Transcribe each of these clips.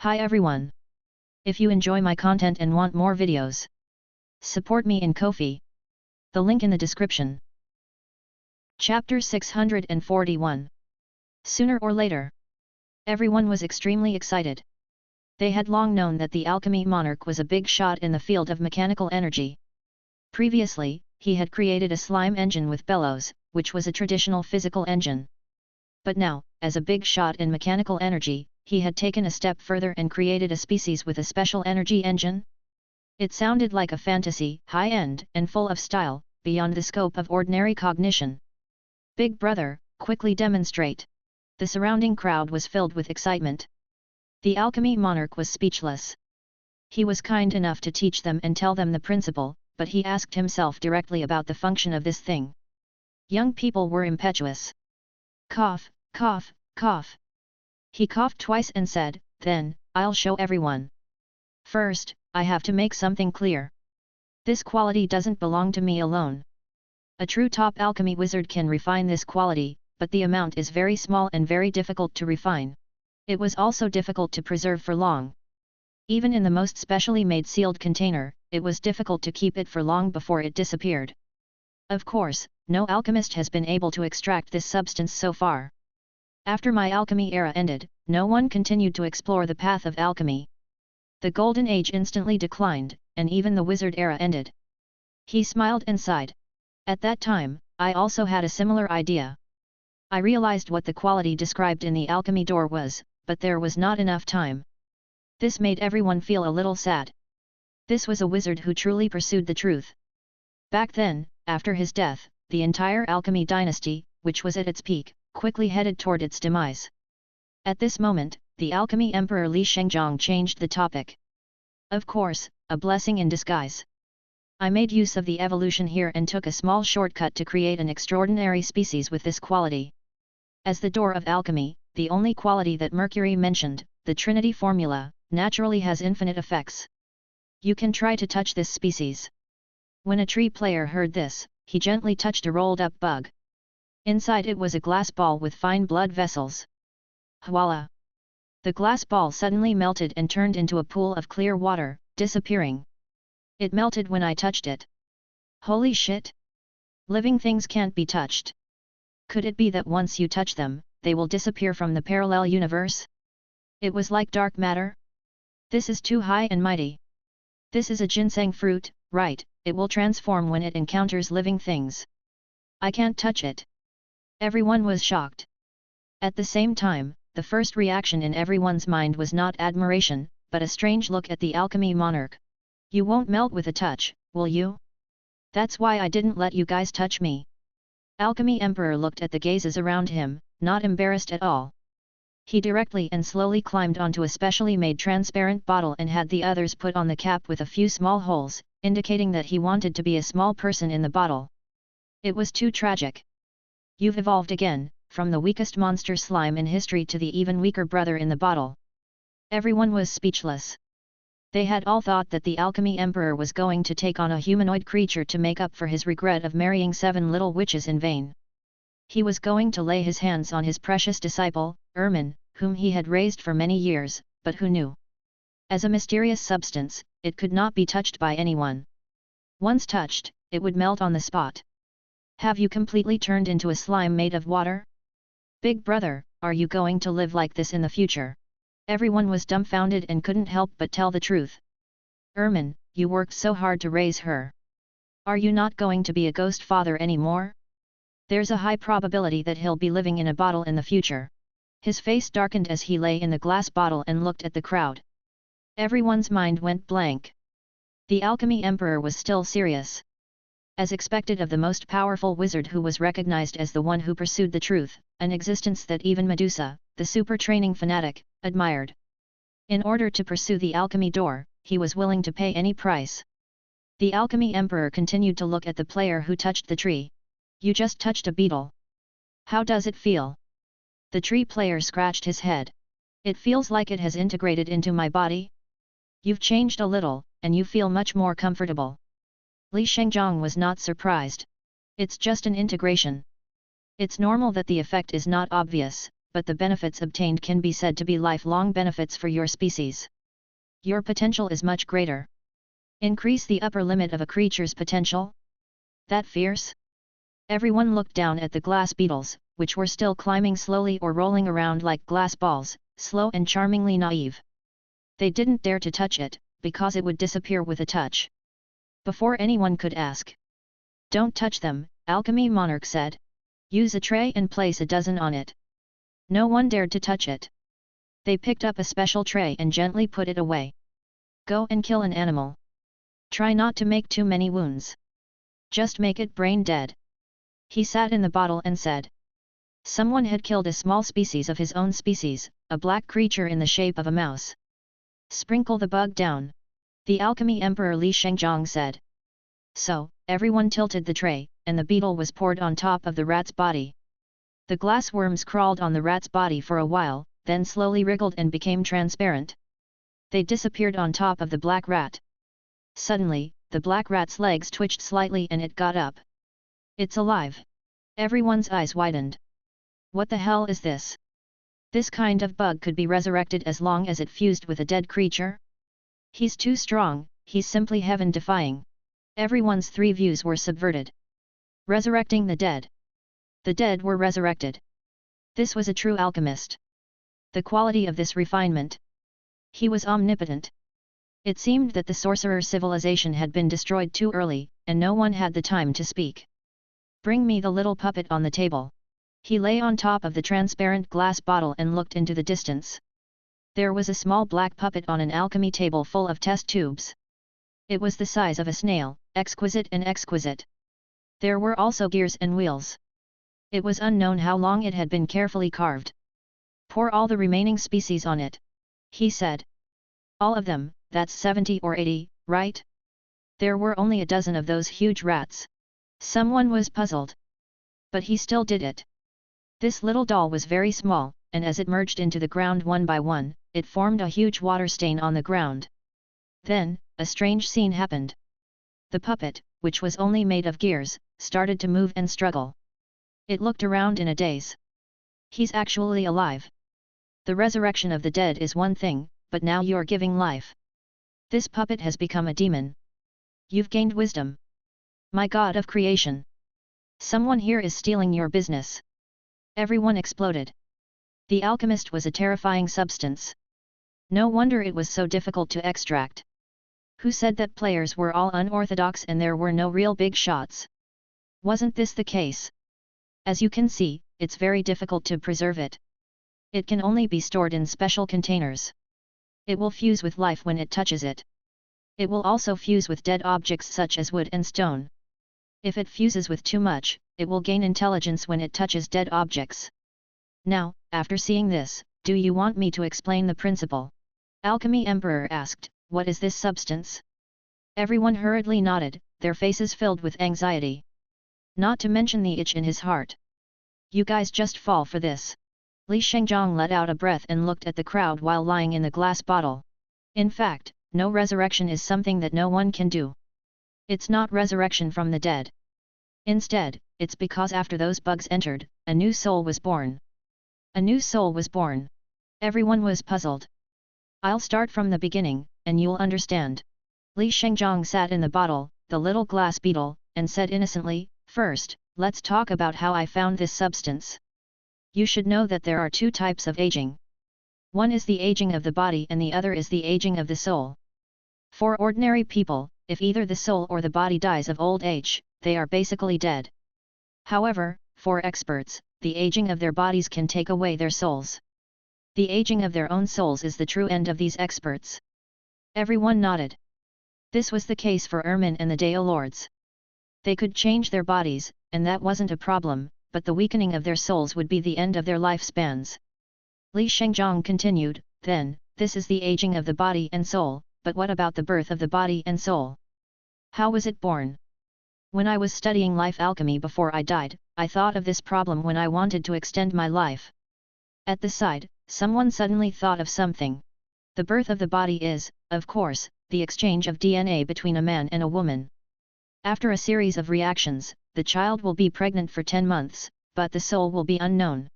Hi everyone! If you enjoy my content and want more videos, support me in Ko-fi. The link in the description. Chapter 641. Sooner or later. Everyone was extremely excited. They had long known that the alchemy monarch was a big shot in the field of mechanical energy. Previously, he had created a slime engine with bellows, which was a traditional physical engine. But now, as a big shot in mechanical energy, he had taken a step further and created a species with a special energy engine. It sounded like a fantasy, high-end, and full of style, beyond the scope of ordinary cognition. Big brother, quickly demonstrate. The surrounding crowd was filled with excitement. The alchemy monarch was speechless. He was kind enough to teach them and tell them the principle, but he asked himself directly about the function of this thing. Young people were impetuous. Cough, cough, cough. He coughed twice and said, "Then, I'll show everyone. First, I have to make something clear. This quality doesn't belong to me alone. A true top alchemy wizard can refine this quality, but the amount is very small and very difficult to refine. It was also difficult to preserve for long. Even in the most specially made sealed container, it was difficult to keep it for long before it disappeared. Of course, no alchemist has been able to extract this substance so far. After my alchemy era ended, no one continued to explore the path of alchemy. The golden age instantly declined, and even the wizard era ended." He smiled and sighed. "At that time, I also had a similar idea. I realized what the quality described in the alchemy door was, but there was not enough time. This made everyone feel a little sad. This was a wizard who truly pursued the truth. Back then, after his death, the entire alchemy dynasty, which was at its peak, quickly headed toward its demise. At this moment, the alchemy emperor Li Shengzhong changed the topic. Of course, a blessing in disguise. I made use of the evolution here and took a small shortcut to create an extraordinary species with this quality. As the door of alchemy, the only quality that Mercury mentioned, the Trinity formula, naturally has infinite effects. You can try to touch this species." When a tree player heard this, he gently touched a rolled-up bug. Inside it was a glass ball with fine blood vessels. Voila! The glass ball suddenly melted and turned into a pool of clear water, disappearing. It melted when I touched it. Holy shit! Living things can't be touched. Could it be that once you touch them, they will disappear from the parallel universe? It was like dark matter? This is too high and mighty. This is a ginseng fruit, right? It will transform when it encounters living things. I can't touch it. Everyone was shocked. At the same time, the first reaction in everyone's mind was not admiration, but a strange look at the alchemy monarch. "You won't melt with a touch, will you? That's why I didn't let you guys touch me." Alchemy Emperor looked at the gazes around him, not embarrassed at all. He directly and slowly climbed onto a specially made transparent bottle and had the others put on the cap with a few small holes, indicating that he wanted to be a small person in the bottle. It was too tragic. "You've evolved again, from the weakest monster slime in history to the even weaker brother in the bottle." Everyone was speechless. They had all thought that the alchemy emperor was going to take on a humanoid creature to make up for his regret of marrying 7 little witches in vain. He was going to lay his hands on his precious disciple, Ermin, whom he had raised for many years, but who knew? As a mysterious substance, it could not be touched by anyone. Once touched, it would melt on the spot. "Have you completely turned into a slime made of water? Big brother, are you going to live like this in the future?" Everyone was dumbfounded and couldn't help but tell the truth. "Ermin, you worked so hard to raise her. Are you not going to be a ghost father anymore? There's a high probability that he'll be living in a bottle in the future." His face darkened as he lay in the glass bottle and looked at the crowd. Everyone's mind went blank. The alchemy emperor was still serious. As expected of the most powerful wizard who was recognized as the one who pursued the truth, an existence that even Medusa, the super training fanatic, admired. In order to pursue the alchemy door, he was willing to pay any price. The alchemy emperor continued to look at the player who touched the tree. "You just touched a beetle. How does it feel?" The tree player scratched his head. "It feels like it has integrated into my body. You've changed a little, and you feel much more comfortable." Li Shengzhong was not surprised. "It's just an integration. It's normal that the effect is not obvious, but the benefits obtained can be said to be lifelong benefits for your species. Your potential is much greater. Increase the upper limit of a creature's potential? That fierce? Everyone looked down at the glass beetles, which were still climbing slowly or rolling around like glass balls, slow and charmingly naive. They didn't dare to touch it, because it would disappear with a touch. Before anyone could ask. "Don't touch them," Alchemy Monarch said. "Use a tray and place a dozen on it." No one dared to touch it. They picked up a special tray and gently put it away. "Go and kill an animal. Try not to make too many wounds. Just make it brain dead." He sat in the bottle and said. Someone had killed a small species of his own species, a black creature in the shape of a mouse. "Sprinkle the bug down," the alchemy emperor Li Shengzhong said. So, everyone tilted the tray, and the beetle was poured on top of the rat's body. The glass worms crawled on the rat's body for a while, then slowly wriggled and became transparent. They disappeared on top of the black rat. Suddenly, the black rat's legs twitched slightly and it got up. "It's alive!" Everyone's eyes widened. "What the hell is this? This kind of bug could be resurrected as long as it fused with a dead creature? He's too strong, he's simply heaven-defying." Everyone's three views were subverted. Resurrecting the dead. The dead were resurrected. This was a true alchemist. The quality of this refinement. He was omnipotent. It seemed that the sorcerer civilization had been destroyed too early, and no one had the time to speak. "Bring me the little puppet on the table." He lay on top of the transparent glass bottle and looked into the distance. There was a small black puppet on an alchemy table full of test tubes. It was the size of a snail, exquisite and exquisite. There were also gears and wheels. It was unknown how long it had been carefully carved. "Pour all the remaining species on it," he said. "All of them, that's 70 or 80, right?" There were only a dozen of those huge rats. Someone was puzzled. But he still did it. This little doll was very small, and as it merged into the ground one by one, it formed a huge water stain on the ground. Then, a strange scene happened. The puppet, which was only made of gears, started to move and struggle. It looked around in a daze. "He's actually alive. The resurrection of the dead is one thing, but now you're giving life. This puppet has become a demon. You've gained wisdom. My god of creation. Someone here is stealing your business." Everyone exploded. The alchemist was a terrifying substance. No wonder it was so difficult to extract. Who said that players were all unorthodox and there were no real big shots? Wasn't this the case? As you can see, it's very difficult to preserve it. It can only be stored in special containers. It will fuse with life when it touches it. It will also fuse with dead objects such as wood and stone. If it fuses with too much, it will gain intelligence when it touches dead objects. Now, after seeing this, do you want me to explain the principle? Alchemy Emperor asked, "What is this substance?" Everyone hurriedly nodded, their faces filled with anxiety. Not to mention the itch in his heart. "You guys just fall for this." Li Shengzhong let out a breath and looked at the crowd while lying in the glass bottle. In fact, no resurrection is something that no one can do. It's not resurrection from the dead. Instead, it's because after those bugs entered, a new soul was born. A new soul was born. Everyone was puzzled. "I'll start from the beginning, and you'll understand." Li Shengzhong sat in the bottle, the little glass beetle, and said innocently, "First, let's talk about how I found this substance. You should know that there are two types of aging. One is the aging of the body and the other is the aging of the soul. For ordinary people, if either the soul or the body dies of old age, they are basically dead. However, for experts, the aging of their bodies can take away their souls. The aging of their own souls is the true end of these experts." Everyone nodded. This was the case for Ermin and the Dao Lords. They could change their bodies, and that wasn't a problem, but the weakening of their souls would be the end of their lifespans. Li Shengzhong continued, "Then, this is the aging of the body and soul, but what about the birth of the body and soul? How was it born? When I was studying life alchemy before I died, I thought of this problem when I wanted to extend my life." At the side, someone suddenly thought of something. The birth of the body is, of course, the exchange of DNA between a man and a woman. After a series of reactions, the child will be pregnant for 10 months, but the soul will be unknown.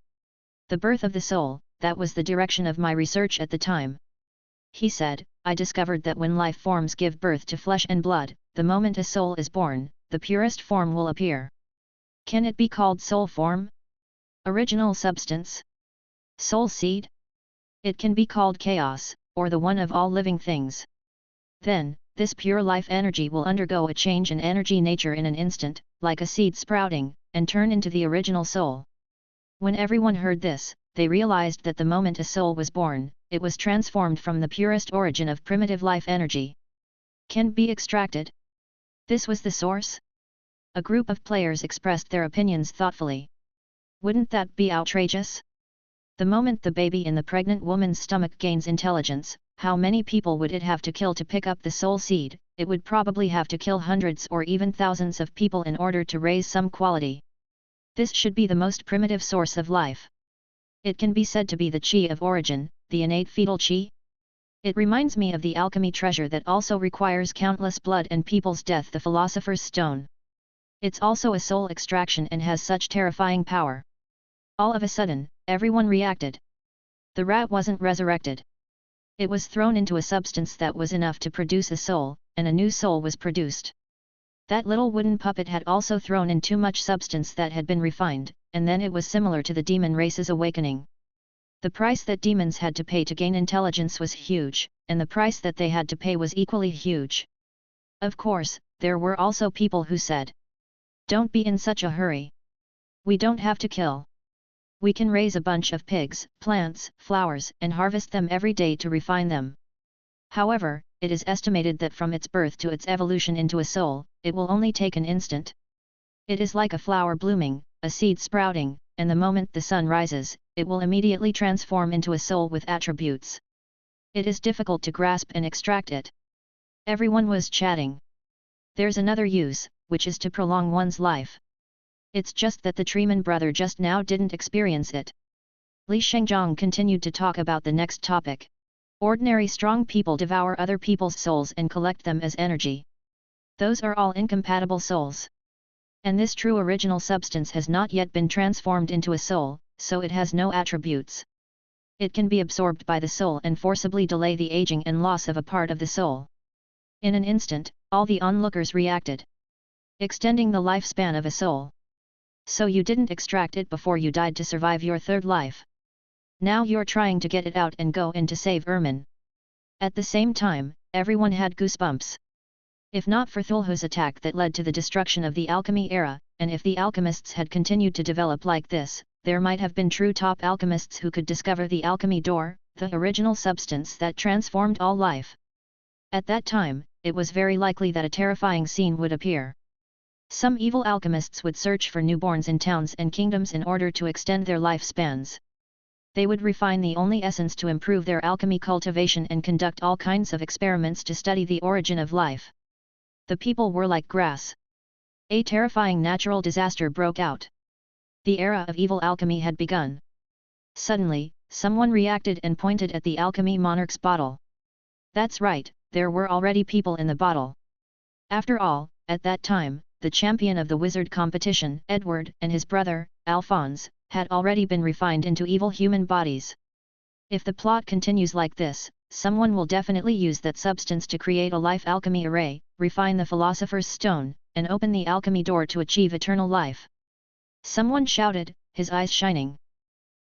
The birth of the soul, that was the direction of my research at the time. He said, I discovered that when life forms give birth to flesh and blood, the moment a soul is born, the purest form will appear. Can it be called soul form? Original substance? Soul seed? It can be called chaos, or the one of all living things. Then, this pure life energy will undergo a change in energy nature in an instant, like a seed sprouting, and turn into the original soul. When everyone heard this, they realized that the moment a soul was born, it was transformed from the purest origin of primitive life energy. Can be extracted? This was the source? A group of players expressed their opinions thoughtfully. Wouldn't that be outrageous? The moment the baby in the pregnant woman's stomach gains intelligence, how many people would it have to kill to pick up the soul seed? It would probably have to kill hundreds or even thousands of people in order to raise some quality. This should be the most primitive source of life. It can be said to be the chi of origin, the innate fetal chi. It reminds me of the alchemy treasure that also requires countless blood and people's death, the philosopher's stone. It's also a soul extraction and has such terrifying power. All of a sudden, everyone reacted. The rat wasn't resurrected. It was thrown into a substance that was enough to produce a soul, and a new soul was produced. That little wooden puppet had also thrown in too much substance that had been refined, and then it was similar to the demon race's awakening. The price that demons had to pay to gain intelligence was huge, and the price that they had to pay was equally huge. Of course, there were also people who said, "Don't be in such a hurry. We don't have to kill. We can raise a bunch of pigs, plants, flowers, and harvest them every day to refine them." However, it is estimated that from its birth to its evolution into a soul, it will only take an instant. It is like a flower blooming, a seed sprouting, and the moment the sun rises, it will immediately transform into a soul with attributes. It is difficult to grasp and extract it. Everyone was chatting. There's another use, which is to prolong one's life. It's just that the Treeman brother just now didn't experience it. Li Shengzhong continued to talk about the next topic. Ordinary strong people devour other people's souls and collect them as energy. Those are all incompatible souls. And this true original substance has not yet been transformed into a soul, so it has no attributes. It can be absorbed by the soul and forcibly delay the aging and loss of a part of the soul. In an instant, all the onlookers reacted. Extending the lifespan of a soul. So you didn't extract it before you died to survive your third life. Now you're trying to get it out and go in to save Ermin. At the same time, everyone had goosebumps. If not for Thulhu's attack that led to the destruction of the alchemy era, and if the alchemists had continued to develop like this, there might have been true top alchemists who could discover the alchemy door, the original substance that transformed all life. At that time, it was very likely that a terrifying scene would appear. Some evil alchemists would search for newborns in towns and kingdoms in order to extend their lifespans. They would refine the only essence to improve their alchemy cultivation and conduct all kinds of experiments to study the origin of life. The people were like grass. A terrifying natural disaster broke out. The era of evil alchemy had begun. Suddenly, someone reacted and pointed at the alchemy monarch's bottle. That's right, there were already people in the bottle. After all, at that time, the champion of the wizard competition, Edward, and his brother, Alphonse, had already been refined into evil human bodies. If the plot continues like this, someone will definitely use that substance to create a life alchemy array, refine the philosopher's stone, and open the alchemy door to achieve eternal life. Someone shouted, his eyes shining.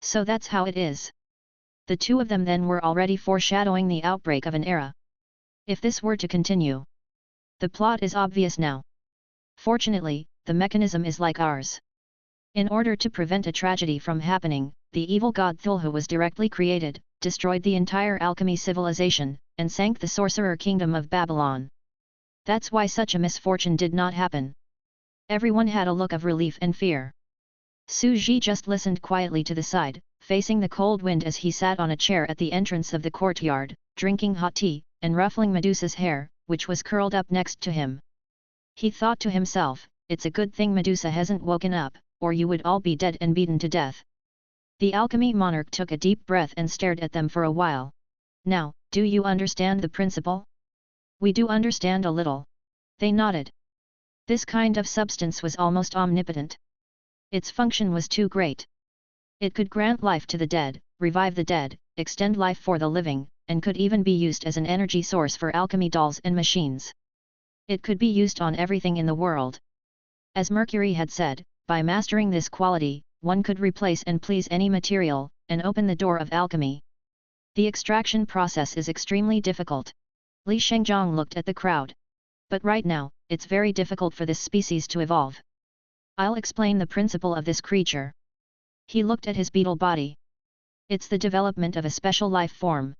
So that's how it is. The two of them then were already foreshadowing the outbreak of an era. If this were to continue. The plot is obvious now. Fortunately, the mechanism is like ours. In order to prevent a tragedy from happening, the evil god Thulhu was directly created, destroyed the entire alchemy civilization, and sank the sorcerer kingdom of Babylon. That's why such a misfortune did not happen. Everyone had a look of relief and fear. Su Ji just listened quietly to the side, facing the cold wind as he sat on a chair at the entrance of the courtyard, drinking hot tea, and ruffling Medusa's hair, which was curled up next to him. He thought to himself, it's a good thing Medusa hasn't woken up, or you would all be dead and beaten to death. The alchemy monarch took a deep breath and stared at them for a while. Now, do you understand the principle? We do understand a little. They nodded. This kind of substance was almost omnipotent. Its function was too great. It could grant life to the dead, revive the dead, extend life for the living, and could even be used as an energy source for alchemy dolls and machines. It could be used on everything in the world. As Mercury had said, by mastering this quality, one could replace and please any material, and open the door of alchemy. The extraction process is extremely difficult. Li Shengzhong looked at the crowd. But right now, it's very difficult for this species to evolve. I'll explain the principle of this creature. He looked at his beetle body. It's the development of a special life form.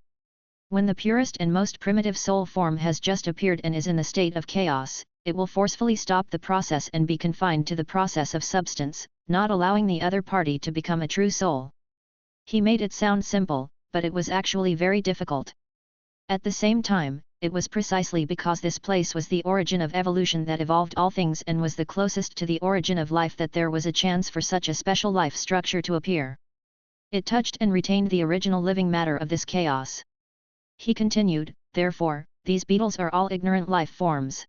When the purest and most primitive soul form has just appeared and is in the state of chaos, it will forcefully stop the process and be confined to the process of substance, not allowing the other party to become a true soul. He made it sound simple, but it was actually very difficult. At the same time, it was precisely because this place was the origin of evolution that evolved all things and was the closest to the origin of life that there was a chance for such a special life structure to appear. It touched and retained the original living matter of this chaos. He continued, therefore, these beetles are all ignorant life forms.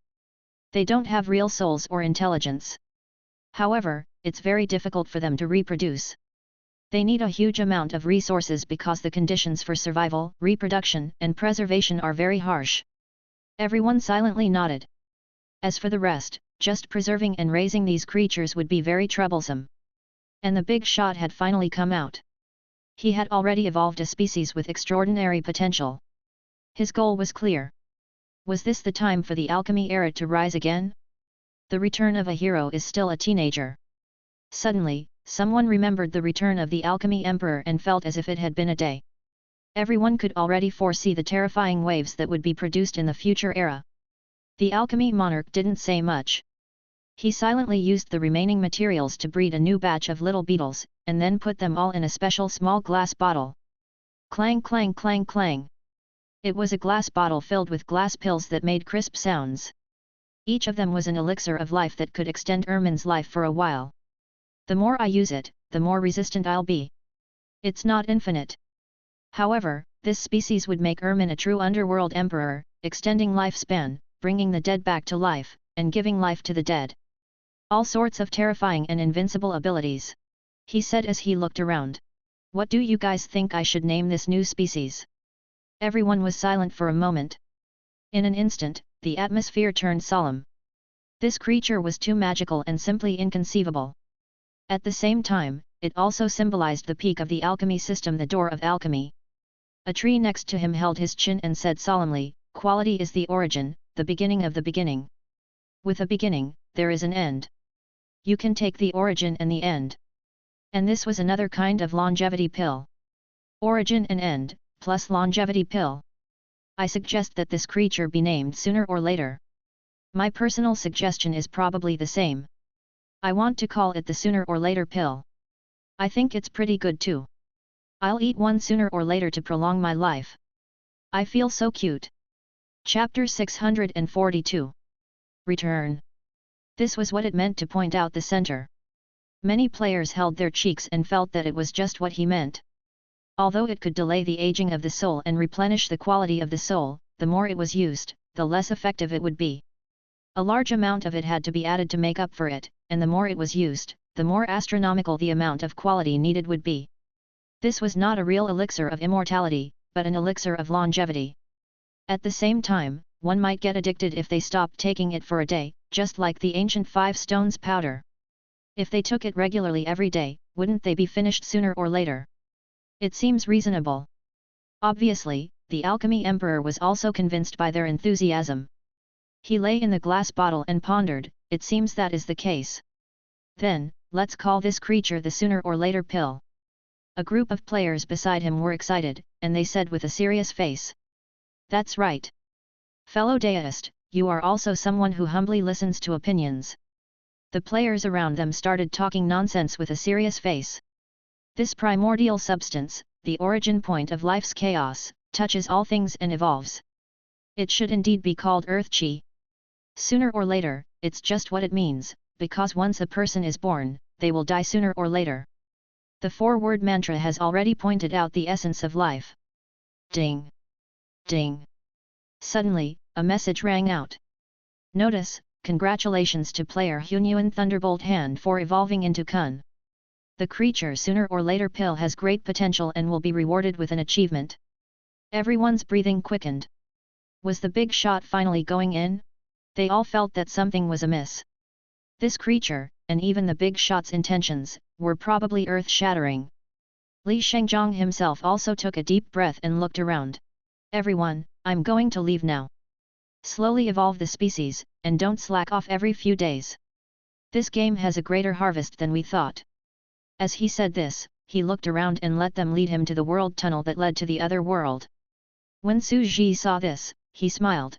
They don't have real souls or intelligence. However, it's very difficult for them to reproduce. They need a huge amount of resources because the conditions for survival, reproduction, and preservation are very harsh. Everyone silently nodded. As for the rest, just preserving and raising these creatures would be very troublesome. And the big shot had finally come out. He had already evolved a species with extraordinary potential. His goal was clear. Was this the time for the alchemy era to rise again? The return of a hero is still a teenager. Suddenly, someone remembered the return of the alchemy emperor and felt as if it had been a day. Everyone could already foresee the terrifying waves that would be produced in the future era. The alchemy monarch didn't say much. He silently used the remaining materials to breed a new batch of little beetles, and then put them all in a special small glass bottle. Clang clang clang clang. It was a glass bottle filled with glass pills that made crisp sounds. Each of them was an elixir of life that could extend Ermin's life for a while. The more I use it, the more resistant I'll be. It's not infinite. However, this species would make Ermin a true underworld emperor, extending lifespan, bringing the dead back to life, and giving life to the dead. All sorts of terrifying and invincible abilities. He said as he looked around. What do you guys think I should name this new species? Everyone was silent for a moment. In an instant, the atmosphere turned solemn. This creature was too magical and simply inconceivable. At the same time, it also symbolized the peak of the alchemy system, the door of alchemy. A tree next to him held his chin and said solemnly, "Quality is the origin, the beginning of the beginning. With a beginning, there is an end. You can take the origin and the end." And this was another kind of longevity pill. Origin and end, plus longevity pill. I suggest that this creature be named sooner or later. My personal suggestion is probably the same. I want to call it the sooner or later pill. I think it's pretty good too. I'll eat one sooner or later to prolong my life. I feel so cute. Chapter 642. Return. This was what it meant to point out the center. Many players held their cheeks and felt that it was just what he meant. Although it could delay the aging of the soul and replenish the quality of the soul, the more it was used, the less effective it would be. A large amount of it had to be added to make up for it, and the more it was used, the more astronomical the amount of quality needed would be. This was not a real elixir of immortality, but an elixir of longevity. At the same time, one might get addicted if they stopped taking it for a day, just like the ancient 5 stones powder. If they took it regularly every day, wouldn't they be finished sooner or later? It seems reasonable. Obviously, the alchemy emperor was also convinced by their enthusiasm. He lay in the glass bottle and pondered, it seems that is the case. Then, let's call this creature the sooner or later pill. A group of players beside him were excited, and they said with a serious face. That's right. Fellow deist, you are also someone who humbly listens to opinions. The players around them started talking nonsense with a serious face. This primordial substance, the origin point of life's chaos, touches all things and evolves. It should indeed be called Earth Chi. Sooner or later, it's just what it means, because once a person is born, they will die sooner or later. The 4-word mantra has already pointed out the essence of life. Ding! Ding! Suddenly, a message rang out. Notice, congratulations to player Hunyuan Thunderbolt Hand for evolving into Kun. The creature sooner or later pill has great potential and will be rewarded with an achievement. Everyone's breathing quickened. Was the big shot finally going in? They all felt that something was amiss. This creature, and even the big shot's intentions, were probably earth-shattering. Li Shengzhong himself also took a deep breath and looked around. Everyone, I'm going to leave now. Slowly evolve the species, and don't slack off every few days. This game has a greater harvest than we thought. As he said this, he looked around and let them lead him to the world tunnel that led to the other world. When Su Ji saw this, he smiled.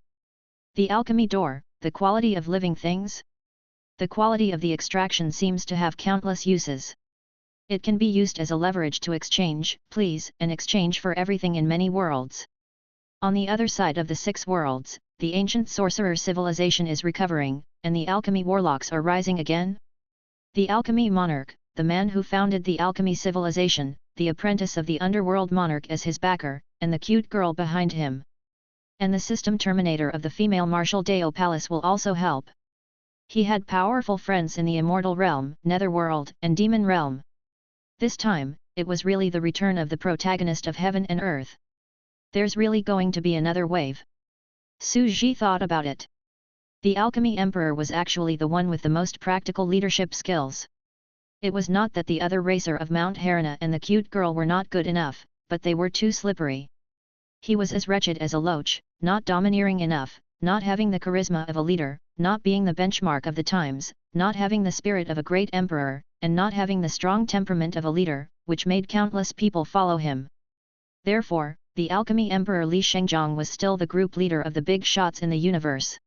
The alchemy door, the quality of living things? The quality of the extraction seems to have countless uses. It can be used as a leverage to exchange, please, and exchange for everything in many worlds. On the other side of the 6 worlds, the ancient sorcerer civilization is recovering, and the alchemy warlocks are rising again. The alchemy monarch, the man who founded the alchemy civilization, the apprentice of the underworld monarch as his backer, and the cute girl behind him. And the system terminator of the female Marshal Deo Palace will also help. He had powerful friends in the immortal realm, netherworld, and demon realm. This time, it was really the return of the protagonist of heaven and earth. There's really going to be another wave. Su Ji thought about it. The alchemy emperor was actually the one with the most practical leadership skills. It was not that the other racer of Mount Harana and the cute girl were not good enough, but they were too slippery. He was as wretched as a loach, not domineering enough, not having the charisma of a leader, not being the benchmark of the times, not having the spirit of a great emperor, and not having the strong temperament of a leader, which made countless people follow him. Therefore, the alchemy emperor Li Shengzhong was still the group leader of the big shots in the universe.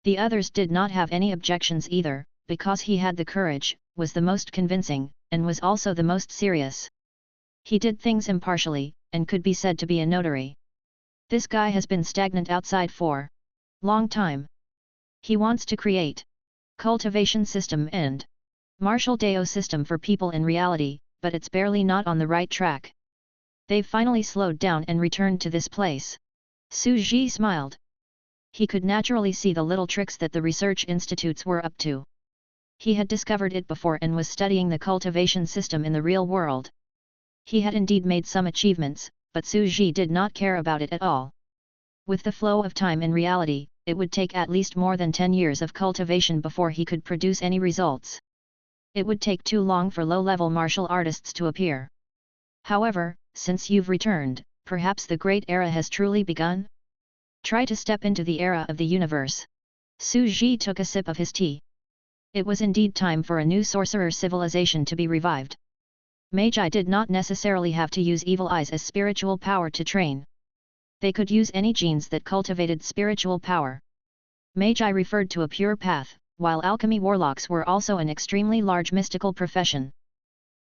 The others did not have any objections either, because he had the courage, was the most convincing, and was also the most serious. He did things impartially, and could be said to be a notary. This guy has been stagnant outside for long time. He wants to create cultivation system and Marshal Deo system for people in reality, but it's barely not on the right track. They've finally slowed down and returned to this place. Su Ji smiled. He could naturally see the little tricks that the research institutes were up to. He had discovered it before and was studying the cultivation system in the real world. He had indeed made some achievements, but Su Ji did not care about it at all. With the flow of time in reality, it would take at least more than 10 years of cultivation before he could produce any results. It would take too long for low-level martial artists to appear. However, since you've returned, perhaps the great era has truly begun? Try to step into the era of the universe. Su Ji took a sip of his tea. It was indeed time for a new sorcerer civilization to be revived. Magi did not necessarily have to use evil eyes as spiritual power to train. They could use any genes that cultivated spiritual power. Magi referred to a pure path, while alchemy warlocks were also an extremely large mystical profession.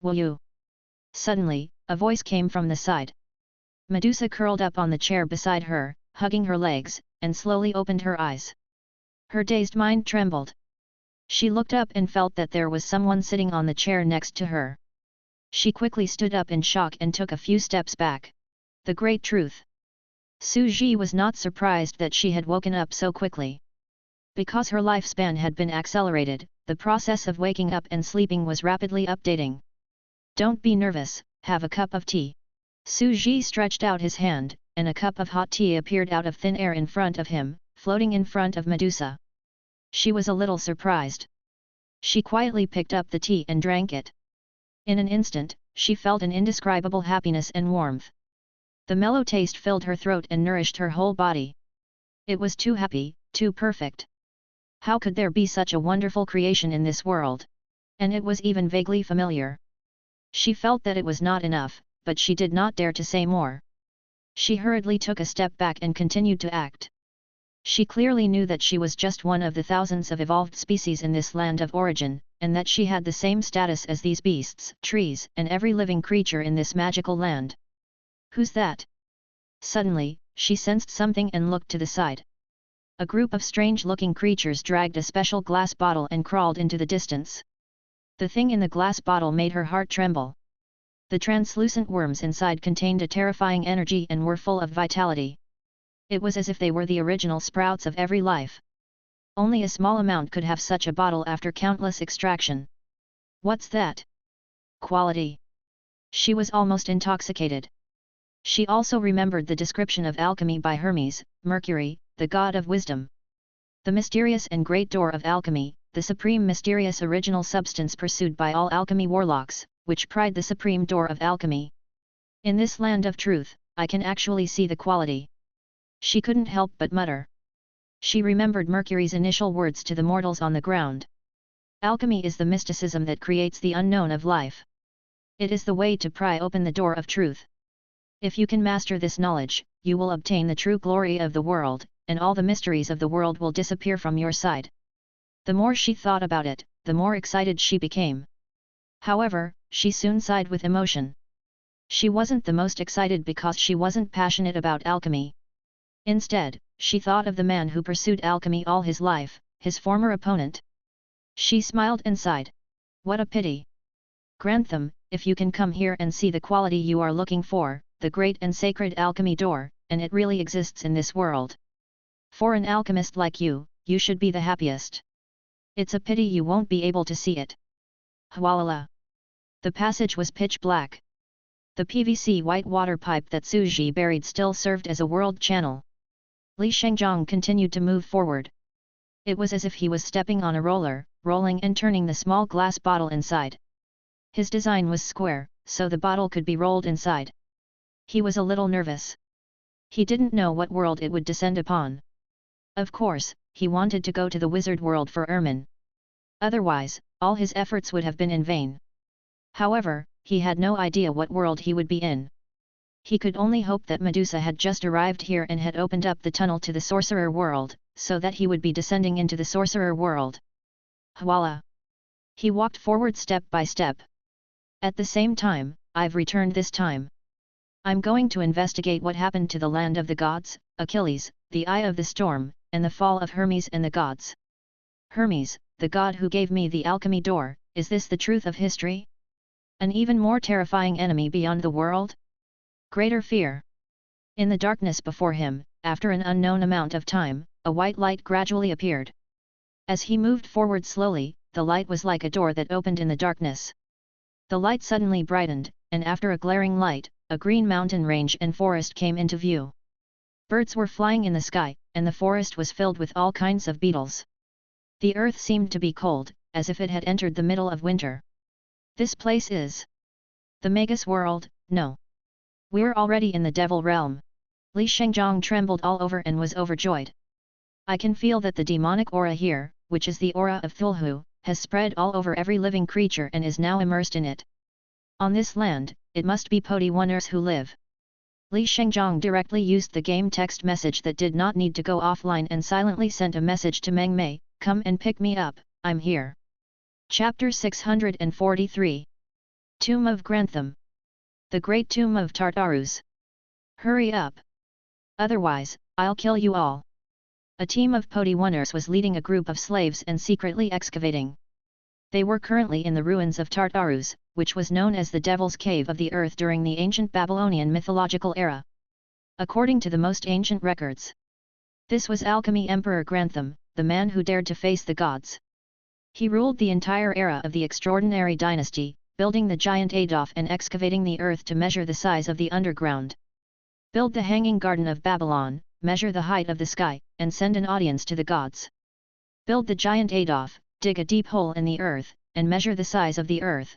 Will you? Suddenly, a voice came from the side. Medusa curled up on the chair beside her, hugging her legs, and slowly opened her eyes. Her dazed mind trembled. She looked up and felt that there was someone sitting on the chair next to her. She quickly stood up in shock and took a few steps back. The great truth. Su Ji was not surprised that she had woken up so quickly. Because her lifespan had been accelerated, the process of waking up and sleeping was rapidly updating. Don't be nervous, have a cup of tea. Su Ji stretched out his hand, and a cup of hot tea appeared out of thin air in front of him, floating in front of Medusa. She was a little surprised. She quietly picked up the tea and drank it. In an instant, she felt an indescribable happiness and warmth. The mellow taste filled her throat and nourished her whole body. It was too happy, too perfect. How could there be such a wonderful creation in this world? And it was even vaguely familiar. She felt that it was not enough, but she did not dare to say more. She hurriedly took a step back and continued to act. She clearly knew that she was just one of the thousands of evolved species in this land of origin, and that she had the same status as these beasts, trees, and every living creature in this magical land. Who's that? Suddenly, she sensed something and looked to the side. A group of strange-looking creatures dragged a special glass bottle and crawled into the distance. The thing in the glass bottle made her heart tremble. The translucent worms inside contained a terrifying energy and were full of vitality. It was as if they were the original sprouts of every life. Only a small amount could have such a bottle after countless extraction. What's that? Quality. She was almost intoxicated. She also remembered the description of alchemy by Hermes, Mercury, the god of wisdom. The mysterious and great door of alchemy, the supreme mysterious original substance pursued by all alchemy warlocks, which pride the supreme door of alchemy. In this land of truth, I can actually see the quality. She couldn't help but mutter. She remembered Mercury's initial words to the mortals on the ground. Alchemy is the mysticism that creates the unknown of life. It is the way to pry open the door of truth. If you can master this knowledge, you will obtain the true glory of the world, and all the mysteries of the world will disappear from your side. The more she thought about it, the more excited she became. However, she soon sighed with emotion. She wasn't the most excited because she wasn't passionate about alchemy. Instead, she thought of the man who pursued alchemy all his life, his former opponent. She smiled and sighed. What a pity. Grantham, if you can come here and see the quality you are looking for, the great and sacred alchemy door, and it really exists in this world. For an alchemist like you, you should be the happiest. It's a pity you won't be able to see it. Hualala. The passage was pitch black. The PVC white water pipe that Suji buried still served as a world channel. Li Shengzhong continued to move forward. It was as if he was stepping on a roller, rolling and turning the small glass bottle inside. His design was square, so the bottle could be rolled inside. He was a little nervous. He didn't know what world it would descend upon. Of course, he wanted to go to the wizard world for Ermin. Otherwise, all his efforts would have been in vain. However, he had no idea what world he would be in. He could only hope that Medusa had just arrived here and had opened up the tunnel to the sorcerer world, so that he would be descending into the sorcerer world. Voila! He walked forward step by step. At the same time, I've returned this time. I'm going to investigate what happened to the land of the gods, Achilles, the eye of the storm, and the fall of Hermes and the gods. Hermes, the god who gave me the alchemy door, is this the truth of history? An even more terrifying enemy beyond the world? Greater fear. In the darkness before him, after an unknown amount of time, a white light gradually appeared. As he moved forward slowly, the light was like a door that opened in the darkness. The light suddenly brightened, and after a glaring light, a green mountain range and forest came into view. Birds were flying in the sky, and the forest was filled with all kinds of beetles. The earth seemed to be cold, as if it had entered the middle of winter. This place is the Magus world, no. We're already in the devil realm. Li Shengzhong trembled all over and was overjoyed. I can feel that the demonic aura here, which is the aura of Thulhu, has spread all over every living creature and is now immersed in it. On this land, it must be Poti-Oners who live. Li Shengzhong directly used the game text message that did not need to go offline and silently sent a message to Meng Mei, come and pick me up, I'm here. Chapter 643. Tomb of Grantham. The Great Tomb of Tartarus. Hurry up. Otherwise, I'll kill you all. A team of Poti-Oners was leading a group of slaves and secretly excavating. They were currently in the ruins of Tartarus, which was known as the Devil's Cave of the Earth during the ancient Babylonian mythological era. According to the most ancient records, this was Alchemy Emperor Grantham, the man who dared to face the gods. He ruled the entire era of the extraordinary dynasty, building the giant Adolf and excavating the earth to measure the size of the underground. Build the Hanging Garden of Babylon, measure the height of the sky, and send an audience to the gods. Build the giant Adolf, dig a deep hole in the earth, and measure the size of the earth.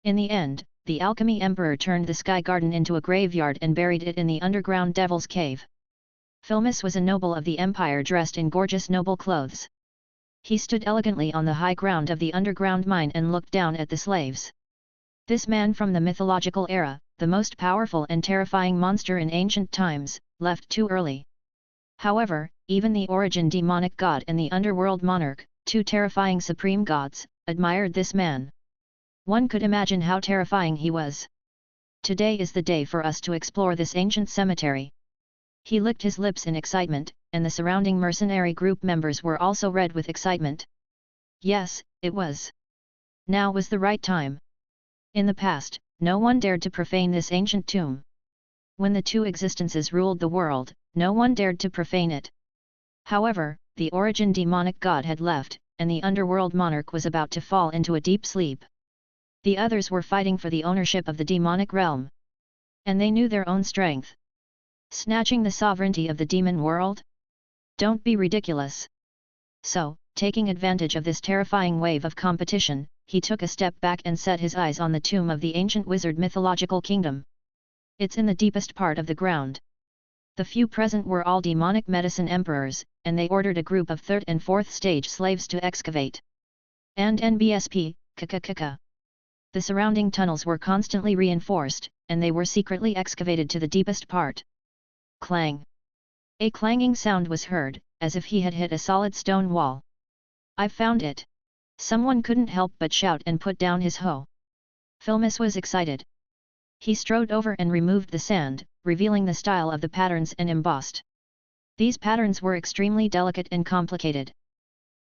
In the end, the Alchemy Emperor turned the Sky Garden into a graveyard and buried it in the underground Devil's Cave. Filmus was a noble of the empire dressed in gorgeous noble clothes. He stood elegantly on the high ground of the underground mine and looked down at the slaves. This man from the mythological era, the most powerful and terrifying monster in ancient times, left too early. However, even the origin demonic god and the underworld monarch, two terrifying supreme gods, admired this man. One could imagine how terrifying he was. Today is the day for us to explore this ancient cemetery. He licked his lips in excitement, and the surrounding mercenary group members were also red with excitement. Yes, it was. Now was the right time. In the past, no one dared to profane this ancient tomb. When the two existences ruled the world, no one dared to profane it. However, the origin demonic god had left, and the underworld monarch was about to fall into a deep sleep. The others were fighting for the ownership of the demonic realm. And they knew their own strength. Snatching the sovereignty of the demon world? Don't be ridiculous. So, taking advantage of this terrifying wave of competition, he took a step back and set his eyes on the tomb of the ancient wizard mythological kingdom. It's in the deepest part of the ground. The few present were all demonic medicine emperors, and they ordered a group of 3rd and 4th stage slaves to excavate. And NBSP, kkk. The surrounding tunnels were constantly reinforced, and they were secretly excavated to the deepest part. Clang! A clanging sound was heard, as if he had hit a solid stone wall. "I've found it!" Someone couldn't help but shout and put down his hoe. Filmus was excited. He strode over and removed the sand, revealing the style of the patterns and embossed. These patterns were extremely delicate and complicated.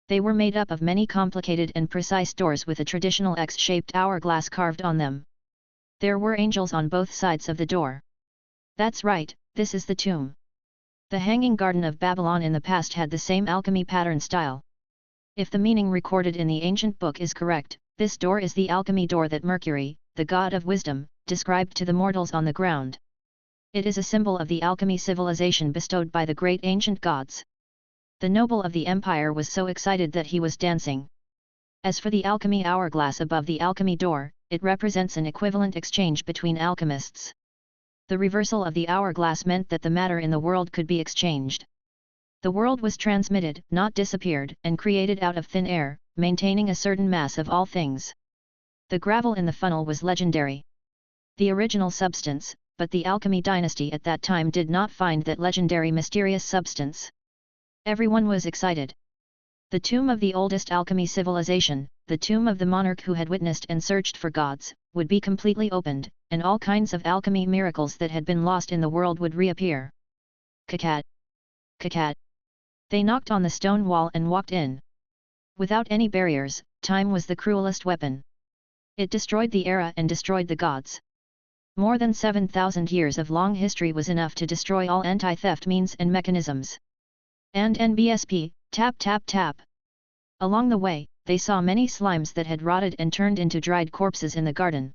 They were made up of many complicated and precise doors with a traditional X-shaped hourglass carved on them. There were angels on both sides of the door. That's right, this is the tomb. The Hanging Garden of Babylon in the past had the same alchemy pattern style. If the meaning recorded in the ancient book is correct, this door is the alchemy door that Mercury, the god of wisdom, described to the mortals on the ground. It is a symbol of the alchemy civilization bestowed by the great ancient gods. The noble of the empire was so excited that he was dancing. As for the alchemy hourglass above the alchemy door, it represents an equivalent exchange between alchemists. The reversal of the hourglass meant that the matter in the world could be exchanged. The world was transmitted, not disappeared, and created out of thin air, maintaining a certain mass of all things. The gravel in the funnel was legendary. The original substance, but the alchemy dynasty at that time did not find that legendary mysterious substance. Everyone was excited. The tomb of the oldest alchemy civilization, the tomb of the monarch who had witnessed and searched for gods, would be completely opened, and all kinds of alchemy miracles that had been lost in the world would reappear. Kakat! Kakat! They knocked on the stone wall and walked in. Without any barriers, time was the cruelest weapon. It destroyed the era and destroyed the gods. More than 7,000 years of long history was enough to destroy all anti-theft means and mechanisms. And NBSP, tap tap tap. Along the way, they saw many slimes that had rotted and turned into dried corpses in the garden.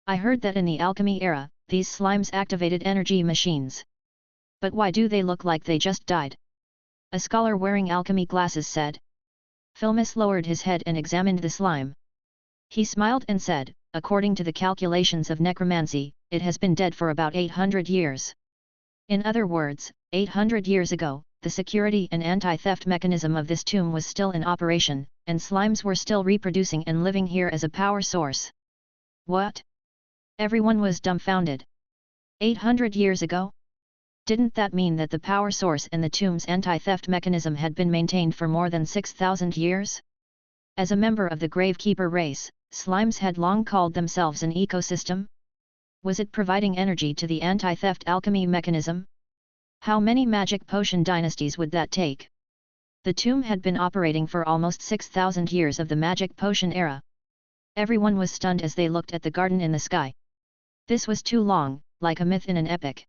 I heard that in the alchemy era, these slimes activated energy machines. But why do they look like they just died? A scholar wearing alchemy glasses said. Filmus lowered his head and examined the slime. He smiled and said, according to the calculations of necromancy, it has been dead for about 800 years. In other words, 800 years ago, the security and anti-theft mechanism of this tomb was still in operation, and slimes were still reproducing and living here as a power source. What? Everyone was dumbfounded. 800 years ago? Didn't that mean that the power source and the tomb's anti-theft mechanism had been maintained for more than 6,000 years? As a member of the Gravekeeper race, slimes had long called themselves an ecosystem? Was it providing energy to the anti-theft alchemy mechanism? How many magic potion dynasties would that take? The tomb had been operating for almost 6,000 years of the magic potion era. Everyone was stunned as they looked at the garden in the sky. This was too long, like a myth in an epic.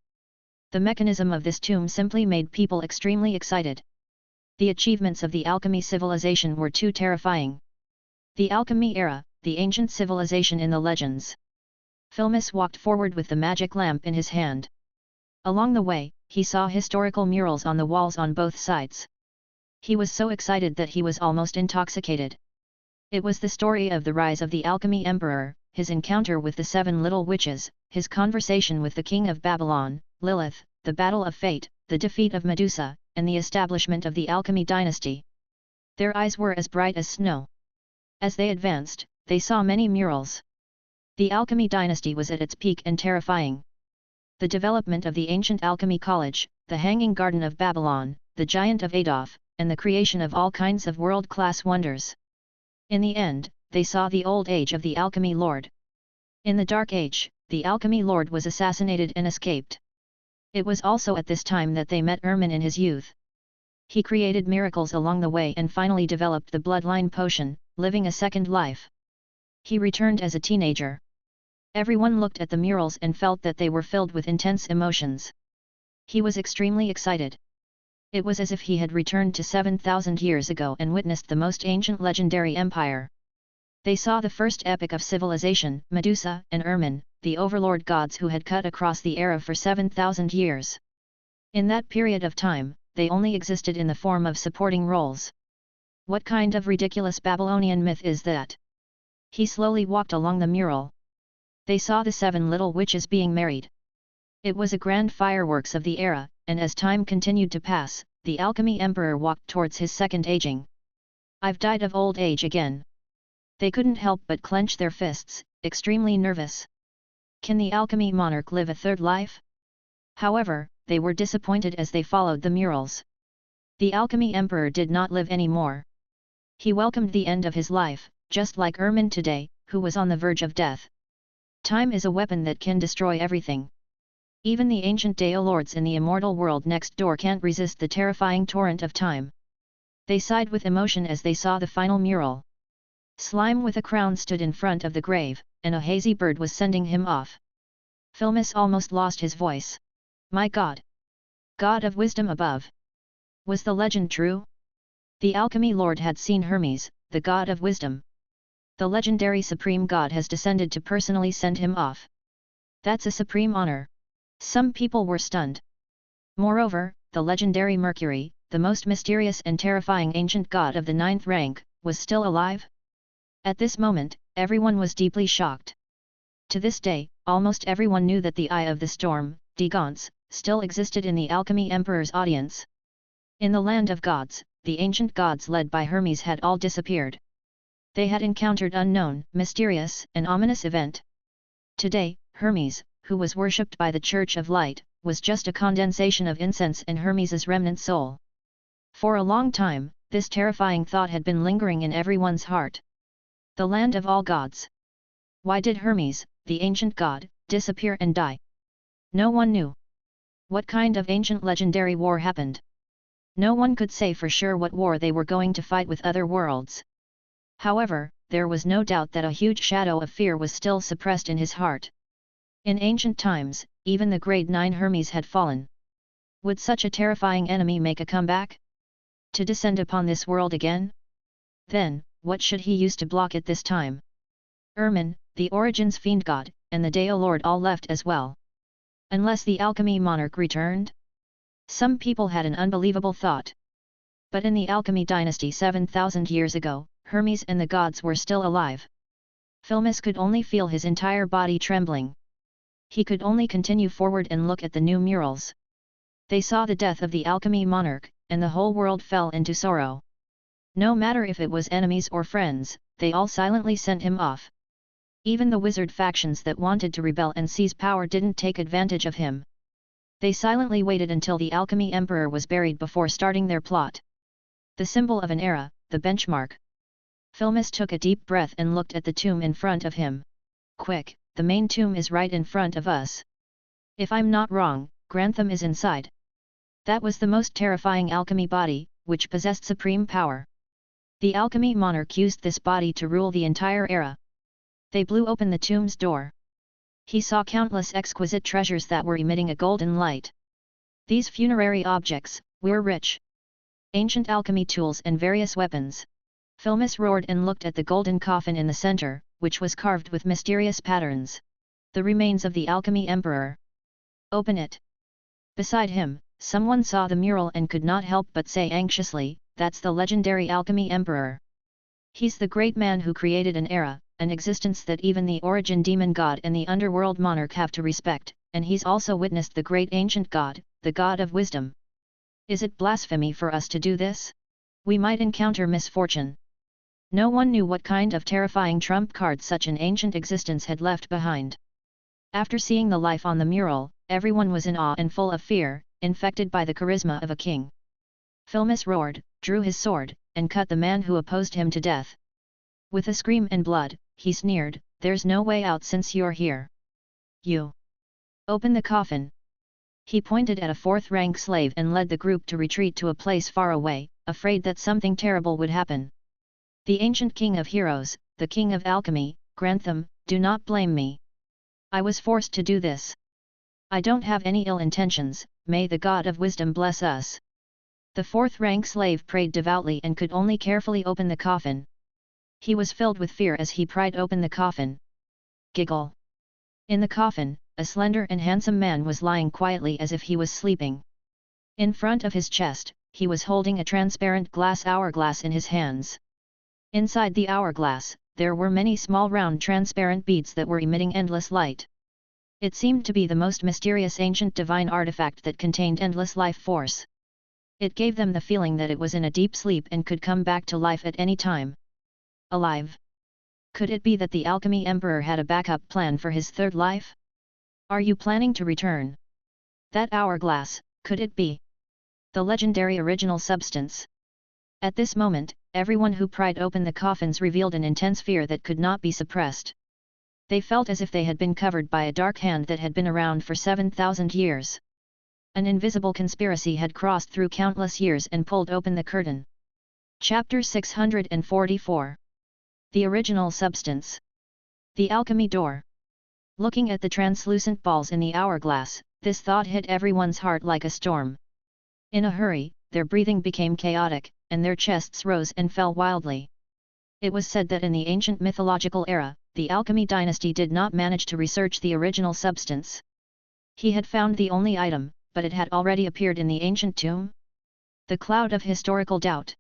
The mechanism of this tomb simply made people extremely excited. The achievements of the alchemy civilization were too terrifying. The alchemy era, the ancient civilization in the legends. Filmus walked forward with the magic lamp in his hand. Along the way, he saw historical murals on the walls on both sides. He was so excited that he was almost intoxicated. It was the story of the rise of the alchemy emperor, his encounter with the 7 little witches, his conversation with the king of Babylon, Lilith, the battle of fate, the defeat of Medusa, and the establishment of the alchemy dynasty. Their eyes were as bright as snow. As they advanced, they saw many murals. The alchemy dynasty was at its peak and terrifying. The development of the ancient alchemy college, the Hanging Garden of Babylon, the Giant of Adolf, and the creation of all kinds of world-class wonders. In the end, they saw the old age of the alchemy lord. In the Dark Age, the alchemy lord was assassinated and escaped. It was also at this time that they met Ermin in his youth. He created miracles along the way and finally developed the bloodline potion, living a second life. He returned as a teenager. Everyone looked at the murals and felt that they were filled with intense emotions. He was extremely excited. It was as if he had returned to 7,000 years ago and witnessed the most ancient legendary empire. They saw the first epic of civilization, Medusa and Ermin, the overlord gods who had cut across the era for 7,000 years. In that period of time, they only existed in the form of supporting roles. What kind of ridiculous Babylonian myth is that? He slowly walked along the mural. They saw the 7 little witches being married. It was a grand fireworks of the era, and as time continued to pass, the alchemy emperor walked towards his second aging. I've died of old age again. They couldn't help but clench their fists, extremely nervous. Can the alchemy monarch live a third life? However, they were disappointed as they followed the murals. The alchemy emperor did not live anymore. He welcomed the end of his life, just like Ermin today, who was on the verge of death. Time is a weapon that can destroy everything. Even the ancient Daolords in the immortal world next door can't resist the terrifying torrent of time. They sighed with emotion as they saw the final mural. Slime with a crown stood in front of the grave, and a hazy bird was sending him off. Filmus almost lost his voice. My God! God of wisdom above! Was the legend true? The alchemy lord had seen Hermes, the god of wisdom. The legendary supreme god has descended to personally send him off. That's a supreme honor. Some people were stunned. Moreover, the legendary Mercury, the most mysterious and terrifying ancient god of the 9th rank, was still alive? At this moment, everyone was deeply shocked. To this day, almost everyone knew that the Eye of the Storm, Digance, still existed in the alchemy emperor's audience. In the land of gods, the ancient gods led by Hermes had all disappeared. They had encountered unknown, mysterious, and ominous event. Today, Hermes, who was worshipped by the Church of Light, was just a condensation of incense and Hermes's remnant soul. For a long time, this terrifying thought had been lingering in everyone's heart. The land of all gods. Why did Hermes, the ancient god, disappear and die? No one knew. What kind of ancient legendary war happened? No one could say for sure what war they were going to fight with other worlds. However, there was no doubt that a huge shadow of fear was still suppressed in his heart. In ancient times, even the grade 9 Hermes had fallen. Would such a terrifying enemy make a comeback? To descend upon this world again? Then, what should he use to block it this time? Ermin, the Origins fiend god, and the Daolord all left as well. Unless the alchemy monarch returned? Some people had an unbelievable thought. But in the alchemy dynasty 7,000 years ago, Hermes and the gods were still alive. Filmus could only feel his entire body trembling. He could only continue forward and look at the new murals. They saw the death of the alchemy monarch, and the whole world fell into sorrow. No matter if it was enemies or friends, they all silently sent him off. Even the wizard factions that wanted to rebel and seize power didn't take advantage of him. They silently waited until the alchemy emperor was buried before starting their plot. The symbol of an era, the benchmark. Filmus took a deep breath and looked at the tomb in front of him. Quick, the main tomb is right in front of us. If I'm not wrong, Grantham is inside. That was the most terrifying alchemy body, which possessed supreme power. The alchemy monarch used this body to rule the entire era. They blew open the tomb's door. He saw countless exquisite treasures that were emitting a golden light. These funerary objects were rich. Ancient alchemy tools and various weapons. Filmus roared and looked at the golden coffin in the center, which was carved with mysterious patterns. The remains of the alchemy emperor. Open it. Beside him, someone saw the mural and could not help but say anxiously, that's the legendary alchemy emperor. He's the great man who created an era, an existence that even the origin demon god and the underworld monarch have to respect, and he's also witnessed the great ancient god, the god of wisdom. Is it blasphemy for us to do this? We might encounter misfortune. No one knew what kind of terrifying trump card such an ancient existence had left behind. After seeing the life on the mural, everyone was in awe and full of fear, infected by the charisma of a king. Filmus roared, drew his sword, and cut the man who opposed him to death. With a scream and blood, he sneered, there's no way out since you're here. You! Open the coffin! He pointed at a 4th-rank slave and led the group to retreat to a place far away, afraid that something terrible would happen. The ancient king of heroes, the king of alchemy, Grantham, do not blame me. I was forced to do this. I don't have any ill intentions, may the god of wisdom bless us. The 4th-rank slave prayed devoutly and could only carefully open the coffin. He was filled with fear as he pried open the coffin. Giggle. In the coffin, a slender and handsome man was lying quietly as if he was sleeping. In front of his chest, he was holding a transparent glass hourglass in his hands. Inside the hourglass, there were many small round transparent beads that were emitting endless light. It seemed to be the most mysterious ancient divine artifact that contained endless life force. It gave them the feeling that it was in a deep sleep and could come back to life at any time. Alive? Could it be that the Alchemy Emperor had a backup plan for his third life? Are you planning to return? That hourglass, could it be the legendary original substance? At this moment, everyone who pried open the coffins revealed an intense fear that could not be suppressed. They felt as if they had been covered by a dark hand that had been around for 7,000 years. An invisible conspiracy had crossed through countless years and pulled open the curtain. Chapter 644. The original substance. The alchemy door. Looking at the translucent balls in the hourglass, this thought hit everyone's heart like a storm. In a hurry, their breathing became chaotic, and their chests rose and fell wildly. It was said that in the ancient mythological era, the Alchemy dynasty did not manage to research the original substance. He had found the only item, but it had already appeared in the ancient tomb. The cloud of historical doubt.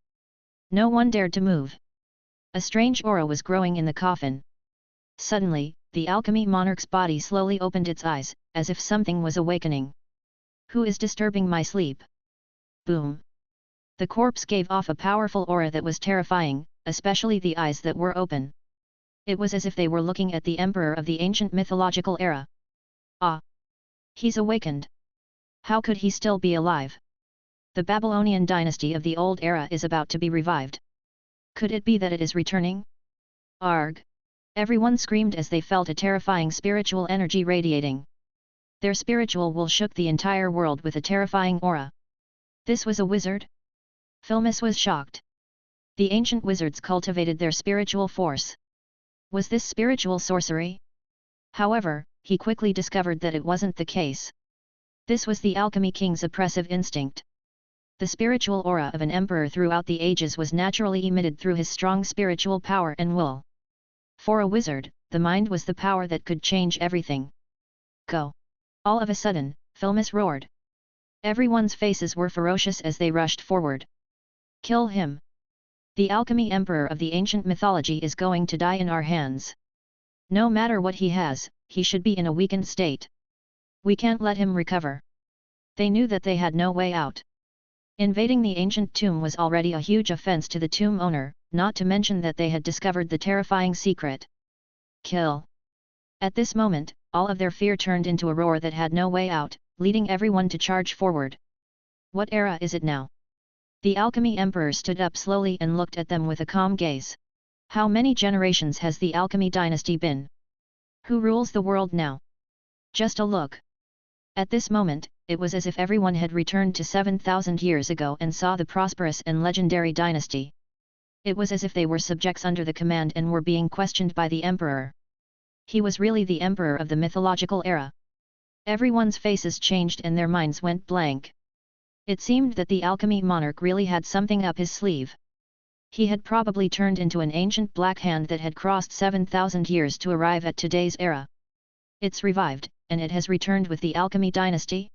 No one dared to move. A strange aura was growing in the coffin. Suddenly, the alchemy monarch's body slowly opened its eyes, as if something was awakening. Who is disturbing my sleep? Boom! The corpse gave off a powerful aura that was terrifying, especially the eyes that were open. It was as if they were looking at the emperor of the ancient mythological era. Ah! He's awakened. How could he still be alive? The Babylonian dynasty of the old era is about to be revived. Could it be that it is returning? Arg! Everyone screamed as they felt a terrifying spiritual energy radiating. Their spiritual will shook the entire world with a terrifying aura. This was a wizard? Filmus was shocked. The ancient wizards cultivated their spiritual force. Was this spiritual sorcery? However, he quickly discovered that it wasn't the case. This was the alchemy king's oppressive instinct. The spiritual aura of an emperor throughout the ages was naturally emitted through his strong spiritual power and will. For a wizard, the mind was the power that could change everything. Go! All of a sudden, Filmus roared. Everyone's faces were ferocious as they rushed forward. Kill him! The alchemy emperor of the ancient mythology is going to die in our hands. No matter what he has, he should be in a weakened state. We can't let him recover. They knew that they had no way out. Invading the ancient tomb was already a huge offense to the tomb owner, not to mention that they had discovered the terrifying secret. Kill! At this moment, all of their fear turned into a roar that had no way out, leading everyone to charge forward. What era is it now? The alchemy emperor stood up slowly and looked at them with a calm gaze. How many generations has the alchemy dynasty been? Who rules the world now? Just a look. At this moment, it was as if everyone had returned to 7,000 years ago and saw the prosperous and legendary dynasty. It was as if they were subjects under the command and were being questioned by the emperor. He was really the emperor of the mythological era. Everyone's faces changed and their minds went blank. It seemed that the alchemy monarch really had something up his sleeve. He had probably turned into an ancient black hand that had crossed 7,000 years to arrive at today's era. It's revived, and it has returned with the alchemy dynasty?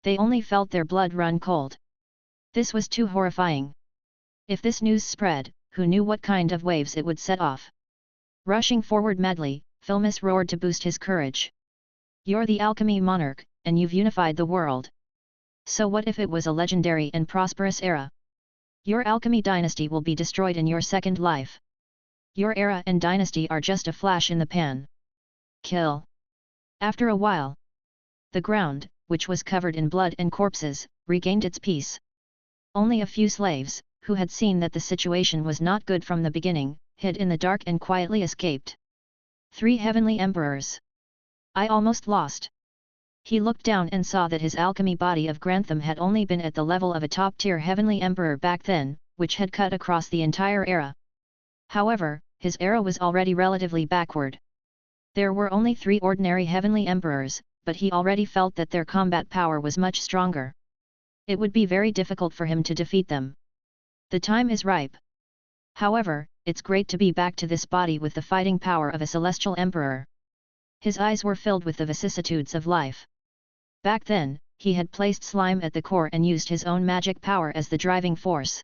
They only felt their blood run cold. This was too horrifying. If this news spread, who knew what kind of waves it would set off? Rushing forward madly, Filmus roared to boost his courage. You're the alchemy monarch, and you've unified the world. So what if it was a legendary and prosperous era? Your alchemy dynasty will be destroyed in your second life. Your era and dynasty are just a flash in the pan. Kill! After a while, the ground, which was covered in blood and corpses, regained its peace. Only a few slaves, who had seen that the situation was not good from the beginning, hid in the dark and quietly escaped. 3 heavenly emperors. I almost lost. He looked down and saw that his alchemy body of Grantham had only been at the level of a top-tier heavenly emperor back then, which had cut across the entire era. However, his era was already relatively backward. There were only 3 ordinary heavenly emperors, but he already felt that their combat power was much stronger. It would be very difficult for him to defeat them. The time is ripe. However, it's great to be back to this body with the fighting power of a celestial emperor. His eyes were filled with the vicissitudes of life. Back then, he had placed slime at the core and used his own magic power as the driving force.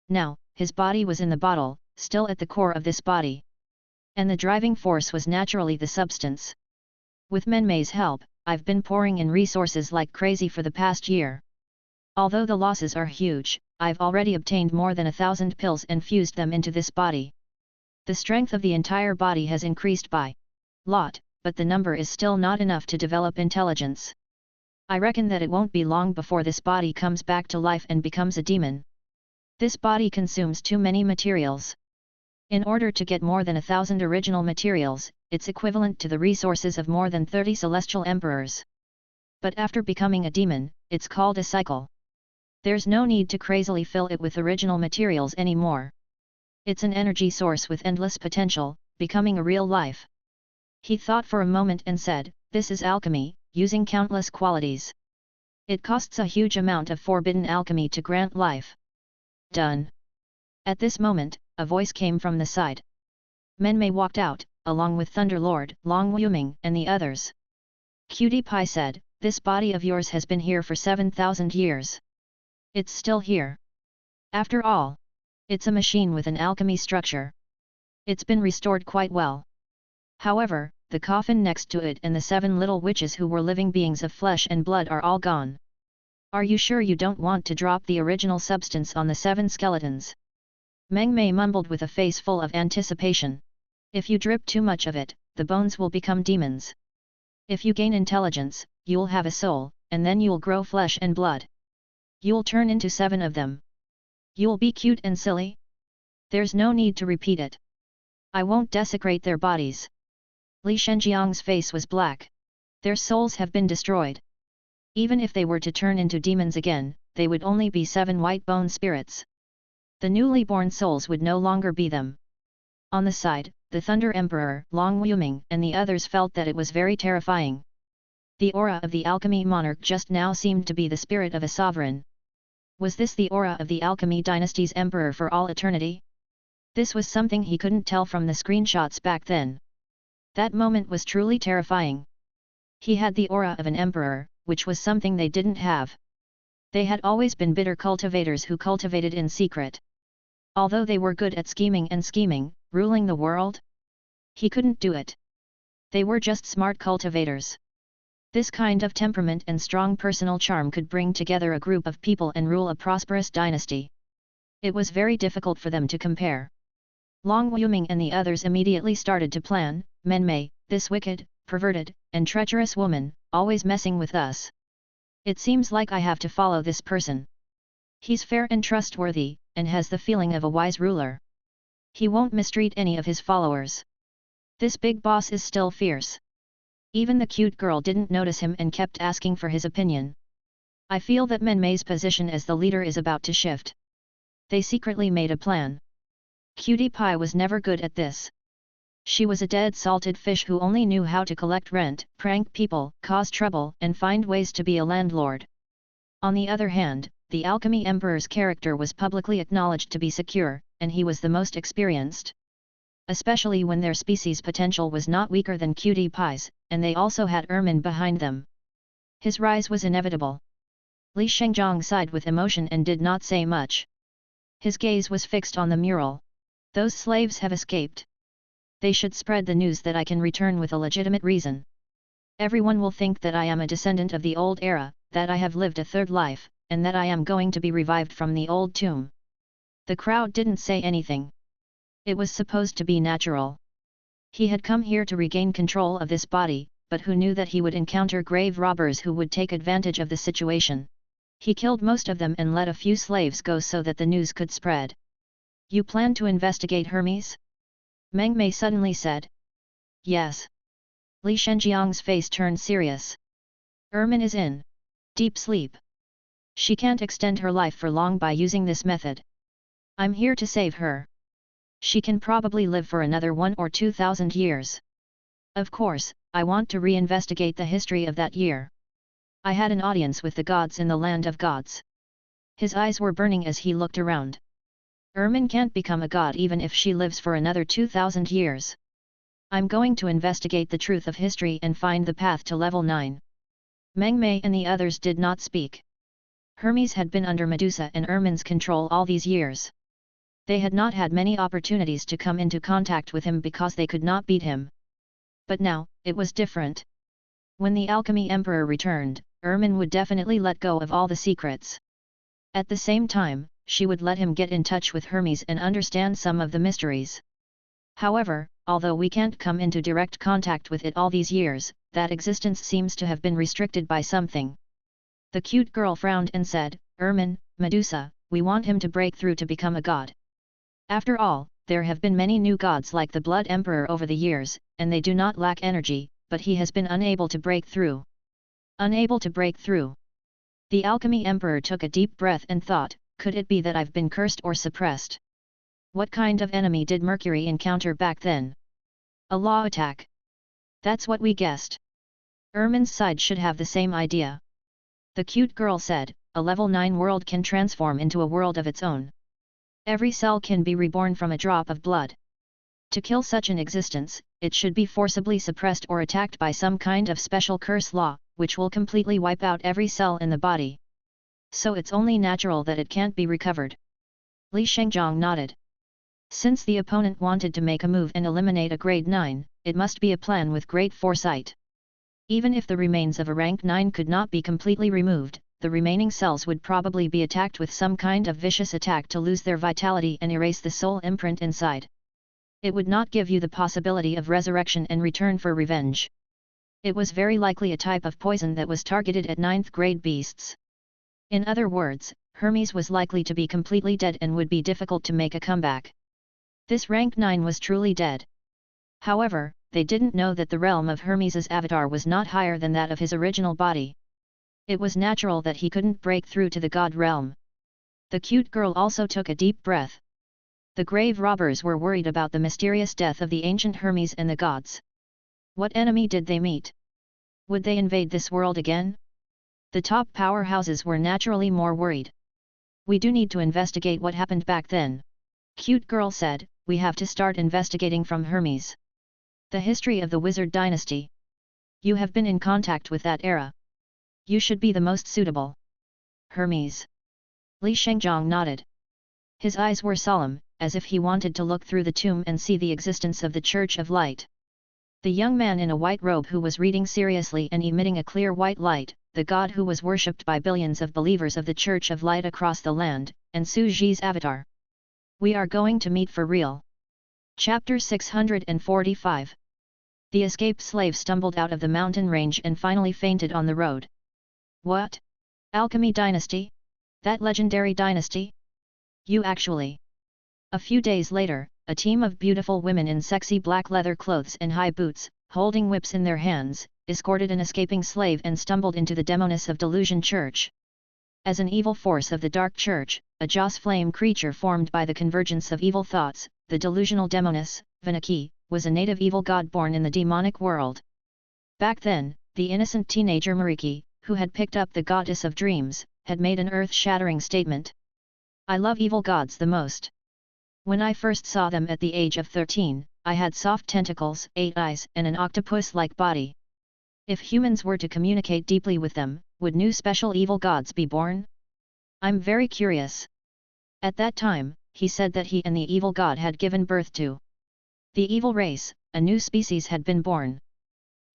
Now, his body was in the bottle, still at the core of this body. And the driving force was naturally the substance. With Menmei's help, I've been pouring in resources like crazy for the past year. Although the losses are huge, I've already obtained more than 1,000 pills and fused them into this body. The strength of the entire body has increased by lot, but the number is still not enough to develop intelligence. I reckon that it won't be long before this body comes back to life and becomes a demon. This body consumes too many materials. In order to get more than 1,000 original materials, it's equivalent to the resources of more than 30 celestial emperors. But after becoming a demon, it's called a cycle. There's no need to crazily fill it with original materials anymore. It's an energy source with endless potential, becoming a real life. He thought for a moment and said, "This is alchemy, using countless qualities. It costs a huge amount of forbidden alchemy to grant life." Done. At this moment, a voice came from the side. Menmei walked out, along with Thunderlord, Long Wuming, and the others. Cutie Pie said, "This body of yours has been here for 7,000 years. It's still here. After all, it's a machine with an alchemy structure. It's been restored quite well. However, the coffin next to it and the 7 little witches who were living beings of flesh and blood are all gone. Are you sure you don't want to drop the original substance on the 7 skeletons?" Menmei mumbled with a face full of anticipation. "If you drip too much of it, the bones will become demons. If you gain intelligence, you'll have a soul, and then you'll grow flesh and blood. You'll turn into 7 of them. You'll be cute and silly? There's no need to repeat it. I won't desecrate their bodies." Li Shenjiang's face was black. Their souls have been destroyed. Even if they were to turn into demons again, they would only be 7 white bone spirits. The newly born souls would no longer be them. On the side, the Thunder Emperor, Long Wuming, and the others felt that it was very terrifying. The aura of the alchemy monarch just now seemed to be the spirit of a sovereign. Was this the aura of the alchemy dynasty's emperor for all eternity? This was something he couldn't tell from the screenshots back then. That moment was truly terrifying. He had the aura of an emperor, which was something they didn't have. They had always been bitter cultivators who cultivated in secret. Although they were good at scheming, ruling the world, he couldn't do it. They were just smart cultivators. This kind of temperament and strong personal charm could bring together a group of people and rule a prosperous dynasty. It was very difficult for them to compare. Long Wuming and the others immediately started to plan, "Menmei, this wicked, perverted, and treacherous woman, always messing with us. It seems like I have to follow this person. He's fair and trustworthy, and has the feeling of a wise ruler. He won't mistreat any of his followers. This big boss is still fierce." Even the cute girl didn't notice him and kept asking for his opinion. "I feel that Menmei's position as the leader is about to shift." They secretly made a plan. Cutie Pie was never good at this. She was a dead salted fish who only knew how to collect rent, prank people, cause trouble, and find ways to be a landlord. On the other hand, the Alchemy Emperor's character was publicly acknowledged to be secure, and he was the most experienced. Especially when their species' potential was not weaker than Cutie Pie's, and they also had Ermin behind them. His rise was inevitable. Li Shengjiang sighed with emotion and did not say much. His gaze was fixed on the mural. "Those slaves have escaped. They should spread the news that I can return with a legitimate reason. Everyone will think that I am a descendant of the old era, that I have lived a third life, and that I am going to be revived from the old tomb." The crowd didn't say anything. It was supposed to be natural. He had come here to regain control of this body, but who knew that he would encounter grave robbers who would take advantage of the situation? He killed most of them and let a few slaves go so that the news could spread. "You plan to investigate Hermes?" Menmei suddenly said. "Yes." Li Shenjiang's face turned serious. "Ermin is in deep sleep. She can't extend her life for long by using this method. I'm here to save her. She can probably live for another 1 or 2,000 years. Of course, I want to reinvestigate the history of that year. I had an audience with the gods in the land of gods." His eyes were burning as he looked around. Ermin can't become a god even if she lives for another 2000 years. I'm going to investigate the truth of history and find the path to level 9. Meng Mei and the others did not speak. Hermes had been under Medusa and Ermin's control all these years. They had not had many opportunities to come into contact with him because they could not beat him. But now, it was different. When the Alchemy Emperor returned, Ermin would definitely let go of all the secrets. At the same time, she would let him get in touch with Hermes and understand some of the mysteries. However, although we can't come into direct contact with it all these years, that existence seems to have been restricted by something. The cute girl frowned and said, Ermin, Medusa, we want him to break through to become a god. After all, there have been many new gods like the Blood Emperor over the years, and they do not lack energy, but he has been unable to break through. Unable to break through. The Alchemy Emperor took a deep breath and thought, could it be that I've been cursed or suppressed? What kind of enemy did Mercury encounter back then? A law attack. That's what we guessed. Ermin's side should have the same idea. The cute girl said, a level 9 world can transform into a world of its own. Every cell can be reborn from a drop of blood. To kill such an existence, it should be forcibly suppressed or attacked by some kind of special curse law, which will completely wipe out every cell in the body. So it's only natural that it can't be recovered. Li Shengzhong nodded. Since the opponent wanted to make a move and eliminate a grade 9, it must be a plan with great foresight. Even if the remains of a rank 9 could not be completely removed, the remaining cells would probably be attacked with some kind of vicious attack to lose their vitality and erase the soul imprint inside. It would not give you the possibility of resurrection and return for revenge. It was very likely a type of poison that was targeted at 9th grade beasts. In other words, Hermes was likely to be completely dead and would be difficult to make a comeback. This rank 9 was truly dead. However, they didn't know that the realm of Hermes's avatar was not higher than that of his original body. It was natural that he couldn't break through to the god realm. The cute girl also took a deep breath. The grave robbers were worried about the mysterious death of the ancient Hermes and the gods. What enemy did they meet? Would they invade this world again? The top powerhouses were naturally more worried. We do need to investigate what happened back then. Cute girl said, we have to start investigating from Hermes. The history of the wizard dynasty. You have been in contact with that era. You should be the most suitable. Hermes. Li Shengzhong nodded. His eyes were solemn, as if he wanted to look through the tomb and see the existence of the Church of Light. The young man in a white robe who was reading seriously and emitting a clear white light, the god who was worshipped by billions of believers of the Church of Light across the land, and Su Ji's avatar. We are going to meet for real. Chapter 645. The escaped slave stumbled out of the mountain range and finally fainted on the road. What? Alchemy dynasty? That legendary dynasty? You actually. A few days later, a team of beautiful women in sexy black leather clothes and high boots, holding whips in their hands, escorted an escaping slave and stumbled into the Demoness of Delusion Church. As an evil force of the Dark Church, a Joss flame creature formed by the convergence of evil thoughts, the delusional Demoness, Vinaki, was a native evil god born in the demonic world. Back then, the innocent teenager Mariki, who had picked up the goddess of dreams, had made an earth-shattering statement. I love evil gods the most. When I first saw them at the age of 13, I had soft tentacles, 8 eyes and an octopus-like body. If humans were to communicate deeply with them, would new special evil gods be born? I'm very curious. At that time, he said that he and the evil god had given birth to the evil race, a new species had been born.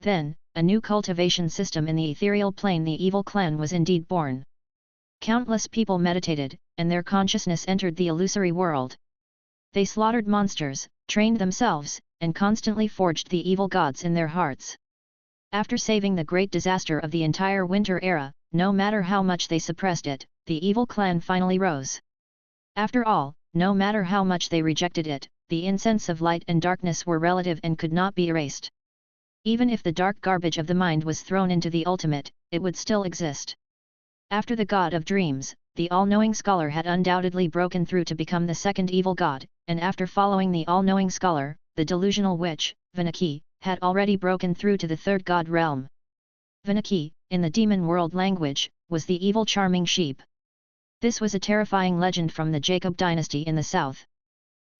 Then, a new cultivation system in the ethereal plane, the evil clan, was indeed born. Countless people meditated, and their consciousness entered the illusory world. They slaughtered monsters, trained themselves, and constantly forged the evil gods in their hearts. After saving the great disaster of the entire Winter Era, no matter how much they suppressed it, the evil clan finally rose. After all, no matter how much they rejected it, the incense of light and darkness were relative and could not be erased. Even if the dark garbage of the mind was thrown into the ultimate, it would still exist. After the god of dreams, the all-knowing scholar had undoubtedly broken through to become the second evil god, and after following the all-knowing scholar, the delusional witch, Vinaki, had already broken through to the third god realm. Vinaki, in the demon world language, was the evil charming sheep. This was a terrifying legend from the Jacob dynasty in the south.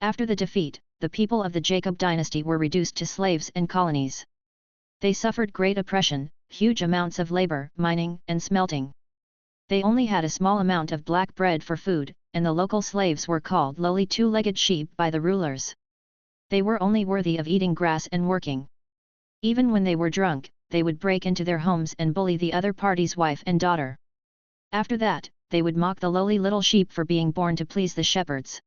After the defeat, the people of the Jacob dynasty were reduced to slaves and colonies. They suffered great oppression, huge amounts of labor, mining and smelting. They only had a small amount of black bread for food, and the local slaves were called lowly two-legged sheep by the rulers. They were only worthy of eating grass and working. Even when they were drunk, they would break into their homes and bully the other party's wife and daughter. After that, they would mock the lowly little sheep for being born to please the shepherds.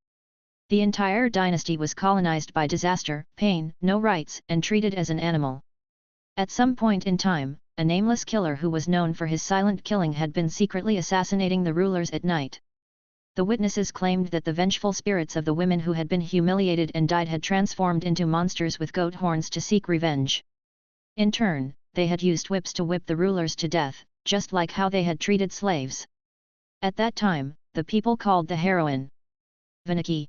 The entire dynasty was colonized by disaster, pain, no rights, and treated as an animal. At some point in time, a nameless killer who was known for his silent killing had been secretly assassinating the rulers at night. The witnesses claimed that the vengeful spirits of the women who had been humiliated and died had transformed into monsters with goat horns to seek revenge. In turn, they had used whips to whip the rulers to death, just like how they had treated slaves. At that time, the people called the heroine Vanaki.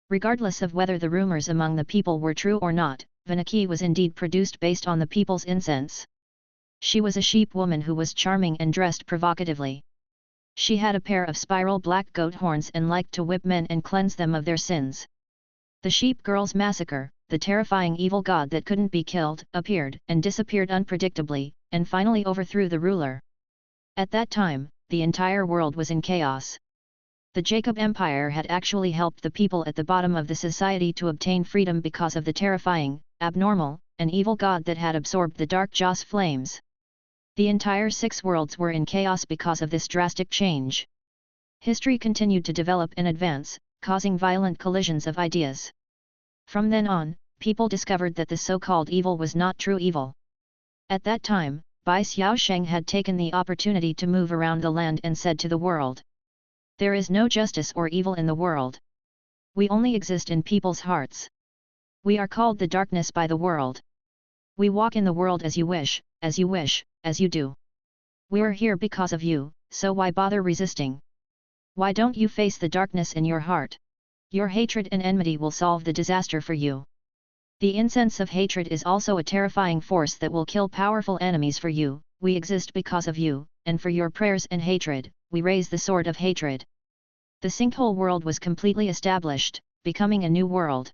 Regardless of whether the rumors among the people were true or not, Vanaki was indeed produced based on the people's incense. She was a sheep woman who was charming and dressed provocatively. She had a pair of spiral black goat horns and liked to whip men and cleanse them of their sins. The sheep girls massacre, the terrifying evil god that couldn't be killed, appeared and disappeared unpredictably, and finally overthrew the ruler. At that time, the entire world was in chaos. The Jacob Empire had actually helped the people at the bottom of the society to obtain freedom because of the terrifying, abnormal, and evil god that had absorbed the dark Joss flames. The entire 6 worlds were in chaos because of this drastic change. History continued to develop and advance, causing violent collisions of ideas. From then on, people discovered that the so-called evil was not true evil. At that time, Bai Xiaosheng had taken the opportunity to move around the land and said to the world, "There is no justice or evil in the world. We only exist in people's hearts. We are called the darkness by the world. We walk in the world as you wish, as you wish, as you do. We are here because of you, so why bother resisting? Why don't you face the darkness in your heart? Your hatred and enmity will solve the disaster for you. The incense of hatred is also a terrifying force that will kill powerful enemies for you. We exist because of you, and for your prayers and hatred, we raise the sword of hatred." The sinkhole world was completely established, becoming a new world.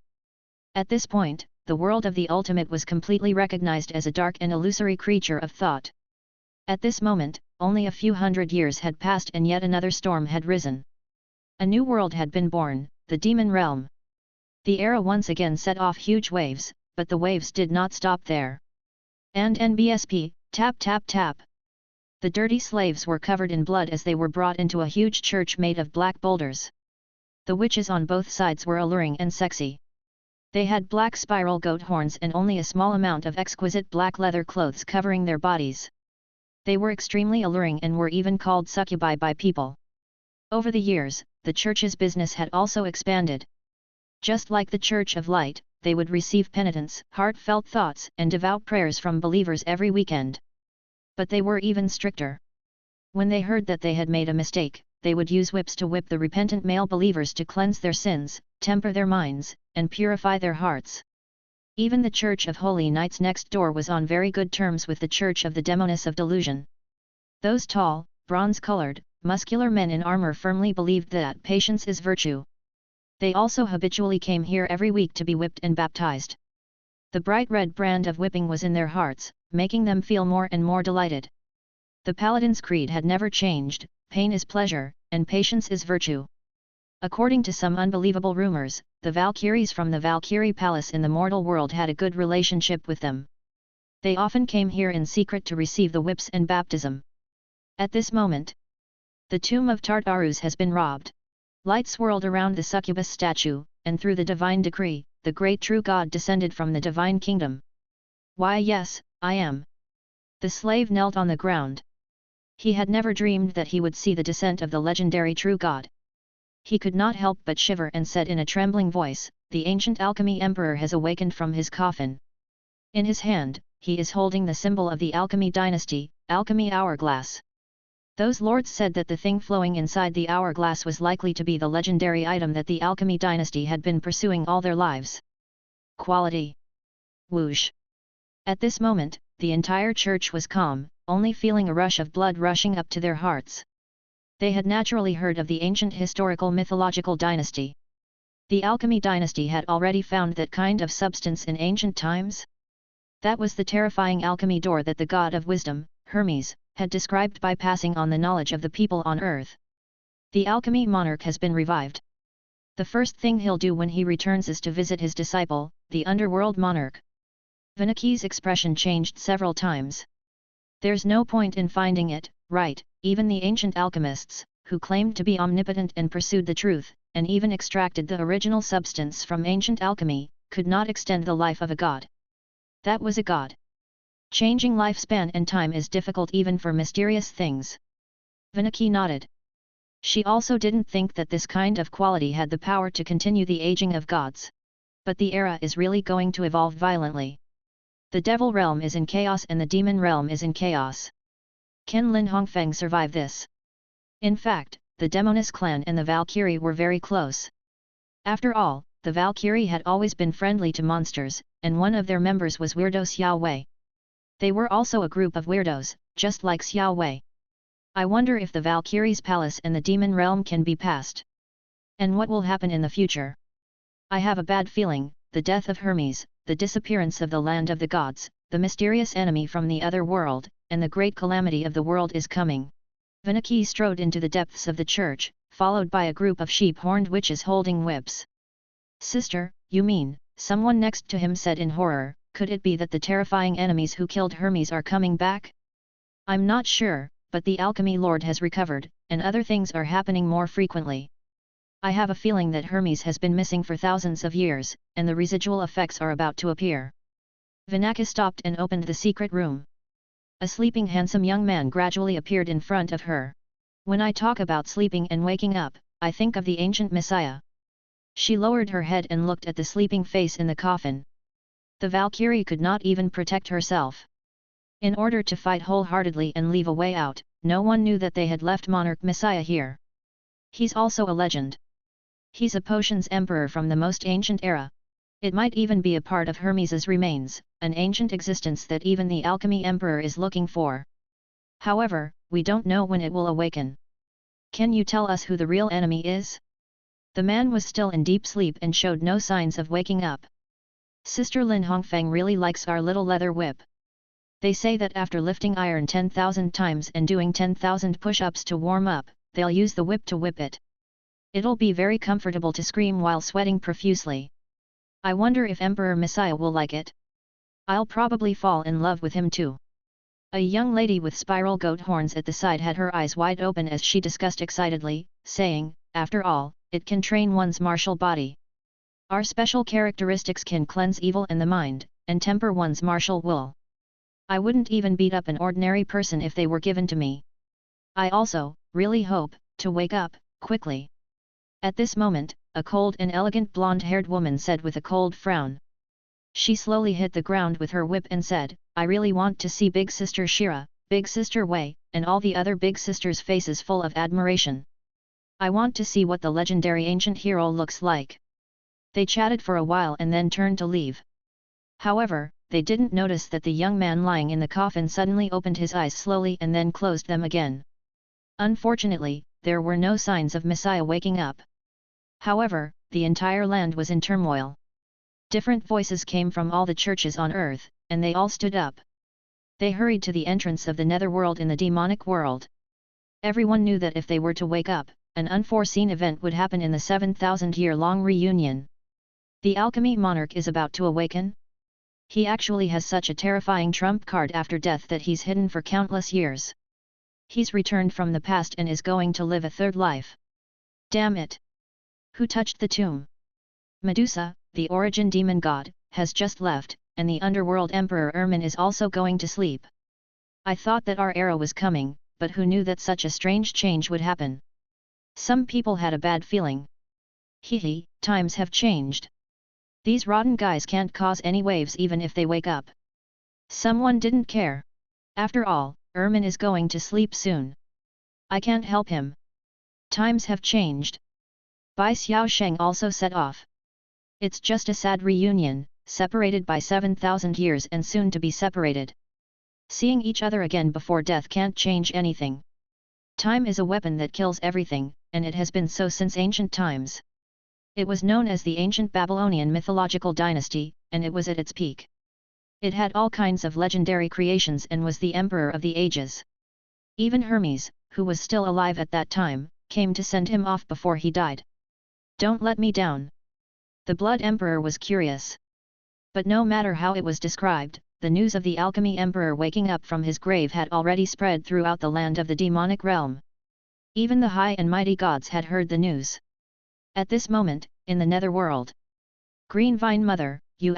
At this point, the world of the ultimate was completely recognized as a dark and illusory creature of thought. At this moment, only a few hundred years had passed and yet another storm had risen. A new world had been born, the demon realm. The era once again set off huge waves, but the waves did not stop there. And NBSP, tap tap tap. The dirty slaves were covered in blood as they were brought into a huge church made of black boulders. The witches on both sides were alluring and sexy. They had black spiral goat horns and only a small amount of exquisite black leather clothes covering their bodies. They were extremely alluring and were even called succubi by people. Over the years, the church's business had also expanded. Just like the Church of Light, they would receive penitence, heartfelt thoughts, and devout prayers from believers every weekend. But they were even stricter. When they heard that they had made a mistake, they would use whips to whip the repentant male believers to cleanse their sins, temper their minds, and purify their hearts. Even the Church of Holy Knights next door was on very good terms with the Church of the Demoness of Delusion. Those tall, bronze-colored, muscular men in armor firmly believed that patience is virtue. They also habitually came here every week to be whipped and baptized. The bright red brand of whipping was in their hearts, making them feel more and more delighted. The Paladin's creed had never changed: pain is pleasure, and patience is virtue. According to some unbelievable rumors, the Valkyries from the Valkyrie Palace in the mortal world had a good relationship with them. They often came here in secret to receive the whips and baptism. At this moment, the tomb of Tartarus has been robbed. Light swirled around the succubus statue, and through the divine decree, the great true God descended from the divine kingdom. "Why yes, I am." The slave knelt on the ground. He had never dreamed that he would see the descent of the legendary true God. He could not help but shiver and said in a trembling voice, "The ancient alchemy emperor has awakened from his coffin. In his hand, he is holding the symbol of the alchemy dynasty, alchemy hourglass." Those lords said that the thing flowing inside the hourglass was likely to be the legendary item that the alchemy dynasty had been pursuing all their lives. Quality. Whoosh. At this moment, the entire church was calm, only feeling a rush of blood rushing up to their hearts. They had naturally heard of the ancient historical mythological dynasty. The alchemy dynasty had already found that kind of substance in ancient times. That was the terrifying alchemy door that the god of wisdom, Hermes, had described by passing on the knowledge of the people on earth. The alchemy monarch has been revived. The first thing he'll do when he returns is to visit his disciple, the underworld monarch. Vinaki's expression changed several times. There's no point in finding it, right? Even the ancient alchemists, who claimed to be omnipotent and pursued the truth, and even extracted the original substance from ancient alchemy, could not extend the life of a god. That was a god. Changing lifespan and time is difficult even for mysterious things. Vinaki nodded. She also didn't think that this kind of quality had the power to continue the aging of gods. But the era is really going to evolve violently. The devil realm is in chaos and the demon realm is in chaos. Can Lin Hongfeng survive this? In fact, the Demonis clan and the Valkyrie were very close. After all, the Valkyrie had always been friendly to monsters, and one of their members was Weirdo Xiao Wei. They were also a group of weirdos, just like Xiao Wei. I wonder if the Valkyrie's palace and the demon realm can be passed. And what will happen in the future? I have a bad feeling, the death of Hermes, the disappearance of the land of the gods, the mysterious enemy from the other world, and the great calamity of the world is coming. Vinaki strode into the depths of the church, followed by a group of sheep-horned witches holding whips. Sister, you mean, someone next to him said in horror, could it be that the terrifying enemies who killed Hermes are coming back? I'm not sure, but the alchemy lord has recovered, and other things are happening more frequently. I have a feeling that Hermes has been missing for thousands of years, and the residual effects are about to appear. Vinaka stopped and opened the secret room. A sleeping handsome young man gradually appeared in front of her. When I talk about sleeping and waking up, I think of the ancient Messiah. She lowered her head and looked at the sleeping face in the coffin. The Valkyrie could not even protect herself. In order to fight wholeheartedly and leave a way out, no one knew that they had left Monarch Messiah here. He's also a legend. He's a potions emperor from the most ancient era. It might even be a part of Hermes's remains, an ancient existence that even the alchemy emperor is looking for. However, we don't know when it will awaken. Can you tell us who the real enemy is? The man was still in deep sleep and showed no signs of waking up. Sister Lin Hongfeng really likes our little leather whip. They say that after lifting iron 10,000 times and doing 10,000 push-ups to warm up, they'll use the whip to whip it. It'll be very comfortable to scream while sweating profusely. I wonder if Emperor Messiah will like it. I'll probably fall in love with him too. A young lady with spiral goat horns at the side had her eyes wide open as she discussed excitedly, saying, after all, it can train one's martial body. Our special characteristics can cleanse evil in the mind, and temper one's martial will. I wouldn't even beat up an ordinary person if they were given to me. I also, really hope, to wake up, quickly. At this moment, a cold and elegant blonde-haired woman said with a cold frown. She slowly hit the ground with her whip and said, I really want to see Big Sister Shira, Big Sister Wei, and all the other big sisters' faces full of admiration. I want to see what the legendary ancient hero looks like. They chatted for a while and then turned to leave. However, they didn't notice that the young man lying in the coffin suddenly opened his eyes slowly and then closed them again. Unfortunately, there were no signs of Messiah waking up. However, the entire land was in turmoil. Different voices came from all the churches on earth, and they all stood up. They hurried to the entrance of the netherworld in the demonic world. Everyone knew that if they were to wake up, an unforeseen event would happen in the 7,000-year-long reunion. The alchemy monarch is about to awaken? He actually has such a terrifying trump card after death that he's hidden for countless years. He's returned from the past and is going to live a third life. Damn it! Who touched the tomb? Medusa, the origin demon god, has just left, and the underworld emperor Ermin is also going to sleep. I thought that our era was coming, but who knew that such a strange change would happen? Some people had a bad feeling. Hee, times have changed. These rotten guys can't cause any waves even if they wake up. Someone didn't care. After all, Ermin is going to sleep soon. I can't help him. Times have changed. Bai Xiao Sheng also set off. It's just a sad reunion, separated by 7,000 years and soon to be separated. Seeing each other again before death can't change anything. Time is a weapon that kills everything, and it has been so since ancient times. It was known as the ancient Babylonian mythological dynasty, and it was at its peak. It had all kinds of legendary creations and was the emperor of the ages. Even Hermes, who was still alive at that time, came to send him off before he died. Don't let me down. The Blood Emperor was curious. But no matter how it was described, the news of the alchemy emperor waking up from his grave had already spread throughout the land of the demonic realm. Even the high and mighty gods had heard the news. At this moment, in the netherworld. Green Vine Mother, you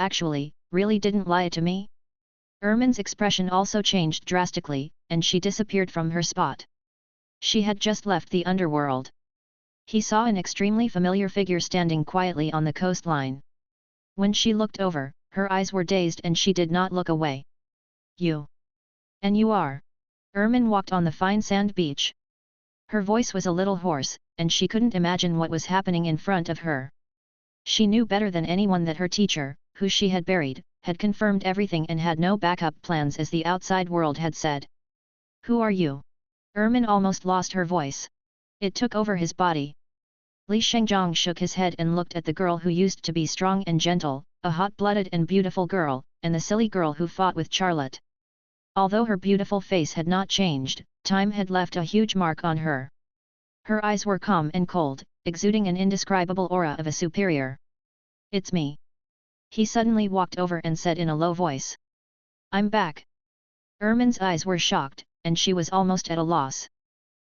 really didn't lie to me? Ermin's expression also changed drastically, and she disappeared from her spot. She had just left the underworld. He saw an extremely familiar figure standing quietly on the coastline. When she looked over, her eyes were dazed and she did not look away. You. And you are. Ermin walked on the fine sand beach. Her voice was a little hoarse, and she couldn't imagine what was happening in front of her. She knew better than anyone that her teacher, who she had buried, had confirmed everything and had no backup plans as the outside world had said. Who are you? Ermin almost lost her voice. It took over his body. Li Shengzhong shook his head and looked at the girl who used to be strong and gentle, a hot-blooded and beautiful girl, and the silly girl who fought with Charlotte. Although her beautiful face had not changed, time had left a huge mark on her. Her eyes were calm and cold, exuding an indescribable aura of a superior. It's me. He suddenly walked over and said in a low voice. I'm back. Ermin's eyes were shocked, and she was almost at a loss.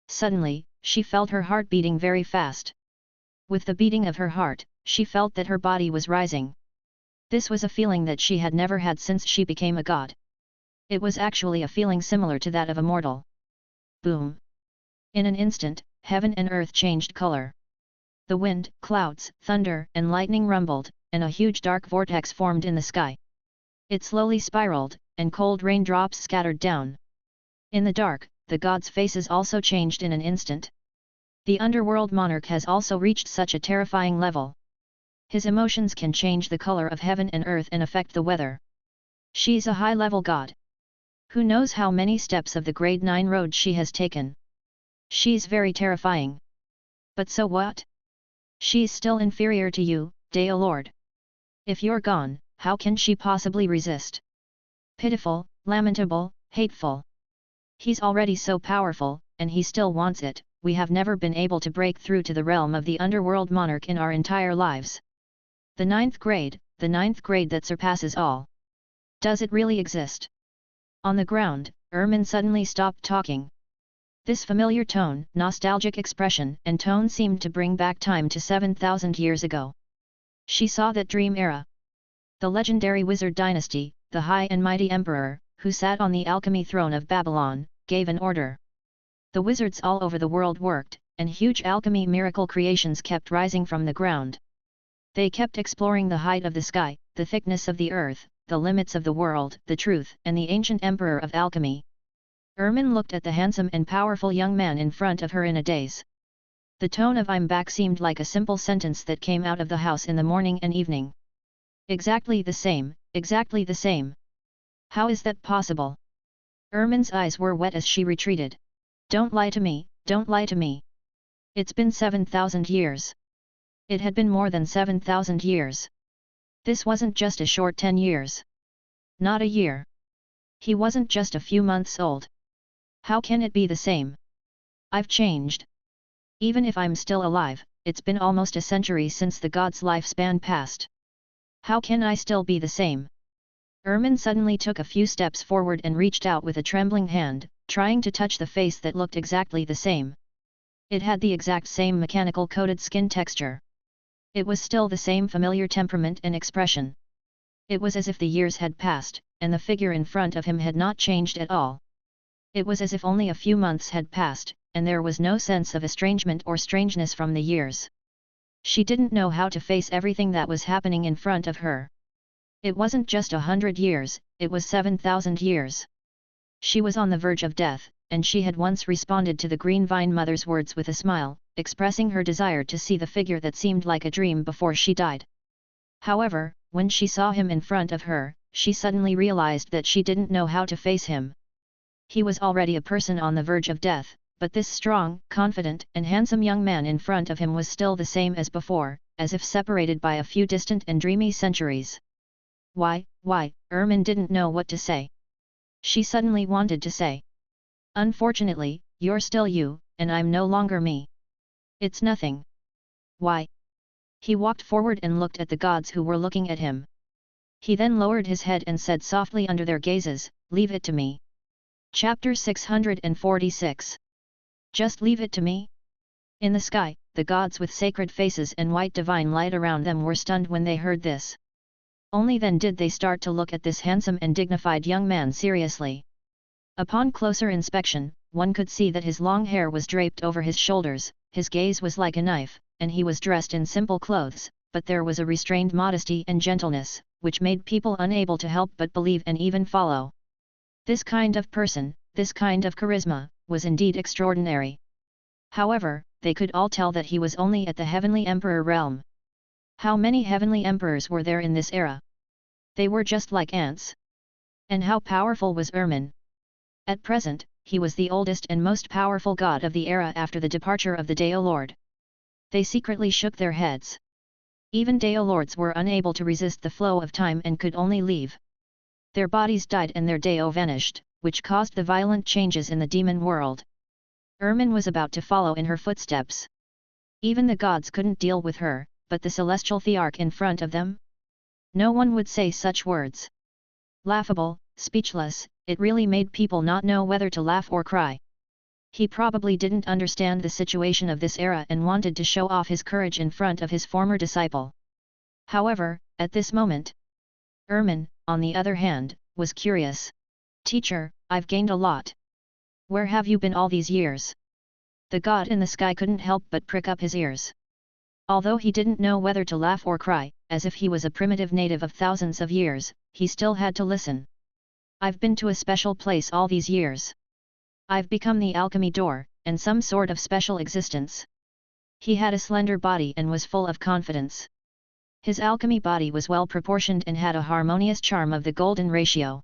Suddenly, she felt her heart beating very fast. With the beating of her heart, she felt that her body was rising. This was a feeling that she had never had since she became a god. It was actually a feeling similar to that of a mortal. Boom! In an instant, heaven and earth changed color. The wind, clouds, thunder, and lightning rumbled, and a huge dark vortex formed in the sky. It slowly spiraled, and cold raindrops scattered down. In the dark, the gods' faces also changed in an instant. The underworld monarch has also reached such a terrifying level. His emotions can change the color of heaven and earth and affect the weather. She's a high-level god. Who knows how many steps of the grade 9 road she has taken. She's very terrifying. But so what? She's still inferior to you, Dea Lord. If you're gone, how can she possibly resist? Pitiful, lamentable, hateful. He's already so powerful, and he still wants it. We have never been able to break through to the realm of the underworld monarch in our entire lives. The ninth grade that surpasses all. Does it really exist? On the ground, Ermin suddenly stopped talking. This familiar tone, nostalgic expression and tone seemed to bring back time to 7,000 years ago. She saw that dream era. The legendary wizard dynasty, the high and mighty emperor, who sat on the alchemy throne of Babylon, gave an order. The wizards all over the world worked, and huge alchemy miracle creations kept rising from the ground. They kept exploring the height of the sky, the thickness of the earth, the limits of the world, the truth, and the ancient emperor of alchemy. Ermin looked at the handsome and powerful young man in front of her in a daze. The tone of "I'm back" seemed like a simple sentence that came out of the house in the morning and evening. Exactly the same, exactly the same. How is that possible? Ermin's eyes were wet as she retreated. Don't lie to me, don't lie to me. It's been 7,000 years. It had been more than 7,000 years. This wasn't just a short 10 years. Not a year. He wasn't just a few months old. How can it be the same? I've changed. Even if I'm still alive, it's been almost a century since the god's lifespan passed. How can I still be the same? Ermin suddenly took a few steps forward and reached out with a trembling hand, trying to touch the face that looked exactly the same. It had the exact same mechanical coated skin texture. It was still the same familiar temperament and expression. It was as if the years had passed, and the figure in front of him had not changed at all. It was as if only a few months had passed, and there was no sense of estrangement or strangeness from the years. She didn't know how to face everything that was happening in front of her. It wasn't just 100 years, it was 7,000 years. She was on the verge of death, and she had once responded to the Green Vine Mother's words with a smile, expressing her desire to see the figure that seemed like a dream before she died. However, when she saw him in front of her, she suddenly realized that she didn't know how to face him. He was already a person on the verge of death, but this strong, confident, and handsome young man in front of him was still the same as before, as if separated by a few distant and dreamy centuries. Why, Ermin didn't know what to say. She suddenly wanted to say. Unfortunately, you're still you, and I'm no longer me. It's nothing. Why? He walked forward and looked at the gods who were looking at him. He then lowered his head and said softly under their gazes, "Leave it to me." Chapter 646. Just leave it to me? In the sky, the gods with sacred faces and white divine light around them were stunned when they heard this. Only then did they start to look at this handsome and dignified young man seriously. Upon closer inspection, one could see that his long hair was draped over his shoulders, his gaze was like a knife, and he was dressed in simple clothes, but there was a restrained modesty and gentleness, which made people unable to help but believe and even follow. This kind of person, this kind of charisma, was indeed extraordinary. However, they could all tell that he was only at the heavenly emperor realm. How many heavenly emperors were there in this era? They were just like ants. And how powerful was Ermin? At present, he was the oldest and most powerful god of the era after the departure of the Deo Lord. They secretly shook their heads. Even Deo Lords were unable to resist the flow of time and could only leave. Their bodies died and their Deo vanished, which caused the violent changes in the demon world. Ermin was about to follow in her footsteps. Even the gods couldn't deal with her, but the celestial thearch in front of them? No one would say such words. Laughable, speechless, it really made people not know whether to laugh or cry. He probably didn't understand the situation of this era and wanted to show off his courage in front of his former disciple. However, at this moment, Ermin, on the other hand, was curious. "Teacher, I've gained a lot. Where have you been all these years?" The god in the sky couldn't help but prick up his ears. Although he didn't know whether to laugh or cry, as if he was a primitive native of thousands of years, he still had to listen. "I've been to a special place all these years. I've become the alchemy door, and some sort of special existence." He had a slender body and was full of confidence. His alchemy body was well proportioned and had a harmonious charm of the golden ratio.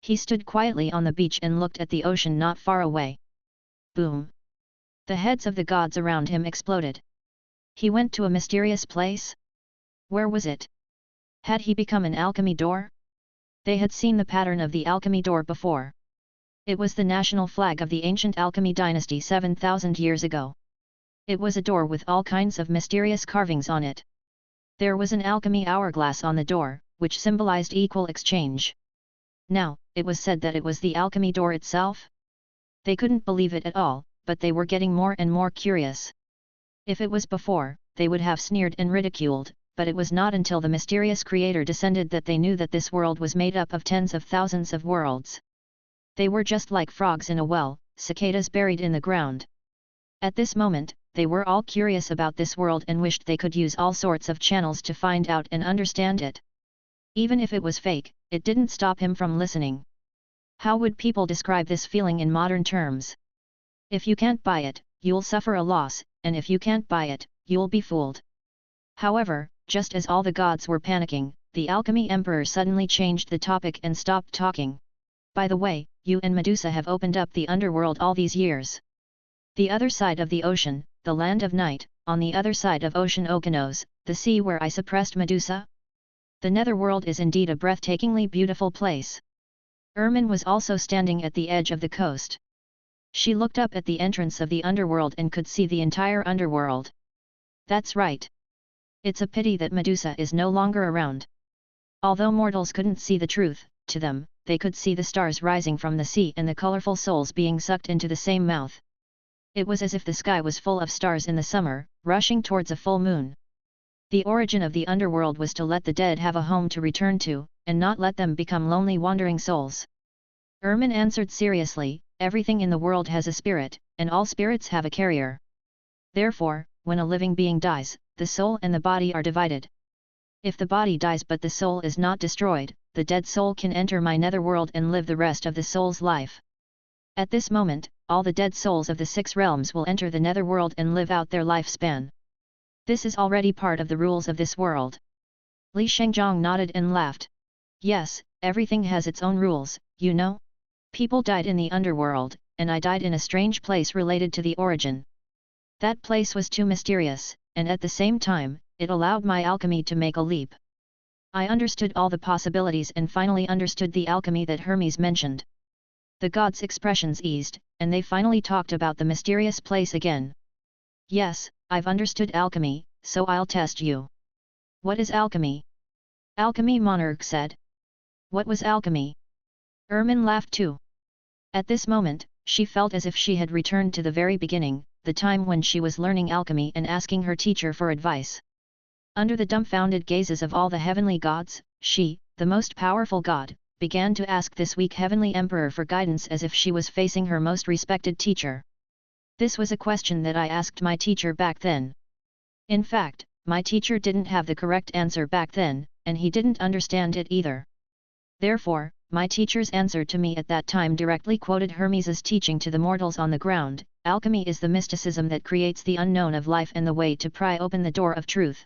He stood quietly on the beach and looked at the ocean not far away. Boom! The heads of the gods around him exploded. He went to a mysterious place? Where was it? Had he become an alchemy door? They had seen the pattern of the alchemy door before. It was the national flag of the ancient alchemy dynasty 7,000 years ago. It was a door with all kinds of mysterious carvings on it. There was an alchemy hourglass on the door, which symbolized equal exchange. Now, it was said that it was the alchemy door itself? They couldn't believe it at all, but they were getting more and more curious. If it was before, they would have sneered and ridiculed, but it was not until the mysterious creator descended that they knew that this world was made up of tens of thousands of worlds. They were just like frogs in a well, cicadas buried in the ground. At this moment, they were all curious about this world and wished they could use all sorts of channels to find out and understand it. Even if it was fake, it didn't stop him from listening. How would people describe this feeling in modern terms? If you can't buy it, you'll suffer a loss, and if you can't buy it, you'll be fooled. However, just as all the gods were panicking, the alchemy emperor suddenly changed the topic and stopped talking. "By the way, you and Medusa have opened up the underworld all these years. The other side of the ocean, the land of night, on the other side of Ocean Okeanos, the sea where I suppressed Medusa? The netherworld is indeed a breathtakingly beautiful place." Ermin was also standing at the edge of the coast. She looked up at the entrance of the underworld and could see the entire underworld. "That's right. It's a pity that Medusa is no longer around." Although mortals couldn't see the truth, to them, they could see the stars rising from the sea and the colorful souls being sucked into the same mouth. It was as if the sky was full of stars in the summer, rushing towards a full moon. The origin of the underworld was to let the dead have a home to return to, and not let them become lonely wandering souls. Ermin answered seriously, "Everything in the world has a spirit, and all spirits have a carrier. Therefore, when a living being dies, the soul and the body are divided. If the body dies but the soul is not destroyed, the dead soul can enter my netherworld and live the rest of the soul's life. At this moment, all the dead souls of the 6 realms will enter the netherworld and live out their lifespan. This is already part of the rules of this world." Li Shengzhong nodded and laughed. "Yes, everything has its own rules, you know? People died in the underworld, and I died in a strange place related to the origin. That place was too mysterious, and at the same time, it allowed my alchemy to make a leap. I understood all the possibilities and finally understood the alchemy that Hermes mentioned. The gods' expressions eased, and they finally talked about the mysterious place again. Yes, I've understood alchemy, so I'll test you. What is alchemy? Alchemy, monarch said. What was alchemy? Ermin laughed too. At this moment, she felt as if she had returned to the very beginning, the time when she was learning alchemy and asking her teacher for advice. Under the dumbfounded gazes of all the heavenly gods, she, the most powerful god, began to ask this weak heavenly emperor for guidance as if she was facing her most respected teacher. This was a question that I asked my teacher back then. In fact, my teacher didn't have the correct answer back then, and he didn't understand it either. Therefore, my teacher's answer to me at that time directly quoted Hermes's teaching to the mortals on the ground: alchemy is the mysticism that creates the unknown of life and the way to pry open the door of truth.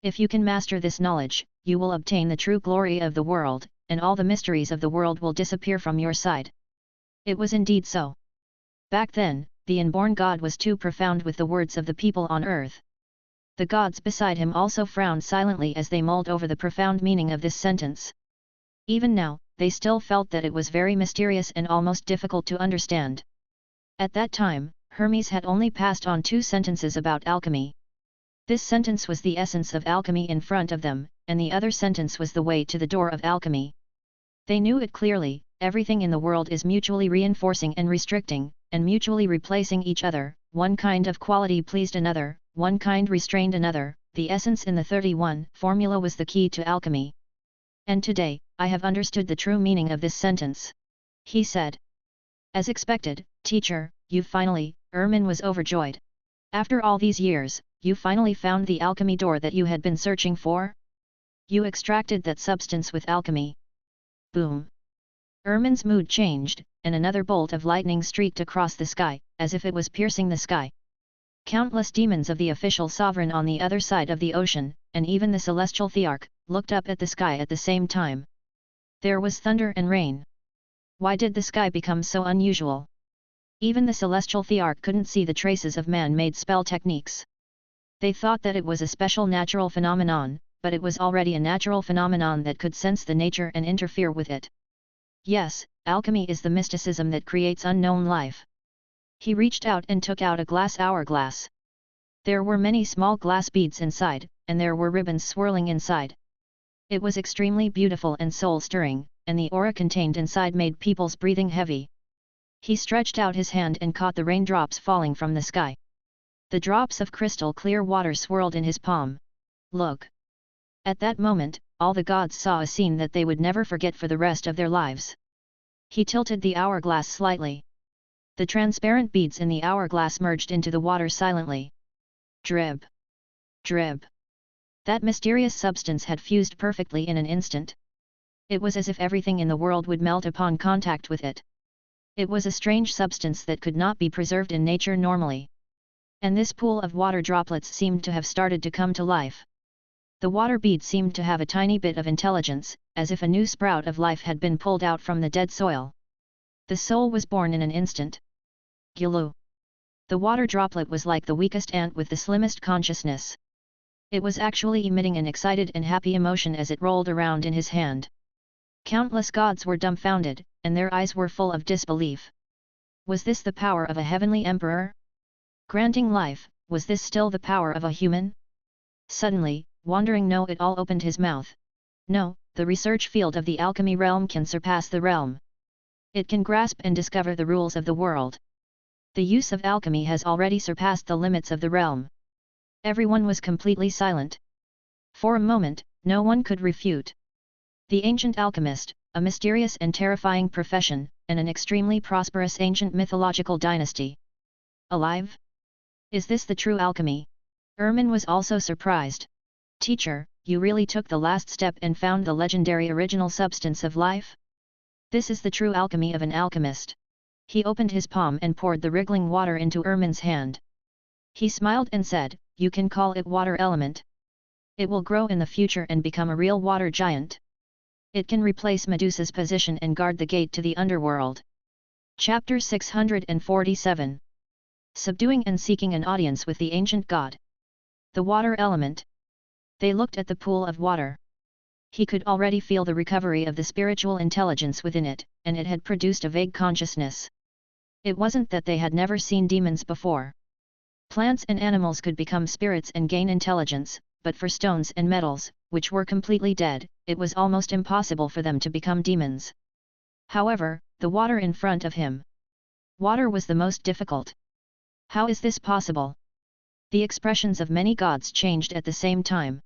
If you can master this knowledge, you will obtain the true glory of the world, and all the mysteries of the world will disappear from your side. It was indeed so. Back then, the inborn god was too profound with the words of the people on earth. The gods beside him also frowned silently as they mulled over the profound meaning of this sentence. Even now, they still felt that it was very mysterious and almost difficult to understand. At that time, Hermes had only passed on 2 sentences about alchemy. This sentence was the essence of alchemy in front of them, and the other sentence was the way to the door of alchemy. They knew it clearly: everything in the world is mutually reinforcing and restricting, and mutually replacing each other. One kind of quality pleased another, one kind restrained another. The essence in the 31 formula was the key to alchemy. And today, I have understood the true meaning of this sentence. He said. As expected, teacher, you finally, Ermin was overjoyed. After all these years, you finally found the alchemy door that you had been searching for? You extracted that substance with alchemy. Boom! Ermin's mood changed, and another bolt of lightning streaked across the sky, as if it was piercing the sky. Countless demons of the official sovereign on the other side of the ocean, and even the celestial thearch, looked up at the sky at the same time. There was thunder and rain. Why did the sky become so unusual? Even the celestial thearch couldn't see the traces of man-made spell techniques. They thought that it was a special natural phenomenon, but it was already a natural phenomenon that could sense the nature and interfere with it. Yes, alchemy is the mysticism that creates unknown life. He reached out and took out a glass hourglass. There were many small glass beads inside, and there were ribbons swirling inside. It was extremely beautiful and soul-stirring, and the aura contained inside made people's breathing heavy. He stretched out his hand and caught the raindrops falling from the sky. The drops of crystal clear water swirled in his palm. Look! At that moment, all the gods saw a scene that they would never forget for the rest of their lives. He tilted the hourglass slightly. The transparent beads in the hourglass merged into the water silently. Drib! Drib! That mysterious substance had fused perfectly in an instant. It was as if everything in the world would melt upon contact with it. It was a strange substance that could not be preserved in nature normally. And this pool of water droplets seemed to have started to come to life. The water beads seemed to have a tiny bit of intelligence, as if a new sprout of life had been pulled out from the dead soil. The soul was born in an instant. Gilu! The water droplet was like the weakest ant with the slimmest consciousness. It was actually emitting an excited and happy emotion as it rolled around in his hand. Countless gods were dumbfounded, and their eyes were full of disbelief. Was this the power of a heavenly emperor? Granting life, was this still the power of a human? Suddenly, Wandering Know-It-All opened his mouth. No, the research field of the alchemy realm can surpass the realm. It can grasp and discover the rules of the world. The use of alchemy has already surpassed the limits of the realm. Everyone was completely silent. For a moment, no one could refute. The ancient alchemist, a mysterious and terrifying profession, and an extremely prosperous ancient mythological dynasty. Alive? Is this the true alchemy? Ermin was also surprised. Teacher, you really took the last step and found the legendary original substance of life? This is the true alchemy of an alchemist. He opened his palm and poured the wriggling water into Ermin's hand. He smiled and said, you can call it water element. It will grow in the future and become a real water giant. It can replace Medusa's position and guard the gate to the underworld. Chapter 647. Subduing and seeking an audience with the ancient god. The water element. They looked at the pool of water. He could already feel the recovery of the spiritual intelligence within it, and it had produced a vague consciousness. It wasn't that they had never seen demons before. Plants and animals could become spirits and gain intelligence, but for stones and metals, which were completely dead, it was almost impossible for them to become demons. However, the water in front of him. Water was the most difficult. How is this possible? The expressions of many gods changed at the same time.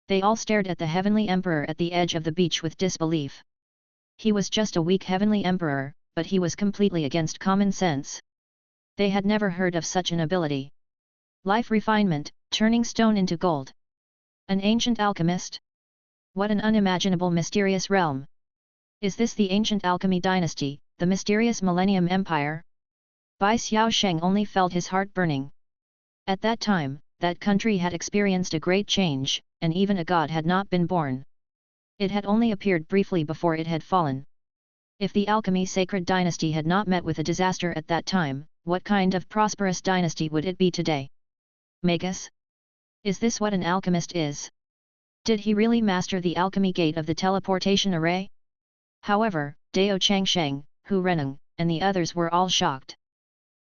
They all stared at the heavenly emperor at the edge of the beach with disbelief. He was just a weak heavenly emperor, but he was completely against common sense. They had never heard of such an ability. Life refinement, turning stone into gold. An ancient alchemist? What an unimaginable mysterious realm! Is this the ancient alchemy dynasty, the mysterious Millennium Empire? Bai Xiao Sheng only felt his heart burning. At that time, that country had experienced a great change, and even a god had not been born. It had only appeared briefly before it had fallen. If the alchemy sacred dynasty had not met with a disaster at that time, what kind of prosperous dynasty would it be today? Magus? Is this what an alchemist is? Did he really master the alchemy gate of the teleportation array? However, Dao Changsheng, Hu Reneng, and the others were all shocked.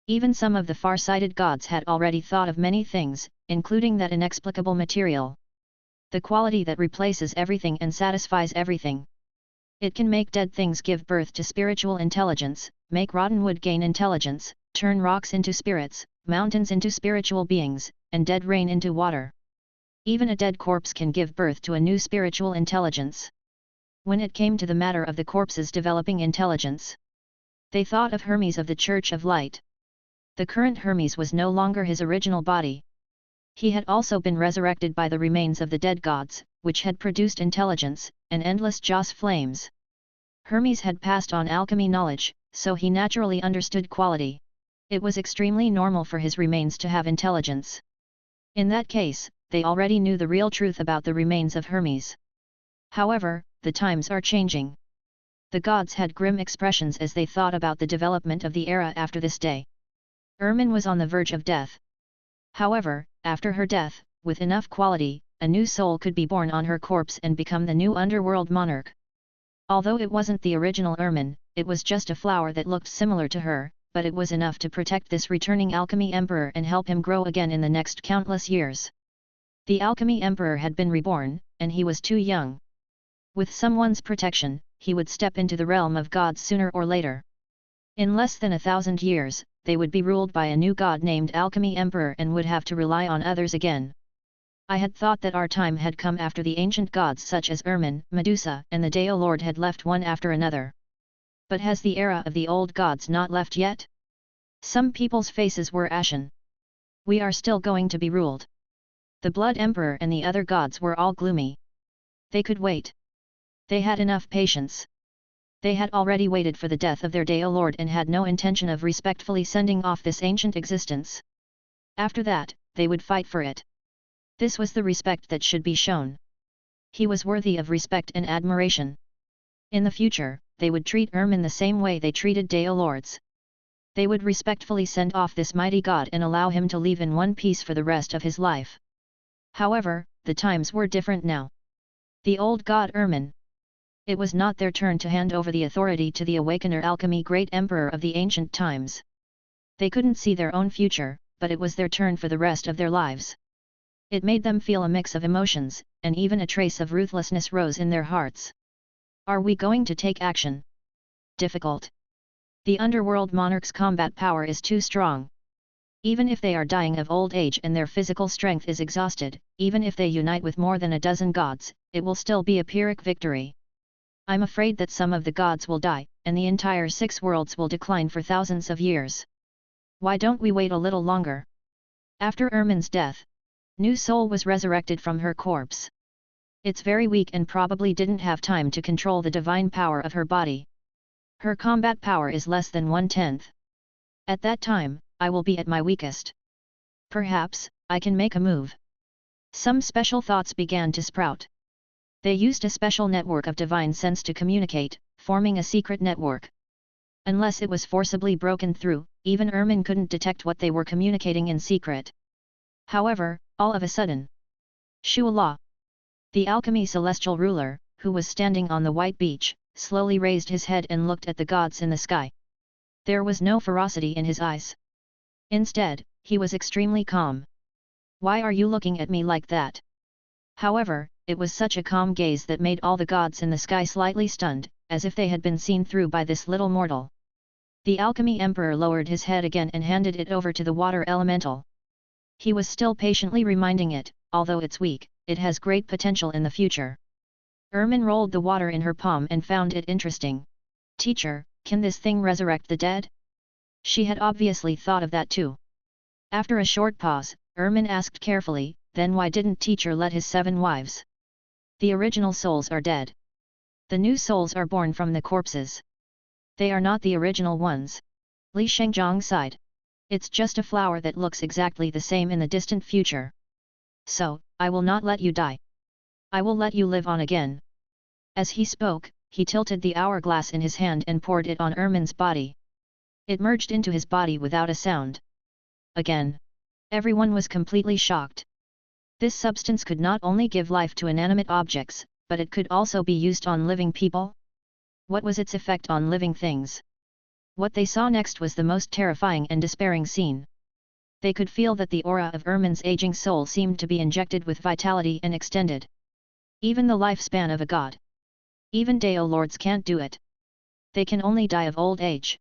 Even some of the far-sighted gods had already thought of many things, including that inexplicable material. The quality that replaces everything and satisfies everything. It can make dead things give birth to spiritual intelligence, make rotten wood gain intelligence, turn rocks into spirits, mountains into spiritual beings, and dead rain into water. Even a dead corpse can give birth to a new spiritual intelligence. When it came to the matter of the corpses developing intelligence, they thought of Hermes of the Church of Light. The current Hermes was no longer his original body. He had also been resurrected by the remains of the dead gods, which had produced intelligence, and endless joss flames. Hermes had passed on alchemy knowledge, so he naturally understood quality. It was extremely normal for his remains to have intelligence. In that case, they already knew the real truth about the remains of Hermes. However, the times are changing. The gods had grim expressions as they thought about the development of the era after this day. Ermin was on the verge of death. However, after her death, with enough quality, a new soul could be born on her corpse and become the new underworld monarch. Although it wasn't the original Ermin, it was just a flower that looked similar to her, but it was enough to protect this returning alchemy emperor and help him grow again in the next countless years. The alchemy emperor had been reborn, and he was too young. With someone's protection, he would step into the realm of gods sooner or later. In less than 1,000 years, they would be ruled by a new god named Alchemy Emperor and would have to rely on others again. I had thought that our time had come after the ancient gods such as Ermin, Medusa, and the Dao Lord had left one after another. But has the era of the old gods not left yet? Some people's faces were ashen. We are still going to be ruled. The Blood Emperor and the other gods were all gloomy. They could wait. They had enough patience. They had already waited for the death of their Dao Lord and had no intention of respectfully sending off this ancient existence. After that, they would fight for it. This was the respect that should be shown. He was worthy of respect and admiration. In the future, they would treat Ermin the same way they treated Dao Lords. They would respectfully send off this mighty god and allow him to live in one piece for the rest of his life. However, the times were different now. The old god Ermin. It was not their turn to hand over the authority to the Awakener Alchemy Great Emperor of the ancient times. They couldn't see their own future, but it was their turn for the rest of their lives. It made them feel a mix of emotions, and even a trace of ruthlessness rose in their hearts. Are we going to take action? Difficult. The underworld monarch's combat power is too strong. Even if they are dying of old age and their physical strength is exhausted, even if they unite with more than a dozen gods, it will still be a Pyrrhic victory. I'm afraid that some of the gods will die, and the entire 6 worlds will decline for thousands of years. Why don't we wait a little longer? After Ermin's death, new soul was resurrected from her corpse. It's very weak and probably didn't have time to control the divine power of her body. Her combat power is less than 1/10. At that time, I will be at my weakest. Perhaps, I can make a move. Some special thoughts began to sprout. They used a special network of divine sense to communicate, forming a secret network. Unless it was forcibly broken through, even Ermin couldn't detect what they were communicating in secret. However, all of a sudden, Shu'Ala, the alchemy celestial ruler, who was standing on the white beach, slowly raised his head and looked at the gods in the sky. There was no ferocity in his eyes. Instead, he was extremely calm. "Why are you looking at me like that?" However, it was such a calm gaze that made all the gods in the sky slightly stunned, as if they had been seen through by this little mortal. The alchemy emperor lowered his head again and handed it over to the water elemental. He was still patiently reminding it, although it's weak, it has great potential in the future. Ermin rolled the water in her palm and found it interesting. "Teacher, can this thing resurrect the dead?" She had obviously thought of that too. After a short pause, Ermin asked carefully, "Then why didn't teacher let his 7 wives? The original souls are dead. The new souls are born from the corpses. They are not the original ones." Li Shengzhong sighed. "It's just a flower that looks exactly the same in the distant future. So, I will not let you die. I will let you live on again." As he spoke, he tilted the hourglass in his hand and poured it on Ermin's body. It merged into his body without a sound. Again. Everyone was completely shocked. This substance could not only give life to inanimate objects, but it could also be used on living people? What was its effect on living things? What they saw next was the most terrifying and despairing scene. They could feel that the aura of Ermin's aging soul seemed to be injected with vitality and extended. Even the lifespan of a god. Even Dao lords can't do it. They can only die of old age.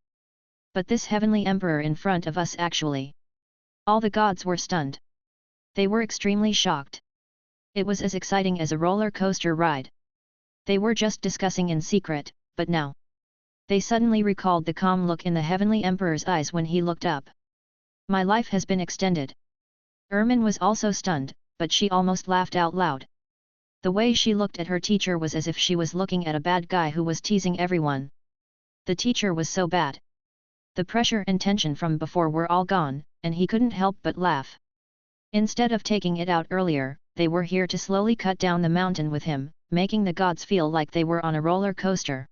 But this heavenly emperor in front of us actually. All the gods were stunned. They were extremely shocked. It was as exciting as a roller coaster ride. They were just discussing in secret, but now, they suddenly recalled the calm look in the heavenly emperor's eyes when he looked up. "My life has been extended." Ermin was also stunned, but she almost laughed out loud. The way she looked at her teacher was as if she was looking at a bad guy who was teasing everyone. The teacher was so bad. The pressure and tension from before were all gone, and he couldn't help but laugh. Instead of taking it out earlier, they were here to slowly cut down the mountain with him, making the gods feel like they were on a roller coaster.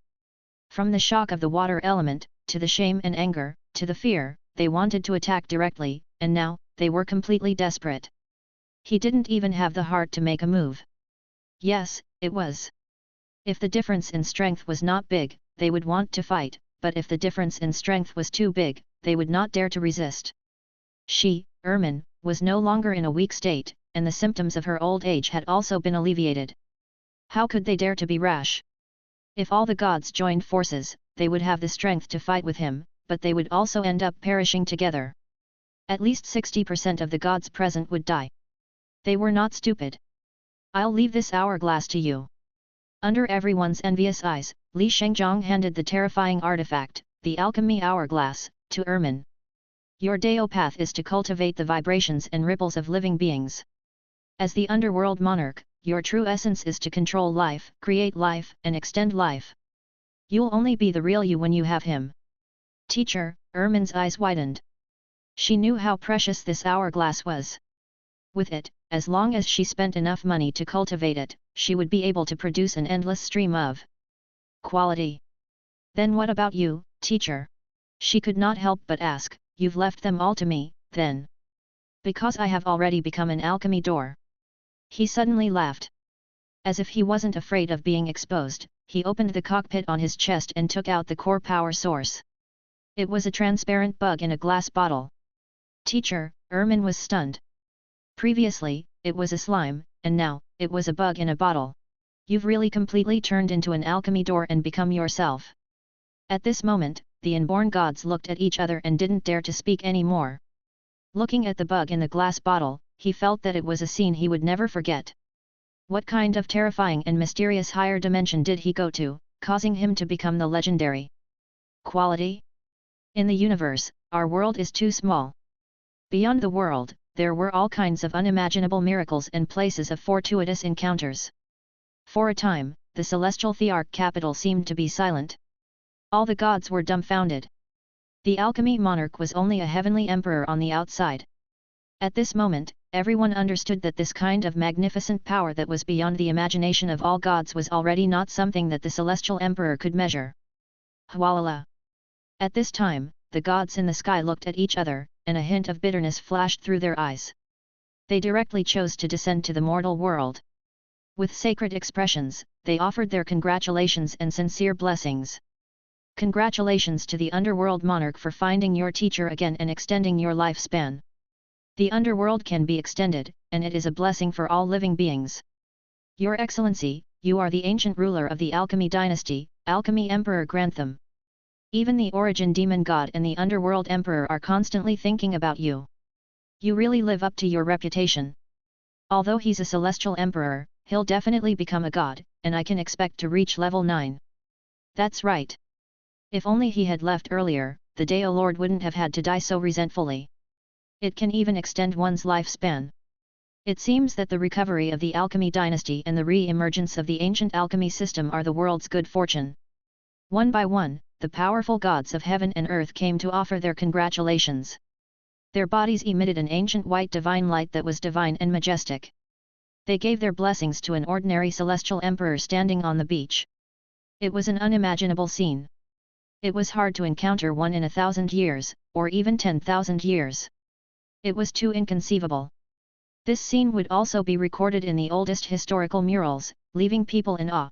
From the shock of the water element, to the shame and anger, to the fear, they wanted to attack directly, and now, they were completely desperate. He didn't even have the heart to make a move. Yes, it was. If the difference in strength was not big, they would want to fight, but if the difference in strength was too big, they would not dare to resist. She, Ermin, was no longer in a weak state, and the symptoms of her old age had also been alleviated. How could they dare to be rash? If all the gods joined forces, they would have the strength to fight with him, but they would also end up perishing together. At least 60% of the gods present would die. They were not stupid. "I'll leave this hourglass to you." Under everyone's envious eyes, Li Shengzhong handed the terrifying artifact, the alchemy hourglass, to Ermin. "Your Dao path is to cultivate the vibrations and ripples of living beings. As the underworld monarch, your true essence is to control life, create life, and extend life. You'll only be the real you when you have him." "Teacher," Ermin's eyes widened. She knew how precious this hourglass was. With it, as long as she spent enough money to cultivate it, she would be able to produce an endless stream of quality. "Then what about you, teacher?" She could not help but ask. "You've left them all to me, then?" "Because I have already become an alchemy door." He suddenly laughed. As if he wasn't afraid of being exposed, he opened the cockpit on his chest and took out the core power source. It was a transparent bug in a glass bottle. "Teacher," Ermin was stunned. Previously, it was a slime, and now, it was a bug in a bottle. "You've really completely turned into an alchemy door and become yourself." At this moment, the inborn gods looked at each other and didn't dare to speak any more. Looking at the bug in the glass bottle, he felt that it was a scene he would never forget. What kind of terrifying and mysterious higher dimension did he go to, causing him to become the legendary quality? In the universe, our world is too small. Beyond the world, there were all kinds of unimaginable miracles and places of fortuitous encounters. For a time, the celestial thearch capital seemed to be silent. All the gods were dumbfounded. The alchemy monarch was only a heavenly emperor on the outside. At this moment, everyone understood that this kind of magnificent power that was beyond the imagination of all gods was already not something that the celestial emperor could measure. Hualala! At this time, the gods in the sky looked at each other, and a hint of bitterness flashed through their eyes. They directly chose to descend to the mortal world. With sacred expressions, they offered their congratulations and sincere blessings. Congratulations to the underworld monarch for finding your teacher again and extending your lifespan. The underworld can be extended, and it is a blessing for all living beings. Your Excellency, you are the ancient ruler of the Alchemy dynasty, Alchemy Emperor Grantham. Even the origin demon god and the underworld emperor are constantly thinking about you. You really live up to your reputation. Although he's a celestial emperor, he'll definitely become a god, and I can expect to reach level 9. That's right. If only he had left earlier, the Dao Lord wouldn't have had to die so resentfully. It can even extend one's lifespan. It seems that the recovery of the Alchemy dynasty and the re-emergence of the ancient alchemy system are the world's good fortune. One by one, the powerful gods of heaven and earth came to offer their congratulations. Their bodies emitted an ancient white divine light that was divine and majestic. They gave their blessings to an ordinary celestial emperor standing on the beach. It was an unimaginable scene. It was hard to encounter one in 1,000 years, or even 10,000 years. It was too inconceivable. This scene would also be recorded in the oldest historical murals, leaving people in awe.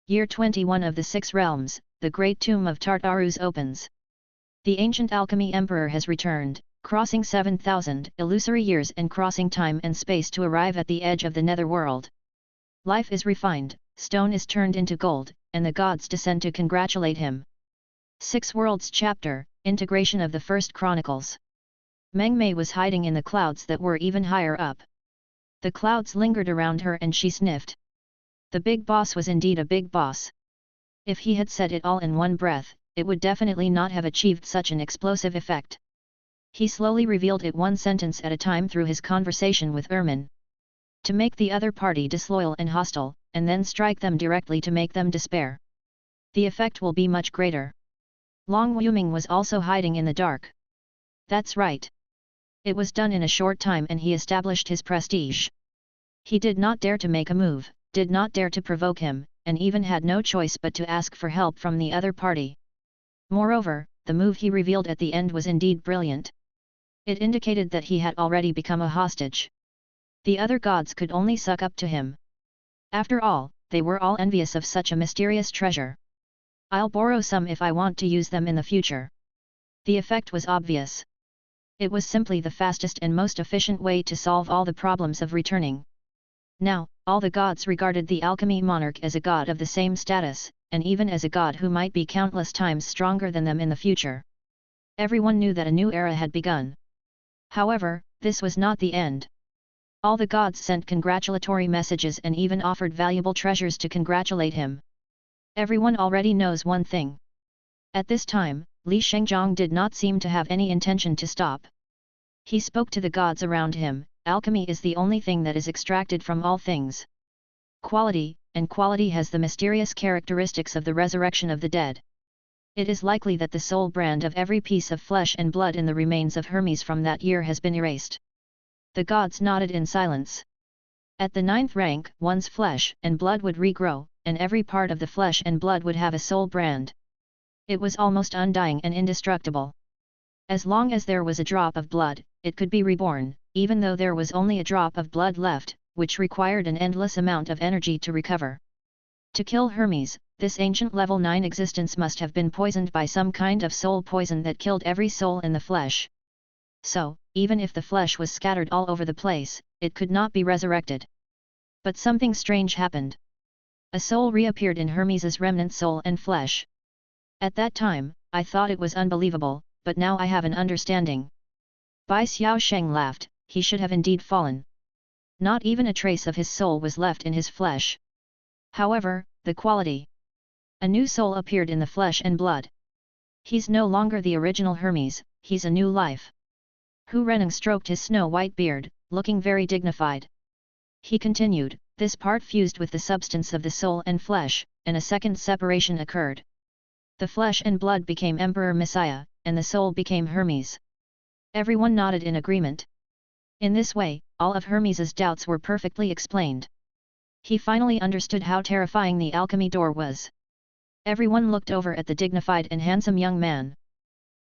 Year 21 of the Six Realms, the great tomb of Tartarus opens. The ancient alchemy emperor has returned, crossing 7,000 illusory years and crossing time and space to arrive at the edge of the netherworld. Life is refined, stone is turned into gold, and the gods descend to congratulate him. 6 Worlds Chapter, Integration of the First Chronicles. Meng Mei was hiding in the clouds that were even higher up. The clouds lingered around her and she sniffed. The big boss was indeed a big boss. If he had said it all in one breath, it would definitely not have achieved such an explosive effect. He slowly revealed it one sentence at a time through his conversation with Ermin. To make the other party disloyal and hostile, and then strike them directly to make them despair. The effect will be much greater. Long Wuming was also hiding in the dark. That's right. It was done in a short time and he established his prestige. He did not dare to make a move, did not dare to provoke him, and even had no choice but to ask for help from the other party. Moreover, the move he revealed at the end was indeed brilliant. It indicated that he had already become a hostage. The other gods could only suck up to him. After all, they were all envious of such a mysterious treasure. I'll borrow some if I want to use them in the future. The effect was obvious. It was simply the fastest and most efficient way to solve all the problems of returning. Now, all the gods regarded the alchemy monarch as a god of the same status, and even as a god who might be countless times stronger than them in the future. Everyone knew that a new era had begun. However, this was not the end. All the gods sent congratulatory messages and even offered valuable treasures to congratulate him. Everyone already knows one thing. At this time, Li Shengzhong did not seem to have any intention to stop. He spoke to the gods around him. Alchemy is the only thing that is extracted from all things. Quality, and quality has the mysterious characteristics of the resurrection of the dead. It is likely that the soul brand of every piece of flesh and blood in the remains of Hermes from that year has been erased. The gods nodded in silence. At the 9th rank, one's flesh and blood would regrow, and every part of the flesh and blood would have a soul brand. It was almost undying and indestructible. As long as there was a drop of blood, it could be reborn, even though there was only a drop of blood left, which required an endless amount of energy to recover. To kill Hermes, this ancient level 9 existence must have been poisoned by some kind of soul poison that killed every soul in the flesh. So, even if the flesh was scattered all over the place, it could not be resurrected. But something strange happened. A soul reappeared in Hermes's remnant soul and flesh. At that time, I thought it was unbelievable, but now I have an understanding. Bai Xiao Sheng laughed. He should have indeed fallen. Not even a trace of his soul was left in his flesh. However, the quality. A new soul appeared in the flesh and blood. He's no longer the original Hermes, he's a new life. Hu Reneng stroked his snow-white beard, looking very dignified. He continued, this part fused with the substance of the soul and flesh, and a second separation occurred. The flesh and blood became Emperor Messiah, and the soul became Hermes. Everyone nodded in agreement. In this way, all of Hermes's doubts were perfectly explained. He finally understood how terrifying the alchemy door was. Everyone looked over at the dignified and handsome young man.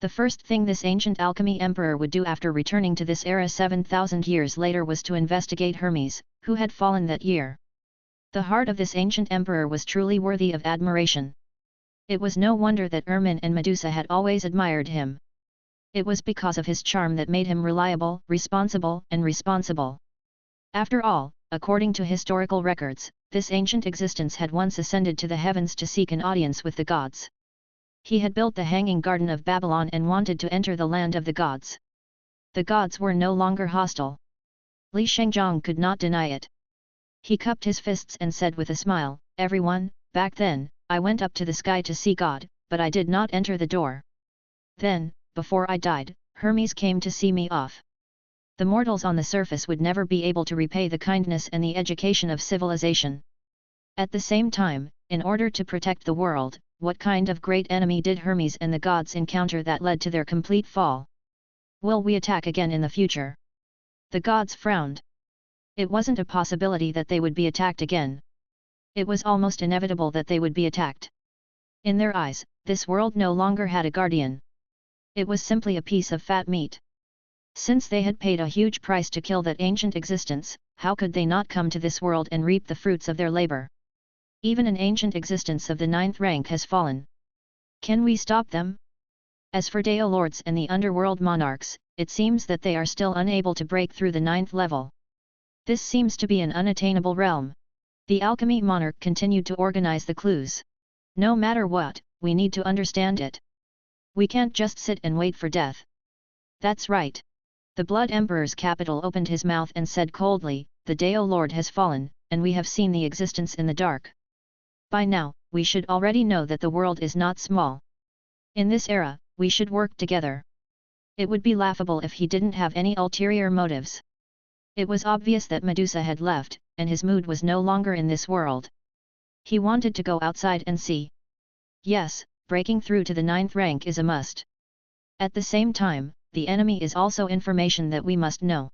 The first thing this ancient alchemy emperor would do after returning to this era 7,000 years later was to investigate Hermes, who had fallen that year. The heart of this ancient emperor was truly worthy of admiration. It was no wonder that Ermin and Medusa had always admired him. It was because of his charm that made him reliable, responsible, and responsible. After all, according to historical records, this ancient existence had once ascended to the heavens to seek an audience with the gods. He had built the Hanging Garden of Babylon and wanted to enter the land of the gods. The gods were no longer hostile. Li Shengzhong could not deny it. He cupped his fists and said with a smile, "Everyone, back then, I went up to the sky to see God, but I did not enter the door. Then, before I died, Hermes came to see me off. The mortals on the surface would never be able to repay the kindness and the education of civilization. At the same time, in order to protect the world, what kind of great enemy did Hermes and the gods encounter that led to their complete fall? Will we attack again in the future?" The gods frowned. It wasn't a possibility that they would be attacked again. It was almost inevitable that they would be attacked. In their eyes, this world no longer had a guardian. It was simply a piece of fat meat. Since they had paid a huge price to kill that ancient existence, how could they not come to this world and reap the fruits of their labor? Even an ancient existence of the 9th rank has fallen. Can we stop them? As for Deo Lords and the underworld monarchs, it seems that they are still unable to break through the 9th level. This seems to be an unattainable realm. The alchemy monarch continued to organize the clues. No matter what, we need to understand it. We can't just sit and wait for death. That's right. The Blood Emperor's capital opened his mouth and said coldly, "The Deo Lord has fallen, and we have seen the existence in the dark. By now, we should already know that the world is not small. In this era, we should work together." It would be laughable if he didn't have any ulterior motives. It was obvious that Medusa had left, and his mood was no longer in this world. He wanted to go outside and see. Yes, breaking through to the 9th rank is a must. At the same time, the enemy is also information that we must know.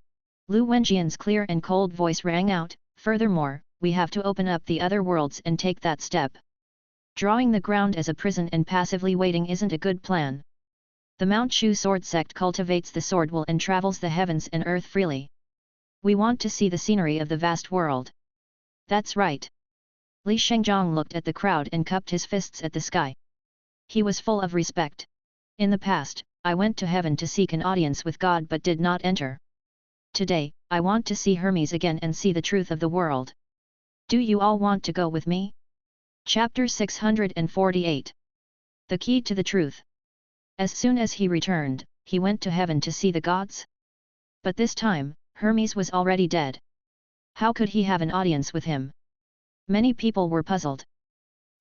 Lu Wenjian's clear and cold voice rang out, "Furthermore, we have to open up the other worlds and take that step. Drawing the ground as a prison and passively waiting isn't a good plan. The Mount Shu sword sect cultivates the sword will and travels the heavens and earth freely. We want to see the scenery of the vast world." That's right. Li Shengzhong looked at the crowd and cupped his fists at the sky. He was full of respect. "In the past, I went to heaven to seek an audience with God but did not enter. Today, I want to see Hermes again and see the truth of the world. Do you all want to go with me?" Chapter 648. The Key to the Truth. As soon as he returned, he went to heaven to see the gods. But this time, Hermes was already dead. How could he have an audience with him? Many people were puzzled.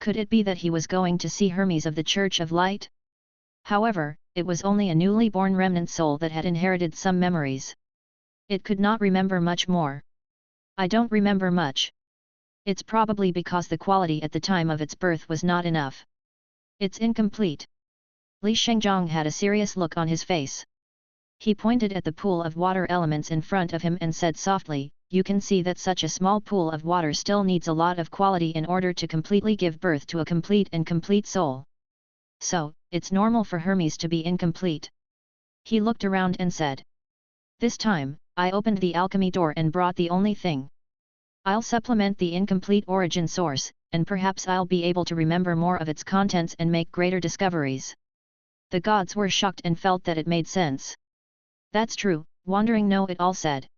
Could it be that he was going to see Hermes of the Church of Light? However, it was only a newly born remnant soul that had inherited some memories. It could not remember much more. "I don't remember much. It's probably because the quality at the time of its birth was not enough. It's incomplete." Li Shengzhong had a serious look on his face. He pointed at the pool of water elements in front of him and said softly, "You can see that such a small pool of water still needs a lot of quality in order to completely give birth to a complete soul. So, it's normal for Hermes to be incomplete." He looked around and said, "This time, I opened the alchemy door and brought the only thing. I'll supplement the incomplete origin source, and perhaps I'll be able to remember more of its contents and make greater discoveries." The gods were shocked and felt that it made sense. "That's true," Wandering Know-It-All said.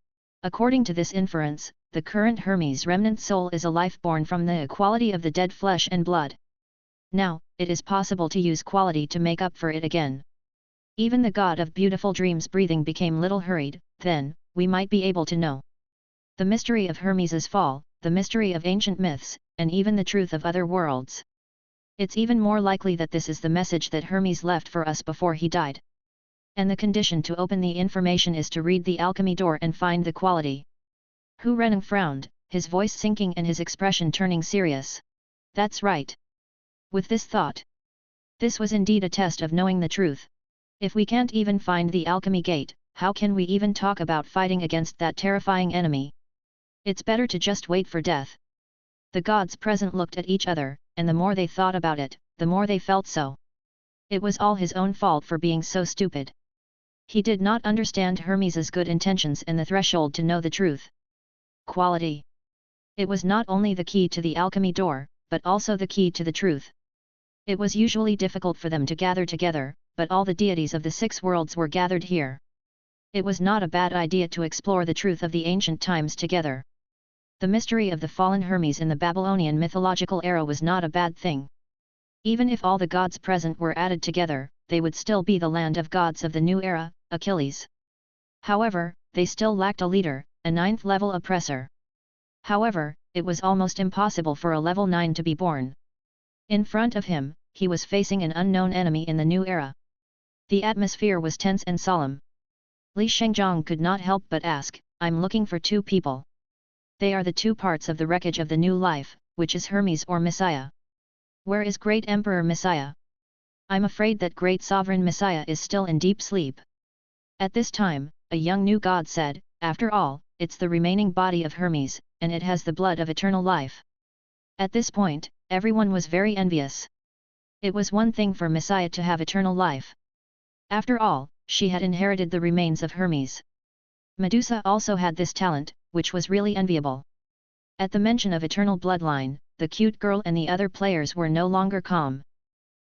"According to this inference, the current Hermes remnant soul is a life born from the equality of the dead flesh and blood. Now, it is possible to use quality to make up for it again." Even the god of beautiful dreams breathing became little hurried. "Then, we might be able to know the mystery of Hermes's fall, the mystery of ancient myths, and even the truth of other worlds. It's even more likely that this is the message that Hermes left for us before he died. And the condition to open the information is to read the alchemy door and find the quality." Hu Reneng frowned, his voice sinking and his expression turning serious. "That's right. With this thought. This was indeed a test of knowing the truth. If we can't even find the alchemy gate, how can we even talk about fighting against that terrifying enemy? It's better to just wait for death." The gods present looked at each other, and the more they thought about it, the more they felt so. It was all his own fault for being so stupid. He did not understand Hermes's good intentions and the threshold to know the truth. Quality. It was not only the key to the alchemy door, but also the key to the truth. It was usually difficult for them to gather together, but all the deities of the 6 worlds were gathered here. It was not a bad idea to explore the truth of the ancient times together. The mystery of the fallen Hermes in the Babylonian mythological era was not a bad thing. Even if all the gods present were added together, they would still be the land of gods of the new era, Achilles. However, they still lacked a leader, a 9th level oppressor. However, it was almost impossible for a level 9 to be born. In front of him, he was facing an unknown enemy in the new era. The atmosphere was tense and solemn. Li Shengzhong could not help but ask, "I'm looking for 2 people. They are the 2 parts of the wreckage of the new life, which is Hermes or Messiah. Where is Great Emperor Messiah? I'm afraid that Great Sovereign Messiah is still in deep sleep." At this time, a young new god said, "After all, it's the remaining body of Hermes, and it has the blood of eternal life." At this point, everyone was very envious. It was one thing for Messiah to have eternal life. After all, she had inherited the remains of Hermes. Medusa also had this talent, which was really enviable. At the mention of eternal bloodline, the cute girl and the other players were no longer calm.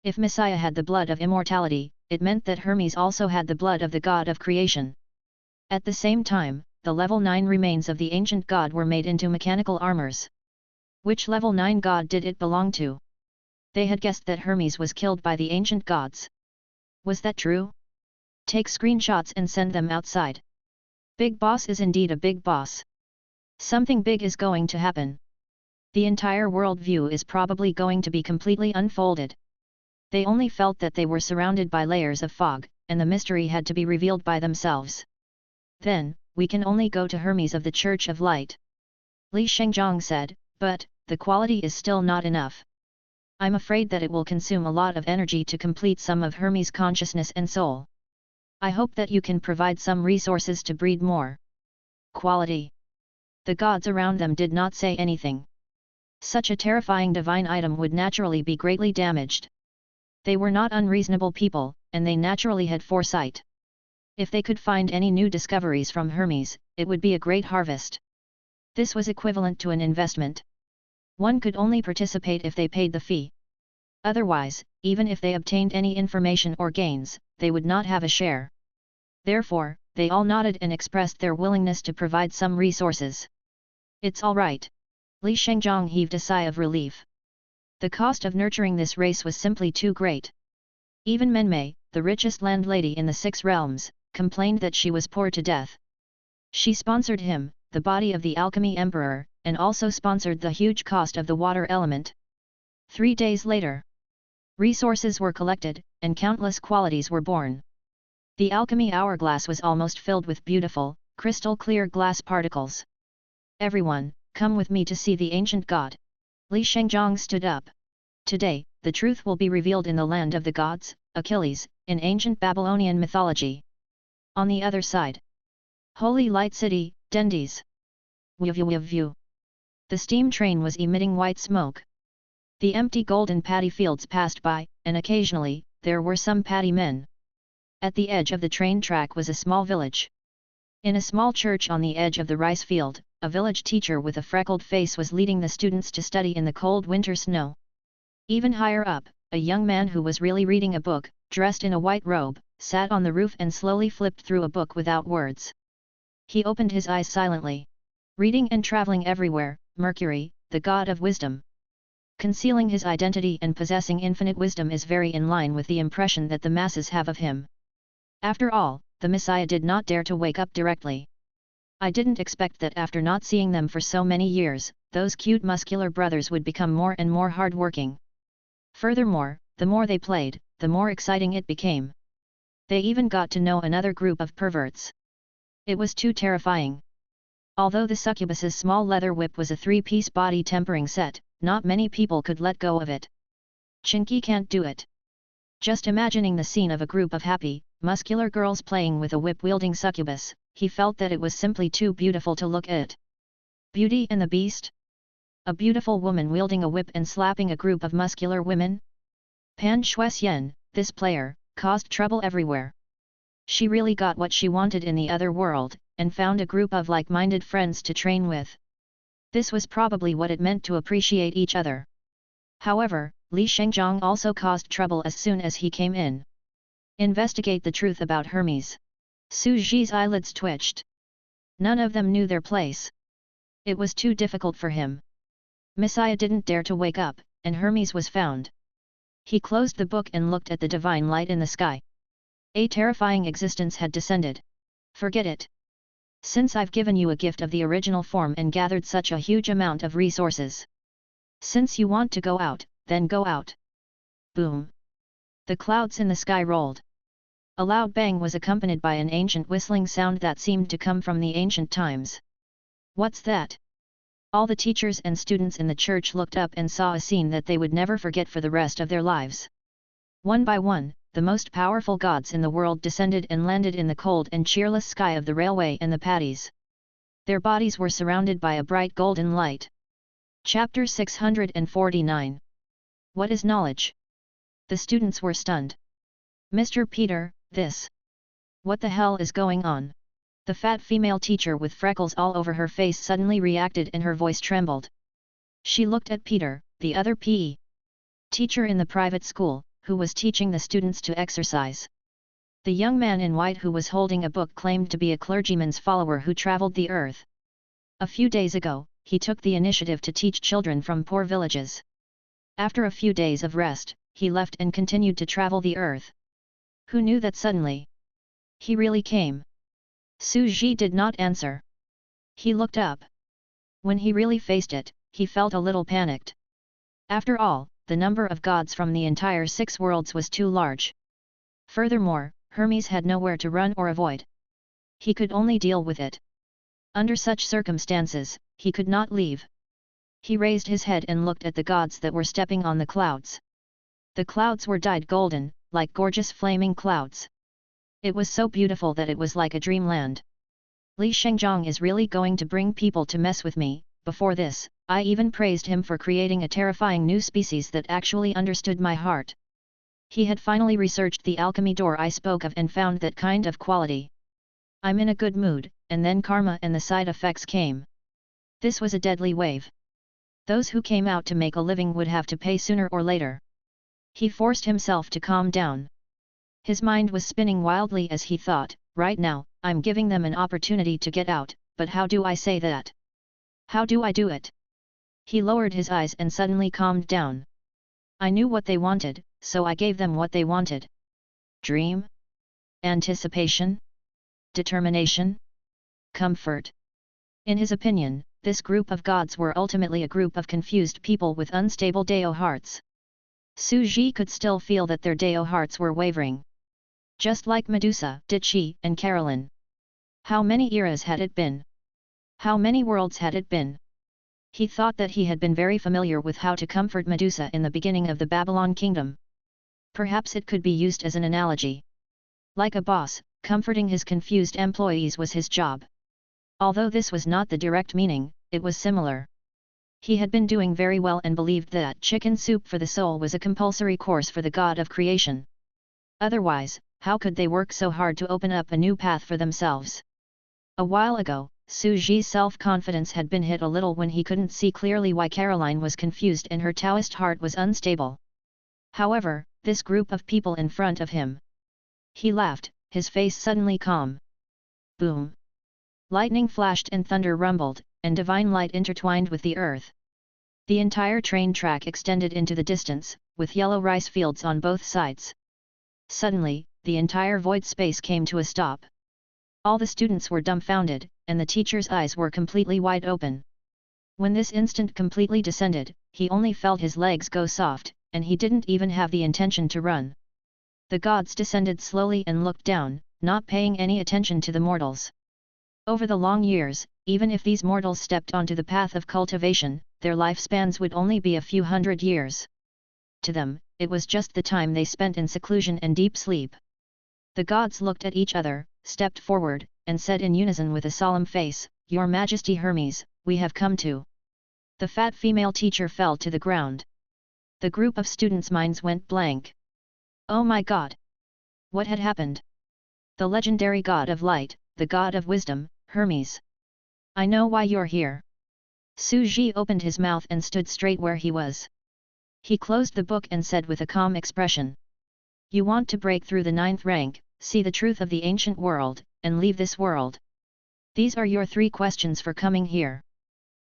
If Messiah had the blood of immortality, it meant that Hermes also had the blood of the god of creation. At the same time, the level 9 remains of the ancient god were made into mechanical armors. Which level 9 god did it belong to? They had guessed that Hermes was killed by the ancient gods. Was that true? Take screenshots and send them outside. Big Boss is indeed a big boss. Something big is going to happen. The entire world view is probably going to be completely unfolded. They only felt that they were surrounded by layers of fog, and the mystery had to be revealed by themselves. Then, we can only go to Hermes of the Church of Light. Li Shengzhong said, "But, the quality is still not enough. I'm afraid that it will consume a lot of energy to complete some of Hermes' consciousness and soul. I hope that you can provide some resources to breed more." Quality. The gods around them did not say anything. Such a terrifying divine item would naturally be greatly damaged. They were not unreasonable people, and they naturally had foresight. If they could find any new discoveries from Hermes, it would be a great harvest. This was equivalent to an investment. One could only participate if they paid the fee. Otherwise, even if they obtained any information or gains, they would not have a share. Therefore, they all nodded and expressed their willingness to provide some resources. "It's all right." Li Shengzhong heaved a sigh of relief. The cost of nurturing this race was simply too great. Even Menmei, the richest landlady in the 6 realms, complained that she was poor to death. She sponsored him, the body of the alchemy emperor, and also sponsored the huge cost of the water element. 3 days later, resources were collected, and countless qualities were born. The alchemy hourglass was almost filled with beautiful, crystal-clear glass particles. "Everyone, come with me to see the ancient god." Li Shengzhong stood up. "Today, the truth will be revealed in the land of the gods, Achilles, in ancient Babylonian mythology." On the other side, Holy Light City, Dendes. View. The steam train was emitting white smoke. The empty golden paddy fields passed by, and occasionally, there were some paddy men. At the edge of the train track was a small village. In a small church on the edge of the rice field, a village teacher with a freckled face was leading the students to study in the cold winter snow. Even higher up, a young man who was really reading a book, dressed in a white robe, sat on the roof and slowly flipped through a book without words. He opened his eyes silently. Reading and traveling everywhere, Mercury, the god of wisdom. Concealing his identity and possessing infinite wisdom is very in line with the impression that the masses have of him. After all, the Messiah did not dare to wake up directly. I didn't expect that after not seeing them for so many years, those cute muscular brothers would become more and more hard-working. Furthermore, the more they played, the more exciting it became. They even got to know another group of perverts. It was too terrifying. Although the succubus's small leather whip was a 3-piece body tempering set, not many people could let go of it. Chinky can't do it. Just imagining the scene of a group of happy, muscular girls playing with a whip-wielding succubus, he felt that it was simply too beautiful to look at. Beauty and the Beast? A beautiful woman wielding a whip and slapping a group of muscular women? Pan Shuexian, this player, caused trouble everywhere. She really got what she wanted in the other world, and found a group of like-minded friends to train with. This was probably what it meant to appreciate each other. However, Li Shengzhong also caused trouble as soon as he came in. Investigate the truth about Hermes. Su Ji's eyelids twitched. None of them knew their place. It was too difficult for him. Messiah didn't dare to wake up, and Hermes was found. He closed the book and looked at the divine light in the sky. A terrifying existence had descended. Forget it. Since I've given you a gift of the original form and gathered such a huge amount of resources. Since you want to go out, then go out. Boom. The clouds in the sky rolled. A loud bang was accompanied by an ancient whistling sound that seemed to come from the ancient times. What's that? All the teachers and students in the church looked up and saw a scene that they would never forget for the rest of their lives. One by one, the most powerful gods in the world descended and landed in the cold and cheerless sky of the railway and the paddies. Their bodies were surrounded by a bright golden light. Chapter 649. What is knowledge? The students were stunned. Mr. Peter, this. What the hell is going on? The fat female teacher with freckles all over her face suddenly reacted and her voice trembled. She looked at Peter, the other PE teacher in the private school, who was teaching the students to exercise. The young man in white who was holding a book claimed to be a clergyman's follower who traveled the earth. A few days ago, he took the initiative to teach children from poor villages. After a few days of rest, he left and continued to travel the earth. Who knew that suddenly he really came? Su Ji did not answer. He looked up. When he really faced it, he felt a little panicked. After all, the number of gods from the entire 6 worlds was too large. Furthermore, Hermes had nowhere to run or avoid. He could only deal with it. Under such circumstances, he could not leave. He raised his head and looked at the gods that were stepping on the clouds. The clouds were dyed golden, like gorgeous flaming clouds. It was so beautiful that it was like a dreamland. Li Shengzhong is really going to bring people to mess with me. Before this, I even praised him for creating a terrifying new species that actually understood my heart. He had finally researched the alchemy door I spoke of and found that kind of quality. I'm in a good mood, and then karma and the side effects came. This was a deadly wave. Those who came out to make a living would have to pay sooner or later. He forced himself to calm down. His mind was spinning wildly as he thought, right now, I'm giving them an opportunity to get out, but how do I say that? How do I do it? He lowered his eyes and suddenly calmed down. I knew what they wanted, so I gave them what they wanted. Dream? Anticipation? Determination? Comfort? In his opinion, this group of gods were ultimately a group of confused people with unstable Dao hearts. Su Ji could still feel that their Dao hearts were wavering. Just like Medusa, Dichi, and Caroline. How many eras had it been? How many worlds had it been? He thought that he had been very familiar with how to comfort Medusa in the beginning of the Babylon kingdom. Perhaps it could be used as an analogy. Like a boss, comforting his confused employees was his job. Although this was not the direct meaning, it was similar. He had been doing very well and believed that chicken soup for the soul was a compulsory course for the god of creation. Otherwise, how could they work so hard to open up a new path for themselves? A while ago, Su Ji's self-confidence had been hit a little when he couldn't see clearly why Caroline was confused and her Taoist heart was unstable. However, this group of people in front of him. He laughed, his face suddenly calm. Boom! Lightning flashed and thunder rumbled, and divine light intertwined with the earth. The entire train track extended into the distance, with yellow rice fields on both sides. Suddenly, the entire void space came to a stop. All the students were dumbfounded, and the teacher's eyes were completely wide open. When this instant completely descended, he only felt his legs go soft, and he didn't even have the intention to run. The gods descended slowly and looked down, not paying any attention to the mortals. Over the long years, even if these mortals stepped onto the path of cultivation, their lifespans would only be a few hundred years. To them, it was just the time they spent in seclusion and deep sleep. The gods looked at each other, stepped forward, and said in unison with a solemn face, "Your Majesty Hermes, we have come to." The fat female teacher fell to the ground. The group of students' minds went blank. Oh my god! What had happened? The legendary god of light, the god of wisdom, Hermes. I know why you're here. Su Ji opened his mouth and stood straight where he was. He closed the book and said with a calm expression. You want to break through the 9th rank, see the truth of the ancient world, and leave this world. These are your 3 questions for coming here.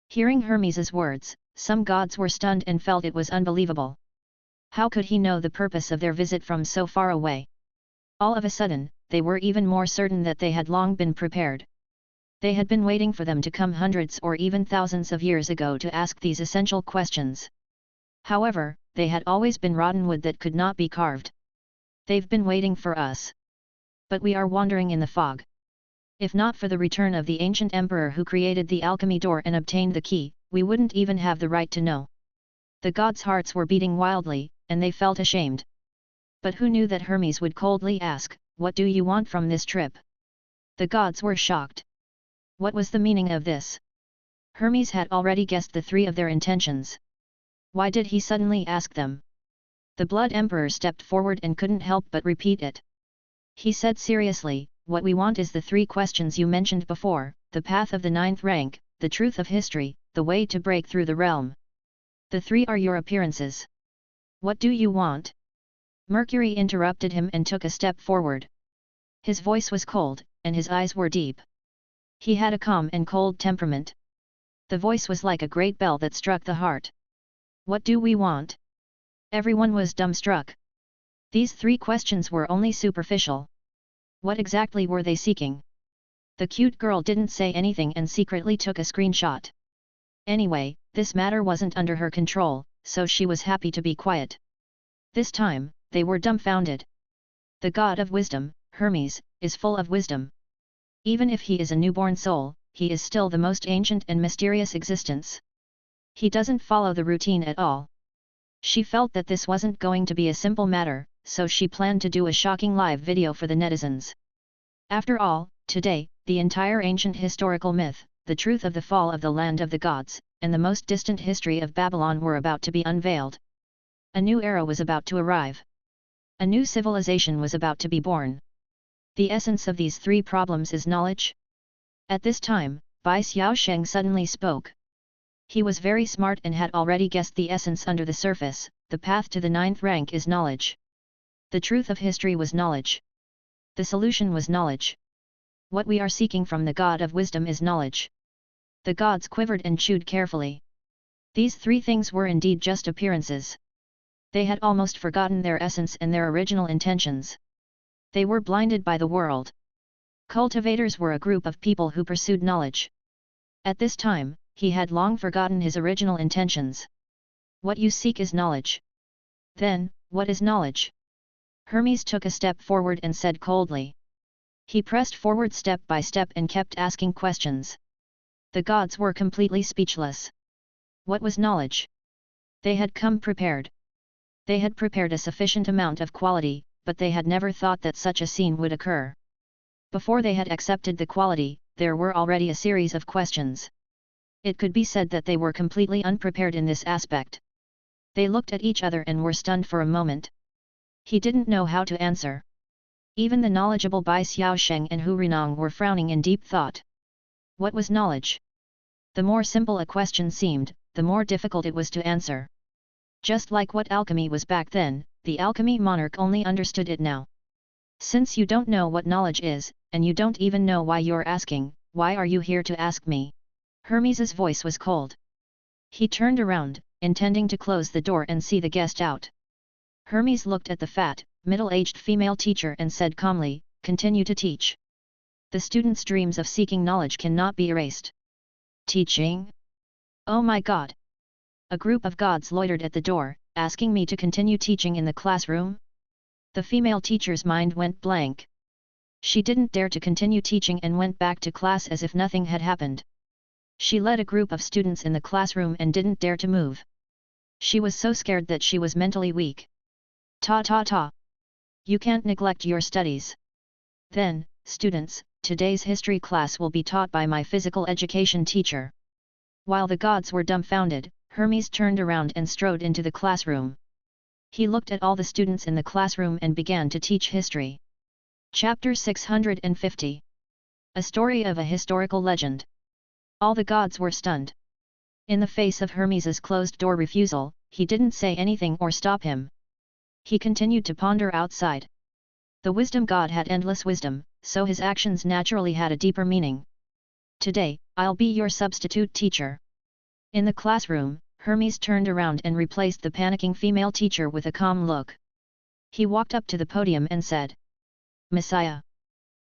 Hearing Hermes's words, some gods were stunned and felt it was unbelievable. How could he know the purpose of their visit from so far away? All of a sudden, they were even more certain that they had long been prepared. They had been waiting for them to come hundreds or even thousands of years ago to ask these essential questions. However, they had always been rotten wood that could not be carved. They've been waiting for us. But we are wandering in the fog. If not for the return of the ancient emperor who created the alchemy door and obtained the key, we wouldn't even have the right to know. The gods' hearts were beating wildly, and they felt ashamed. But who knew that Hermes would coldly ask, what do you want from this trip? The gods were shocked. What was the meaning of this? Hermes had already guessed the 3 of their intentions. Why did he suddenly ask them? The Blood Emperor stepped forward and couldn't help but repeat it. He said seriously, what we want is the 3 questions you mentioned before, the path of the 9th rank, the truth of history, the way to break through the realm. The 3 are your appearances. What do you want? Mercury interrupted him and took a step forward. His voice was cold, and his eyes were deep. He had a calm and cold temperament. The voice was like a great bell that struck the heart. What do we want? Everyone was dumbstruck. These 3 questions were only superficial. What exactly were they seeking? The cute girl didn't say anything and secretly took a screenshot. Anyway, this matter wasn't under her control, so she was happy to be quiet. This time, they were dumbfounded. The god of wisdom, Hermes, is full of wisdom. Even if he is a newborn soul, he is still the most ancient and mysterious existence. He doesn't follow the routine at all. She felt that this wasn't going to be a simple matter, so she planned to do a shocking live video for the netizens. After all, today, the entire ancient historical myth, the truth of the fall of the land of the gods, and the most distant history of Babylon were about to be unveiled. A new era was about to arrive. A new civilization was about to be born. The essence of these 3 problems is knowledge. At this time, Bai Xiaosheng suddenly spoke. He was very smart and had already guessed the essence under the surface. The path to the 9th rank is knowledge. The truth of history was knowledge. The solution was knowledge. What we are seeking from the god of wisdom is knowledge. The gods quivered and chewed carefully. These 3 things were indeed just appearances. They had almost forgotten their essence and their original intentions. They were blinded by the world. Cultivators were a group of people who pursued knowledge. At this time, he had long forgotten his original intentions. What you seek is knowledge. Then, what is knowledge? Hermes took a step forward and said coldly. He pressed forward step by step and kept asking questions. The gods were completely speechless. What was knowledge? They had come prepared. They had prepared a sufficient amount of quality, but they had never thought that such a scene would occur. Before they had accepted the quality, there were already a series of questions. It could be said that they were completely unprepared in this aspect. They looked at each other and were stunned for a moment. He didn't know how to answer. Even the knowledgeable Bai Xiaosheng and Hu Rinong were frowning in deep thought. What was knowledge? The more simple a question seemed, the more difficult it was to answer. Just like what alchemy was back then, the alchemy monarch only understood it now. Since you don't know what knowledge is, and you don't even know why you're asking, why are you here to ask me? Hermes's voice was cold. He turned around, intending to close the door and see the guest out. Hermes looked at the fat, middle-aged female teacher and said calmly, continue to teach. The student's dreams of seeking knowledge cannot be erased. Teaching? Oh my god! A group of gods loitered at the door, asking me to continue teaching in the classroom? The female teacher's mind went blank. She didn't dare to continue teaching and went back to class as if nothing had happened. She led a group of students in the classroom and didn't dare to move. She was so scared that she was mentally weak. Ta. You can't neglect your studies. Then, students, today's history class will be taught by my physical education teacher. While the gods were dumbfounded, Hermes turned around and strode into the classroom. He looked at all the students in the classroom and began to teach history. Chapter 650. A story of a historical legend. All the gods were stunned. In the face of Hermes's closed-door refusal, he didn't say anything or stop him. He continued to ponder outside. The wisdom god had endless wisdom, so his actions naturally had a deeper meaning. Today, I'll be your substitute teacher. In the classroom, Hermes turned around and replaced the panicking female teacher with a calm look. He walked up to the podium and said, "Messiah."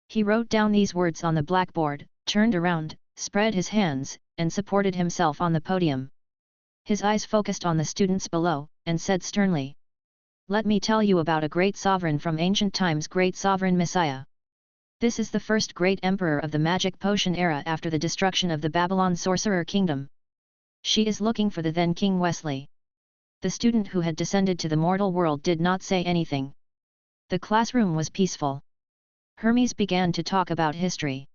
He wrote down these words on the blackboard, turned around, spread his hands, and supported himself on the podium. His eyes focused on the students below, and said sternly, "Let me tell you about a great sovereign from ancient times, great sovereign Messiah. This is the first great emperor of the magic potion era after the destruction of the Babylon sorcerer kingdom. She is looking for the then King Wesley." The student who had descended to the mortal world did not say anything. The classroom was peaceful. Hermes began to talk about history.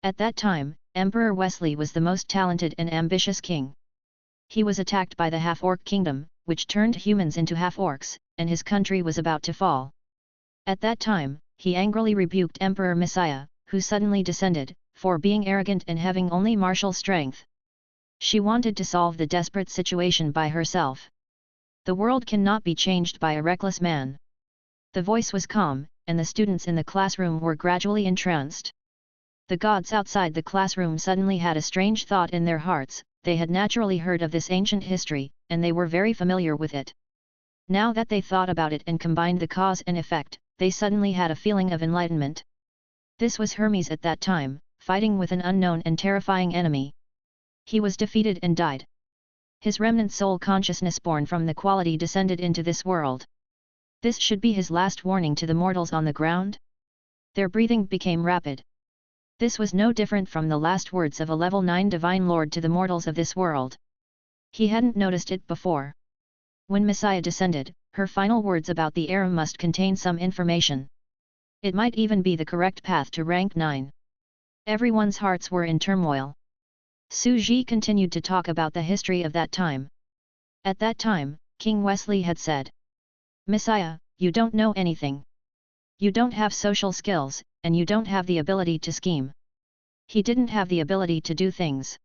At that time, Emperor Wesley was the most talented and ambitious king. He was attacked by the half-orc kingdom, which turned humans into half-orcs, and his country was about to fall. At that time, he angrily rebuked Emperor Messiah, who suddenly descended, for being arrogant and having only martial strength. She wanted to solve the desperate situation by herself. The world cannot be changed by a reckless man. The voice was calm, and the students in the classroom were gradually entranced. The gods outside the classroom suddenly had a strange thought in their hearts. They had naturally heard of this ancient history, and they were very familiar with it. Now that they thought about it and combined the cause and effect, they suddenly had a feeling of enlightenment. This was Hermes at that time, fighting with an unknown and terrifying enemy. He was defeated and died. His remnant soul consciousness born from the quality descended into this world. This should be his last warning to the mortals on the ground. Their breathing became rapid. This was no different from the last words of a level 9 divine lord to the mortals of this world. He hadn't noticed it before. When Messiah descended, her final words about the era must contain some information. It might even be the correct path to rank 9. Everyone's hearts were in turmoil. Suji continued to talk about the history of that time. At that time, King Wesley had said, "Messiah, you don't know anything. You don't have social skills, and you don't have the ability to scheme." He didn't have the ability to do things.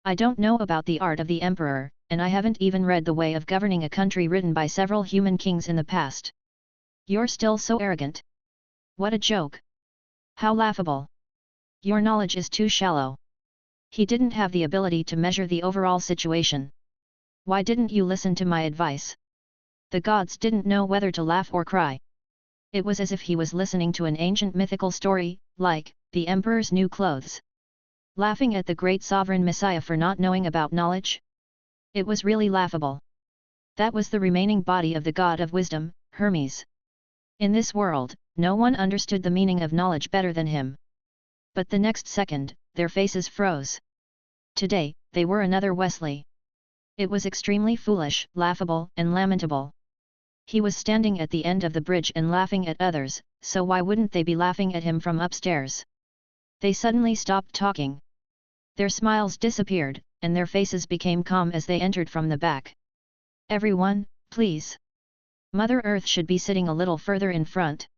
"I don't know about the art of the emperor, and I haven't even read The Way of Governing a Country written by several human kings in the past. You're still so arrogant. What a joke. How laughable. Your knowledge is too shallow." He didn't have the ability to measure the overall situation. "Why didn't you listen to my advice?" The gods didn't know whether to laugh or cry. It was as if he was listening to an ancient mythical story, like, the emperor's new clothes. Laughing at the great sovereign Messiah for not knowing about knowledge? It was really laughable. That was the remaining body of the god of wisdom, Hermes. In this world, no one understood the meaning of knowledge better than him. But the next second, their faces froze. Today, they were another Wesley. It was extremely foolish, laughable, and lamentable. He was standing at the end of the bridge and laughing at others, so why wouldn't they be laughing at him from upstairs? They suddenly stopped talking. Their smiles disappeared, and their faces became calm as they entered from the back. "Everyone, please. Mother Earth should be sitting a little further in front.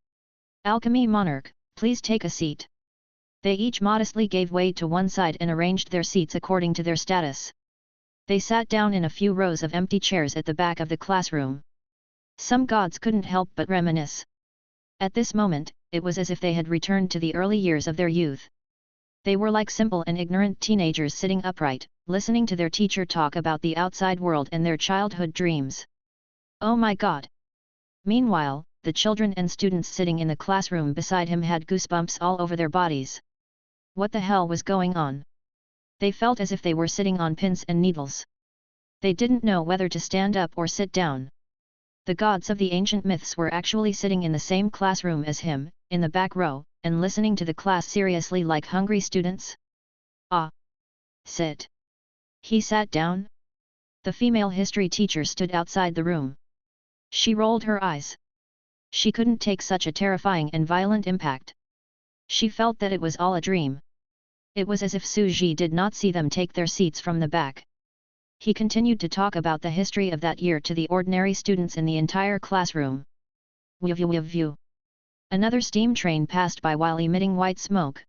Alchemy Monarch, please take a seat." They each modestly gave way to one side and arranged their seats according to their status. They sat down in a few rows of empty chairs at the back of the classroom. Some gods couldn't help but reminisce. At this moment, it was as if they had returned to the early years of their youth. They were like simple and ignorant teenagers sitting upright, listening to their teacher talk about the outside world and their childhood dreams. Oh my God! Meanwhile, the children and students sitting in the classroom beside him had goosebumps all over their bodies. What the hell was going on? They felt as if they were sitting on pins and needles. They didn't know whether to stand up or sit down. The gods of the ancient myths were actually sitting in the same classroom as him, in the back row, and listening to the class seriously like hungry students. "Ah! Sit." He sat down. The female history teacher stood outside the room. She rolled her eyes. She couldn't take such a terrifying and violent impact. She felt that it was all a dream. It was as if Suji did not see them take their seats from the back. He continued to talk about the history of that year to the ordinary students in the entire classroom. View. Another steam train passed by while emitting white smoke.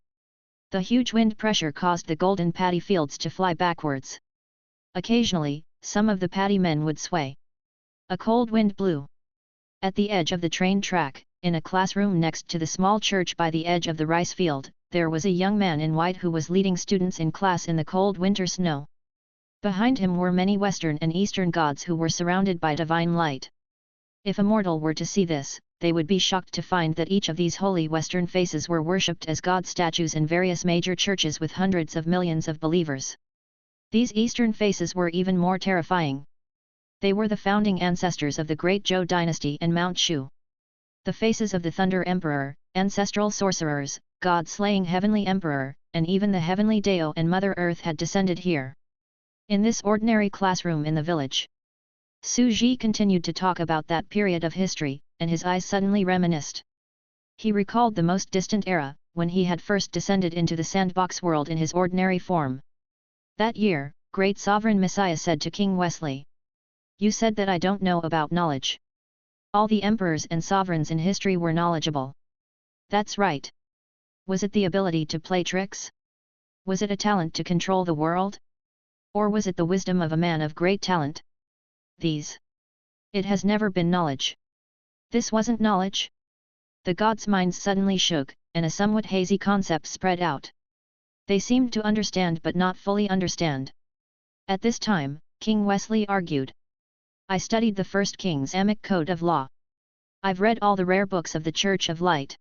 The huge wind pressure caused the golden paddy fields to fly backwards. Occasionally, some of the paddy men would sway. A cold wind blew. At the edge of the train track, in a classroom next to the small church by the edge of the rice field, there was a young man in white who was leading students in class in the cold winter snow. Behind him were many Western and Eastern gods who were surrounded by divine light. If a mortal were to see this, they would be shocked to find that each of these holy Western faces were worshipped as god statues in various major churches with hundreds of millions of believers. These Eastern faces were even more terrifying. They were the founding ancestors of the great Zhou dynasty and Mount Shu. The faces of the Thunder Emperor, ancestral sorcerers, god-slaying Heavenly Emperor, and even the Heavenly Dao and Mother Earth had descended here. In this ordinary classroom in the village, Su Ji continued to talk about that period of history, and his eyes suddenly reminisced. He recalled the most distant era, when he had first descended into the sandbox world in his ordinary form. That year, Great Sovereign Messiah said to King Wesley, "You said that I don't know about knowledge. All the emperors and sovereigns in history were knowledgeable." "That's right. Was it the ability to play tricks? Was it a talent to control the world? Or was it the wisdom of a man of great talent? These. It has never been knowledge. This wasn't knowledge?" The gods' minds suddenly shook, and a somewhat hazy concept spread out. They seemed to understand but not fully understand. At this time, King Wesley argued, "I studied the first King's Amic Code of Law. I've read all the rare books of the Church of Light.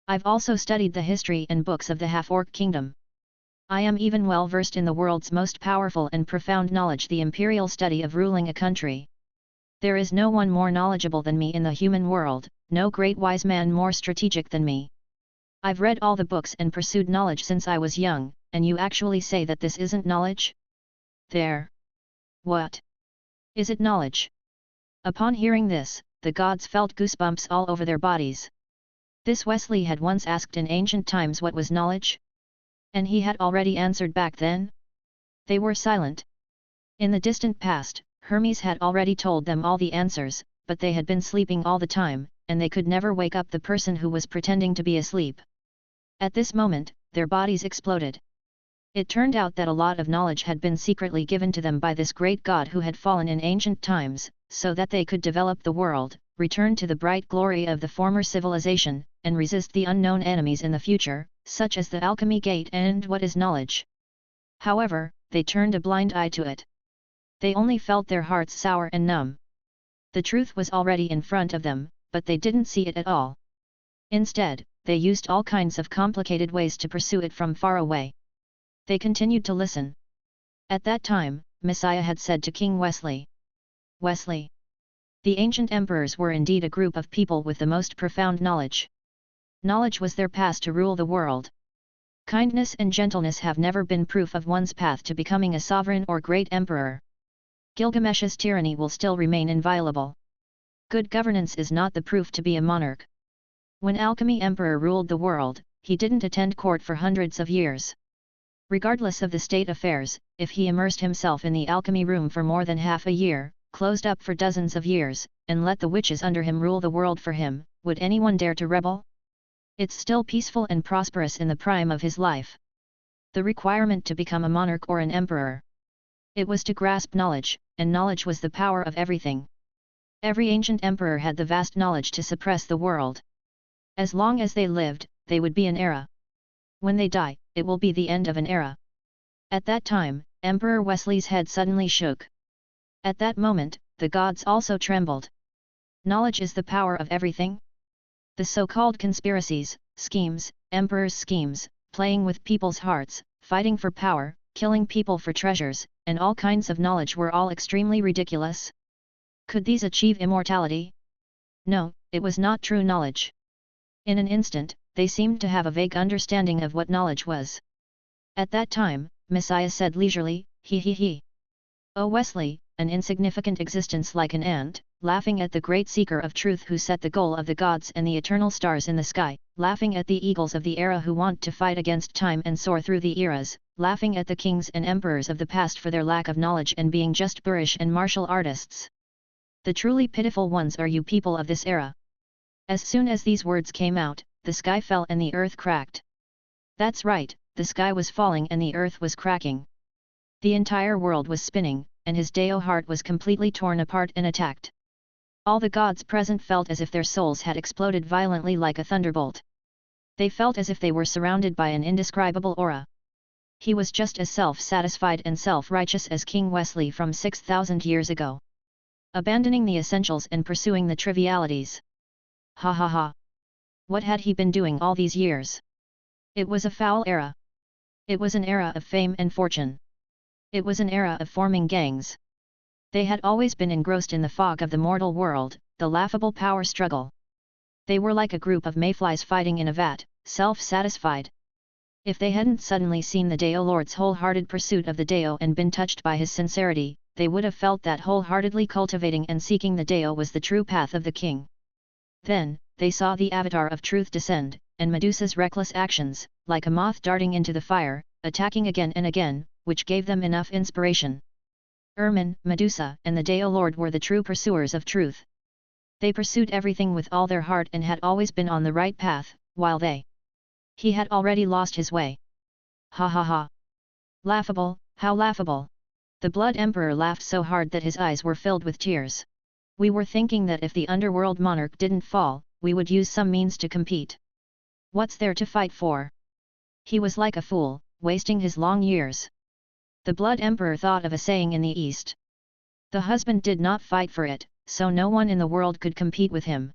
I've also studied the history and books of the Half-Orc Kingdom. I am even well versed in the world's most powerful and profound knowledge, the imperial study of ruling a country. There is no one more knowledgeable than me in the human world, no great wise man more strategic than me. I've read all the books and pursued knowledge since I was young, and you actually say that this isn't knowledge? There. What? Is it knowledge?" Upon hearing this, the gods felt goosebumps all over their bodies. This Wesley had once asked in ancient times what was knowledge? And he had already answered back then? They were silent. In the distant past, Hermes had already told them all the answers, but they had been sleeping all the time, and they could never wake up the person who was pretending to be asleep. At this moment, their bodies exploded. It turned out that a lot of knowledge had been secretly given to them by this great god who had fallen in ancient times, so that they could develop the world, return to the bright glory of the former civilization, and resist the unknown enemies in the future, such as the alchemy gate and what is knowledge. However, they turned a blind eye to it. They only felt their hearts sour and numb. The truth was already in front of them, but they didn't see it at all. Instead, they used all kinds of complicated ways to pursue it from far away. They continued to listen. At that time, Messiah had said to King Wesley, "Wesley, the ancient emperors were indeed a group of people with the most profound knowledge. Knowledge was their path to rule the world. Kindness and gentleness have never been proof of one's path to becoming a sovereign or great emperor. Gilgamesh's tyranny will still remain inviolable. Good governance is not the proof to be a monarch. When Alchemy Emperor ruled the world, he didn't attend court for hundreds of years. Regardless of the state affairs, if he immersed himself in the alchemy room for more than half a year, closed up for dozens of years, and let the witches under him rule the world for him, would anyone dare to rebel? It's still peaceful and prosperous in the prime of his life. The requirement to become a monarch or an emperor. It was to grasp knowledge, and knowledge was the power of everything. Every ancient emperor had the vast knowledge to suppress the world. As long as they lived, they would be an era. When they die, it will be the end of an era." At that time, Emperor Wesley's head suddenly shook. At that moment, the gods also trembled. Knowledge is the power of everything? The so-called conspiracies, schemes, emperors' schemes, playing with people's hearts, fighting for power, killing people for treasures, and all kinds of knowledge were all extremely ridiculous. Could these achieve immortality? No, it was not true knowledge. In an instant, they seemed to have a vague understanding of what knowledge was. At that time, Messiah said leisurely, he. "Oh Wesley, an insignificant existence like an ant, laughing at the great seeker of truth who set the goal of the gods and the eternal stars in the sky, laughing at the eagles of the era who want to fight against time and soar through the eras, laughing at the kings and emperors of the past for their lack of knowledge and being just boorish and martial artists. The truly pitiful ones are you people of this era. As soon as these words came out, the sky fell and the earth cracked. That's right, the sky was falling and the earth was cracking. The entire world was spinning, and his Deo heart was completely torn apart and attacked. All the gods present felt as if their souls had exploded violently like a thunderbolt. They felt as if they were surrounded by an indescribable aura. He was just as self-satisfied and self-righteous as King Wesley from 6,000 years ago. Abandoning the essentials and pursuing the trivialities. Ha ha ha. What had he been doing all these years? It was a foul era. It was an era of fame and fortune. It was an era of forming gangs. They had always been engrossed in the fog of the mortal world, the laughable power struggle. They were like a group of mayflies fighting in a vat, self-satisfied. If they hadn't suddenly seen the Deo Lord's wholehearted pursuit of the Deo and been touched by his sincerity, they would have felt that wholeheartedly cultivating and seeking the Deo was the true path of the king. Then, they saw the avatar of truth descend, and Medusa's reckless actions, like a moth darting into the fire, attacking again and again, which gave them enough inspiration. Ermin, Medusa, and the Deo Lord were the true pursuers of truth. They pursued everything with all their heart and had always been on the right path, while he had already lost his way. Ha ha ha! Laughable, how laughable! The Blood Emperor laughed so hard that his eyes were filled with tears. We were thinking that if the underworld monarch didn't fall, we would use some means to compete. What's there to fight for? He was like a fool, wasting his long years. The Blood Emperor thought of a saying in the East. The husband did not fight for it, so no one in the world could compete with him.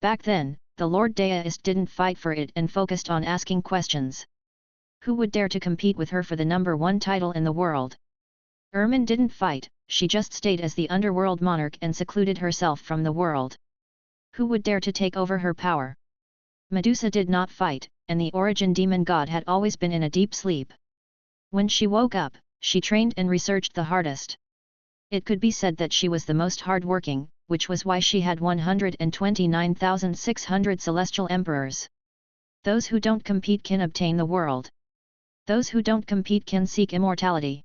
Back then, the Lord Deist didn't fight for it and focused on asking questions. Who would dare to compete with her for the #1 title in the world? Ermin didn't fight, she just stayed as the underworld monarch and secluded herself from the world. Who would dare to take over her power? Medusa did not fight, and the origin demon god had always been in a deep sleep. When she woke up, she trained and researched the hardest. It could be said that she was the most hard-working, which was why she had 129,600 celestial emperors. Those who don't compete can obtain the world. Those who don't compete can seek immortality.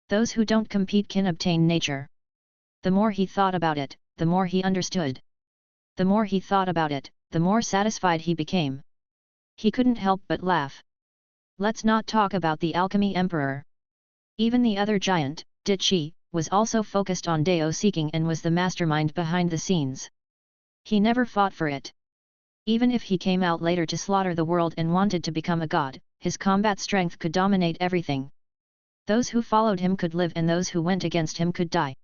Those who don't compete can obtain nature. The more he thought about it, the more he understood. The more he thought about it, the more satisfied he became. He couldn't help but laugh. Let's not talk about the alchemy emperor. Even the other giant, Ditchi, was also focused on Deo seeking and was the mastermind behind the scenes. He never fought for it. Even if he came out later to slaughter the world and wanted to become a god, his combat strength could dominate everything. Those who followed him could live and those who went against him could die.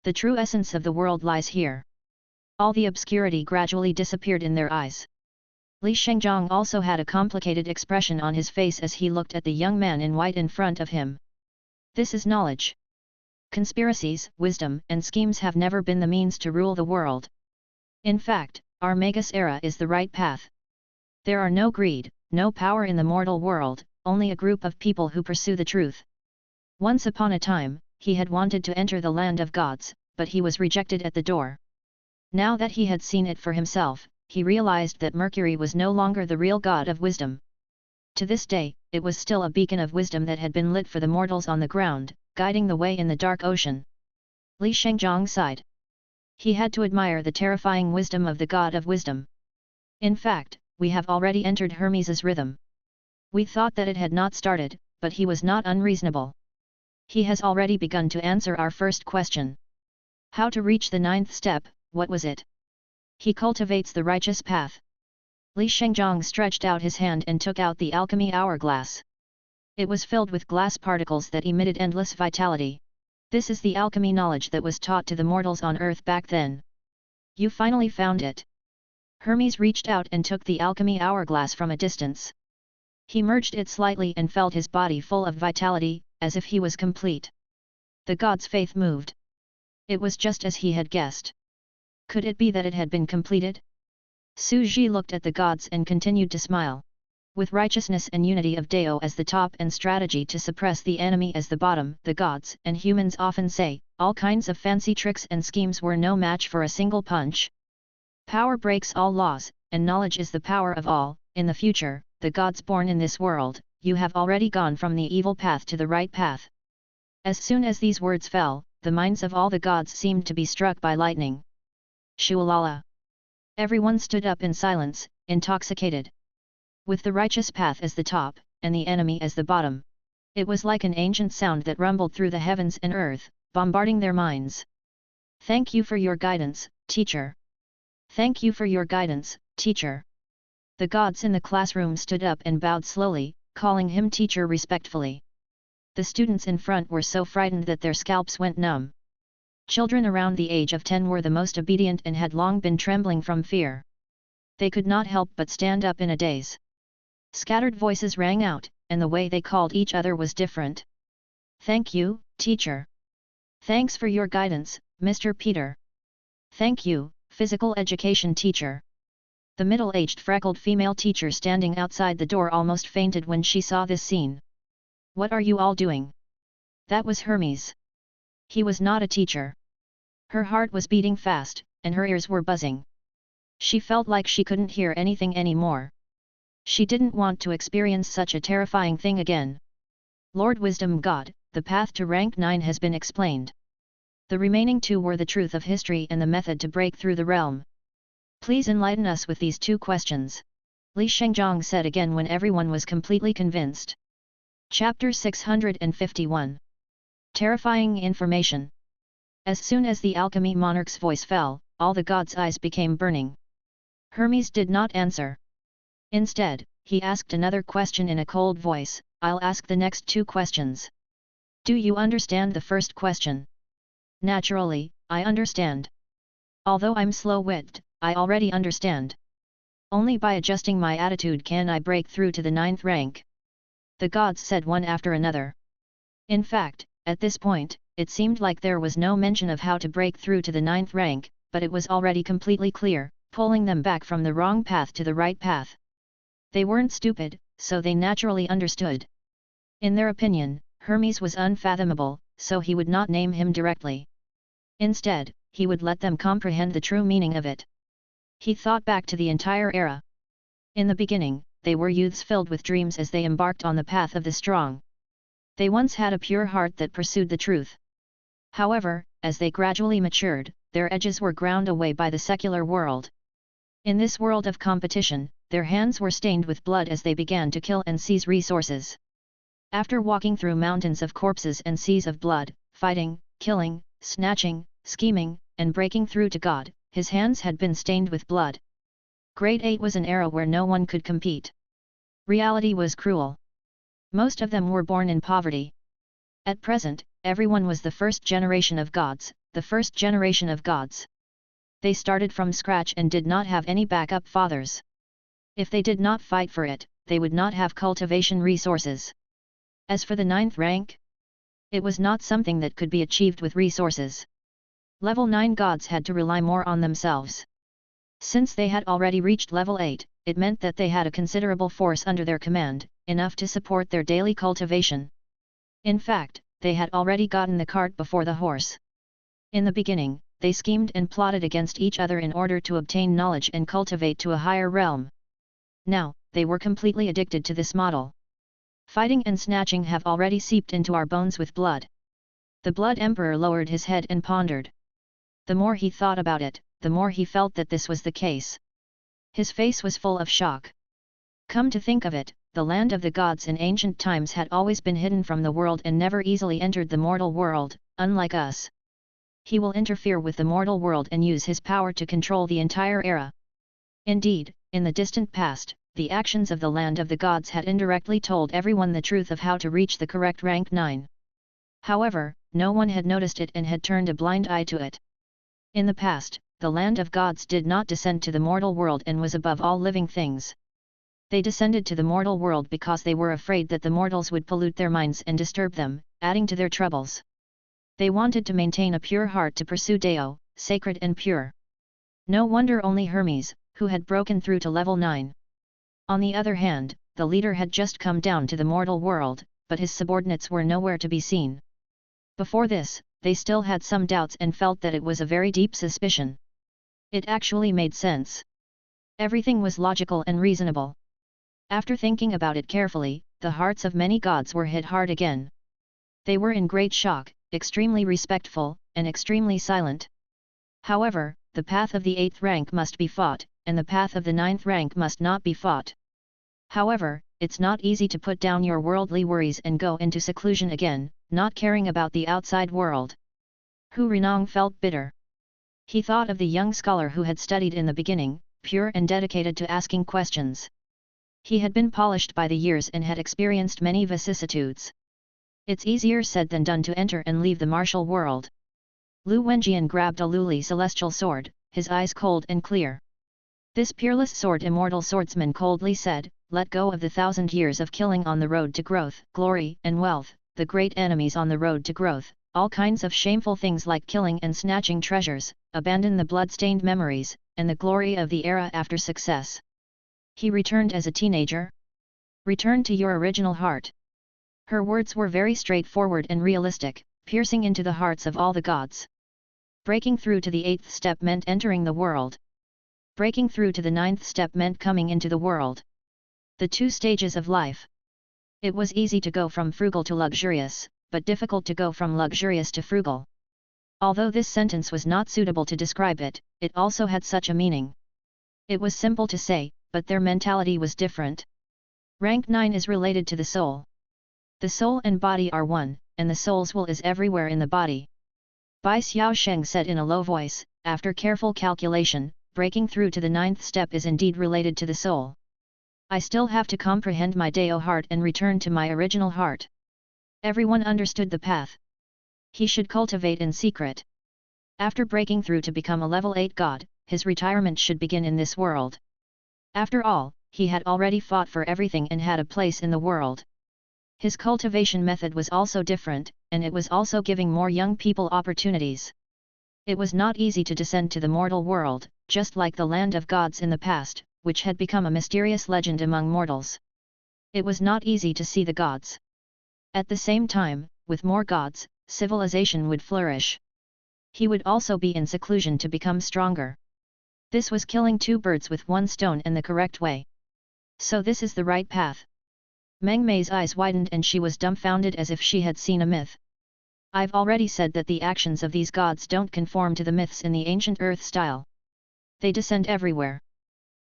The true essence of the world lies here. All the obscurity gradually disappeared in their eyes. Li Shengzhong also had a complicated expression on his face as he looked at the young man in white in front of him. This is knowledge. Conspiracies, wisdom, and schemes have never been the means to rule the world. In fact, our Magus era is the right path. There are no greed, no power in the mortal world, only a group of people who pursue the truth. Once upon a time, he had wanted to enter the land of gods, but he was rejected at the door. Now that he had seen it for himself, he realized that Mercury was no longer the real god of wisdom. To this day, it was still a beacon of wisdom that had been lit for the mortals on the ground, guiding the way in the dark ocean. Li Shengzhong sighed. He had to admire the terrifying wisdom of the god of wisdom. In fact, we have already entered Hermes's rhythm. We thought that it had not started, but he was not unreasonable. He has already begun to answer our first question. How to reach the 9th step, what was it? He cultivates the righteous path. Li Shengzhong stretched out his hand and took out the alchemy hourglass. It was filled with glass particles that emitted endless vitality. This is the alchemy knowledge that was taught to the mortals on Earth back then. You finally found it. Hermes reached out and took the alchemy hourglass from a distance. He merged it slightly and felt his body full of vitality, as if he was complete. The god's faith moved. It was just as he had guessed. Could it be that it had been completed? Su Ji looked at the gods and continued to smile. With righteousness and unity of Deo as the top and strategy to suppress the enemy as the bottom, the gods and humans often say, all kinds of fancy tricks and schemes were no match for a single punch. Power breaks all laws, and knowledge is the power of all. In the future, the gods born in this world, you have already gone from the evil path to the right path. As soon as these words fell, the minds of all the gods seemed to be struck by lightning. Shualala! Everyone stood up in silence, intoxicated. With the righteous path as the top, and the enemy as the bottom. It was like an ancient sound that rumbled through the heavens and earth, bombarding their minds. Thank you for your guidance, teacher. Thank you for your guidance, teacher. The gods in the classroom stood up and bowed slowly, calling him teacher respectfully. The students in front were so frightened that their scalps went numb. Children around the age of 10 were the most obedient and had long been trembling from fear. They could not help but stand up in a daze. Scattered voices rang out, and the way they called each other was different. Thank you, teacher. Thanks for your guidance, Mr. Peter. Thank you, physical education teacher. The middle-aged freckled female teacher standing outside the door almost fainted when she saw this scene. What are you all doing? That was Hermes. He was not a teacher. Her heart was beating fast, and her ears were buzzing. She felt like she couldn't hear anything anymore. She didn't want to experience such a terrifying thing again. Lord Wisdom God, the path to rank 9 has been explained. The remaining 2 were the truth of history and the method to break through the realm. Please enlighten us with these 2 questions. Li Shengzhong said again when everyone was completely convinced. Chapter 651. Terrifying information. As soon as the alchemy monarch's voice fell, all the gods' eyes became burning. Hermes did not answer. Instead, he asked another question in a cold voice. I'll ask the next 2 questions. Do you understand the first question? Naturally, I understand. Although I'm slow-witted, I already understand. Only by adjusting my attitude can I break through to the 9th rank. The gods said one after another. In fact, at this point, it seemed like there was no mention of how to break through to the 9th rank, but it was already completely clear, pulling them back from the wrong path to the right path. They weren't stupid, so they naturally understood. In their opinion, Hermes was unfathomable, so he would not name him directly. Instead, he would let them comprehend the true meaning of it. He thought back to the entire era. In the beginning, they were youths filled with dreams as they embarked on the path of the strong. They once had a pure heart that pursued the truth. However, as they gradually matured, their edges were ground away by the secular world. In this world of competition, their hands were stained with blood as they began to kill and seize resources. After walking through mountains of corpses and seas of blood, fighting, killing, snatching, scheming, and breaking through to God, his hands had been stained with blood. Grade 8 was an era where no one could compete. Reality was cruel. Most of them were born in poverty. At present, everyone was the first generation of gods, the first generation of gods. They started from scratch and did not have any backup fathers. If they did not fight for it, they would not have cultivation resources. As for the 9th rank, it was not something that could be achieved with resources. Level 9 gods had to rely more on themselves. Since they had already reached level 8, it meant that they had a considerable force under their command, enough to support their daily cultivation. In fact, they had already gotten the cart before the horse. In the beginning, they schemed and plotted against each other in order to obtain knowledge and cultivate to a higher realm. Now, they were completely addicted to this model. Fighting and snatching have already seeped into our bones with blood. The Blood Emperor lowered his head and pondered. The more he thought about it, the more he felt that this was the case. His face was full of shock. Come to think of it, the land of the gods in ancient times had always been hidden from the world and never easily entered the mortal world, unlike us. He will interfere with the mortal world and use his power to control the entire era. Indeed, in the distant past, the actions of the land of the gods had indirectly told everyone the truth of how to reach the correct rank 9. However, no one had noticed it and had turned a blind eye to it. In the past, the land of gods did not descend to the mortal world and was above all living things. They descended to the mortal world because they were afraid that the mortals would pollute their minds and disturb them, adding to their troubles. They wanted to maintain a pure heart to pursue Deo, sacred and pure. No wonder only Hermes, who had broken through to level 9. On the other hand, the leader had just come down to the mortal world, but his subordinates were nowhere to be seen. Before this, they still had some doubts and felt that it was a very deep suspicion. It actually made sense. Everything was logical and reasonable. After thinking about it carefully, the hearts of many gods were hit hard again. They were in great shock, extremely respectful, and extremely silent. However, the path of the 8th rank must be fought, and the path of the 9th rank must not be fought. However, it's not easy to put down your worldly worries and go into seclusion again, not caring about the outside world. Hu Renong felt bitter. He thought of the young scholar who had studied in the beginning, pure and dedicated to asking questions. He had been polished by the years and had experienced many vicissitudes. It's easier said than done to enter and leave the martial world. Lu Wenjian grabbed a Luli celestial sword, his eyes cold and clear. This peerless sword immortal swordsman coldly said, "Let go of the 1,000 years of killing on the road to growth, glory and wealth, the great enemies on the road to growth, all kinds of shameful things like killing and snatching treasures, abandon the blood-stained memories, and the glory of the era after success." He returned as a teenager. Return to your original heart. Her words were very straightforward and realistic, piercing into the hearts of all the gods. Breaking through to the 8th step meant entering the world. Breaking through to the 9th step meant coming into the world. The 2 stages of life. It was easy to go from frugal to luxurious, but difficult to go from luxurious to frugal. Although this sentence was not suitable to describe it, it also had such a meaning. It was simple to say, but their mentality was different. Rank 9 is related to the soul. The soul and body are one, and the soul's will is everywhere in the body. Bai Xiaosheng said in a low voice, after careful calculation, breaking through to the 9th step is indeed related to the soul. I still have to comprehend my Dao heart and return to my original heart. Everyone understood the path. He should cultivate in secret. After breaking through to become a level 8 god, his retirement should begin in this world. After all, he had already fought for everything and had a place in the world. His cultivation method was also different, and it was also giving more young people opportunities. It was not easy to descend to the mortal world, just like the land of gods in the past, which had become a mysterious legend among mortals. It was not easy to see the gods. At the same time, with more gods, civilization would flourish. He would also be in seclusion to become stronger. This was killing 2 birds with 1 stone in the correct way. So this is the right path. Meng Mei's eyes widened and she was dumbfounded as if she had seen a myth. I've already said that the actions of these gods don't conform to the myths in the ancient earth style. They descend everywhere.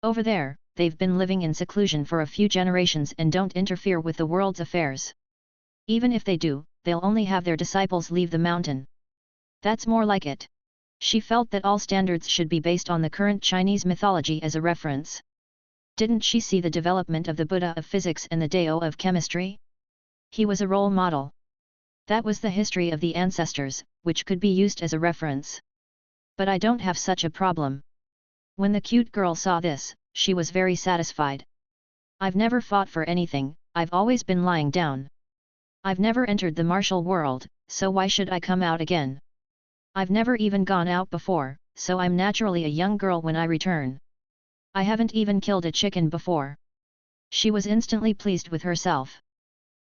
Over there, they've been living in seclusion for a few generations and don't interfere with the world's affairs. Even if they do, they'll only have their disciples leave the mountain. That's more like it. She felt that all standards should be based on the current Chinese mythology as a reference. Didn't she see the development of the Buddha of physics and the Dao of chemistry? He was a role model. That was the history of the ancestors, which could be used as a reference. But I don't have such a problem. When the cute girl saw this, she was very satisfied. I've never fought for anything, I've always been lying down. I've never entered the martial world, so why should I come out again? I've never even gone out before, so I'm naturally a young girl when I return. I haven't even killed a chicken before. She was instantly pleased with herself.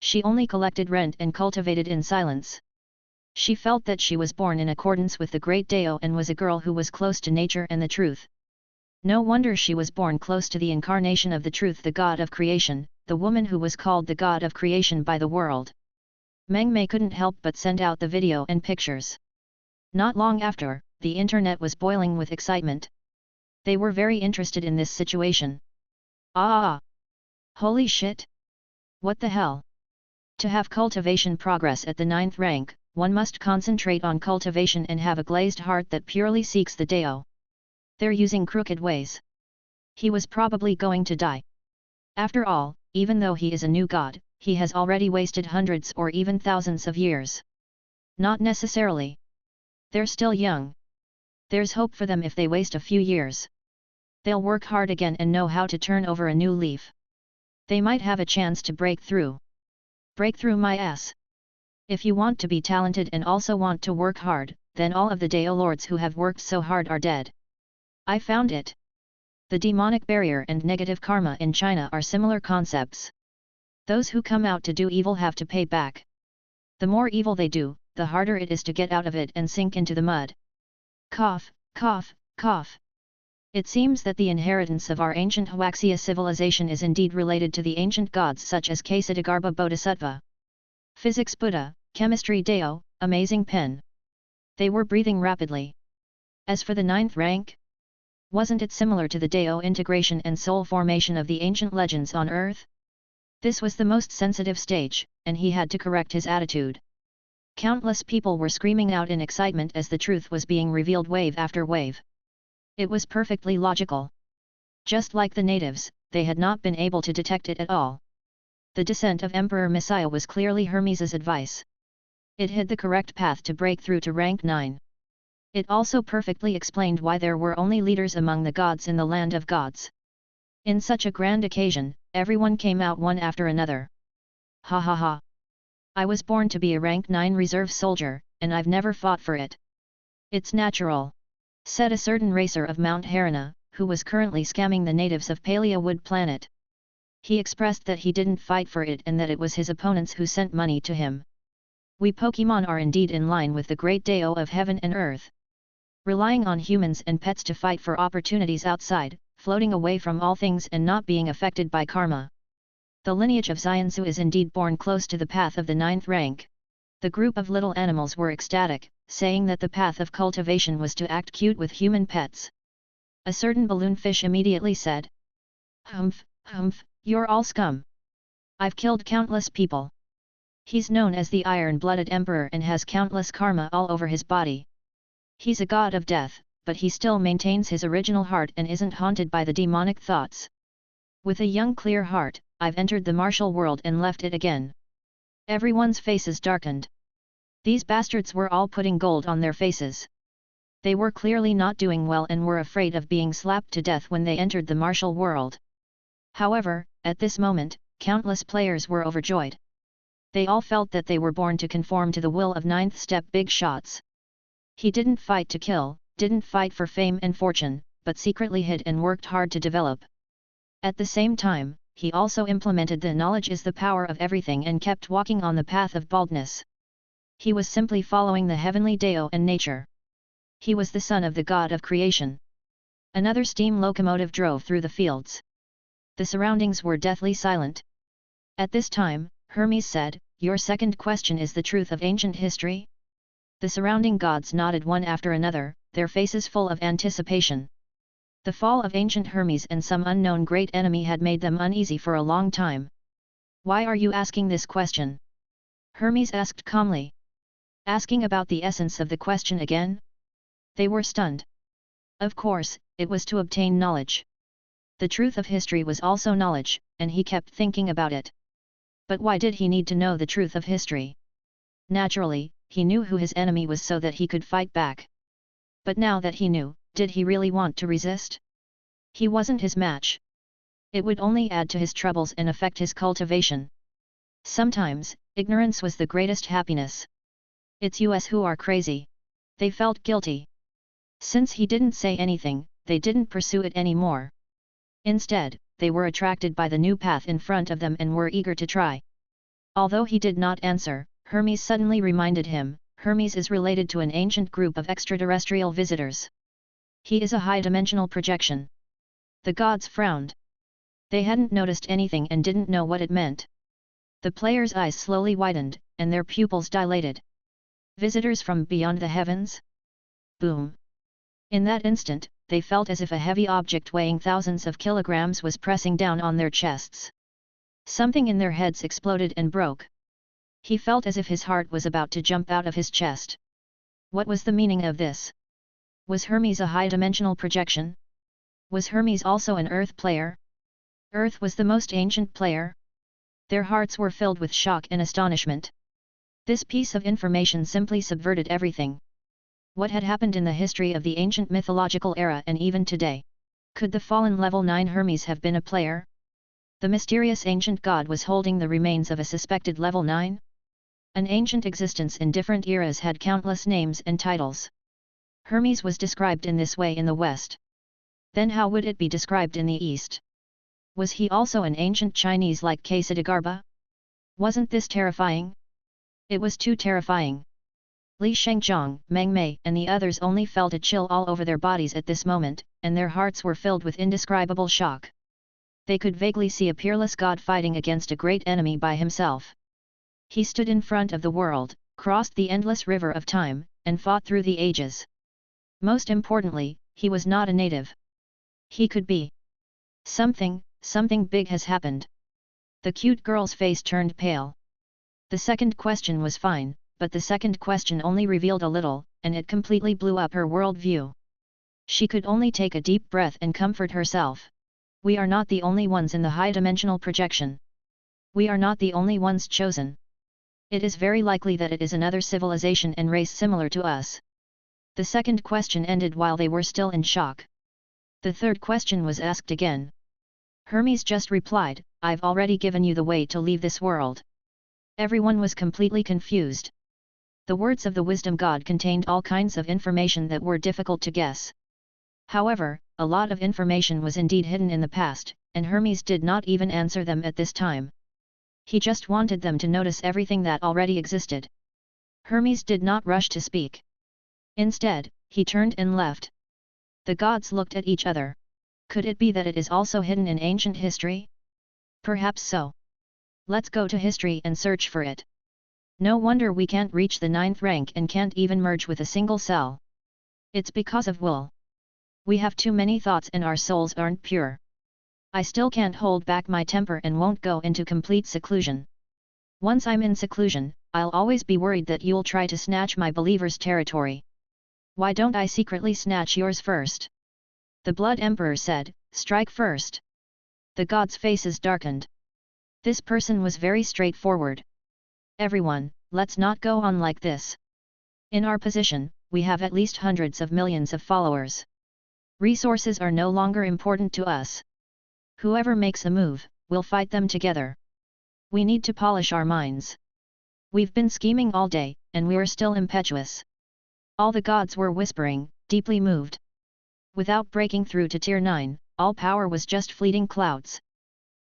She only collected rent and cultivated in silence. She felt that she was born in accordance with the great Dao and was a girl who was close to nature and the truth. No wonder she was born close to the incarnation of the truth, the god of creation, the woman who was called the god of creation by the world. Meng Mei couldn't help but send out the video and pictures. Not long after, the internet was boiling with excitement. They were very interested in this situation. Ah! Holy shit! What the hell? To have cultivation progress at the 9th rank, one must concentrate on cultivation and have a glazed heart that purely seeks the Dao. They're using crooked ways. He was probably going to die. After all, even though he is a new god, he has already wasted hundreds or even thousands of years. Not necessarily. They're still young. There's hope for them if they waste a few years. They'll work hard again and know how to turn over a new leaf. They might have a chance to break through. Break through my ass. If you want to be talented and also want to work hard, then all of the Dao lords who have worked so hard are dead. I found it. The demonic barrier and negative karma in China are similar concepts. Those who come out to do evil have to pay back. The more evil they do, the harder it is to get out of it and sink into the mud. Cough, cough, cough. It seems that the inheritance of our ancient Huaxia civilization is indeed related to the ancient gods such as Ksatagarbha Bodhisattva, physics Buddha, chemistry Dao, amazing pen. They were breathing rapidly. As for the ninth rank, wasn't it similar to the Dao integration and soul formation of the ancient legends on Earth? This was the most sensitive stage, and he had to correct his attitude. Countless people were screaming out in excitement as the truth was being revealed wave after wave. It was perfectly logical. Just like the natives, they had not been able to detect it at all. The descent of Emperor Messiah was clearly Hermes's advice. It hid the correct path to break through to rank 9. It also perfectly explained why there were only leaders among the gods in the land of gods. In such a grand occasion, everyone came out one after another. Ha ha ha! I was born to be a rank 9 reserve soldier, and I've never fought for it. It's natural, said a certain racer of Mount Harana, who was currently scamming the natives of Paleowood Planet. He expressed that he didn't fight for it and that it was his opponents who sent money to him. We Pokemon are indeed in line with the great Dao of heaven and earth, relying on humans and pets to fight for opportunities outside, floating away from all things and not being affected by karma. The lineage of Xianzu is indeed born close to the path of the 9th rank. The group of little animals were ecstatic, saying that the path of cultivation was to act cute with human pets. A certain balloonfish immediately said, "Humph, humph, you're all scum. I've killed countless people." He's known as the Iron-Blooded Emperor and has countless karma all over his body. He's a god of death, but he still maintains his original heart and isn't haunted by the demonic thoughts. With a young clear heart, I've entered the martial world and left it again. Everyone's faces darkened. These bastards were all putting gold on their faces. They were clearly not doing well and were afraid of being slapped to death when they entered the martial world. However, at this moment, countless players were overjoyed. They all felt that they were born to conform to the will of 9th step big shots. He didn't fight to kill, didn't fight for fame and fortune, but secretly hid and worked hard to develop. At the same time, he also implemented the knowledge is the power of everything and kept walking on the path of baldness. He was simply following the heavenly Dao and nature. He was the son of the god of creation. Another steam locomotive drove through the fields. The surroundings were deathly silent. At this time, Hermes said, "Your second question is the truth of ancient history?" The surrounding gods nodded one after another, their faces full of anticipation. The fall of ancient Hermes and some unknown great enemy had made them uneasy for a long time. "Why are you asking this question?" Hermes asked calmly. Asking about the essence of the question again? They were stunned. Of course, it was to obtain knowledge. The truth of history was also knowledge, and he kept thinking about it. But why did he need to know the truth of history? Naturally, he knew who his enemy was so that he could fight back. But now that he knew, did he really want to resist? He wasn't his match. It would only add to his troubles and affect his cultivation. Sometimes, ignorance was the greatest happiness. It's us who are crazy. They felt guilty. Since he didn't say anything, they didn't pursue it anymore. Instead, they were attracted by the new path in front of them and were eager to try. Although he did not answer, Hermes suddenly reminded him, Hermes is related to an ancient group of extraterrestrial visitors. He is a high-dimensional projection. The gods frowned. They hadn't noticed anything and didn't know what it meant. The players' eyes slowly widened, and their pupils dilated. Visitors from beyond the heavens? Boom! In that instant, they felt as if a heavy object weighing thousands of kilograms was pressing down on their chests. Something in their heads exploded and broke. He felt as if his heart was about to jump out of his chest. What was the meaning of this? Was Hermes a high-dimensional projection? Was Hermes also an Earth player? Earth was the most ancient player? Their hearts were filled with shock and astonishment. This piece of information simply subverted everything. What had happened in the history of the ancient mythological era and even today? Could the fallen level 9 Hermes have been a player? The mysterious ancient god was holding the remains of a suspected level 9? An ancient existence in different eras had countless names and titles. Hermes was described in this way in the West. Then how would it be described in the East? Was he also an ancient Chinese like Ksatagarbha? Wasn't this terrifying? It was too terrifying. Li Shengzhong, Meng Mei and the others only felt a chill all over their bodies at this moment, and their hearts were filled with indescribable shock. They could vaguely see a peerless god fighting against a great enemy by himself. He stood in front of the world, crossed the endless river of time, and fought through the ages. Most importantly, he was not a native. He could be. Something big has happened. The cute girl's face turned pale. The second question was fine, but the second question only revealed a little, and it completely blew up her world view. She could only take a deep breath and comfort herself. We are not the only ones in the high-dimensional projection. We are not the only ones chosen. It is very likely that it is another civilization and race similar to us. The second question ended while they were still in shock. The third question was asked again. Hermes just replied, "I've already given you the way to leave this world." Everyone was completely confused. The words of the wisdom god contained all kinds of information that were difficult to guess. However, a lot of information was indeed hidden in the past, and Hermes did not even answer them at this time. He just wanted them to notice everything that already existed. Hermes did not rush to speak. Instead, he turned and left. The gods looked at each other. Could it be that it is also hidden in ancient history? Perhaps so. Let's go to history and search for it. No wonder we can't reach the 9th rank and can't even merge with a single cell. It's because of will. We have too many thoughts and our souls aren't pure. I still can't hold back my temper and won't go into complete seclusion. Once I'm in seclusion, I'll always be worried that you'll try to snatch my believer's territory. Why don't I secretly snatch yours first? The Blood Emperor said, "Strike first." The gods' faces darkened. This person was very straightforward. Everyone, let's not go on like this. In our position, we have at least hundreds of millions of followers. Resources are no longer important to us. Whoever makes a move, we'll fight them together. We need to polish our minds. We've been scheming all day, and we're still impetuous. All the gods were whispering, deeply moved. Without breaking through to Tier 9, all power was just fleeting clouds.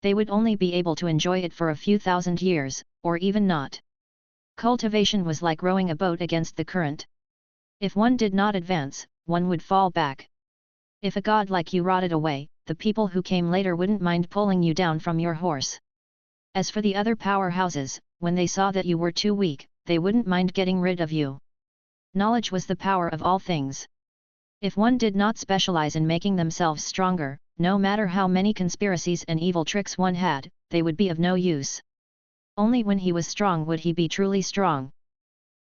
They would only be able to enjoy it for a few thousand years, or even not. Cultivation was like rowing a boat against the current. If one did not advance, one would fall back. If a god like you rotted away, the people who came later wouldn't mind pulling you down from your horse. As for the other powerhouses, when they saw that you were too weak, they wouldn't mind getting rid of you. Knowledge was the power of all things. If one did not specialize in making themselves stronger, no matter how many conspiracies and evil tricks one had, they would be of no use. Only when he was strong would he be truly strong.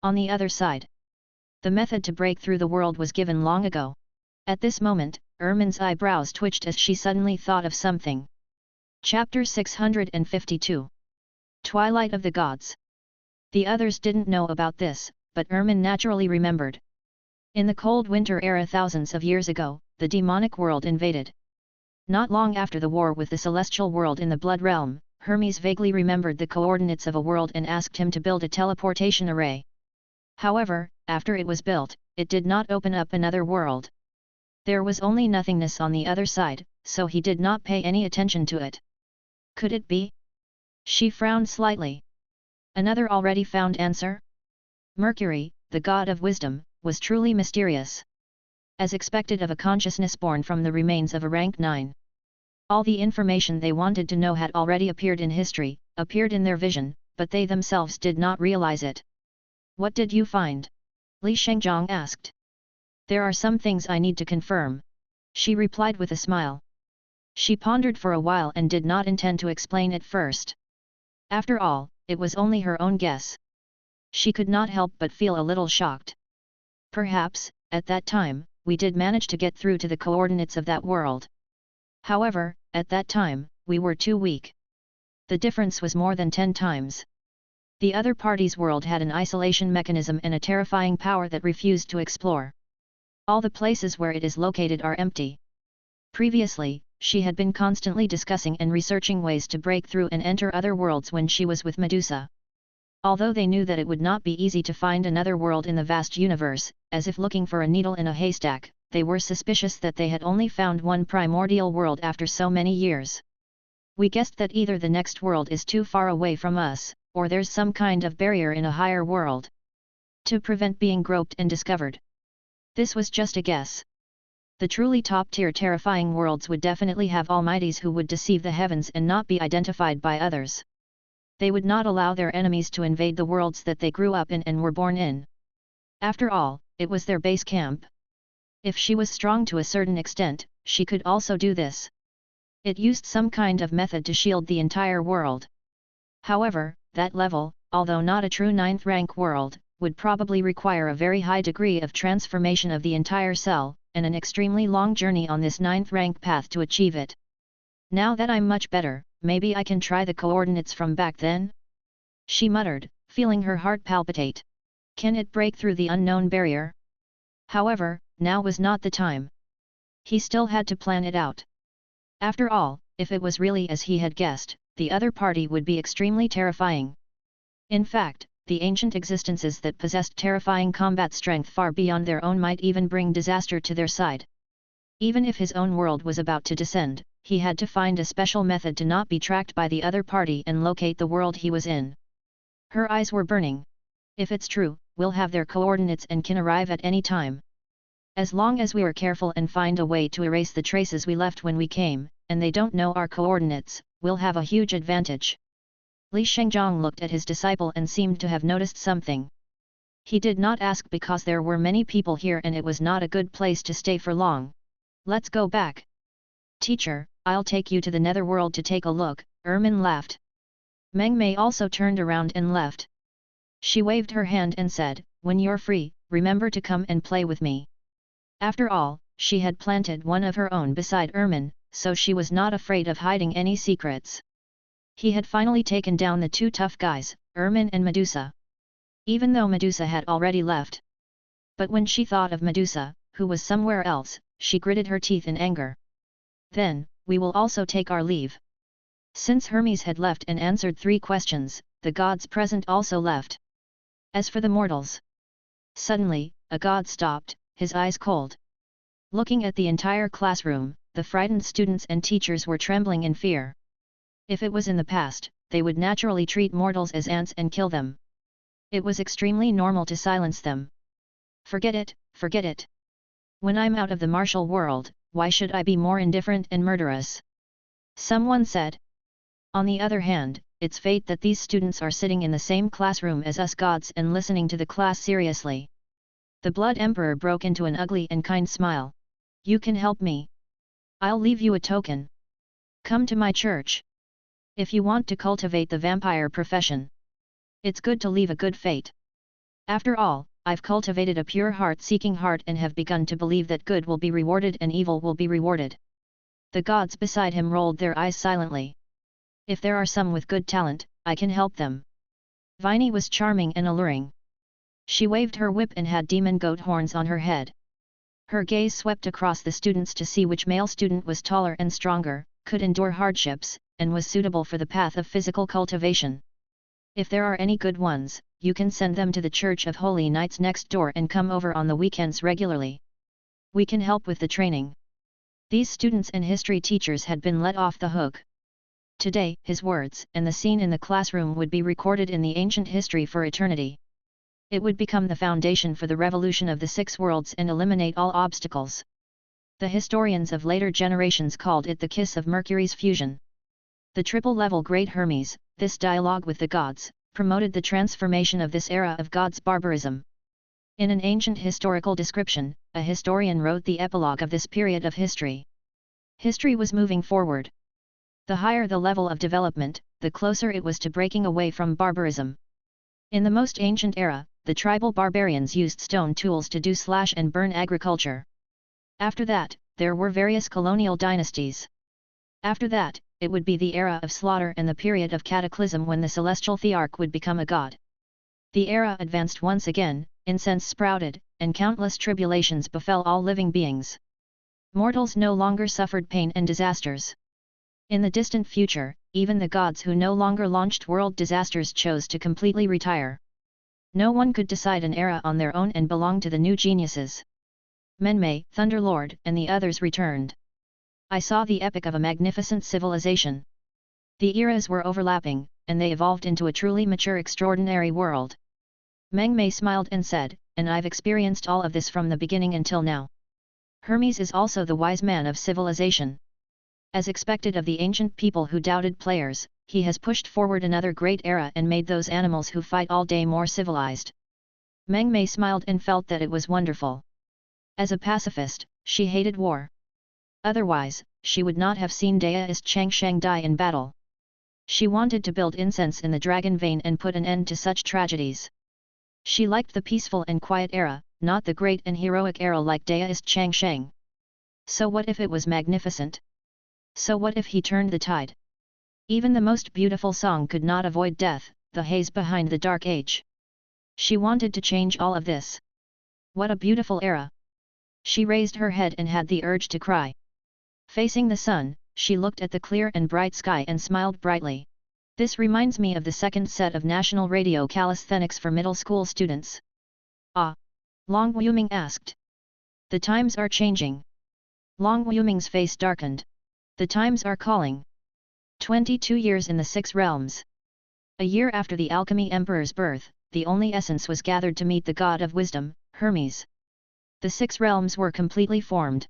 On the other side, the method to break through the world was given long ago. At this moment, Ermin's eyebrows twitched as she suddenly thought of something. Chapter 652. Twilight of the Gods. The others didn't know about this, but Ermin naturally remembered. In the cold winter era thousands of years ago, the demonic world invaded. Not long after the war with the celestial world in the Blood Realm, Hermes vaguely remembered the coordinates of a world and asked him to build a teleportation array. However, after it was built, it did not open up another world. There was only nothingness on the other side, so he did not pay any attention to it. Could it be? She frowned slightly. Another already found answer? Mercury, the god of wisdom, was truly mysterious. As expected of a consciousness born from the remains of a rank 9. All the information they wanted to know had already appeared in history, appeared in their vision, but they themselves did not realize it. What did you find? Li Shengzhong asked. There are some things I need to confirm. She replied with a smile. She pondered for a while and did not intend to explain at first. After all, it was only her own guess. She could not help but feel a little shocked. Perhaps, at that time, we did manage to get through to the coordinates of that world. However, at that time, we were too weak. The difference was more than 10 times. The other party's world had an isolation mechanism and a terrifying power that refused to explore. All the places where it is located are empty. Previously, she had been constantly discussing and researching ways to break through and enter other worlds when she was with Medusa. Although they knew that it would not be easy to find another world in the vast universe, as if looking for a needle in a haystack, they were suspicious that they had only found one primordial world after so many years. We guessed that either the next world is too far away from us, or there's some kind of barrier in a higher world to prevent being groped and discovered. This was just a guess. The truly top-tier terrifying worlds would definitely have almighties who would deceive the heavens and not be identified by others. They would not allow their enemies to invade the worlds that they grew up in and were born in. After all, it was their base camp. If she was strong to a certain extent, she could also do this. It used some kind of method to shield the entire world. However, that level, although not a true 9th rank world, would probably require a very high degree of transformation of the entire cell, and an extremely long journey on this 9th rank path to achieve it. Now that I'm much better, maybe I can try the coordinates from back then? She muttered, feeling her heart palpitate. Can it break through the unknown barrier? However, now was not the time. He still had to plan it out. After all, if it was really as he had guessed, the other party would be extremely terrifying. In fact, the ancient existences that possessed terrifying combat strength far beyond their own might even bring disaster to their side. Even if his own world was about to descend, he had to find a special method to not be tracked by the other party and locate the world he was in. Her eyes were burning. If it's true, we'll have their coordinates and can arrive at any time. As long as we are careful and find a way to erase the traces we left when we came, and they don't know our coordinates, we'll have a huge advantage. Li Shengzhong looked at his disciple and seemed to have noticed something. He did not ask because there were many people here and it was not a good place to stay for long. Let's go back. Teacher, I'll take you to the netherworld to take a look, Ermin laughed. Meng Mei also turned around and left. She waved her hand and said, when you're free, remember to come and play with me. After all, she had planted one of her own beside Ermin, so she was not afraid of hiding any secrets. He had finally taken down the two tough guys, Ermin and Medusa. Even though Medusa had already left. But when she thought of Medusa, who was somewhere else, she gritted her teeth in anger. Then, we will also take our leave. Since Hermes had left and answered 3 questions, the gods present also left. As for the mortals. Suddenly, a god stopped, his eyes cold. Looking at the entire classroom, the frightened students and teachers were trembling in fear. If it was in the past, they would naturally treat mortals as ants and kill them. It was extremely normal to silence them. Forget it, forget it. When I'm out of the martial world, why should I be more indifferent and murderous? Someone said. On the other hand, it's fate that these students are sitting in the same classroom as us gods and listening to the class seriously. The Blood Emperor broke into an ugly and kind smile. You can help me. I'll leave you a token. Come to my church. If you want to cultivate the vampire profession. It's good to leave a good fate. After all, I've cultivated a pure heart-seeking heart and have begun to believe that good will be rewarded and evil will be rewarded. The gods beside him rolled their eyes silently. If there are some with good talent, I can help them. Viney was charming and alluring. She waved her whip and had demon goat horns on her head. Her gaze swept across the students to see which male student was taller and stronger, could endure hardships, and was suitable for the path of physical cultivation. If there are any good ones, you can send them to the Church of Holy Knights next door and come over on the weekends regularly. We can help with the training. These students and history teachers had been let off the hook. Today, his words and the scene in the classroom would be recorded in the ancient history for eternity. It would become the foundation for the revolution of the 6 worlds and eliminate all obstacles. The historians of later generations called it the kiss of Mercury's fusion. The triple-level Great Hermes, this dialogue with the gods, promoted the transformation of this era of gods' barbarism. In an ancient historical description, a historian wrote the epilogue of this period of history. History was moving forward. The higher the level of development, the closer it was to breaking away from barbarism. In the most ancient era, the tribal barbarians used stone tools to do slash and burn agriculture. After that, there were various colonial dynasties. After that, it would be the era of slaughter and the period of cataclysm when the celestial thearch would become a god. The era advanced once again, incense sprouted, and countless tribulations befell all living beings. Mortals no longer suffered pain and disasters. In the distant future, even the gods who no longer launched world disasters chose to completely retire. No one could decide an era on their own and belong to the new geniuses. Menmei, Thunderlord, and the others returned. I saw the epic of a magnificent civilization. The eras were overlapping, and they evolved into a truly mature extraordinary world. Meng Mei smiled and said, and I've experienced all of this from the beginning until now. Hermes is also the wise man of civilization. As expected of the ancient people who doubted players, he has pushed forward another great era and made those animals who fight all day more civilized. Meng Mei smiled and felt that it was wonderful. As a pacifist, she hated war. Otherwise, she would not have seen deist Changsheng die in battle. She wanted to build incense in the dragon vein and put an end to such tragedies. She liked the peaceful and quiet era, not the great and heroic era like deist Changsheng. So what if it was magnificent? So what if he turned the tide? Even the most beautiful song could not avoid death, the haze behind the dark age. She wanted to change all of this. What a beautiful era! She raised her head and had the urge to cry. Facing the sun, she looked at the clear and bright sky and smiled brightly. This reminds me of the second set of national radio calisthenics for middle school students. Ah! Long Wuming asked. The times are changing. Long Wuming's face darkened. The times are calling. 22 years in the 6 realms. A year after the alchemy emperor's birth, the only essence was gathered to meet the god of wisdom, Hermes. The 6 realms were completely formed.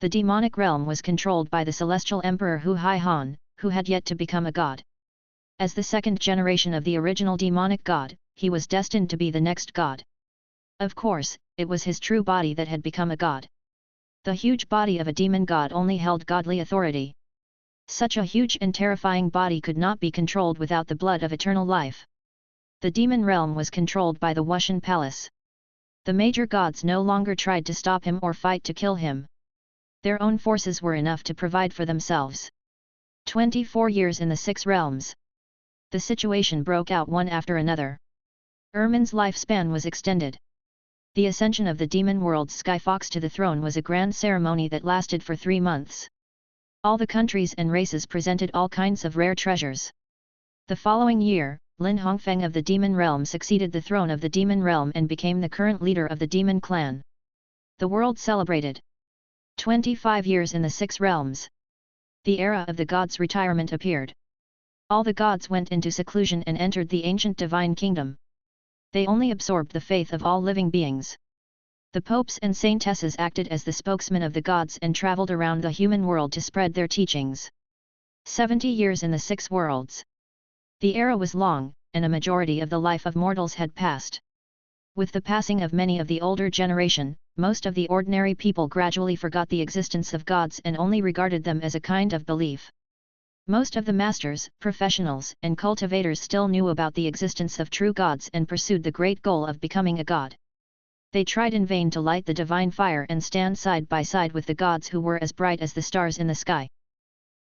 The demonic realm was controlled by the celestial emperor Hu Hai Han, who had yet to become a god. As the second generation of the original demonic god, he was destined to be the next god. Of course, it was his true body that had become a god. The huge body of a demon god only held godly authority. Such a huge and terrifying body could not be controlled without the blood of eternal life. The demon realm was controlled by the Wushan palace. The major gods no longer tried to stop him or fight to kill him. Their own forces were enough to provide for themselves. 24 years in the 6 realms. The situation broke out one after another. Ermin's lifespan was extended. The ascension of the demon world's Skyfox to the throne was a grand ceremony that lasted for 3 months. All the countries and races presented all kinds of rare treasures. The following year, Lin Hongfeng of the demon realm succeeded the throne of the demon realm and became the current leader of the demon clan. The world celebrated. 25 years in the 6 realms. The era of the gods' retirement appeared. All the gods went into seclusion and entered the ancient divine kingdom. They only absorbed the faith of all living beings. The popes and saintesses acted as the spokesmen of the gods and traveled around the human world to spread their teachings. 70 years in the 6 worlds. The era was long, and a majority of the life of mortals had passed. With the passing of many of the older generation, most of the ordinary people gradually forgot the existence of gods and only regarded them as a kind of belief. Most of the masters, professionals, and cultivators still knew about the existence of true gods and pursued the great goal of becoming a god. They tried in vain to light the divine fire and stand side by side with the gods who were as bright as the stars in the sky.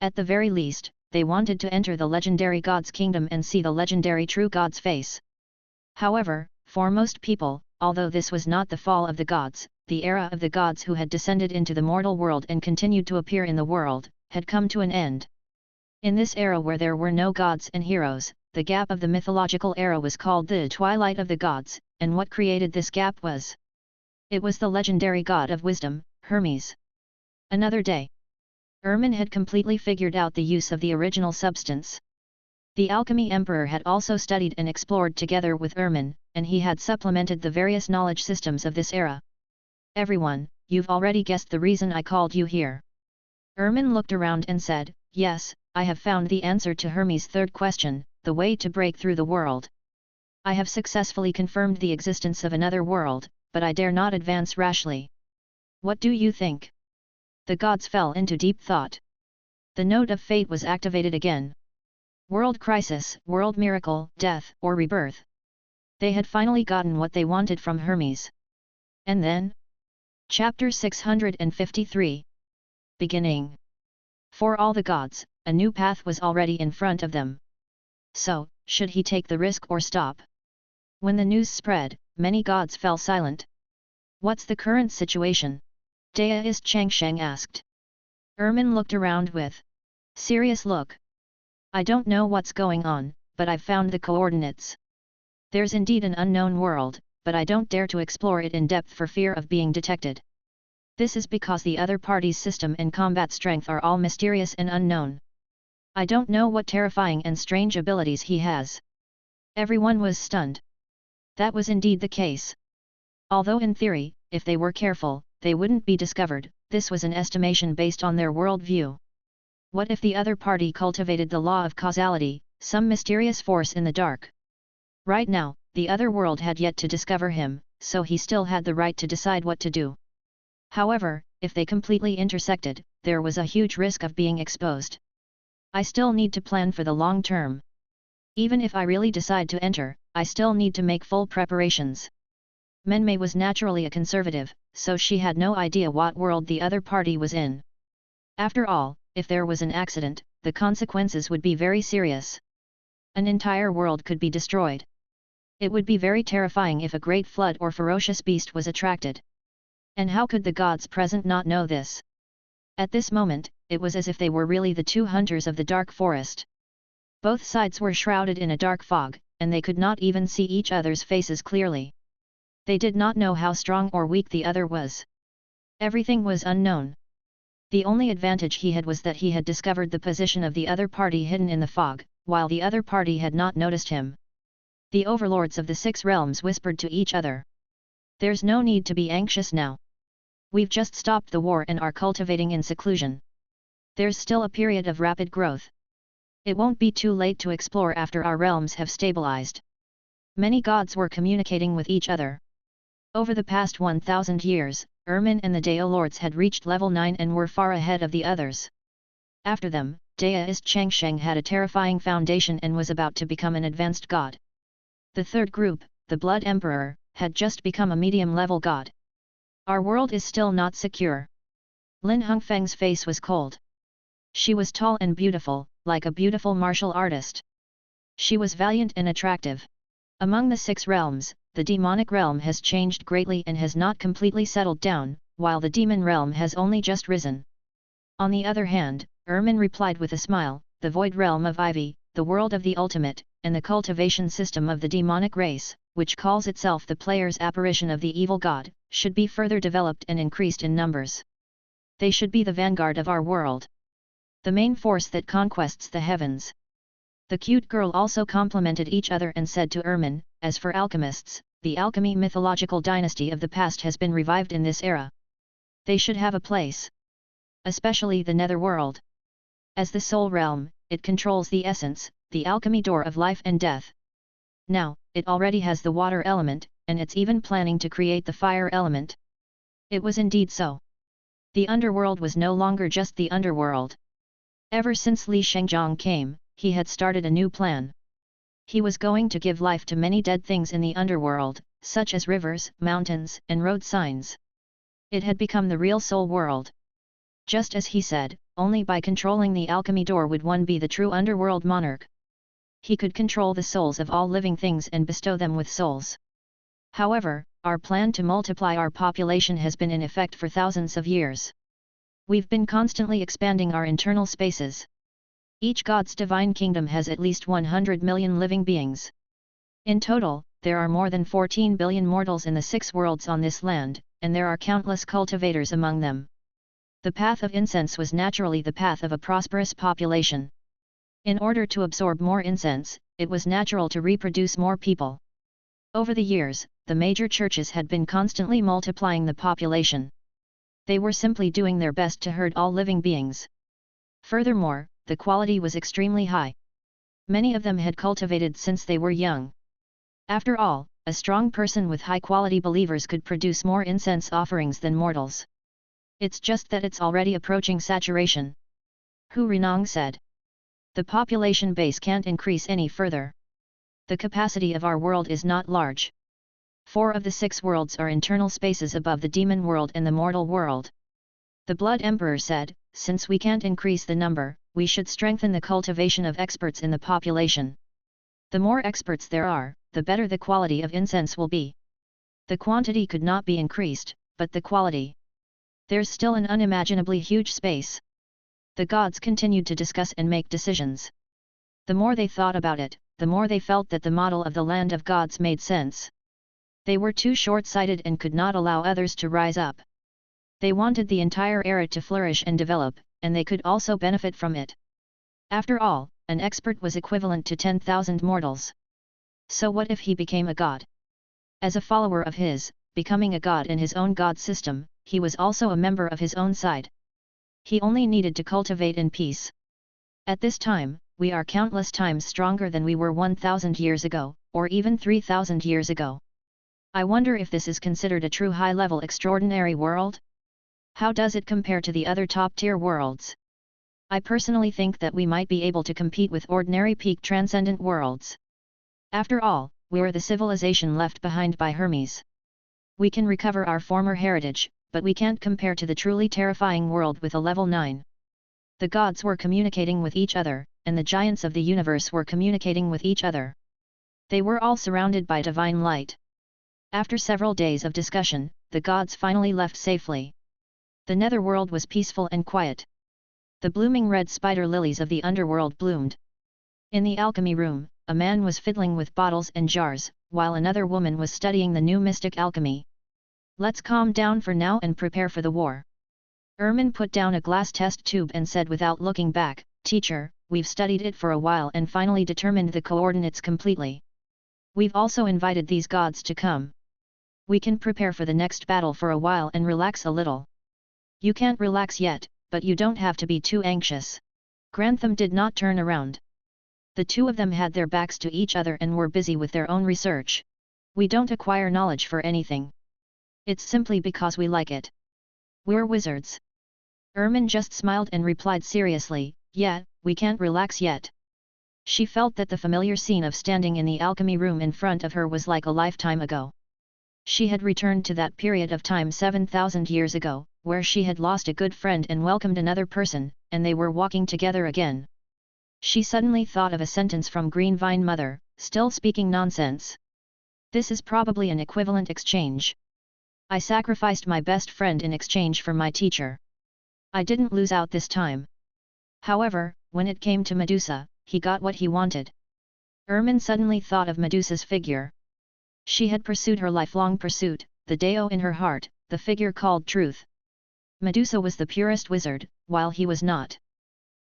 At the very least, they wanted to enter the legendary god's kingdom and see the legendary true god's face. However, for most people, although this was not the fall of the gods, the era of the gods who had descended into the mortal world and continued to appear in the world, had come to an end. In this era where there were no gods and heroes, the gap of the mythological era was called the twilight of the gods, and what created this gap was? It was the legendary god of wisdom, Hermes. Another day. Ermin had completely figured out the use of the original substance. The alchemy emperor had also studied and explored together with Ermin, and he had supplemented the various knowledge systems of this era. Everyone, you've already guessed the reason I called you here. Ermin looked around and said, yes, I have found the answer to Hermes' third question, the way to break through the world. I have successfully confirmed the existence of another world, but I dare not advance rashly. What do you think? The gods fell into deep thought. The note of fate was activated again. World crisis, world miracle, death, or rebirth. They had finally gotten what they wanted from Hermes. And then? Chapter 653. Beginning. For all the gods, a new path was already in front of them. So, should he take the risk or stop? When the news spread, many gods fell silent. What's the current situation? Deist Changsheng asked. Ermin looked around with serious look. I don't know what's going on, but I've found the coordinates. There's indeed an unknown world, but I don't dare to explore it in depth for fear of being detected. This is because the other party's system and combat strength are all mysterious and unknown. I don't know what terrifying and strange abilities he has. Everyone was stunned. That was indeed the case. Although in theory, if they were careful, they wouldn't be discovered. This was an estimation based on their world view. What if the other party cultivated the law of causality, some mysterious force in the dark? Right now, the other world had yet to discover him, so he still had the right to decide what to do. However, if they completely intersected, there was a huge risk of being exposed. I still need to plan for the long term. Even if I really decide to enter, I still need to make full preparations. Menmei was naturally a conservative, so she had no idea what world the other party was in. After all, if there was an accident, the consequences would be very serious. An entire world could be destroyed. It would be very terrifying if a great flood or ferocious beast was attracted. And how could the gods present not know this? At this moment, it was as if they were really the two hunters of the dark forest. Both sides were shrouded in a dark fog, and they could not even see each other's faces clearly. They did not know how strong or weak the other was. Everything was unknown. The only advantage he had was that he had discovered the position of the other party hidden in the fog, while the other party had not noticed him. The overlords of the 6 realms whispered to each other. There's no need to be anxious now. We've just stopped the war and are cultivating in seclusion. There's still a period of rapid growth. It won't be too late to explore after our realms have stabilized. Many gods were communicating with each other. Over the past 1,000 years, Ermin and the Dao lords had reached level 9 and were far ahead of the others. After them, Daist Changsheng had a terrifying foundation and was about to become an advanced god. The third group, the Blood Emperor, had just become a medium-level god. Our world is still not secure. Lin Hongfeng's face was cold. She was tall and beautiful, like a beautiful martial artist. She was valiant and attractive. Among the 6 realms, the demonic realm has changed greatly and has not completely settled down, while the demon realm has only just risen. On the other hand, Ermin replied with a smile, the void realm of Ivy, the world of the ultimate, and the cultivation system of the demonic race, which calls itself the player's apparition of the evil god, should be further developed and increased in numbers. They should be the vanguard of our world. The main force that conquests the heavens. The cute girl also complimented each other and said to Ermin, as for alchemists, the alchemy mythological dynasty of the past has been revived in this era. They should have a place. Especially the netherworld. As the soul realm, it controls the essence, the alchemy door of life and death. Now, it already has the water element, and it's even planning to create the fire element. It was indeed so. The underworld was no longer just the underworld. Ever since Li Shengzhong came, he had started a new plan. He was going to give life to many dead things in the underworld, such as rivers, mountains, and road signs. It had become the real soul world. Just as he said, only by controlling the alchemy door would one be the true underworld monarch. He could control the souls of all living things and bestow them with souls. However, our plan to multiply our population has been in effect for thousands of years. We've been constantly expanding our internal spaces. Each god's divine kingdom has at least 100 million living beings. In total, there are more than 14 billion mortals in the 6 worlds on this land, and there are countless cultivators among them. The path of incense was naturally the path of a prosperous population. In order to absorb more incense, it was natural to reproduce more people. Over the years, the major churches had been constantly multiplying the population. They were simply doing their best to herd all living beings. Furthermore, the quality was extremely high. Many of them had cultivated since they were young. After all, a strong person with high-quality believers could produce more incense offerings than mortals. It's just that it's already approaching saturation. Hu Renong said. The population base can't increase any further. The capacity of our world is not large. 4 of the 6 worlds are internal spaces above the demon world and the mortal world. The Blood Emperor said, since we can't increase the number, we should strengthen the cultivation of experts in the population. The more experts there are, the better the quality of incense will be. The quantity could not be increased, but the quality. There's still an unimaginably huge space. The gods continued to discuss and make decisions. The more they thought about it, the more they felt that the model of the land of gods made sense. They were too short-sighted and could not allow others to rise up. They wanted the entire era to flourish and develop, and they could also benefit from it. After all, an expert was equivalent to 10,000 mortals. So what if he became a god? As a follower of his, becoming a god in his own god system, he was also a member of his own side. He only needed to cultivate in peace. At this time, we are countless times stronger than we were 1,000 years ago, or even 3,000 years ago. I wonder if this is considered a true high-level extraordinary world? How does it compare to the other top-tier worlds? I personally think that we might be able to compete with ordinary peak transcendent worlds. After all, we're the civilization left behind by Hermes. We can recover our former heritage, but we can't compare to the truly terrifying world with a level 9. The gods were communicating with each other, and the giants of the universe were communicating with each other. They were all surrounded by divine light. After several days of discussion, the gods finally left safely. The netherworld was peaceful and quiet. The blooming red spider lilies of the underworld bloomed. In the alchemy room, a man was fiddling with bottles and jars, while another woman was studying the new mystic alchemy. Let's calm down for now and prepare for the war. Ermin put down a glass test tube and said without looking back, "Teacher, we've studied it for a while and finally determined the coordinates completely. We've also invited these gods to come. We can prepare for the next battle for a while and relax a little." "You can't relax yet, but you don't have to be too anxious." Grantham did not turn around. The two of them had their backs to each other and were busy with their own research. "We don't acquire knowledge for anything. It's simply because we like it. We're wizards." Ermin just smiled and replied seriously, "Yeah, we can't relax yet." She felt that the familiar scene of standing in the alchemy room in front of her was like a lifetime ago. She had returned to that period of time 7,000 years ago, where she had lost a good friend and welcomed another person, and they were walking together again. She suddenly thought of a sentence from Green Vine Mother, "Still speaking nonsense. This is probably an equivalent exchange. I sacrificed my best friend in exchange for my teacher. I didn't lose out this time." However, when it came to Medusa, he got what he wanted. Ermin suddenly thought of Medusa's figure. She had pursued her lifelong pursuit, the Deo in her heart, the figure called Truth. Medusa was the purest wizard, while he was not.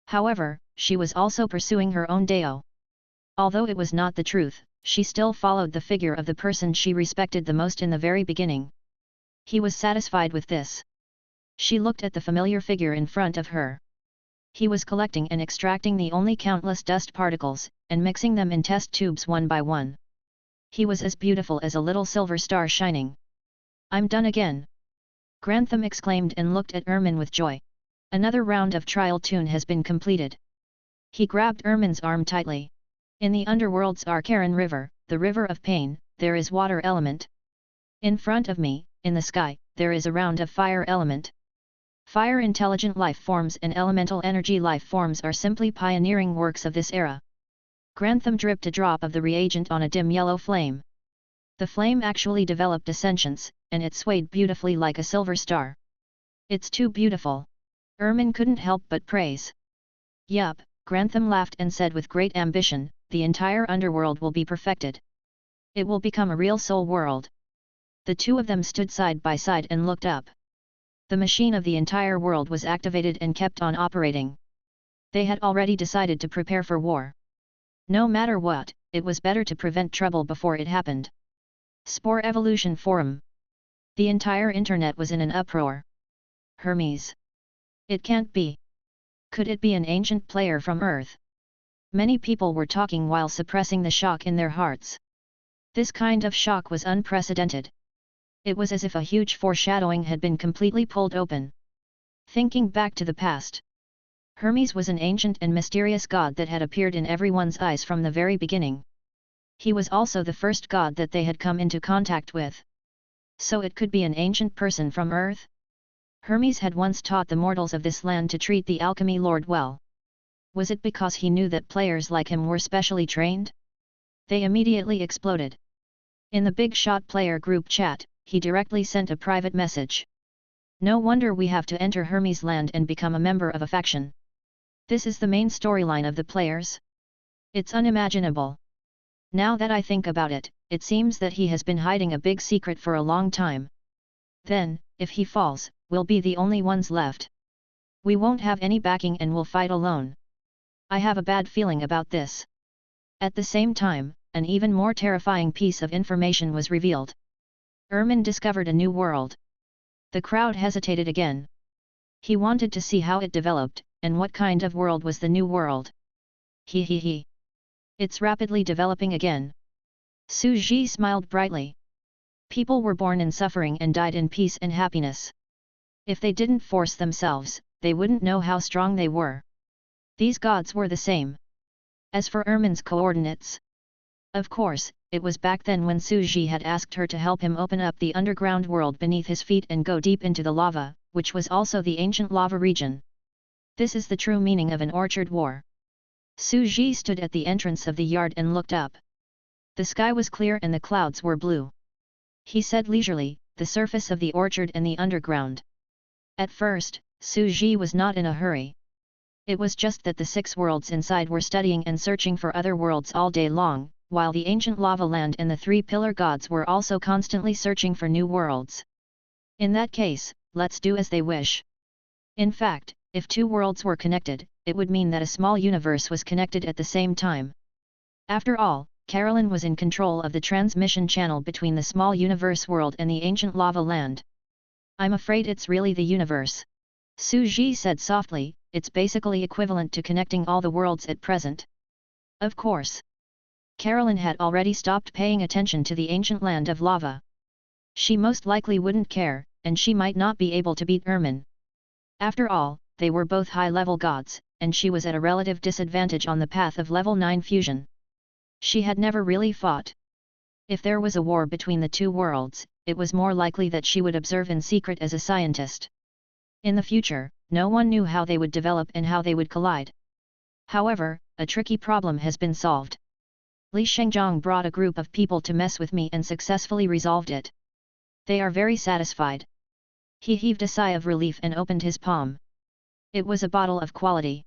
However, she was also pursuing her own Deo. Although it was not the truth, she still followed the figure of the person she respected the most in the very beginning. He was satisfied with this. She looked at the familiar figure in front of her. He was collecting and extracting the only countless dust particles, and mixing them in test tubes one by one. He was as beautiful as a little silver star shining. "I'm done again!" Grantham exclaimed and looked at Ermin with joy. "Another round of trial tune has been completed." He grabbed Ermin's arm tightly. "In the underworld's Archaran River, the river of pain, there is water element. In front of me, in the sky, there is a round of fire element. Fire intelligent life forms and elemental energy life forms are simply pioneering works of this era." Grantham dripped a drop of the reagent on a dim yellow flame. The flame actually developed descensions, and it swayed beautifully like a silver star. "It's too beautiful." Ermin couldn't help but praise. "Yup," Grantham laughed and said with great ambition, "the entire underworld will be perfected. It will become a real soul world." The two of them stood side by side and looked up. The machine of the entire world was activated and kept on operating. They had already decided to prepare for war. No matter what, it was better to prevent trouble before it happened. Spore Evolution Forum. The entire internet was in an uproar. Hermes. It can't be. Could it be an ancient player from Earth? Many people were talking while suppressing the shock in their hearts. This kind of shock was unprecedented. It was as if a huge foreshadowing had been completely pulled open. Thinking back to the past, Hermes was an ancient and mysterious god that had appeared in everyone's eyes from the very beginning. He was also the first god that they had come into contact with. So it could be an ancient person from Earth? Hermes had once taught the mortals of this land to treat the alchemy lord well. Was it because he knew that players like him were specially trained? They immediately exploded. In the Big Shot player group chat, he directly sent a private message. "No wonder we have to enter Hermes land and become a member of a faction. This is the main storyline of the players? It's unimaginable. Now that I think about it, it seems that he has been hiding a big secret for a long time. Then, if he falls, we'll be the only ones left. We won't have any backing and we'll fight alone. I have a bad feeling about this." At the same time, an even more terrifying piece of information was revealed. Ermin discovered a new world. The crowd hesitated again. He wanted to see how it developed, and what kind of world was the new world. He. It's rapidly developing again. Su Ji smiled brightly. People were born in suffering and died in peace and happiness. If they didn't force themselves, they wouldn't know how strong they were. These gods were the same. As for Ermin's coordinates, of course, it was back then when Su Ji had asked her to help him open up the underground world beneath his feet and go deep into the lava, which was also the ancient lava region. This is the true meaning of an orchard war. Su Ji stood at the entrance of the yard and looked up. The sky was clear and the clouds were blue. He said leisurely, the surface of the orchard and the underground. At first, Su Ji was not in a hurry. It was just that the 6 worlds inside were studying and searching for other worlds all day long, while the ancient lava land and the 3 pillar gods were also constantly searching for new worlds. In that case, let's do as they wish. In fact, if 2 worlds were connected, it would mean that a small universe was connected at the same time. After all, Carolyn was in control of the transmission channel between the small universe world and the ancient lava land. I'm afraid it's really the universe. Su Ji said softly, it's basically equivalent to connecting all the worlds at present. Of course. Carolyn had already stopped paying attention to the ancient land of lava. She most likely wouldn't care, and she might not be able to beat Ermin. After all, they were both high-level gods, and she was at a relative disadvantage on the path of level 9 fusion. She had never really fought. If there was a war between the 2 worlds, it was more likely that she would observe in secret as a scientist. In the future, no one knew how they would develop and how they would collide. However, a tricky problem has been solved. Li Shengzhong brought a group of people to mess with me and successfully resolved it. They are very satisfied. He heaved a sigh of relief and opened his palm. It was a bottle of quality.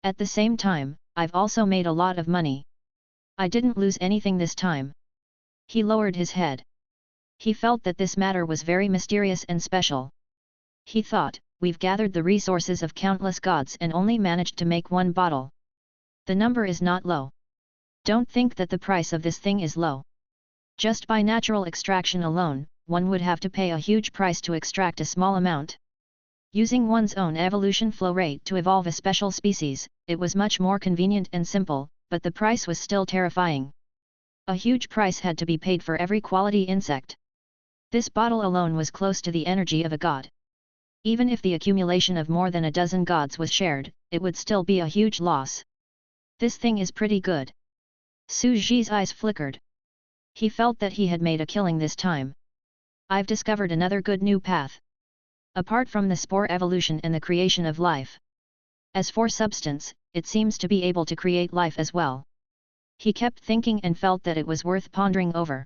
At the same time, I've also made a lot of money. I didn't lose anything this time. He lowered his head. He felt that this matter was very mysterious and special. He thought, we've gathered the resources of countless gods and only managed to make 1 bottle. The number is not low. Don't think that the price of this thing is low. Just by natural extraction alone, one would have to pay a huge price to extract a small amount. Using one's own evolution flow rate to evolve a special species, it was much more convenient and simple, but the price was still terrifying. A huge price had to be paid for every quality insect. This bottle alone was close to the energy of a god. Even if the accumulation of more than a dozen gods was shared, it would still be a huge loss. This thing is pretty good. Su Ji's eyes flickered. He felt that he had made a killing this time. I've discovered another good new path. Apart from the spore evolution and the creation of life. As for substance, it seems to be able to create life as well. He kept thinking and felt that it was worth pondering over.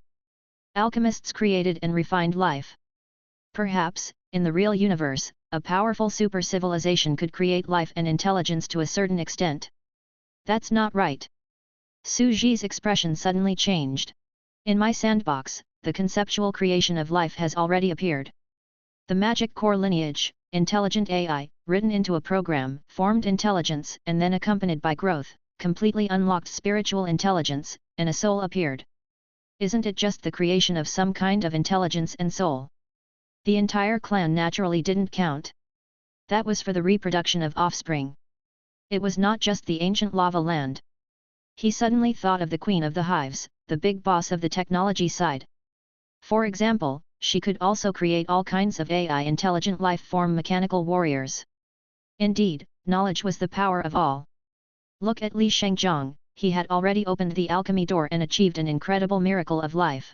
Alchemists created and refined life. Perhaps, in the real universe, a powerful super-civilization could create life and intelligence to a certain extent. That's not right. Su Ji's expression suddenly changed. In my sandbox, the conceptual creation of life has already appeared. The magic core lineage, intelligent AI, written into a program, formed intelligence and then accompanied by growth, completely unlocked spiritual intelligence, and a soul appeared. Isn't it just the creation of some kind of intelligence and soul? The entire clan naturally didn't count. That was for the reproduction of offspring. It was not just the ancient lava land. He suddenly thought of the queen of the hives, the big boss of the technology side. For example, she could also create all kinds of AI intelligent life form mechanical warriors. Indeed, knowledge was the power of all. Look at Li Shengzhong, he had already opened the alchemy door and achieved an incredible miracle of life.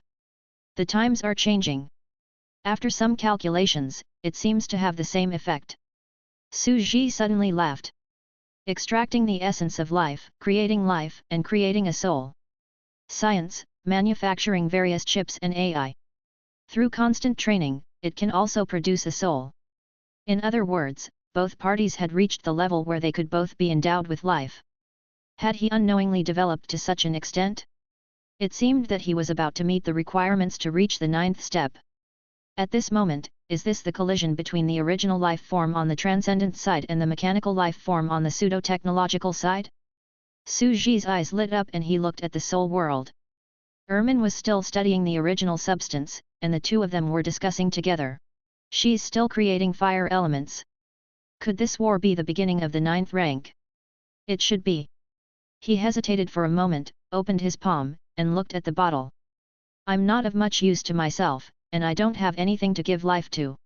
The times are changing. After some calculations, it seems to have the same effect. Su Ji suddenly laughed. Extracting the essence of life, and creating a soul. Science, manufacturing various chips and AI. Through constant training, it can also produce a soul. In other words, both parties had reached the level where they could both be endowed with life. Had he unknowingly developed to such an extent? It seemed that he was about to meet the requirements to reach the 9th step. At this moment, is this the collision between the original life form on the transcendent side and the mechanical life form on the pseudo-technological side? Su Ji's eyes lit up and he looked at the soul world. Ermin was still studying the original substance, and the two of them were discussing together. She's still creating fire elements. Could this war be the beginning of the 9th rank? It should be. He hesitated for a moment, opened his palm, and looked at the bottle. I'm not of much use to myself, and I don't have anything to give life to.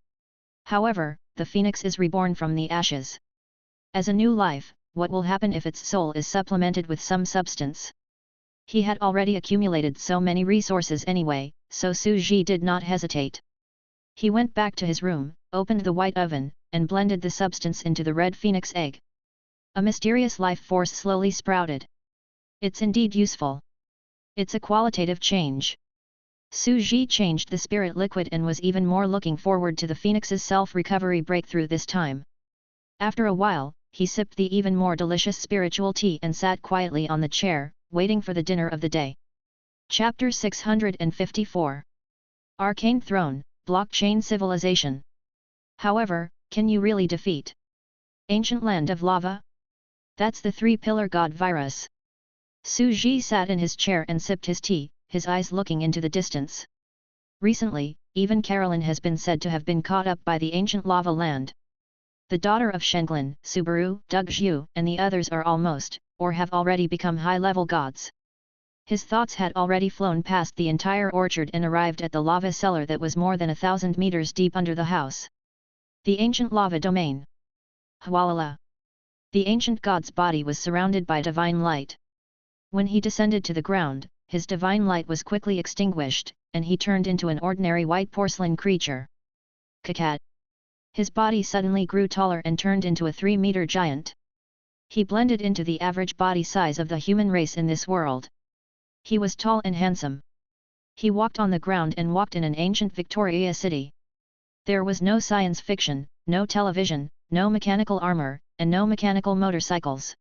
However, the phoenix is reborn from the ashes. As a new life, what will happen if its soul is supplemented with some substance? He had already accumulated so many resources anyway, so Su Ji did not hesitate. He went back to his room, opened the white oven, and blended the substance into the red phoenix egg. A mysterious life force slowly sprouted. It's indeed useful. It's a qualitative change. Su Ji changed the spirit liquid and was even more looking forward to the phoenix's self-recovery breakthrough this time. After a while, he sipped the even more delicious spiritual tea and sat quietly on the chair, waiting for the dinner of the day. Chapter 654. Arcane Throne, Blockchain Civilization. However, can you really defeat Ancient Land of Lava? That's the three-pillar god virus. Su Ji sat in his chair and sipped his tea, his eyes looking into the distance. Recently, even Carolyn has been said to have been caught up by the ancient lava land. The daughter of Shenglin, Subaru, Dugzhu, and the others are almost, or have already become high-level gods. His thoughts had already flown past the entire orchard and arrived at the lava cellar that was more than 1,000 meters deep under the house. The ancient lava domain. Hwalala. The ancient god's body was surrounded by divine light. When he descended to the ground, his divine light was quickly extinguished, and he turned into an ordinary white porcelain creature. Kakat. His body suddenly grew taller and turned into a 3-meter giant. He blended into the average body size of the human race in this world. He was tall and handsome. He walked on the ground and walked in an ancient Victoria city. There was no science fiction, no television, no mechanical armor, and no mechanical motorcycles.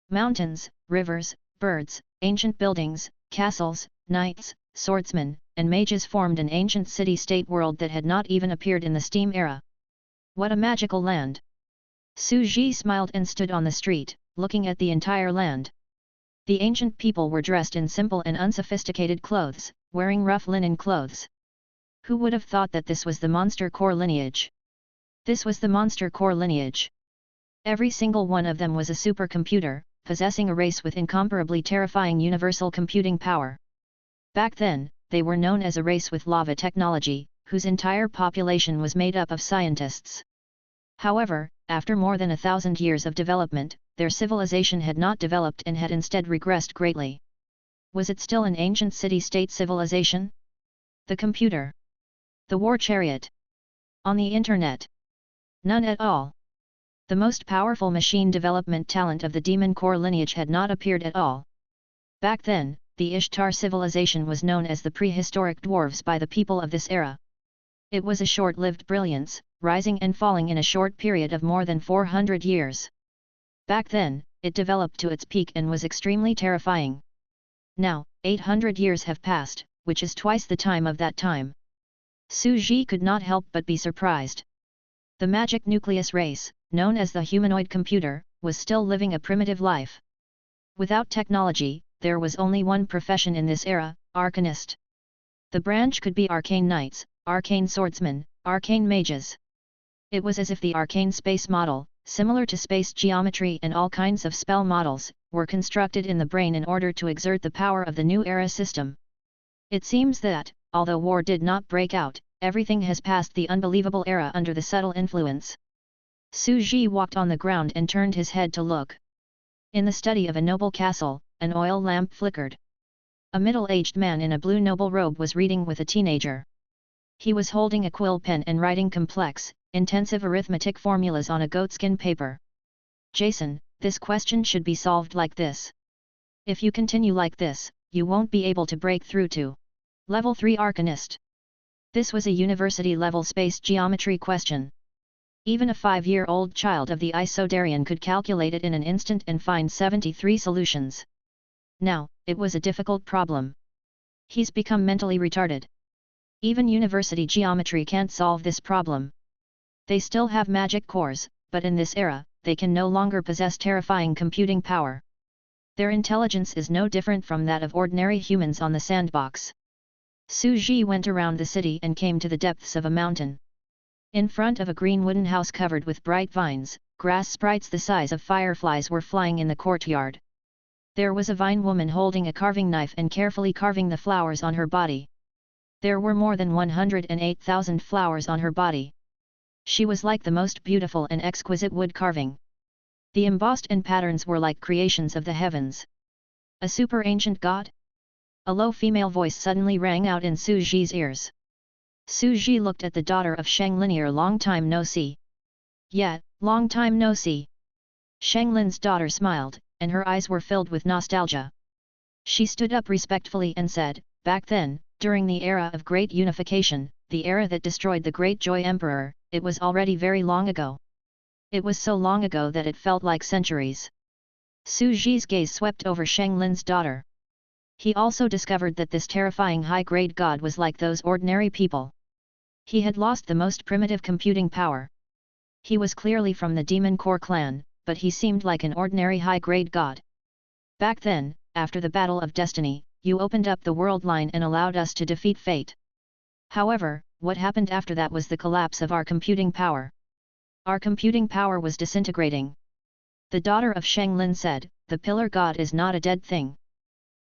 Mountains, rivers, birds, ancient buildings, castles, knights, swordsmen, and mages formed an ancient city-state world that had not even appeared in the steam era. What a magical land! Su Ji smiled and stood on the street, looking at the entire land. The ancient people were dressed in simple and unsophisticated clothes, wearing rough linen clothes. Who would have thought that this was the monster core lineage? This was the monster core lineage. Every single one of them was a supercomputer, possessing a race with incomparably terrifying universal computing power. Back then, they were known as a race with lava technology, whose entire population was made up of scientists. However, after more than 1,000 years of development, their civilization had not developed and had instead regressed greatly. Was it still an ancient city-state civilization? The computer. The war chariot. On the internet. None at all. The most powerful machine development talent of the demon core lineage had not appeared at all. Back then, the Ishtar civilization was known as the prehistoric dwarves by the people of this era. It was a short-lived brilliance, rising and falling in a short period of more than 400 years. Back then, it developed to its peak and was extremely terrifying. Now, 800 years have passed, which is twice the time of that time. Su Ji could not help but be surprised. The magic nucleus race, known as the humanoid computer, was still living a primitive life. Without technology, there was only one profession in this era, arcanist. The branch could be arcane knights, arcane swordsmen, arcane mages. It was as if the arcane space model, similar to space geometry and all kinds of spell models, were constructed in the brain in order to exert the power of the new era system. It seems that, although war did not break out, everything has passed the unbelievable era under the subtle influence. Su Ji walked on the ground and turned his head to look. In the study of a noble castle, an oil lamp flickered. A middle-aged man in a blue noble robe was reading with a teenager. He was holding a quill pen and writing complex, intensive arithmetic formulas on a goatskin paper. Jason, this question should be solved like this. If you continue like this, you won't be able to break through to Level 3 Arcanist. This was a university-level space geometry question. Even a 5-year-old child of the Isodarian could calculate it in an instant and find 73 solutions. Now, it was a difficult problem. He's become mentally retarded. Even university geometry can't solve this problem. They still have magic cores, but in this era, they can no longer possess terrifying computing power. Their intelligence is no different from that of ordinary humans on the sandbox. Su Ji went around the city and came to the depths of a mountain. In front of a green wooden house covered with bright vines, grass sprites the size of fireflies were flying in the courtyard. There was a vine woman holding a carving knife and carefully carving the flowers on her body. There were more than 108,000 flowers on her body. She was like the most beautiful and exquisite wood carving. The embossed and patterns were like creations of the heavens. A super ancient god? A low female voice suddenly rang out in Su Ji's ears. Su Ji looked at the daughter of Shang Linear. Long time no see. Yeah, long time no see. Shang Lin's daughter smiled, and her eyes were filled with nostalgia. She stood up respectfully and said, back then, during the era of great unification, the era that destroyed the great Joy Emperor, it was already very long ago. It was so long ago that it felt like centuries. Su Ji's gaze swept over Shang Lin's daughter. He also discovered that this terrifying high-grade god was like those ordinary people. He had lost the most primitive computing power. He was clearly from the Demon Core clan, but he seemed like an ordinary high-grade god. Back then, after the Battle of Destiny, you opened up the world line and allowed us to defeat fate. However, what happened after that was the collapse of our computing power. Our computing power was disintegrating. The daughter of Shang Lin said, the pillar god is not a dead thing.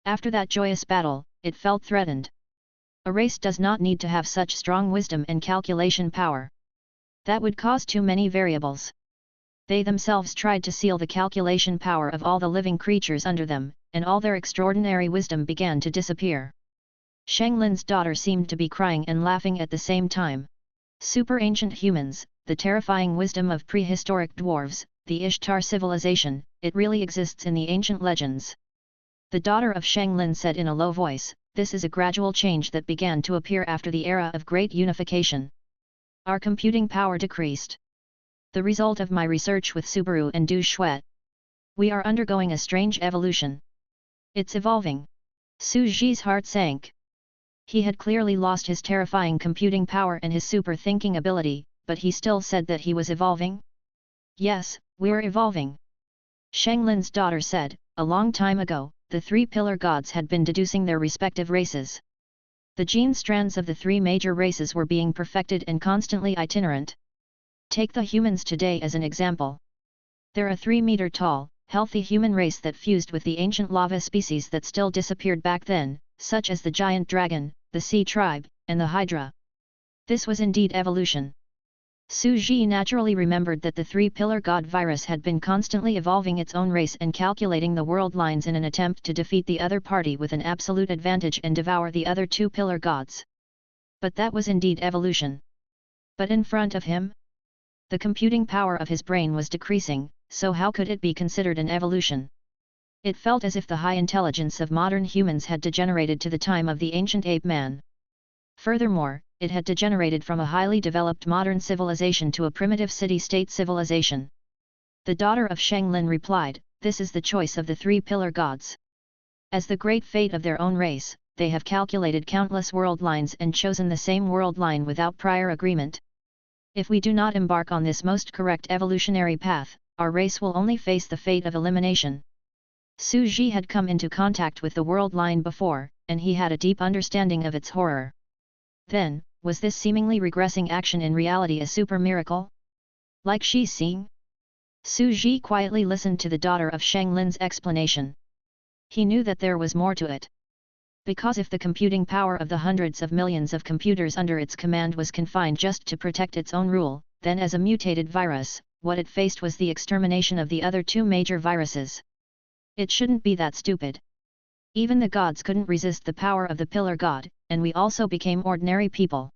After that joyous battle, it felt threatened. A race does not need to have such strong wisdom and calculation power. That would cause too many variables. They themselves tried to seal the calculation power of all the living creatures under them, and all their extraordinary wisdom began to disappear. Shang Lin's daughter seemed to be crying and laughing at the same time. Super ancient humans, the terrifying wisdom of prehistoric dwarves, the Ishtar civilization, it really exists in the ancient legends. The daughter of Shang Lin said in a low voice, this is a gradual change that began to appear after the era of great unification. Our computing power decreased. The result of my research with Subaru and Du Shuet. We are undergoing a strange evolution. It's evolving. Su Ji's heart sank. He had clearly lost his terrifying computing power and his super thinking ability, but he still said that he was evolving? Yes, we're evolving. Shang Lin's daughter said, a long time ago, the three pillar gods had been deducing their respective races. The gene strands of the three major races were being perfected and constantly itinerant. Take the humans today as an example. They're a 3-meter tall, healthy human race that fused with the ancient lava species that still disappeared back then, such as the giant dragon, the sea tribe, and the hydra. This was indeed evolution. Su Ji naturally remembered that the three-pillar god virus had been constantly evolving its own race and calculating the world lines in an attempt to defeat the other party with an absolute advantage and devour the other two-pillar gods. But that was indeed evolution. But in front of him, the computing power of his brain was decreasing, so how could it be considered an evolution? It felt as if the high intelligence of modern humans had degenerated to the time of the ancient ape man. Furthermore, it had degenerated from a highly developed modern civilization to a primitive city-state civilization. The daughter of Shang Lin replied, this is the choice of the three-pillar gods. As the great fate of their own race, they have calculated countless world lines and chosen the same world line without prior agreement. If we do not embark on this most correct evolutionary path, our race will only face the fate of elimination. Su Ji had come into contact with the world line before, and he had a deep understanding of its horror. Then, was this seemingly regressing action in reality a super miracle? Like she's seeing? Su Ji quietly listened to the daughter of Shang Lin's explanation. He knew that there was more to it. Because if the computing power of the hundreds of millions of computers under its command was confined just to protect its own rule, then as a mutated virus, what it faced was the extermination of the other two major viruses. It shouldn't be that stupid. Even the gods couldn't resist the power of the pillar god, and we also became ordinary people.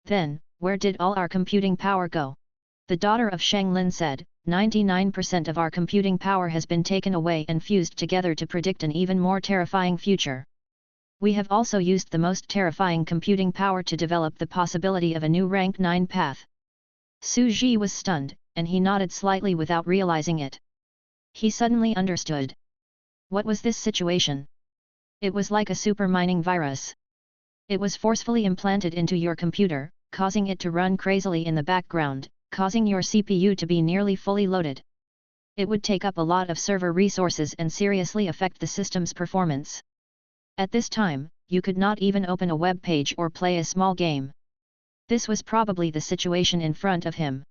Then, where did all our computing power go? The daughter of Shang Lin said, 99% of our computing power has been taken away and fused together to predict an even more terrifying future. We have also used the most terrifying computing power to develop the possibility of a new rank 9 path. Su Ji was stunned, and he nodded slightly without realizing it. He suddenly understood. What was this situation? It was like a super mining virus. It was forcefully implanted into your computer, causing it to run crazily in the background, causing your CPU to be nearly fully loaded. It would take up a lot of server resources and seriously affect the system's performance. At this time, you could not even open a web page or play a small game. This was probably the situation in front of him.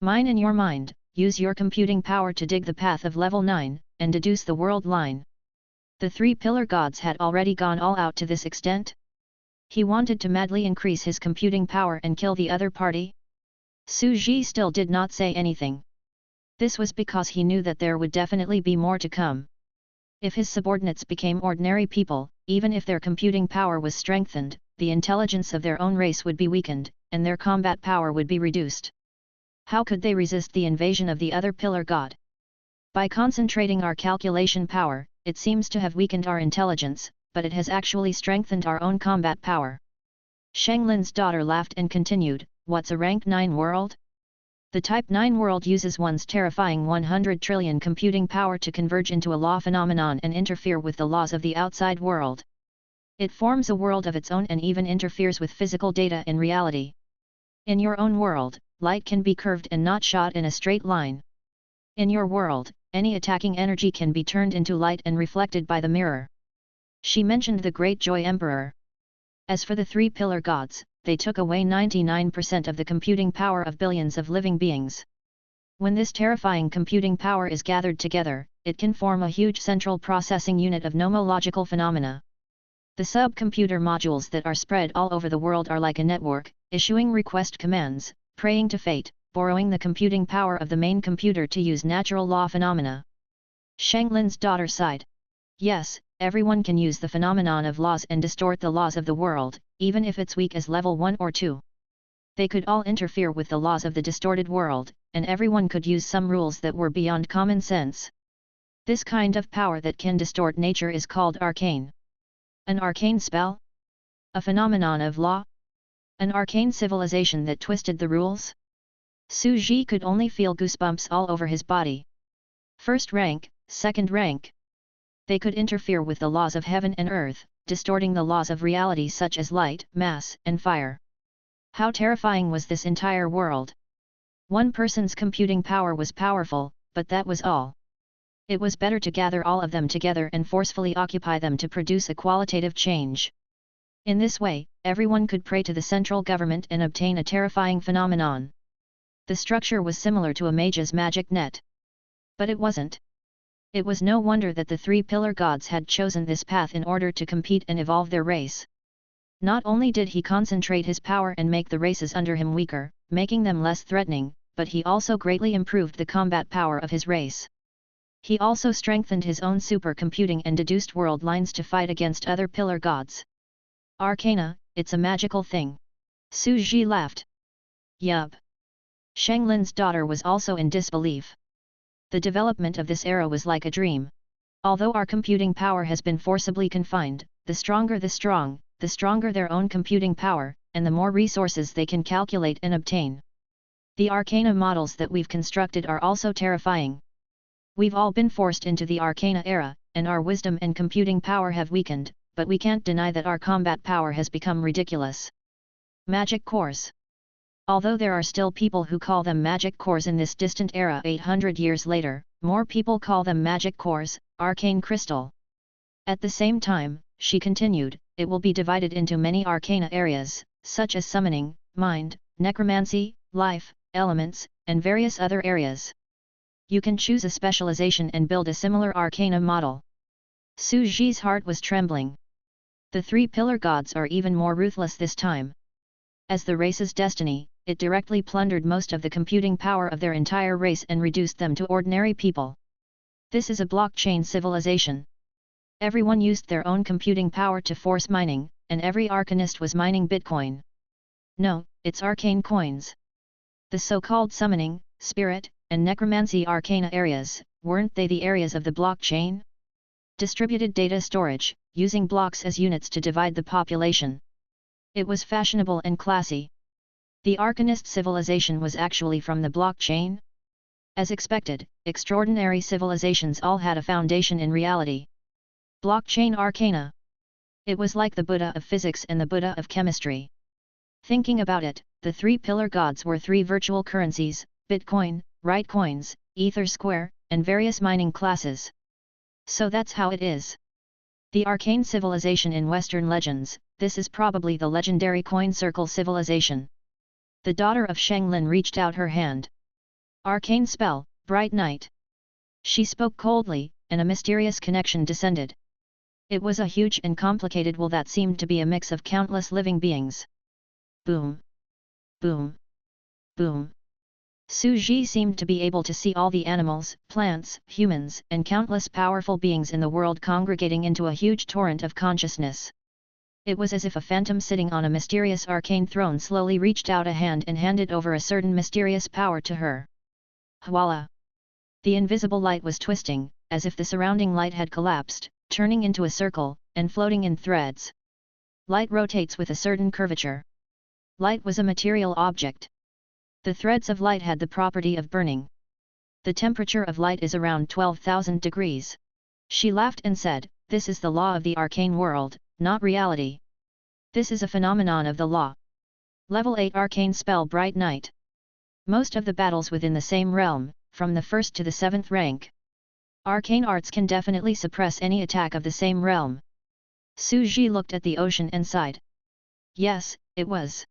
Mine in your mind, use your computing power to dig the path of level 9, and deduce the world line. The three pillar gods had already gone all out to this extent? He wanted to madly increase his computing power and kill the other party? Su Ji still did not say anything. This was because he knew that there would definitely be more to come. If his subordinates became ordinary people, even if their computing power was strengthened, the intelligence of their own race would be weakened, and their combat power would be reduced. How could they resist the invasion of the other pillar god? By concentrating our calculation power, it seems to have weakened our intelligence, but it has actually strengthened our own combat power. Shanglin's daughter laughed and continued, "What's a rank 9 world? The Type 9 world uses one's terrifying 100 trillion computing power to converge into a law phenomenon and interfere with the laws of the outside world. It forms a world of its own and even interferes with physical data in reality. In your own world, light can be curved and not shot in a straight line. In your world, any attacking energy can be turned into light and reflected by the mirror." She mentioned the Great Joy Emperor. As for the three pillar gods, they took away 99% of the computing power of billions of living beings. When this terrifying computing power is gathered together, it can form a huge central processing unit of nomological phenomena. The subcomputer modules that are spread all over the world are like a network, issuing request commands, praying to fate, borrowing the computing power of the main computer to use natural law phenomena. Shanglin's daughter sighed. Yes, everyone can use the phenomenon of laws and distort the laws of the world, even if it's weak as level 1 or 2. They could all interfere with the laws of the distorted world, and everyone could use some rules that were beyond common sense. This kind of power that can distort nature is called arcane. An arcane spell? A phenomenon of law? An arcane civilization that twisted the rules? Su Ji could only feel goosebumps all over his body. First rank, second rank. They could interfere with the laws of heaven and earth, distorting the laws of reality such as light, mass, and fire. How terrifying was this entire world? One person's computing power was powerful, but that was all. It was better to gather all of them together and forcefully occupy them to produce a qualitative change. In this way, everyone could pray to the central government and obtain a terrifying phenomenon. The structure was similar to a mage's magic net. But it wasn't. It was no wonder that the three pillar gods had chosen this path in order to compete and evolve their race. Not only did he concentrate his power and make the races under him weaker, making them less threatening, but he also greatly improved the combat power of his race. He also strengthened his own supercomputing and deduced world lines to fight against other pillar gods. Arcana, it's a magical thing. Su Ji laughed. Yup. Shanglin's daughter was also in disbelief. The development of this era was like a dream. Although our computing power has been forcibly confined, the stronger the strong, the stronger their own computing power, and the more resources they can calculate and obtain. The arcana models that we've constructed are also terrifying. We've all been forced into the arcana era, and our wisdom and computing power have weakened, but we can't deny that our combat power has become ridiculous. Magic cores. Although there are still people who call them magic cores in this distant era 800 years later, more people call them magic cores, arcane crystal. At the same time, she continued, it will be divided into many arcana areas, such as summoning, mind, necromancy, life, elements, and various other areas. You can choose a specialization and build a similar arcana model. Su Ji's heart was trembling. The three pillar gods are even more ruthless this time. As the race's destiny, it directly plundered most of the computing power of their entire race and reduced them to ordinary people. This is a blockchain civilization. Everyone used their own computing power to force mining, and every arcanist was mining Bitcoin. No, it's arcane coins. The so-called summoning, spirit, and necromancy arcana areas, weren't they the areas of the blockchain? Distributed data storage, using blocks as units to divide the population. It was fashionable and classy. The arcanist civilization was actually from the blockchain? As expected, extraordinary civilizations all had a foundation in reality. Blockchain arcana. It was like the Buddha of physics and the Buddha of chemistry. Thinking about it, the three pillar gods were three virtual currencies, Bitcoin, Litecoins, Ether Square, and various mining classes. So that's how it is. The arcane civilization in Western legends, this is probably the legendary coin circle civilization. The daughter of Shenglin reached out her hand. Arcane spell, bright night. She spoke coldly, and a mysterious connection descended. It was a huge and complicated will that seemed to be a mix of countless living beings. Boom! Boom! Boom! Su Ji seemed to be able to see all the animals, plants, humans, and countless powerful beings in the world congregating into a huge torrent of consciousness. It was as if a phantom sitting on a mysterious arcane throne slowly reached out a hand and handed over a certain mysterious power to her. Voila! The invisible light was twisting, as if the surrounding light had collapsed, turning into a circle, and floating in threads. Light rotates with a certain curvature. Light was a material object. The threads of light had the property of burning. The temperature of light is around 12,000 degrees. She laughed and said, "This is the law of the arcane world, not reality. This is a phenomenon of the law." Level 8 Arcane Spell Bright Night. Most of the battles within the same realm, from the 1st to the 7th rank. Arcane arts can definitely suppress any attack of the same realm. Su Ji looked at the ocean and sighed. Yes, it was.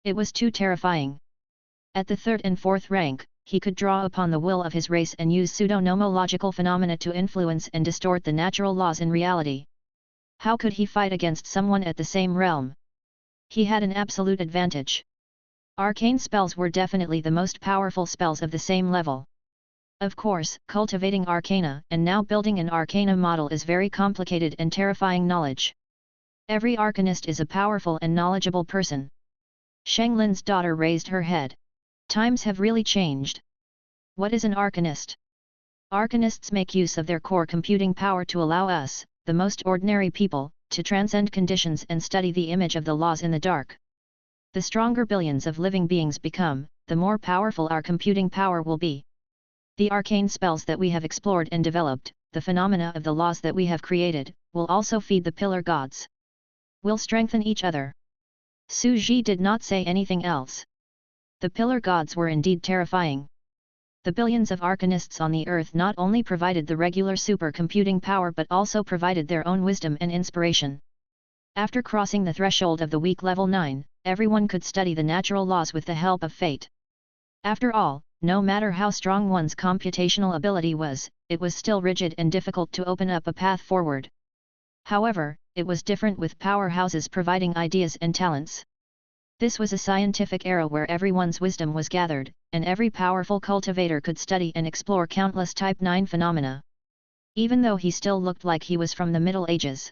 It was too terrifying. At the 3rd and 4th rank, he could draw upon the will of his race and use pseudo-nomological phenomena to influence and distort the natural laws in reality. How could he fight against someone at the same realm? He had an absolute advantage. Arcane spells were definitely the most powerful spells of the same level. Of course, cultivating arcana and now building an arcana model is very complicated and terrifying knowledge. Every arcanist is a powerful and knowledgeable person. Shenglin's daughter raised her head. Times have really changed. What is an arcanist? Arcanists make use of their core computing power to allow us, the most ordinary people, to transcend conditions and study the image of the laws in the dark. The stronger billions of living beings become, the more powerful our computing power will be. The arcane spells that we have explored and developed, the phenomena of the laws that we have created, will also feed the pillar gods. We'll strengthen each other. Su Ji did not say anything else. The pillar gods were indeed terrifying. The billions of arcanists on the earth not only provided the regular supercomputing power but also provided their own wisdom and inspiration. After crossing the threshold of the weak level 9, everyone could study the natural laws with the help of fate. After all, no matter how strong one's computational ability was, it was still rigid and difficult to open up a path forward. However, it was different with powerhouses providing ideas and talents. This was a scientific era where everyone's wisdom was gathered, and every powerful cultivator could study and explore countless Type 9 phenomena. Even though he still looked like he was from the Middle Ages.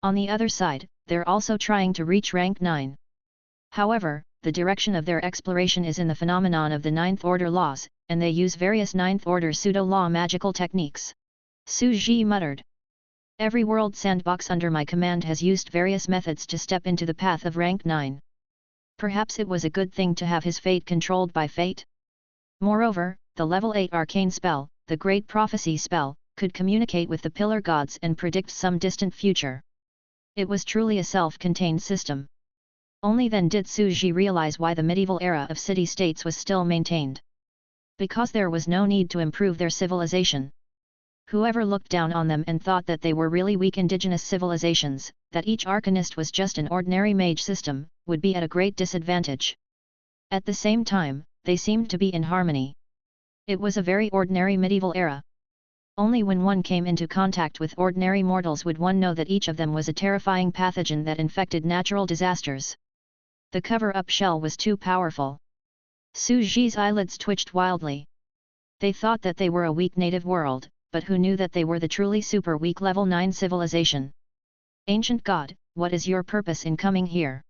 On the other side, they're also trying to reach rank 9. However, the direction of their exploration is in the phenomenon of the Ninth Order laws, and they use various Ninth Order pseudo-law magical techniques. Su Ji muttered. Every world sandbox under my command has used various methods to step into the path of rank 9. Perhaps it was a good thing to have his fate controlled by fate? Moreover, the level 8 arcane spell, the Great Prophecy spell, could communicate with the pillar gods and predict some distant future. It was truly a self-contained system. Only then did Su Ji realize why the medieval era of city-states was still maintained. Because there was no need to improve their civilization. Whoever looked down on them and thought that they were really weak indigenous civilizations, that each arcanist was just an ordinary mage system, would be at a great disadvantage. At the same time, they seemed to be in harmony. It was a very ordinary medieval era. Only when one came into contact with ordinary mortals would one know that each of them was a terrifying pathogen that infected natural disasters. The cover-up shell was too powerful. Su Ji's eyelids twitched wildly. They thought that they were a weak native world, but who knew that they were the truly super weak level 9 civilization? Ancient God, what is your purpose in coming here?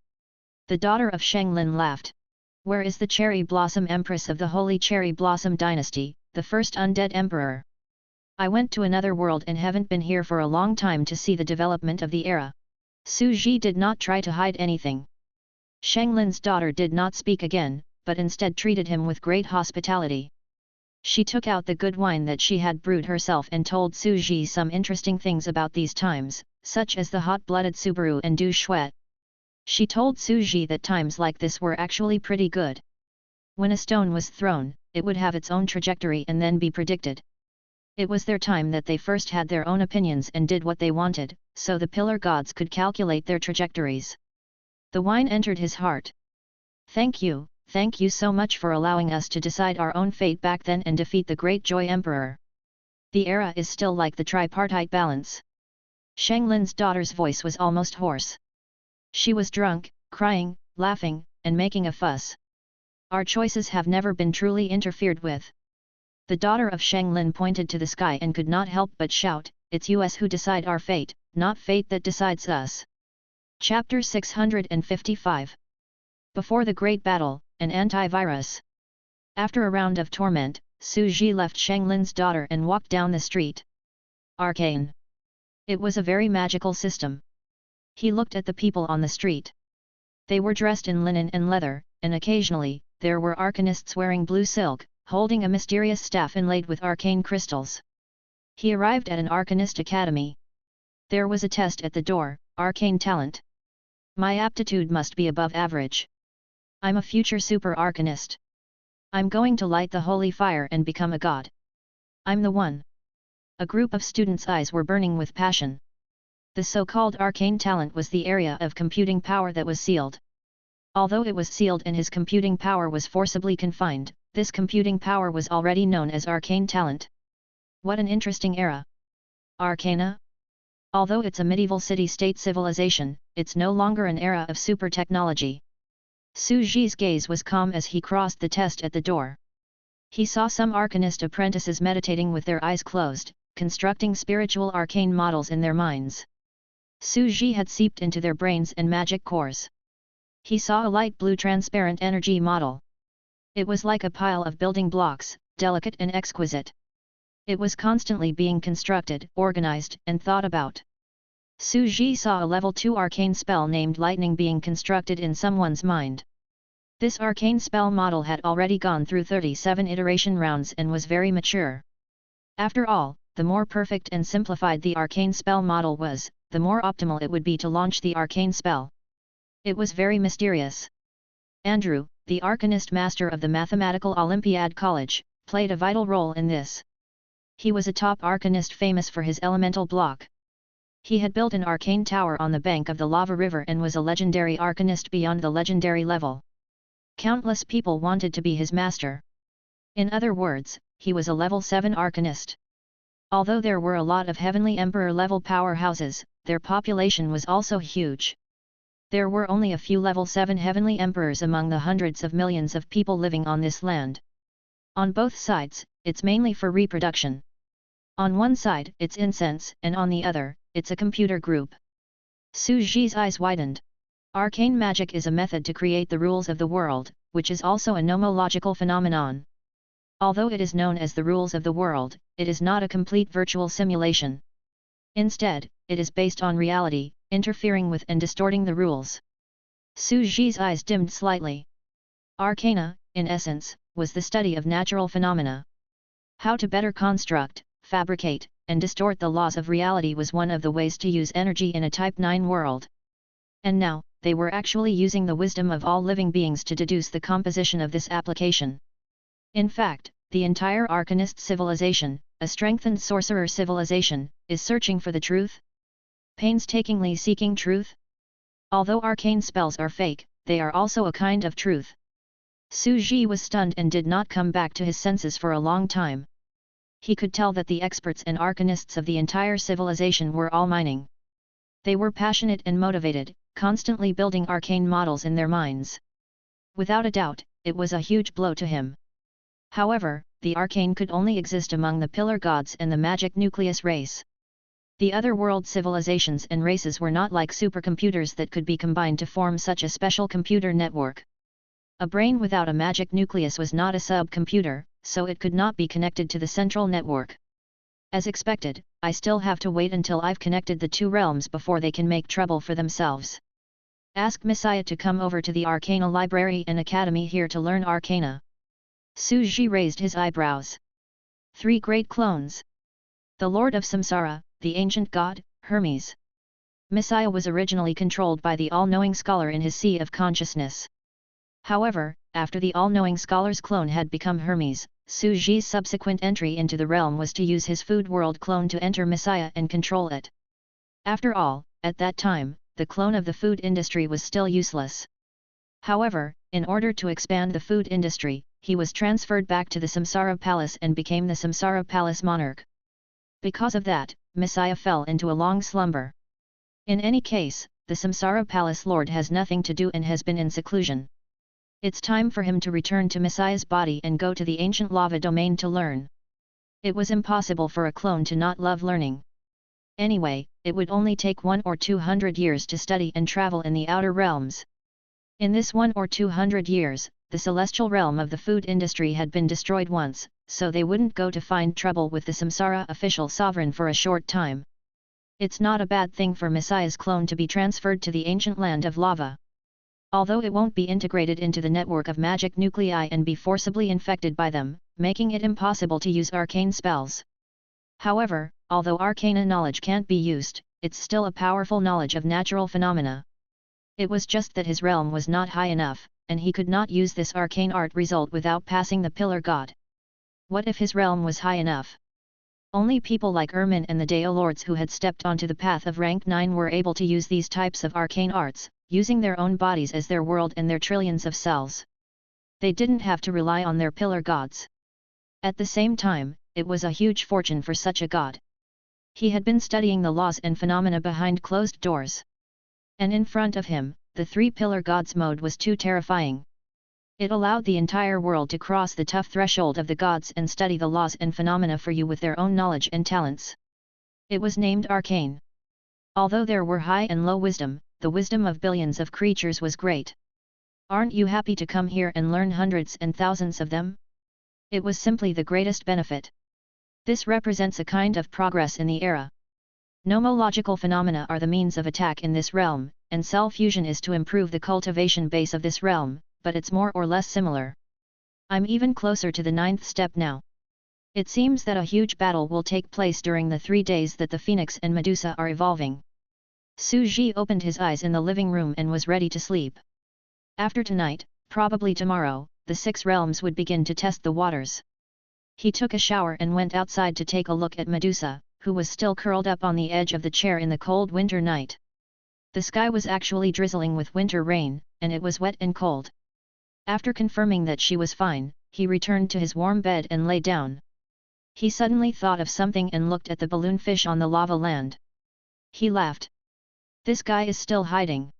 The daughter of Shenglin laughed. Where is the Cherry Blossom Empress of the Holy Cherry Blossom Dynasty, the first undead emperor? I went to another world and haven't been here for a long time to see the development of the era. Su Ji did not try to hide anything. Shenglin's daughter did not speak again, but instead treated him with great hospitality. She took out the good wine that she had brewed herself and told Su Ji some interesting things about these times, such as the hot-blooded Subaru and Du Shuet. She told Su Ji that times like this were actually pretty good. When a stone was thrown, it would have its own trajectory and then be predicted. It was their time that they first had their own opinions and did what they wanted, so the pillar gods could calculate their trajectories. The wine entered his heart. Thank you so much for allowing us to decide our own fate back then and defeat the great Joy Emperor. The era is still like the tripartite balance. Shang Lin's daughter's voice was almost hoarse. She was drunk, crying, laughing, and making a fuss. Our choices have never been truly interfered with. The daughter of Shang Lin pointed to the sky and could not help but shout, "It's us who decide our fate, not fate that decides us." Chapter 655. Before the Great Battle, an antivirus. After a round of torment, Su Ji left Shang Lin's daughter and walked down the street. Arcane. It was a very magical system. He looked at the people on the street. They were dressed in linen and leather, and occasionally, there were arcanists wearing blue silk, holding a mysterious staff inlaid with arcane crystals. He arrived at an arcanist academy. There was a test at the door, arcane talent. My aptitude must be above average. I'm a future super arcanist. I'm going to light the holy fire and become a god. I'm the one. A group of students' eyes were burning with passion. The so-called arcane talent was the area of computing power that was sealed. Although it was sealed and his computing power was forcibly confined, this computing power was already known as arcane talent. What an interesting era. Arcana? Although it's a medieval city-state civilization, it's no longer an era of super technology. Su Ji's gaze was calm as he crossed the test at the door. He saw some arcanist apprentices meditating with their eyes closed, constructing spiritual arcane models in their minds. Su Ji had seeped into their brains and magic cores. He saw a light blue transparent energy model. It was like a pile of building blocks, delicate and exquisite. It was constantly being constructed, organized, and thought about. Su Ji saw a level 2 arcane spell named Lightning being constructed in someone's mind. This arcane spell model had already gone through 37 iteration rounds and was very mature. After all, the more perfect and simplified the arcane spell model was, the more optimal it would be to launch the arcane spell. It was very mysterious. Andrew, the arcanist master of the Mathematical Olympiad College, played a vital role in this. He was a top arcanist famous for his elemental block. He had built an arcane tower on the bank of the lava river and was a legendary arcanist beyond the legendary level. Countless people wanted to be his master. In other words, he was a level 7 arcanist. Although there were a lot of Heavenly Emperor level powerhouses, their population was also huge. There were only a few level 7 Heavenly Emperors among the hundreds of millions of people living on this land. On both sides, it's mainly for reproduction. On one side, it's incense, and on the other, it's a computer group. Su Ji's eyes widened. Arcane magic is a method to create the rules of the world, which is also a nomological phenomenon. Although it is known as the rules of the world, it is not a complete virtual simulation. Instead, it is based on reality, interfering with and distorting the rules. Su Ji's eyes dimmed slightly. Arcana, in essence, was the study of natural phenomena. How to better construct, fabricate, and distort the laws of reality was one of the ways to use energy in a Type 9 world. And now, they were actually using the wisdom of all living beings to deduce the composition of this application. In fact, the entire arcanist civilization, a strengthened sorcerer civilization, is searching for the truth. Painstakingly seeking truth. Although arcane spells are fake, they are also a kind of truth. Su Ji was stunned and did not come back to his senses for a long time. He could tell that the experts and arcanists of the entire civilization were all mining. They were passionate and motivated, constantly building arcane models in their minds. Without a doubt, it was a huge blow to him. However, the arcane could only exist among the pillar gods and the magic nucleus race. The other world civilizations and races were not like supercomputers that could be combined to form such a special computer network. A brain without a magic nucleus was not a subcomputer, so it could not be connected to the central network. As expected, I still have to wait until I've connected the two realms before they can make trouble for themselves. Ask Messiah to come over to the Arcana Library and Academy here to learn Arcana. Su Ji raised his eyebrows. 3 great clones. The Lord of Samsara, the ancient god, Hermes. Messiah was originally controlled by the all-knowing scholar in his sea of consciousness. However, after the all-knowing scholar's clone had become Hermes, Su Ji's subsequent entry into the realm was to use his food world clone to enter Messiah and control it. After all, at that time, the clone of the food industry was still useless. However, in order to expand the food industry, he was transferred back to the Samsara Palace and became the Samsara Palace monarch. Because of that, Messiah fell into a long slumber. In any case, the Samsara Palace Lord has nothing to do and has been in seclusion. It's time for him to return to Messiah's body and go to the ancient lava domain to learn. It was impossible for a clone to not love learning. Anyway, it would only take 100 or 200 years to study and travel in the outer realms. In this 100 or 200 years, the celestial realm of the food industry had been destroyed once, so they wouldn't go to find trouble with the Samsara official sovereign for a short time. It's not a bad thing for Messiah's clone to be transferred to the ancient land of lava. Although it won't be integrated into the network of magic nuclei and be forcibly infected by them, making it impossible to use arcane spells. However, although arcana knowledge can't be used, it's still a powerful knowledge of natural phenomena. It was just that his realm was not high enough, and he could not use this arcane art result without passing the Pillar God. What if his realm was high enough? Only people like Ermin and the Deo Lords who had stepped onto the path of rank 9 were able to use these types of arcane arts, using their own bodies as their world and their trillions of cells. They didn't have to rely on their pillar gods. At the same time, it was a huge fortune for such a god. He had been studying the laws and phenomena behind closed doors. And in front of him, the three-pillar gods mode was too terrifying. It allowed the entire world to cross the tough threshold of the gods and study the laws and phenomena for you with their own knowledge and talents. It was named arcane. Although there were high and low wisdom, the wisdom of billions of creatures was great. Aren't you happy to come here and learn hundreds and thousands of them? It was simply the greatest benefit. This represents a kind of progress in the era. Nomological phenomena are the means of attack in this realm, and cell fusion is to improve the cultivation base of this realm, but it's more or less similar. I'm even closer to the 9th step now. It seems that a huge battle will take place during the 3 days that the Phoenix and Medusa are evolving. Su Ji opened his eyes in the living room and was ready to sleep. After tonight, probably tomorrow, the 6 realms would begin to test the waters. He took a shower and went outside to take a look at Medusa, who was still curled up on the edge of the chair in the cold winter night. The sky was actually drizzling with winter rain, and it was wet and cold. After confirming that she was fine, he returned to his warm bed and lay down. He suddenly thought of something and looked at the balloon fish on the lava land. He laughed. This guy is still hiding.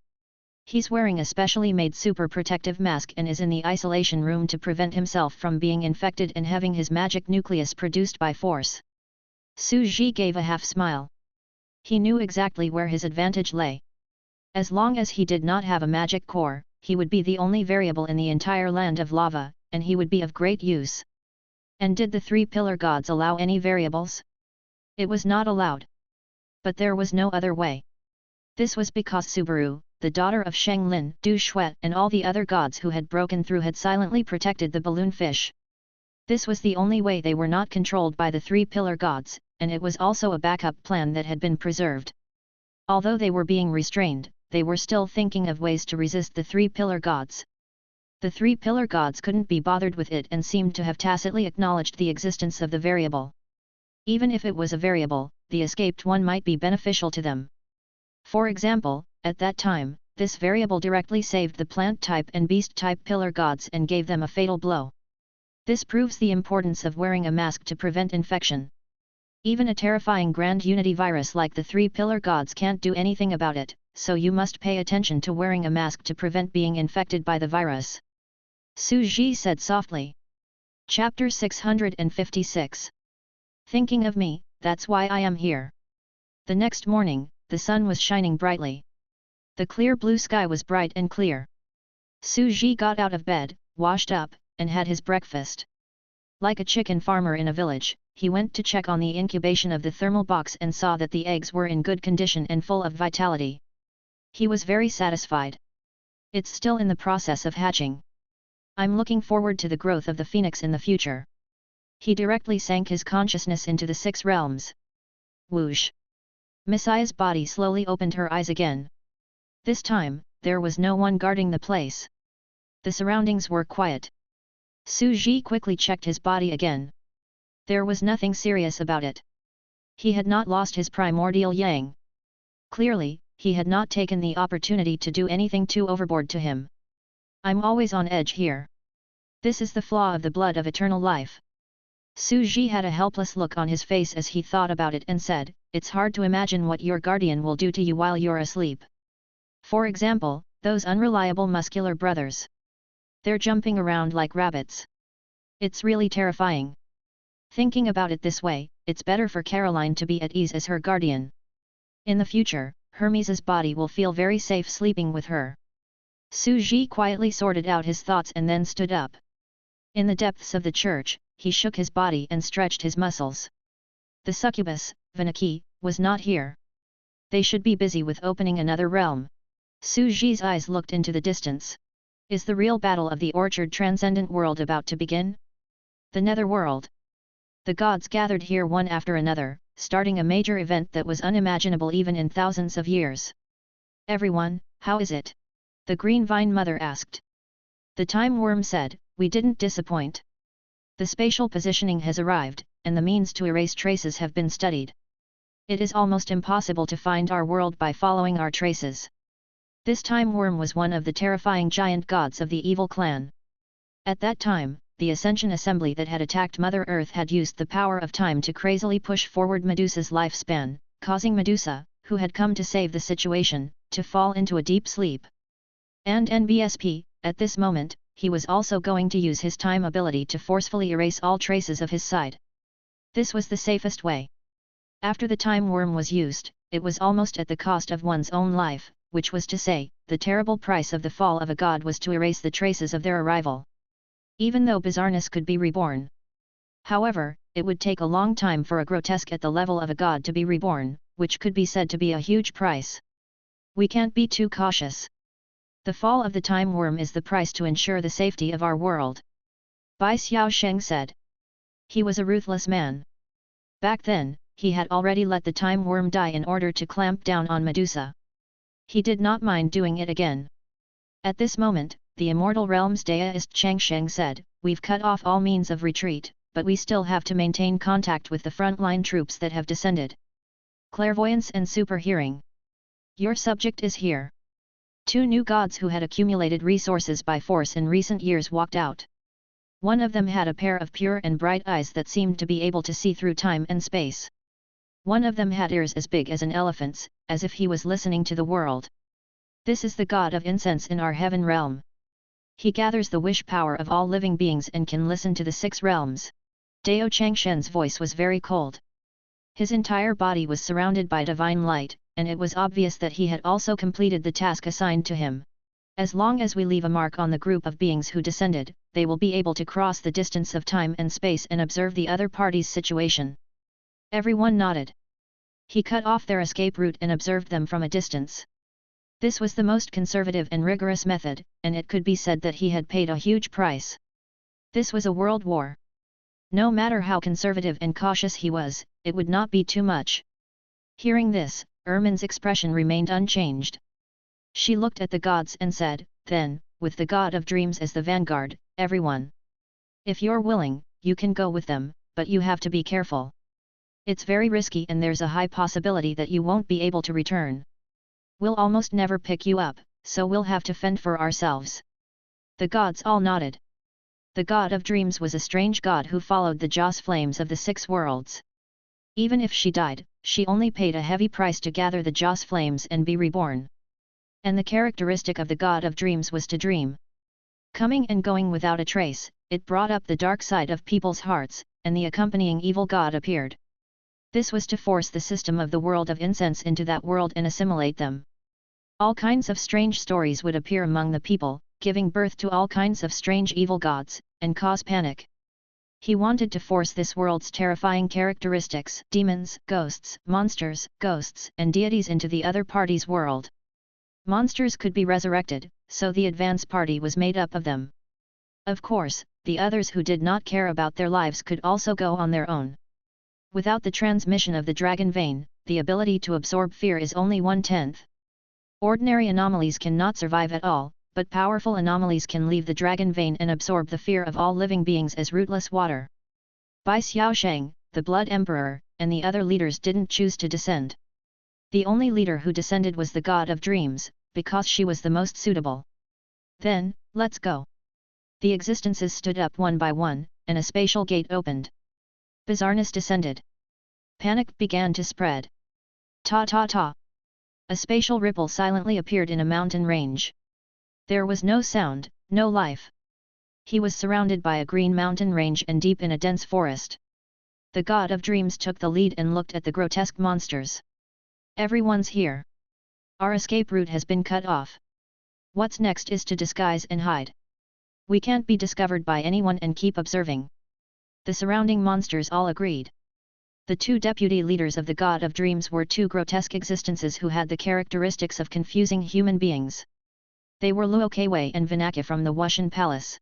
He's wearing a specially made super protective mask and is in the isolation room to prevent himself from being infected and having his magic nucleus produced by force. Su Ji gave a half smile. He knew exactly where his advantage lay. As long as he did not have a magic core, he would be the only variable in the entire land of lava, and he would be of great use. And did the 3 pillar gods allow any variables? It was not allowed. But there was no other way. This was because Subaru, the daughter of Shenglin, Du Shuet and all the other gods who had broken through had silently protected the balloon fish. This was the only way they were not controlled by the 3 pillar gods, and it was also a backup plan that had been preserved. Although they were being restrained, they were still thinking of ways to resist the 3 pillar gods. The 3 pillar gods couldn't be bothered with it and seemed to have tacitly acknowledged the existence of the variable. Even if it was a variable, the escaped one might be beneficial to them. For example, at that time, this variable directly saved the plant type and beast type pillar gods and gave them a fatal blow. This proves the importance of wearing a mask to prevent infection. Even a terrifying Grand Unity virus like the 3 pillar gods can't do anything about it, so you must pay attention to wearing a mask to prevent being infected by the virus. Su Ji said softly. Chapter 656. Thinking of me, that's why I am here. The next morning, the sun was shining brightly. The clear blue sky was bright and clear. Su Ji got out of bed, washed up, and had his breakfast. Like a chicken farmer in a village, he went to check on the incubation of the thermal box and saw that the eggs were in good condition and full of vitality. He was very satisfied. It's still in the process of hatching. I'm looking forward to the growth of the phoenix in the future. He directly sank his consciousness into the 6 realms. Whoosh! Messiah's body slowly opened her eyes again. This time, there was no one guarding the place. The surroundings were quiet. Su Ji quickly checked his body again. There was nothing serious about it. He had not lost his primordial yang. Clearly, he had not taken the opportunity to do anything too overboard to him. I'm always on edge here. This is the flaw of the blood of eternal life. Su Ji had a helpless look on his face as he thought about it and said, it's hard to imagine what your guardian will do to you while you're asleep. For example, those unreliable muscular brothers. They're jumping around like rabbits. It's really terrifying. Thinking about it this way, it's better for Caroline to be at ease as her guardian. In the future, Hermes's body will feel very safe sleeping with her. Su Ji quietly sorted out his thoughts and then stood up. In the depths of the church, he shook his body and stretched his muscles. The succubus, Vanaki, was not here. They should be busy with opening another realm. Su Ji's eyes looked into the distance. Is the real battle of the orchard transcendent world about to begin? The netherworld. The gods gathered here one after another, starting a major event that was unimaginable even in thousands of years. Everyone, how is it? The Green Vine Mother asked. The Time Worm said, we didn't disappoint. The spatial positioning has arrived, and the means to erase traces have been studied. It is almost impossible to find our world by following our traces. This Time Worm was one of the terrifying giant gods of the evil clan. At that time, the Ascension Assembly that had attacked Mother Earth had used the power of time to crazily push forward Medusa's lifespan, causing Medusa, who had come to save the situation, to fall into a deep sleep. And NBSP, at this moment, he was also going to use his time ability to forcefully erase all traces of his side. This was the safest way. After the Time Worm was used, it was almost at the cost of one's own life, which was to say, the terrible price of the fall of a god was to erase the traces of their arrival. Even though bizarreness could be reborn. However, it would take a long time for a grotesque at the level of a god to be reborn, which could be said to be a huge price. We can't be too cautious. The fall of the Time Worm is the price to ensure the safety of our world. Bai Xiao Sheng said. He was a ruthless man. Back then, he had already let the Time Worm die in order to clamp down on Medusa. He did not mind doing it again. At this moment, the Immortal Realm's deist Chang Sheng said, we've cut off all means of retreat, but we still have to maintain contact with the frontline troops that have descended. Clairvoyance and super hearing. Your subject is here. Two new gods who had accumulated resources by force in recent years walked out. One of them had a pair of pure and bright eyes that seemed to be able to see through time and space. One of them had ears as big as an elephant's, as if he was listening to the world. This is the god of incense in our heaven realm. He gathers the wish power of all living beings and can listen to the 6 realms. Dao Changshen's voice was very cold. His entire body was surrounded by divine light, and it was obvious that he had also completed the task assigned to him. As long as we leave a mark on the group of beings who descended, they will be able to cross the distance of time and space and observe the other party's situation. Everyone nodded. He cut off their escape route and observed them from a distance. This was the most conservative and rigorous method, and it could be said that he had paid a huge price. This was a world war. No matter how conservative and cautious he was, it would not be too much. Hearing this, Ermin's expression remained unchanged. She looked at the gods and said, then, with the god of dreams as the vanguard, everyone. If you're willing, you can go with them, but you have to be careful. It's very risky and there's a high possibility that you won't be able to return. We'll almost never pick you up, so we'll have to fend for ourselves. The gods all nodded. The god of dreams was a strange god who followed the Joss flames of the 6 worlds. Even if she died, she only paid a heavy price to gather the Joss flames and be reborn. And the characteristic of the god of dreams was to dream. Coming and going without a trace, it brought up the dark side of people's hearts, and the accompanying evil god appeared. This was to force the system of the world of incense into that world and assimilate them. All kinds of strange stories would appear among the people, giving birth to all kinds of strange evil gods, and cause panic. He wanted to force this world's terrifying characteristics, demons, ghosts, monsters, ghosts, and deities into the other party's world. Monsters could be resurrected, so the advance party was made up of them. Of course, the others who did not care about their lives could also go on their own. Without the transmission of the dragon vein, the ability to absorb fear is only 1/10. Ordinary anomalies cannot survive at all, but powerful anomalies can leave the dragon vein and absorb the fear of all living beings as rootless water. Bai Xiaosheng, the Blood Emperor, and the other leaders didn't choose to descend. The only leader who descended was the god of dreams, because she was the most suitable. Then, let's go. The existences stood up one by one, and a spatial gate opened. Bizarreness descended. Panic began to spread. Ta ta ta. A spatial ripple silently appeared in a mountain range. There was no sound, no life. He was surrounded by a green mountain range and deep in a dense forest. The god of dreams took the lead and looked at the grotesque monsters. Everyone's here. Our escape route has been cut off. What's next is to disguise and hide. We can't be discovered by anyone and keep observing. The surrounding monsters all agreed. The two deputy leaders of the god of dreams were two grotesque existences who had the characteristics of confusing human beings. They were Luokewe and Vinaka from the Wushan Palace.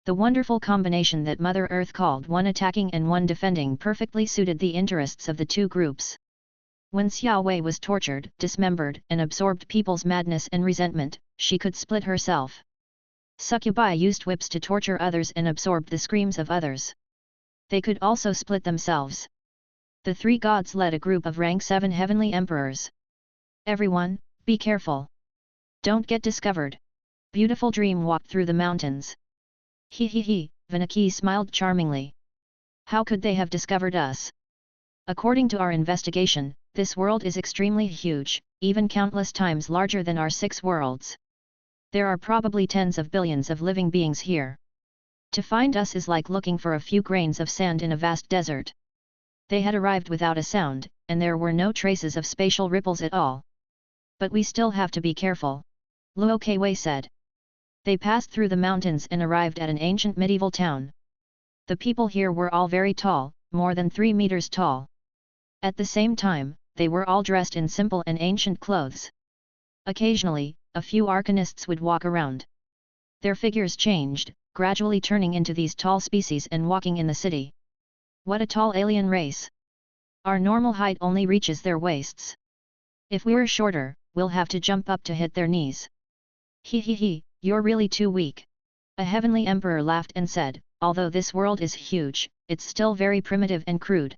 The wonderful combination that Mother Earth called one attacking and one defending perfectly suited the interests of the two groups. When Xiao Wei was tortured, dismembered, and absorbed people's madness and resentment, she could split herself. Succubi used whips to torture others and absorbed the screams of others. They could also split themselves. The three gods led a group of rank 7 heavenly emperors. Everyone, be careful. Don't get discovered. Beautiful dream walked through the mountains. He, Vinaki smiled charmingly. How could they have discovered us? According to our investigation, this world is extremely huge, even countless times larger than our 6 worlds. There are probably tens of billions of living beings here. To find us is like looking for a few grains of sand in a vast desert. They had arrived without a sound, and there were no traces of spatial ripples at all. But we still have to be careful, Luo Kewei said. They passed through the mountains and arrived at an ancient medieval town. The people here were all very tall, more than 3 meters tall. At the same time, they were all dressed in simple and ancient clothes. Occasionally, a few arcanists would walk around. Their figures changed, gradually turning into these tall species and walking in the city. What a tall alien race! Our normal height only reaches their waists. If we were shorter, we'll have to jump up to hit their knees. You're really too weak. A heavenly emperor laughed and said, although this world is huge, it's still very primitive and crude.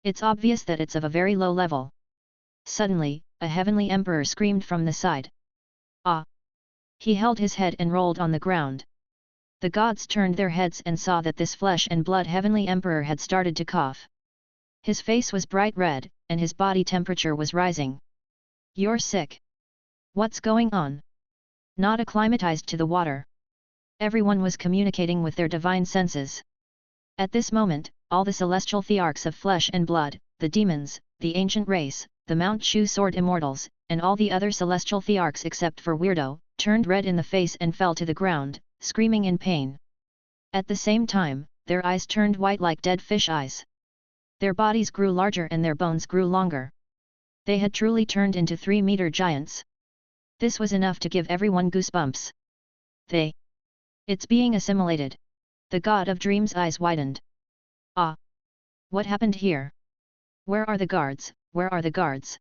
It's obvious that it's of a very low level. Suddenly, a heavenly emperor screamed from the side. Ah! He held his head and rolled on the ground. The gods turned their heads and saw that this flesh and blood heavenly emperor had started to cough. His face was bright red, and his body temperature was rising. You're sick. What's going on? Not acclimatized to the water. Everyone was communicating with their divine senses. At this moment, all the celestial thearchs of flesh and blood, the demons, the ancient race, the Mount Shu sword immortals, and all the other celestial thearchs except for Weirdo, turned red in the face and fell to the ground, screaming in pain. At the same time, their eyes turned white like dead fish eyes. Their bodies grew larger and their bones grew longer. They had truly turned into 3-meter giants. This was enough to give everyone goosebumps. It's being assimilated. The god of dreams' eyes widened. Ah! What happened here? Where are the guards? Where are the guards?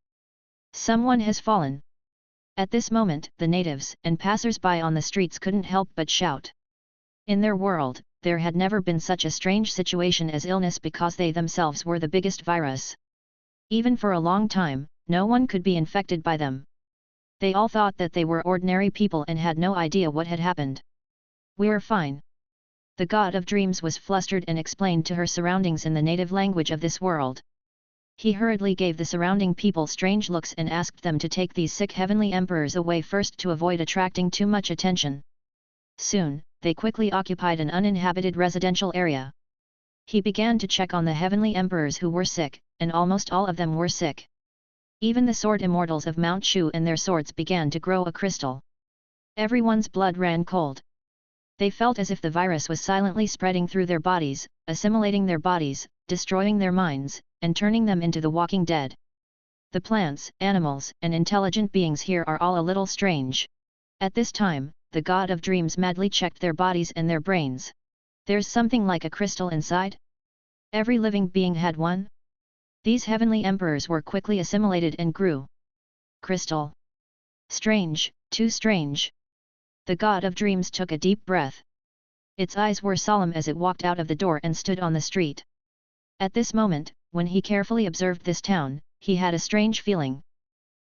Someone has fallen. At this moment, the natives and passers-by on the streets couldn't help but shout. In their world, there had never been such a strange situation as illness because they themselves were the biggest virus. Even for a long time, no one could be infected by them. They all thought that they were ordinary people and had no idea what had happened. We're fine. The god of dreams was flustered and explained to her surroundings in the native language of this world. He hurriedly gave the surrounding people strange looks and asked them to take these sick heavenly emperors away first to avoid attracting too much attention. Soon, they quickly occupied an uninhabited residential area. He began to check on the heavenly emperors who were sick, and almost all of them were sick. Even the sword immortals of Mount Shu and their swords began to grow a crystal. Everyone's blood ran cold. They felt as if the virus was silently spreading through their bodies, assimilating their bodies, destroying their minds, and turning them into the walking dead. The plants, animals, and intelligent beings here are all a little strange. At this time, the god of dreams madly checked their bodies and their brains. There's something like a crystal inside? Every living being had one? These heavenly emperors were quickly assimilated and grew. Crystal. Strange, too strange. The god of dreams took a deep breath. Its eyes were solemn as it walked out of the door and stood on the street. At this moment, when he carefully observed this town, he had a strange feeling.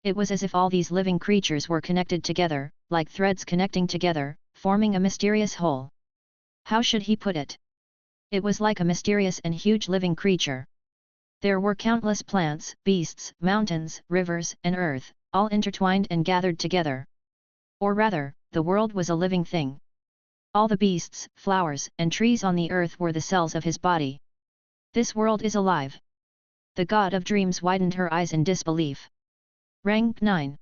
It was as if all these living creatures were connected together, like threads connecting together, forming a mysterious whole. How should he put it? It was like a mysterious and huge living creature. There were countless plants, beasts, mountains, rivers, and earth, all intertwined and gathered together. Or rather, the world was a living thing. All the beasts, flowers, and trees on the earth were the cells of his body. This world is alive. The god of dreams widened her eyes in disbelief. Rank 9.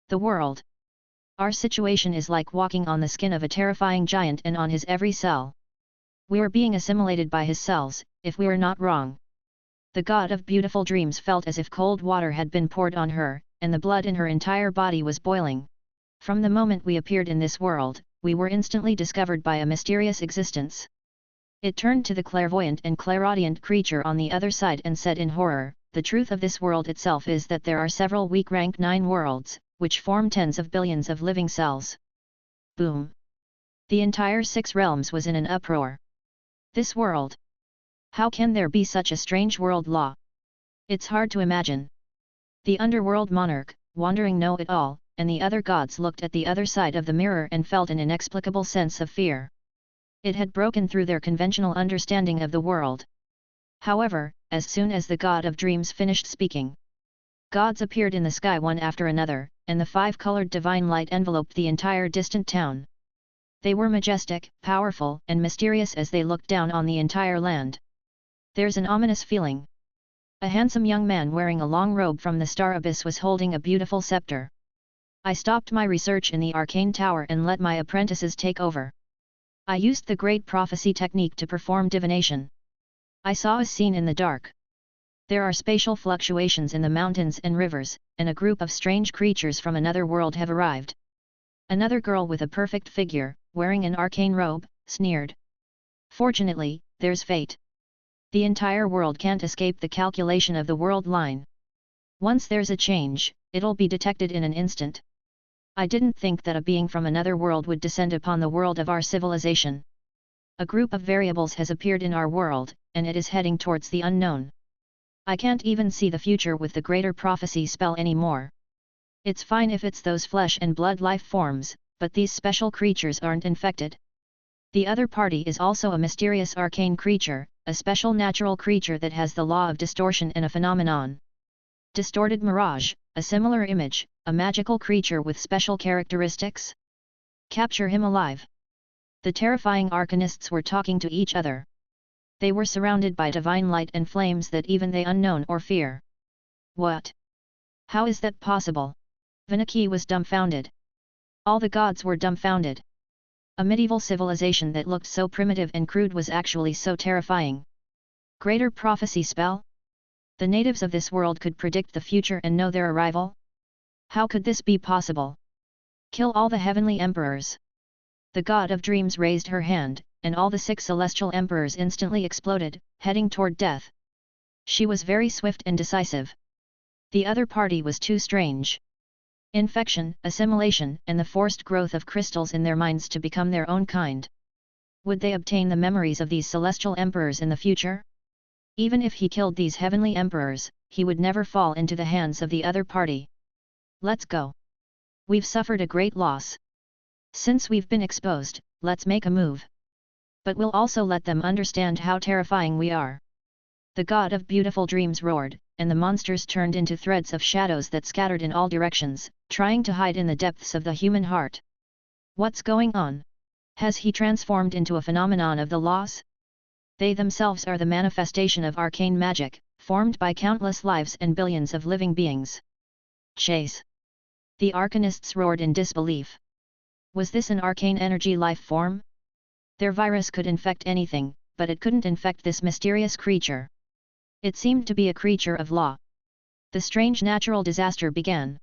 The world. Our situation is like walking on the skin of a terrifying giant and on his every cell. We are being assimilated by his cells, if we are not wrong. The god of beautiful dreams felt as if cold water had been poured on her, and the blood in her entire body was boiling. From the moment we appeared in this world, we were instantly discovered by a mysterious existence. It turned to the clairvoyant and clairaudient creature on the other side and said in horror, "The truth of this world itself is that there are several weak rank 9 worlds, which form tens of billions of living cells." Boom! The entire 6 realms was in an uproar. This world! How can there be such a strange world law? It's hard to imagine. The underworld monarch, wandering know-it-all, and the other gods looked at the other side of the mirror and felt an inexplicable sense of fear. It had broken through their conventional understanding of the world. However, as soon as the god of dreams finished speaking, gods appeared in the sky one after another, and the 5-colored divine light enveloped the entire distant town. They were majestic, powerful, and mysterious as they looked down on the entire land. There's an ominous feeling. A handsome young man wearing a long robe from the star abyss was holding a beautiful scepter. I stopped my research in the arcane tower and let my apprentices take over. I used the great prophecy technique to perform divination. I saw a scene in the dark. There are spatial fluctuations in the mountains and rivers, and a group of strange creatures from another world have arrived. Another girl with a perfect figure, wearing an arcane robe, sneered. "Fortunately, there's fate. The entire world can't escape the calculation of the world line. Once there's a change, it'll be detected in an instant." I didn't think that a being from another world would descend upon the world of our civilization. A group of variables has appeared in our world, and it is heading towards the unknown. I can't even see the future with the greater prophecy spell anymore. It's fine if it's those flesh and blood life forms, but these special creatures aren't infected. The other party is also a mysterious arcane creature, a special natural creature that has the law of distortion and a phenomenon. Distorted mirage, a similar image, a magical creature with special characteristics? Capture him alive. The terrifying arcanists were talking to each other. They were surrounded by divine light and flames that even they unknown or fear. What? How is that possible? Vinaki was dumbfounded. All the gods were dumbfounded. A medieval civilization that looked so primitive and crude was actually so terrifying. Greater prophecy spell? The natives of this world could predict the future and know their arrival? How could this be possible? Kill all the heavenly emperors. The god of dreams raised her hand, and all the 6 celestial emperors instantly exploded, heading toward death. She was very swift and decisive. The other party was too strange. Infection, assimilation, and the forced growth of crystals in their minds to become their own kind. Would they obtain the memories of these celestial emperors in the future? Even if he killed these heavenly emperors, he would never fall into the hands of the other party. Let's go. We've suffered a great loss. Since we've been exposed, let's make a move. But we'll also let them understand how terrifying we are. The god of beautiful dreams roared, and the monsters turned into threads of shadows that scattered in all directions, trying to hide in the depths of the human heart. What's going on? Has he transformed into a phenomenon of the laws? They themselves are the manifestation of arcane magic, formed by countless lives and billions of living beings. Chase! The arcanists roared in disbelief. Was this an arcane energy life form? Their virus could infect anything, but it couldn't infect this mysterious creature. It seemed to be a creature of law. The strange natural disaster began.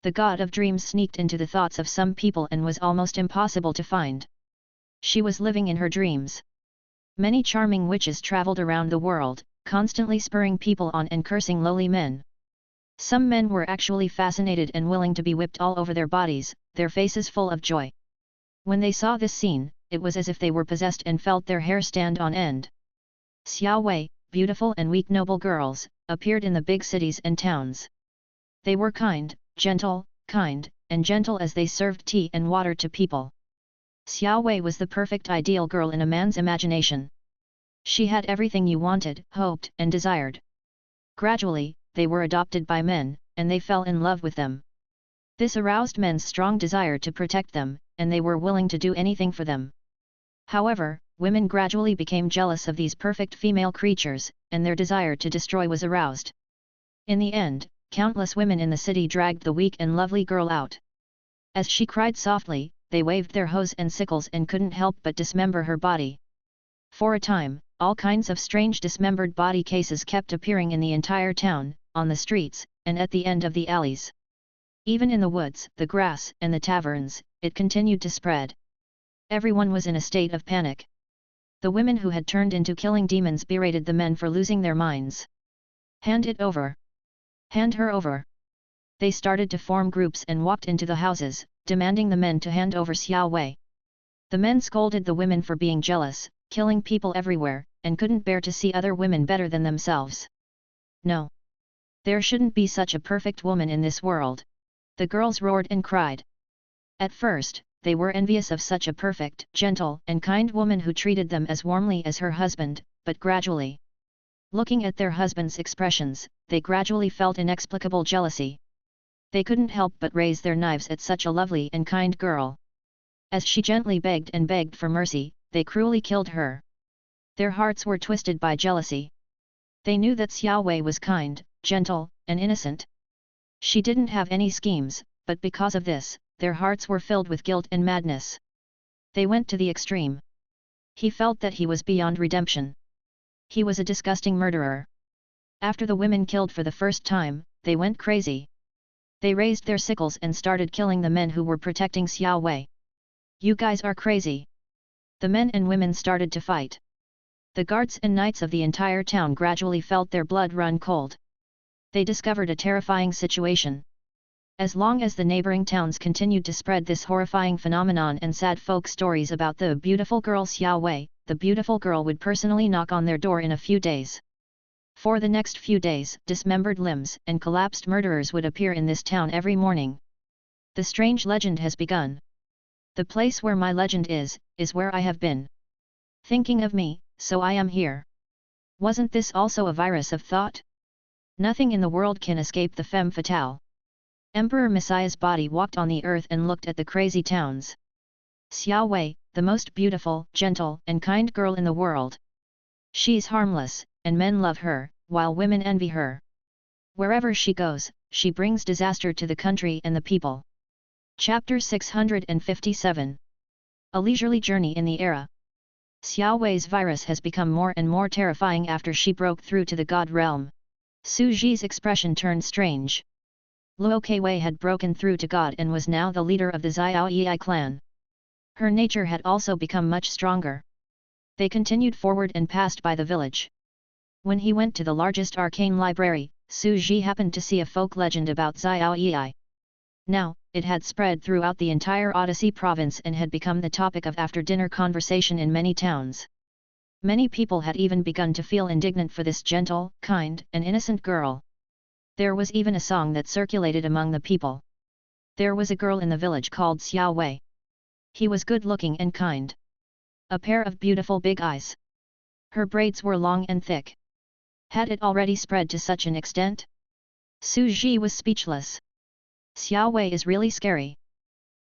The god of dreams sneaked into the thoughts of some people and was almost impossible to find. She was living in her dreams. Many charming witches traveled around the world, constantly spurring people on and cursing lowly men. Some men were actually fascinated and willing to be whipped all over their bodies, their faces full of joy. When they saw this scene, it was as if they were possessed and felt their hair stand on end. Xiao Wei, beautiful and weak noble girls, appeared in the big cities and towns. They were kind, gentle, kind, and gentle as they served tea and water to people. Xiao Wei was the perfect ideal girl in a man's imagination. She had everything you wanted, hoped, and desired. Gradually, they were adopted by men, and they fell in love with them. This aroused men's strong desire to protect them, and they were willing to do anything for them. However, women gradually became jealous of these perfect female creatures, and their desire to destroy was aroused. In the end, countless women in the city dragged the weak and lovely girl out. As she cried softly, they waved their hoes and sickles and couldn't help but dismember her body. For a time, all kinds of strange dismembered body cases kept appearing in the entire town, on the streets, and at the end of the alleys. Even in the woods, the grass, and the taverns, it continued to spread. Everyone was in a state of panic. The women who had turned into killing demons berated the men for losing their minds. "Hand it over! Hand her over!" They started to form groups and walked into the houses, demanding the men to hand over Xiao Wei. The men scolded the women for being jealous, killing people everywhere, and couldn't bear to see other women better than themselves. "No! There shouldn't be such a perfect woman in this world!" The girls roared and cried. At first, they were envious of such a perfect, gentle, and kind woman who treated them as warmly as her husband, but gradually, looking at their husband's expressions, they gradually felt inexplicable jealousy. They couldn't help but raise their knives at such a lovely and kind girl. As she gently begged and begged for mercy, they cruelly killed her. Their hearts were twisted by jealousy. They knew that Xiao Wei was kind, gentle, and innocent. She didn't have any schemes, but because of this, their hearts were filled with guilt and madness. They went to the extreme. He felt that he was beyond redemption. He was a disgusting murderer. After the women killed for the first time, they went crazy. They raised their sickles and started killing the men who were protecting Xiao Wei. "You guys are crazy!" The men and women started to fight. The guards and knights of the entire town gradually felt their blood run cold. They discovered a terrifying situation. As long as the neighboring towns continued to spread this horrifying phenomenon and sad folk stories about the beautiful girl Xiao Wei, the beautiful girl would personally knock on their door in a few days. For the next few days, dismembered limbs and collapsed murderers would appear in this town every morning. The strange legend has begun. The place where my legend is where I have been. Thinking of me, so I am here. Wasn't this also a virus of thought? Nothing in the world can escape the femme fatale. Emperor Messiah's body walked on the earth and looked at the crazy towns. Xiao Wei, the most beautiful, gentle, and kind girl in the world. She's harmless, and men love her, while women envy her. Wherever she goes, she brings disaster to the country and the people. Chapter 657. A leisurely journey in the era. Xiao Wei's virus has become more and more terrifying after she broke through to the god realm. Su Ji's expression turned strange. Luo Kewei had broken through to God and was now the leader of the Xiao Yi clan. Her nature had also become much stronger. They continued forward and passed by the village. When he went to the largest arcane library, Su Ji happened to see a folk legend about Xiao Yi. Now, it had spread throughout the entire Odyssey province and had become the topic of after-dinner conversation in many towns. Many people had even begun to feel indignant for this gentle, kind, and innocent girl. There was even a song that circulated among the people. There was a girl in the village called Xiao Wei. He was good-looking and kind. A pair of beautiful big eyes. Her braids were long and thick. Had it already spread to such an extent? Su Ji was speechless. Xiao Wei is really scary.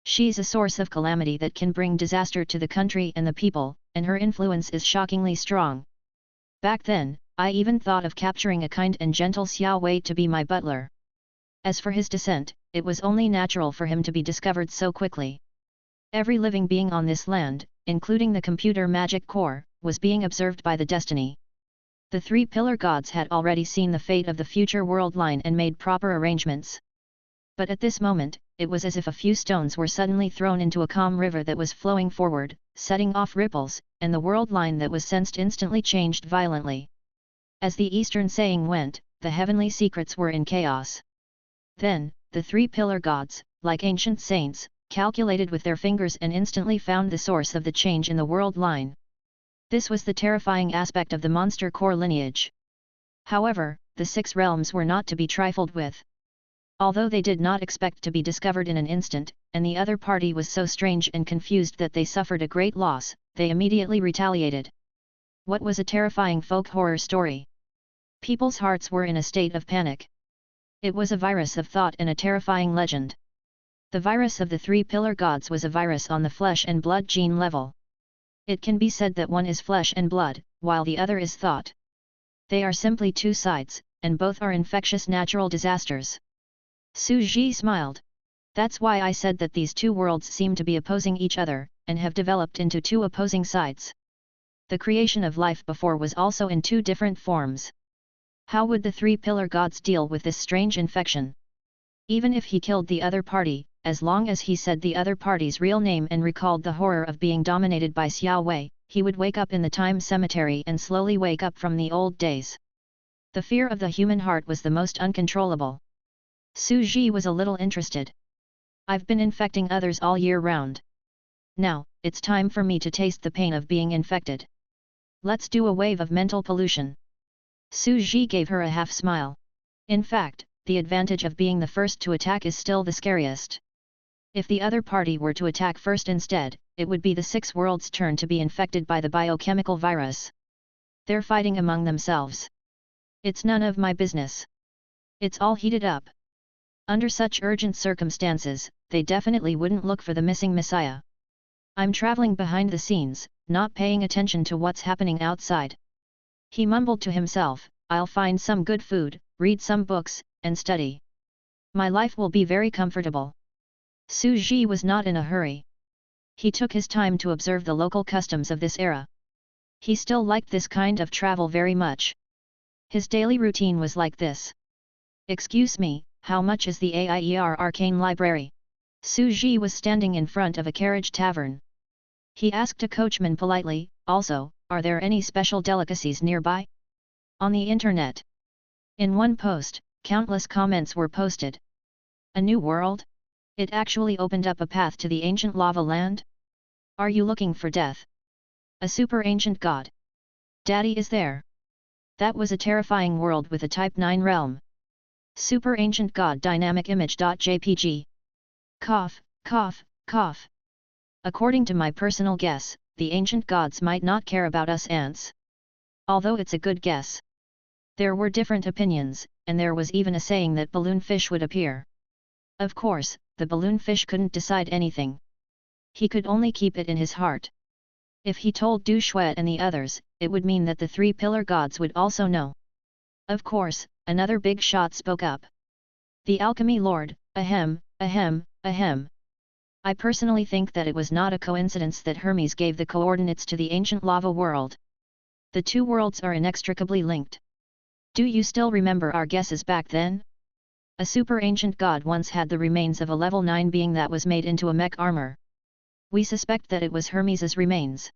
She's a source of calamity that can bring disaster to the country and the people, and her influence is shockingly strong. Back then, I even thought of capturing a kind and gentle Xiao Wei to be my butler. As for his descent, it was only natural for him to be discovered so quickly. Every living being on this land, including the computer magic core, was being observed by the destiny. The three pillar gods had already seen the fate of the future world line and made proper arrangements. But at this moment, it was as if a few stones were suddenly thrown into a calm river that was flowing forward, setting off ripples, and the world line that was sensed instantly changed violently. As the Eastern saying went, the heavenly secrets were in chaos. Then, the three pillar gods, like ancient saints, calculated with their fingers and instantly found the source of the change in the world line. This was the terrifying aspect of the monster core lineage. However, the six realms were not to be trifled with. Although they did not expect to be discovered in an instant, and the other party was so strange and confused that they suffered a great loss, they immediately retaliated. What was a terrifying folk horror story? People's hearts were in a state of panic. It was a virus of thought and a terrifying legend. The virus of the three pillar gods was a virus on the flesh and blood gene level. It can be said that one is flesh and blood, while the other is thought. They are simply two sides, and both are infectious natural disasters. Su Ji smiled. That's why I said that these two worlds seem to be opposing each other, and have developed into two opposing sides. The creation of life before was also in two different forms. How would the three pillar gods deal with this strange infection? Even if he killed the other party, as long as he said the other party's real name and recalled the horror of being dominated by Xiao Wei, he would wake up in the time cemetery and slowly wake up from the old days. The fear of the human heart was the most uncontrollable. Su Ji was a little interested. I've been infecting others all year round. Now, it's time for me to taste the pain of being infected. Let's do a wave of mental pollution. Su Ji gave her a half smile. In fact, the advantage of being the first to attack is still the scariest. If the other party were to attack first instead, it would be the six worlds' turn to be infected by the biochemical virus. They're fighting among themselves. It's none of my business. It's all heated up. Under such urgent circumstances, they definitely wouldn't look for the missing messiah. I'm traveling behind the scenes, not paying attention to what's happening outside. He mumbled to himself, I'll find some good food, read some books, and study. My life will be very comfortable. Su Ji was not in a hurry. He took his time to observe the local customs of this era. He still liked this kind of travel very much. His daily routine was like this. Excuse me, how much is the AIER Arcane Library? Su Ji was standing in front of a carriage tavern. He asked a coachman politely, also, are there any special delicacies nearby? On the internet. In one post, countless comments were posted. A new world? It actually opened up a path to the ancient lava land? Are you looking for death? A super ancient god. Daddy is there. That was a terrifying world with a Type 9 realm. Super ancient god dynamic image.jpg. Cough, cough, cough. According to my personal guess, the ancient gods might not care about us ants. Although it's a good guess. There were different opinions, and there was even a saying that balloon fish would appear. Of course, the balloon fish couldn't decide anything. He could only keep it in his heart. If he told Du Shuet and the others, it would mean that the three pillar gods would also know. Of course, another big shot spoke up. The alchemy lord, ahem, ahem, ahem. I personally think that it was not a coincidence that Hermes gave the coordinates to the ancient lava world. The two worlds are inextricably linked. Do you still remember our guesses back then? A super ancient god once had the remains of a level 9 being that was made into a mech armor. We suspect that it was Hermes's remains.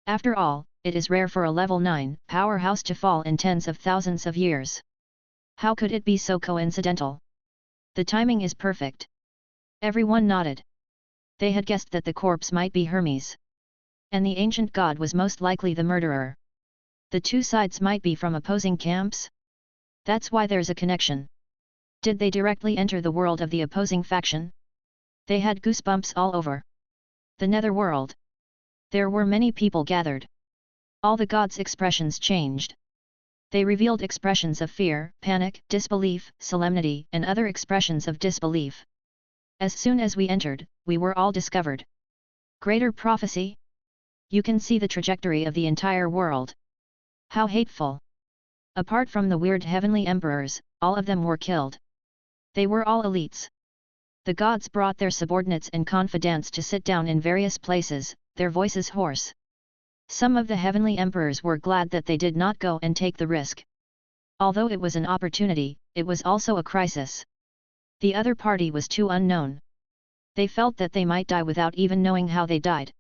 After all, it is rare for a level 9 powerhouse to fall in tens of thousands of years. How could it be so coincidental? The timing is perfect. Everyone nodded. They had guessed that the corpse might be Hermes. And the ancient god was most likely the murderer. The two sides might be from opposing camps? That's why there's a connection. Did they directly enter the world of the opposing faction? They had goosebumps all over. The netherworld. There were many people gathered. All the gods' expressions changed. They revealed expressions of fear, panic, disbelief, solemnity, and other expressions of disbelief. As soon as we entered, we were all discovered. Greater prophecy? You can see the trajectory of the entire world. How hateful! Apart from the weird heavenly emperors, all of them were killed. They were all elites. The gods brought their subordinates and confidants to sit down in various places, their voices hoarse. Some of the heavenly emperors were glad that they did not go and take the risk. Although it was an opportunity, it was also a crisis. The other party was too unknown. They felt that they might die without even knowing how they died.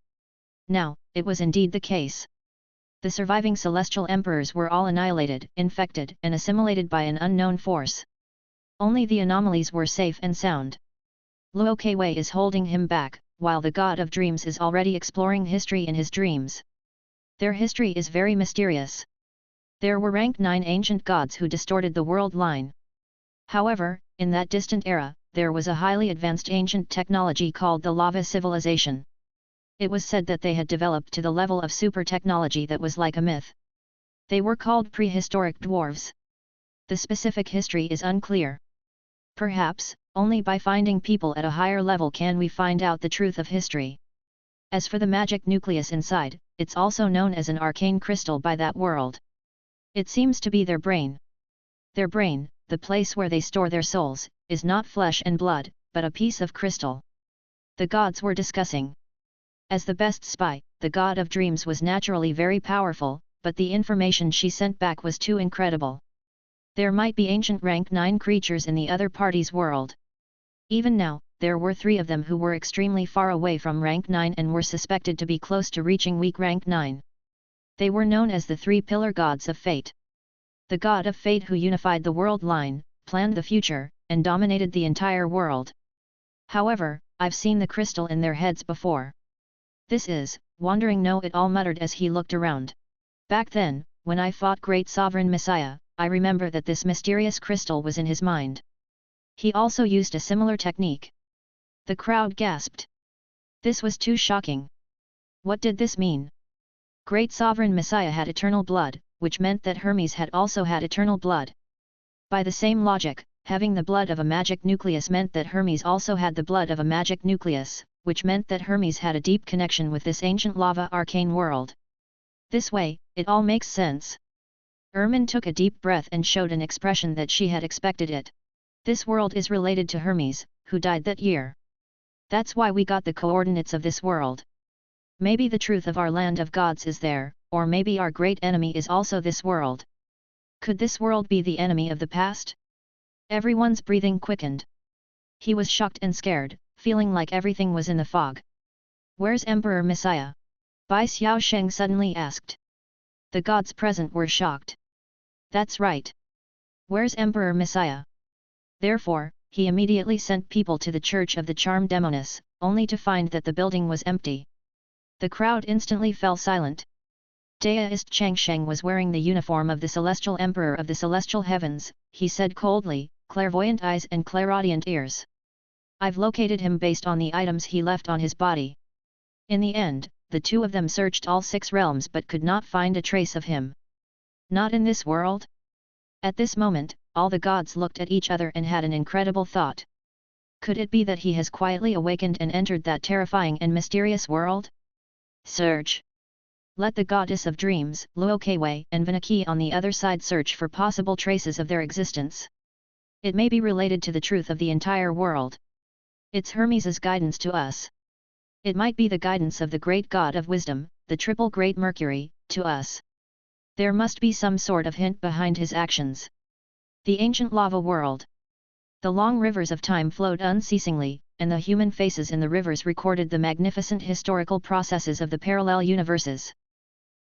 Now, it was indeed the case. The surviving celestial emperors were all annihilated, infected, and assimilated by an unknown force. Only the anomalies were safe and sound. Luo Kewei is holding him back, while the god of dreams is already exploring history in his dreams. Their history is very mysterious. There were rank 9 ancient gods who distorted the world line. However, in that distant era, there was a highly advanced ancient technology called the lava civilization. It was said that they had developed to the level of super technology that was like a myth. They were called prehistoric dwarves. The specific history is unclear. Perhaps, only by finding people at a higher level can we find out the truth of history. As for the magic nucleus inside, it's also known as an arcane crystal by that world. It seems to be their brain. Their brain, the place where they store their souls, is not flesh and blood, but a piece of crystal. The gods were discussing. As the best spy, the god of dreams was naturally very powerful, but the information she sent back was too incredible. There might be ancient rank 9 creatures in the other party's world. Even now, there were 3 of them who were extremely far away from rank 9 and were suspected to be close to reaching weak rank 9. They were known as the 3 pillar gods of fate. The god of fate who unified the world line, planned the future, and dominated the entire world. However, I've seen the crystal in their heads before. This is, Wandering Know-It-All muttered as he looked around. Back then, when I fought Great Sovereign Messiah, I remember that this mysterious crystal was in his mind. He also used a similar technique. The crowd gasped. This was too shocking. What did this mean? Great Sovereign Messiah had eternal blood, which meant that Hermes had also had eternal blood. By the same logic, having the blood of a magic nucleus meant that Hermes also had the blood of a magic nucleus, which meant that Hermes had a deep connection with this ancient lava arcane world. This way, it all makes sense. Ermin took a deep breath and showed an expression that she had expected it. This world is related to Hermes, who died that year. That's why we got the coordinates of this world. Maybe the truth of our land of gods is there, or maybe our great enemy is also this world. Could this world be the enemy of the past? Everyone's breathing quickened. He was shocked and scared, feeling like everything was in the fog. Where's Emperor Messiah? Bai Xiaosheng suddenly asked. The gods present were shocked. That's right. Where's Emperor Messiah? Therefore, he immediately sent people to the Church of the Charmed Demoness, only to find that the building was empty. The crowd instantly fell silent. Deist Changsheng was wearing the uniform of the Celestial Emperor of the Celestial Heavens, he said coldly, clairvoyant eyes and clairaudient ears. I've located him based on the items he left on his body. In the end, the 2 of them searched all 6 realms but could not find a trace of him. Not in this world? At this moment, all the gods looked at each other and had an incredible thought. Could it be that he has quietly awakened and entered that terrifying and mysterious world? Search. Let the goddess of dreams, Luokeiwei and Vinaki on the other side search for possible traces of their existence. It may be related to the truth of the entire world. It's Hermes's guidance to us. It might be the guidance of the great god of wisdom, the triple great Mercury, to us. There must be some sort of hint behind his actions. The ancient lava world. The long rivers of time flowed unceasingly, and the human faces in the rivers recorded the magnificent historical processes of the parallel universes.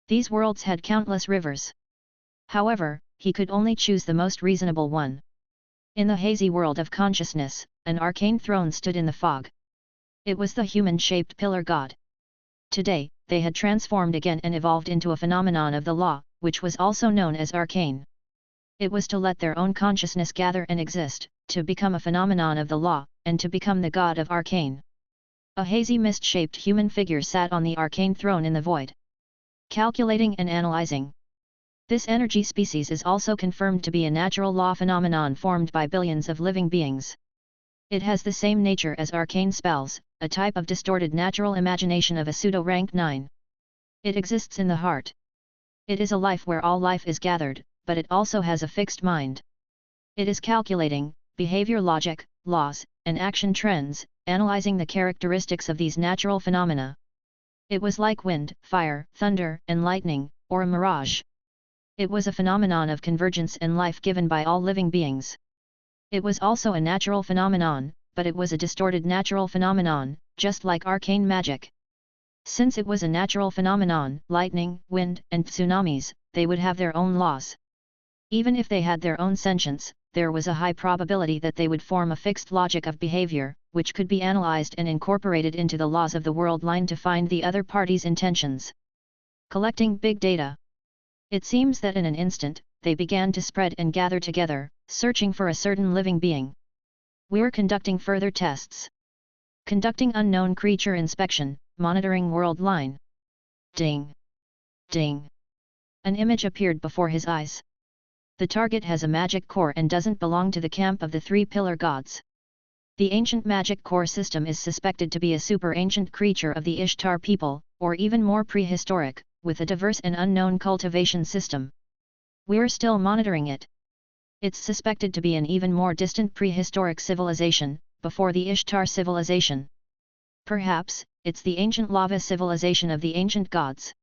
These worlds had countless rivers. However, he could only choose the most reasonable one. In the hazy world of consciousness, an arcane throne stood in the fog. It was the human-shaped pillar god. Today, they had transformed again and evolved into a phenomenon of the law, which was also known as arcane. It was to let their own consciousness gather and exist, to become a phenomenon of the law, and to become the god of arcane. A hazy mist-shaped human figure sat on the arcane throne in the void. Calculating and analyzing. This energy species is also confirmed to be a natural law phenomenon formed by billions of living beings. It has the same nature as arcane spells, a type of distorted natural imagination of a pseudo-rank 9. It exists in the heart. It is a life where all life is gathered, but it also has a fixed mind. It is calculating, behavior logic, laws, and action trends, analyzing the characteristics of these natural phenomena. It was like wind, fire, thunder, and lightning, or a mirage. It was a phenomenon of convergence and life given by all living beings. It was also a natural phenomenon, but it was a distorted natural phenomenon, just like arcane magic. Since it was a natural phenomenon, lightning, wind, and tsunamis, they would have their own laws. Even if they had their own sentience, there was a high probability that they would form a fixed logic of behavior, which could be analyzed and incorporated into the laws of the world line to find the other party's intentions. Collecting big data. It seems that in an instant, they began to spread and gather together, searching for a certain living being. We're conducting further tests. Conducting unknown creature inspection, monitoring world line. Ding! Ding! An image appeared before his eyes. The target has a magic core and doesn't belong to the camp of the three pillar gods. The ancient magic core system is suspected to be a super-ancient creature of the Ishtar people, or even more prehistoric, with a diverse and unknown cultivation system. We're still monitoring it. It's suspected to be an even more distant prehistoric civilization, before the Ishtar civilization. Perhaps, it's the ancient lava civilization of the ancient gods.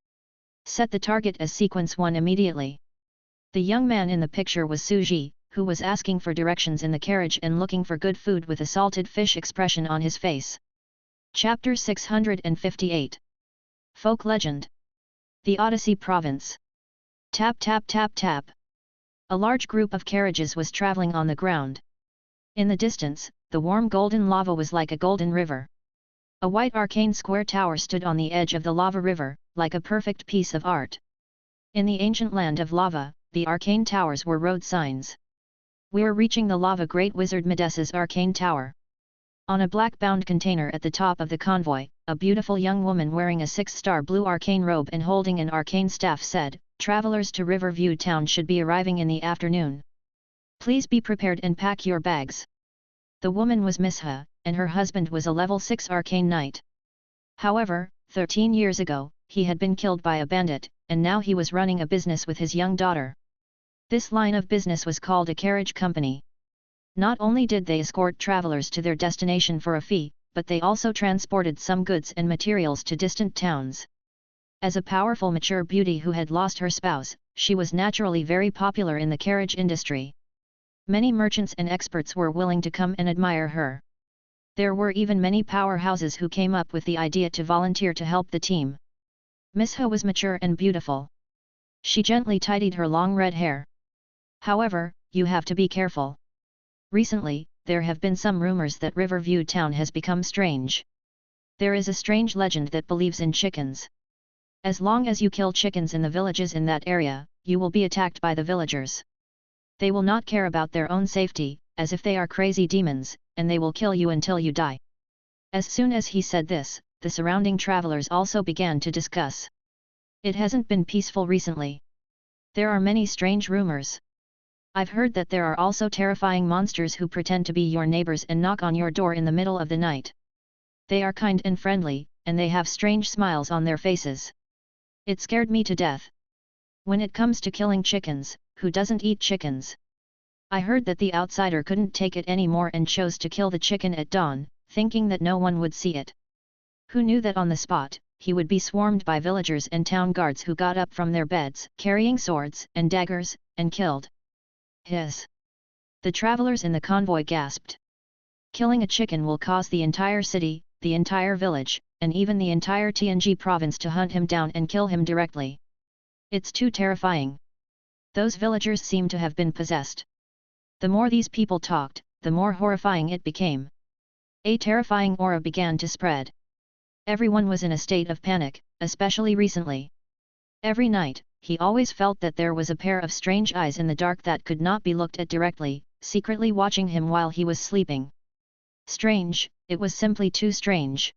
Set the target as sequence 1 immediately. The young man in the picture was Suji, who was asking for directions in the carriage and looking for good food with a salted fish expression on his face. Chapter 658. Folk Legend. The Odyssey Province. Tap tap tap tap. A large group of carriages was traveling on the ground. In the distance, the warm golden lava was like a golden river. A white arcane square tower stood on the edge of the lava river, like a perfect piece of art. In the ancient land of lava, the arcane towers were road signs. We're reaching the lava great wizard Medesa's arcane tower. On a black-bound container at the top of the convoy, a beautiful young woman wearing a 6-star blue arcane robe and holding an arcane staff said, "Travelers to Riverview Town should be arriving in the afternoon. Please be prepared and pack your bags." The woman was Misha, and her husband was a level 6 arcane knight. However, 13 years ago, he had been killed by a bandit, and now he was running a business with his young daughter. This line of business was called a carriage company. Not only did they escort travelers to their destination for a fee, but they also transported some goods and materials to distant towns. As a powerful mature beauty who had lost her spouse, she was naturally very popular in the carriage industry. Many merchants and experts were willing to come and admire her. There were even many powerhouses who came up with the idea to volunteer to help the team. Misha was mature and beautiful. She gently tidied her long red hair. "However, you have to be careful. Recently, there have been some rumors that Riverview Town has become strange. There is a strange legend that believes in chickens. As long as you kill chickens in the villages in that area, you will be attacked by the villagers. They will not care about their own safety, as if they are crazy demons, and they will kill you until you die." As soon as he said this, the surrounding travelers also began to discuss. It hasn't been peaceful recently. There are many strange rumors. I've heard that there are also terrifying monsters who pretend to be your neighbors and knock on your door in the middle of the night. They are kind and friendly, and they have strange smiles on their faces. It scared me to death. When it comes to killing chickens, who doesn't eat chickens? I heard that the outsider couldn't take it anymore and chose to kill the chicken at dawn, thinking that no one would see it. Who knew that on the spot, he would be swarmed by villagers and town guards who got up from their beds, carrying swords and daggers, and killed. Hiss! The travelers in the convoy gasped. Killing a chicken will cause the entire city, the entire village, and even the entire TNG province to hunt him down and kill him directly. It's too terrifying. Those villagers seem to have been possessed. The more these people talked, the more horrifying it became. A terrifying aura began to spread. Everyone was in a state of panic, especially recently. Every night, he always felt that there was a pair of strange eyes in the dark that could not be looked at directly, secretly watching him while he was sleeping. Strange, it was simply too strange.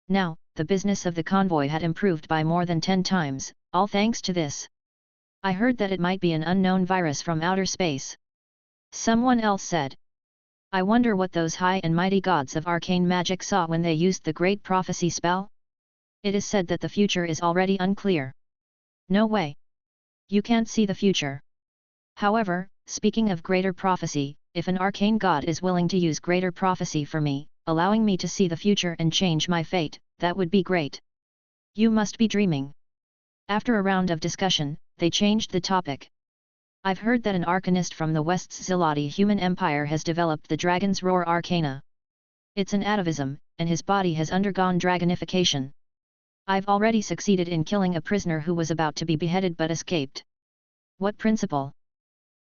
Now, the business of the convoy had improved by more than 10 times, all thanks to this. I heard that it might be an unknown virus from outer space. Someone else said. I wonder what those high and mighty gods of arcane magic saw when they used the great prophecy spell? It is said that the future is already unclear. No way. You can't see the future. However, speaking of greater prophecy, if an arcane god is willing to use greater prophecy for me, allowing me to see the future and change my fate, that would be great. You must be dreaming. After a round of discussion, they changed the topic. I've heard that an arcanist from the West's Zilati human empire has developed the Dragon's Roar Arcana. It's an atavism, and his body has undergone dragonification. I've already succeeded in killing a prisoner who was about to be beheaded but escaped. What principle?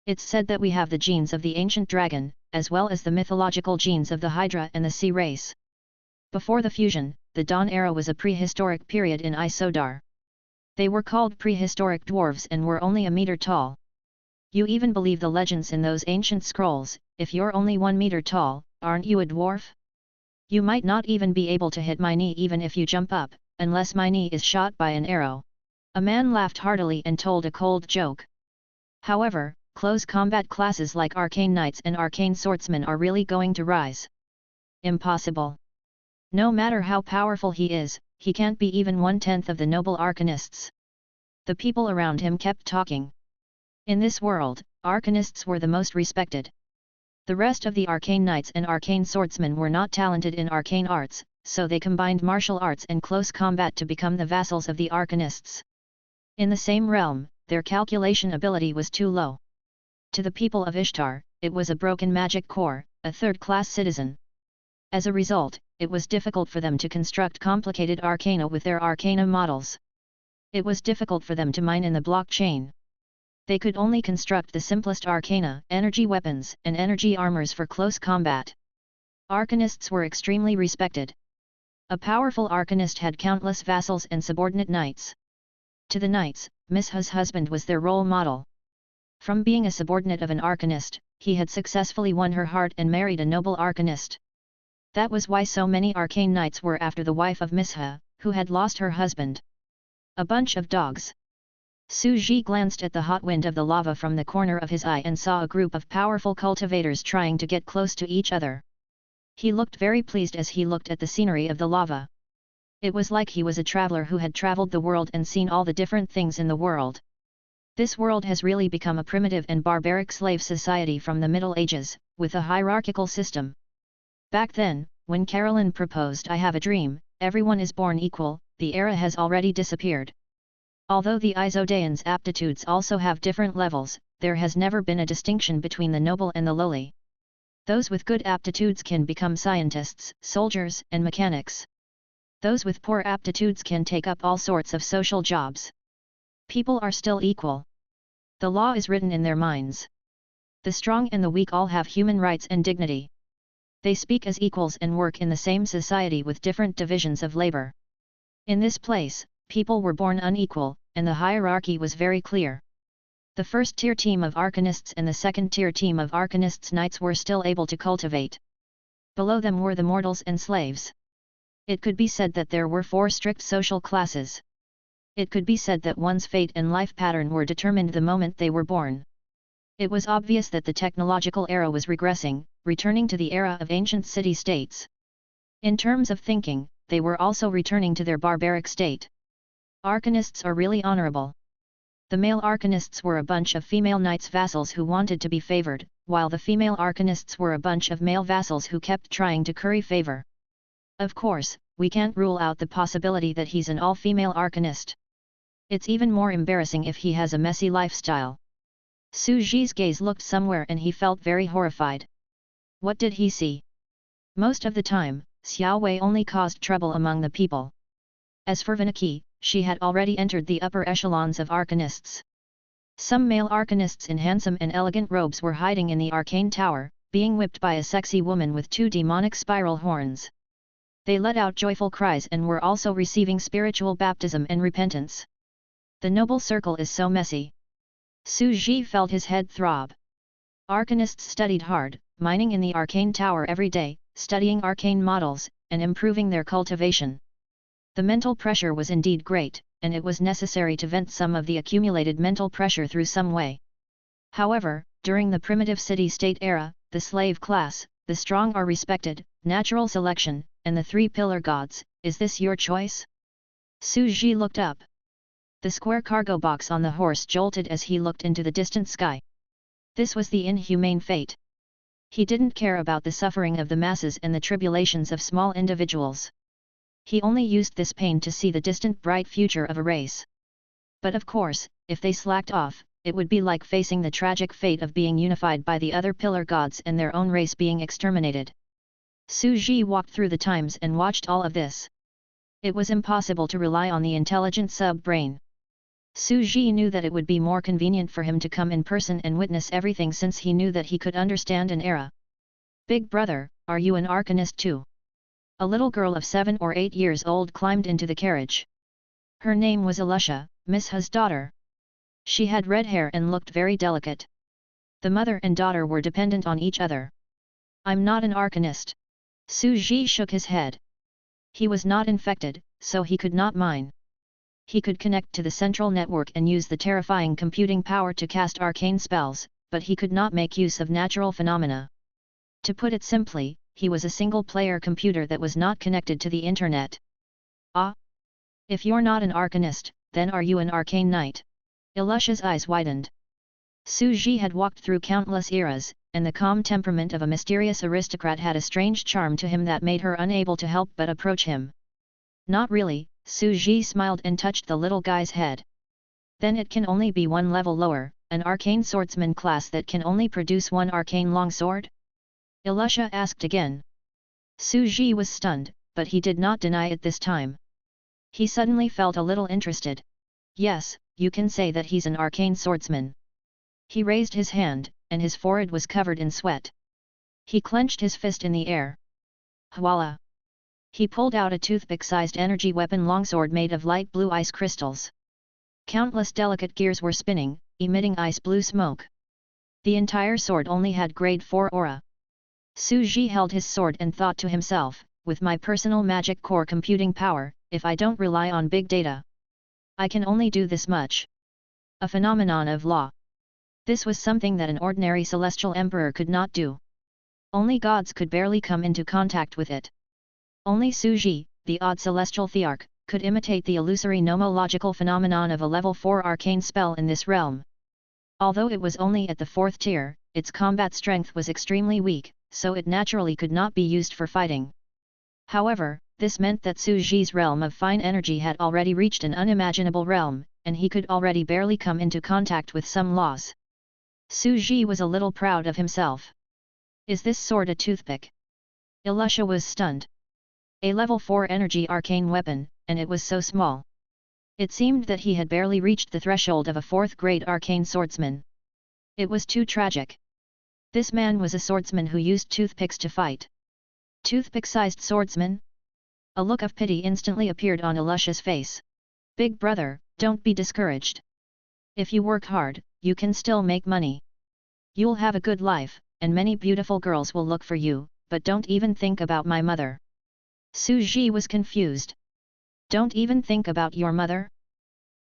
It's said that we have the genes of the ancient dragon, as well as the mythological genes of the Hydra and the sea race. Before the fusion, the Dawn Era was a prehistoric period in Isodar. They were called prehistoric dwarves and were only a meter tall. You even believe the legends in those ancient scrolls. If you're only 1 meter tall, Aren't you a dwarf? You might not even be able to hit my knee even if you jump up, unless my knee is shot by an arrow. A man laughed heartily and told a cold joke. However, close combat classes like arcane knights and arcane swordsmen are really going to rise. Impossible. No matter how powerful he is, he can't be even 1/10 of the noble arcanists. The people around him kept talking. In this world, arcanists were the most respected. The rest of the arcane knights and arcane swordsmen were not talented in arcane arts, so they combined martial arts and close combat to become the vassals of the arcanists. In the same realm, their calculation ability was too low. To the people of Ishtar, it was a broken magic core, a third-class citizen. As a result, it was difficult for them to construct complicated arcana with their arcana models. It was difficult for them to mine in the blockchain. They could only construct the simplest arcana, energy weapons, and energy armors for close combat. Arcanists were extremely respected. A powerful arcanist had countless vassals and subordinate knights. To the knights, Misha's husband was their role model. From being a subordinate of an arcanist, he had successfully won her heart and married a noble arcanist. That was why so many arcane knights were after the wife of Misha, who had lost her husband. A bunch of dogs. Su Ji glanced at the hot wind of the lava from the corner of his eye and saw a group of powerful cultivators trying to get close to each other. He looked very pleased as he looked at the scenery of the lava. It was like he was a traveler who had traveled the world and seen all the different things in the world. This world has really become a primitive and barbaric slave society from the Middle Ages, with a hierarchical system. Back then, when Carolyn proposed "I have a dream, everyone is born equal," the era has already disappeared. Although the Isodaeans' aptitudes also have different levels, there has never been a distinction between the noble and the lowly. Those with good aptitudes can become scientists, soldiers, and mechanics. Those with poor aptitudes can take up all sorts of social jobs. People are still equal. The law is written in their minds. The strong and the weak all have human rights and dignity. They speak as equals and work in the same society with different divisions of labor. In this place, people were born unequal, and the hierarchy was very clear. The first-tier team of arcanists and the second-tier team of arcanists' knights were still able to cultivate. Below them were the mortals and slaves. It could be said that there were 4 strict social classes. It could be said that one's fate and life pattern were determined the moment they were born. It was obvious that the technological era was regressing, returning to the era of ancient city-states. In terms of thinking, they were also returning to their barbaric state. Arcanists are really honorable. The male arcanists were a bunch of female knights' vassals who wanted to be favored, while the female arcanists were a bunch of male vassals who kept trying to curry favor. Of course, we can't rule out the possibility that he's an all-female arcanist. It's even more embarrassing if he has a messy lifestyle. Su Ji's gaze looked somewhere and he felt very horrified. What did he see? Most of the time, Xiao Wei only caused trouble among the people. As for Vinaki, she had already entered the upper echelons of arcanists. Some male arcanists in handsome and elegant robes were hiding in the arcane tower, being whipped by a sexy woman with 2 demonic spiral horns. They let out joyful cries and were also receiving spiritual baptism and repentance. The noble circle is so messy. Su Ji felt his head throb. Arcanists studied hard, mining in the arcane tower every day, studying arcane models, and improving their cultivation. The mental pressure was indeed great, and it was necessary to vent some of the accumulated mental pressure through some way. However, during the primitive city-state era, the slave class, the strong are respected, natural selection, and the 3 pillar gods, is this your choice? Su Ji looked up. The square cargo box on the horse jolted as he looked into the distant sky. This was the inhumane fate. He didn't care about the suffering of the masses and the tribulations of small individuals. He only used this pain to see the distant bright future of a race. But of course, if they slacked off, it would be like facing the tragic fate of being unified by the other pillar gods and their own race being exterminated. Su Ji walked through the times and watched all of this. It was impossible to rely on the intelligent sub-brain. Su Ji knew that it would be more convenient for him to come in person and witness everything since he knew that he could understand an era. Big brother, are you an arcanist too? A little girl of 7 or 8 years old climbed into the carriage. Her name was Alusha, Misha's daughter. She had red hair and looked very delicate. The mother and daughter were dependent on each other. I'm not an arcanist. Su Ji shook his head. He was not infected, so he could not mine. He could connect to the central network and use the terrifying computing power to cast arcane spells, but he could not make use of natural phenomena. To put it simply, he was a single-player computer that was not connected to the internet. Ah? If you're not an arcanist, then are you an arcane knight? Ilusha's eyes widened. Su Ji had walked through countless eras, and the calm temperament of a mysterious aristocrat had a strange charm to him that made her unable to help but approach him. Not really, Su Ji smiled and touched the little guy's head. Then it can only be one level lower, an arcane swordsman class that can only produce one arcane longsword? Ilusha asked again. Su Ji was stunned, but he did not deny it this time. He suddenly felt a little interested. Yes, you can say that he's an arcane swordsman. He raised his hand, and his forehead was covered in sweat. He clenched his fist in the air. Hwala! He pulled out a toothpick-sized energy weapon longsword made of light blue ice crystals. Countless delicate gears were spinning, emitting ice blue smoke. The entire sword only had grade 4 aura. Su Ji held his sword and thought to himself, with my personal magic core computing power, if I don't rely on big data, I can only do this much. A phenomenon of law. This was something that an ordinary celestial emperor could not do. Only gods could barely come into contact with it. Only Su Ji, the odd celestial thearch, could imitate the illusory nomological phenomenon of a level 4 arcane spell in this realm. Although it was only at the 4th tier, its combat strength was extremely weak, so it naturally could not be used for fighting. However, this meant that Su Ji's realm of fine energy had already reached an unimaginable realm, and he could already barely come into contact with some laws. Su Ji was a little proud of himself. Is this sword a toothpick? Ilusha was stunned. A level 4 energy arcane weapon, and it was so small. It seemed that he had barely reached the threshold of a 4th grade arcane swordsman. It was too tragic. This man was a swordsman who used toothpicks to fight. Toothpick-sized swordsman? A look of pity instantly appeared on Ilusha's face. Big brother, don't be discouraged. If you work hard, you can still make money. You'll have a good life, and many beautiful girls will look for you, but don't even think about my mother. Su Ji was confused. Don't even think about your mother?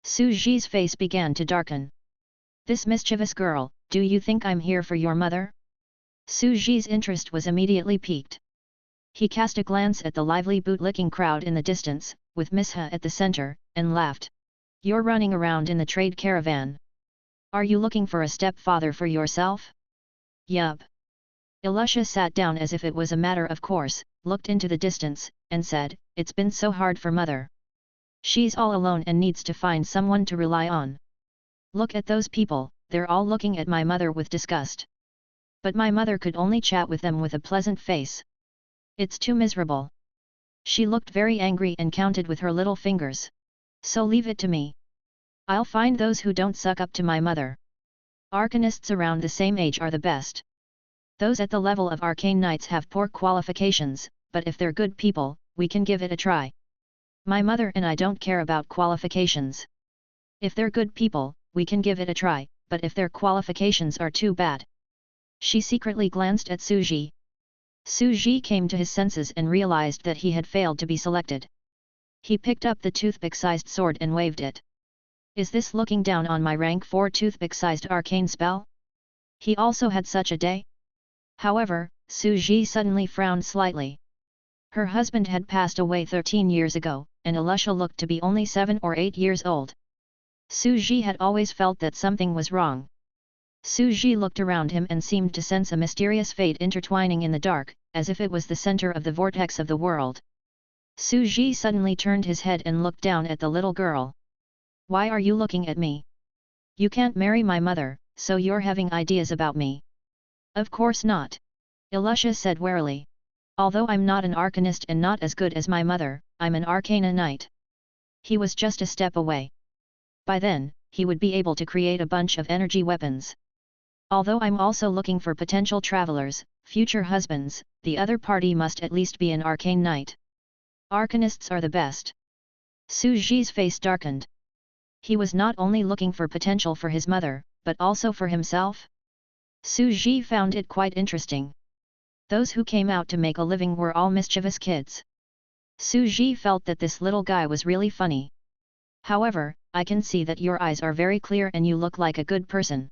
Su Ji's face began to darken. This mischievous girl, do you think I'm here for your mother? Su Ji's interest was immediately piqued. He cast a glance at the lively bootlicking crowd in the distance, with Miss Ha at the center, and laughed. You're running around in the trade caravan. Are you looking for a stepfather for yourself? Yup. Ilusha sat down as if it was a matter of course, looked into the distance, and said, it's been so hard for mother. She's all alone and needs to find someone to rely on. Look at those people, they're all looking at my mother with disgust. But my mother could only chat with them with a pleasant face. It's too miserable. She looked very angry and counted with her little fingers. So leave it to me. I'll find those who don't suck up to my mother. Arcanists around the same age are the best. Those at the level of arcane knights have poor qualifications, but if they're good people, we can give it a try. My mother and I don't care about qualifications. If they're good people, we can give it a try, but if their qualifications are too bad. She secretly glanced at Su Ji. Su Ji came to his senses and realized that he had failed to be selected. He picked up the toothpick-sized sword and waved it. Is this looking down on my rank 4 toothpick-sized arcane spell? He also had such a day? However, Su Ji suddenly frowned slightly. Her husband had passed away 13 years ago, and Ilusha looked to be only 7 or 8 years old. Su Ji had always felt that something was wrong. Su Ji looked around him and seemed to sense a mysterious fate intertwining in the dark, as if it was the center of the vortex of the world. Su Ji suddenly turned his head and looked down at the little girl. Why are you looking at me? You can't marry my mother, so you're having ideas about me. Of course not. Ilusha said warily. Although I'm not an arcanist and not as good as my mother, I'm an arcana knight. He was just a step away. By then, he would be able to create a bunch of energy weapons. Although I'm also looking for potential travelers, future husbands, the other party must at least be an arcane knight. Arcanists are the best. Su Ji's face darkened. He was not only looking for potential for his mother, but also for himself? Su Ji found it quite interesting. Those who came out to make a living were all mischievous kids. Su Ji felt that this little guy was really funny. However, I can see that your eyes are very clear and you look like a good person.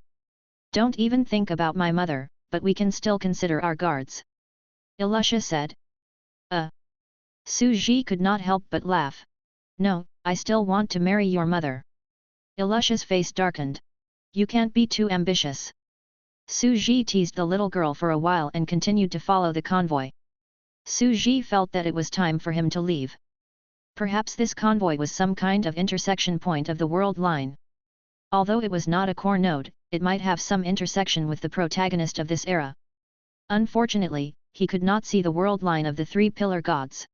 Don't even think about my mother, but we can still consider our guards. Elisha said. Su Ji could not help but laugh. No, I still want to marry your mother. Elisha's face darkened. You can't be too ambitious. Su Ji teased the little girl for a while and continued to follow the convoy. Su Ji felt that it was time for him to leave. Perhaps this convoy was some kind of intersection point of the world line. Although it was not a core node, it might have some intersection with the protagonist of this era. Unfortunately, he could not see the world line of the three pillar gods.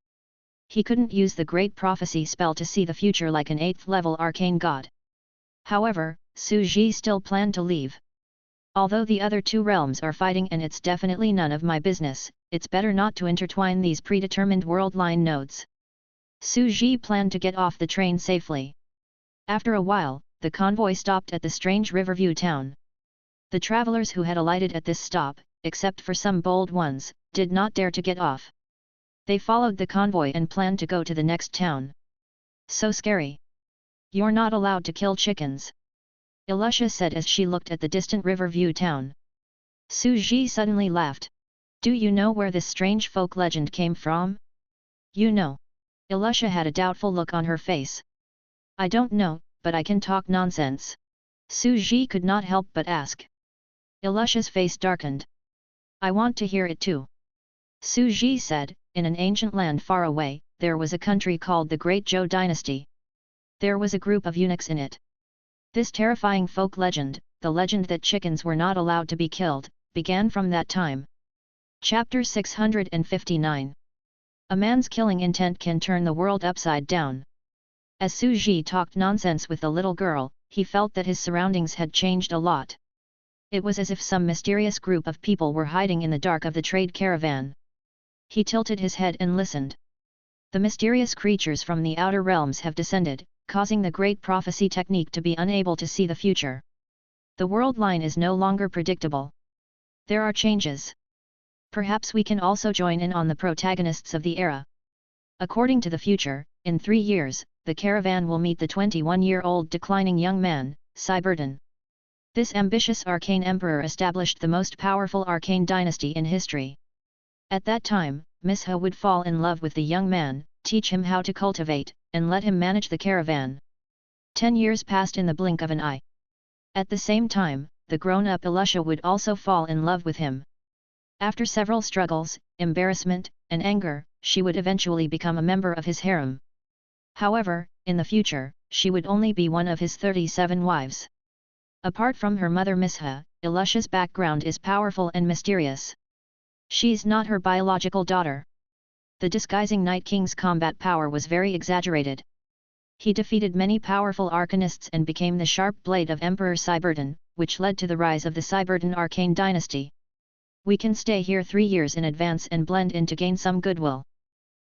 He couldn't use the great prophecy spell to see the future like an 8th level arcane god. However, Su Ji still planned to leave. Although the other two realms are fighting and it's definitely none of my business, it's better not to intertwine these predetermined world line nodes. Su Ji planned to get off the train safely. After a while, the convoy stopped at the strange Riverview town. The travelers who had alighted at this stop, except for some bold ones, did not dare to get off. They followed the convoy and planned to go to the next town. So scary. You're not allowed to kill chickens. Elisha said as she looked at the distant Riverview town. Su Ji suddenly laughed. Do you know where this strange folk legend came from? You know. Elisha had a doubtful look on her face. I don't know, but I can talk nonsense. Su Ji could not help but ask. Elisha's face darkened. I want to hear it too. Su Ji said, in an ancient land far away, there was a country called the Great Zhou Dynasty. There was a group of eunuchs in it. This terrifying folk legend, the legend that chickens were not allowed to be killed, began from that time. Chapter 659. A man's killing intent can turn the world upside down. As Su Ji talked nonsense with the little girl, he felt that his surroundings had changed a lot. It was as if some mysterious group of people were hiding in the dark of the trade caravan. He tilted his head and listened. The mysterious creatures from the outer realms have descended, causing the great prophecy technique to be unable to see the future. The world line is no longer predictable. There are changes. Perhaps we can also join in on the protagonists of the era. According to the future, in 3 years, the caravan will meet the 21-year-old declining young man, Cyberton. This ambitious arcane emperor established the most powerful arcane dynasty in history. At that time, Misha would fall in love with the young man, teach him how to cultivate, and let him manage the caravan. 10 years passed in the blink of an eye. At the same time, the grown-up Elisha would also fall in love with him. After several struggles, embarrassment, and anger, she would eventually become a member of his harem. However, in the future, she would only be one of his 37 wives. Apart from her mother Misha, Elisha's background is powerful and mysterious. She's not her biological daughter. The disguising Night King's combat power was very exaggerated. He defeated many powerful arcanists and became the sharp blade of Emperor Cyberton, which led to the rise of the Cyberton arcane dynasty. We can stay here 3 years in advance and blend in to gain some goodwill.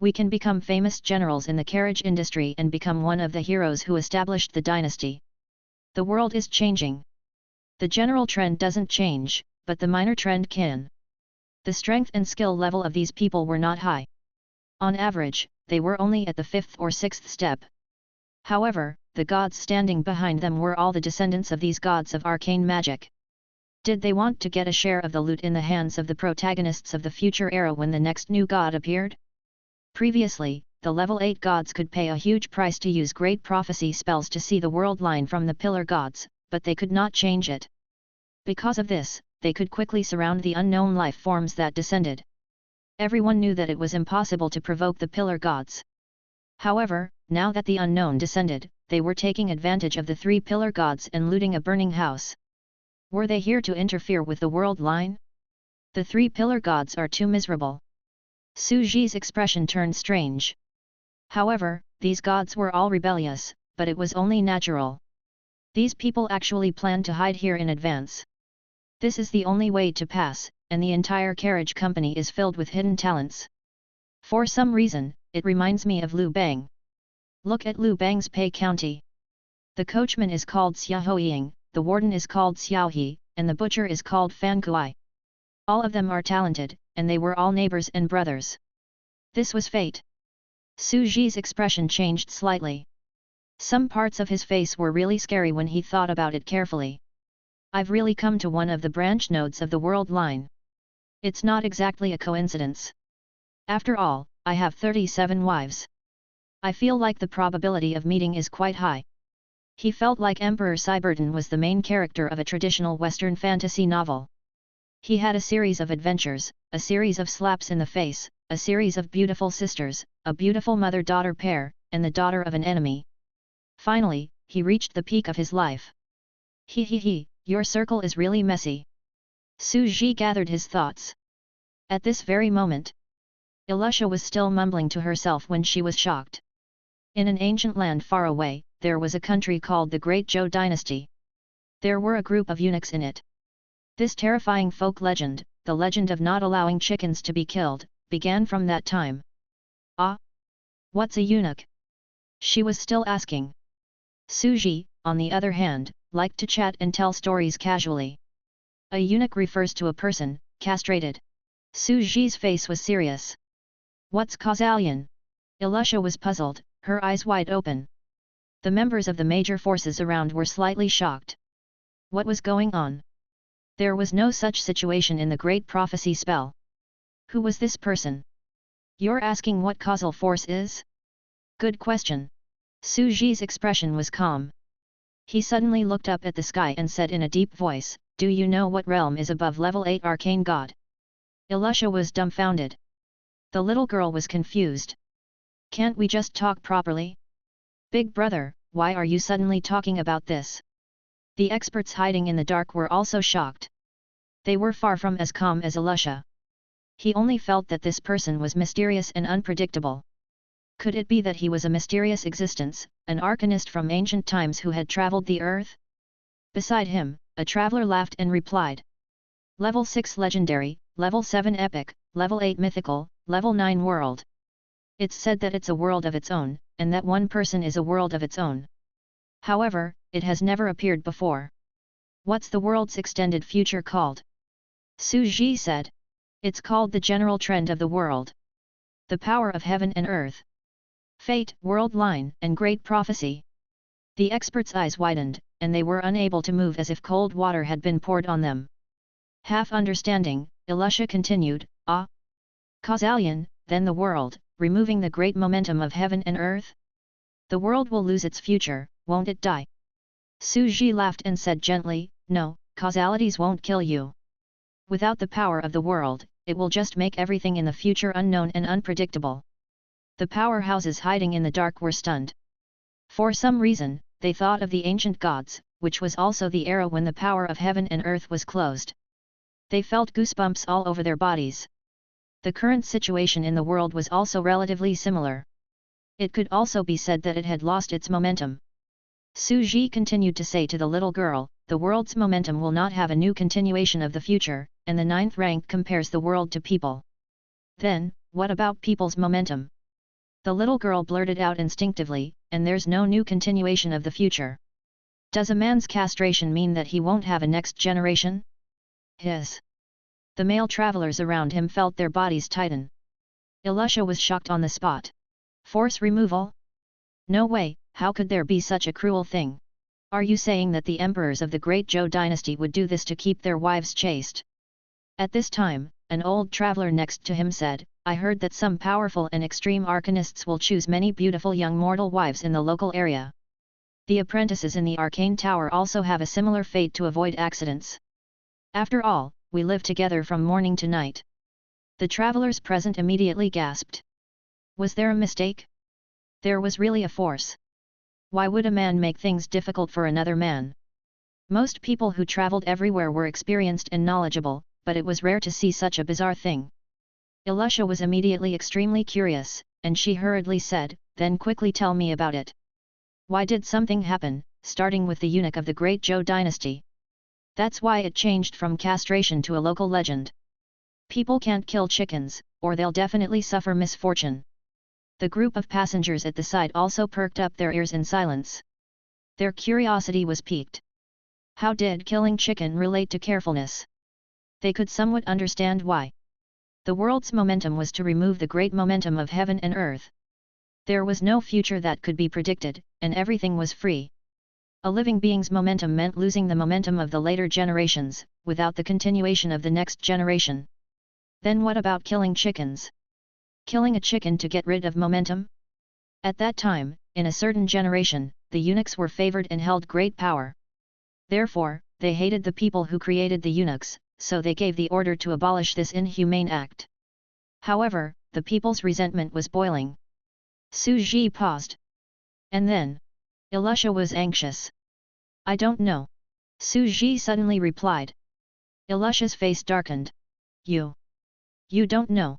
We can become famous generals in the carriage industry and become one of the heroes who established the dynasty. The world is changing. The general trend doesn't change, but the minor trend can. The strength and skill level of these people were not high. On average, they were only at the 5th or 6th step. However, the gods standing behind them were all the descendants of these gods of arcane magic. Did they want to get a share of the loot in the hands of the protagonists of the future era when the next new god appeared? Previously, the level 8 gods could pay a huge price to use great prophecy spells to see the world line from the pillar gods, but they could not change it. Because of this, they could quickly surround the unknown life forms that descended. Everyone knew that it was impossible to provoke the pillar gods. However, now that the unknown descended, they were taking advantage of the 3 pillar gods and looting a burning house. Were they here to interfere with the world line? The 3 pillar gods are too miserable. Su Ji's expression turned strange. However, these gods were all rebellious, but it was only natural. These people actually planned to hide here in advance. This is the only way to pass, and the entire carriage company is filled with hidden talents. For some reason, it reminds me of Liu Bang. Look at Liu Bang's Pei County. The coachman is called Xiaoying, the warden is called Xiaohe, and the butcher is called Fan Kuai. All of them are talented, and they were all neighbors and brothers. This was fate. Su Ji's expression changed slightly. Some parts of his face were really scary when he thought about it carefully. I've really come to one of the branch nodes of the world line. It's not exactly a coincidence. After all, I have 37 wives. I feel like the probability of meeting is quite high. He felt like Emperor Cyberton was the main character of a traditional Western fantasy novel. He had a series of adventures, a series of slaps in the face, a series of beautiful sisters, a beautiful mother-daughter pair, and the daughter of an enemy. Finally, he reached the peak of his life. He, your circle is really messy. Su Ji gathered his thoughts. At this very moment, Elisha was still mumbling to herself when she was shocked. In an ancient land far away, there was a country called the Great Zhou Dynasty. There were a group of eunuchs in it. This terrifying folk legend, the legend of not allowing chickens to be killed, began from that time. Ah? What's a eunuch? She was still asking. Su Ji, on the other hand, liked to chat and tell stories casually. A eunuch refers to a person, castrated. Su Ji's face was serious. What's Kausalian? Elisha was puzzled, her eyes wide open. The members of the major forces around were slightly shocked. What was going on? There was no such situation in the Great Prophecy spell. Who was this person? You're asking what causal force is? Good question. Su Ji's expression was calm. He suddenly looked up at the sky and said in a deep voice, "Do you know what realm is above level 8 arcane god?" Elisha was dumbfounded. The little girl was confused. Can't we just talk properly? Big brother, why are you suddenly talking about this? The experts hiding in the dark were also shocked. They were far from as calm as Elisha. He only felt that this person was mysterious and unpredictable. Could it be that he was a mysterious existence, an arcanist from ancient times who had traveled the earth? Beside him, a traveler laughed and replied. Level 6 legendary, level 7 epic, level 8 mythical, level 9 world. It's said that it's a world of its own, and that one person is a world of its own. However, it has never appeared before. What's the world's extended future called? Su Ji said. It's called the general trend of the world. The power of heaven and earth. Fate, world line, and great prophecy. The experts' eyes widened, and they were unable to move as if cold water had been poured on them. Half understanding, Elisha continued, Ah! Kausalian, then the world, removing the great momentum of heaven and earth? The world will lose its future, won't it die? Su Ji laughed and said gently, No, causalities won't kill you. Without the power of the world, it will just make everything in the future unknown and unpredictable. The powerhouses hiding in the dark were stunned. For some reason, they thought of the ancient gods, which was also the era when the power of heaven and earth was closed. They felt goosebumps all over their bodies. The current situation in the world was also relatively similar. It could also be said that it had lost its momentum. Su Ji continued to say to the little girl, the world's momentum will not have a new continuation of the future, and the 9th rank compares the world to people. Then, what about people's momentum? The little girl blurted out instinctively, and there's no new continuation of the future. Does a man's castration mean that he won't have a next generation? His. The male travelers around him felt their bodies tighten. Elisha was shocked on the spot. Force removal? No way, how could there be such a cruel thing? Are you saying that the emperors of the Great Zhou dynasty would do this to keep their wives chaste? At this time, an old traveler next to him said, I heard that some powerful and extreme arcanists will choose many beautiful young mortal wives in the local area. The apprentices in the arcane tower also have a similar fate to avoid accidents. After all, we live together from morning to night. The travelers present immediately gasped. Was there a mistake? There was really a force. Why would a man make things difficult for another man? Most people who traveled everywhere were experienced and knowledgeable, but it was rare to see such a bizarre thing. Elisha was immediately extremely curious, and she hurriedly said, then quickly tell me about it. Why did something happen, starting with the eunuch of the Great Zhou dynasty? That's why it changed from castration to a local legend. People can't kill chickens, or they'll definitely suffer misfortune. The group of passengers at the side also perked up their ears in silence. Their curiosity was piqued. How did killing chicken relate to carefulness? They could somewhat understand why. The world's momentum was to remove the great momentum of heaven and earth. There was no future that could be predicted, and everything was free. A living being's momentum meant losing the momentum of the later generations, without the continuation of the next generation. Then what about killing chickens? Killing a chicken to get rid of momentum? At that time, in a certain generation, the eunuchs were favored and held great power. Therefore, they hated the people who created the eunuchs, so they gave the order to abolish this inhumane act. However, the people's resentment was boiling. Su Ji paused. And then? Elisha was anxious. I don't know. Su Ji suddenly replied. Elisha's face darkened. You don't know?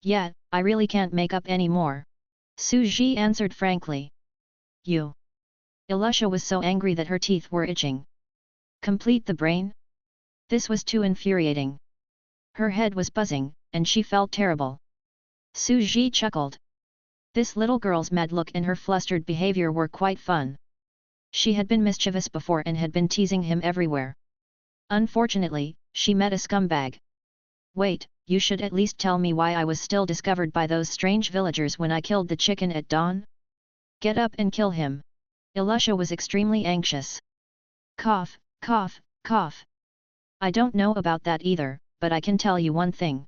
Yeah, I really can't make up any more. Su Ji answered frankly. Elisha was so angry that her teeth were itching. Complete the brain? This was too infuriating. Her head was buzzing, and she felt terrible. Su Ji chuckled. This little girl's mad look and her flustered behavior were quite fun. She had been mischievous before and had been teasing him everywhere. Unfortunately, she met a scumbag. Wait, you should at least tell me why I was still discovered by those strange villagers when I killed the chicken at dawn? Get up and kill him. Elisha was extremely anxious. Cough, cough, cough. I don't know about that either, but I can tell you one thing.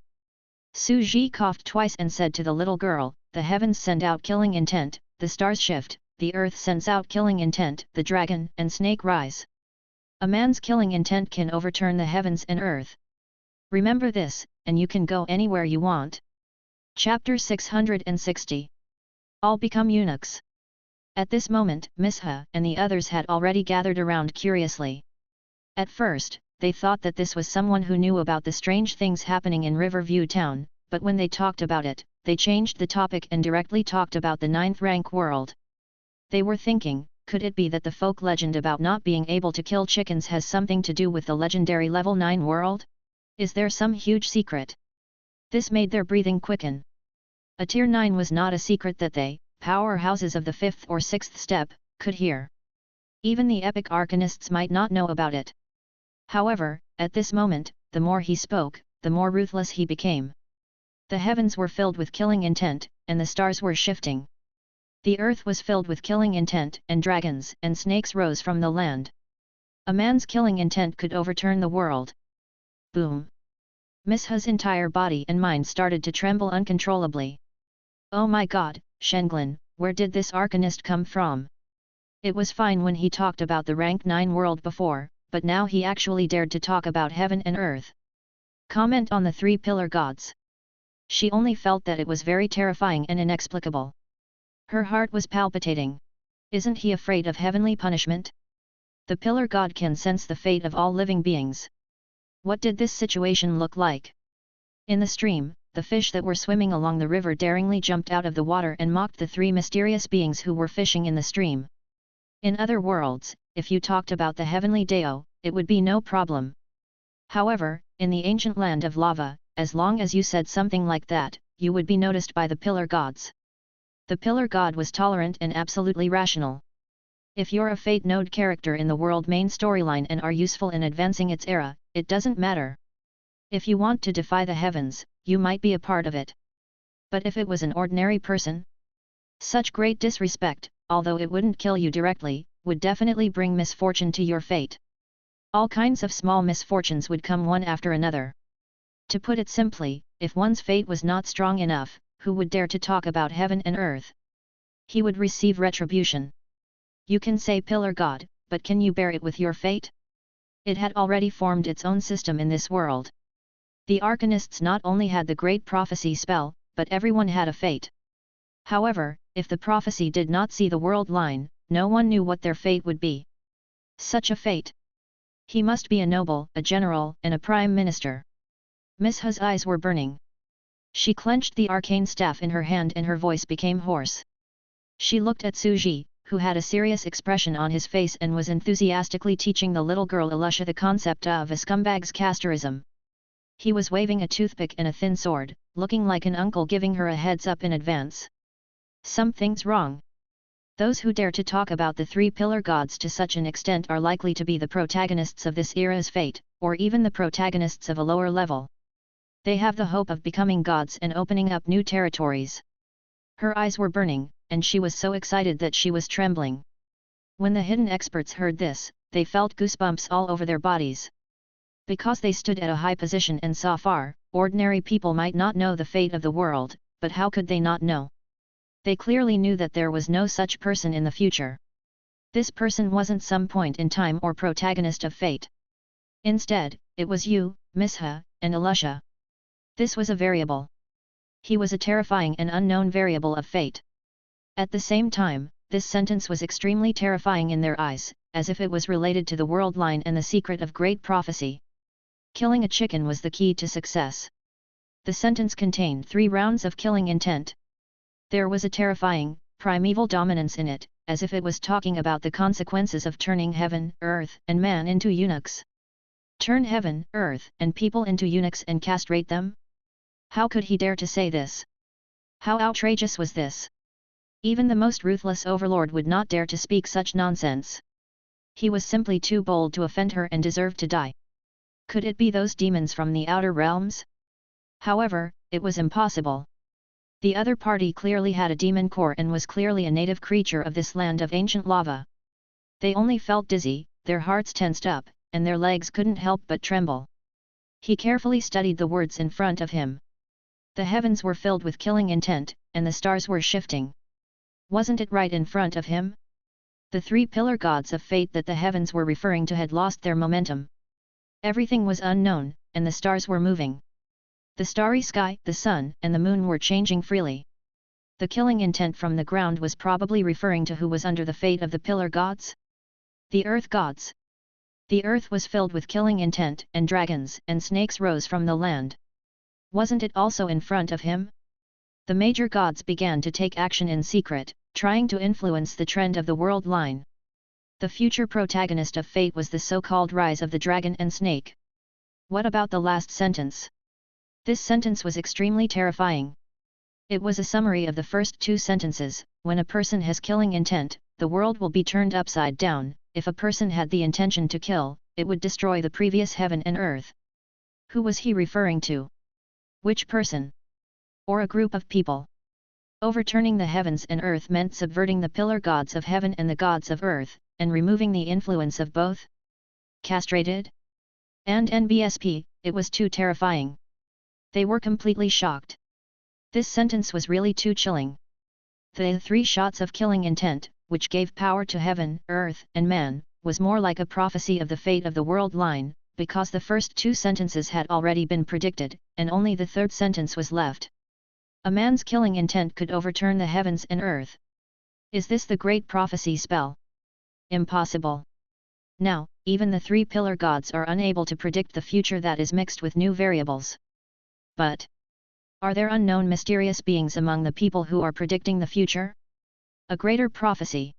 Su Ji coughed twice and said to the little girl, the heavens send out killing intent, the stars shift, the earth sends out killing intent, the dragon and snake rise. A man's killing intent can overturn the heavens and earth. Remember this, and you can go anywhere you want. Chapter 660. All become eunuchs. At this moment, Misha and the others had already gathered around curiously. At first, they thought that this was someone who knew about the strange things happening in Riverview Town, but when they talked about it, they changed the topic and directly talked about the 9th rank world. They were thinking, could it be that the folk legend about not being able to kill chickens has something to do with the legendary level 9 world? Is there some huge secret? This made their breathing quicken. A tier 9 was not a secret that they, powerhouses of the 5th or 6th step, could hear. Even the epic arcanists might not know about it. However, at this moment, the more he spoke, the more ruthless he became. The heavens were filled with killing intent, and the stars were shifting. The earth was filled with killing intent, and dragons and snakes rose from the land. A man's killing intent could overturn the world. Boom! Misha's entire body and mind started to tremble uncontrollably. Oh my god, Shenglin, where did this arcanist come from? It was fine when he talked about the rank 9 world before, but now he actually dared to talk about heaven and earth. Comment on the 3 pillar gods. She only felt that it was very terrifying and inexplicable. Her heart was palpitating. Isn't he afraid of heavenly punishment? The pillar god can sense the fate of all living beings. What did this situation look like? In the stream, the fish that were swimming along the river daringly jumped out of the water and mocked the 3 mysterious beings who were fishing in the stream. In other worlds, if you talked about the heavenly Deo, it would be no problem. However, in the ancient land of lava, as long as you said something like that, you would be noticed by the pillar gods. The pillar god was tolerant and absolutely rational. If you're a Fate node character in the world main storyline and are useful in advancing its era, it doesn't matter. If you want to defy the heavens, you might be a part of it. But if it was an ordinary person? Such great disrespect, although it wouldn't kill you directly, would definitely bring misfortune to your fate. All kinds of small misfortunes would come one after another. To put it simply, if one's fate was not strong enough, who would dare to talk about heaven and earth? He would receive retribution. You can say pillar god, but can you bear it with your fate? It had already formed its own system in this world. The arcanists not only had the great prophecy spell, but everyone had a fate. However, if the prophecy did not see the world line, no one knew what their fate would be. Such a fate. He must be a noble, a general, and a prime minister. Misha's eyes were burning. She clenched the arcane staff in her hand and her voice became hoarse. She looked at Su Ji, who had a serious expression on his face and was enthusiastically teaching the little girl Elisha the concept of a scumbag's casterism. He was waving a toothpick and a thin sword, looking like an uncle giving her a heads up in advance. Something's wrong. Those who dare to talk about the 3 pillar gods to such an extent are likely to be the protagonists of this era's fate, or even the protagonists of a lower level. They have the hope of becoming gods and opening up new territories. Her eyes were burning, and she was so excited that she was trembling. When the hidden experts heard this, they felt goosebumps all over their bodies. Because they stood at a high position and saw far, ordinary people might not know the fate of the world, but how could they not know? They clearly knew that there was no such person in the future. This person wasn't some point in time or protagonist of fate. Instead, it was you, Misha, and Elisha. This was a variable. He was a terrifying and unknown variable of fate. At the same time, this sentence was extremely terrifying in their eyes, as if it was related to the world line and the secret of great prophecy. Killing a chicken was the key to success. The sentence contained 3 rounds of killing intent. There was a terrifying, primeval dominance in it, as if it was talking about the consequences of turning heaven, earth, and man into eunuchs. Turn heaven, earth, and people into eunuchs and castrate them? How could he dare to say this? How outrageous was this? Even the most ruthless overlord would not dare to speak such nonsense. He was simply too bold to offend her and deserved to die. Could it be those demons from the outer realms? However, it was impossible. The other party clearly had a demon core and was clearly a native creature of this land of ancient lava. They only felt dizzy, their hearts tensed up, and their legs couldn't help but tremble. He carefully studied the words in front of him. The heavens were filled with killing intent, and the stars were shifting. Wasn't it right in front of him? The 3 pillar gods of fate that the heavens were referring to had lost their momentum. Everything was unknown, and the stars were moving. The starry sky, the sun, and the moon were changing freely. The killing intent from the ground was probably referring to who was under the fate of the pillar gods? The earth gods. The earth was filled with killing intent, and dragons and snakes rose from the land. Wasn't it also in front of him? The major gods began to take action in secret, trying to influence the trend of the world line. The future protagonist of fate was the so-called rise of the dragon and snake. What about the last sentence? This sentence was extremely terrifying. It was a summary of the first 2 sentences. When a person has killing intent, the world will be turned upside down. If a person had the intention to kill, it would destroy the previous heaven and earth. Who was he referring to? Which person? Or a group of people? Overturning the heavens and earth meant subverting the pillar gods of heaven and the gods of earth, and removing the influence of both? Castrated? And NBSP, it was too terrifying. They were completely shocked. This sentence was really too chilling. The 3 shots of killing intent, which gave power to heaven, earth, and man, was more like a prophecy of the fate of the world line, because the first 2 sentences had already been predicted, and only the 3rd sentence was left. A man's killing intent could overturn the heavens and earth. Is this the great prophecy spell? Impossible. Now, even the 3 pillar gods are unable to predict the future that is mixed with new variables. But are there unknown mysterious beings among the people who are predicting the future? A greater prophecy.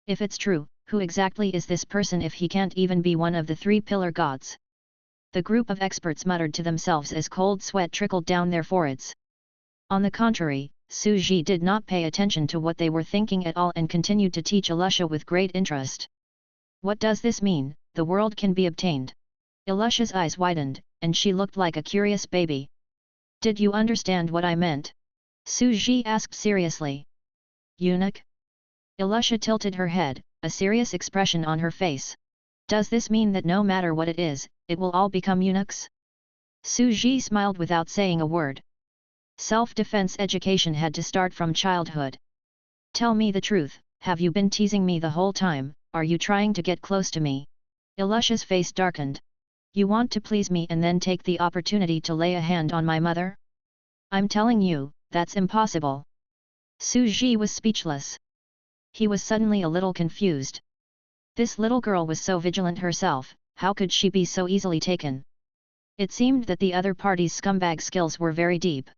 If it's true, who exactly is this person if he can't even be one of the 3 pillar gods? The group of experts muttered to themselves as cold sweat trickled down their foreheads. On the contrary, Suji did not pay attention to what they were thinking at all and continued to teach Elisha with great interest. What does this mean? The world can be obtained. Elisha's eyes widened, and she looked like a curious baby. Did you understand what I meant? Suji asked seriously. Eunuch? Elisha tilted her head, a serious expression on her face. Does this mean that no matter what it is, it will all become eunuchs? Suji smiled without saying a word. Self-defense education had to start from childhood. Tell me the truth, have you been teasing me the whole time? Are you trying to get close to me? Elisha's face darkened. You want to please me and then take the opportunity to lay a hand on my mother? I'm telling you, that's impossible. Suji was speechless. He was suddenly a little confused. This little girl was so vigilant herself, how could she be so easily taken? It seemed that the other party's scumbag skills were very deep.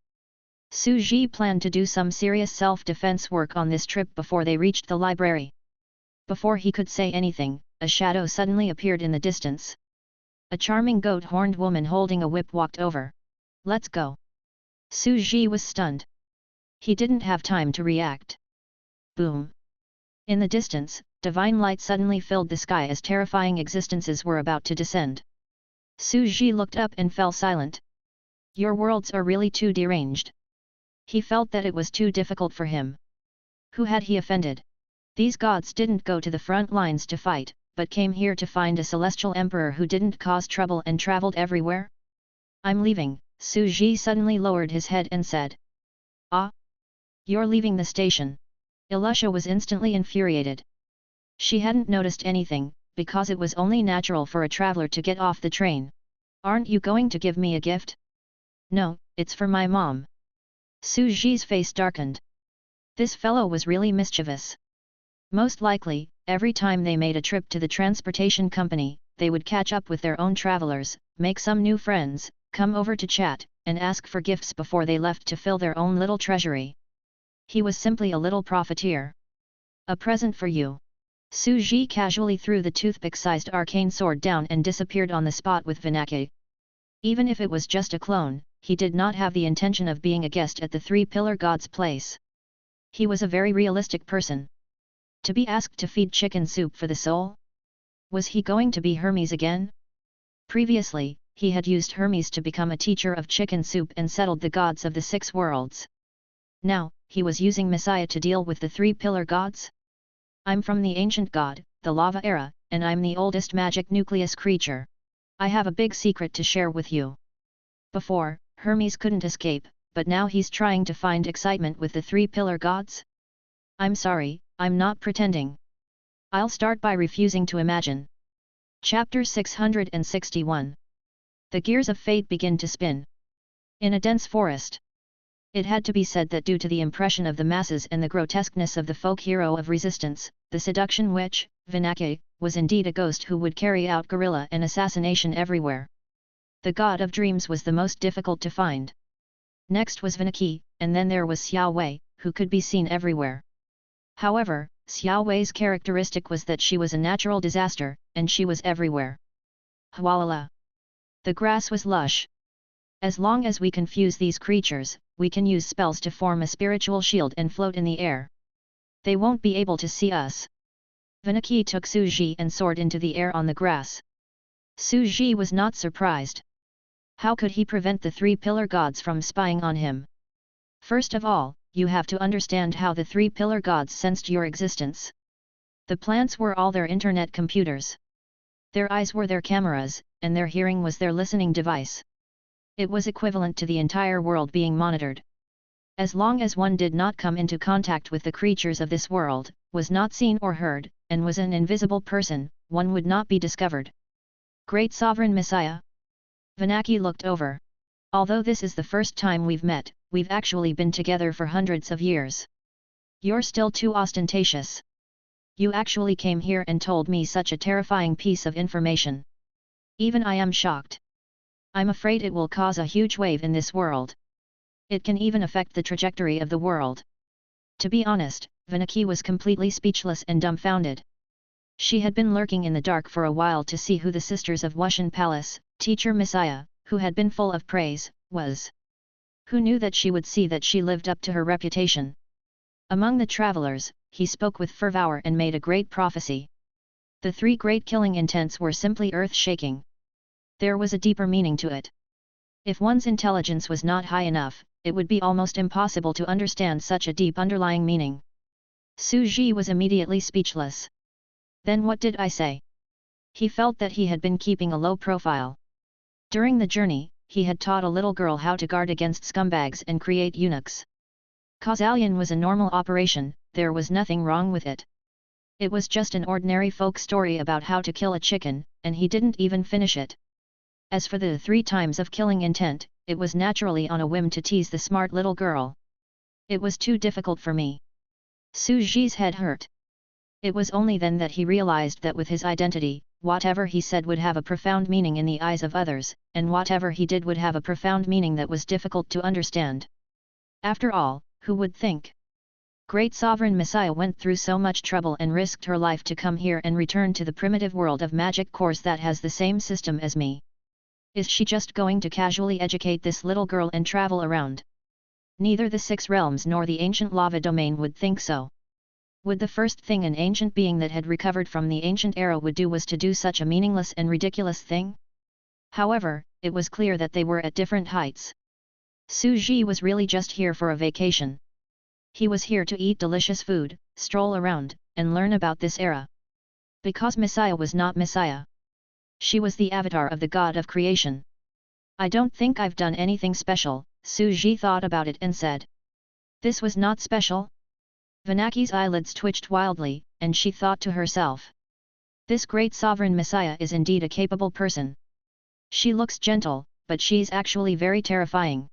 Suji planned to do some serious self-defense work on this trip before they reached the library. Before he could say anything, a shadow suddenly appeared in the distance. A charming goat-horned woman holding a whip walked over. Let's go. Suji was stunned. He didn't have time to react. Boom. In the distance, divine light suddenly filled the sky as terrifying existences were about to descend. Suji looked up and fell silent. Your worlds are really too deranged. He felt that it was too difficult for him. Who had he offended? These gods didn't go to the front lines to fight, but came here to find a celestial emperor who didn't cause trouble and traveled everywhere? I'm leaving, Su Ji suddenly lowered his head and said. Ah? You're leaving the station? Ilusha was instantly infuriated. She hadn't noticed anything, because it was only natural for a traveler to get off the train. Aren't you going to give me a gift? No, it's for my mom. Su Ji's face darkened. This fellow was really mischievous. Most likely, every time they made a trip to the transportation company, they would catch up with their own travelers, make some new friends, come over to chat, and ask for gifts before they left to fill their own little treasury. He was simply a little profiteer. A present for you. Su Ji casually threw the toothpick-sized arcane sword down and disappeared on the spot with Vinaki. Even if it was just a clone, he did not have the intention of being a guest at the three-pillar god's place. He was a very realistic person. To be asked to feed chicken soup for the soul? Was he going to be Hermes again? Previously, he had used Hermes to become a teacher of chicken soup and settled the gods of the six worlds. Now, he was using Messiah to deal with the three-pillar gods? I'm from the ancient god, the lava era, and I'm the oldest magic nucleus creature. I have a big secret to share with you. Before, Hermes couldn't escape, but now he's trying to find excitement with the three-pillar gods? I'm sorry, I'm not pretending. I'll start by refusing to imagine. Chapter 661. The gears of fate begin to spin. In a dense forest. It had to be said that due to the impression of the masses and the grotesqueness of the folk hero of resistance, the seduction witch, Vinaki, was indeed a ghost who would carry out guerrilla and assassination everywhere. The god of dreams was the most difficult to find. Next was Vinaki, and then there was Xiao Wei, who could be seen everywhere. However, Xiao Wei's characteristic was that she was a natural disaster, and she was everywhere. Hwalala. The grass was lush. As long as we confuse these creatures, we can use spells to form a spiritual shield and float in the air. They won't be able to see us. Vinaki took Su Ji and soared into the air on the grass. Su Ji was not surprised. How could he prevent the three-pillar gods from spying on him? First of all, you have to understand how the three-pillar gods sensed your existence. The plants were all their internet computers. Their eyes were their cameras, and their hearing was their listening device. It was equivalent to the entire world being monitored. As long as one did not come into contact with the creatures of this world, was not seen or heard, and was an invisible person, one would not be discovered. Great Sovereign Messiah? Vinaki looked over. Although this is the first time we've met, we've actually been together for hundreds of years. You're still too ostentatious. You actually came here and told me such a terrifying piece of information. Even I am shocked. I'm afraid it will cause a huge wave in this world. It can even affect the trajectory of the world. To be honest, Vinaki was completely speechless and dumbfounded. She had been lurking in the dark for a while to see who the sisters of Wushan Palace, teacher Messiah, who had been full of praise, was. Who knew that she would see that she lived up to her reputation? Among the travelers, he spoke with fervor and made a great prophecy. The three great killing intents were simply earth-shaking. There was a deeper meaning to it. If one's intelligence was not high enough, it would be almost impossible to understand such a deep underlying meaning. Su Ji was immediately speechless. Then what did I say? He felt that he had been keeping a low profile. During the journey, he had taught a little girl how to guard against scumbags and create eunuchs. Causalian was a normal operation, there was nothing wrong with it. It was just an ordinary folk story about how to kill a chicken, and he didn't even finish it. As for the 3 times of killing intent, it was naturally on a whim to tease the smart little girl. It was too difficult for me. Su Ji's head hurt. It was only then that he realized that with his identity, whatever he said would have a profound meaning in the eyes of others, and whatever he did would have a profound meaning that was difficult to understand. After all, who would think? Great Sovereign Messiah went through so much trouble and risked her life to come here and return to the primitive world of magic course that has the same system as me. Is she just going to casually educate this little girl and travel around? Neither the 6 realms nor the ancient lava domain would think so. Would the first thing an ancient being that had recovered from the ancient era would do was to do such a meaningless and ridiculous thing? However, it was clear that they were at different heights. Su Ji was really just here for a vacation. He was here to eat delicious food, stroll around, and learn about this era. Because Messiah was not Messiah. She was the avatar of the god of creation. I don't think I've done anything special, Su Ji thought about it and said. This was not special? Vanaki's eyelids twitched wildly, and she thought to herself. This great sovereign Messiah is indeed a capable person. She looks gentle, but she's actually very terrifying.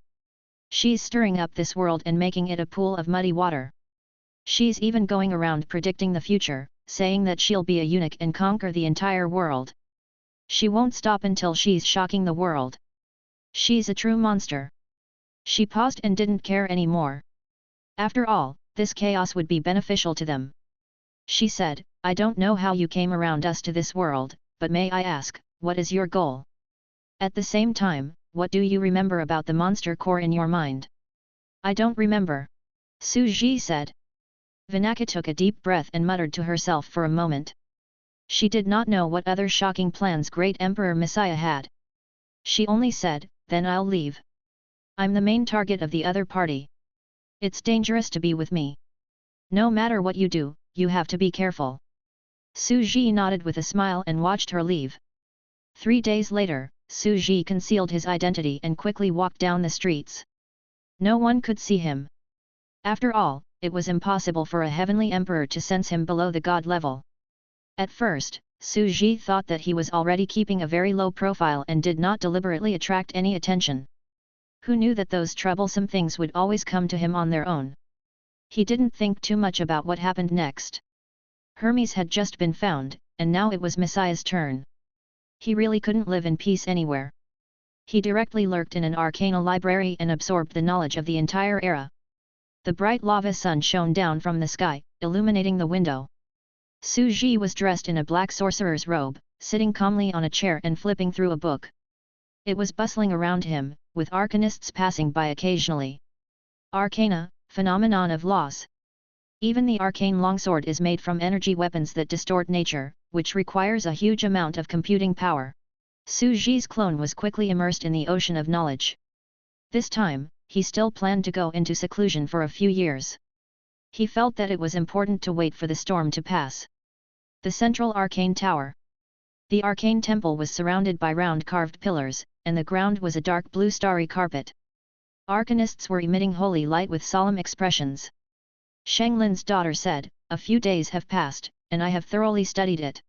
She's stirring up this world and making it a pool of muddy water. She's even going around predicting the future, saying that she'll be a eunuch and conquer the entire world. She won't stop until she's shocking the world. She's a true monster. She paused and didn't care anymore. After all, this chaos would be beneficial to them. She said, I don't know how you came around us to this world, but may I ask, what is your goal? At the same time, what do you remember about the monster core in your mind? I don't remember. Su Ji said. Vinaka took a deep breath and muttered to herself for a moment. She did not know what other shocking plans Great Emperor Messiah had. She only said, then I'll leave. I'm the main target of the other party. It's dangerous to be with me. No matter what you do, you have to be careful. Su Ji nodded with a smile and watched her leave. 3 days later, Su Ji concealed his identity and quickly walked down the streets. No one could see him. After all, it was impossible for a heavenly emperor to sense him below the god level. At first, Su Ji thought that he was already keeping a very low profile and did not deliberately attract any attention. Who knew that those troublesome things would always come to him on their own? He didn't think too much about what happened next. Hermes had just been found, and now it was Messiah's turn. He really couldn't live in peace anywhere. He directly lurked in an arcana library and absorbed the knowledge of the entire era. The bright lava sun shone down from the sky, illuminating the window. Su Ji was dressed in a black sorcerer's robe, sitting calmly on a chair and flipping through a book. It was bustling around him, with arcanists passing by occasionally. Arcana, phenomenon of loss. Even the arcane longsword is made from energy weapons that distort nature, which requires a huge amount of computing power. Su Ji's clone was quickly immersed in the ocean of knowledge. This time, he still planned to go into seclusion for a few years. He felt that it was important to wait for the storm to pass. The central arcane tower. The arcane temple was surrounded by round carved pillars, and the ground was a dark blue starry carpet. Arcanists were emitting holy light with solemn expressions. Shanglin's daughter said, a few days have passed, and I have thoroughly studied it.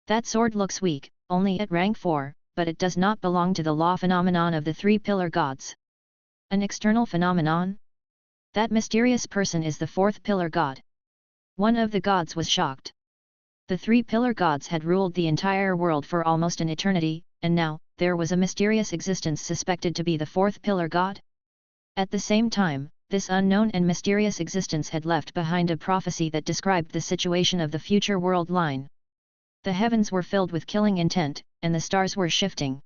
That sword looks weak, only at rank 4, but it does not belong to the law phenomenon of the 3 pillar gods. An external phenomenon? That mysterious person is the 4th pillar god. One of the gods was shocked. The 3 pillar gods had ruled the entire world for almost an eternity, and now, there was a mysterious existence suspected to be the 4th pillar god? At the same time, this unknown and mysterious existence had left behind a prophecy that described the situation of the future world line. The heavens were filled with killing intent, and the stars were shifting.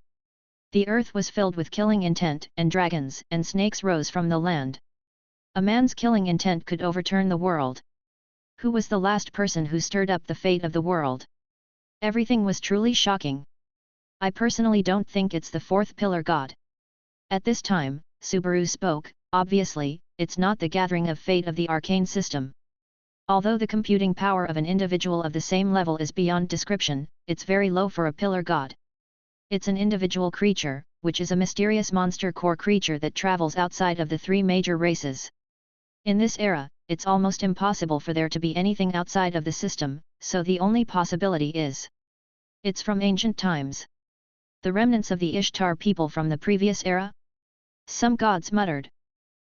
The earth was filled with killing intent, and dragons and snakes rose from the land. A man's killing intent could overturn the world. Who was the last person who stirred up the fate of the world? Everything was truly shocking. I personally don't think it's the 4th pillar god. At this time, Subaru spoke, obviously, it's not the gathering of fate of the arcane system. Although the computing power of an individual of the same level is beyond description, it's very low for a pillar god. It's an individual creature, which is a mysterious monster core creature that travels outside of the 3 major races. In this era, it's almost impossible for there to be anything outside of the system, so the only possibility is. It's from ancient times. The remnants of the Ishtar people from the previous era? Some gods muttered.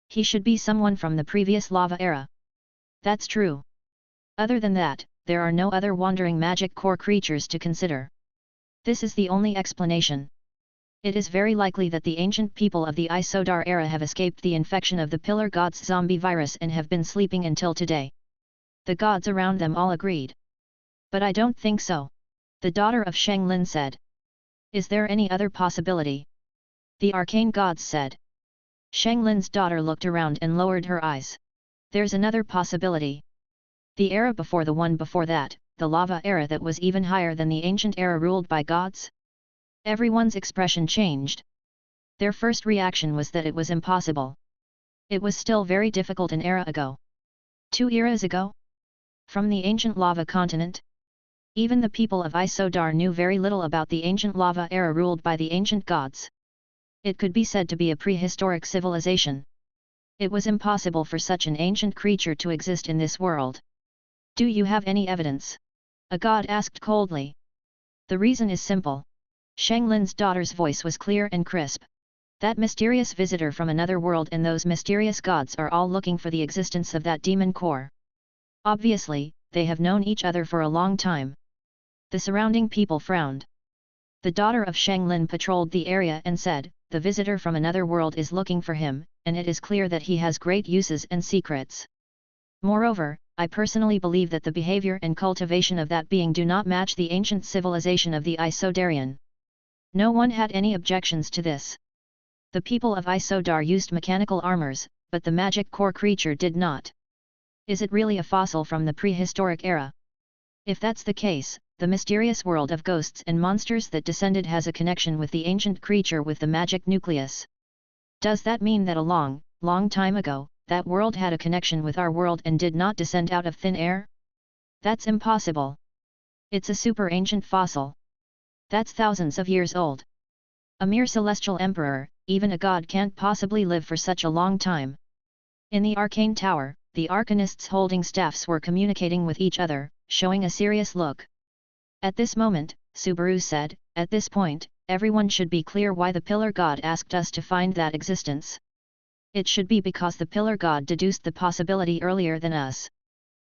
He should be someone from the previous lava era. That's true. Other than that, there are no other wandering magic core creatures to consider. This is the only explanation. It is very likely that the ancient people of the Isodar era have escaped the infection of the Pillar God's zombie virus and have been sleeping until today. The gods around them all agreed. But I don't think so. The daughter of Shanglin said. Is there any other possibility? The arcane gods said. Shanglin's daughter looked around and lowered her eyes. There's another possibility. The era before the one before that, the lava era that was even higher than the ancient era ruled by gods? Everyone's expression changed. Their first reaction was that it was impossible. It was still very difficult an era ago. 2 eras ago? From the ancient lava continent? Even the people of Isodar knew very little about the ancient lava era ruled by the ancient gods. It could be said to be a prehistoric civilization. It was impossible for such an ancient creature to exist in this world. Do you have any evidence? A god asked coldly. The reason is simple. Shanglin's daughter's voice was clear and crisp. That mysterious visitor from another world and those mysterious gods are all looking for the existence of that demon core. Obviously, they have known each other for a long time. The surrounding people frowned. The daughter of Shanglin patrolled the area and said, the visitor from another world is looking for him, and it is clear that he has great uses and secrets. Moreover, I personally believe that the behavior and cultivation of that being do not match the ancient civilization of the Isodarian. No one had any objections to this. The people of Isodar used mechanical armors, but the magic core creature did not. Is it really a fossil from the prehistoric era? If that's the case, the mysterious world of ghosts and monsters that descended has a connection with the ancient creature with the magic nucleus. Does that mean that a long, long time ago, that world had a connection with our world and did not descend out of thin air? That's impossible. It's a super ancient fossil. That's thousands of years old. A mere celestial emperor, even a god can't possibly live for such a long time. In the arcane tower, the arcanists holding staffs were communicating with each other, showing a serious look. At this moment, Subaru said, at this point, everyone should be clear why the Pillar God asked us to find that existence. It should be because the Pillar God deduced the possibility earlier than us.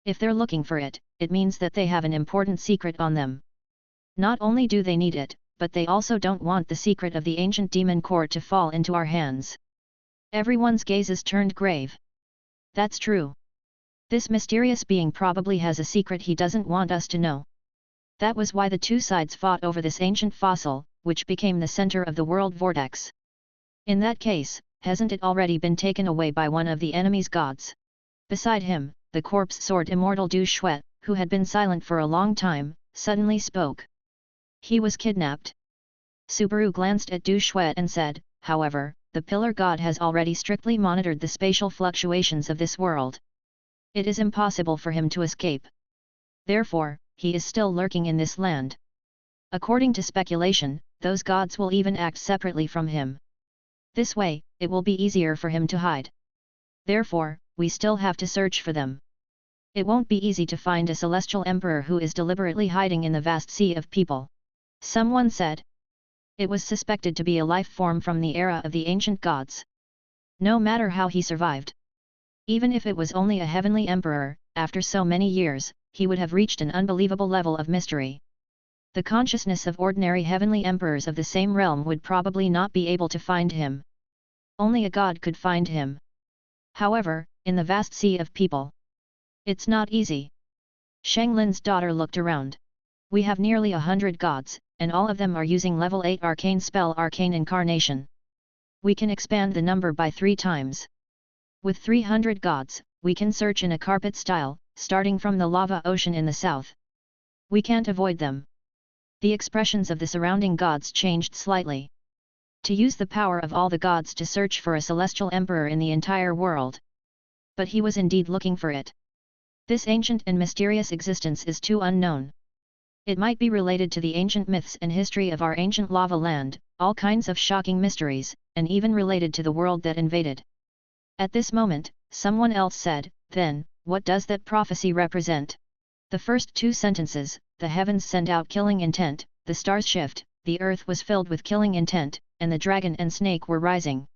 If they're looking for it, it means that they have an important secret on them. Not only do they need it, but they also don't want the secret of the ancient demon core to fall into our hands. Everyone's gazes turned grave. That's true. This mysterious being probably has a secret he doesn't want us to know. That was why the two sides fought over this ancient fossil, which became the center of the world vortex. In that case, hasn't it already been taken away by one of the enemy's gods? Beside him, the corpse-sword immortal Du Shuet, who had been silent for a long time, suddenly spoke. He was kidnapped. Subaru glanced at Du Shuet and said, however, the Pillar God has already strictly monitored the spatial fluctuations of this world. It is impossible for him to escape. Therefore, he is still lurking in this land. According to speculation, those gods will even act separately from him. This way, it will be easier for him to hide. Therefore, we still have to search for them. It won't be easy to find a celestial emperor who is deliberately hiding in the vast sea of people. Someone said. It was suspected to be a life form from the era of the ancient gods. No matter how he survived. Even if it was only a heavenly emperor, after so many years, he would have reached an unbelievable level of mystery. The consciousness of ordinary heavenly emperors of the same realm would probably not be able to find him. Only a god could find him. However, in the vast sea of people, it's not easy. Shanglin's daughter looked around. We have nearly 100 gods, and all of them are using level 8 arcane spell Arcane Incarnation. We can expand the number by 3 times. With 300 gods, we can search in a carpet style, starting from the lava ocean in the south. We can't avoid them. The expressions of the surrounding gods changed slightly. To use the power of all the gods to search for a celestial emperor in the entire world. But he was indeed looking for it. This ancient and mysterious existence is too unknown. It might be related to the ancient myths and history of our ancient lava land, all kinds of shocking mysteries, and even related to the world that invaded. At this moment, someone else said, then, what does that prophecy represent? The first 2 sentences, the heavens send out killing intent, the stars shift, the earth was filled with killing intent, and the dragon and snake were rising.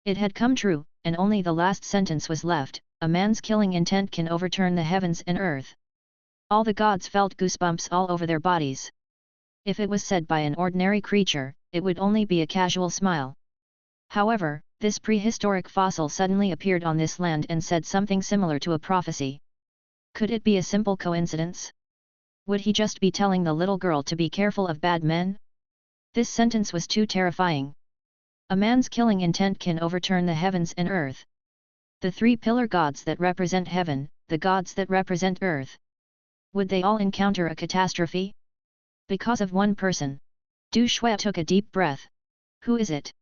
It had come true, and only the last sentence was left, a man's killing intent can overturn the heavens and earth. All the gods felt goosebumps all over their bodies. If it was said by an ordinary creature, it would only be a casual smile. However, this prehistoric fossil suddenly appeared on this land and said something similar to a prophecy. Could it be a simple coincidence? Would he just be telling the little girl to be careful of bad men? This sentence was too terrifying. A man's killing intent can overturn the heavens and earth. The 3 pillar gods that represent heaven, the gods that represent earth. Would they all encounter a catastrophe? Because of one person. Du Shuai took a deep breath. Who is it?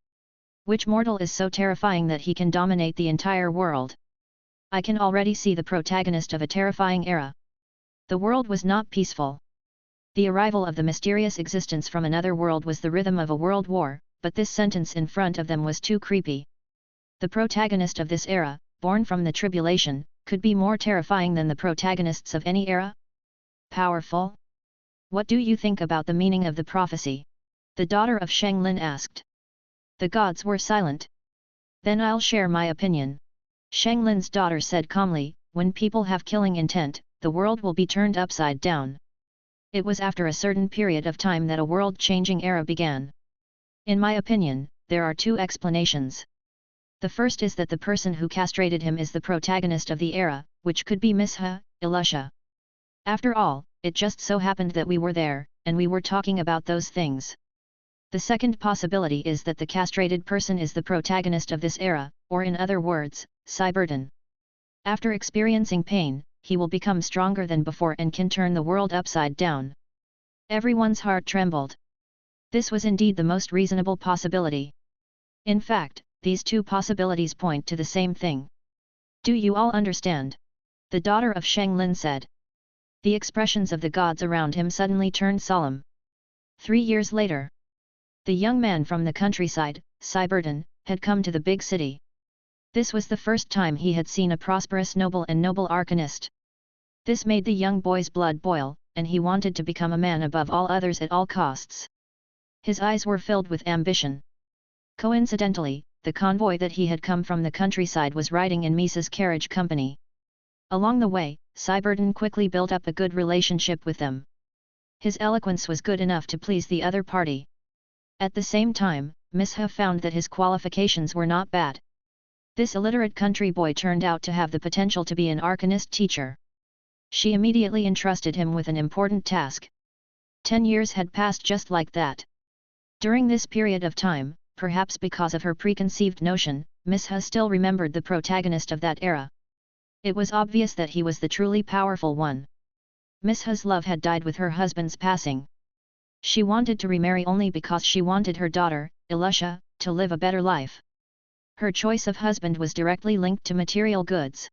Which mortal is so terrifying that he can dominate the entire world? I can already see the protagonist of a terrifying era. The world was not peaceful. The arrival of the mysterious existence from another world was the rhythm of a world war, but this sentence in front of them was too creepy. The protagonist of this era, born from the tribulation, could be more terrifying than the protagonists of any era? Powerful? What do you think about the meaning of the prophecy? The daughter of Shang Lin asked. The gods were silent. Then I'll share my opinion. Shang Lin's daughter said calmly, when people have killing intent, the world will be turned upside down. It was after a certain period of time that a world-changing era began. In my opinion, there are two explanations. The first is that the person who castrated him is the protagonist of the era, which could be Misha, Elisha. After all, it just so happened that we were there, and we were talking about those things. The second possibility is that the castrated person is the protagonist of this era, or in other words, Cyberton. After experiencing pain, he will become stronger than before and can turn the world upside down. Everyone's heart trembled. This was indeed the most reasonable possibility. In fact, these two possibilities point to the same thing. Do you all understand? The daughter of Shang Lin said. The expressions of the gods around him suddenly turned solemn. 3 years later, the young man from the countryside, Cyberton, had come to the big city. This was the first time he had seen a prosperous noble and noble arcanist. This made the young boy's blood boil, and he wanted to become a man above all others at all costs. His eyes were filled with ambition. Coincidentally, the convoy that he had come from the countryside was riding in Misa's carriage company. Along the way, Cyberton quickly built up a good relationship with them. His eloquence was good enough to please the other party. At the same time, Misha found that his qualifications were not bad. This illiterate country boy turned out to have the potential to be an arcanist teacher. She immediately entrusted him with an important task. 10 years had passed just like that. During this period of time, perhaps because of her preconceived notion, Misha still remembered the protagonist of that era. It was obvious that he was the truly powerful one. Misha's love had died with her husband's passing. She wanted to remarry only because she wanted her daughter, Elisha, to live a better life. Her choice of husband was directly linked to material goods.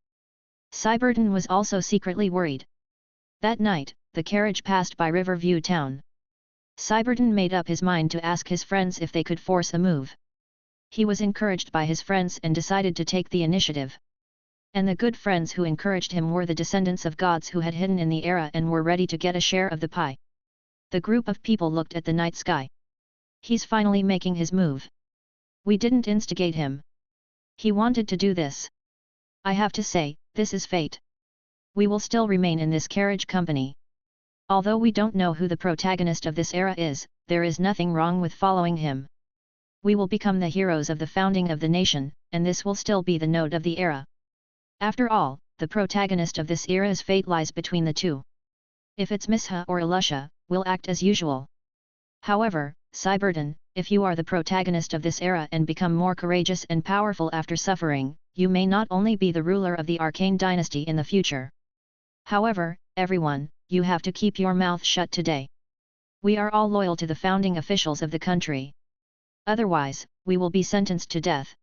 Cyberton was also secretly worried. That night, the carriage passed by Riverview Town. Cyberton made up his mind to ask his friends if they could force a move. He was encouraged by his friends and decided to take the initiative. And the good friends who encouraged him were the descendants of gods who had hidden in the era and were ready to get a share of the pie. The group of people looked at the night sky. He's finally making his move. We didn't instigate him. He wanted to do this. I have to say, this is fate. We will still remain in this carriage company. Although we don't know who the protagonist of this era is, there is nothing wrong with following him. We will become the heroes of the founding of the nation, and this will still be the note of the era. After all, the protagonist of this era's fate lies between the two. If it's Misha or Elisha, we'll act as usual. However, Cyberton, if you are the protagonist of this era and become more courageous and powerful after suffering, you may not only be the ruler of the arcane dynasty in the future. However, everyone, you have to keep your mouth shut today. We are all loyal to the founding officials of the country. Otherwise, we will be sentenced to death.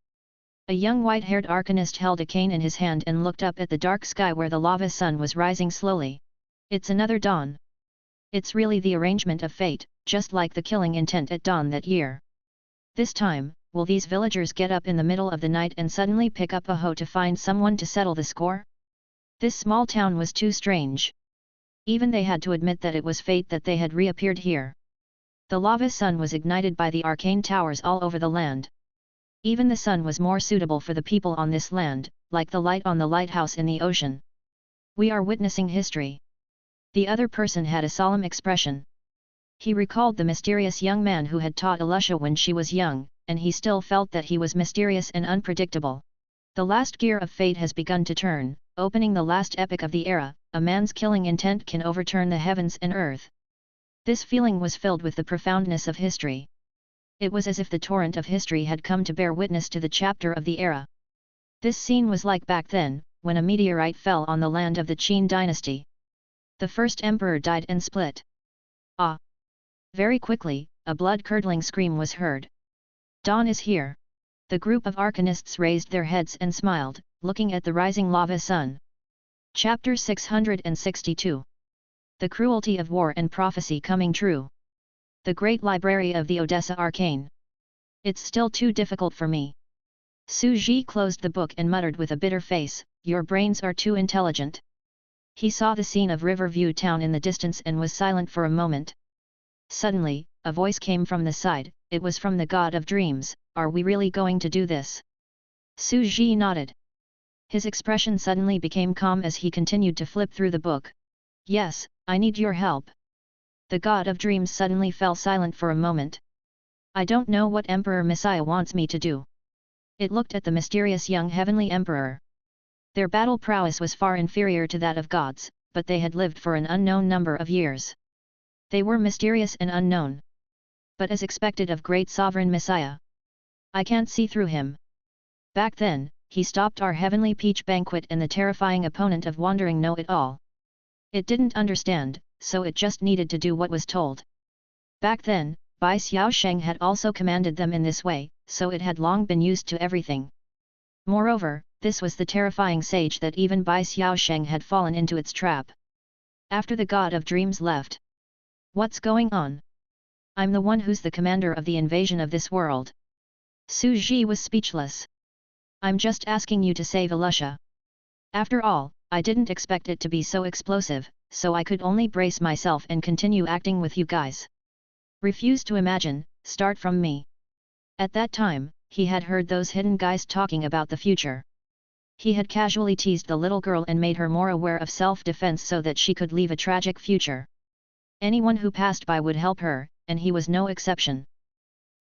A young white-haired arcanist held a cane in his hand and looked up at the dark sky where the lava sun was rising slowly. It's another dawn. It's really the arrangement of fate, just like the killing intent at dawn that year. This time, will these villagers get up in the middle of the night and suddenly pick up a hoe to find someone to settle the score? This small town was too strange. Even they had to admit that it was fate that they had reappeared here. The lava sun was ignited by the arcane towers all over the land. Even the sun was more suitable for the people on this land, like the light on the lighthouse in the ocean. We are witnessing history. The other person had a solemn expression. He recalled the mysterious young man who had taught Elisha when she was young, and he still felt that he was mysterious and unpredictable. The last gear of fate has begun to turn, opening the last epoch of the era. A man's killing intent can overturn the heavens and earth. This feeling was filled with the profoundness of history. It was as if the torrent of history had come to bear witness to the chapter of the era. This scene was like back then, when a meteorite fell on the land of the Qin dynasty. The first emperor died and split. Ah! Very quickly, a blood-curdling scream was heard. Dawn is here. The group of arcanists raised their heads and smiled, looking at the rising lava sun. Chapter 662. The cruelty of war and prophecy coming true. The great library of the Odessa Arcane. It's still too difficult for me. Su Ji closed the book and muttered with a bitter face, "Your brains are too intelligent." He saw the scene of Riverview Town in the distance and was silent for a moment. Suddenly, a voice came from the side. It was from the God of Dreams. "Are we really going to do this?" Su Ji nodded. His expression suddenly became calm as he continued to flip through the book. "Yes, I need your help." The God of Dreams suddenly fell silent for a moment. "I don't know what Emperor Messiah wants me to do." It looked at the mysterious young heavenly emperor. Their battle prowess was far inferior to that of gods, but they had lived for an unknown number of years. They were mysterious and unknown. But as expected of great sovereign Messiah. "I can't see through him." Back then, he stopped our heavenly peach banquet and the terrifying opponent of wandering know-it-all. It didn't understand, so it just needed to do what was told. Back then, Bai Xiaosheng had also commanded them in this way, so it had long been used to everything. Moreover, this was the terrifying sage that even Bai Xiaosheng had fallen into its trap. After the God of Dreams left. "What's going on? I'm the one who's the commander of the invasion of this world." Su Ji was speechless. "I'm just asking you to save Alusha. After all, I didn't expect it to be so explosive, so I could only brace myself and continue acting with you guys. Refuse to imagine, start from me." At that time, he had heard those hidden guys talking about the future. He had casually teased the little girl and made her more aware of self-defense so that she could leave a tragic future. Anyone who passed by would help her, and he was no exception.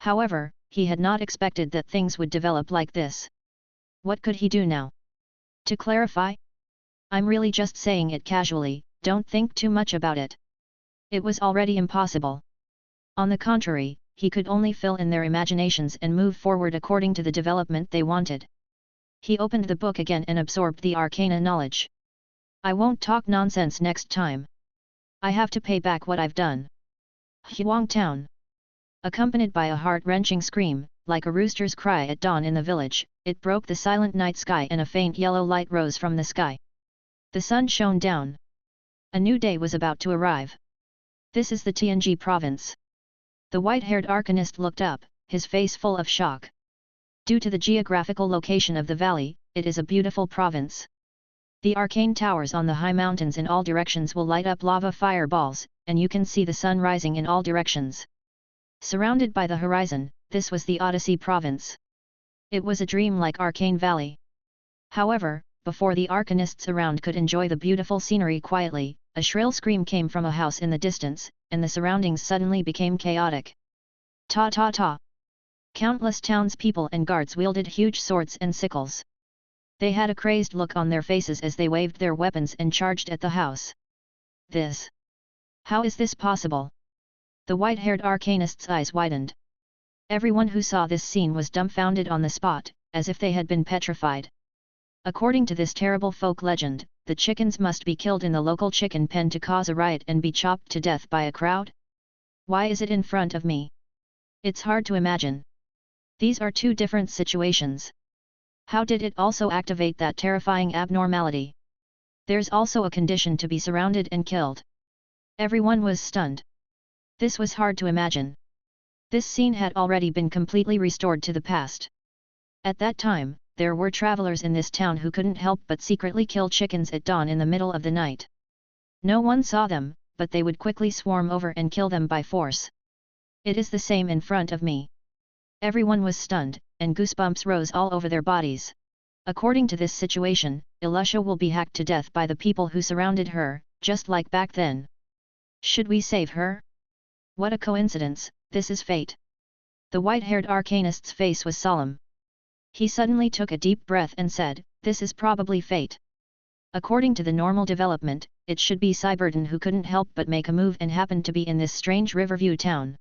However, he had not expected that things would develop like this. What could he do now? To clarify? "I'm really just saying it casually, don't think too much about it." It was already impossible. On the contrary, he could only fill in their imaginations and move forward according to the development they wanted. He opened the book again and absorbed the arcana knowledge. "I won't talk nonsense next time. I have to pay back what I've done." Huang Town. Accompanied by a heart-wrenching scream, like a rooster's cry at dawn in the village, it broke the silent night sky and a faint yellow light rose from the sky. The sun shone down. A new day was about to arrive. "This is the Tianji province." The white-haired arcanist looked up, his face full of shock. Due to the geographical location of the valley, it is a beautiful province. The arcane towers on the high mountains in all directions will light up lava fireballs, and you can see the sun rising in all directions. Surrounded by the horizon, this was the Odyssey province. It was a dream-like arcane valley. However, before the arcanists around could enjoy the beautiful scenery quietly, a shrill scream came from a house in the distance, and the surroundings suddenly became chaotic. Ta ta ta! Countless townspeople and guards wielded huge swords and sickles. They had a crazed look on their faces as they waved their weapons and charged at the house. "This? How is this possible?" The white-haired arcanist's eyes widened. Everyone who saw this scene was dumbfounded on the spot, as if they had been petrified. According to this terrible folk legend, the chickens must be killed in the local chicken pen to cause a riot and be chopped to death by a crowd? Why is it in front of me? It's hard to imagine. These are two different situations. How did it also activate that terrifying abnormality? There's also a condition to be surrounded and killed. Everyone was stunned. This was hard to imagine. This scene had already been completely restored to the past. At that time, there were travelers in this town who couldn't help but secretly kill chickens at dawn in the middle of the night. No one saw them, but they would quickly swarm over and kill them by force. It is the same in front of me. Everyone was stunned, and goosebumps rose all over their bodies. According to this situation, Alusha will be hacked to death by the people who surrounded her, just like back then. Should we save her? What a coincidence, this is fate. The white-haired arcanist's face was solemn. He suddenly took a deep breath and said, "This is probably fate." According to the normal development, it should be Cyberton who couldn't help but make a move and happened to be in this strange Riverview town.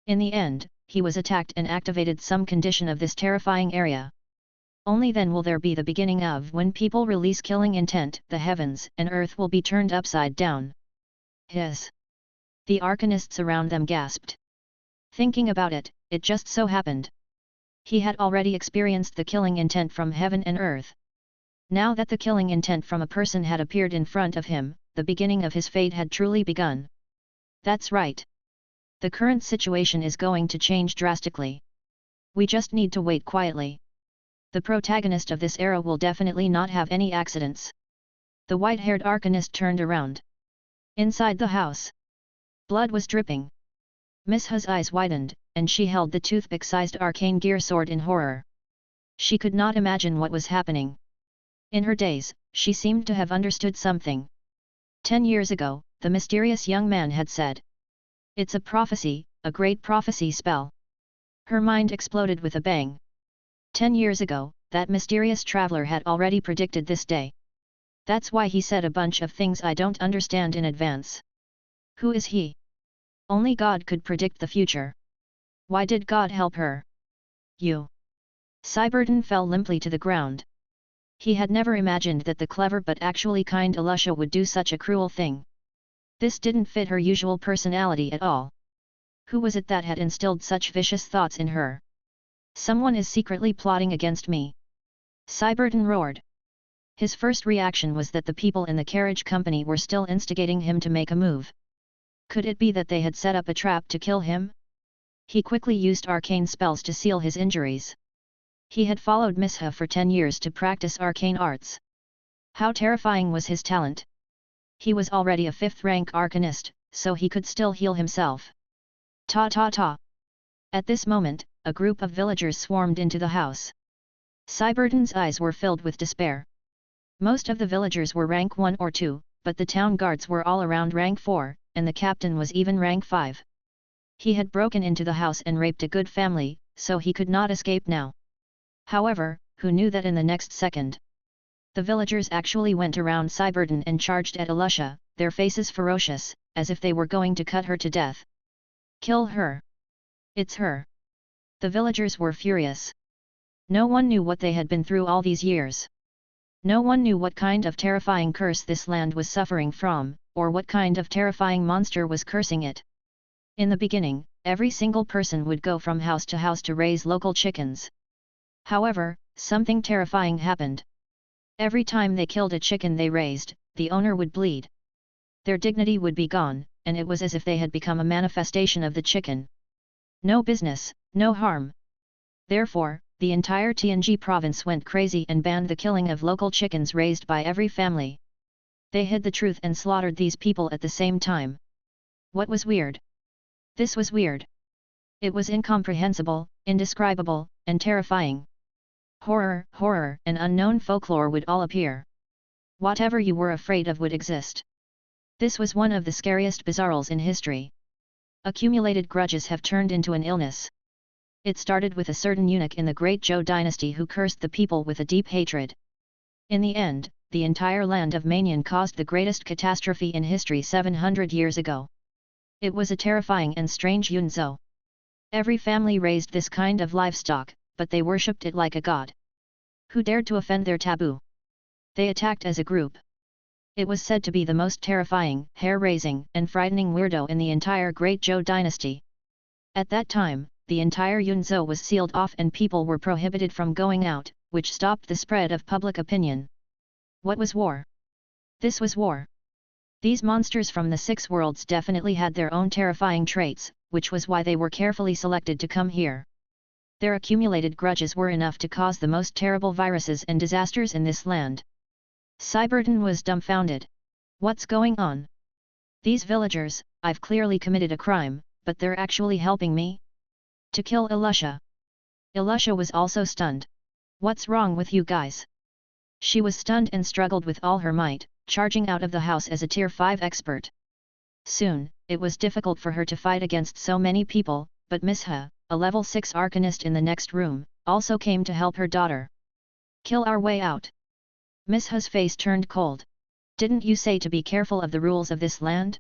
In the end, he was attacked and activated some condition of this terrifying area. Only then will there be the beginning of when people release killing intent, the heavens and earth will be turned upside down. Hiss! The arcanists around them gasped. Thinking about it, it just so happened. He had already experienced the killing intent from heaven and earth. Now that the killing intent from a person had appeared in front of him, the beginning of his fate had truly begun. That's right. The current situation is going to change drastically. We just need to wait quietly. The protagonist of this era will definitely not have any accidents. The white-haired arcanist turned around. Inside the house, blood was dripping. Miss Hu's eyes widened, and she held the toothpick-sized arcane gear sword in horror. She could not imagine what was happening. In her days, she seemed to have understood something. 10 years ago, the mysterious young man had said. It's a prophecy, a great prophecy spell. Her mind exploded with a bang. 10 years ago, that mysterious traveler had already predicted this day. That's why he said a bunch of things I don't understand in advance. Who is he? Only God could predict the future. Why did God help her? You. Cyberton fell limply to the ground. He had never imagined that the clever but actually kind Alusha would do such a cruel thing. This didn't fit her usual personality at all. Who was it that had instilled such vicious thoughts in her? Someone is secretly plotting against me. Cyberton roared. His first reaction was that the people in the carriage company were still instigating him to make a move. Could it be that they had set up a trap to kill him? He quickly used arcane spells to seal his injuries. He had followed Miss Hu for 10 years to practice arcane arts. How terrifying was his talent! He was already a 5th-rank arcanist, so he could still heal himself. Ta ta ta! At this moment, a group of villagers swarmed into the house. Cyberton's eyes were filled with despair. Most of the villagers were rank 1 or 2, but the town guards were all around rank 4, and the captain was even rank 5. He had broken into the house and raped a good family, so he could not escape now. However, who knew that in the next second? The villagers actually went around Cyberton and charged at Alusha, their faces ferocious, as if they were going to cut her to death. Kill her! It's her! The villagers were furious. No one knew what they had been through all these years. No one knew what kind of terrifying curse this land was suffering from, or what kind of terrifying monster was cursing it. In the beginning, every single person would go from house to raise local chickens. However, something terrifying happened. Every time they killed a chicken they raised, the owner would bleed. Their dignity would be gone, and it was as if they had become a manifestation of the chicken. No business, no harm. Therefore, the entire TNG province went crazy and banned the killing of local chickens raised by every family. They hid the truth and slaughtered these people at the same time. What was weird? This was weird. It was incomprehensible, indescribable, and terrifying. Horror, horror, and unknown folklore would all appear. Whatever you were afraid of would exist. This was one of the scariest bizarros in history. Accumulated grudges have turned into an illness. It started with a certain eunuch in the Great Zhou dynasty who cursed the people with a deep hatred. In the end, the entire land of Manian caused the greatest catastrophe in history 700 years ago. It was a terrifying and strange Yunzhou. Every family raised this kind of livestock, but they worshipped it like a god. Who dared to offend their taboo? They attacked as a group. It was said to be the most terrifying, hair-raising, and frightening weirdo in the entire Great Zhou dynasty. At that time, the entire Yunzhou was sealed off and people were prohibited from going out, which stopped the spread of public opinion. What was war? This was war. These monsters from the 6 worlds definitely had their own terrifying traits, which was why they were carefully selected to come here. Their accumulated grudges were enough to cause the most terrible viruses and disasters in this land. Cyberton was dumbfounded. What's going on? These villagers, I've clearly committed a crime, but they're actually helping me? To kill Alusha. Alusha was also stunned. What's wrong with you guys? She was stunned and struggled with all her might, charging out of the house as a Tier 5 expert. Soon, it was difficult for her to fight against so many people, but Miss Hu, a level 6 arcanist in the next room, also came to help her daughter. Kill our way out. Miss Hu's face turned cold. Didn't you say to be careful of the rules of this land?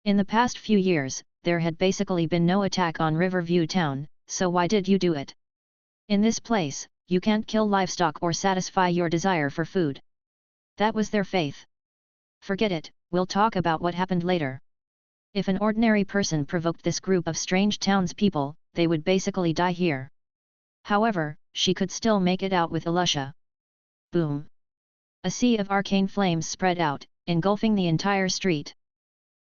In the past few years, there had basically been no attack on Riverview Town, so why did you do it? In this place, you can't kill livestock or satisfy your desire for food. That was their faith. Forget it, we'll talk about what happened later. If an ordinary person provoked this group of strange townspeople, they would basically die here. However, she could still make it out with Alusha. Boom! A sea of arcane flames spread out, engulfing the entire street.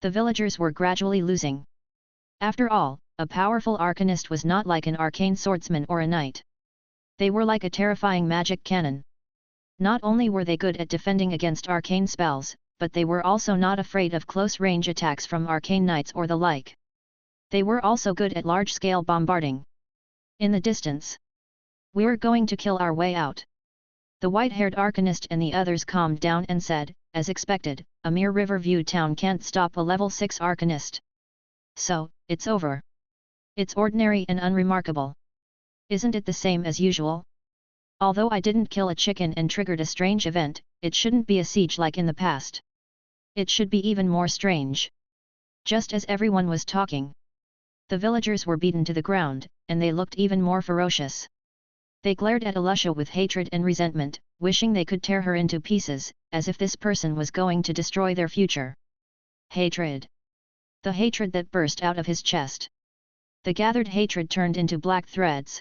The villagers were gradually losing. After all, a powerful arcanist was not like an arcane swordsman or a knight. They were like a terrifying magic cannon. Not only were they good at defending against arcane spells, but they were also not afraid of close-range attacks from arcane knights or the like. They were also good at large-scale bombarding. In the distance, "We're going to kill our way out." The white-haired arcanist and the others calmed down and said, as expected, "A mere Riverview town can't stop a level 6 arcanist. So, it's over. It's ordinary and unremarkable. Isn't it the same as usual? Although I didn't kill a chicken and triggered a strange event, it shouldn't be a siege like in the past. It should be even more strange." Just as everyone was talking, the villagers were beaten to the ground, and they looked even more ferocious. They glared at Alusha with hatred and resentment, wishing they could tear her into pieces, as if this person was going to destroy their future. Hatred. The hatred that burst out of his chest. The gathered hatred turned into black threads.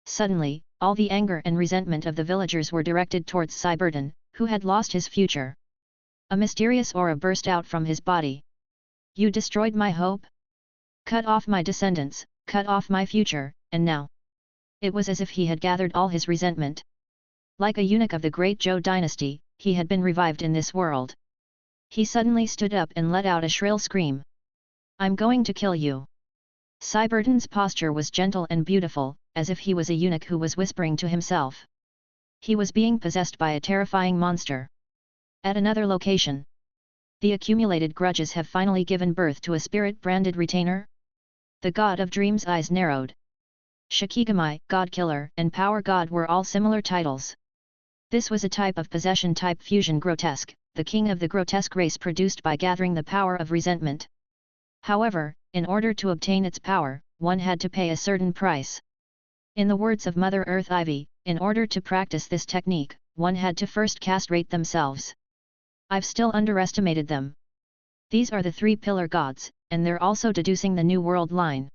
Suddenly, all the anger and resentment of the villagers were directed towards Syberdin, who had lost his future. A mysterious aura burst out from his body. "You destroyed my hope? Cut off my descendants, cut off my future, and now..." It was as if he had gathered all his resentment. Like a eunuch of the great Zhou dynasty, he had been revived in this world. He suddenly stood up and let out a shrill scream. "I'm going to kill you." Syberdin's posture was gentle and beautiful, as if he was a eunuch who was whispering to himself. He was being possessed by a terrifying monster. At another location, the accumulated grudges have finally given birth to a spirit-branded retainer. The god of dreams' eyes narrowed. Shikigami, God Killer, and Power God were all similar titles. This was a type of possession-type fusion grotesque, the king of the grotesque race produced by gathering the power of resentment. However, in order to obtain its power, one had to pay a certain price. In the words of Mother Earth Ivy, in order to practice this technique, one had to first castrate themselves. I've still underestimated them. These are the 3 pillar gods, and they're also deducing the New World line.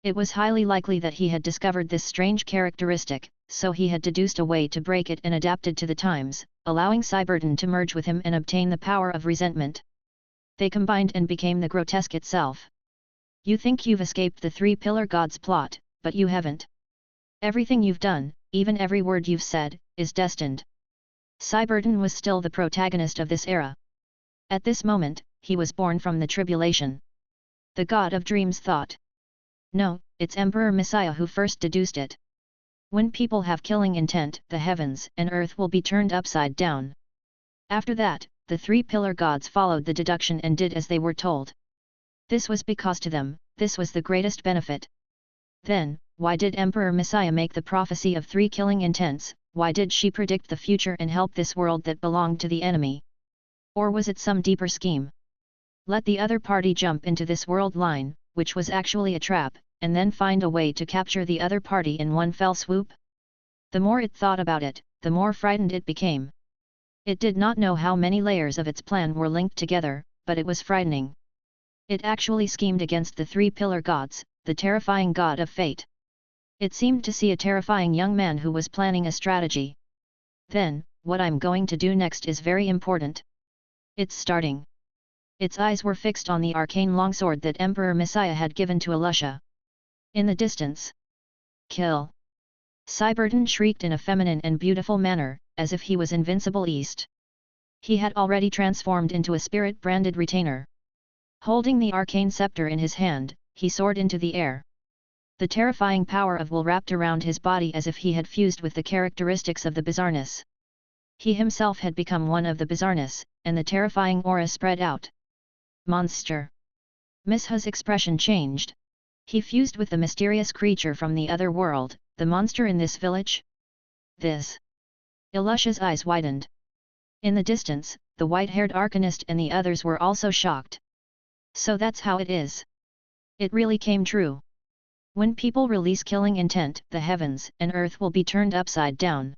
It was highly likely that he had discovered this strange characteristic, so he had deduced a way to break it and adapted to the times, allowing Syberdin to merge with him and obtain the power of resentment. They combined and became the grotesque itself. You think you've escaped the 3 pillar gods' plot, but you haven't. Everything you've done, even every word you've said, is destined. Syberdin was still the protagonist of this era. At this moment, he was born from the tribulation. The god of dreams thought. No, it's Emperor Messiah who first deduced it. When people have killing intent, the heavens and earth will be turned upside down. After that, the 3 pillar gods followed the deduction and did as they were told. This was because to them, this was the greatest benefit. Then, why did Emperor Messiah make the prophecy of 3 killing intents? Why did she predict the future and help this world that belonged to the enemy? Or was it some deeper scheme? Let the other party jump into this world line, which was actually a trap, and then find a way to capture the other party in one fell swoop? The more it thought about it, the more frightened it became. It did not know how many layers of its plan were linked together, but it was frightening. It actually schemed against the 3 pillar gods, the terrifying god of fate. It seemed to see a terrifying young man who was planning a strategy. Then, what I'm going to do next is very important. It's starting. Its eyes were fixed on the arcane longsword that Emperor Messiah had given to Alusha. In the distance. Kill! Syberdin shrieked in a feminine and beautiful manner, as if he was invincible east. He had already transformed into a spirit-branded retainer. Holding the arcane scepter in his hand, he soared into the air. The terrifying power of will wrapped around his body as if he had fused with the characteristics of the bizarreness. He himself had become one of the bizarreness, and the terrifying aura spread out. Monster! Misha's expression changed. He fused with the mysterious creature from the other world, the monster in this village? This! Alusha's eyes widened. In the distance, the white-haired arcanist and the others were also shocked. So that's how it is. It really came true. When people release killing intent, the heavens and earth will be turned upside down.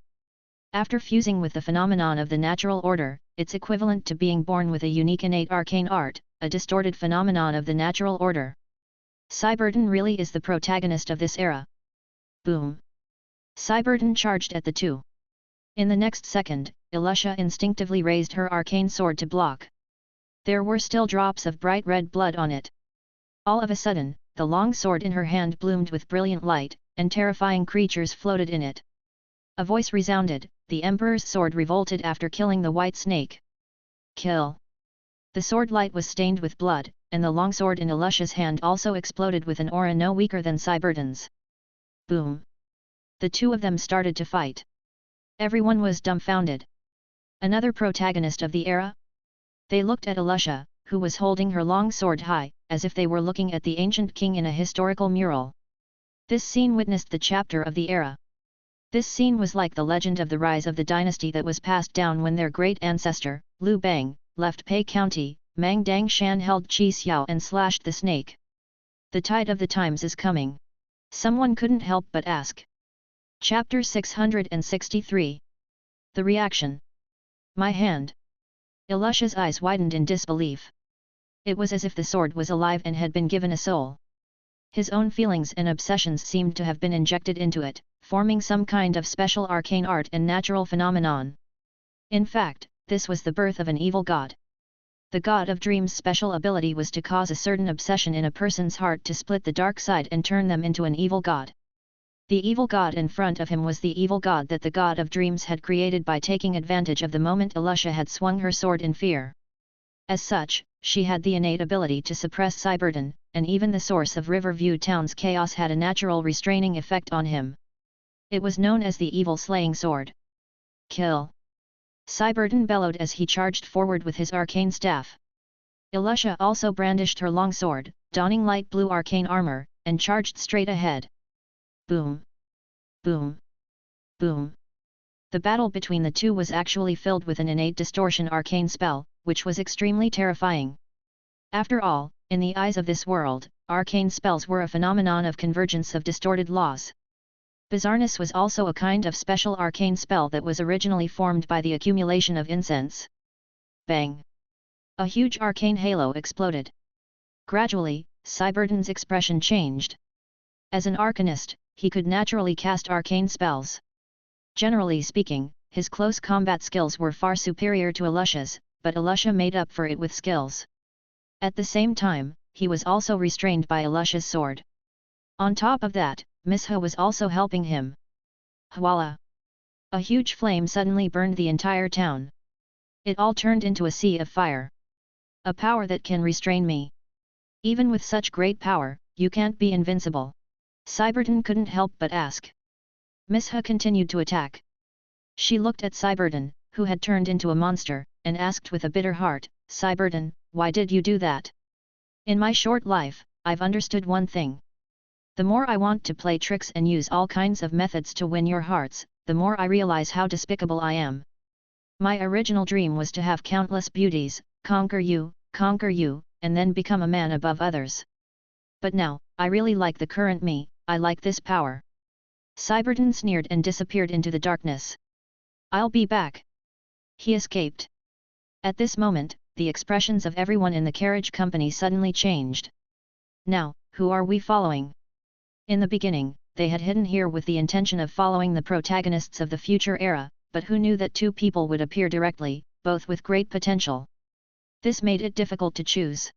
After fusing with the phenomenon of the natural order, it's equivalent to being born with a unique innate arcane art, a distorted phenomenon of the natural order. Syberdin really is the protagonist of this era. Boom! Cyberton charged at the two. In the next second, Elisha instinctively raised her arcane sword to block. There were still drops of bright red blood on it. All of a sudden, the long sword in her hand bloomed with brilliant light, and terrifying creatures floated in it. A voice resounded, "The Emperor's sword revolted after killing the white snake. Kill!" The sword light was stained with blood, and the longsword in Elisha's hand also exploded with an aura no weaker than Cyberton's. Boom! The two of them started to fight. Everyone was dumbfounded. Another protagonist of the era? They looked at Elisha, who was holding her long sword high, as if they were looking at the ancient king in a historical mural. This scene witnessed the chapter of the era. This scene was like the legend of the rise of the dynasty that was passed down when their great ancestor, Liu Bang, left Pei County, Mang Dangshan held Qi Xiao and slashed the snake. The tide of the times is coming. Someone couldn't help but ask. Chapter 663. The reaction. My hand. Elisha's eyes widened in disbelief. It was as if the sword was alive and had been given a soul. His own feelings and obsessions seemed to have been injected into it, forming some kind of special arcane art and natural phenomenon. In fact, this was the birth of an evil god. The god of dreams' special ability was to cause a certain obsession in a person's heart to split the dark side and turn them into an evil god. The evil god in front of him was the evil god that the god of dreams had created by taking advantage of the moment Elisha had swung her sword in fear. As such, she had the innate ability to suppress Cyberton, and even the source of Riverview Town's chaos had a natural restraining effect on him. It was known as the evil slaying sword. Kill! Cyberton bellowed as he charged forward with his arcane staff. Elisha also brandished her long sword, donning light blue arcane armor, and charged straight ahead. Boom! Boom! Boom! The battle between the two was actually filled with an innate distortion arcane spell, which was extremely terrifying. After all, in the eyes of this world, arcane spells were a phenomenon of convergence of distorted laws. Bizarreness was also a kind of special arcane spell that was originally formed by the accumulation of incense. Bang! A huge arcane halo exploded. Gradually, Cyberton's expression changed. As an arcanist, he could naturally cast arcane spells. Generally speaking, his close combat skills were far superior to Elisha's, but Elisha made up for it with skills. At the same time, he was also restrained by Elisha's sword. On top of that, Misha was also helping him. Hwala! A huge flame suddenly burned the entire town. It all turned into a sea of fire. A power that can restrain me. Even with such great power, you can't be invincible. Cyberton couldn't help but ask. Misha continued to attack. She looked at Cyberton, who had turned into a monster, and asked with a bitter heart, Cyberton, why did you do that? In my short life, I've understood one thing. The more I want to play tricks and use all kinds of methods to win your hearts, the more I realize how despicable I am. My original dream was to have countless beauties, conquer you, and then become a man above others. But now, I really like the current me, I like this power. Cyberton sneered and disappeared into the darkness. I'll be back. He escaped. At this moment, the expressions of everyone in the carriage company suddenly changed. Now, who are we following? In the beginning, they had hidden here with the intention of following the protagonists of the future era, but who knew that two people would appear directly, both with great potential. This made it difficult to choose.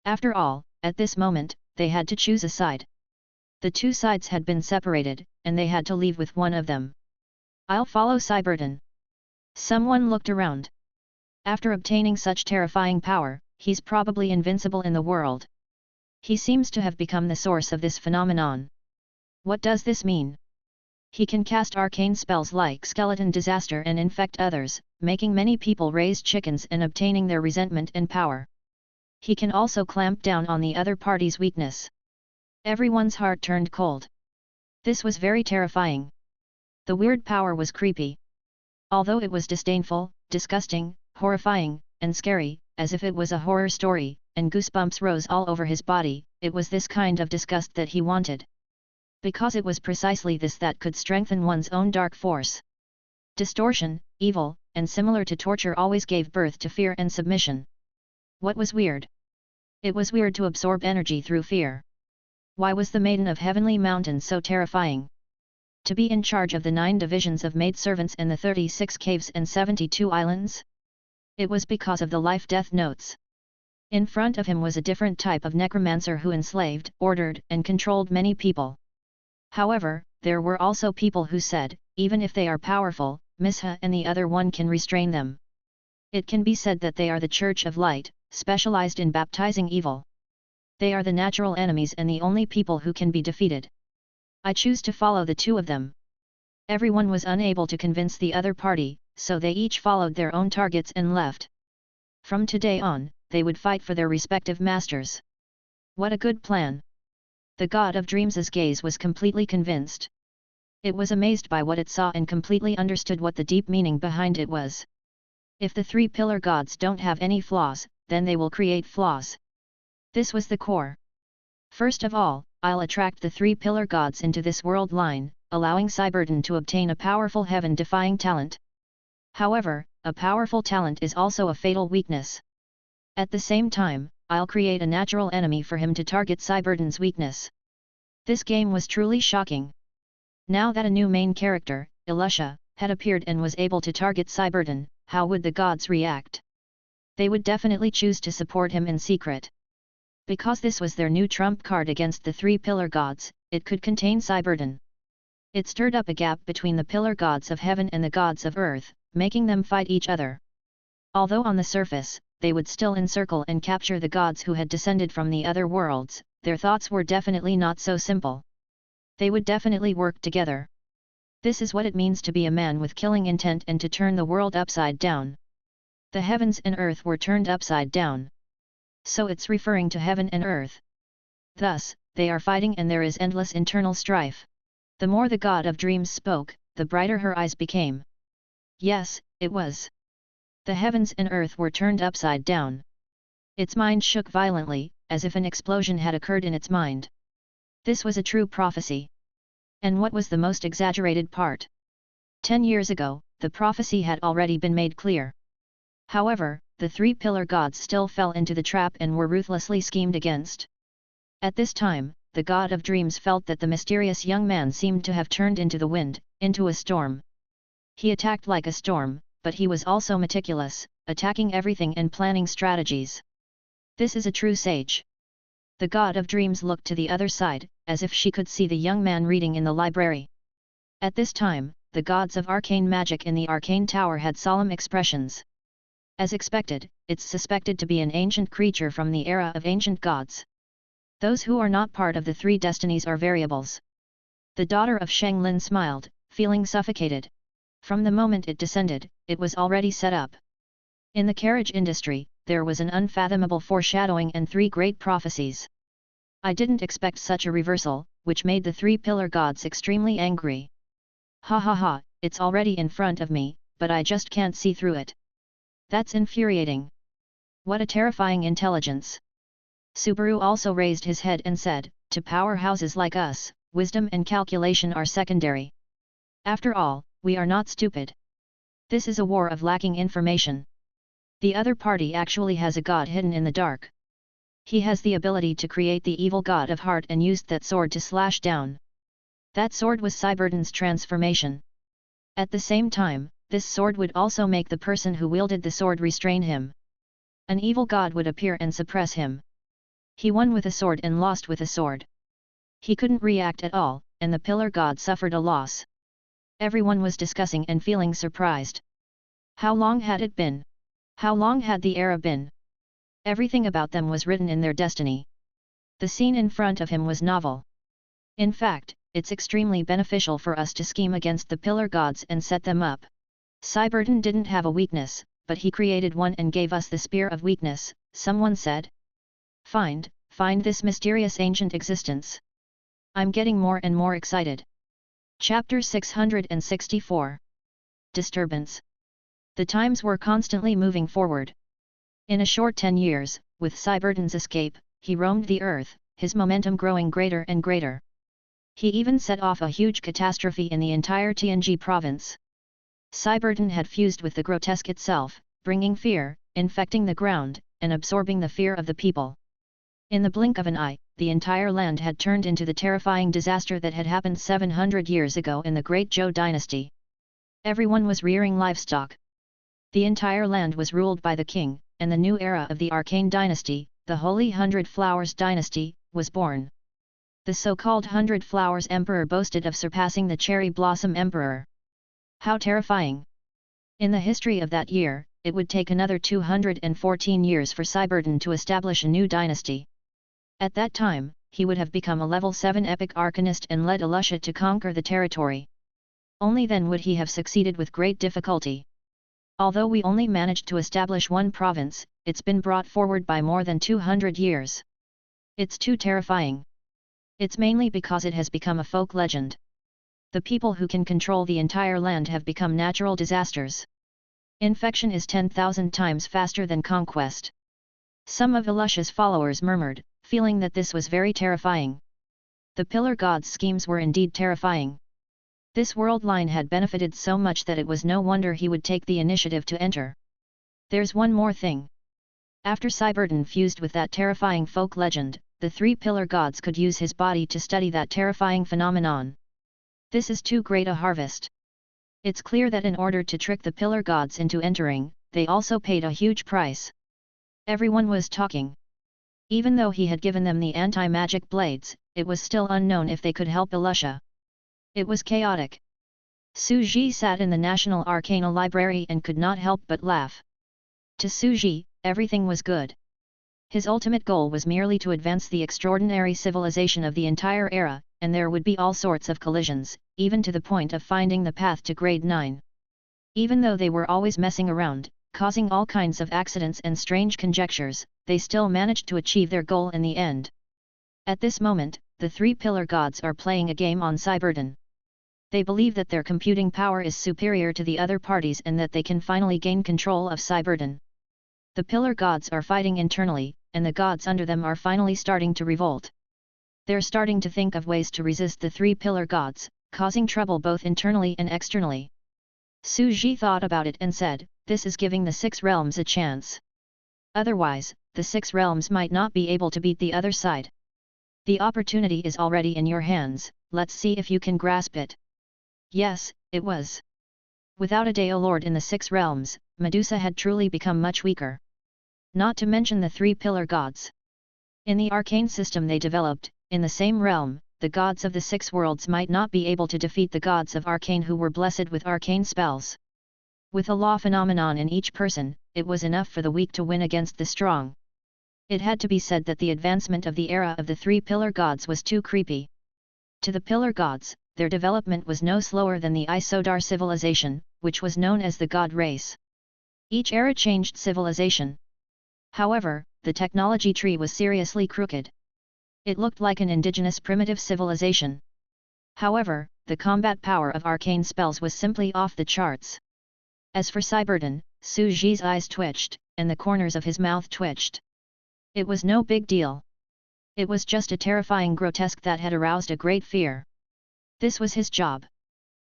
After all, at this moment, they had to choose a side. The two sides had been separated, and they had to leave with one of them. I'll follow Cyberton. Someone looked around. After obtaining such terrifying power, he's probably invincible in the world. He seems to have become the source of this phenomenon. What does this mean? He can cast arcane spells like skeleton disaster and infect others, making many people raise chickens and obtaining their resentment and power. He can also clamp down on the other party's weakness. Everyone's heart turned cold. This was very terrifying. The weird power was creepy. Although it was disdainful, disgusting, horrifying, and scary, as if it was a horror story, and goosebumps rose all over his body, it was this kind of disgust that he wanted. Because it was precisely this that could strengthen one's own dark force. Distortion, evil, and similar to torture always gave birth to fear and submission. What was weird? It was weird to absorb energy through fear. Why was the Maiden of Heavenly Mountain so terrifying? To be in charge of the 9 divisions of maidservants and the 36 caves and 72 islands? It was because of the life-death notes. In front of him was a different type of necromancer who enslaved, ordered, and controlled many people. However, there were also people who said, even if they are powerful, Misha and the other one can restrain them. It can be said that they are the Church of Light, specialized in baptizing evil. They are the natural enemies and the only people who can be defeated. I choose to follow the 2 of them. Everyone was unable to convince the other party, so they each followed their own targets and left. From today on, they would fight for their respective masters. What a good plan! The God of Dreams' gaze was completely convinced. It was amazed by what it saw and completely understood what the deep meaning behind it was. If the 3 pillar gods don't have any flaws, then they will create flaws. This was the core. First of all, I'll attract the 3 pillar gods into this world line, allowing Cyberden to obtain a powerful heaven-defying talent. However, a powerful talent is also a fatal weakness. At the same time, I'll create a natural enemy for him to target Cyberden's weakness. This game was truly shocking. Now that a new main character, Elisha, had appeared and was able to target Cyberden, how would the gods react? They would definitely choose to support him in secret. Because this was their new trump card against the 3 pillar gods, it could contain Cyberden. It stirred up a gap between the pillar gods of heaven and the gods of earth, making them fight each other. Although on the surface, they would still encircle and capture the gods who had descended from the other worlds, their thoughts were definitely not so simple. They would definitely work together. This is what it means to be a man with killing intent and to turn the world upside down. The heavens and earth were turned upside down. So it's referring to heaven and earth. Thus, they are fighting and there is endless internal strife. The more the God of Dreams spoke, the brighter her eyes became. Yes, it was. The heavens and earth were turned upside down. Its mind shook violently, as if an explosion had occurred in its mind. This was a true prophecy. And what was the most exaggerated part? 10 years ago, the prophecy had already been made clear. However, the 3 pillar gods still fell into the trap and were ruthlessly schemed against. At this time, the God of Dreams felt that the mysterious young man seemed to have turned into the wind, into a storm. He attacked like a storm, but he was also meticulous, attacking everything and planning strategies. This is a true sage. The God of Dreams looked to the other side, as if she could see the young man reading in the library. At this time, the gods of arcane magic in the arcane tower had solemn expressions. As expected, it's suspected to be an ancient creature from the era of ancient gods. Those who are not part of the 3 destinies are variables. The daughter of Shang Lin smiled, feeling suffocated. From the moment it descended, it was already set up. In the carriage industry, there was an unfathomable foreshadowing and 3 great prophecies. I didn't expect such a reversal, which made the 3 pillar gods extremely angry. Ha ha ha, it's already in front of me, but I just can't see through it. That's infuriating. What a terrifying intelligence. Subaru also raised his head and said, to powerhouses like us, wisdom and calculation are secondary. After all, we are not stupid. This is a war of lacking information. The other party actually has a god hidden in the dark. He has the ability to create the evil god of heart and used that sword to slash down. That sword was Cyberden's transformation. At the same time, this sword would also make the person who wielded the sword restrain him. An evil god would appear and suppress him. He won with a sword and lost with a sword. He couldn't react at all, and the pillar god suffered a loss. Everyone was discussing and feeling surprised. How long had it been? How long had the era been? Everything about them was written in their destiny. The scene in front of him was novel. In fact, it's extremely beneficial for us to scheme against the pillar gods and set them up. Cyberden didn't have a weakness, but he created one and gave us the spear of weakness, someone said. Find this mysterious ancient existence. I'm getting more and more excited. Chapter 664. Disturbance. The times were constantly moving forward. In a short 10 years, with Cyberden's escape, he roamed the earth, his momentum growing greater and greater. He even set off a huge catastrophe in the entire TNG province. Cyberden had fused with the grotesque itself, bringing fear, infecting the ground, and absorbing the fear of the people. In the blink of an eye, the entire land had turned into the terrifying disaster that had happened 700 years ago in the Great Zhou dynasty. Everyone was rearing livestock. The entire land was ruled by the king, and the new era of the arcane dynasty, the Holy Hundred Flowers dynasty, was born. The so-called Hundred Flowers Emperor boasted of surpassing the Cherry Blossom Emperor. How terrifying! In the history of that year, it would take another 214 years for Cyberden to establish a new dynasty. At that time, he would have become a level 7 epic arcanist and led Alusha to conquer the territory. Only then would he have succeeded with great difficulty. Although we only managed to establish one province, it's been brought forward by more than 200 years. It's too terrifying. It's mainly because it has become a folk legend. The people who can control the entire land have become natural disasters. Infection is 10,000 times faster than conquest. Some of Alusha's followers murmured, feeling that this was very terrifying. The Pillar God's schemes were indeed terrifying. This world line had benefited so much that it was no wonder he would take the initiative to enter. There's one more thing. After Cyberden fused with that terrifying folk legend, the 3 pillar gods could use his body to study that terrifying phenomenon. This is too great a harvest. It's clear that in order to trick the pillar gods into entering, they also paid a huge price. Everyone was talking. Even though he had given them the anti-magic blades, it was still unknown if they could help Alusha. It was chaotic. Su Ji sat in the National Arcana Library and could not help but laugh. To Su Ji, everything was good. His ultimate goal was merely to advance the extraordinary civilization of the entire era, and there would be all sorts of collisions, even to the point of finding the path to grade 9. Even though they were always messing around, causing all kinds of accidents and strange conjectures, they still managed to achieve their goal in the end. At this moment, the 3 pillar gods are playing a game on Cyberden. They believe that their computing power is superior to the other parties and that they can finally gain control of Cyberden. The pillar gods are fighting internally, and the gods under them are finally starting to revolt. They're starting to think of ways to resist the 3 pillar gods, causing trouble both internally and externally. Su Ji thought about it and said, "This is giving the 6 realms a chance. Otherwise, the 6 realms might not be able to beat the other side. The opportunity is already in your hands, let's see if you can grasp it." Yes, it was. Without a Daolord in the 6 realms, Medusa had truly become much weaker. Not to mention the 3 pillar gods. In the arcane system they developed, in the same realm, the gods of the 6 worlds might not be able to defeat the gods of arcane who were blessed with arcane spells. With a law phenomenon in each person, it was enough for the weak to win against the strong. It had to be said that the advancement of the era of the 3 pillar gods was too creepy. To the pillar gods, their development was no slower than the Isodar civilization, which was known as the god race. Each era changed civilization. However, the technology tree was seriously crooked. It looked like an indigenous primitive civilization. However, the combat power of arcane spells was simply off the charts. As for Cyberden, Su Ji's eyes twitched, and the corners of his mouth twitched. It was no big deal. It was just a terrifying grotesque that had aroused a great fear. This was his job.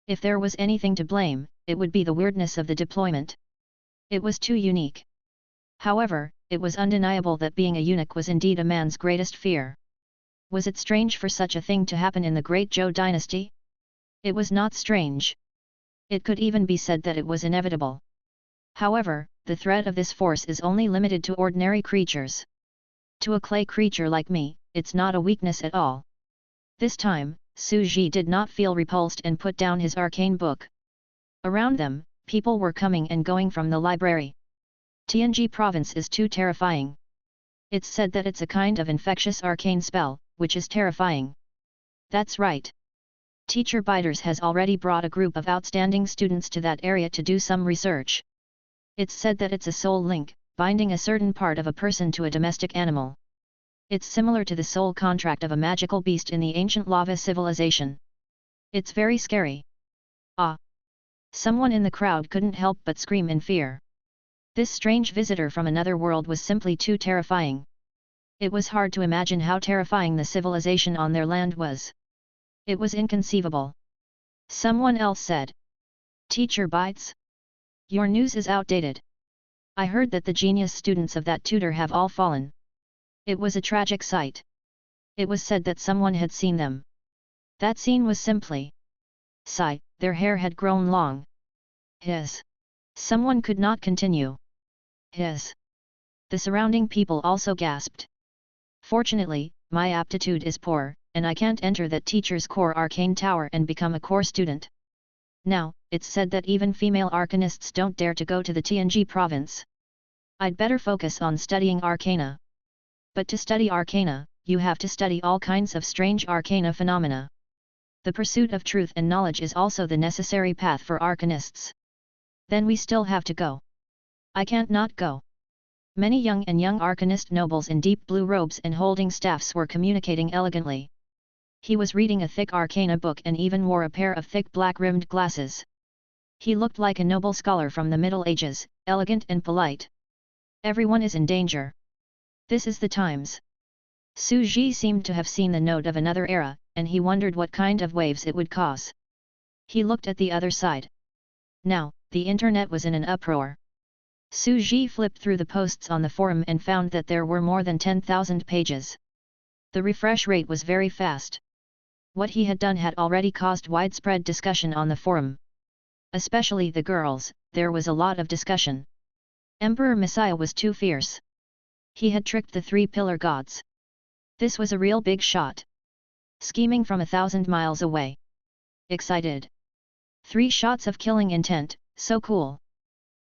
If there was anything to blame, it would be the weirdness of the deployment. It was too unique. However, it was undeniable that being a eunuch was indeed a man's greatest fear. Was it strange for such a thing to happen in the Great Zhou dynasty? It was not strange. It could even be said that it was inevitable. However, the threat of this force is only limited to ordinary creatures. To a clay creature like me, it's not a weakness at all. This time, Su Ji did not feel repulsed and put down his arcane book. Around them, people were coming and going from the library. Tianji province is too terrifying. It's said that it's a kind of infectious arcane spell, which is terrifying. That's right. Teacher Biters has already brought a group of outstanding students to that area to do some research. It's said that it's a soul link, binding a certain part of a person to a domestic animal. It's similar to the soul contract of a magical beast in the ancient lava civilization. It's very scary. Ah! Someone in the crowd couldn't help but scream in fear. This strange visitor from another world was simply too terrifying. It was hard to imagine how terrifying the civilization on their land was. It was inconceivable. Someone else said. Teacher Bites? Your news is outdated. I heard that the genius students of that tutor have all fallen. It was a tragic sight. It was said that someone had seen them. That scene was simply sigh, their hair had grown long. His. Someone could not continue. His. The surrounding people also gasped. Fortunately, my aptitude is poor, and I can't enter that teacher's core arcane tower and become a core student. Now, it's said that even female arcanists don't dare to go to the TNG province. I'd better focus on studying arcana. But to study arcana, you have to study all kinds of strange arcana phenomena. The pursuit of truth and knowledge is also the necessary path for arcanists. Then we still have to go. I can't not go. Many young arcanist nobles in deep blue robes and holding staffs were communicating elegantly. He was reading a thick arcana book and even wore a pair of thick black-rimmed glasses. He looked like a noble scholar from the Middle Ages, elegant and polite. Everyone is in danger. This is the times. Su Ji seemed to have seen the note of another era, and he wondered what kind of waves it would cause. He looked at the other side. Now, the internet was in an uproar. Su Ji flipped through the posts on the forum and found that there were more than 10,000 pages. The refresh rate was very fast. What he had done had already caused widespread discussion on the forum. Especially the girls, there was a lot of discussion. Emperor Messiah was too fierce. He had tricked the three pillar gods. This was a real big shot. Scheming from 1,000 miles away. Excited. 3 shots of killing intent, so cool.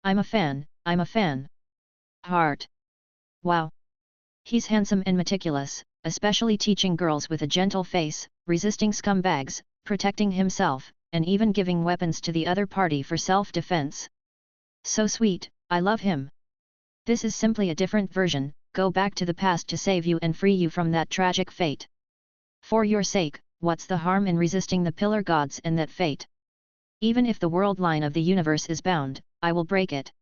I'm a fan. Heart. Wow. He's handsome and meticulous, especially teaching girls with a gentle face, resisting scumbags, protecting himself, and even giving weapons to the other party for self-defense. So sweet, I love him. This is simply a different version, go back to the past to save you and free you from that tragic fate. For your sake, what's the harm in resisting the pillar gods and that fate? Even if the world line of the universe is bound, I will break it.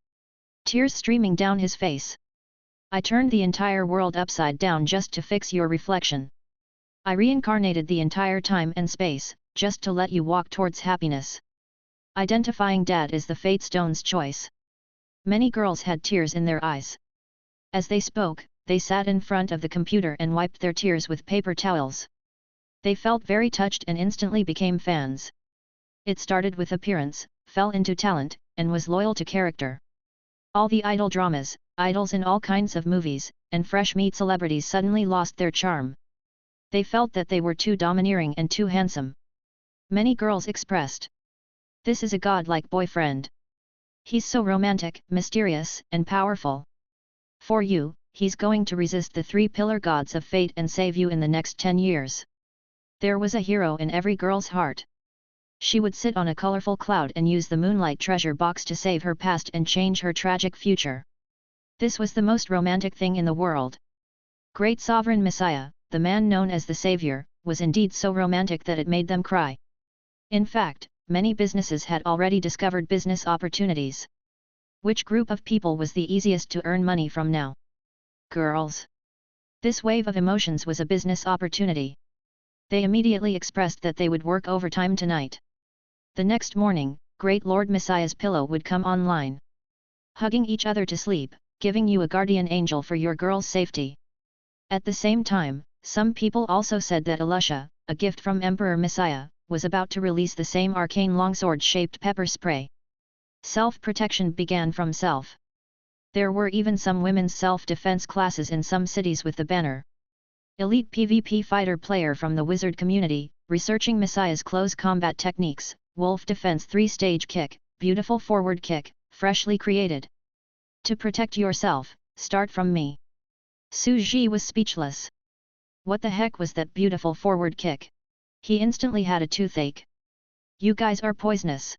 Tears streaming down his face. I turned the entire world upside down just to fix your reflection. I reincarnated the entire time and space, just to let you walk towards happiness. Identifying Dad is the Fate Stone's choice. Many girls had tears in their eyes. As they spoke, they sat in front of the computer and wiped their tears with paper towels. They felt very touched and instantly became fans. It started with appearance, fell into talent, and was loyal to character. All the idol dramas, idols in all kinds of movies, and fresh meat celebrities suddenly lost their charm. They felt that they were too domineering and too handsome. Many girls expressed, "This is a godlike boyfriend. He's so romantic, mysterious, and powerful. For you, he's going to resist the 3 pillar gods of fate and save you in the next 10 years. There was a hero in every girl's heart. She would sit on a colorful cloud and use the moonlight treasure box to save her past and change her tragic future. This was the most romantic thing in the world. Great Sovereign Messiah, the man known as the Savior, was indeed so romantic that it made them cry. In fact, many businesses had already discovered business opportunities. Which group of people was the easiest to earn money from now? Girls. This wave of emotions was a business opportunity. They immediately expressed that they would work overtime tonight. The next morning, Great Lord Messiah's pillow would come online. Hugging each other to sleep, giving you a guardian angel for your girl's safety. At the same time, some people also said that Alusha, a gift from Emperor Messiah, was about to release the same arcane longsword-shaped pepper spray. Self-protection began from self. There were even some women's self-defense classes in some cities with the banner. Elite PvP fighter player from the wizard community, researching Messiah's close combat techniques, wolf defense 3-stage kick, beautiful forward kick, freshly created. To protect yourself, start from me. Su Ji was speechless. What the heck was that beautiful forward kick? He instantly had a toothache. You guys are poisonous.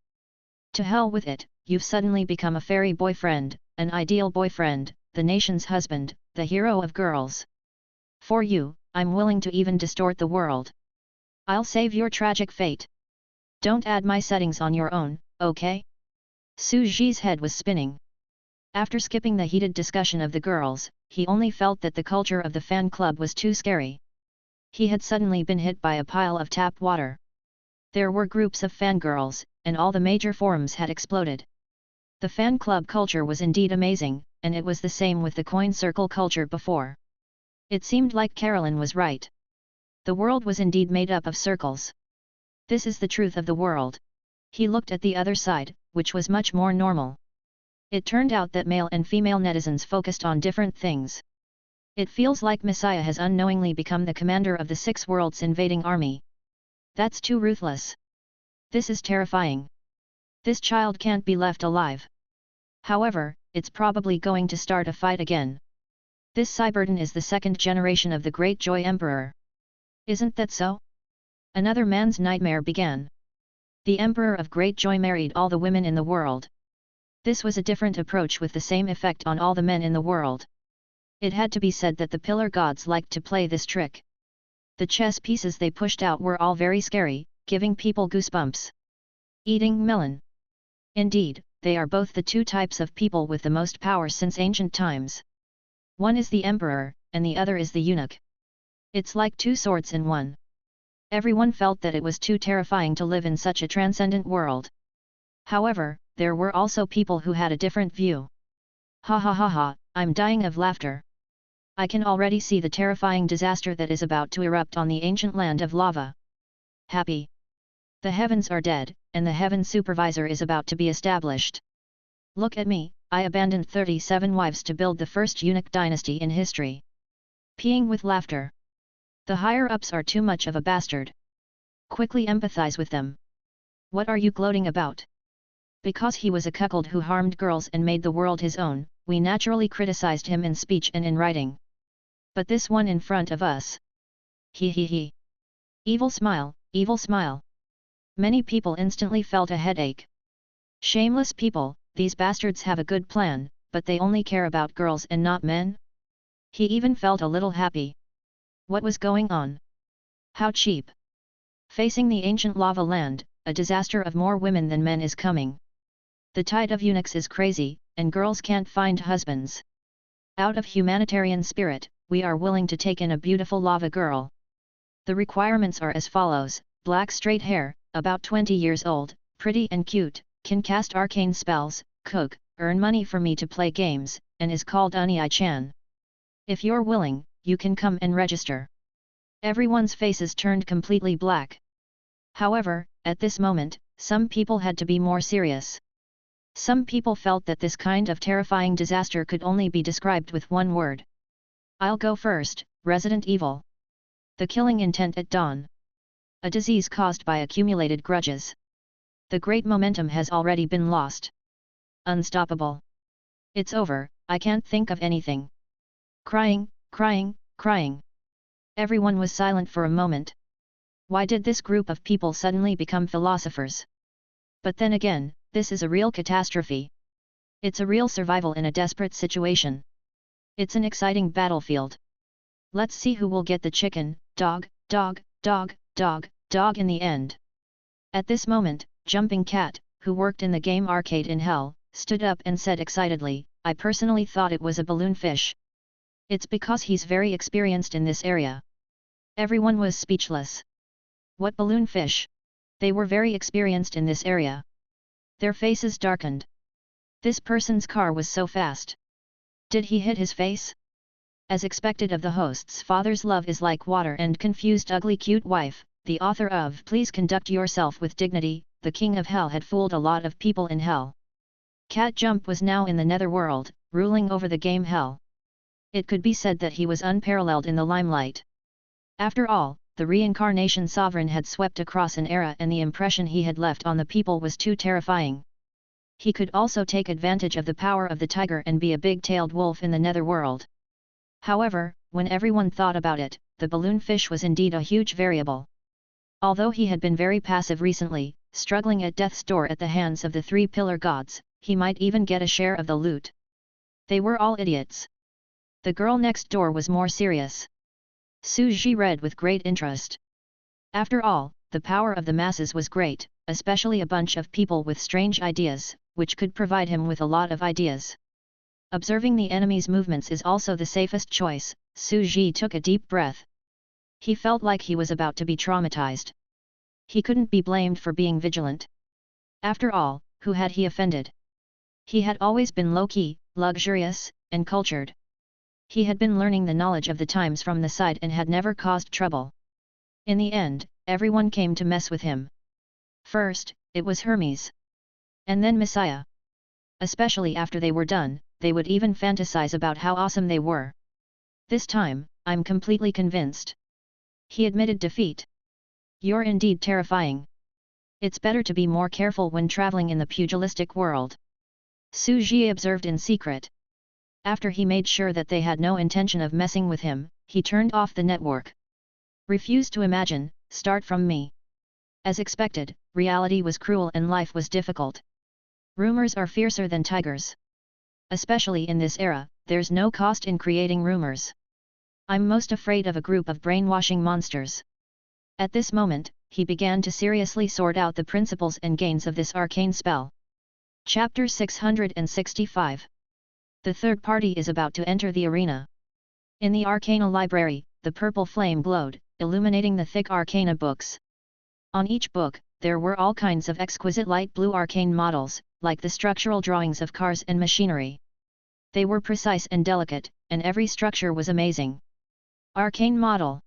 To hell with it, you've suddenly become a fairy boyfriend, an ideal boyfriend, the nation's husband, the hero of girls. For you, I'm willing to even distort the world. I'll save your tragic fate. Don't add my settings on your own, okay? Su Ji's head was spinning. After skipping the heated discussion of the girls, he only felt that the culture of the fan club was too scary. He had suddenly been hit by a pile of tap water. There were groups of fangirls, and all the major forums had exploded. The fan club culture was indeed amazing, and it was the same with the coin circle culture before. It seemed like Carolyn was right. The world was indeed made up of circles. This is the truth of the world. He looked at the other side, which was much more normal. It turned out that male and female netizens focused on different things. It feels like Messiah has unknowingly become the commander of the 6 worlds invading army. That's too ruthless. This is terrifying. This child can't be left alive. However, it's probably going to start a fight again. This Cyberton is the 2nd generation of the Great Joy Emperor. Isn't that so? Another man's nightmare began. The Emperor of Great Joy married all the women in the world. This was a different approach with the same effect on all the men in the world. It had to be said that the pillar gods liked to play this trick. The chess pieces they pushed out were all very scary, giving people goosebumps. Eating melon. Indeed, they are both the 2 types of people with the most power since ancient times. One is the emperor, and the other is the eunuch. It's like 2 swords in one. Everyone felt that it was too terrifying to live in such a transcendent world. However, there were also people who had a different view. Ha ha ha ha, I'm dying of laughter. I can already see the terrifying disaster that is about to erupt on the ancient land of lava. Happy. The heavens are dead, and the heaven supervisor is about to be established. Look at me, I abandoned 37 wives to build the first eunuch dynasty in history. Peeing with laughter. The higher-ups are too much of a bastard. Quickly empathize with them. What are you gloating about? Because he was a cuckold who harmed girls and made the world his own, we naturally criticized him in speech and in writing. But this one in front of us. He he he. Evil smile, evil smile. Many people instantly felt a headache. Shameless people, these bastards have a good plan, but they only care about girls and not men? He even felt a little happy. What was going on? How cheap. Facing the ancient lava land, a disaster of more women than men is coming. The tide of eunuchs is crazy, and girls can't find husbands. Out of humanitarian spirit, we are willing to take in a beautiful lava girl. The requirements are as follows: black straight hair, about 20 years old, pretty and cute, can cast arcane spells, cook, earn money for me to play games, and is called Unii-chan. If you're willing, you can come and register. Everyone's faces turned completely black. However, at this moment, some people had to be more serious. Some people felt that this kind of terrifying disaster could only be described with one word. I'll go first, Resident Evil. The killing intent at dawn. A disease caused by accumulated grudges. The great momentum has already been lost. Unstoppable. It's over, I can't think of anything. Crying, crying, crying. Everyone was silent for a moment. Why did this group of people suddenly become philosophers? But then again, this is a real catastrophe. It's a real survival in a desperate situation. It's an exciting battlefield. Let's see who will get the chicken, dog, dog, dog, dog, dog in the end. At this moment, Jumping Cat, who worked in the game arcade in Hell, stood up and said excitedly, I personally thought it was a balloon fish. It's because he's very experienced in this area. Everyone was speechless. What balloon fish? They were very experienced in this area. Their faces darkened. This person's car was so fast. Did he hit his face? As expected of the host's father's love is like water and confused ugly cute wife, the author of Please Conduct Yourself with Dignity, the King of Hell had fooled a lot of people in Hell. Cat Jump was now in the netherworld, ruling over the game Hell. It could be said that he was unparalleled in the limelight. After all, the reincarnation sovereign had swept across an era and the impression he had left on the people was too terrifying. He could also take advantage of the power of the tiger and be a big-tailed wolf in the netherworld. However, when everyone thought about it, the balloon fish was indeed a huge variable. Although he had been very passive recently, struggling at death's door at the hands of the 3 pillar gods, he might even get a share of the loot. They were all idiots. The girl next door was more serious. Suji read with great interest. After all, the power of the masses was great, especially a bunch of people with strange ideas, which could provide him with a lot of ideas. Observing the enemy's movements is also the safest choice. Suji took a deep breath. He felt like he was about to be traumatized. He couldn't be blamed for being vigilant. After all, who had he offended? He had always been low-key, luxurious, and cultured. He had been learning the knowledge of the times from the side and had never caused trouble. In the end, everyone came to mess with him. First, it was Hermes. And then Messiah. Especially after they were done, they would even fantasize about how awesome they were. This time, I'm completely convinced. He admitted defeat. You're indeed terrifying. It's better to be more careful when traveling in the pugilistic world. Su Ji observed in secret. After he made sure that they had no intention of messing with him, he turned off the network. Refuse to imagine, start from me. As expected, reality was cruel and life was difficult. Rumors are fiercer than tigers. Especially in this era, there's no cost in creating rumors. I'm most afraid of a group of brainwashing monsters. At this moment, he began to seriously sort out the principles and gains of this arcane spell. Chapter 665. The third party is about to enter the arena. In the Arcana library, the purple flame glowed, illuminating the thick Arcana books. On each book, there were all kinds of exquisite light blue arcane models, like the structural drawings of cars and machinery. They were precise and delicate, and every structure was amazing. Arcane model.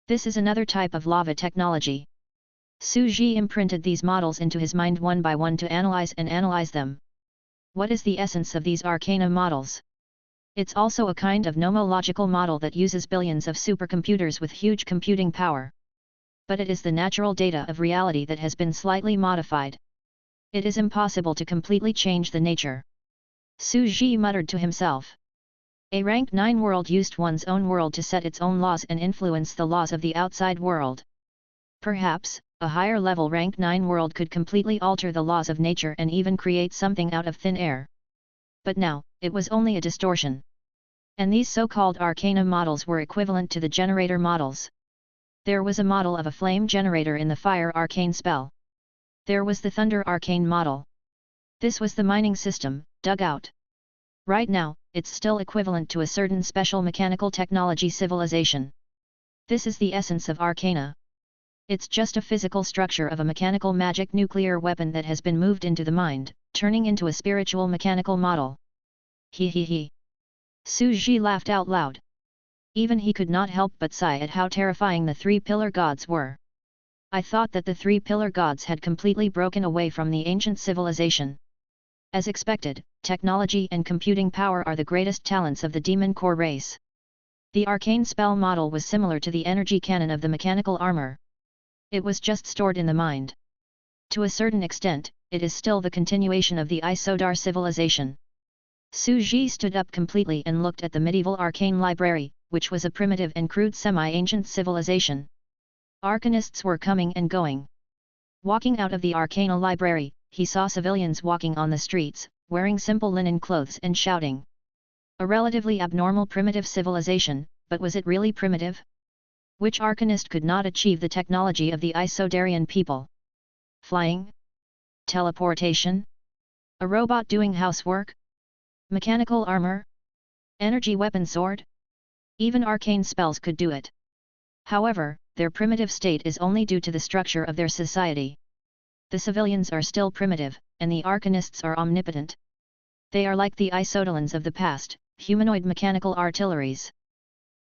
This is another type of lava technology. Su Ji imprinted these models into his mind one by one to analyze them. What is the essence of these Arcana models? It's also a kind of nomological model that uses billions of supercomputers with huge computing power. But it is the natural data of reality that has been slightly modified. It is impossible to completely change the nature. Su Ji muttered to himself. A rank 9 world used one's own world to set its own laws and influence the laws of the outside world. Perhaps, a higher level rank 9 world could completely alter the laws of nature and even create something out of thin air. But now, it was only a distortion. And these so-called Arcana models were equivalent to the generator models. There was a model of a flame generator in the fire arcane spell. There was the thunder arcane model. This was the mining system, dug out. Right now, it's still equivalent to a certain special mechanical technology civilization. This is the essence of Arcana. It's just a physical structure of a mechanical magic nuclear weapon that has been moved into the mind, turning into a spiritual mechanical model. He. Su Ji laughed out loud. Even he could not help but sigh at how terrifying the three pillar gods were. I thought that the three pillar gods had completely broken away from the ancient civilization. As expected, technology and computing power are the greatest talents of the demon core race. The arcane spell model was similar to the energy cannon of the mechanical armor. It was just stored in the mind. To a certain extent, it is still the continuation of the Isodar civilization. Su Ji stood up completely and looked at the medieval arcane library, which was a primitive and crude semi-ancient civilization. Arcanists were coming and going. Walking out of the Arcana library, he saw civilians walking on the streets, wearing simple linen clothes and shouting. A relatively abnormal primitive civilization, but was it really primitive? Which arcanist could not achieve the technology of the Isodarian people? Flying? Teleportation? A robot doing housework? Mechanical armor? Energy weapon sword? Even arcane spells could do it. However, their primitive state is only due to the structure of their society. The civilians are still primitive, and the arcanists are omnipotent. They are like the Isodalans of the past, humanoid mechanical artilleries.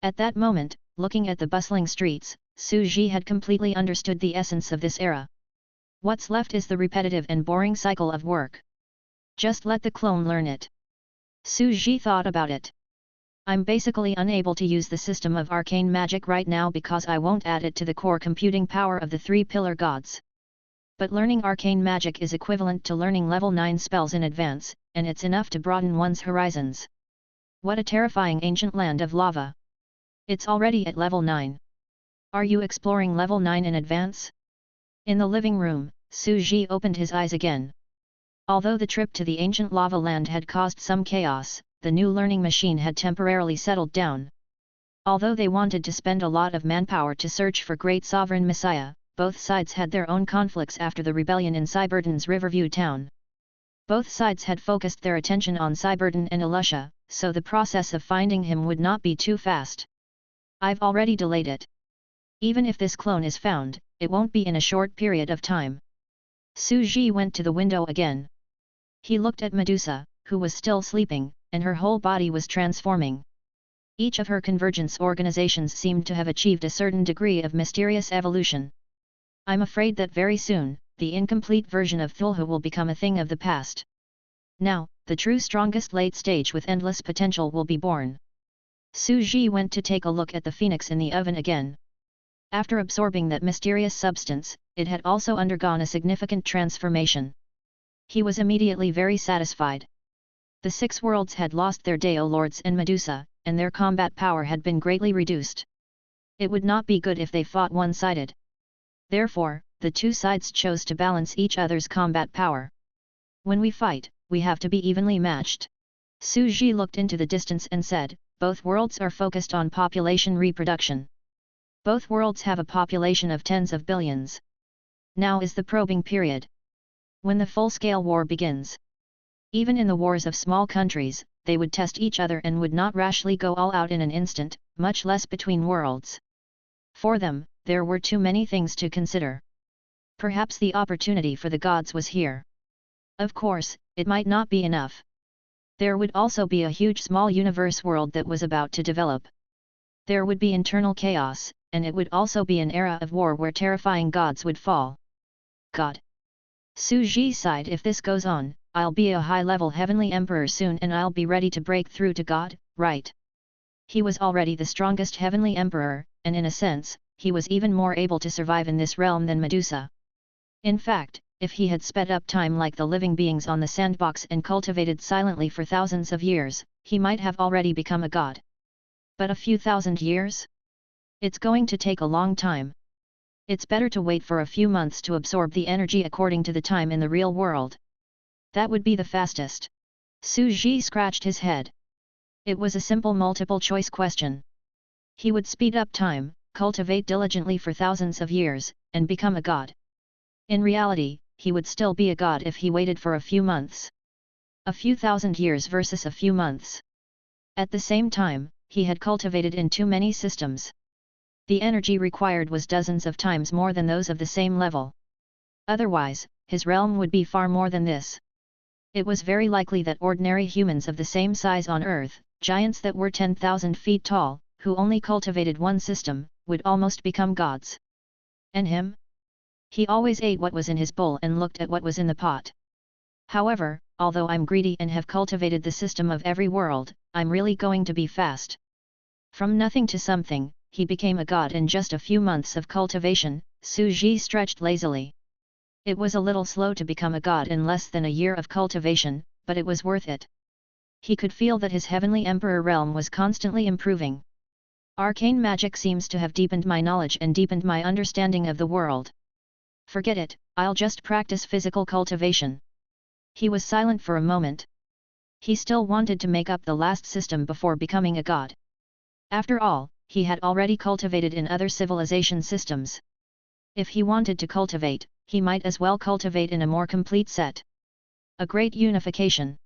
At that moment, looking at the bustling streets, Su Ji had completely understood the essence of this era. What's left is the repetitive and boring cycle of work. Just let the clone learn it. Su Ji thought about it. I'm basically unable to use the system of arcane magic right now because I won't add it to the core computing power of the three pillar gods. But learning arcane magic is equivalent to learning level 9 spells in advance, and it's enough to broaden one's horizons. What a terrifying ancient land of lava! It's already at level 9. Are you exploring level 9 in advance? In the living room, Su Ji opened his eyes again. Although the trip to the ancient lava land had caused some chaos, the new learning machine had temporarily settled down. Although they wanted to spend a lot of manpower to search for Great Sovereign Messiah, both sides had their own conflicts after the rebellion in Cyberton's Riverview town. Both sides had focused their attention on Cyberton and Elusha, so the process of finding him would not be too fast. I've already delayed it. Even if this clone is found, it won't be in a short period of time. Su Ji went to the window again. He looked at Medusa, who was still sleeping, and her whole body was transforming. Each of her convergence organizations seemed to have achieved a certain degree of mysterious evolution. I'm afraid that very soon, the incomplete version of Thulhu will become a thing of the past. Now, the true strongest late stage with endless potential will be born. Su Ji went to take a look at the phoenix in the oven again. After absorbing that mysterious substance, it had also undergone a significant transformation. He was immediately very satisfied. The 6 worlds had lost their Deo Lords and Medusa, and their combat power had been greatly reduced. It would not be good if they fought one-sided. Therefore, the 2 sides chose to balance each other's combat power. When we fight, we have to be evenly matched. Su Ji looked into the distance and said, both worlds are focused on population reproduction. Both worlds have a population of tens of billions. Now is the probing period. When the full-scale war begins. Even in the wars of small countries, they would test each other and would not rashly go all out in an instant, much less between worlds. For them, there were too many things to consider. Perhaps the opportunity for the gods was here. Of course, it might not be enough. There would also be a huge small universe world that was about to develop. There would be internal chaos, and it would also be an era of war where terrifying gods would fall. God. Su Ji sighed. If this goes on, I'll be a high-level heavenly emperor soon and I'll be ready to break through to God, right? He was already the strongest heavenly emperor, and in a sense, he was even more able to survive in this realm than Medusa. In fact, if he had sped up time like the living beings on the sandbox and cultivated silently for thousands of years, he might have already become a god. But a few thousand years? It's going to take a long time. It's better to wait for a few months to absorb the energy according to the time in the real world. That would be the fastest. Su Ji scratched his head. It was a simple multiple-choice question. He would speed up time, cultivate diligently for thousands of years, and become a god. In reality, he would still be a god if he waited for a few months. A few thousand years versus a few months. At the same time, he had cultivated in too many systems. The energy required was dozens of times more than those of the same level. Otherwise, his realm would be far more than this. It was very likely that ordinary humans of the same size on Earth, giants that were 10,000 feet tall, who only cultivated one system, would almost become gods. And him? He always ate what was in his bowl and looked at what was in the pot. However, although I'm greedy and have cultivated the system of every world, I'm really going to be fast. From nothing to something, he became a god in just a few months of cultivation. Su Ji stretched lazily. It was a little slow to become a god in less than a year of cultivation, but it was worth it. He could feel that his heavenly emperor realm was constantly improving. Arcane magic seems to have deepened my knowledge and deepened my understanding of the world. Forget it, I'll just practice physical cultivation. He was silent for a moment. He still wanted to make up the last system before becoming a god. After all, he had already cultivated in other civilization systems. If he wanted to cultivate, he might as well cultivate in a more complete set. A great unification.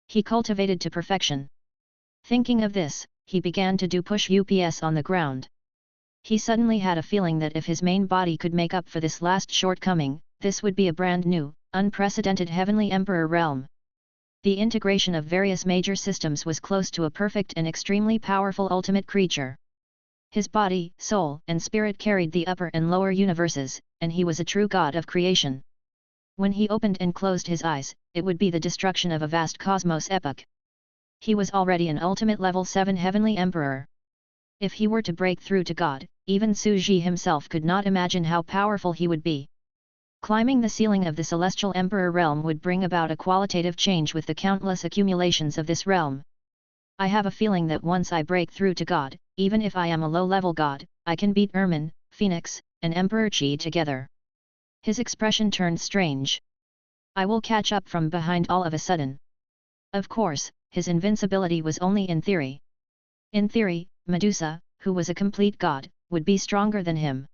He cultivated to perfection. Thinking of this, he began to do push-ups on the ground. He suddenly had a feeling that if his main body could make up for this last shortcoming, this would be a brand new, unprecedented heavenly emperor realm. The integration of various major systems was close to a perfect and extremely powerful ultimate creature. His body, soul, and spirit carried the upper and lower universes, and he was a true god of creation. When he opened and closed his eyes, it would be the destruction of a vast cosmos epoch. He was already an ultimate level 7 heavenly emperor. If he were to break through to God, even Su Ji himself could not imagine how powerful he would be. Climbing the ceiling of the celestial emperor realm would bring about a qualitative change with the countless accumulations of this realm. I have a feeling that once I break through to God, even if I am a low-level god, I can beat Ermin, Phoenix, and Emperor Chi together. His expression turned strange. I will catch up from behind all of a sudden. Of course, his invincibility was only in theory. In theory, Medusa, who was a complete god, would be stronger than him.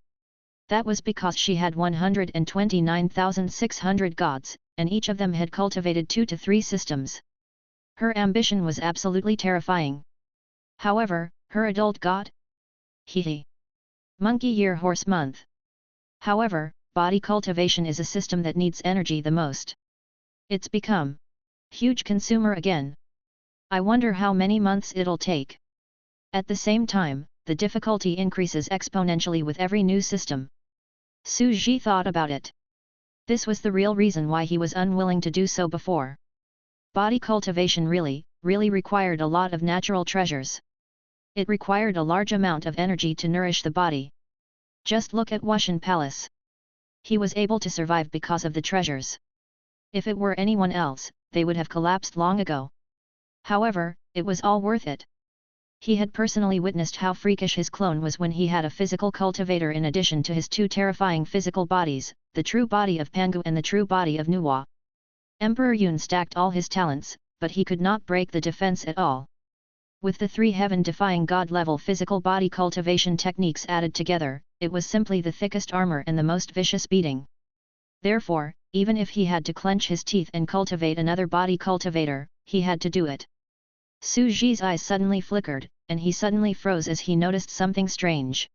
That was because she had 129,600 gods, and each of them had cultivated 2 to 3 systems. Her ambition was absolutely terrifying. However, her adult god? Hee. Monkey year horse month. However, body cultivation is a system that needs energy the most. It's become huge consumer again. I wonder how many months it'll take. At the same time, the difficulty increases exponentially with every new system. Su Ji thought about it. This was the real reason why he was unwilling to do so before. Body cultivation really required a lot of natural treasures. It required a large amount of energy to nourish the body. Just look at Wushan Palace. He was able to survive because of the treasures. If it were anyone else, they would have collapsed long ago. However, it was all worth it. He had personally witnessed how freakish his clone was when he had a physical cultivator in addition to his two terrifying physical bodies, the true body of Pangu and the true body of Nuwa. Emperor Yun stacked all his talents, but he could not break the defense at all. With the three heaven-defying god-level physical body cultivation techniques added together, it was simply the thickest armor and the most vicious beating. Therefore, even if he had to clench his teeth and cultivate another body cultivator, he had to do it. Su Ji's eyes suddenly flickered, and he suddenly froze as he noticed something strange.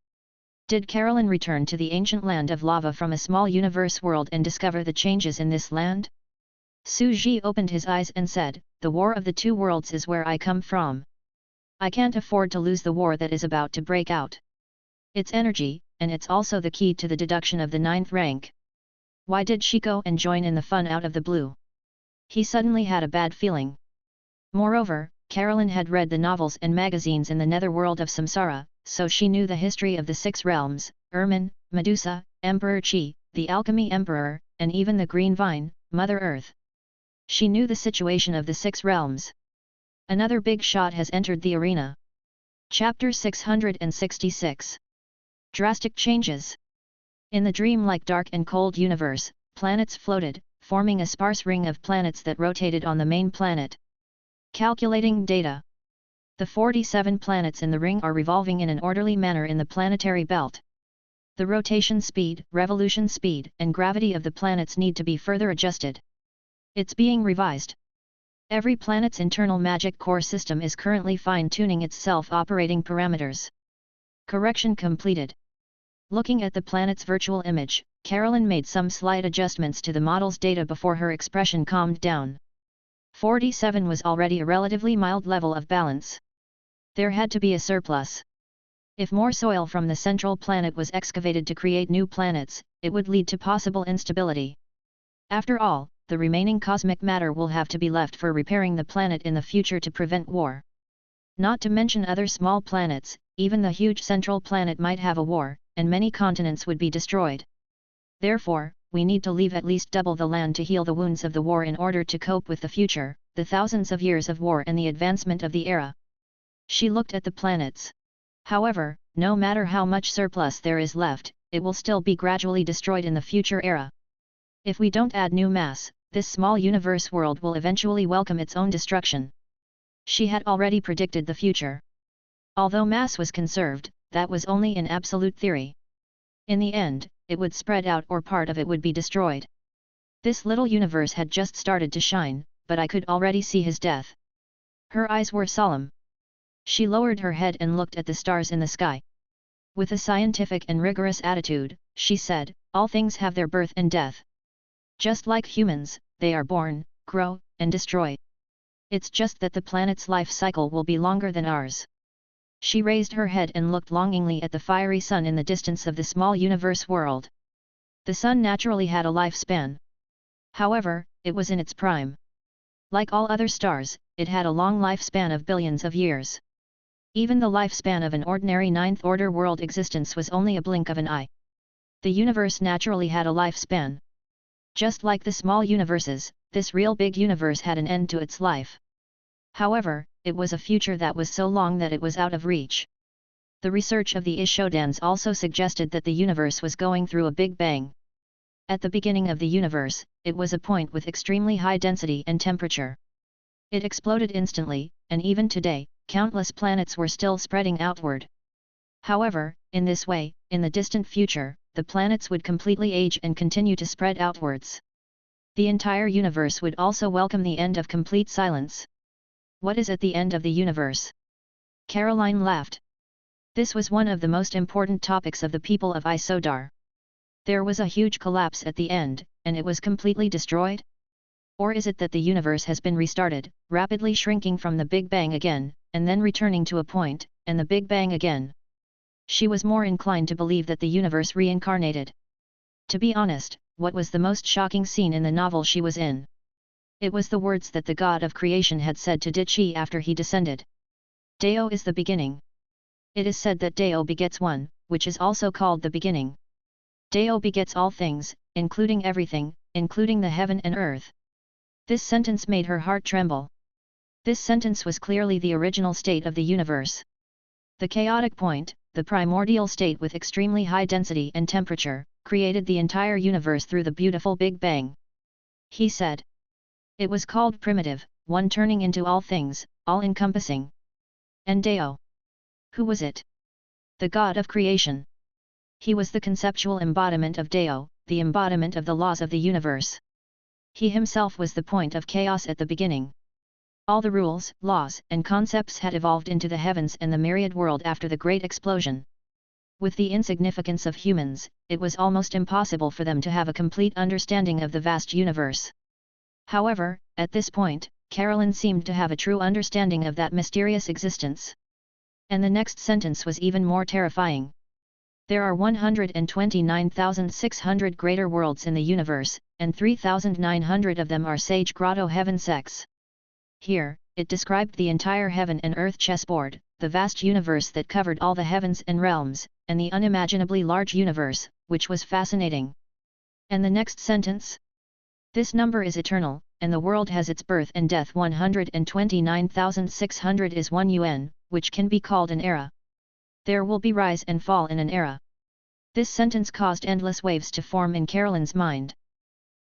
Did Carolyn return to the ancient land of lava from a small universe world and discover the changes in this land? Su Ji opened his eyes and said, "The War of the Two Worlds is where I come from. I can't afford to lose the war that is about to break out. It's energy, and it's also the key to the deduction of the 9th rank. Why did she go and join in the fun out of the blue?" He suddenly had a bad feeling. Moreover, Carolyn had read the novels and magazines in the netherworld of Samsara, so she knew the history of the 6 realms, Ermin, Medusa, Emperor Chi, the Alchemy Emperor, and even the Green Vine, Mother Earth. She knew the situation of the 6 realms. Another big shot has entered the arena. Chapter 666. Drastic Changes. In the dream-like dark and cold universe, planets floated, forming a sparse ring of planets that rotated on the main planet. Calculating data. The 47 planets in the ring are revolving in an orderly manner in the planetary belt. The rotation speed, revolution speed, and gravity of the planets need to be further adjusted. It's being revised. Every planet's internal magic core system is currently fine-tuning its self-operating parameters. Correction completed. Looking at the planet's virtual image, Carolyn made some slight adjustments to the model's data before her expression calmed down. 47 was already a relatively mild level of balance. There had to be a surplus. If more soil from the central planet was excavated to create new planets, it would lead to possible instability. After all, the remaining cosmic matter will have to be left for repairing the planet in the future to prevent war. Not to mention other small planets, even the huge central planet might have a war, and many continents would be destroyed. Therefore, we need to leave at least double the land to heal the wounds of the war in order to cope with the future, the thousands of years of war and the advancement of the era. She looked at the planets. However, no matter how much surplus there is left, it will still be gradually destroyed in the future era. If we don't add new mass, this small universe world will eventually welcome its own destruction. She had already predicted the future. Although mass was conserved, that was only in absolute theory. In the end, it would spread out or part of it would be destroyed. This little universe had just started to shine, but I could already see his death. Her eyes were solemn. She lowered her head and looked at the stars in the sky. With a scientific and rigorous attitude, she said, "All things have their birth and death. Just like humans, they are born, grow, and destroy. It's just that the planet's life cycle will be longer than ours." She raised her head and looked longingly at the fiery sun in the distance of the small universe world. The sun naturally had a lifespan. However, it was in its prime. Like all other stars, it had a long lifespan of billions of years. Even the lifespan of an ordinary ninth-order world existence was only a blink of an eye. The universe naturally had a lifespan. Just like the small universes, this real big universe had an end to its life. However, it was a future that was so long that it was out of reach. The research of the Ishodans also suggested that the universe was going through a big bang. At the beginning of the universe, it was a point with extremely high density and temperature. It exploded instantly, and even today, countless planets were still spreading outward. However, in this way, in the distant future, the planets would completely age and continue to spread outwards. The entire universe would also welcome the end of complete silence. What is at the end of the universe? Caroline laughed. This was one of the most important topics of the people of Isodar. There was a huge collapse at the end, and it was completely destroyed? Or is it that the universe has been restarted, rapidly shrinking from the Big Bang again, and then returning to a point, and the Big Bang again. She was more inclined to believe that the universe reincarnated. To be honest, what was the most shocking scene in the novel she was in? It was the words that the god of creation had said to Dichi after he descended. Deo is the beginning. It is said that Deo begets one, which is also called the beginning. Deo begets all things, including everything, including the heaven and earth. This sentence made her heart tremble. This sentence was clearly the original state of the universe. The chaotic point, the primordial state with extremely high density and temperature, created the entire universe through the beautiful Big Bang. He said. It was called primitive, one turning into all things, all-encompassing. And Deo. Who was it? The god of creation. He was the conceptual embodiment of Deo, the embodiment of the laws of the universe. He himself was the point of chaos at the beginning. All the rules, laws, and concepts had evolved into the heavens and the myriad world after the great explosion. With the insignificance of humans, it was almost impossible for them to have a complete understanding of the vast universe. However, at this point, Carolyn seemed to have a true understanding of that mysterious existence. And the next sentence was even more terrifying. There are 129,600 greater worlds in the universe, and 3,900 of them are sage grotto heaven sects. Here, it described the entire heaven and earth chessboard, the vast universe that covered all the heavens and realms, and the unimaginably large universe, which was fascinating. And the next sentence? This number is eternal, and the world has its birth and death. 129,600 is one UN, which can be called an era. There will be rise and fall in an era. This sentence caused endless waves to form in Carolyn's mind.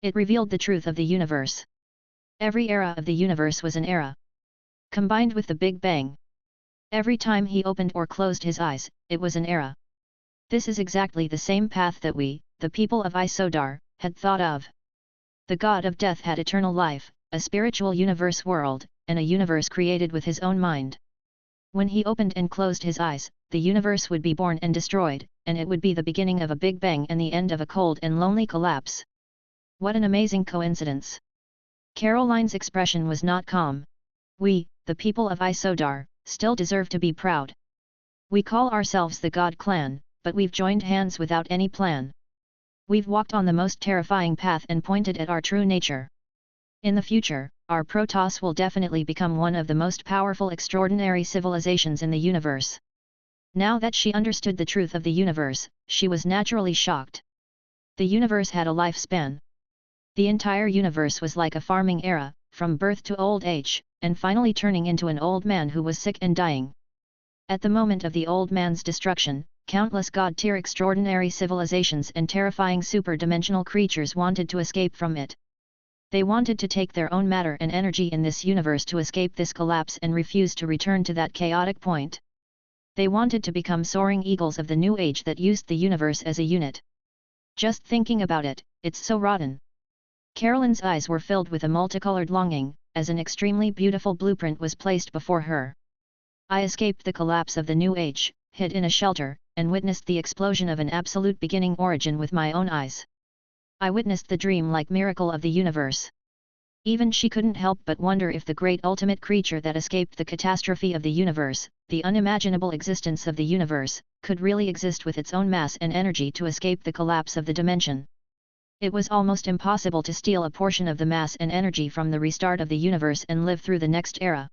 It revealed the truth of the universe. Every era of the universe was an era. Combined with the Big Bang. Every time he opened or closed his eyes, it was an era. This is exactly the same path that we, the people of Isodar, had thought of. The god of death had eternal life, a spiritual universe world, and a universe created with his own mind. When he opened and closed his eyes, the universe would be born and destroyed, and it would be the beginning of a Big Bang and the end of a cold and lonely collapse. What an amazing coincidence! Caroline's expression was not calm. We, the people of Isodar, still deserve to be proud. We call ourselves the God Clan, but we've joined hands without any plan. We've walked on the most terrifying path and pointed at our true nature. In the future, our Protoss will definitely become one of the most powerful extraordinary civilizations in the universe. Now that she understood the truth of the universe, she was naturally shocked. The universe had a lifespan. The entire universe was like a farming era, from birth to old age, and finally turning into an old man who was sick and dying. At the moment of the old man's destruction, countless god-tier extraordinary civilizations and terrifying super-dimensional creatures wanted to escape from it. They wanted to take their own matter and energy in this universe to escape this collapse and refuse to return to that chaotic point. They wanted to become soaring eagles of the new age that used the universe as a unit. Just thinking about it, it's so rotten. Carolyn's eyes were filled with a multicolored longing, as an extremely beautiful blueprint was placed before her. I escaped the collapse of the new age, hid in a shelter, and witnessed the explosion of an absolute beginning origin with my own eyes. I witnessed the dream-like miracle of the universe. Even she couldn't help but wonder if the great ultimate creature that escaped the catastrophe of the universe, the unimaginable existence of the universe, could really exist with its own mass and energy to escape the collapse of the dimension. It was almost impossible to steal a portion of the mass and energy from the restart of the universe and live through the next era.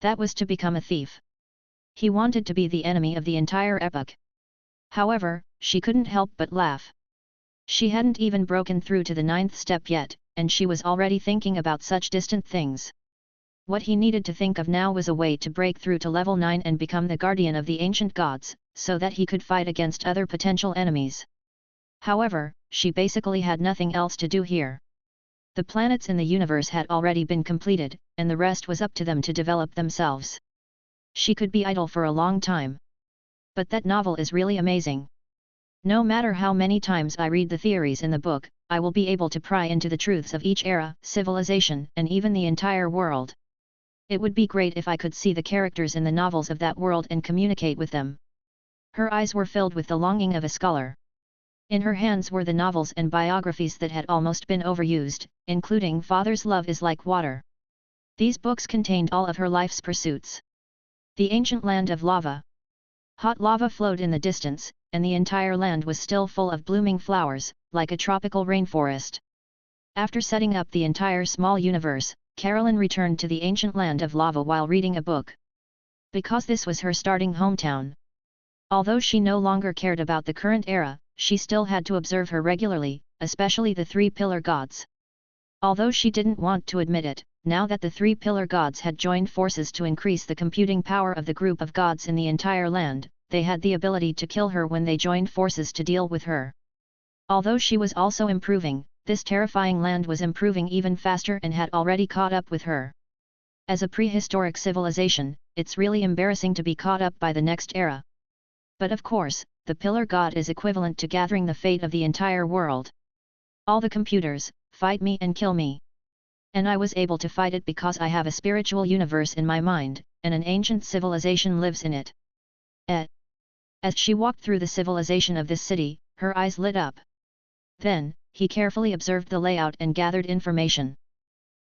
That was to become a thief. He wanted to be the enemy of the entire epoch. However, she couldn't help but laugh. She hadn't even broken through to the 9th step yet, and she was already thinking about such distant things. What he needed to think of now was a way to break through to level 9 and become the guardian of the ancient gods, so that he could fight against other potential enemies. However, she basically had nothing else to do here. The planets in the universe had already been completed, and the rest was up to them to develop themselves. She could be idle for a long time. But that novel is really amazing. No matter how many times I read the theories in the book, I will be able to pry into the truths of each era, civilization, and even the entire world. It would be great if I could see the characters in the novels of that world and communicate with them. Her eyes were filled with the longing of a scholar. In her hands were the novels and biographies that had almost been overused, including Father's Love is Like Water. These books contained all of her life's pursuits. The ancient land of lava. Hot lava flowed in the distance, and the entire land was still full of blooming flowers, like a tropical rainforest. After setting up the entire small universe, Carolyn returned to the ancient land of lava while reading a book. Because this was her starting hometown. Although she no longer cared about the current era, she still had to observe her regularly, especially the three pillar gods. Although she didn't want to admit it, now that the three pillar gods had joined forces to increase the computing power of the group of gods in the entire land, they had the ability to kill her when they joined forces to deal with her. Although she was also improving, this terrifying land was improving even faster and had already caught up with her. As a prehistoric civilization, it's really embarrassing to be caught up by the next era. But of course, the pillar god is equivalent to gathering the fate of the entire world. All the computers, fight me and kill me. And I was able to fight it because I have a spiritual universe in my mind, and an ancient civilization lives in it. As she walked through the civilization of this city, her eyes lit up. Then, he carefully observed the layout and gathered information.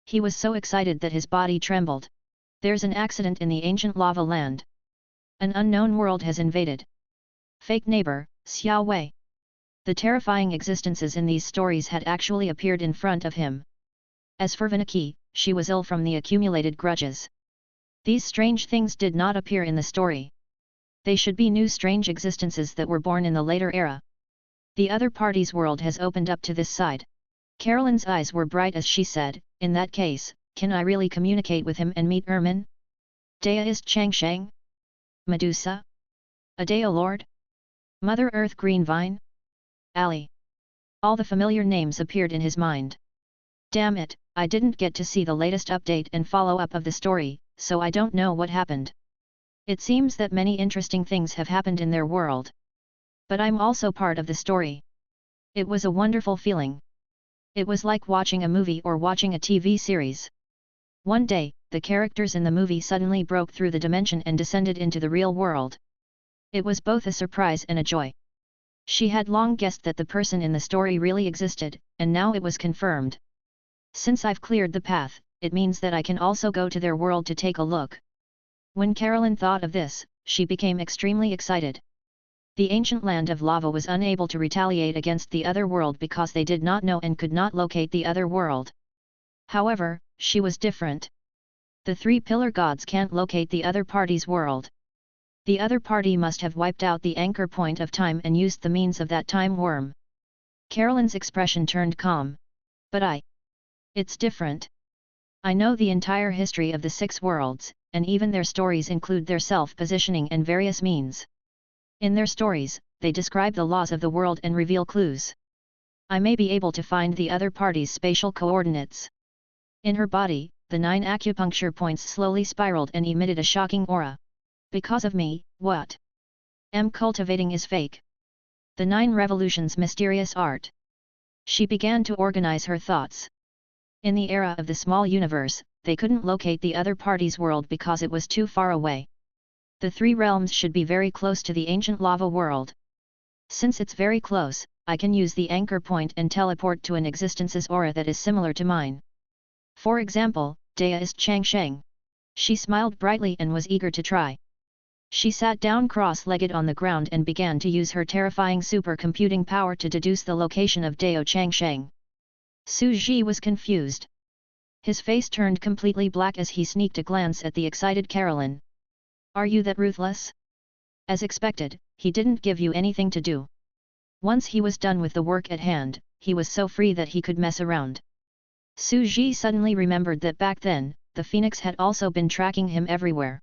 He was so excited that his body trembled. There's an accident in the ancient lava land. An unknown world has invaded. Fake neighbor, Xiao Wei. The terrifying existences in these stories had actually appeared in front of him. As for Vinaki, she was ill from the accumulated grudges. These strange things did not appear in the story. They should be new strange existences that were born in the later era. The other party's world has opened up to this side. Carolyn's eyes were bright as she said, in that case, can I really communicate with him and meet Ermin? Deist Changsheng? Medusa? Adeo Lord? Mother Earth Green Vine? Ali. All the familiar names appeared in his mind. Damn it, I didn't get to see the latest update and follow-up of the story, so I don't know what happened. It seems that many interesting things have happened in their world. But I'm also part of the story. It was a wonderful feeling. It was like watching a movie or watching a TV series. One day, the characters in the movie suddenly broke through the dimension and descended into the real world. It was both a surprise and a joy. She had long guessed that the person in the story really existed, and now it was confirmed. Since I've cleared the path, it means that I can also go to their world to take a look. When Carolyn thought of this, she became extremely excited. The ancient land of lava was unable to retaliate against the other world because they did not know and could not locate the other world. However, she was different. The three pillar gods can't locate the other party's world. The other party must have wiped out the anchor point of time and used the means of that time worm. Carolyn's expression turned calm. But it's different. I know the entire history of the six worlds, and even their stories include their self-positioning and various means. In their stories, they describe the laws of the world and reveal clues. I may be able to find the other party's spatial coordinates. In her body, the 9 acupuncture points slowly spiraled and emitted a shocking aura. Because of me, what am cultivating is fake. The 9 revolutions mysterious art. She began to organize her thoughts. In the era of the small universe, they couldn't locate the other party's world because it was too far away. The 3 realms should be very close to the ancient lava world. Since it's very close, I can use the anchor point and teleport to an existence's aura that is similar to mine. For example, Deist Changsheng. She smiled brightly and was eager to try. She sat down cross-legged on the ground and began to use her terrifying supercomputing power to deduce the location of Dao Changsheng. Su Ji was confused. His face turned completely black as he sneaked a glance at the excited Carolyn. Are you that ruthless? As expected, he didn't give you anything to do. Once he was done with the work at hand, he was so free that he could mess around. Su Ji suddenly remembered that back then, the phoenix had also been tracking him everywhere.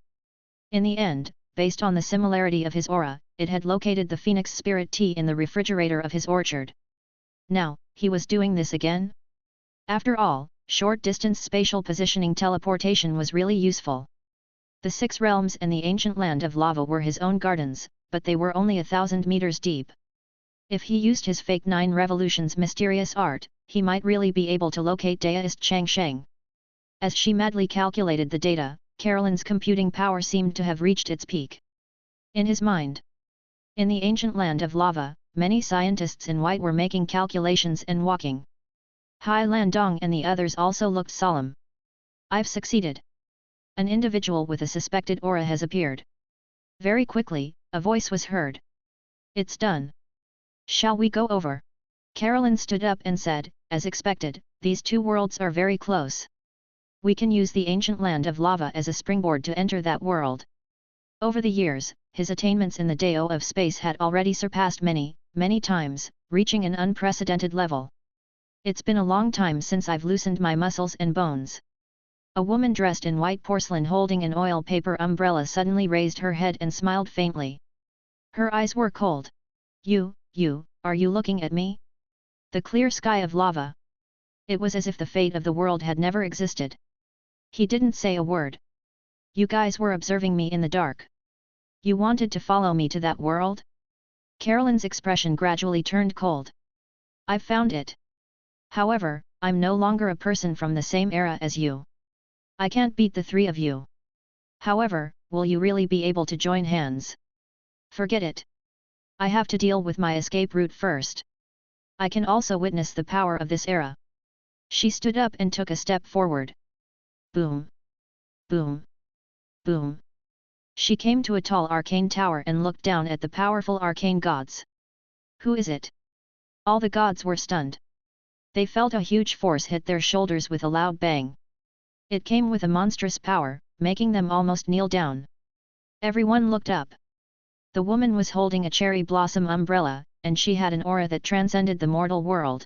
In the end, based on the similarity of his aura, it had located the phoenix spirit tea in the refrigerator of his orchard. Now, he was doing this again? After all, short-distance spatial positioning teleportation was really useful. The 6 realms and the ancient land of lava were his own gardens, but they were only 1,000 meters deep. If he used his fake 9 revolutions mysterious art, he might really be able to locate Deist Changsheng. As she madly calculated the data, Carolyn's computing power seemed to have reached its peak. In his mind. In the ancient land of lava, many scientists in white were making calculations and walking. Hai Landong and the others also looked solemn. I've succeeded. An individual with a suspected aura has appeared. Very quickly, a voice was heard. It's done. Shall we go over? Carolyn stood up and said, as expected, these two worlds are very close. We can use the ancient land of lava as a springboard to enter that world. Over the years, his attainments in the Dao of space had already surpassed many times, reaching an unprecedented level. It's been a long time since I've loosened my muscles and bones. A woman dressed in white porcelain holding an oil paper umbrella suddenly raised her head and smiled faintly. Her eyes were cold. Are you looking at me? The clear sky of lava. It was as if the fate of the world had never existed. He didn't say a word. You guys were observing me in the dark. You wanted to follow me to that world? Carolyn's expression gradually turned cold. I've found it. However, I'm no longer a person from the same era as you. I can't beat the three of you. However, will you really be able to join hands? Forget it. I have to deal with my escape route first. I can also witness the power of this era. She stood up and took a step forward. Boom. Boom. Boom. She came to a tall arcane tower and looked down at the powerful arcane gods. Who is it? All the gods were stunned. They felt a huge force hit their shoulders with a loud bang. It came with a monstrous power, making them almost kneel down. Everyone looked up. The woman was holding a cherry blossom umbrella, and she had an aura that transcended the mortal world.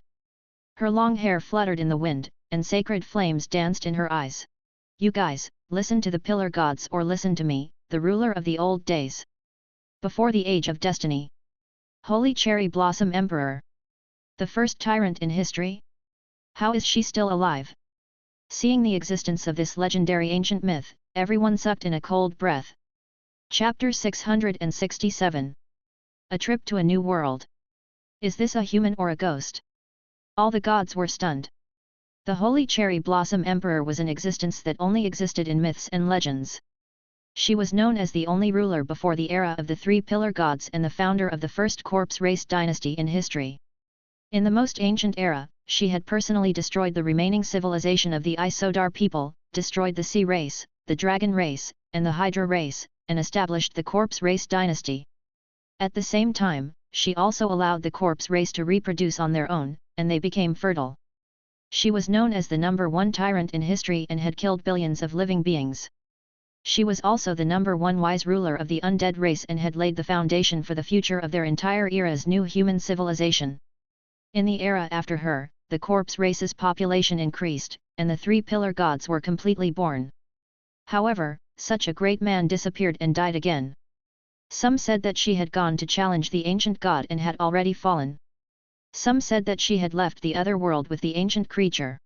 Her long hair fluttered in the wind, and sacred flames danced in her eyes. You guys, listen to the pillar gods or listen to me, the ruler of the old days. Before the age of destiny. Holy Cherry Blossom Emperor. The first tyrant in history? How is she still alive? Seeing the existence of this legendary ancient myth, everyone sucked in a cold breath. Chapter 667. A trip to a new world. Is this a human or a ghost? All the gods were stunned. The Holy Cherry Blossom Emperor was an existence that only existed in myths and legends. She was known as the only ruler before the era of the three pillar gods and the founder of the first corpse race dynasty in history. In the most ancient era, she had personally destroyed the remaining civilization of the Isodar people, destroyed the Sea race, the Dragon race, and the Hydra race, and established the corpse race dynasty. At the same time, she also allowed the corpse race to reproduce on their own, and they became fertile. She was known as the #1 tyrant in history and had killed billions of living beings. She was also the #1 wise ruler of the undead race and had laid the foundation for the future of their entire era's new human civilization. In the era after her, the corpse race's population increased, and the three pillar gods were completely born. However, such a great man disappeared and died again. Some said that she had gone to challenge the ancient god and had already fallen. Some said that she had left the other world with the ancient creature.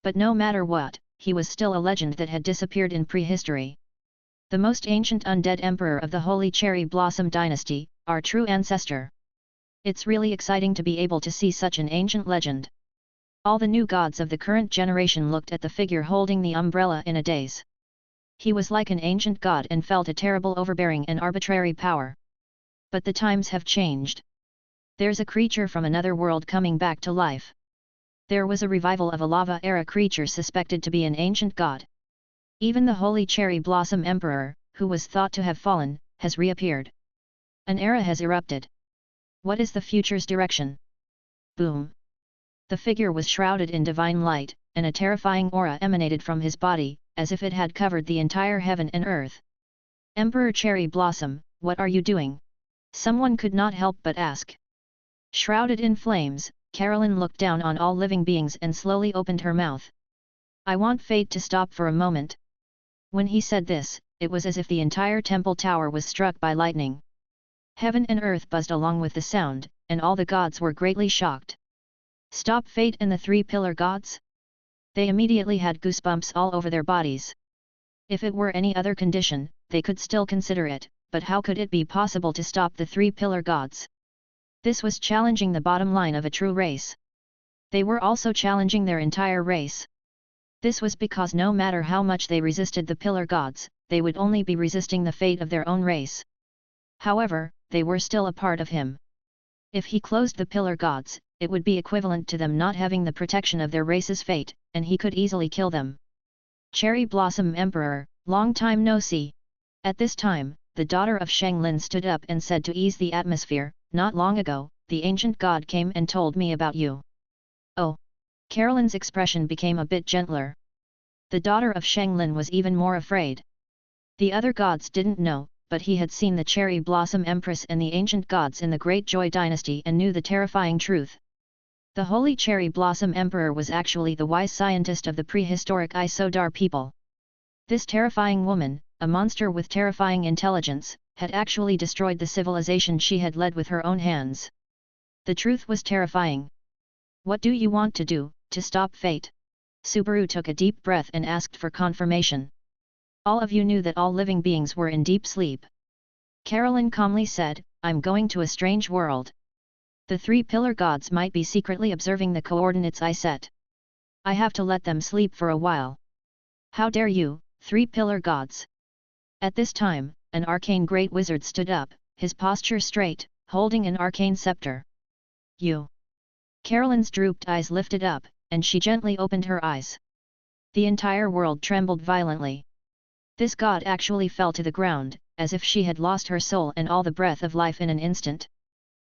But no matter what, he was still a legend that had disappeared in prehistory. The most ancient undead emperor of the Holy Cherry Blossom dynasty, our true ancestor. It's really exciting to be able to see such an ancient legend. All the new gods of the current generation looked at the figure holding the umbrella in a daze. He was like an ancient god and felt a terrible overbearing and arbitrary power. But the times have changed. There's a creature from another world coming back to life. There was a revival of a lava-era creature suspected to be an ancient god. Even the Holy Cherry Blossom Emperor, who was thought to have fallen, has reappeared. An era has erupted. What is the future's direction? Boom! The figure was shrouded in divine light, and a terrifying aura emanated from his body, as if it had covered the entire heaven and earth. Emperor Cherry Blossom, what are you doing? Someone could not help but ask. Shrouded in flames, Carolyn looked down on all living beings and slowly opened her mouth. I want fate to stop for a moment. When he said this, it was as if the entire temple tower was struck by lightning. Heaven and earth buzzed along with the sound, and all the gods were greatly shocked. Stop fate and the three pillar gods? They immediately had goosebumps all over their bodies. If it were any other condition, they could still consider it, but how could it be possible to stop the three pillar gods? This was challenging the bottom line of a true race. They were also challenging their entire race. This was because no matter how much they resisted the pillar gods, they would only be resisting the fate of their own race. However, they were still a part of him. If he closed the pillar gods, it would be equivalent to them not having the protection of their race's fate, and he could easily kill them. Cherry Blossom Emperor, Long time no see. At this time, the daughter of Shanglin stood up and said to ease the atmosphere, not long ago, the ancient god came and told me about you. Oh! Carolyn's expression became a bit gentler. The daughter of Shanglin was even more afraid. The other gods didn't know, but he had seen the Cherry Blossom Empress and the ancient gods in the Great Joy dynasty and knew the terrifying truth. The Holy Cherry Blossom Emperor was actually the wise scientist of the prehistoric Isodar people. This terrifying woman, a monster with terrifying intelligence, had actually destroyed the civilization she had led with her own hands. The truth was terrifying. What do you want to do, to stop fate? Subaru took a deep breath and asked for confirmation. All of you knew that all living beings were in deep sleep. Carolyn calmly said, I'm going to a strange world. The three pillar gods might be secretly observing the coordinates I set. I have to let them sleep for a while. How dare you, three pillar gods? At this time, an arcane great wizard stood up, his posture straight, holding an arcane scepter. You! Carolyn's drooped eyes lifted up, and she gently opened her eyes. The entire world trembled violently. This god actually fell to the ground, as if she had lost her soul and all the breath of life in an instant.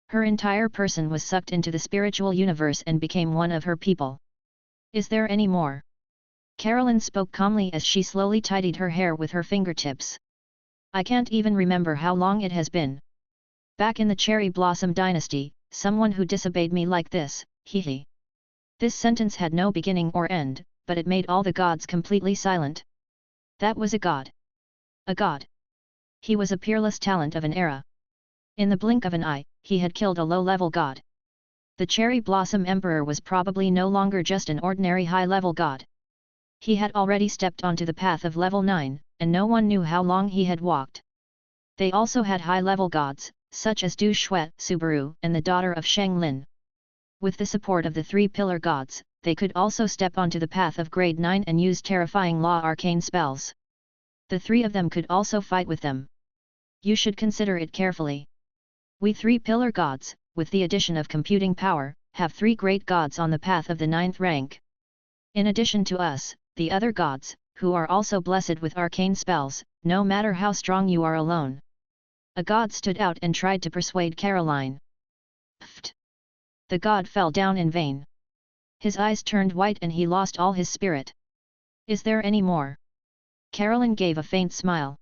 Her entire person was sucked into the spiritual universe and became one of her people. Is there any more? Carolyn spoke calmly as she slowly tidied her hair with her fingertips. I can't even remember how long it has been. Back in the Cherry Blossom dynasty, someone who disobeyed me like this, hee. This sentence had no beginning or end, but it made all the gods completely silent. That was a god. A god. He was a peerless talent of an era. In the blink of an eye, he had killed a low-level god. The Cherry Blossom Emperor was probably no longer just an ordinary high-level god. He had already stepped onto the path of level 9, and no one knew how long he had walked. They also had high-level gods, such as Du Shui, Subaru, and the daughter of Shanglin. With the support of the three pillar gods, they could also step onto the path of grade 9 and use terrifying law arcane spells. The three of them could also fight with them. You should consider it carefully. We three pillar gods, with the addition of computing power, have three great gods on the path of the 9th rank. In addition to us, the other gods, who are also blessed with arcane spells, no matter how strong you are alone. A god stood out and tried to persuade Caroline. Pfft! The god fell down in vain. His eyes turned white and he lost all his spirit. Is there any more? Caroline gave a faint smile.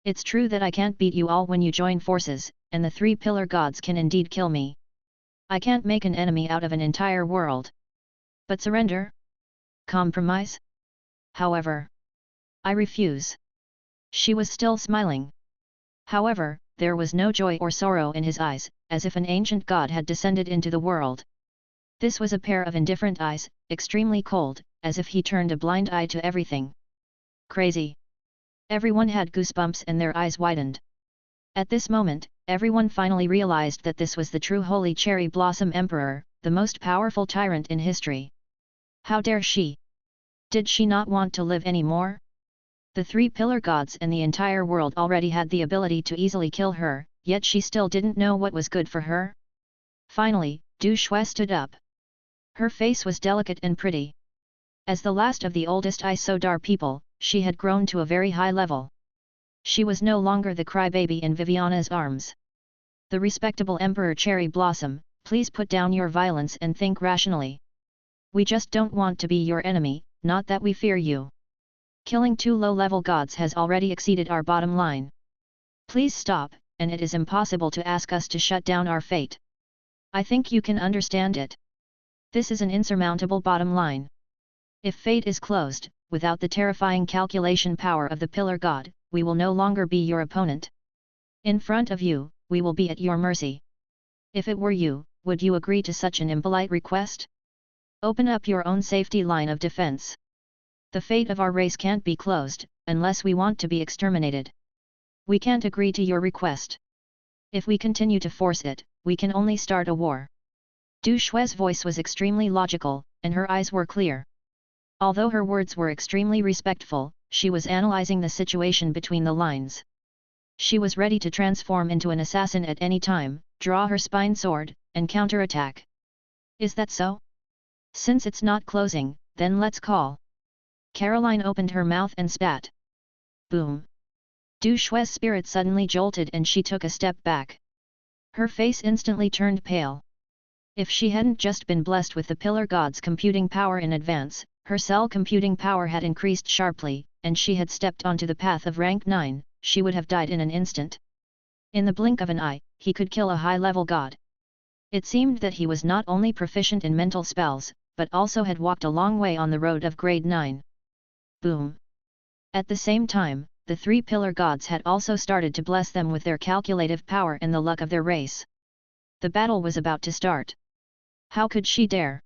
It's true that I can't beat you all when you join forces, and the three pillar gods can indeed kill me. I can't make an enemy out of an entire world. But surrender? Compromise? However, I refuse. She was still smiling. However, there was no joy or sorrow in his eyes, as if an ancient god had descended into the world. This was a pair of indifferent eyes, extremely cold, as if he turned a blind eye to everything. Crazy. Everyone had goosebumps and their eyes widened. At this moment, everyone finally realized that this was the true Holy Cherry Blossom Emperor, the most powerful tyrant in history. How dare she? Did she not want to live anymore? The three pillar gods and the entire world already had the ability to easily kill her, yet she still didn't know what was good for her. Finally, Du Shui stood up. Her face was delicate and pretty. As the last of the oldest Isodar people, she had grown to a very high level. She was no longer the crybaby in Viviana's arms. The respectable Emperor Cherry Blossom, please put down your violence and think rationally. We just don't want to be your enemy, not that we fear you. Killing two low-level gods has already exceeded our bottom line. Please stop, and it is impossible to ask us to shut down our fate. I think you can understand it. This is an insurmountable bottom line. If fate is closed, without the terrifying calculation power of the Pillar God, we will no longer be your opponent. In front of you, we will be at your mercy. If it were you, would you agree to such an impolite request? Open up your own safety line of defense. The fate of our race can't be closed, unless we want to be exterminated. We can't agree to your request. If we continue to force it, we can only start a war. Du Shui's voice was extremely logical, and her eyes were clear. Although her words were extremely respectful, she was analyzing the situation between the lines. She was ready to transform into an assassin at any time, draw her spine sword, and counterattack. Is that so? Since it's not closing, then let's call. Caroline opened her mouth and spat. Boom! Du Shui's spirit suddenly jolted and she took a step back. Her face instantly turned pale. If she hadn't just been blessed with the Pillar God's computing power in advance, her cell computing power had increased sharply, and she had stepped onto the path of rank 9, she would have died in an instant. In the blink of an eye, he could kill a high-level god. It seemed that he was not only proficient in mental spells, but also had walked a long way on the road of grade 9. Boom! At the same time, the 3 pillar gods had also started to bless them with their calculative power and the luck of their race. The battle was about to start. How could she dare?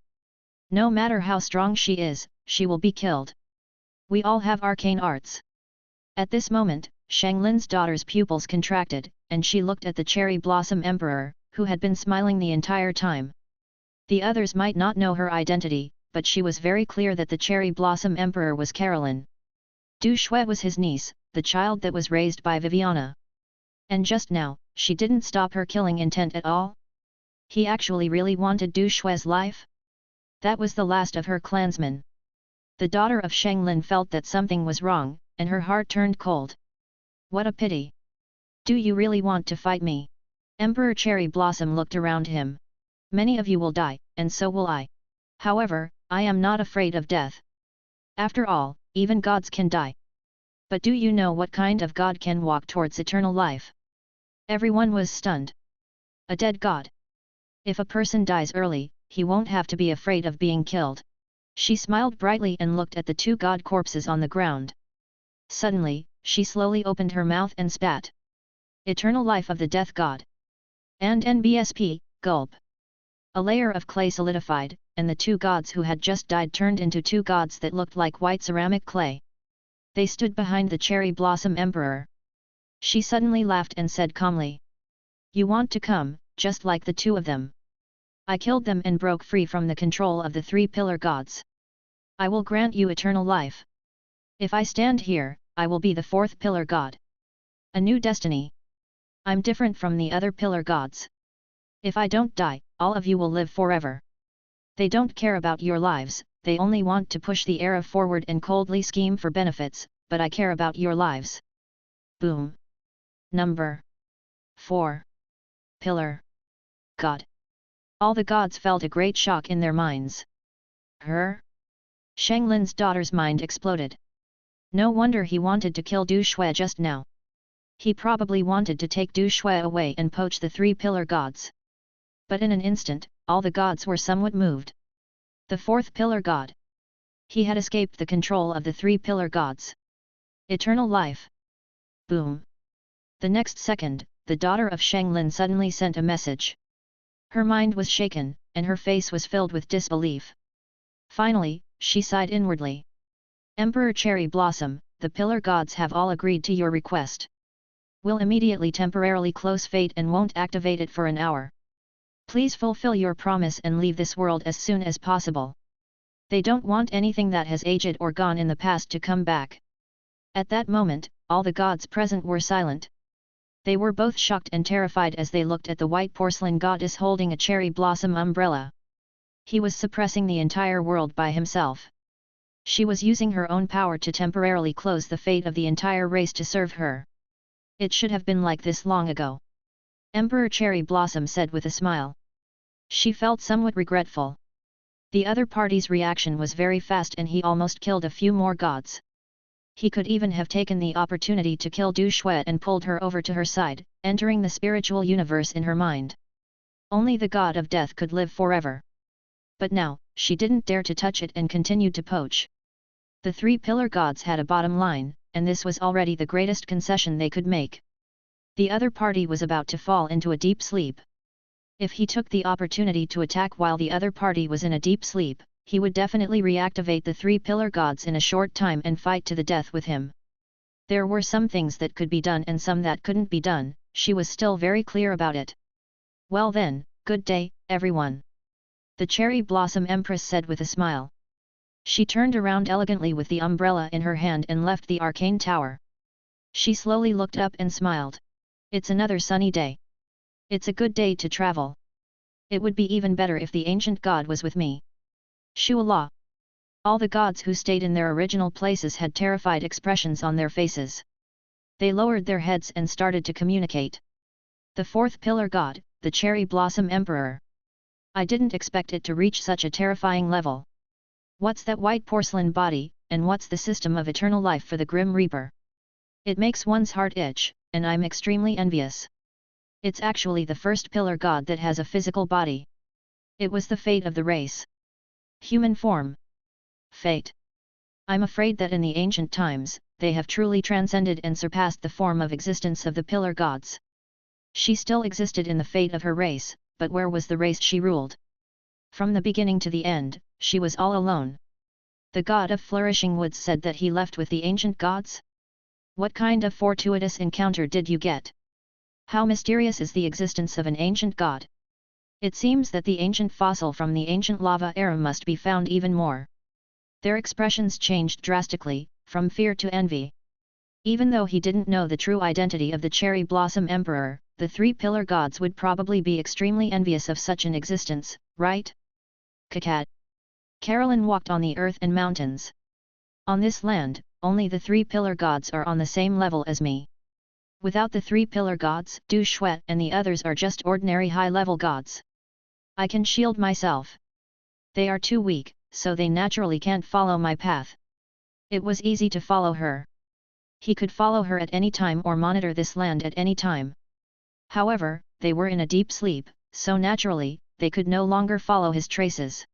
No matter how strong she is, she will be killed. We all have arcane arts. At this moment, Shanglin's daughter's pupils contracted, and she looked at the Cherry Blossom Emperor, who had been smiling the entire time. The others might not know her identity, but she was very clear that the Cherry Blossom Emperor was Carolyn. Du Shui was his niece, the child that was raised by Viviana. And just now, she didn't stop her killing intent at all? He actually really wanted Du Shui's life? That was the last of her clansmen. The daughter of Shanglin felt that something was wrong, and her heart turned cold. What a pity! Do you really want to fight me? Emperor Cherry Blossom looked around him. Many of you will die, and so will I. However, I am not afraid of death. After all, even gods can die. But do you know what kind of god can walk towards eternal life? Everyone was stunned. A dead god. If a person dies early, he won't have to be afraid of being killed. She smiled brightly and looked at the 2 god corpses on the ground. Suddenly, she slowly opened her mouth and spat. Eternal life of the death god. And NBSP, gulp. A layer of clay solidified, and the 2 gods who had just died turned into 2 gods that looked like white ceramic clay. They stood behind the Cherry Blossom Emperor. She suddenly laughed and said calmly. You want to come, just like the 2 of them. I killed them and broke free from the control of the 3 pillar gods. I will grant you eternal life. If I stand here, I will be the 4th pillar god. A new destiny. I'm different from the other pillar gods. If I don't die, all of you will live forever. They don't care about your lives, they only want to push the era forward and coldly scheme for benefits, but I care about your lives. Boom. Number 4. Pillar God. All the gods felt a great shock in their minds. Her? Shanglin's daughter's mind exploded. No wonder he wanted to kill Du Shui just now. He probably wanted to take Du Shui away and poach the 3 pillar gods. But in an instant, all the gods were somewhat moved. The 4th pillar god. He had escaped the control of the 3 pillar gods. Eternal life. Boom. The next second, the daughter of Shanglin suddenly sent a message. Her mind was shaken, and her face was filled with disbelief. Finally, she sighed inwardly. Emperor Cherry Blossom, the pillar gods have all agreed to your request. We'll immediately temporarily close fate and won't activate it for an hour. Please fulfill your promise and leave this world as soon as possible. They don't want anything that has aged or gone in the past to come back. At that moment, all the gods present were silent. They were both shocked and terrified as they looked at the white porcelain goddess holding a cherry blossom umbrella. He was suppressing the entire world by himself. She was using her own power to temporarily close the fate of the entire race to serve her. It should have been like this long ago. Emperor Cherry Blossom said with a smile. She felt somewhat regretful. The other party's reaction was very fast and he almost killed a few more gods. He could even have taken the opportunity to kill Du Shui and pulled her over to her side, entering the spiritual universe in her mind. Only the god of death could live forever. But now, she didn't dare to touch it and continued to poach. The 3 pillar gods had a bottom line, and this was already the greatest concession they could make. The other party was about to fall into a deep sleep. If he took the opportunity to attack while the other party was in a deep sleep, he would definitely reactivate the 3 pillar gods in a short time and fight to the death with him. There were some things that could be done and some that couldn't be done, she was still very clear about it. Well then, good day, everyone. The Cherry Blossom Empress said with a smile. She turned around elegantly with the umbrella in her hand and left the arcane tower. She slowly looked up and smiled. It's another sunny day. It's a good day to travel. It would be even better if the ancient god was with me. Shuala. All the gods who stayed in their original places had terrified expressions on their faces. They lowered their heads and started to communicate. The fourth pillar god, the Cherry Blossom Emperor. I didn't expect it to reach such a terrifying level. What's that white porcelain body, and what's the system of eternal life for the Grim Reaper? It makes one's heart itch, and I'm extremely envious. It's actually the first pillar god that has a physical body. It was the fate of the race. Human form. Fate. I'm afraid that in the ancient times, they have truly transcended and surpassed the form of existence of the pillar gods. She still existed in the fate of her race, but where was the race she ruled? From the beginning to the end, she was all alone. The god of flourishing woods said that he left with the ancient gods? What kind of fortuitous encounter did you get? How mysterious is the existence of an ancient god? It seems that the ancient fossil from the ancient lava era must be found even more. Their expressions changed drastically, from fear to envy. Even though he didn't know the true identity of the Cherry Blossom Emperor, the three pillar gods would probably be extremely envious of such an existence, right? Kakad. Carolyn walked on the earth and mountains. On this land, only the three pillar gods are on the same level as me. Without the three pillar gods, Du Shuet and the others are just ordinary high-level gods. I can shield myself. They are too weak, so they naturally can't follow my path. It was easy to follow her. He could follow her at any time or monitor this land at any time. However, they were in a deep sleep, so naturally, they could no longer follow his traces.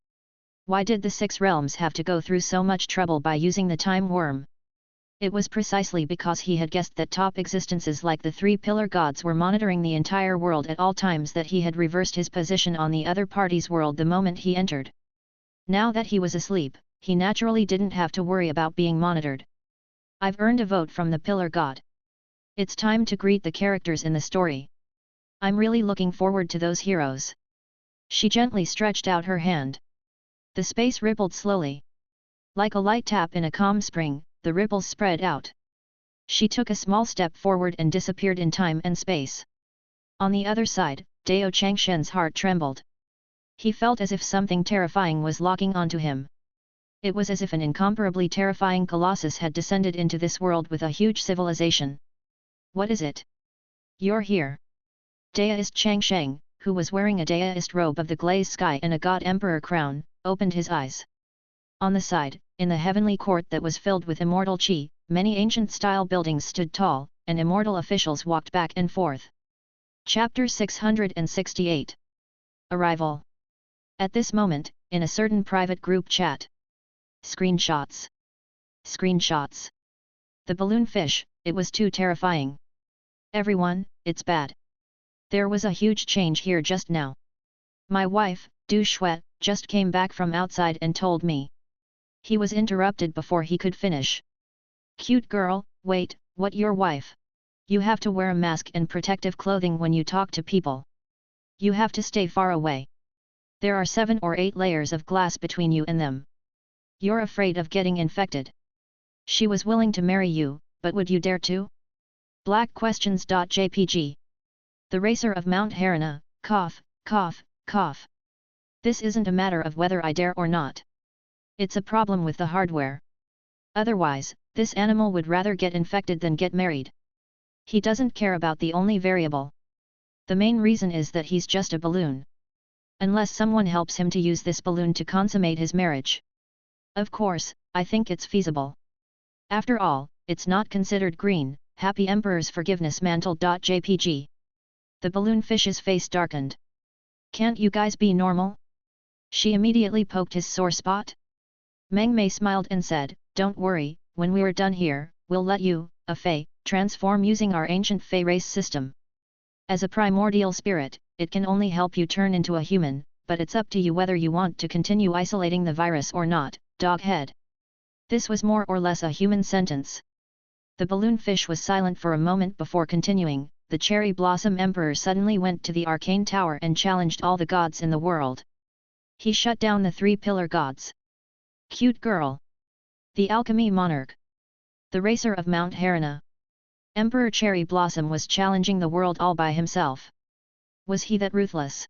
Why did the six realms have to go through so much trouble by using the time worm? It was precisely because he had guessed that top existences like the three pillar gods were monitoring the entire world at all times that he had reversed his position on the other party's world the moment he entered. Now that he was asleep, he naturally didn't have to worry about being monitored. I've earned a vote from the pillar god. It's time to greet the characters in the story. I'm really looking forward to those heroes. She gently stretched out her hand. The space rippled slowly. Like a light tap in a calm spring, the ripples spread out. She took a small step forward and disappeared in time and space. On the other side, Dao Changshen's heart trembled. He felt as if something terrifying was locking onto him. It was as if an incomparably terrifying colossus had descended into this world with a huge civilization. What is it? You're here. Daoist Changsheng, who was wearing a Daoist robe of the glazed sky and a god emperor crown, opened his eyes. On the side, in the heavenly court that was filled with immortal qi, many ancient-style buildings stood tall, and immortal officials walked back and forth. Chapter 668. Arrival. At this moment, in a certain private group chat. Screenshots. Screenshots. The balloon fish, it was too terrifying. Everyone, it's bad. There was a huge change here just now. My wife, Du Shuet, just came back from outside and told me. He was interrupted before he could finish. Cute girl, wait, what, your wife? You have to wear a mask and protective clothing when you talk to people. You have to stay far away. There are 7 or 8 layers of glass between you and them. You're afraid of getting infected. She was willing to marry you, but would you dare to? Black questions.jpg. The racer of Mount Harana, cough, cough, cough. This isn't a matter of whether I dare or not. It's a problem with the hardware. Otherwise, this animal would rather get infected than get married. He doesn't care about the only variable. The main reason is that he's just a balloon. Unless someone helps him to use this balloon to consummate his marriage. Of course, I think it's feasible. After all, it's not considered green. Happy Emperor's Forgiveness Mantle.jpg. The balloon fish's face darkened. Can't you guys be normal? She immediately poked his sore spot. Meng Mei smiled and said, don't worry, when we're done here, we'll let you, a Fey, transform using our ancient Fey race system. As a primordial spirit, it can only help you turn into a human, but it's up to you whether you want to continue isolating the virus or not, doghead. This was more or less a human sentence. The balloon fish was silent for a moment before continuing. The Cherry Blossom Emperor suddenly went to the arcane tower and challenged all the gods in the world. He shut down the 3 pillar gods. Cute girl. The alchemy monarch. The racer of Mount Harana. Emperor Cherry Blossom was challenging the world all by himself. Was he that ruthless?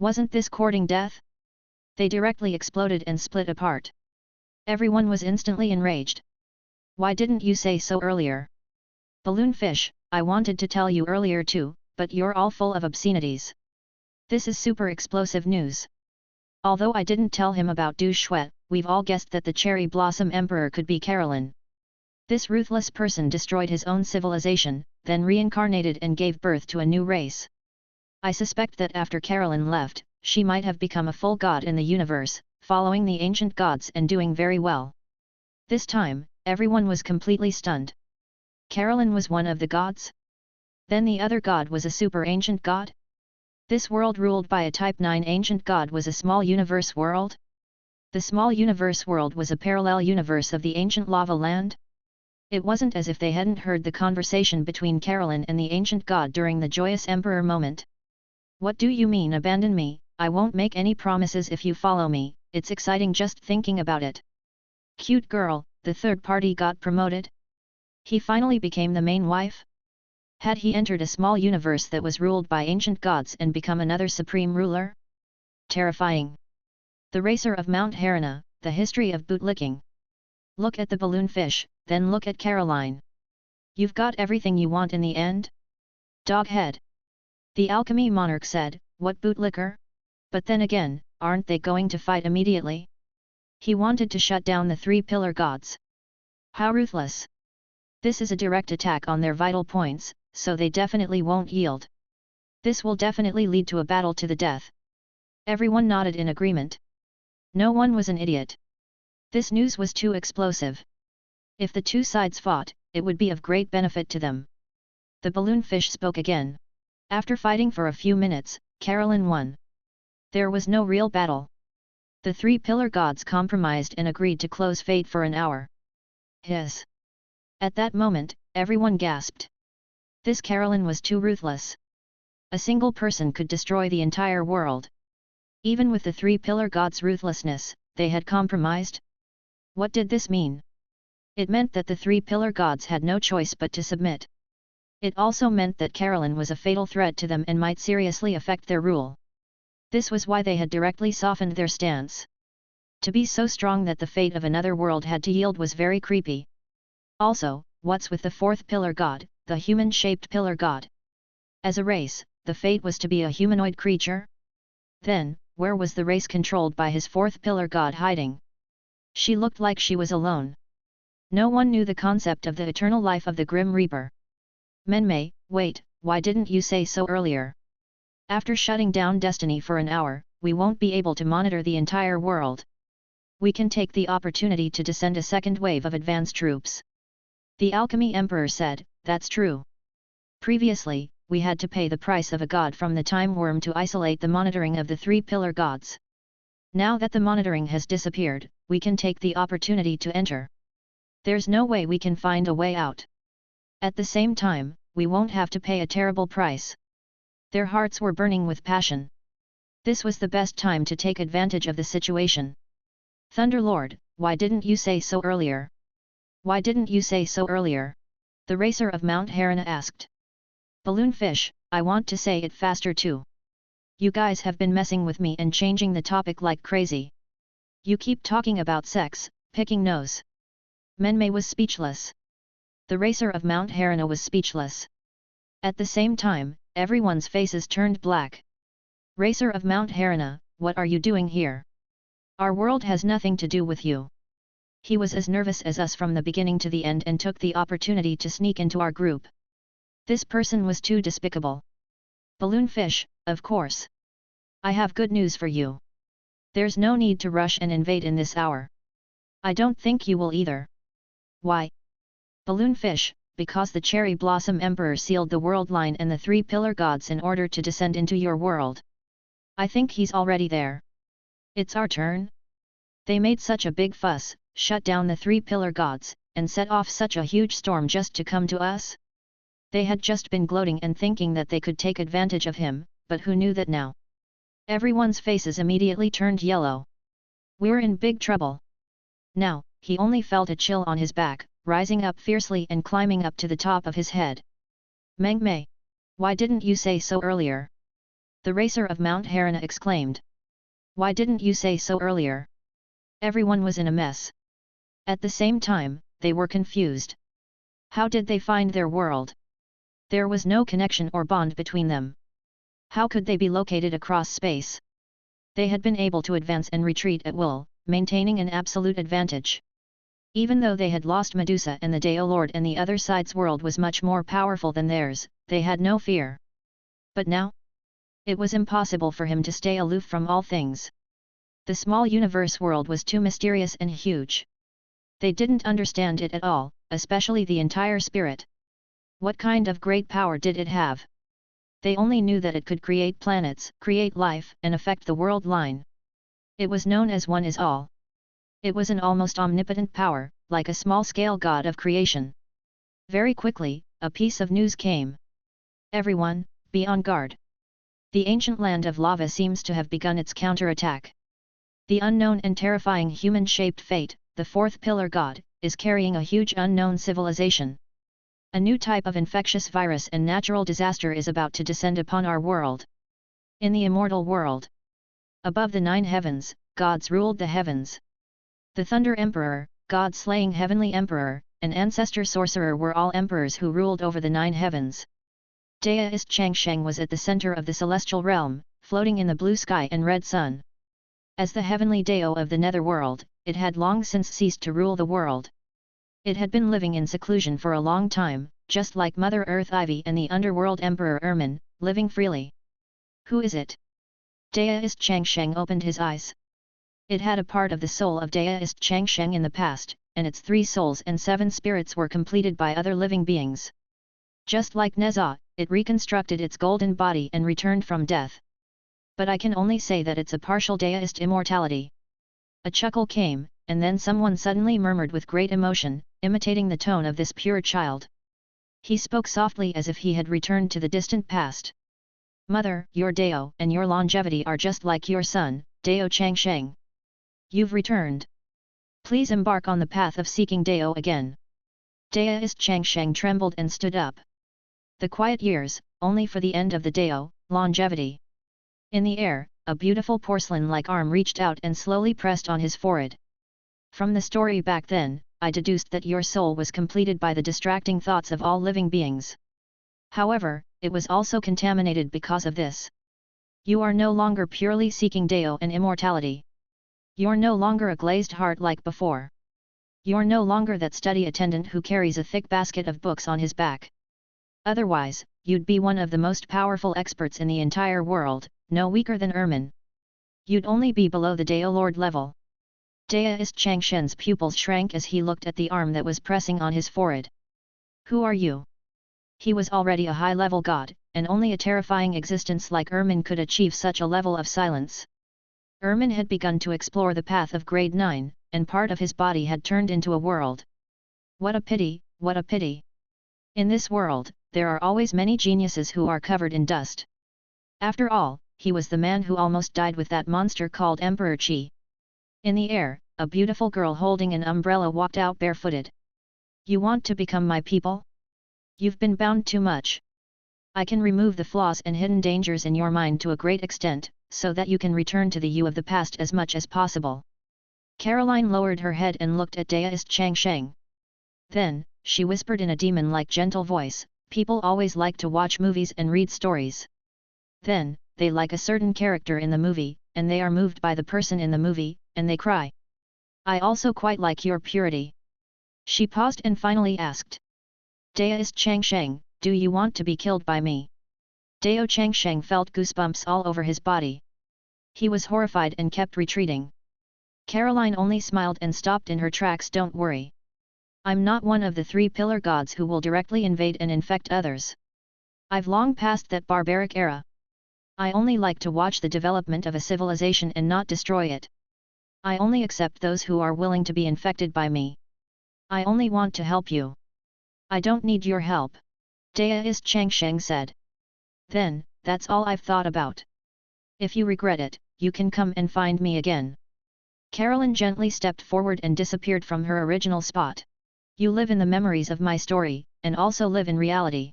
Wasn't this courting death? They directly exploded and split apart. Everyone was instantly enraged. Why didn't you say so earlier? Balloon fish, I wanted to tell you earlier too, but you're all full of obscenities. This is super explosive news. Although I didn't tell him about Du Shuet, we've all guessed that the Cherry Blossom Emperor could be Carolyn. This ruthless person destroyed his own civilization, then reincarnated and gave birth to a new race. I suspect that after Carolyn left, she might have become a full god in the universe, following the ancient gods and doing very well. This time, everyone was completely stunned. Carolyn was one of the gods? Then the other god was a super ancient god? This world ruled by a Type 9 ancient god was a small universe world? The small universe world was a parallel universe of the ancient lava land? It wasn't as if they hadn't heard the conversation between Carolyn and the ancient god during the joyous emperor moment. What do you mean abandon me? I won't make any promises if you follow me, it's exciting just thinking about it. Cute girl, the third party got promoted? He finally became the main wife? Had he entered a small universe that was ruled by ancient gods and become another supreme ruler? Terrifying. The Racer of Mount Harana, the history of bootlicking. Look at the balloon fish, then look at Caroline. You've got everything you want in the end? Doghead. The alchemy monarch said, what bootlicker? But then again, aren't they going to fight immediately? He wanted to shut down the three pillar gods. How ruthless. This is a direct attack on their vital points, so they definitely won't yield. This will definitely lead to a battle to the death. Everyone nodded in agreement. No one was an idiot. This news was too explosive. If the two sides fought, it would be of great benefit to them. The balloon fish spoke again. After fighting for a few minutes, Carolyn won. There was no real battle. The three pillar gods compromised and agreed to close fate for an hour. Hiss. At that moment, everyone gasped. This Carolyn was too ruthless. A single person could destroy the entire world. Even with the three pillar gods' ruthlessness, they had compromised? What did this mean? It meant that the three pillar gods had no choice but to submit. It also meant that Carolyn was a fatal threat to them and might seriously affect their rule. This was why they had directly softened their stance. To be so strong that the fate of another world had to yield was very creepy. Also, what's with the fourth pillar god, the human-shaped pillar god? As a race, the fate was to be a humanoid creature? Then, where was the race controlled by his fourth pillar god hiding? She looked like she was alone. No one knew the concept of the eternal life of the Grim Reaper. Menmei, wait, why didn't you say so earlier? After shutting down Destiny for an hour, we won't be able to monitor the entire world. We can take the opportunity to descend a second wave of advanced troops. The Alchemy Emperor said, that's true. Previously, we had to pay the price of a god from the time worm to isolate the monitoring of the three pillar gods. Now that the monitoring has disappeared, we can take the opportunity to enter. There's no way we can find a way out. At the same time, we won't have to pay a terrible price. Their hearts were burning with passion. This was the best time to take advantage of the situation. Thunderlord, why didn't you say so earlier? Why didn't you say so earlier? The Racer of Mount Harana asked. Balloon fish, I want to say it faster too. You guys have been messing with me and changing the topic like crazy. You keep talking about sex, picking nose. Menmei was speechless. The Racer of Mount Harana was speechless. At the same time, everyone's faces turned black. Racer of Mount Harana, what are you doing here? Our world has nothing to do with you. He was as nervous as us from the beginning to the end and took the opportunity to sneak into our group. This person was too despicable. Balloon fish, of course. I have good news for you. There's no need to rush and invade in this hour. I don't think you will either. Why? Balloon fish, because the Cherry Blossom Emperor sealed the world line and the three pillar gods in order to descend into your world. I think he's already there. It's our turn. They made such a big fuss, shut down the three pillar gods, and set off such a huge storm just to come to us? They had just been gloating and thinking that they could take advantage of him, but who knew that now? Everyone's faces immediately turned yellow. We're in big trouble. Now, he only felt a chill on his back, rising up fiercely and climbing up to the top of his head. Menmei! Why didn't you say so earlier? The Racer of Mount Harana exclaimed. Why didn't you say so earlier? Everyone was in a mess. At the same time, they were confused. How did they find their world? There was no connection or bond between them. How could they be located across space? They had been able to advance and retreat at will, maintaining an absolute advantage. Even though they had lost Medusa and the Deo Lord and the other side's world was much more powerful than theirs, they had no fear. But now? It was impossible for him to stay aloof from all things. The small universe world was too mysterious and huge. They didn't understand it at all, especially the entire spirit. What kind of great power did it have? They only knew that it could create planets, create life, and affect the world line. It was known as One is All. It was an almost omnipotent power, like a small-scale god of creation. Very quickly, a piece of news came. Everyone, be on guard. The ancient land of lava seems to have begun its counterattack. The unknown and terrifying human-shaped fate, the fourth pillar god, is carrying a huge unknown civilization. A new type of infectious virus and natural disaster is about to descend upon our world. In the immortal world. Above the 9 heavens, gods ruled the heavens. The Thunder Emperor, God-slaying Heavenly Emperor, and Ancestor Sorcerer were all emperors who ruled over the 9 heavens. Deist Changsheng was at the center of the celestial realm, floating in the blue sky and red sun. As the heavenly Deo of the netherworld, it had long since ceased to rule the world. It had been living in seclusion for a long time, just like Mother Earth Ivy and the underworld Emperor Ermin, living freely. Who is it? Deist Changsheng opened his eyes. It had a part of the soul of Deist Changsheng in the past, and its 3 souls and 7 spirits were completed by other living beings. Just like Neza, it reconstructed its golden body and returned from death. But I can only say that it's a partial Deist immortality. A chuckle came, and then someone suddenly murmured with great emotion, imitating the tone of this pure child. He spoke softly as if he had returned to the distant past. Mother, your Deo and your longevity are just like your son, Deo Changsheng. You've returned. Please embark on the path of seeking Deo again. Deist Changsheng trembled and stood up. The quiet years, only for the end of the Deo, longevity. In the air, a beautiful porcelain-like arm reached out and slowly pressed on his forehead. From the story back then, I deduced that your soul was completed by the distracting thoughts of all living beings. However, it was also contaminated because of this. You are no longer purely seeking Deo and immortality. You're no longer a glazed heart like before. You're no longer that study attendant who carries a thick basket of books on his back. Otherwise, you'd be one of the most powerful experts in the entire world, no weaker than Ermin. You'd only be below the Deo Lord level. Deist Changshen's pupils shrank as he looked at the arm that was pressing on his forehead. Who are you? He was already a high-level god, and only a terrifying existence like Ermin could achieve such a level of silence. Ermin had begun to explore the path of grade 9, and part of his body had turned into a world. What a pity, what a pity! In this world, there are always many geniuses who are covered in dust. After all, he was the man who almost died with that monster called Emperor Qi. In the air, a beautiful girl holding an umbrella walked out barefooted. You want to become my people? You've been bound too much. I can remove the flaws and hidden dangers in your mind to a great extent, so that you can return to the you of the past as much as possible. Caroline lowered her head and looked at Deist Changsheng. Then, she whispered in a demon-like gentle voice, people always like to watch movies and read stories. Then, they like a certain character in the movie, and they are moved by the person in the movie, and they cry. I also quite like your purity. She paused and finally asked. Deist Changsheng, do you want to be killed by me? Deo Changsheng felt goosebumps all over his body. He was horrified and kept retreating. Caroline only smiled and stopped in her tracks. Don't worry. I'm not one of the 3 pillar gods who will directly invade and infect others. I've long passed that barbaric era. I only like to watch the development of a civilization and not destroy it. I only accept those who are willing to be infected by me. I only want to help you. I don't need your help. Deist Changsheng said. Then, that's all I've thought about. If you regret it, you can come and find me again. Caroline gently stepped forward and disappeared from her original spot. You live in the memories of my story, and also live in reality.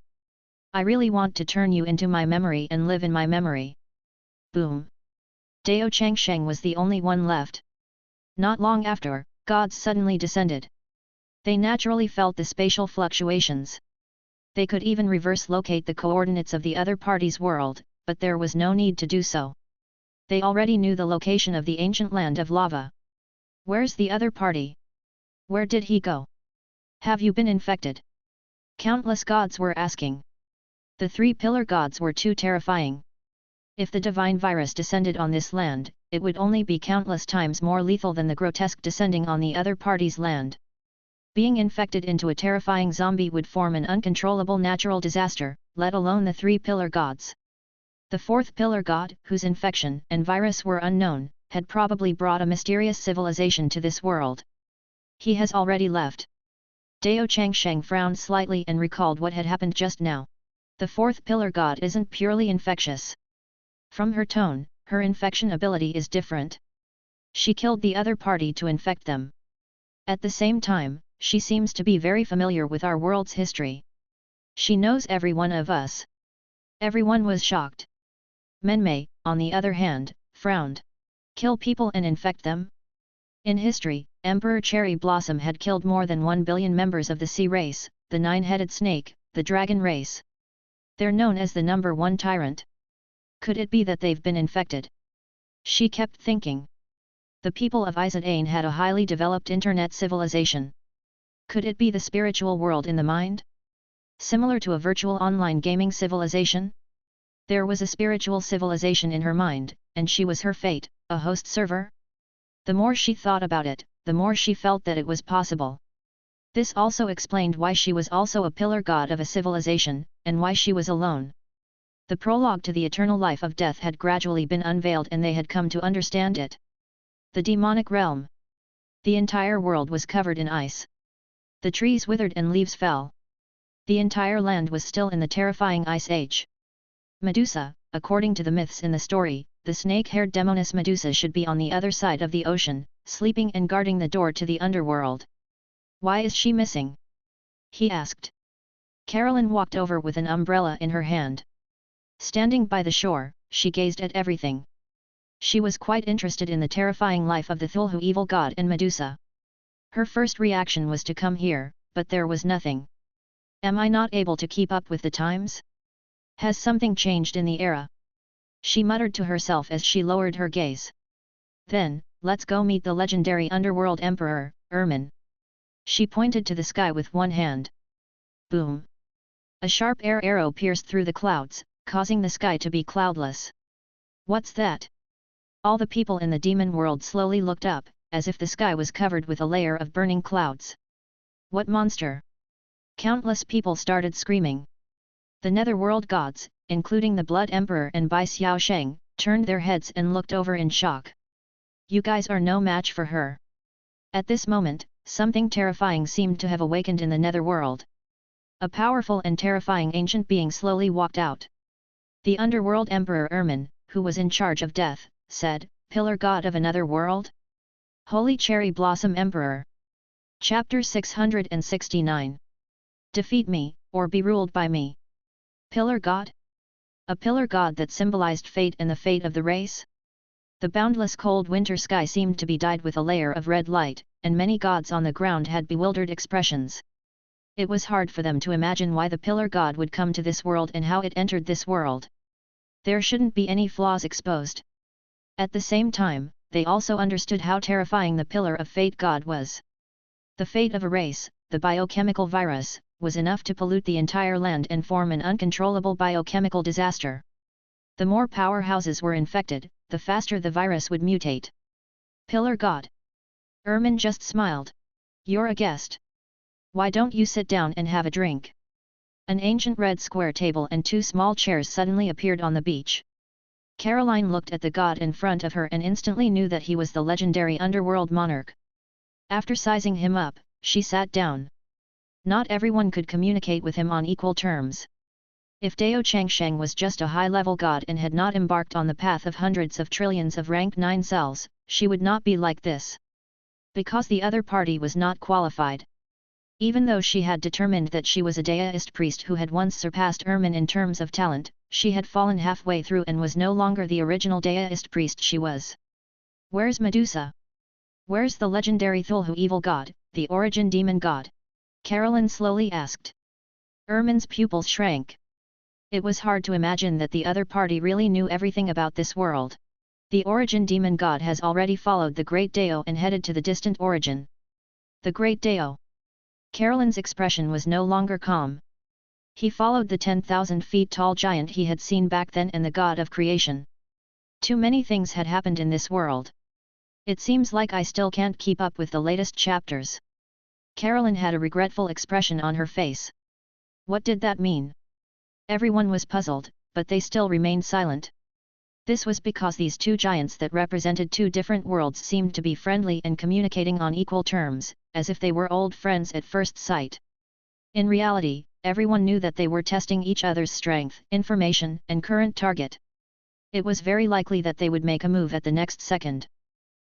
I really want to turn you into my memory and live in my memory. Boom. Deo Changsheng was the only one left. Not long after, gods suddenly descended. They naturally felt the spatial fluctuations. They could even reverse locate the coordinates of the other party's world, but there was no need to do so. They already knew the location of the ancient land of lava. Where's the other party? Where did he go? Have you been infected? Countless gods were asking. The three pillar gods were too terrifying. If the divine virus descended on this land, it would only be countless times more lethal than the grotesque descending on the other party's land. Being infected into a terrifying zombie would form an uncontrollable natural disaster, let alone the three pillar gods. The fourth pillar god, whose infection and virus were unknown, had probably brought a mysterious civilization to this world. He has already left. Dao Changsheng frowned slightly and recalled what had happened just now. The fourth pillar god isn't purely infectious. From her tone, her infection ability is different. She killed the other party to infect them. At the same time, she seems to be very familiar with our world's history. She knows every one of us. Everyone was shocked. Menmei, on the other hand, frowned. Kill people and infect them? In history, Emperor Cherry Blossom had killed more than 1 billion members of the sea race, the nine-headed snake, the dragon race. They're known as the number one tyrant. Could it be that they've been infected? She kept thinking. The people of Izadane had a highly developed internet civilization. Could it be the spiritual world in the mind? Similar to a virtual online gaming civilization? There was a spiritual civilization in her mind, and she was her fate, a host server? The more she thought about it, the more she felt that it was possible. This also explained why she was also a pillar god of a civilization, and why she was alone. The prologue to the eternal life of death had gradually been unveiled and they had come to understand it. The demonic realm. The entire world was covered in ice. The trees withered and leaves fell. The entire land was still in the terrifying Ice Age. Medusa, according to the myths in the story, the snake-haired demoness Medusa should be on the other side of the ocean, sleeping and guarding the door to the underworld. Why is she missing? He asked. Carolyn walked over with an umbrella in her hand. Standing by the shore, she gazed at everything. She was quite interested in the terrifying life of the Thulhu evil god and Medusa. Her first reaction was to come here, but there was nothing. Am I not able to keep up with the times? Has something changed in the era? She muttered to herself as she lowered her gaze. Then, let's go meet the legendary underworld emperor, Ermin. She pointed to the sky with one hand. Boom! A sharp air arrow pierced through the clouds, causing the sky to be cloudless. What's that? All the people in the demon world slowly looked up, as if the sky was covered with a layer of burning clouds. What monster? Countless people started screaming. The netherworld gods, including the Blood Emperor and Bai Xiaosheng, turned their heads and looked over in shock. You guys are no match for her. At this moment, something terrifying seemed to have awakened in the netherworld. A powerful and terrifying ancient being slowly walked out. The underworld emperor Ermin, who was in charge of death, said, Pillar god of another world? Holy Cherry Blossom Emperor. Chapter 669. Defeat me, or be ruled by me. Pillar god? A pillar god that symbolized fate and the fate of the race? The boundless cold winter sky seemed to be dyed with a layer of red light, and many gods on the ground had bewildered expressions. It was hard for them to imagine why the pillar god would come to this world and how it entered this world. There shouldn't be any flaws exposed. At the same time, they also understood how terrifying the pillar of fate god was. The fate of a race, the biochemical virus, was enough to pollute the entire land and form an uncontrollable biochemical disaster. The more powerhouses were infected, the faster the virus would mutate. Pillar god. Ermin just smiled. You're a guest. Why don't you sit down and have a drink? An ancient red square table and two small chairs suddenly appeared on the beach. Caroline looked at the god in front of her and instantly knew that he was the legendary underworld monarch. After sizing him up, she sat down. Not everyone could communicate with him on equal terms. If Dao Changsheng was just a high-level god and had not embarked on the path of hundreds of trillions of rank 9 cells, she would not be like this. Because the other party was not qualified. Even though she had determined that she was a Daoist priest who had once surpassed Ermin in terms of talent, she had fallen halfway through and was no longer the original Daoist priest she was. Where's Medusa? Where's the legendary Thulhu evil god, the origin demon god? Carolyn slowly asked. Ermin's pupils shrank. It was hard to imagine that the other party really knew everything about this world. The origin demon god has already followed the Great Dao and headed to the distant origin. The Great Dao. Carolyn's expression was no longer calm. He followed the 10,000 feet tall giant he had seen back then and the god of creation. Too many things had happened in this world. It seems like I still can't keep up with the latest chapters. Carolyn had a regretful expression on her face. What did that mean? Everyone was puzzled, but they still remained silent. This was because these two giants that represented two different worlds seemed to be friendly and communicating on equal terms, as if they were old friends at first sight. In reality, everyone knew that they were testing each other's strength, information, and current target. It was very likely that they would make a move at the next second.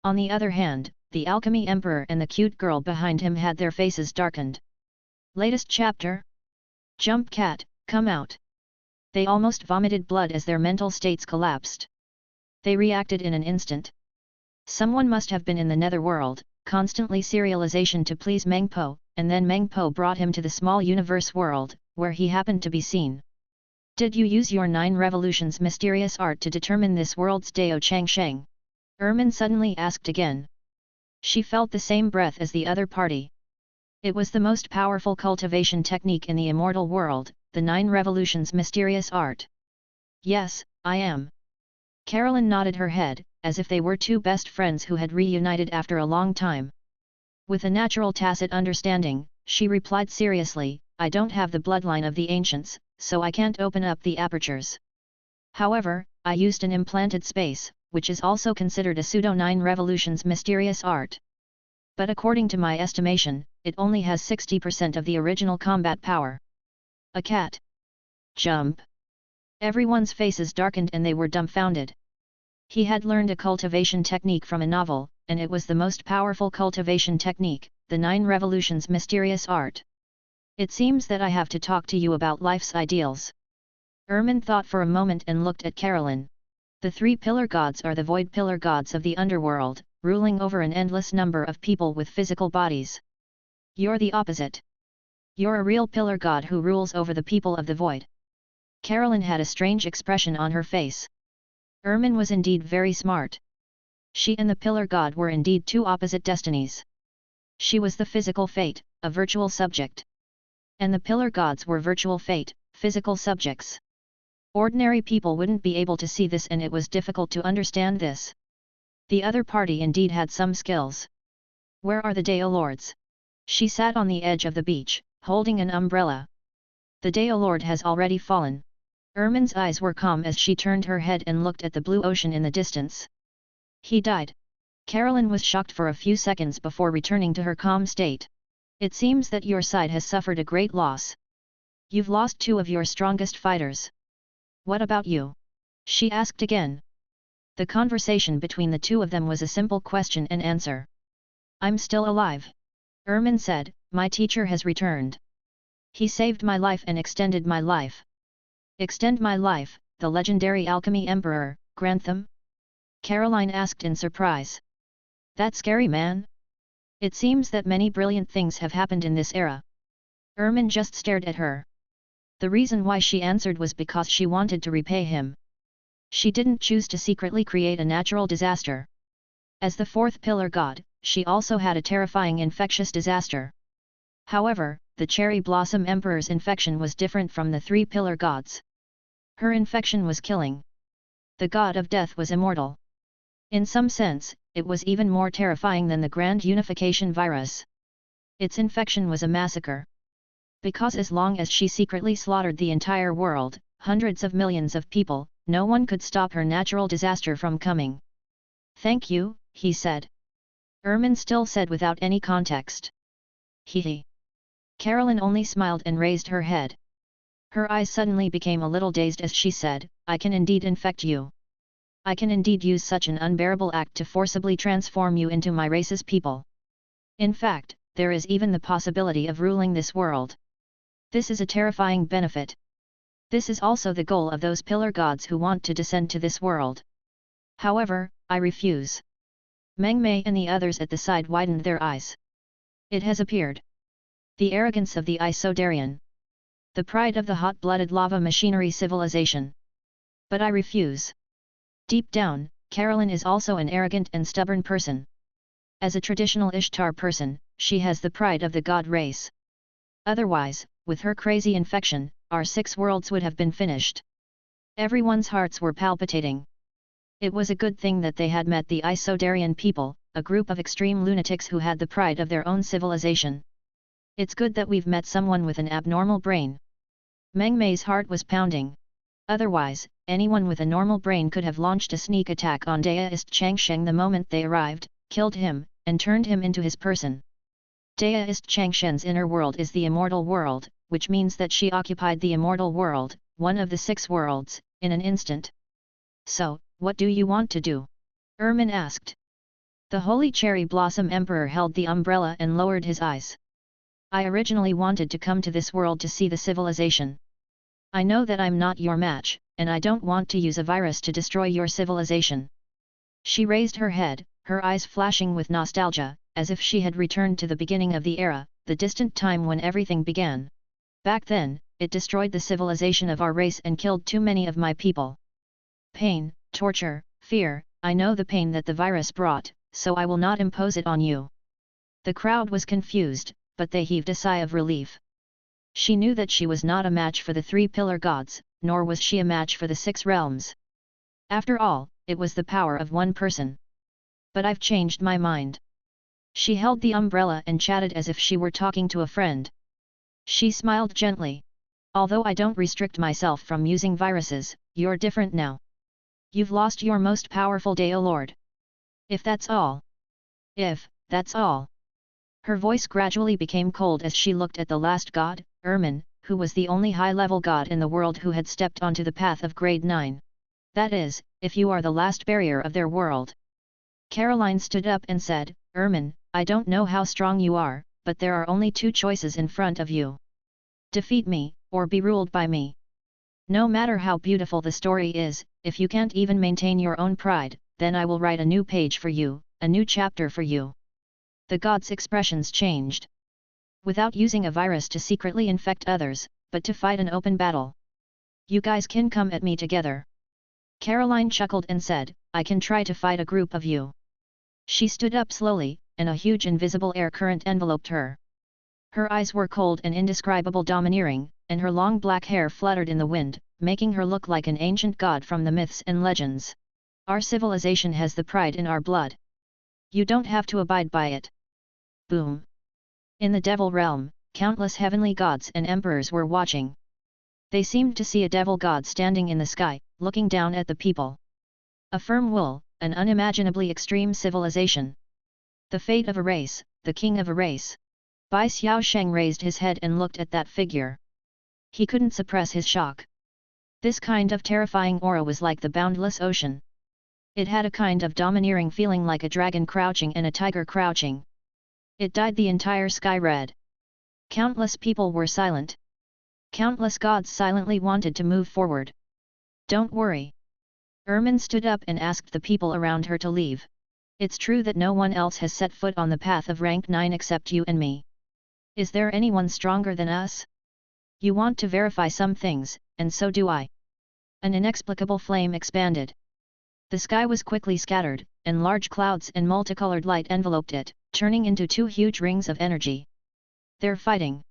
On the other hand, the Alchemy Emperor and the cute girl behind him had their faces darkened. Latest chapter? Jump cat, come out. They almost vomited blood as their mental states collapsed. They reacted in an instant. Someone must have been in the netherworld, constantly serialization to please Mengpo, and then Mengpo brought him to the small universe world, where he happened to be seen. Did you use your 9 revolutions mysterious art to determine this world's Dao Changsheng? Ermin suddenly asked again. She felt the same breath as the other party. It was the most powerful cultivation technique in the immortal world, the 9 revolutions mysterious art. Yes, I am. Carolyn nodded her head, as if they were two best friends who had reunited after a long time. With a natural tacit understanding, she replied seriously, I don't have the bloodline of the ancients, so I can't open up the apertures. However, I used an implanted space, which is also considered a pseudo 9 revolutions mysterious art. But according to my estimation, it only has 60% of the original combat power. A cat. Jump. Everyone's faces darkened and they were dumbfounded. He had learned a cultivation technique from a novel, and it was the most powerful cultivation technique, the 9 revolutions mysterious art. It seems that I have to talk to you about life's ideals. Ermin thought for a moment and looked at Carolyn. The 3 pillar gods are the void pillar gods of the underworld, ruling over an endless number of people with physical bodies. You're the opposite. You're a real pillar god who rules over the people of the void. Carolyn had a strange expression on her face. Ermin was indeed very smart. She and the pillar god were indeed two opposite destinies. She was the physical fate, a virtual subject. And the pillar gods were virtual fate, physical subjects. Ordinary people wouldn't be able to see this and it was difficult to understand this. The other party indeed had some skills. Where are the Dao Lords? She sat on the edge of the beach, holding an umbrella. The Dao Lord has already fallen. Ermin's eyes were calm as she turned her head and looked at the blue ocean in the distance. He died. Carolyn was shocked for a few seconds before returning to her calm state. It seems that your side has suffered a great loss. You've lost 2 of your strongest fighters. What about you? She asked again. The conversation between the two of them was a simple question and answer. I'm still alive. Ermin said, my teacher has returned. He saved my life and extended my life. Extend my life, the legendary Alchemy Emperor, Grantham? Caroline asked in surprise. That scary man? It seems that many brilliant things have happened in this era. Ermin just stared at her. The reason why she answered was because she wanted to repay him. She didn't choose to secretly create a natural disaster. As the 4th pillar god, she also had a terrifying infectious disaster. However, the Cherry Blossom Emperor's infection was different from the 3 pillar gods. Her infection was killing. The god of death was immortal. In some sense, it was even more terrifying than the Grand Unification virus. Its infection was a massacre. Because as long as she secretly slaughtered the entire world, hundreds of millions of people, no one could stop her natural disaster from coming. Thank you, he said. Ermin still said without any context. He. Carolyn only smiled and raised her head. Her eyes suddenly became a little dazed as she said, I can indeed infect you. I can indeed use such an unbearable act to forcibly transform you into my race's people. In fact, there is even the possibility of ruling this world. This is a terrifying benefit. This is also the goal of those pillar gods who want to descend to this world. However, I refuse. Meng Mei and the others at the side widened their eyes. It has appeared. The arrogance of the Isodarian. The pride of the hot-blooded lava machinery civilization. But I refuse. Deep down, Carolyn is also an arrogant and stubborn person. As a traditional Ishtar person, she has the pride of the god race. Otherwise, with her crazy infection, our 6 worlds would have been finished. Everyone's hearts were palpitating. It was a good thing that they had met the Isodarian people, a group of extreme lunatics who had the pride of their own civilization. It's good that we've met someone with an abnormal brain. Meng Mei's heart was pounding. Otherwise, anyone with a normal brain could have launched a sneak attack on Daoist Changsheng the moment they arrived, killed him, and turned him into his person. Daoist Changsheng's inner world is the immortal world, which means that she occupied the immortal world, one of the 6 worlds, in an instant. So, what do you want to do? Ermin asked. The Holy Cherry Blossom Emperor held the umbrella and lowered his eyes. I originally wanted to come to this world to see the civilization. I know that I'm not your match, and I don't want to use a virus to destroy your civilization. She raised her head, her eyes flashing with nostalgia, as if she had returned to the beginning of the era, the distant time when everything began. Back then, it destroyed the civilization of our race and killed too many of my people. Pain, torture, fear, I know the pain that the virus brought, so I will not impose it on you. The crowd was confused, but they heaved a sigh of relief. She knew that she was not a match for the 3 pillar gods, nor was she a match for the 6 realms. After all, it was the power of one person. But I've changed my mind. She held the umbrella and chatted as if she were talking to a friend. She smiled gently. Although I don't restrict myself from using viruses, you're different now. You've lost your most powerful Dao Lord. If that's all. If, that's all. Her voice gradually became cold as she looked at the last god, Ermin, who was the only high-level god in the world who had stepped onto the path of grade 9. That is, if you are the last barrier of their world. Caroline stood up and said, Ermin, I don't know how strong you are, but there are only 2 choices in front of you. Defeat me, or be ruled by me. No matter how beautiful the story is, if you can't even maintain your own pride, then I will write a new page for you, a new chapter for you. The god's expressions changed. Without using a virus to secretly infect others, but to fight an open battle. You guys can come at me together. Caroline chuckled and said, I can try to fight a group of you. She stood up slowly, and a huge invisible air current enveloped her. Her eyes were cold and indescribable domineering, and her long black hair fluttered in the wind, making her look like an ancient god from the myths and legends. Our civilization has the pride in our blood. You don't have to abide by it. Boom. In the devil realm, countless heavenly gods and emperors were watching. They seemed to see a devil god standing in the sky, looking down at the people. A firm will, an unimaginably extreme civilization. The fate of a race, the king of a race. Bai Xiaosheng raised his head and looked at that figure. He couldn't suppress his shock. This kind of terrifying aura was like the boundless ocean. It had a kind of domineering feeling like a dragon crouching and a tiger crouching. It dyed the entire sky red. Countless people were silent. Countless gods silently wanted to move forward. Don't worry. Ermin stood up and asked the people around her to leave. It's true that no one else has set foot on the path of rank 9 except you and me. Is there anyone stronger than us? You want to verify some things, and so do I. An inexplicable flame expanded. The sky was quickly scattered, and large clouds and multicolored light enveloped it, turning into 2 huge rings of energy. They're fighting.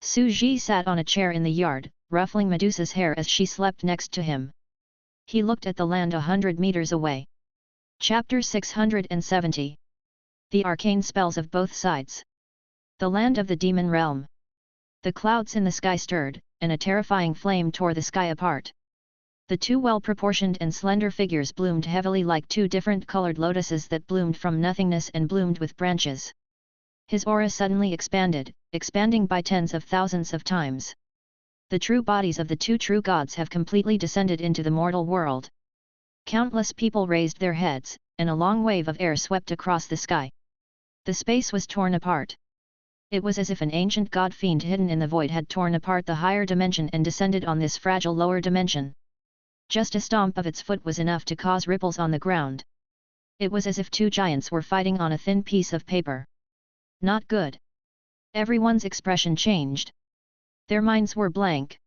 Su Ji sat on a chair in the yard, ruffling Medusa's hair as she slept next to him. He looked at the land 100 meters away. Chapter 670. The arcane spells of both sides. The land of the demon realm. The clouds in the sky stirred, and a terrifying flame tore the sky apart. The 2 well-proportioned and slender figures bloomed heavily like 2 different colored lotuses that bloomed from nothingness and bloomed with branches. His aura suddenly expanded, expanding by tens of thousands of times. The true bodies of the 2 true gods have completely descended into the mortal world. Countless people raised their heads, and a long wave of air swept across the sky. The space was torn apart. It was as if an ancient god fiend hidden in the void had torn apart the higher dimension and descended on this fragile lower dimension. Just a stomp of its foot was enough to cause ripples on the ground. It was as if 2 giants were fighting on a thin piece of paper. Not good. Everyone's expression changed. Their minds were blank.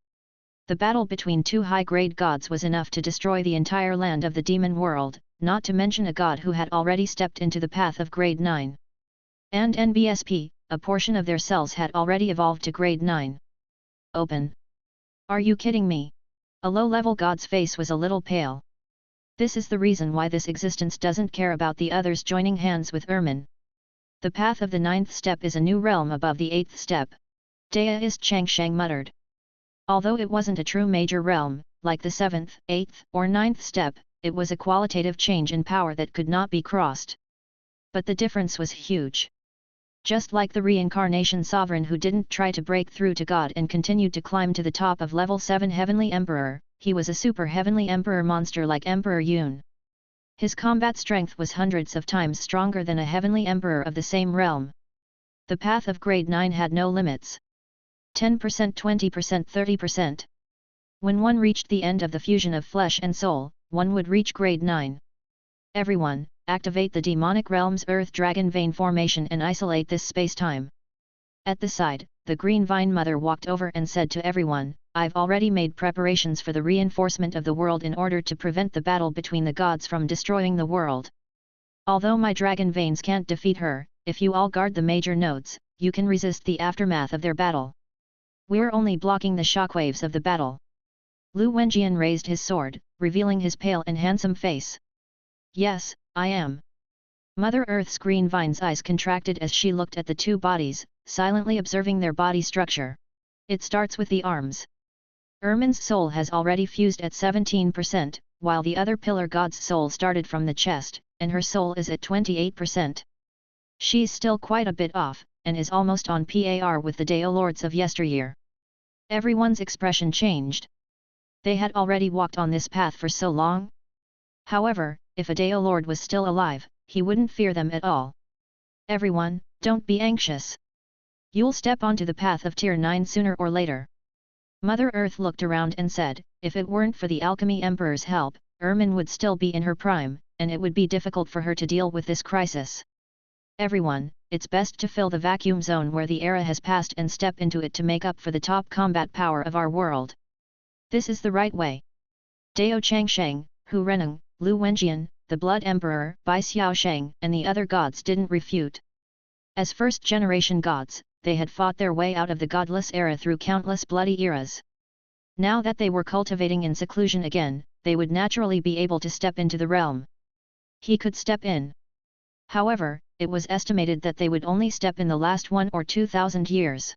The battle between two high-grade gods was enough to destroy the entire land of the demon world, not to mention a god who had already stepped into the path of grade 9. And NBSP, a portion of their cells had already evolved to grade 9. Open. Are you kidding me? A low-level god's face was a little pale. This is the reason why this existence doesn't care about the others joining hands with Ermin. The path of the 9th step is a new realm above the 8th step. Deist Changsheng muttered. Although it wasn't a true major realm, like the 7th, 8th, or 9th step, it was a qualitative change in power that could not be crossed. But the difference was huge. Just like the reincarnation sovereign who didn't try to break through to God and continued to climb to the top of level 7 Heavenly Emperor, he was a super Heavenly Emperor monster like Emperor Yun. His combat strength was hundreds of times stronger than a Heavenly Emperor of the same realm. The path of grade 9 had no limits. 10%, 20%, 30%. When one reached the end of the fusion of flesh and soul, one would reach grade 9. Everyone, activate the demonic realm's Earth Dragon Vein formation and isolate this space-time. At the side, the Green Vine Mother walked over and said to everyone, I've already made preparations for the reinforcement of the world in order to prevent the battle between the gods from destroying the world. Although my dragon veins can't defeat her, if you all guard the major nodes, you can resist the aftermath of their battle. We're only blocking the shockwaves of the battle. Lu Wenjian raised his sword, revealing his pale and handsome face. Yes, I am. Mother Earth's green vine's eyes contracted as she looked at the two bodies, silently observing their body structure. It starts with the arms. Ermin's soul has already fused at 17%, while the other pillar god's soul started from the chest, and her soul is at 28%. She's still quite a bit off, and is almost on par with the Dao Lords of yesteryear. Everyone's expression changed. They had already walked on this path for so long. However, if a Dao Lord was still alive, he wouldn't fear them at all. Everyone, don't be anxious. You'll step onto the path of Tier 9 sooner or later. Mother Earth looked around and said, if it weren't for the Alchemy Emperor's help, Ermin would still be in her prime, and it would be difficult for her to deal with this crisis. Everyone, it's best to fill the vacuum zone where the era has passed and step into it to make up for the top combat power of our world. This is the right way. Dao Changsheng, Hu Reneng, Lu Wenjian, the Blood Emperor, Bai Xiaosheng, and the other gods didn't refute. As first-generation gods, they had fought their way out of the godless era through countless bloody eras. Now that they were cultivating in seclusion again, they would naturally be able to step into the realm. He could step in. However, it was estimated that they would only step in the last 1 or 2,000 years.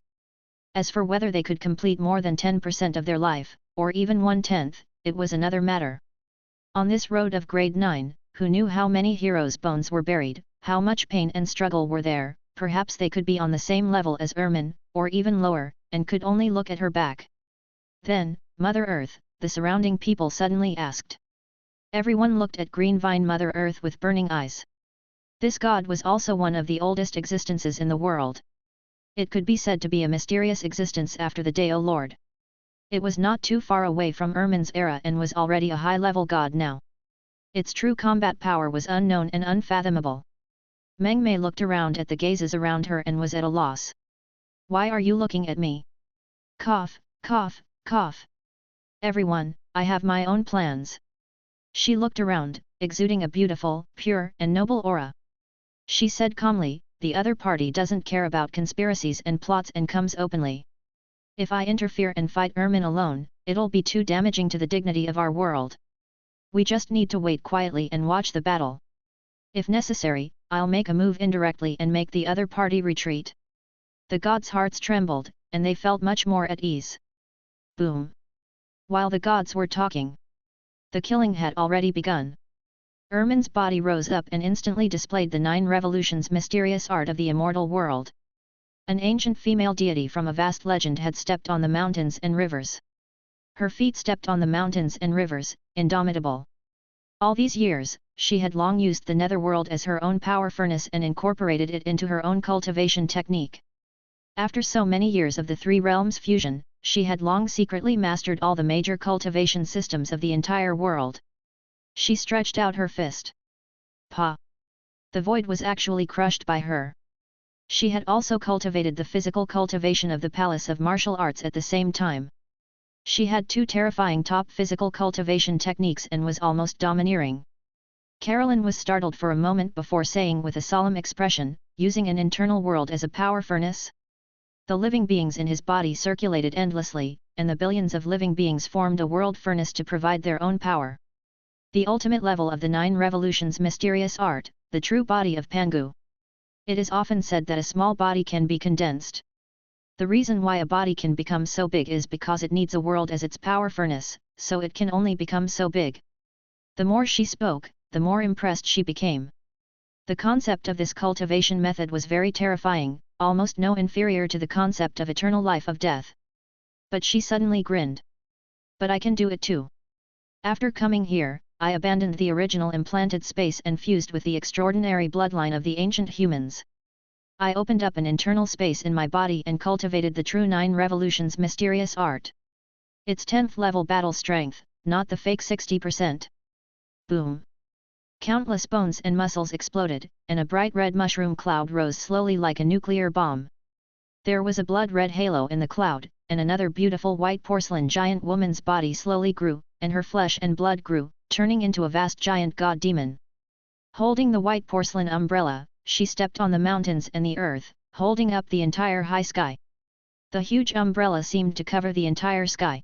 As for whether they could complete more than 10% of their life, or even 1/10, it was another matter. On this road of grade 9, who knew how many heroes' bones were buried, how much pain and struggle were there, perhaps they could be on the same level as Ermin, or even lower, and could only look at her back. Then, Mother Earth, the surrounding people suddenly asked. Everyone looked at Green Vine Mother Earth with burning eyes. This god was also one of the oldest existences in the world. It could be said to be a mysterious existence after the Dao Lord. It was not too far away from Ermin's era and was already a high-level god now. Its true combat power was unknown and unfathomable. Meng Mei looked around at the gazes around her and was at a loss. Why are you looking at me? Cough, cough, cough. Everyone, I have my own plans. She looked around, exuding a beautiful, pure, and noble aura. She said calmly, the other party doesn't care about conspiracies and plots and comes openly. If I interfere and fight Ermin alone, it'll be too damaging to the dignity of our world. We just need to wait quietly and watch the battle. If necessary, I'll make a move indirectly and make the other party retreat. The gods' hearts trembled, and they felt much more at ease. Boom! While the gods were talking, the killing had already begun. Ermin's body rose up and instantly displayed the 9 revolutions mysterious art of the immortal world. An ancient female deity from a vast legend had stepped on the mountains and rivers. Her feet stepped on the mountains and rivers, indomitable. All these years, she had long used the netherworld as her own power furnace and incorporated it into her own cultivation technique. After so many years of the 3 realms fusion, she had long secretly mastered all the major cultivation systems of the entire world. She stretched out her fist. Pa! The void was actually crushed by her. She had also cultivated the physical cultivation of the palace of martial arts at the same time. She had 2 terrifying top physical cultivation techniques and was almost domineering. Carolyn was startled for a moment before saying with a solemn expression, using an internal world as a power furnace? The living beings in his body circulated endlessly, and the billions of living beings formed a world furnace to provide their own power. The ultimate level of the 9 revolutions mysterious art, the true body of Pangu. It is often said that a small body can be condensed. The reason why a body can become so big is because it needs a world as its power furnace, so it can only become so big. The more she spoke, the more impressed she became. The concept of this cultivation method was very terrifying, almost no inferior to the concept of eternal life of death. But she suddenly grinned. But I can do it too. After coming here, I abandoned the original implanted space and fused with the extraordinary bloodline of the ancient humans. I opened up an internal space in my body and cultivated the true 9 revolutions mysterious art. It's 10th level battle strength, not the fake 60%. Boom! Countless bones and muscles exploded, and a bright red mushroom cloud rose slowly like a nuclear bomb. There was a blood-red halo in the cloud, and another beautiful white porcelain giant woman's body slowly grew, and her flesh and blood grew, turning into a vast giant god-demon. Holding the white porcelain umbrella, she stepped on the mountains and the earth, holding up the entire high sky. The huge umbrella seemed to cover the entire sky.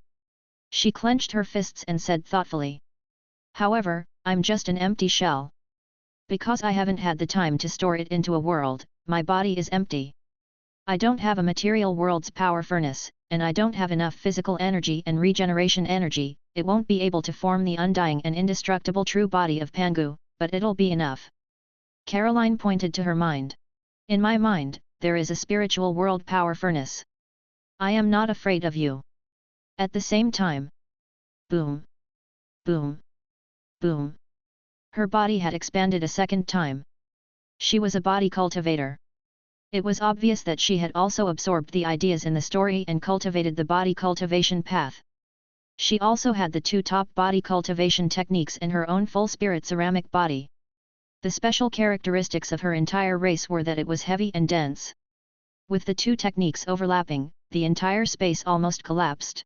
She clenched her fists and said thoughtfully. However, I'm just an empty shell. Because I haven't had the time to store it into a world, my body is empty. I don't have a material world's power furnace, and I don't have enough physical energy and regeneration energy. It won't be able to form the undying and indestructible true body of Pangu, but it'll be enough. Caroline pointed to her mind. In my mind, there is a spiritual world power furnace. I am not afraid of you. At the same time. Boom! Boom! Boom! Her body had expanded a second time. She was a body cultivator. It was obvious that she had also absorbed the ideas in the story and cultivated the body cultivation path. She also had the 2 top body cultivation techniques in her own full spirit ceramic body. The special characteristics of her entire race were that it was heavy and dense. With the 2 techniques overlapping, the entire space almost collapsed.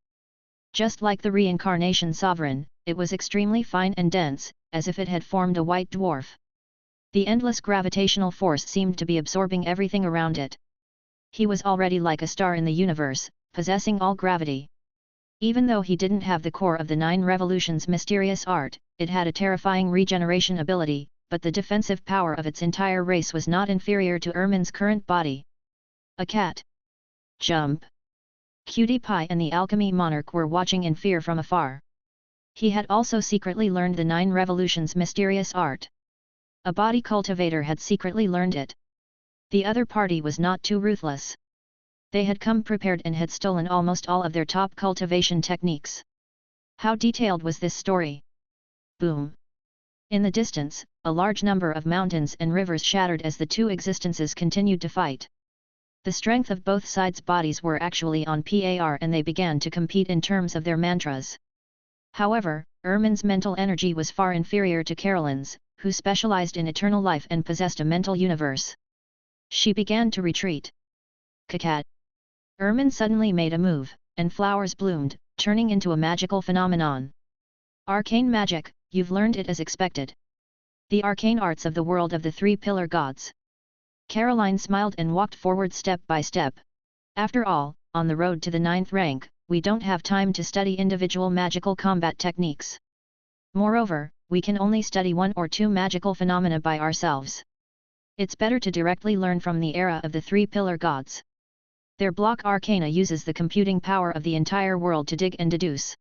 Just like the reincarnation sovereign, it was extremely fine and dense, as if it had formed a white dwarf. The endless gravitational force seemed to be absorbing everything around it. He was already like a star in the universe, possessing all gravity. Even though he didn't have the core of the 9 revolutions mysterious art, it had a terrifying regeneration ability, but the defensive power of its entire race was not inferior to Ermin's current body. A cat. Jump! Cutie Pie and the alchemy monarch were watching in fear from afar. He had also secretly learned the 9 revolutions mysterious art. A body cultivator had secretly learned it. The other party was not too ruthless. They had come prepared and had stolen almost all of their top cultivation techniques. How detailed was this story? Boom! In the distance, a large number of mountains and rivers shattered as the 2 existences continued to fight. The strength of both sides' bodies were actually on par and they began to compete in terms of their mantras. However, Ermin's mental energy was far inferior to Carolyn's, who specialized in eternal life and possessed a mental universe. She began to retreat. Kakat! Ermin suddenly made a move, and flowers bloomed, turning into a magical phenomenon. Arcane magic, you've learned it as expected. The arcane arts of the world of the 3 pillar gods. Caroline smiled and walked forward step by step. After all, on the road to the 9th rank, we don't have time to study individual magical combat techniques. Moreover, we can only study 1 or 2 magical phenomena by ourselves. It's better to directly learn from the era of the 3 pillar gods. Their block arcana uses the computing power of the entire world to dig and deduce.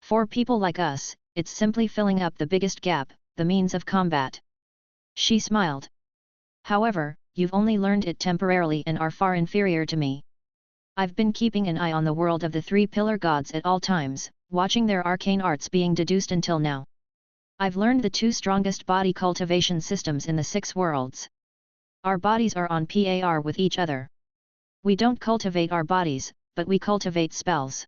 For people like us, it's simply filling up the biggest gap, the means of combat. She smiled. However, you've only learned it temporarily and are far inferior to me. I've been keeping an eye on the world of the 3 pillar gods at all times, watching their arcane arts being deduced until now. I've learned the 2 strongest body cultivation systems in the 6 worlds. Our bodies are on par with each other. We don't cultivate our bodies, but we cultivate spells.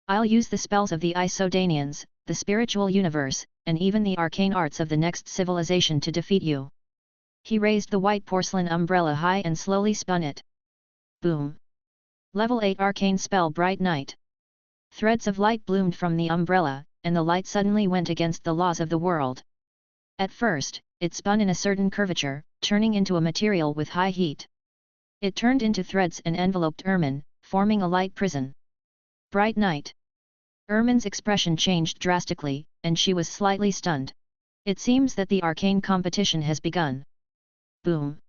I'll use the spells of the Isodanians, the spiritual universe, and even the arcane arts of the next civilization to defeat you. He raised the white porcelain umbrella high and slowly spun it. Boom! Level 8 arcane spell Bright Night. Threads of light bloomed from the umbrella, and the light suddenly went against the laws of the world. At first, it spun in a certain curvature, turning into a material with high heat. It turned into threads and enveloped Ermin, forming a light prison. Bright Night. Ermin's expression changed drastically, and she was slightly stunned. It seems that the arcane competition has begun. Boom!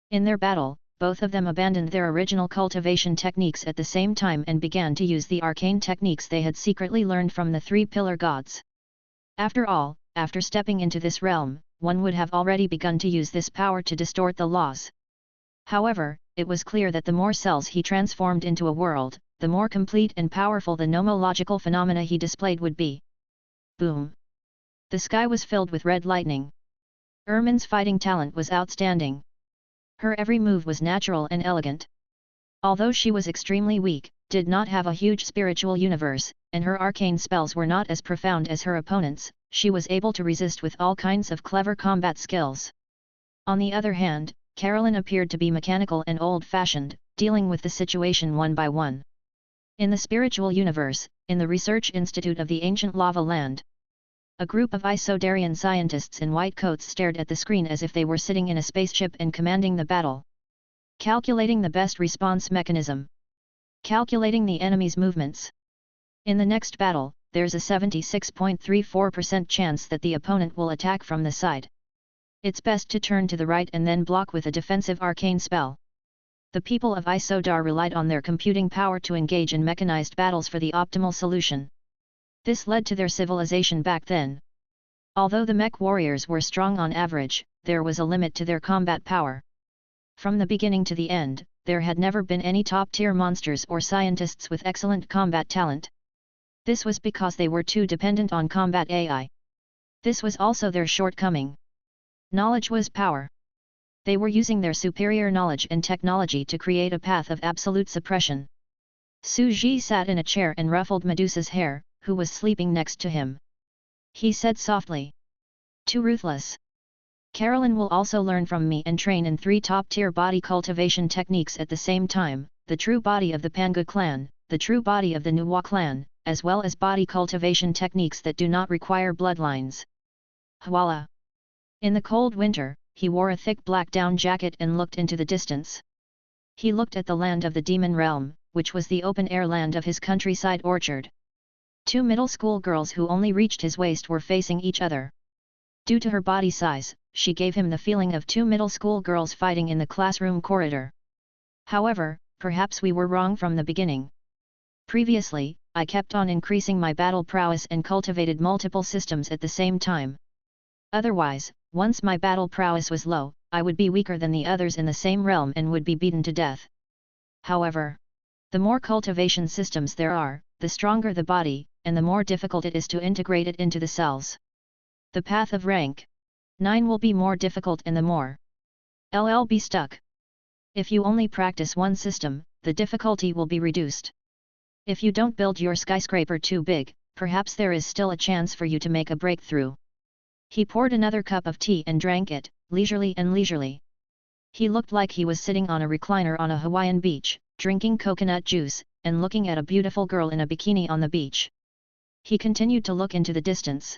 In their battle, both of them abandoned their original cultivation techniques at the same time and began to use the arcane techniques they had secretly learned from the three pillar gods. After all, after stepping into this realm, one would have already begun to use this power to distort the laws. However, it was clear that the more cells he transformed into a world, the more complete and powerful the nomological phenomena he displayed would be. Boom! The sky was filled with red lightning. Ermin's fighting talent was outstanding. Her every move was natural and elegant. Although she was extremely weak, did not have a huge spiritual universe, and her arcane spells were not as profound as her opponents, she was able to resist with all kinds of clever combat skills. On the other hand, Carolyn appeared to be mechanical and old-fashioned, dealing with the situation one by one. In the spiritual universe, in the Research Institute of the Ancient Lava Land, a group of Isodarian scientists in white coats stared at the screen as if they were sitting in a spaceship and commanding the battle. Calculating the best response mechanism. Calculating the enemy's movements. In the next battle, there's a 76.34% chance that the opponent will attack from the side. It's best to turn to the right and then block with a defensive arcane spell. The people of Isodar relied on their computing power to engage in mechanized battles for the optimal solution. This led to their civilization back then. Although the mech warriors were strong on average, there was a limit to their combat power. From the beginning to the end, there had never been any top-tier monsters or scientists with excellent combat talent. This was because they were too dependent on combat AI. This was also their shortcoming. Knowledge was power. They were using their superior knowledge and technology to create a path of absolute suppression. Suji sat in a chair and ruffled Medusa's hair, who was sleeping next to him. He said softly. Too ruthless. Carolyn will also learn from me and train in 3 top-tier body cultivation techniques at the same time, the true body of the Panga clan, the true body of the Nuwa clan, as well as body cultivation techniques that do not require bloodlines. Hwala. In the cold winter, he wore a thick black down jacket and looked into the distance. He looked at the land of the demon realm, which was the open-air land of his countryside orchard. 2 middle school girls who only reached his waist were facing each other. Due to her body size, she gave him the feeling of 2 middle school girls fighting in the classroom corridor. However, perhaps we were wrong from the beginning. Previously, I kept on increasing my battle prowess and cultivated multiple systems at the same time. Otherwise, once my battle prowess was low, I would be weaker than the others in the same realm and would be beaten to death. However, the more cultivation systems there are, the stronger the body, and the more difficult it is to integrate it into the cells. The path of rank 9 will be more difficult and the more be stuck. If you only practice one system, the difficulty will be reduced. If you don't build your skyscraper too big, perhaps there is still a chance for you to make a breakthrough. He poured another cup of tea and drank it, leisurely. He looked like he was sitting on a recliner on a Hawaiian beach, drinking coconut juice, and looking at a beautiful girl in a bikini on the beach. He continued to look into the distance.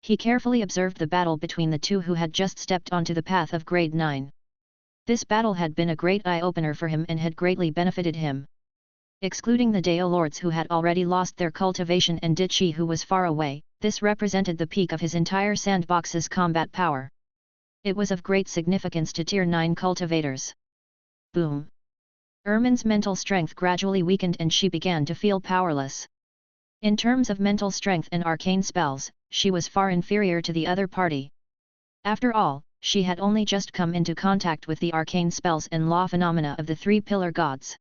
He carefully observed the battle between the 2 who had just stepped onto the path of grade 9. This battle had been a great eye-opener for him and had greatly benefited him. Excluding the Deo Lords who had already lost their cultivation and Dichi who was far away, this represented the peak of his entire sandbox's combat power. It was of great significance to Tier 9 cultivators. Boom! Ermin's mental strength gradually weakened and she began to feel powerless. In terms of mental strength and arcane spells, she was far inferior to the other party. After all, she had only just come into contact with the arcane spells and law phenomena of the 3 pillar gods.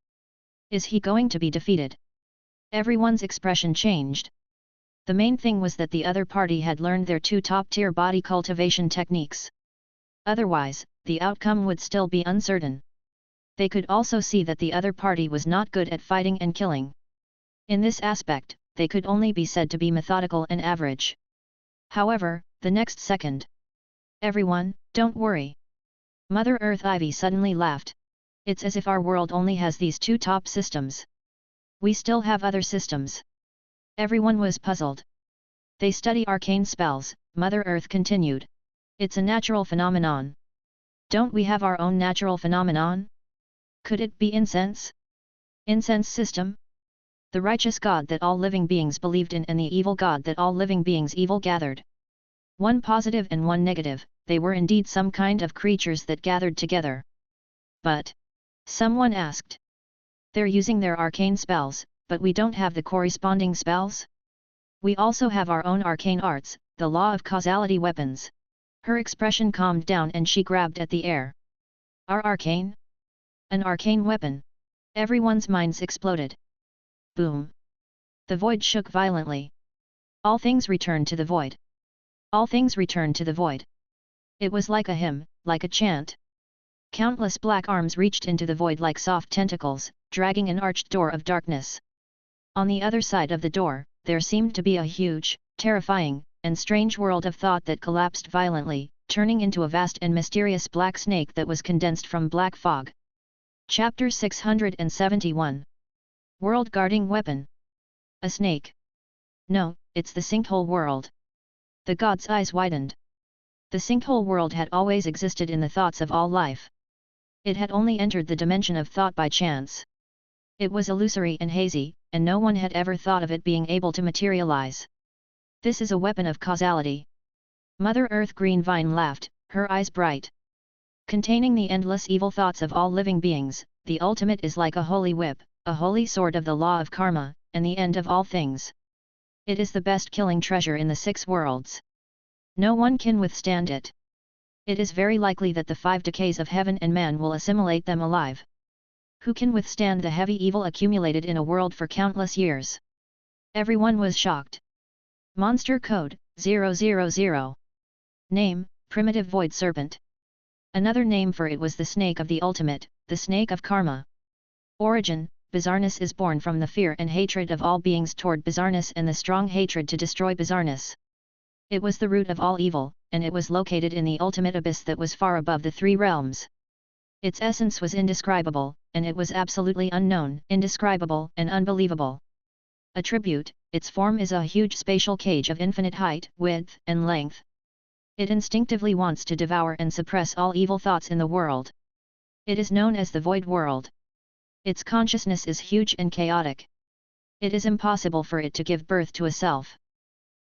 Is he going to be defeated? Everyone's expression changed. The main thing was that the other party had learned their 2 top-tier body cultivation techniques. Otherwise, the outcome would still be uncertain. They could also see that the other party was not good at fighting and killing. In this aspect, they could only be said to be methodical and average. However, the next second. Everyone, don't worry. Mother Earth Ivy suddenly laughed. It's as if our world only has these two top systems. We still have other systems. Everyone was puzzled. They study arcane spells, Mother Earth continued. It's a natural phenomenon. Don't we have our own natural phenomenon? Could it be incense? Incense system? The righteous God that all living beings believed in and the evil God that all living beings evil gathered. One positive and one negative, they were indeed some kind of creatures that gathered together. But, someone asked. They're using their arcane spells, but we don't have the corresponding spells? We also have our own arcane arts, the law of causality weapons. Her expression calmed down and she grabbed at the air. Our arcane? An arcane weapon. Everyone's minds exploded. Boom. The void shook violently. All things returned to the void. All things returned to the void. It was like a hymn, like a chant. Countless black arms reached into the void like soft tentacles, dragging an arched door of darkness. On the other side of the door, there seemed to be a huge, terrifying, and strange world of thought that collapsed violently, turning into a vast and mysterious black snake that was condensed from black fog. Chapter 671. World Guarding Weapon. A snake. No, it's the sinkhole world. The god's eyes widened. The sinkhole world had always existed in the thoughts of all life. It had only entered the dimension of thought by chance. It was illusory and hazy, and no one had ever thought of it being able to materialize. This is a weapon of causality. Mother Earth Green Vine laughed, her eyes bright. Containing the endless evil thoughts of all living beings, the ultimate is like a holy whip, a holy sword of the law of karma, and the end of all things. It is the best killing treasure in the 6 worlds. No one can withstand it. It is very likely that the 5 decays of heaven and man will assimilate them alive. Who can withstand the heavy evil accumulated in a world for countless years? Everyone was shocked. Monster Code, 000. Name, Primitive Void Serpent. Another name for it was the Snake of the Ultimate, the Snake of Karma. Origin, bizarreness is born from the fear and hatred of all beings toward bizarreness and the strong hatred to destroy bizarreness. It was the root of all evil, and it was located in the ultimate abyss that was far above the 3 realms. Its essence was indescribable, and it was absolutely unknown, indescribable and unbelievable. Attribute, its form is a huge spatial cage of infinite height, width, and length. It instinctively wants to devour and suppress all evil thoughts in the world. It is known as the Void World. Its consciousness is huge and chaotic. It is impossible for it to give birth to a self.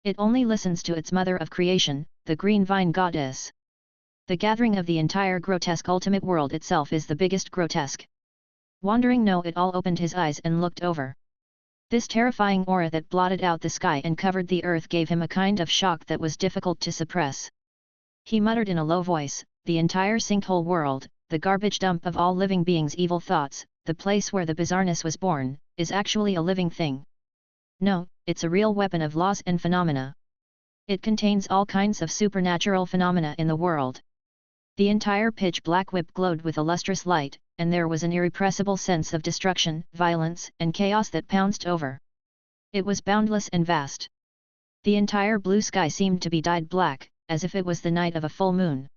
It only listens to its mother of creation, the Green Vine Goddess. The gathering of the entire grotesque ultimate world itself is the biggest grotesque. Wandering Know-It-All opened his eyes and looked over. This terrifying aura that blotted out the sky and covered the earth gave him a kind of shock that was difficult to suppress. He muttered in a low voice, the entire sinkhole world, the garbage dump of all living beings' evil thoughts, the place where the bizarreness was born, is actually a living thing. No, it's a real weapon of laws and phenomena. It contains all kinds of supernatural phenomena in the world. The entire pitch-black whip glowed with a lustrous light, and there was an irrepressible sense of destruction, violence, and chaos that pounced over. It was boundless and vast. The entire blue sky seemed to be dyed black, as if it was the night of a full moon.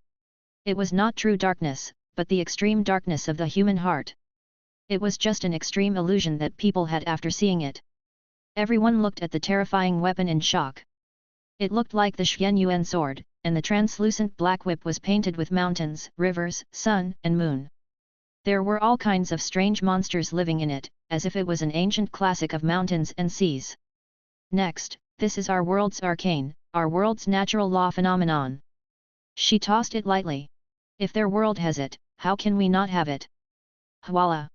It was not true darkness, but the extreme darkness of the human heart. It was just an extreme illusion that people had after seeing it. Everyone looked at the terrifying weapon in shock. It looked like the Xuanyuan sword, and the translucent black whip was painted with mountains, rivers, sun, and moon. There were all kinds of strange monsters living in it, as if it was an ancient classic of mountains and seas. Next, this is our world's arcane, our world's natural law phenomenon. She tossed it lightly. If their world has it, how can we not have it? Voila!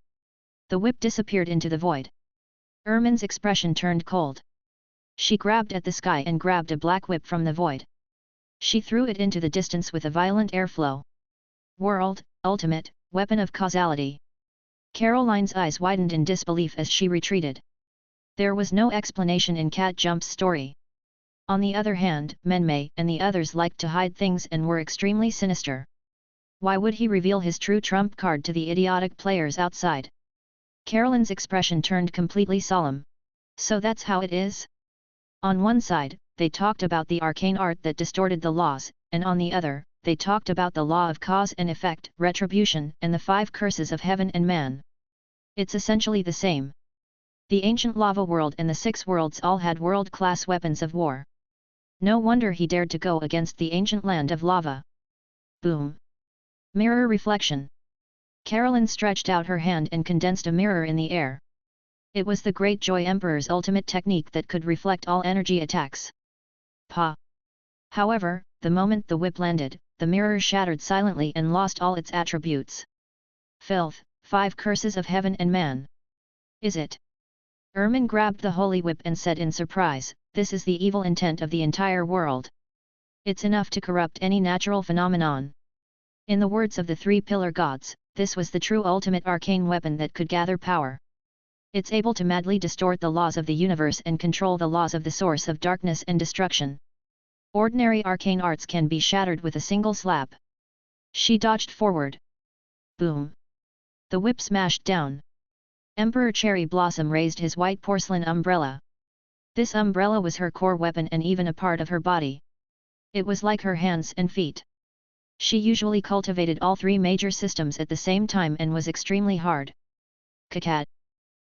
The whip disappeared into the void. Ermin's expression turned cold. She grabbed at the sky and grabbed a black whip from the void. She threw it into the distance with a violent airflow. World, ultimate, weapon of causality. Caroline's eyes widened in disbelief as she retreated. There was no explanation in Cat Jump's story. On the other hand, Menmei and the others liked to hide things and were extremely sinister. Why would he reveal his true trump card to the idiotic players outside? Caroline's expression turned completely solemn. So that's how it is? On one side, they talked about the arcane art that distorted the laws, and on the other, they talked about the law of cause and effect, retribution, and the 5 curses of heaven and man. It's essentially the same. The ancient lava world and the 6 worlds all had world-class weapons of war. No wonder he dared to go against the ancient land of lava. Boom! Mirror reflection. Carolyn stretched out her hand and condensed a mirror in the air. It was the Great Joy Emperor's ultimate technique that could reflect all energy attacks. Pa! However, the moment the whip landed, the mirror shattered silently and lost all its attributes. Filth, 5 curses of heaven and man. Is it? Ermin grabbed the holy whip and said in surprise, this is the evil intent of the entire world. It's enough to corrupt any natural phenomenon. In the words of the 3 pillar gods, this was the true ultimate arcane weapon that could gather power. It's able to madly distort the laws of the universe and control the laws of the source of darkness and destruction. Ordinary arcane arts can be shattered with a single slap. She dodged forward. Boom! The whip smashed down. Emperor Cherry Blossom raised his white porcelain umbrella. This umbrella was her core weapon and even a part of her body. It was like her hands and feet. She usually cultivated all 3 major systems at the same time and was extremely hard. Kakat!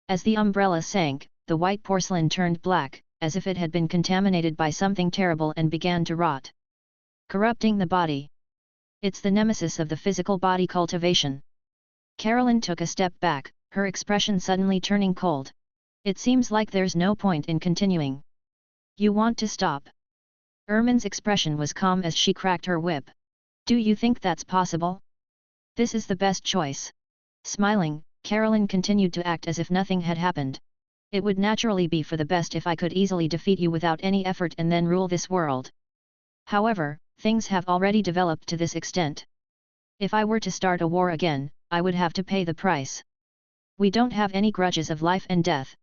As the umbrella sank, the white porcelain turned black, as if it had been contaminated by something terrible and began to rot. Corrupting the body. It's the nemesis of the physical body cultivation. Carolyn took a step back, her expression suddenly turning cold. It seems like there's no point in continuing. You want to stop? Ermin's expression was calm as she cracked her whip. Do you think that's possible? This is the best choice. Smiling, Carolyn continued to act as if nothing had happened. It would naturally be for the best if I could easily defeat you without any effort and then rule this world. However, things have already developed to this extent. If I were to start a war again, I would have to pay the price. We don't have any grudges of life and death.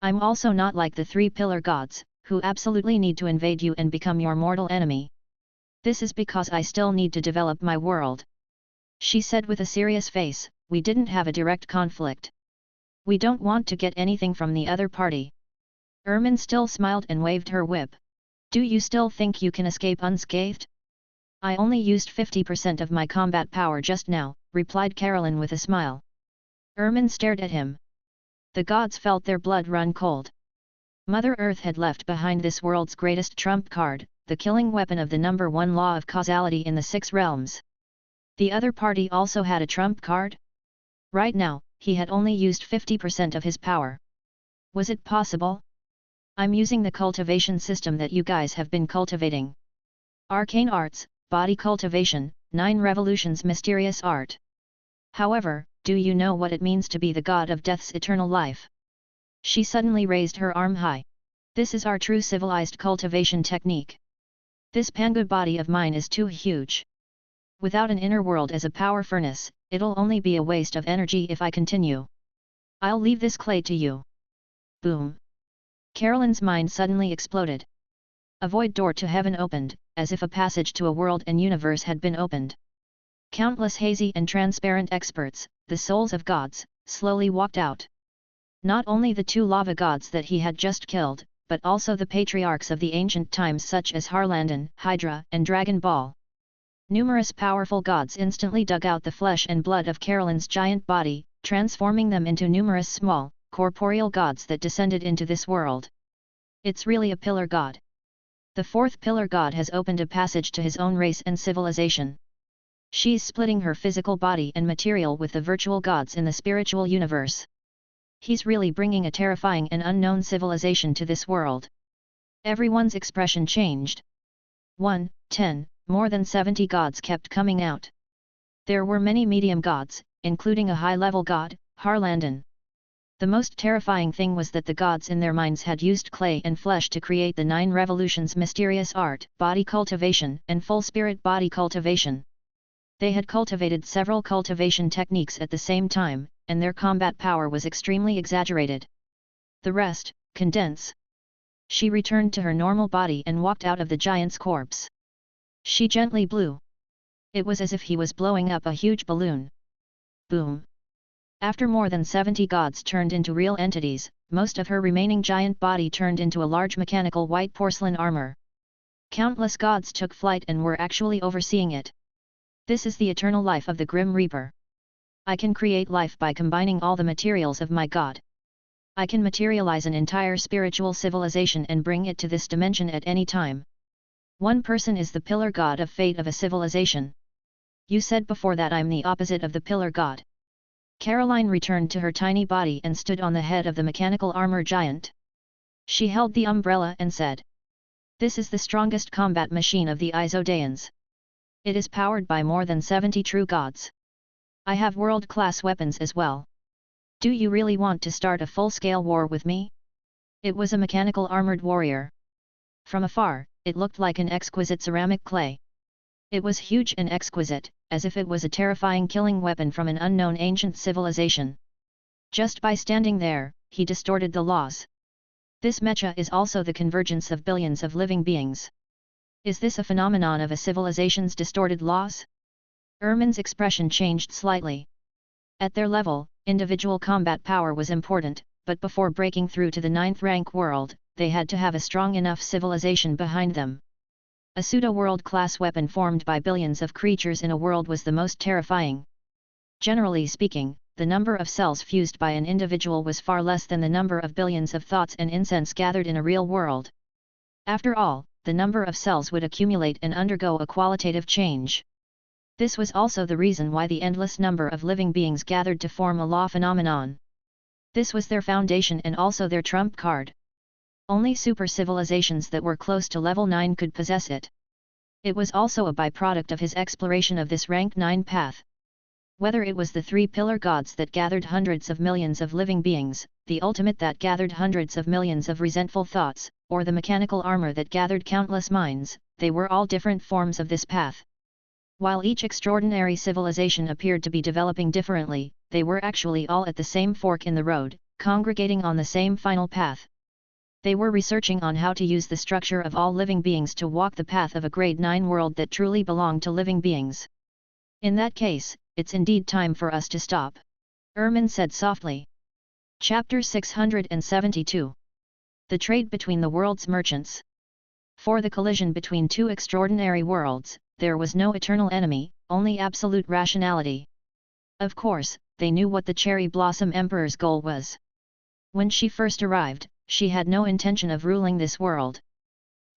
I'm also not like the 3 pillar gods, who absolutely need to invade you and become your mortal enemy. This is because I still need to develop my world. She said with a serious face, we didn't have a direct conflict. We don't want to get anything from the other party. Ermin still smiled and waved her whip. Do you still think you can escape unscathed? I only used 50% of my combat power just now, replied Carolyn with a smile. Ermin stared at him. The gods felt their blood run cold. Mother Earth had left behind this world's greatest trump card, the killing weapon of the number 1 law of causality in the 6 realms. The other party also had a trump card? Right now, he had only used 50% of his power. Was it possible? I'm using the cultivation system that you guys have been cultivating. Arcane arts, body cultivation, 9 revolutions mysterious art. However, do you know what it means to be the god of death's eternal life? She suddenly raised her arm high. This is our true civilized cultivation technique. This Panga body of mine is too huge. Without an inner world as a power furnace, it'll only be a waste of energy if I continue. I'll leave this clay to you. Boom! Carolyn's mind suddenly exploded. A void door to heaven opened, as if a passage to a world and universe had been opened. Countless hazy and transparent experts, the souls of gods, slowly walked out. Not only the 2 lava gods that he had just killed, but also the patriarchs of the ancient times such as Harlandon, Hydra, and Dragon Ball. Numerous powerful gods instantly dug out the flesh and blood of Carolyn's giant body, transforming them into numerous small, corporeal gods that descended into this world. It's really a pillar god. The 4th pillar god has opened a passage to his own race and civilization. She's splitting her physical body and material with the virtual gods in the spiritual universe. He's really bringing a terrifying and unknown civilization to this world. Everyone's expression changed. 1, 10, more than 70 gods kept coming out. There were many medium gods, including a high-level god, Harlandon. The most terrifying thing was that the gods in their minds had used clay and flesh to create the 9 revolutions mysterious art, body cultivation, and full spirit body cultivation. They had cultivated several cultivation techniques at the same time, and their combat power was extremely exaggerated. The rest, condense. She returned to her normal body and walked out of the giant's corpse. She gently blew. It was as if he was blowing up a huge balloon. Boom! After more than 70 gods turned into real entities, most of her remaining giant body turned into a large mechanical white porcelain armor. Countless gods took flight and were actually overseeing it. This is the eternal life of the Grim Reaper. I can create life by combining all the materials of my god. I can materialize an entire spiritual civilization and bring it to this dimension at any time. One person is the pillar god of fate of a civilization. You said before that I'm the opposite of the pillar god. Caroline returned to her tiny body and stood on the head of the mechanical armor giant. She held the umbrella and said, "This is the strongest combat machine of the Isodaeans. It is powered by more than 70 true gods. I have world-class weapons as well. Do you really want to start a full-scale war with me?" It was a mechanical armored warrior. From afar, it looked like an exquisite ceramic clay. It was huge and exquisite, as if it was a terrifying killing weapon from an unknown ancient civilization. Just by standing there, he distorted the laws. This mecha is also the convergence of billions of living beings. Is this a phenomenon of a civilization's distorted laws? Ermin's expression changed slightly. At their level, individual combat power was important, but before breaking through to the 9th rank world, they had to have a strong enough civilization behind them. A pseudo-world-class weapon formed by billions of creatures in a world was the most terrifying. Generally speaking, the number of cells fused by an individual was far less than the number of billions of thoughts and incense gathered in a real world. After all, the number of cells would accumulate and undergo a qualitative change. This was also the reason why the endless number of living beings gathered to form a law phenomenon. This was their foundation and also their trump card. Only super civilizations that were close to level 9 could possess it. It was also a byproduct of his exploration of this rank 9 path. Whether it was the 3 pillar gods that gathered hundreds of millions of living beings, the ultimate that gathered hundreds of millions of resentful thoughts, or the mechanical armor that gathered countless minds, they were all different forms of this path. While each extraordinary civilization appeared to be developing differently, they were actually all at the same fork in the road, congregating on the same final path. They were researching on how to use the structure of all living beings to walk the path of a grade 9 world that truly belonged to living beings. In that case, it's indeed time for us to stop. Ermin said softly. Chapter 672. The trade between the world's merchants. For the collision between two extraordinary worlds, there was no eternal enemy, only absolute rationality. Of course, they knew what the Cherry Blossom Emperor's goal was. When she first arrived, she had no intention of ruling this world.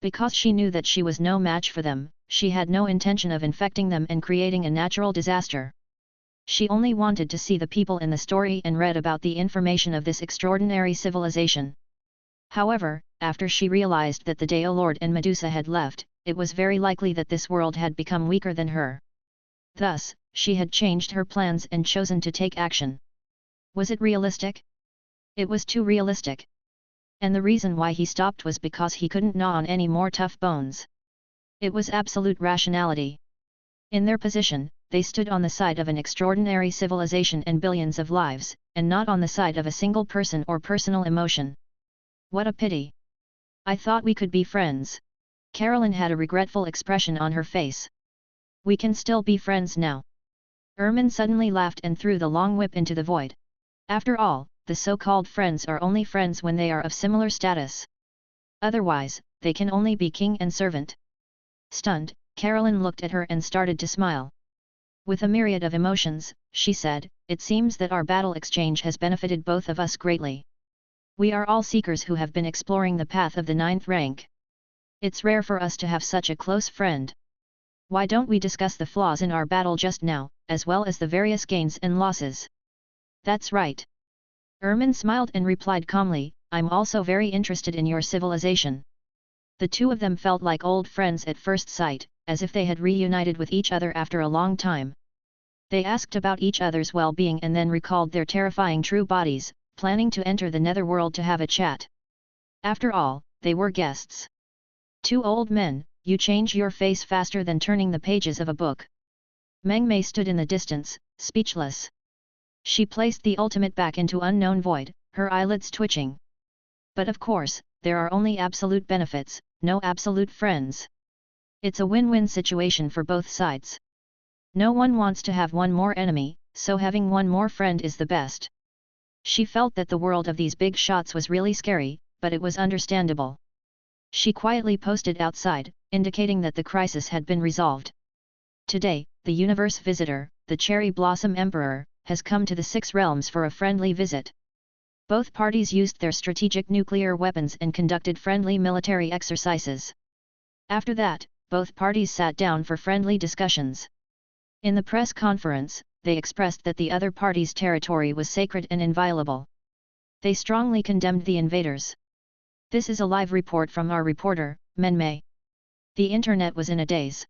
Because she knew that she was no match for them, she had no intention of infecting them and creating a natural disaster. She only wanted to see the people in the story and read about the information of this extraordinary civilization. However, after she realized that the Deo Lord and Medusa had left, it was very likely that this world had become weaker than her. Thus, she had changed her plans and chosen to take action. Was it realistic? It was too realistic. And the reason why he stopped was because he couldn't gnaw on any more tough bones. It was absolute rationality. In their position, they stood on the side of an extraordinary civilization and billions of lives, and not on the side of a single person or personal emotion. What a pity! I thought we could be friends. Carolyn had a regretful expression on her face. We can still be friends now. Ermin suddenly laughed and threw the long whip into the void. After all, the so-called friends are only friends when they are of similar status. Otherwise, they can only be king and servant. Stunned, Carolyn looked at her and started to smile. With a myriad of emotions, she said, "It seems that our battle exchange has benefited both of us greatly. We are all seekers who have been exploring the path of the 9th rank. It's rare for us to have such a close friend. Why don't we discuss the flaws in our battle just now, as well as the various gains and losses?" "That's right." Ermin smiled and replied calmly, "I'm also very interested in your civilization." The two of them felt like old friends at first sight, as if they had reunited with each other after a long time. They asked about each other's well-being and then recalled their terrifying true bodies, planning to enter the netherworld to have a chat. After all, they were guests. Two old men, you change your face faster than turning the pages of a book. Meng Mei stood in the distance, speechless. She placed the ultimate back into unknown void, her eyelids twitching. But of course, there are only absolute benefits, no absolute friends. It's a win-win situation for both sides. No one wants to have one more enemy, so having one more friend is the best. She felt that the world of these big shots was really scary, but it was understandable. She quietly posted outside, indicating that the crisis had been resolved. Today, the universe visitor, the Cherry Blossom Emperor, has come to the Six Realms for a friendly visit. Both parties used their strategic nuclear weapons and conducted friendly military exercises. After that, both parties sat down for friendly discussions. In the press conference, they expressed that the other party's territory was sacred and inviolable. They strongly condemned the invaders. This is a live report from our reporter, Menmei. The internet was in a daze.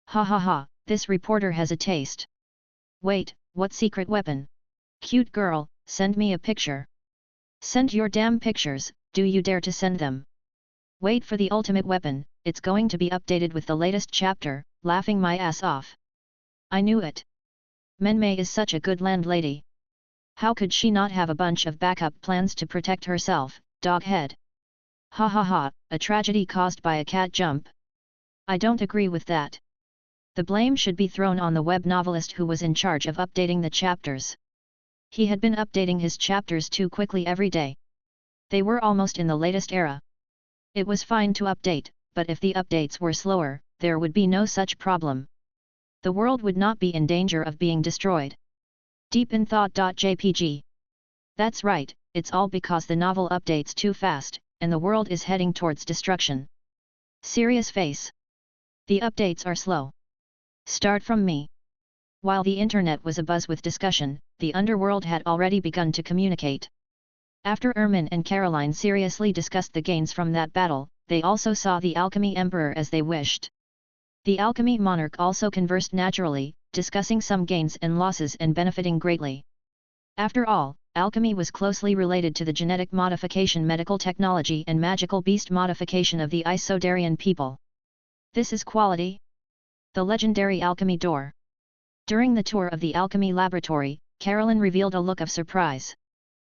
Ha ha ha, this reporter has a taste. Wait, what secret weapon? Cute girl, send me a picture. Send your damn pictures, do you dare to send them? Wait for the ultimate weapon, it's going to be updated with the latest chapter, laughing my ass off. I knew it. Menmei is such a good landlady. How could she not have a bunch of backup plans to protect herself, doghead? Ha ha ha, a tragedy caused by a cat jump. I don't agree with that. The blame should be thrown on the web novelist who was in charge of updating the chapters. He had been updating his chapters too quickly every day. They were almost in the latest era. It was fine to update, but if the updates were slower, there would be no such problem. The world would not be in danger of being destroyed. Deep in thought.jpg. That's right, it's all because the novel updates too fast, and the world is heading towards destruction. Serious face. The updates are slow. Start from me. While the internet was abuzz with discussion, the underworld had already begun to communicate. After Ermin and Caroline seriously discussed the gains from that battle, they also saw the Alchemy Emperor as they wished. The Alchemy Monarch also conversed naturally, discussing some gains and losses and benefiting greatly. After all, alchemy was closely related to the genetic modification, medical technology and magical beast modification of the Isodarian people. This is quality. The legendary alchemy door. During the tour of the alchemy laboratory, Caroline revealed a look of surprise.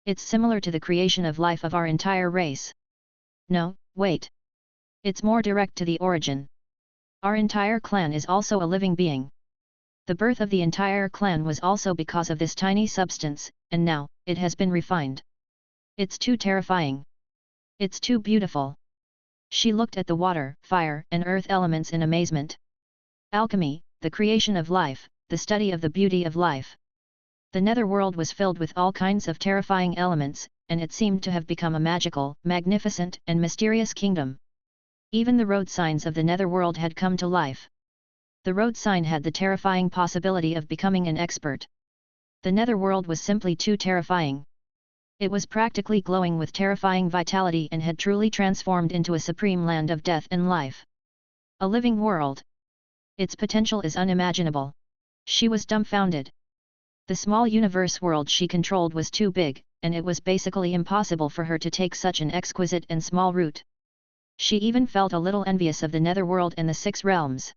It's similar to the creation of life of our entire race. No, wait. It's more direct to the origin. Our entire clan is also a living being. The birth of the entire clan was also because of this tiny substance, and now, it has been refined. It's too terrifying. It's too beautiful. She looked at the water, fire and earth elements in amazement. Alchemy, the creation of life, the study of the beauty of life. The netherworld was filled with all kinds of terrifying elements, and it seemed to have become a magical, magnificent and mysterious kingdom. Even the road signs of the netherworld had come to life. The road sign had the terrifying possibility of becoming an expert. The netherworld was simply too terrifying. It was practically glowing with terrifying vitality and had truly transformed into a supreme land of death and life. A living world. Its potential is unimaginable. She was dumbfounded. The small universe world she controlled was too big, and it was basically impossible for her to take such an exquisite and small route. She even felt a little envious of the netherworld and the Six Realms.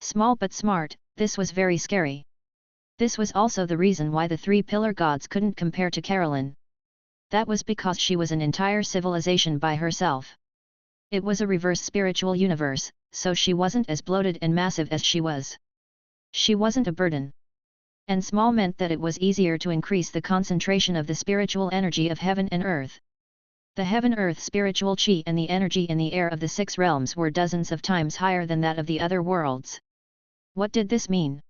Small but smart, this was very scary. This was also the reason why the three pillar gods couldn't compare to Caroline. That was because she was an entire civilization by herself. It was a reverse spiritual universe, so she wasn't as bloated and massive as she was. She wasn't a burden. And small meant that it was easier to increase the concentration of the spiritual energy of heaven and earth. The heaven-earth spiritual chi and the energy in the air of the Six Realms were dozens of times higher than that of the other worlds. What did this mean?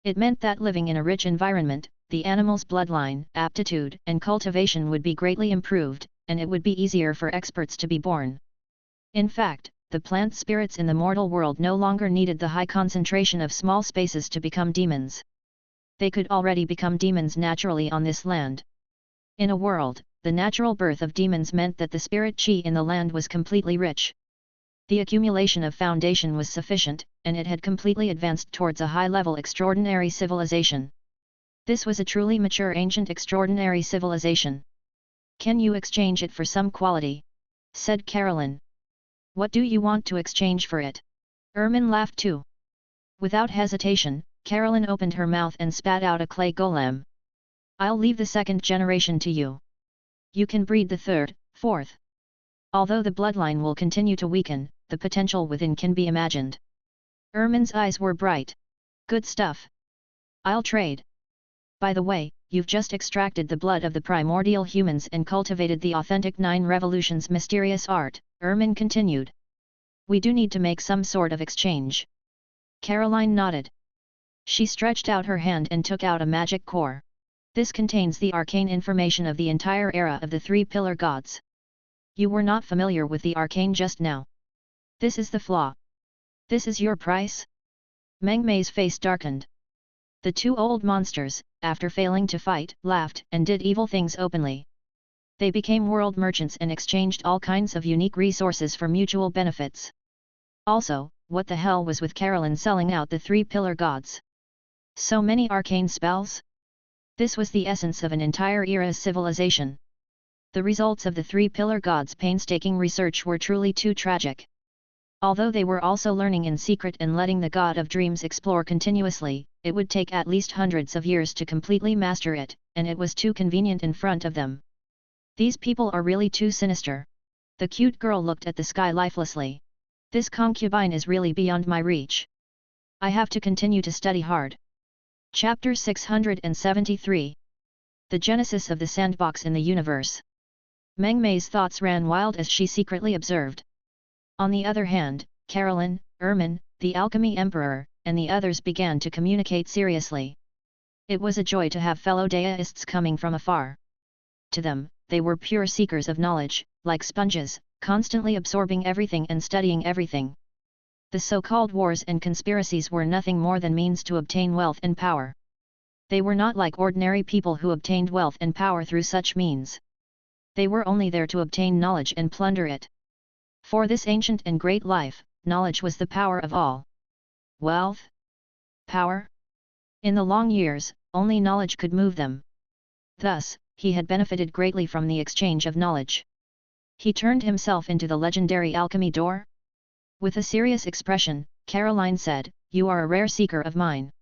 It meant that living in a rich environment, the animal's bloodline, aptitude and cultivation would be greatly improved, and it would be easier for experts to be born. In fact, the plant spirits in the mortal world no longer needed the high concentration of small spaces to become demons. They could already become demons naturally on this land. In a world, the natural birth of demons meant that the spirit chi in the land was completely rich. The accumulation of foundation was sufficient, and it had completely advanced towards a high-level extraordinary civilization. This was a truly mature ancient extraordinary civilization. Can you exchange it for some quality? Said Caroline. What do you want to exchange for it? Ermin laughed too. Without hesitation, Caroline opened her mouth and spat out a clay golem. I'll leave the second generation to you. You can breed the third, fourth. Although the bloodline will continue to weaken, the potential within can be imagined. Ermin's eyes were bright. Good stuff. I'll trade. By the way, you've just extracted the blood of the primordial humans and cultivated the authentic 9 revolutions mysterious art, Ermin continued. We do need to make some sort of exchange. Caroline nodded. She stretched out her hand and took out a magic core. This contains the arcane information of the entire era of the three pillar gods. You were not familiar with the arcane just now. This is the flaw. This is your price? Meng Mei's face darkened. The two old monsters, after failing to fight, laughed and did evil things openly. They became world merchants and exchanged all kinds of unique resources for mutual benefits. Also, what the hell was with Caroline selling out the three pillar gods? So many arcane spells? This was the essence of an entire era's civilization. The results of the three pillar gods' painstaking research were truly too tragic. Although they were also learning in secret and letting the god of dreams explore continuously, it would take at least hundreds of years to completely master it, and it was too convenient in front of them. These people are really too sinister. The cute girl looked at the sky lifelessly. This concubine is really beyond my reach. I have to continue to study hard. Chapter 673. The Genesis of the Sandbox in the Universe. Meng Mei's thoughts ran wild as she secretly observed. On the other hand, Caroline, Ermin, the Alchemy Emperor, and the others began to communicate seriously. It was a joy to have fellow deists coming from afar. To them, they were pure seekers of knowledge, like sponges, constantly absorbing everything and studying everything. The so-called wars and conspiracies were nothing more than means to obtain wealth and power. They were not like ordinary people who obtained wealth and power through such means. They were only there to obtain knowledge and plunder it. For this ancient and great life, knowledge was the power of all. Wealth? Power? In the long years, only knowledge could move them. Thus, he had benefited greatly from the exchange of knowledge. He turned himself into the legendary alchemy door. With a serious expression, Caroline said, "You are a rare seeker of mine.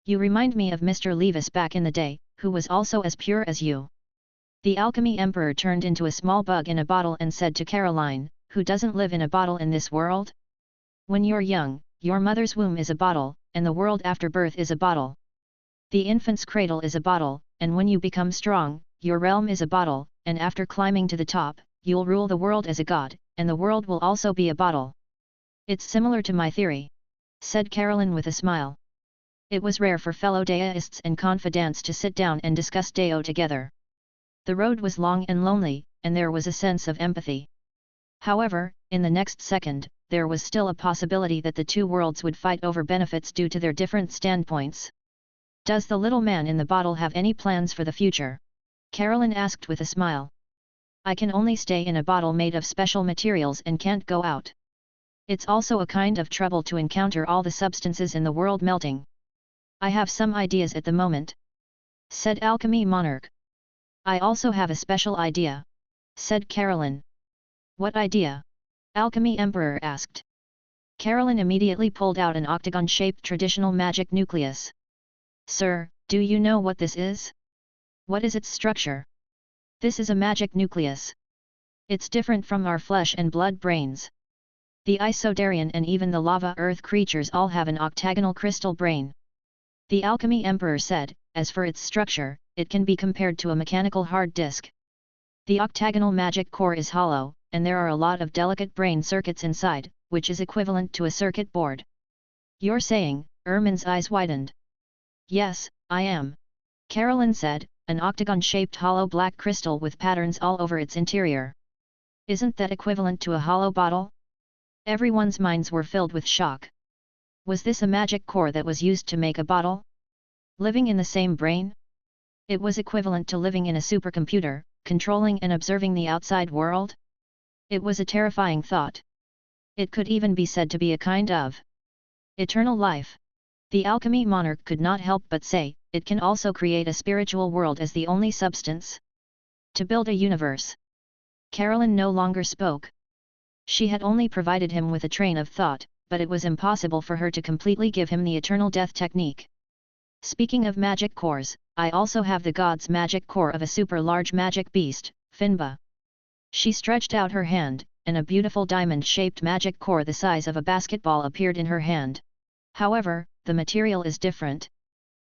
You remind me of Mr. Levis back in the day, who was also as pure as you." The Alchemy Emperor turned into a small bug in a bottle and said to Caroline, "Who doesn't live in a bottle in this world? When you're young, your mother's womb is a bottle, and the world after birth is a bottle. The infant's cradle is a bottle, and when you become strong, your realm is a bottle, and after climbing to the top, you'll rule the world as a god, and the world will also be a bottle." "It's similar to my theory," said Caroline with a smile. It was rare for fellow deists and confidants to sit down and discuss Deo together. The road was long and lonely, and there was a sense of empathy. However, in the next second, there was still a possibility that the two worlds would fight over benefits due to their different standpoints. "Does the little man in the bottle have any plans for the future?" Caroline asked with a smile. "I can only stay in a bottle made of special materials and can't go out. It's also a kind of trouble to encounter all the substances in the world melting. I have some ideas at the moment," said Alchemy Monarch. "I also have a special idea," said Caroline. "What idea?" Alchemy Emperor asked. Caroline immediately pulled out an octagon-shaped traditional magic nucleus. "Sir, do you know what this is? What is its structure?" "This is a magic nucleus. It's different from our flesh and blood brains. The Isodarian and even the lava earth creatures all have an octagonal crystal brain," the Alchemy Emperor said. "As for its structure, it can be compared to a mechanical hard disk. The octagonal magic core is hollow, and there are a lot of delicate brain circuits inside, which is equivalent to a circuit board." "You're saying?" Ermin's eyes widened. "Yes, I am," Caroline said, "an octagon-shaped hollow black crystal with patterns all over its interior. Isn't that equivalent to a hollow bottle?" Everyone's minds were filled with shock. Was this a magic core that was used to make a bottle? Living in the same brain? It was equivalent to living in a supercomputer, controlling and observing the outside world? It was a terrifying thought. It could even be said to be a kind of eternal life. The Alchemy Monarch could not help but say, it can also create a spiritual world as the only substance. To build a universe. Caroline no longer spoke. She had only provided him with a train of thought, but it was impossible for her to completely give him the eternal death technique. "Speaking of magic cores, I also have the god's magic core of a super-large magic beast, Finba." She stretched out her hand, and a beautiful diamond-shaped magic core the size of a basketball appeared in her hand. "However, the material is different.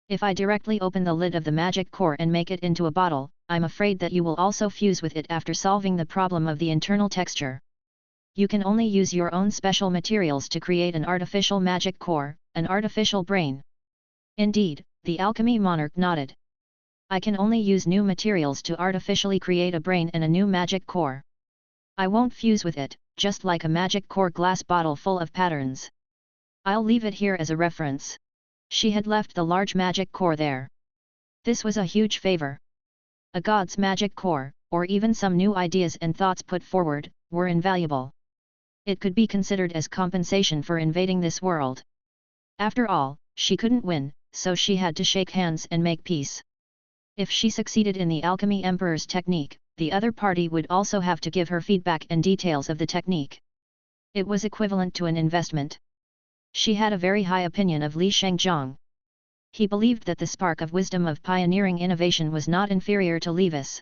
If I directly open the lid of the magic core and make it into a bottle, I'm afraid that you will also fuse with it after solving the problem of the internal texture." You can only use your own special materials to create an artificial magic core, an artificial brain. Indeed, the alchemy monarch nodded. I can only use new materials to artificially create a brain and a new magic core. I won't fuse with it, just like a magic core glass bottle full of patterns. I'll leave it here as a reference. She had left the large magic core there. This was a huge favor. A god's magic core, or even some new ideas and thoughts put forward, were invaluable. It could be considered as compensation for invading this world. After all, she couldn't win, so she had to shake hands and make peace. If she succeeded in the alchemy emperor's technique, the other party would also have to give her feedback and details of the technique. It was equivalent to an investment. She had a very high opinion of Li Shengzhong. He believed that the spark of wisdom of pioneering innovation was not inferior to Levis.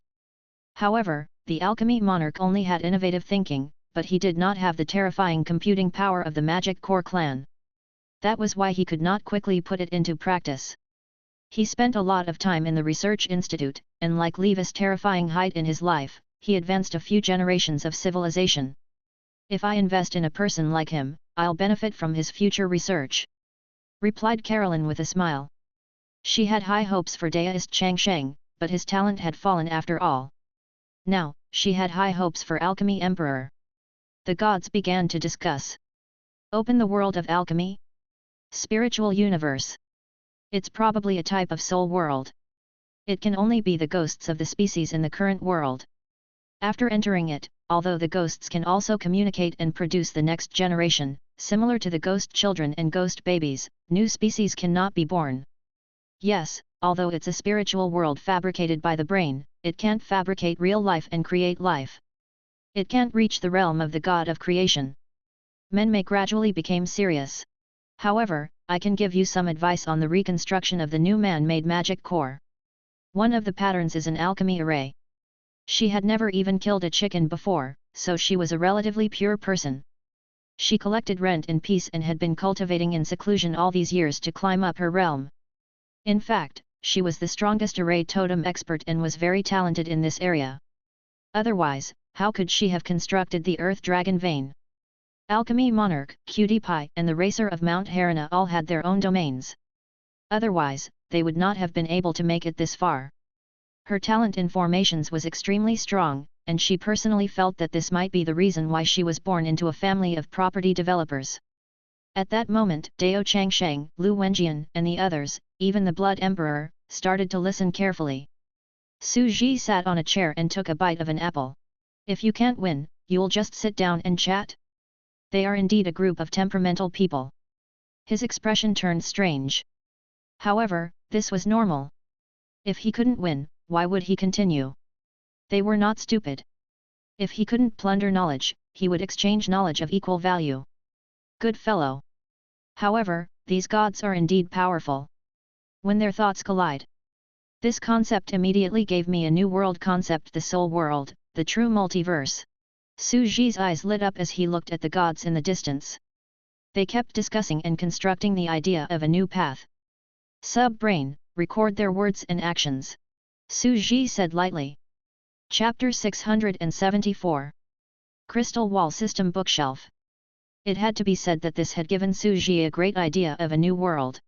However, the alchemy monarch only had innovative thinking, but he did not have the terrifying computing power of the magic core clan. That was why he could not quickly put it into practice. He spent a lot of time in the research institute, and like Levis' terrifying height in his life, he advanced a few generations of civilization. If I invest in a person like him, I'll benefit from his future research, replied Carolyn with a smile. She had high hopes for Daoist Changsheng, but his talent had fallen after all. Now, she had high hopes for Alchemy Emperor. The gods began to discuss. Open the world of alchemy? Spiritual universe. It's probably a type of soul world. It can only be the ghosts of the species in the current world. After entering it, although the ghosts can also communicate and produce the next generation, similar to the ghost children and ghost babies, new species cannot be born. Yes, although it's a spiritual world fabricated by the brain, it can't fabricate real life and create life. It can't reach the realm of the god of creation. Men may gradually become serious. However, I can give you some advice on the reconstruction of the new man-made magic core. One of the patterns is an alchemy array. She had never even killed a chicken before, so she was a relatively pure person. She collected rent in peace and had been cultivating in seclusion all these years to climb up her realm. In fact, she was the strongest array totem expert and was very talented in this area. Otherwise, how could she have constructed the Earth Dragon Vein? Alchemy Monarch, Cutie Pie and the Racer of Mount Harana all had their own domains. Otherwise, they would not have been able to make it this far. Her talent in formations was extremely strong, and she personally felt that this might be the reason why she was born into a family of property developers. At that moment, Dao Changsheng, Lu Wenjian and the others, even the Blood Emperor, started to listen carefully. Su Ji sat on a chair and took a bite of an apple. If you can't win, you'll just sit down and chat? They are indeed a group of temperamental people. His expression turned strange. However, this was normal. If he couldn't win, why would he continue? They were not stupid. If he couldn't plunder knowledge, he would exchange knowledge of equal value. Good fellow. However, these gods are indeed powerful. When their thoughts collide. This concept immediately gave me a new world concept, the soul world, the true multiverse. Su Ji's eyes lit up as he looked at the gods in the distance. They kept discussing and constructing the idea of a new path. Sub-brain, record their words and actions. Su Ji said lightly. Chapter 674. Crystal Wall System Bookshelf. It had to be said that this had given Su Ji a great idea of a new world.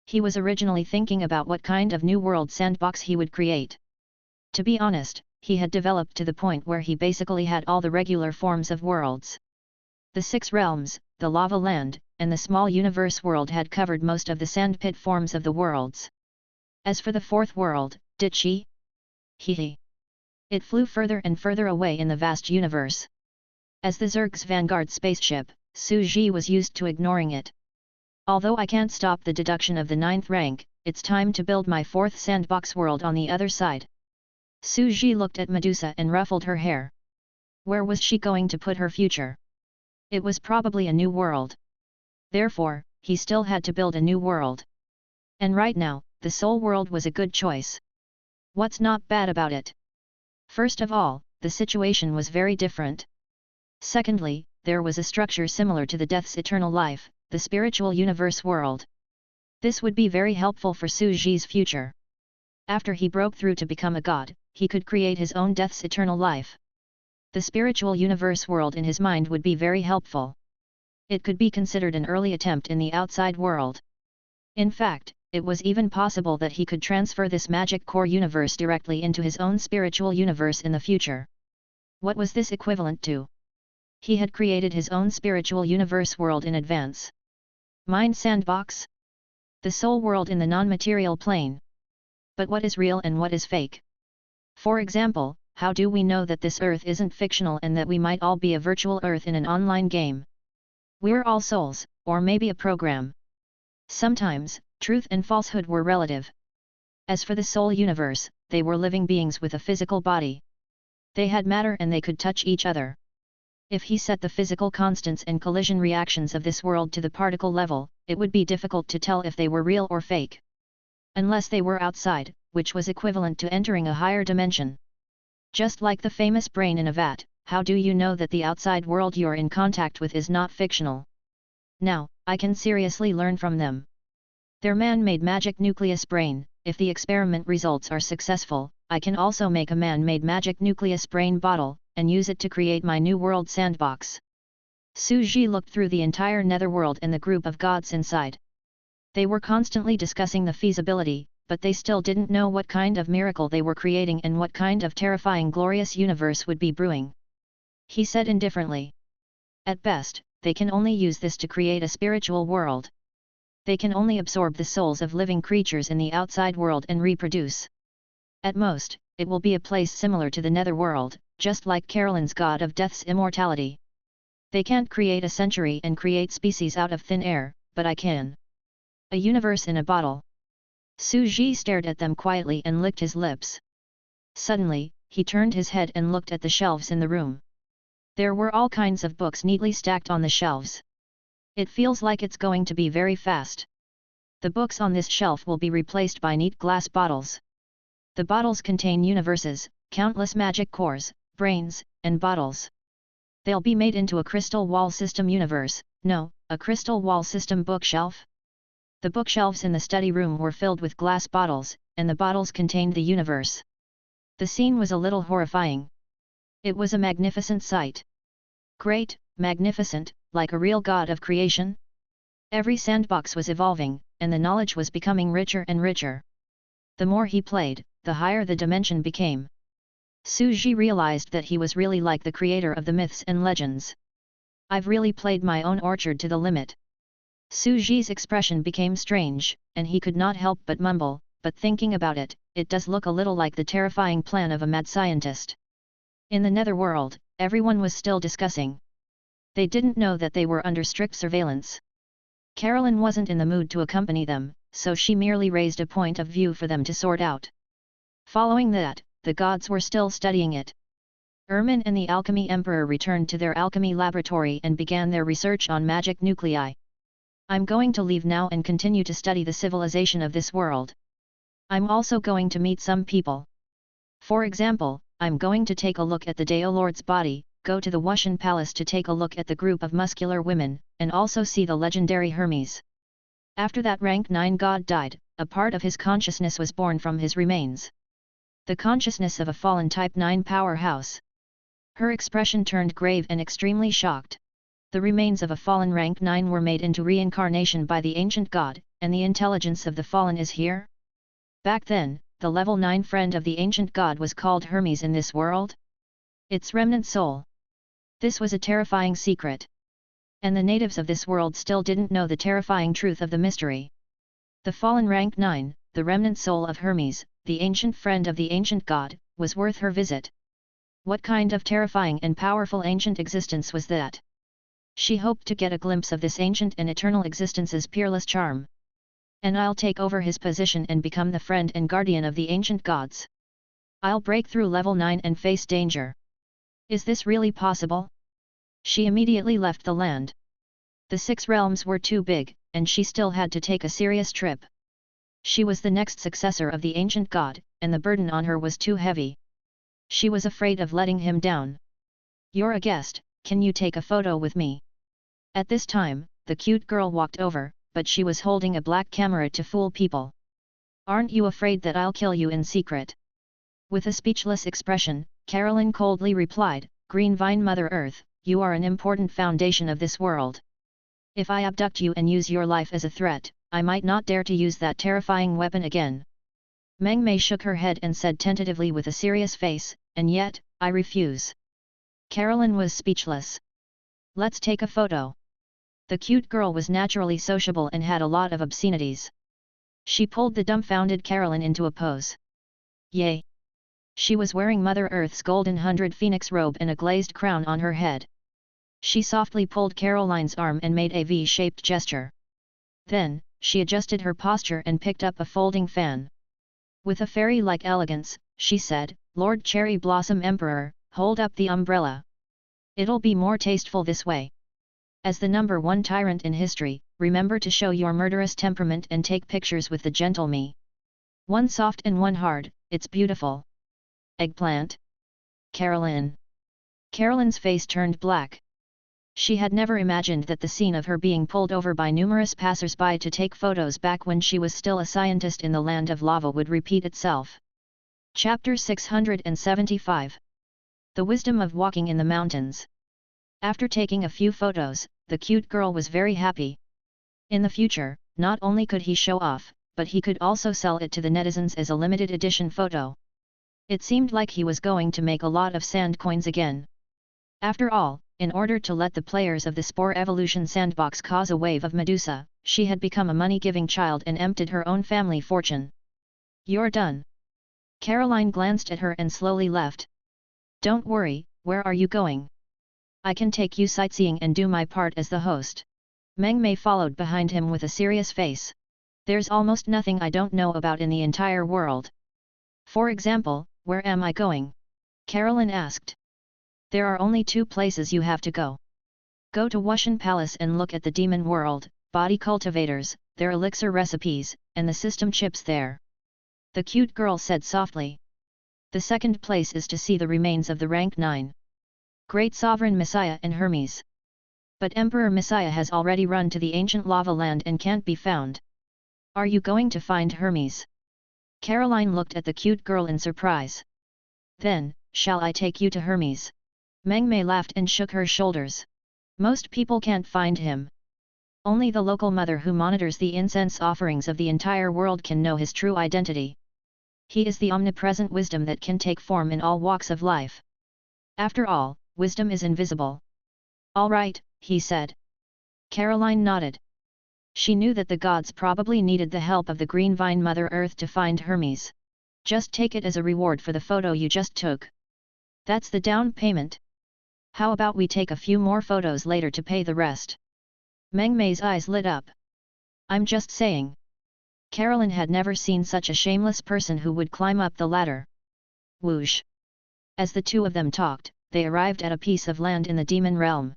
He was originally thinking about what kind of new world sandbox he would create. To be honest, he had developed to the point where he basically had all the regular forms of worlds. The 6 realms, the lava land, and the small universe world had covered most of the sandpit forms of the worlds. As for the 4th world, did she? Hee. It flew further and further away in the vast universe. As the Zerg's Vanguard spaceship, Su Ji was used to ignoring it. Although I can't stop the deduction of the 9th rank, it's time to build my 4th sandbox world on the other side. Su Ji looked at Medusa and ruffled her hair. Where was she going to put her future? It was probably a new world. Therefore, he still had to build a new world. And right now, the soul world was a good choice. What's not bad about it? First of all, the situation was very different. Secondly, there was a structure similar to the Death's eternal life, the spiritual universe world. This would be very helpful for Su Ji's future. After he broke through to become a god, he could create his own Death's eternal life. The spiritual universe world in his mind would be very helpful. It could be considered an early attempt in the outside world. In fact, it was even possible that he could transfer this magic core universe directly into his own spiritual universe in the future. What was this equivalent to? He had created his own spiritual universe world in advance. Mind sandbox? The soul world in the non-material plane. But what is real and what is fake? For example, how do we know that this Earth isn't fictional and that we might all be a virtual Earth in an online game? We're all souls, or maybe a program. Sometimes, truth and falsehood were relative. As for the soul universe, they were living beings with a physical body. They had matter and they could touch each other. If he set the physical constants and collision reactions of this world to the particle level, it would be difficult to tell if they were real or fake. Unless they were outside, which was equivalent to entering a higher dimension. Just like the famous brain in a vat, how do you know that the outside world you're in contact with is not fictional? Now, I can seriously learn from them. Their man-made magic nucleus brain, if the experiment results are successful, I can also make a man-made magic nucleus brain bottle, and use it to create my new world sandbox. Su Ji looked through the entire netherworld and the group of gods inside. They were constantly discussing the feasibility, but they still didn't know what kind of miracle they were creating and what kind of terrifying glorious universe would be brewing. He said indifferently. At best, they can only use this to create a spiritual world. They can only absorb the souls of living creatures in the outside world and reproduce. At most, it will be a place similar to the netherworld, just like Carolyn's god of death's immortality. They can't create a century and create species out of thin air, but I can. A universe in a bottle. Su Ji stared at them quietly and licked his lips. Suddenly, he turned his head and looked at the shelves in the room. There were all kinds of books neatly stacked on the shelves. It feels like it's going to be very fast. The books on this shelf will be replaced by neat glass bottles. The bottles contain universes, countless magic cores, brains, and bottles. They'll be made into a crystal wall system universe, no, a crystal wall system bookshelf. The bookshelves in the study room were filled with glass bottles, and the bottles contained the universe. The scene was a little horrifying. It was a magnificent sight. Great, magnificent, like a real god of creation. Every sandbox was evolving, and the knowledge was becoming richer and richer. The more he played, the higher the dimension became. Su Ji realized that he was really like the creator of the myths and legends. I've really played my own orchard to the limit. Su Ji's expression became strange, and he could not help but mumble, but thinking about it, it does look a little like the terrifying plan of a mad scientist. In the netherworld, everyone was still discussing. They didn't know that they were under strict surveillance. Carolyn wasn't in the mood to accompany them, so she merely raised a point of view for them to sort out. Following that, the gods were still studying it. Ermin and the Alchemy Emperor returned to their alchemy laboratory and began their research on magic nuclei. I'm going to leave now and continue to study the civilization of this world. I'm also going to meet some people. For example, I'm going to take a look at the Dao Lord's body, go to the Wushan Palace to take a look at the group of muscular women, and also see the legendary Hermes. After that rank 9 god died, a part of his consciousness was born from his remains. The consciousness of a fallen Type 9 powerhouse. Her expression turned grave and extremely shocked. The remains of a fallen rank 9 were made into reincarnation by the ancient god, and the intelligence of the fallen is here? Back then, the level 9 friend of the ancient god was called Hermes in this world? Its remnant soul. This was a terrifying secret. And the natives of this world still didn't know the terrifying truth of the mystery. The fallen rank 9, the remnant soul of Hermes, the ancient friend of the ancient god, was worth her visit. What kind of terrifying and powerful ancient existence was that? She hoped to get a glimpse of this ancient and eternal existence's peerless charm. And I'll take over his position and become the friend and guardian of the ancient gods. I'll break through level 9 and face danger. Is this really possible? She immediately left the land. The 6 realms were too big, and she still had to take a serious trip. She was the next successor of the ancient god, and the burden on her was too heavy. She was afraid of letting him down. You're a guest, can you take a photo with me? At this time, the cute girl walked over, but she was holding a black camera to fool people. Aren't you afraid that I'll kill you in secret? With a speechless expression, Carolyn coldly replied, Green Vine Mother Earth, you are an important foundation of this world. If I abduct you and use your life as a threat, I might not dare to use that terrifying weapon again. Meng Mei shook her head and said tentatively with a serious face, and yet, I refuse. Carolyn was speechless. Let's take a photo. The cute girl was naturally sociable and had a lot of obscenities. She pulled the dumbfounded Carolyn into a pose. Yay! She was wearing Mother Earth's golden 100 phoenix robe and a glazed crown on her head. She softly pulled Caroline's arm and made a V-shaped gesture. Then, she adjusted her posture and picked up a folding fan. With a fairy-like elegance, she said, Lord Cherry Blossom Emperor, hold up the umbrella. It'll be more tasteful this way. As the #1 tyrant in history, remember to show your murderous temperament and take pictures with the gentle me. One soft and one hard, it's beautiful. Eggplant? Carolyn. Carolyn's face turned black. She had never imagined that the scene of her being pulled over by numerous passers-by to take photos back when she was still a scientist in the land of lava would repeat itself. Chapter 675. The Wisdom of Walking in the Mountains. After taking a few photos, the cute girl was very happy. In the future, not only could he show off, but he could also sell it to the netizens as a limited edition photo. It seemed like he was going to make a lot of sand coins again. After all, in order to let the players of the Spore Evolution Sandbox cause a wave of Medusa, she had become a money-giving child and emptied her own family fortune. You're done. Caroline glanced at her and slowly left. Don't worry, where are you going? I can take you sightseeing and do my part as the host. Meng Mei followed behind him with a serious face. There's almost nothing I don't know about in the entire world. For example, where am I going? Caroline asked. There are only 2 places you have to go. Go to Wushan Palace and look at the demon world, body cultivators, their elixir recipes, and the system chips there. The cute girl said softly. The second place is to see the remains of the rank 9. Great Sovereign Messiah and Hermes. But Emperor Messiah has already run to the ancient lava land and can't be found. Are you going to find Hermes? Caroline looked at the cute girl in surprise. Then, shall I take you to Hermes? Meng Mei laughed and shook her shoulders. Most people can't find him. Only the local mother who monitors the incense offerings of the entire world can know his true identity. He is the omnipresent wisdom that can take form in all walks of life. After all, wisdom is invisible. All right, he said. Caroline nodded. She knew that the gods probably needed the help of the Green Vine Mother Earth to find Hermes. Just take it as a reward for the photo you just took. That's the down payment. How about we take a few more photos later to pay the rest? Meng Mei's eyes lit up. I'm just saying. Caroline had never seen such a shameless person who would climb up the ladder. Whoosh! As the 2 of them talked, they arrived at a piece of land in the demon realm.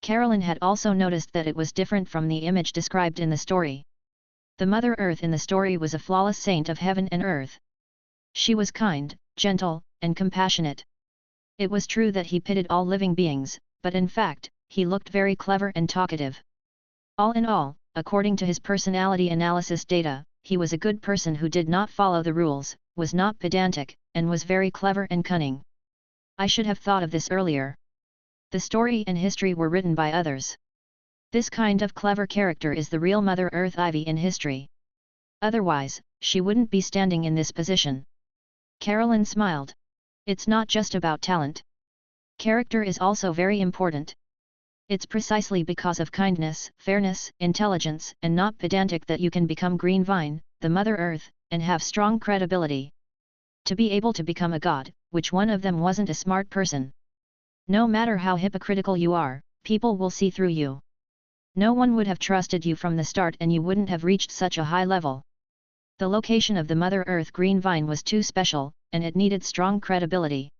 Caroline had also noticed that it was different from the image described in the story. The Mother Earth in the story was a flawless saint of heaven and earth. She was kind, gentle, and compassionate. It was true that he pitted all living beings, but in fact, he looked very clever and talkative. All in all, according to his personality analysis data, he was a good person who did not follow the rules, was not pedantic, and was very clever and cunning. I should have thought of this earlier. The story and history were written by others. This kind of clever character is the real Mother Earth Ivy in history. Otherwise, she wouldn't be standing in this position. Caroline smiled. It's not just about talent. Character is also very important. It's precisely because of kindness, fairness, intelligence, and not pedantic that you can become Green Vine, the Mother Earth, and have strong credibility. To be able to become a god, which one of them wasn't a smart person? No matter how hypocritical you are, people will see through you. No one would have trusted you from the start and you wouldn't have reached such a high level. The location of the Mother Earth Green Vine was too special, and it needed strong credibility.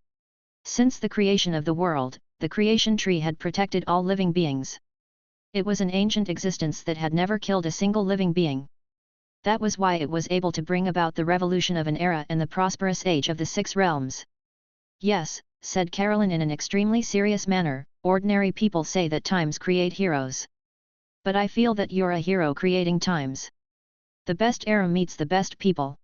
Since the creation of the world, the creation tree had protected all living beings. It was an ancient existence that had never killed a single living being. That was why it was able to bring about the revolution of an era and the prosperous age of the 6 realms. Yes, said Caroline in an extremely serious manner, ordinary people say that times create heroes. But I feel that you're a hero creating times. The best era meets the best people.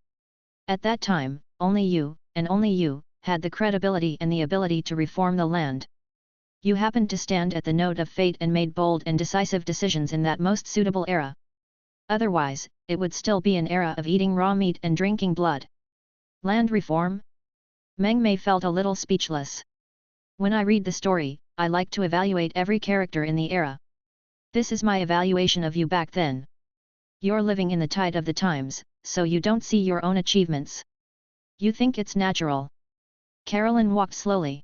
At that time, only you, and only you, had the credibility and the ability to reform the land. You happened to stand at the note of fate and made bold and decisive decisions in that most suitable era. Otherwise, it would still be an era of eating raw meat and drinking blood. Land reform? Meng Mei felt a little speechless. When I read the story, I like to evaluate every character in the era. This is my evaluation of you back then. You're living in the tide of the times, so you don't see your own achievements. You think it's natural. Carolyn walked slowly.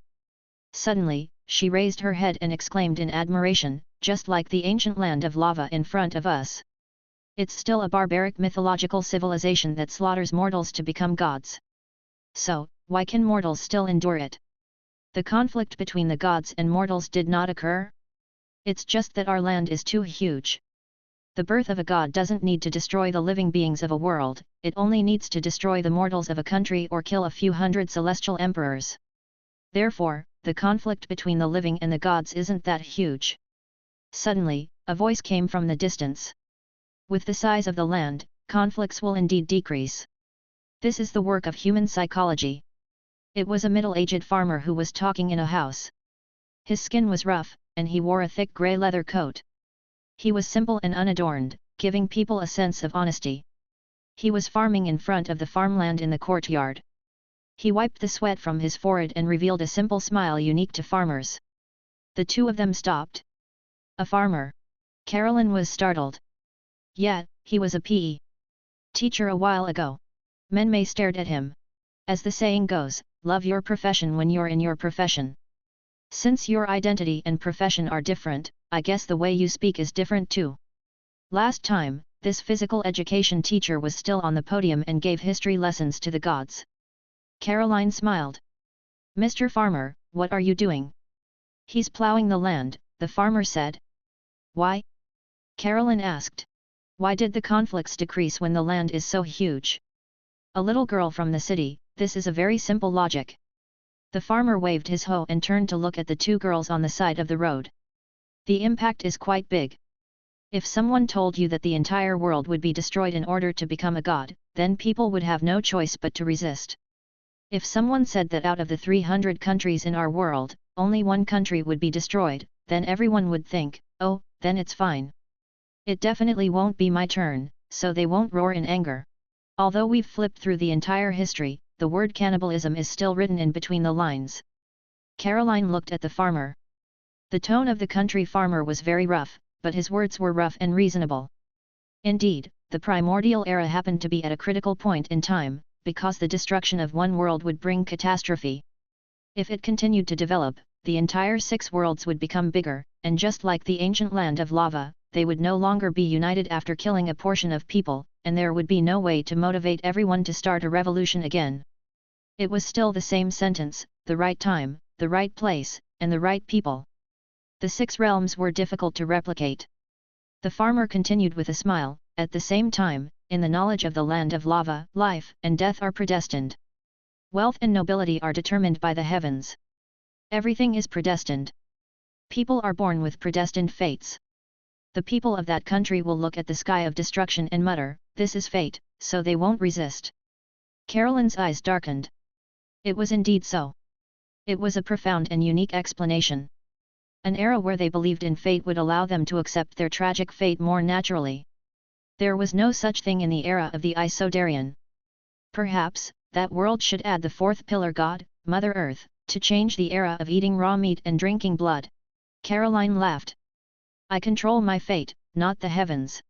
Suddenly, she raised her head and exclaimed in admiration, just like the ancient land of lava in front of us. It's still a barbaric mythological civilization that slaughters mortals to become gods. So, why can mortals still endure it? The conflict between the gods and mortals did not occur? It's just that our land is too huge. The birth of a god doesn't need to destroy the living beings of a world, it only needs to destroy the mortals of a country or kill a few hundred celestial emperors. Therefore, the conflict between the living and the gods isn't that huge. Suddenly, a voice came from the distance. With the size of the land, conflicts will indeed decrease. This is the work of human psychology. It was a middle-aged farmer who was talking in a house. His skin was rough, and he wore a thick grey leather coat. He was simple and unadorned, giving people a sense of honesty. He was farming in front of the farmland in the courtyard. He wiped the sweat from his forehead and revealed a simple smile unique to farmers. The two of them stopped. A farmer? Carolyn was startled. Yeah, he was a PE teacher a while ago. Meng Mei stared at him. As the saying goes, love your profession when you're in your profession. Since your identity and profession are different, I guess the way you speak is different too. Last time, this physical education teacher was still on the podium and gave history lessons to the gods. Caroline smiled. Mr. Farmer, what are you doing? He's plowing the land, the farmer said. Why? Carolyn asked. Why did the conflicts decrease when the land is so huge? A little girl from the city, this is a very simple logic. The farmer waved his hoe and turned to look at the two girls on the side of the road. The impact is quite big. If someone told you that the entire world would be destroyed in order to become a god, then people would have no choice but to resist. If someone said that out of the 300 countries in our world, only one country would be destroyed, then everyone would think, oh, then it's fine. It definitely won't be my turn, so they won't roar in anger. Although we've flipped through the entire history, the word cannibalism is still written in between the lines. Caroline looked at the farmer. The tone of the country farmer was very rough, but his words were rough and reasonable. Indeed, the primordial era happened to be at a critical point in time, because the destruction of one world would bring catastrophe. If it continued to develop, the entire 6 worlds would become bigger, and just like the ancient land of lava, they would no longer be united after killing a portion of people, and there would be no way to motivate everyone to start a revolution again. It was still the same sentence, the right time, the right place, and the right people. The 6 realms were difficult to replicate. The farmer continued with a smile, at the same time, in the knowledge of the land of lava, life and death are predestined. Wealth and nobility are determined by the heavens. Everything is predestined. People are born with predestined fates. The people of that country will look at the sky of destruction and mutter, this is fate, so they won't resist. Carolyn's eyes darkened. It was indeed so. It was a profound and unique explanation. An era where they believed in fate would allow them to accept their tragic fate more naturally. There was no such thing in the era of the Isodarian. Perhaps, that world should add the 4th pillar god, Mother Earth, to change the era of eating raw meat and drinking blood. Caroline laughed. I control my fate, not the heavens.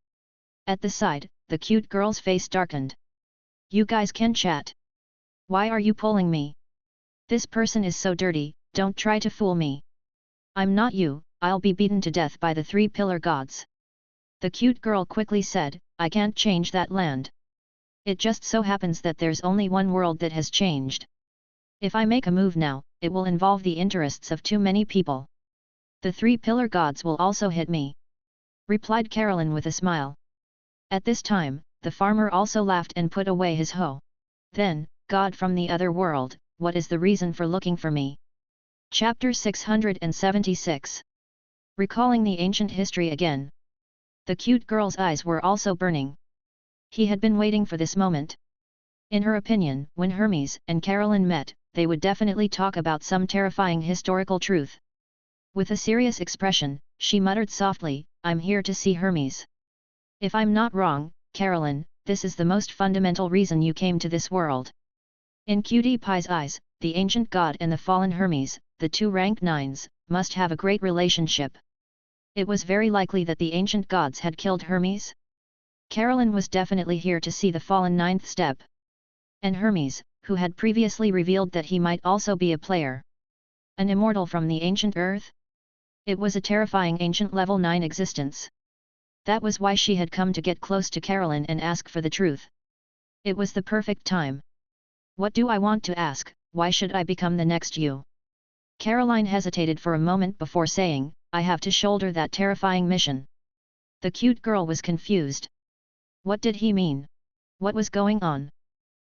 At the side, the cute girl's face darkened. You guys can chat. Why are you pulling me? This person is so dirty, don't try to fool me. I'm not you, I'll be beaten to death by the 3 pillar gods. The cute girl quickly said, I can't change that land. It just so happens that there's only one world that has changed. If I make a move now, it will involve the interests of too many people. The 3 pillar gods will also hit me. Replied Carolyn with a smile. At this time, the farmer also laughed and put away his hoe. Then, God from the other world, what is the reason for looking for me? Chapter 676. Recalling the ancient history again. The cute girl's eyes were also burning. He had been waiting for this moment. In her opinion, when Hermes and Carolyn met, they would definitely talk about some terrifying historical truth. With a serious expression, she muttered softly, "I'm here to see Hermes. If I'm not wrong, Carolyn, this is the most fundamental reason you came to this world." In Cutie Pie's eyes, the ancient god and the fallen Hermes, the two rank 9s, must have a great relationship. It was very likely that the ancient gods had killed Hermes. Carolyn was definitely here to see the fallen 9th step. And Hermes, who had previously revealed that he might also be a player. An immortal from the ancient earth? It was a terrifying ancient level 9 existence. That was why she had come to get close to Carolyn and ask for the truth. It was the perfect time. "What do I want to ask? Why should I become the next you?" Caroline hesitated for a moment before saying, "I have to shoulder that terrifying mission." The cute girl was confused. What did he mean? What was going on?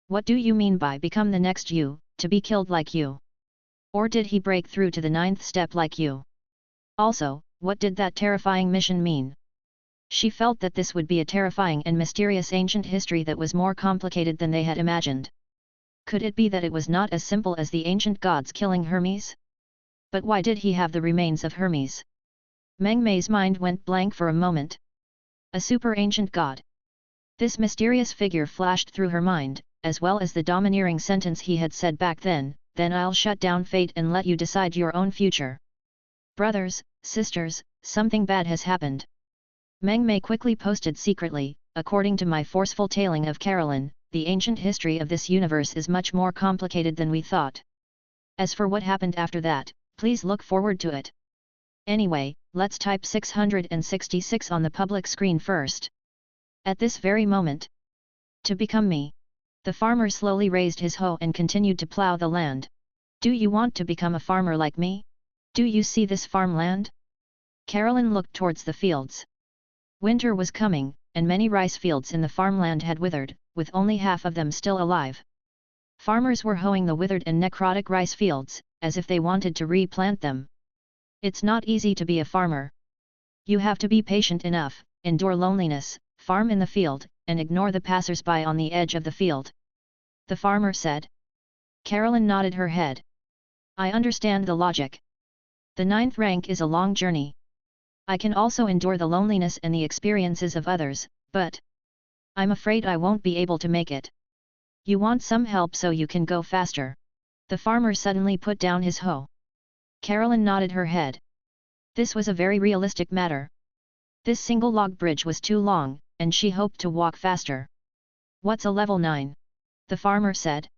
"What do you mean by become the next you, to be killed like you? Or did he break through to the 9th step like you? Also, what did that terrifying mission mean?" She felt that this would be a terrifying and mysterious ancient history that was more complicated than they had imagined. Could it be that it was not as simple as the ancient gods killing Hermes? But why did he have the remains of Hermes? Meng Mei's mind went blank for a moment. A super ancient god. This mysterious figure flashed through her mind, as well as the domineering sentence he had said back then I'll shut down fate and let you decide your own future. "Brothers, sisters, something bad has happened." Meng Mei quickly posted secretly, "According to my forceful tailing of Carolyn, the ancient history of this universe is much more complicated than we thought. As for what happened after that, please look forward to it. Anyway, let's type 666 on the public screen first." At this very moment. "To become me." The farmer slowly raised his hoe and continued to plow the land. "Do you want to become a farmer like me? Do you see this farmland?" Carolyn looked towards the fields. Winter was coming, and many rice fields in the farmland had withered, with only half of them still alive. Farmers were hoeing the withered and necrotic rice fields, as if they wanted to replant them. It's not easy to be a farmer. You have to be patient enough, endure loneliness, farm in the field, and ignore the passers-by on the edge of the field. The farmer said. Carolyn nodded her head. "I understand the logic. The 9th rank is a long journey. I can also endure the loneliness and the experiences of others, but I'm afraid I won't be able to make it. You want some help so you can go faster." The farmer suddenly put down his hoe. Carolyn nodded her head. This was a very realistic matter. This single log bridge was too long, and she hoped to walk faster. "What's a level 9? The farmer said.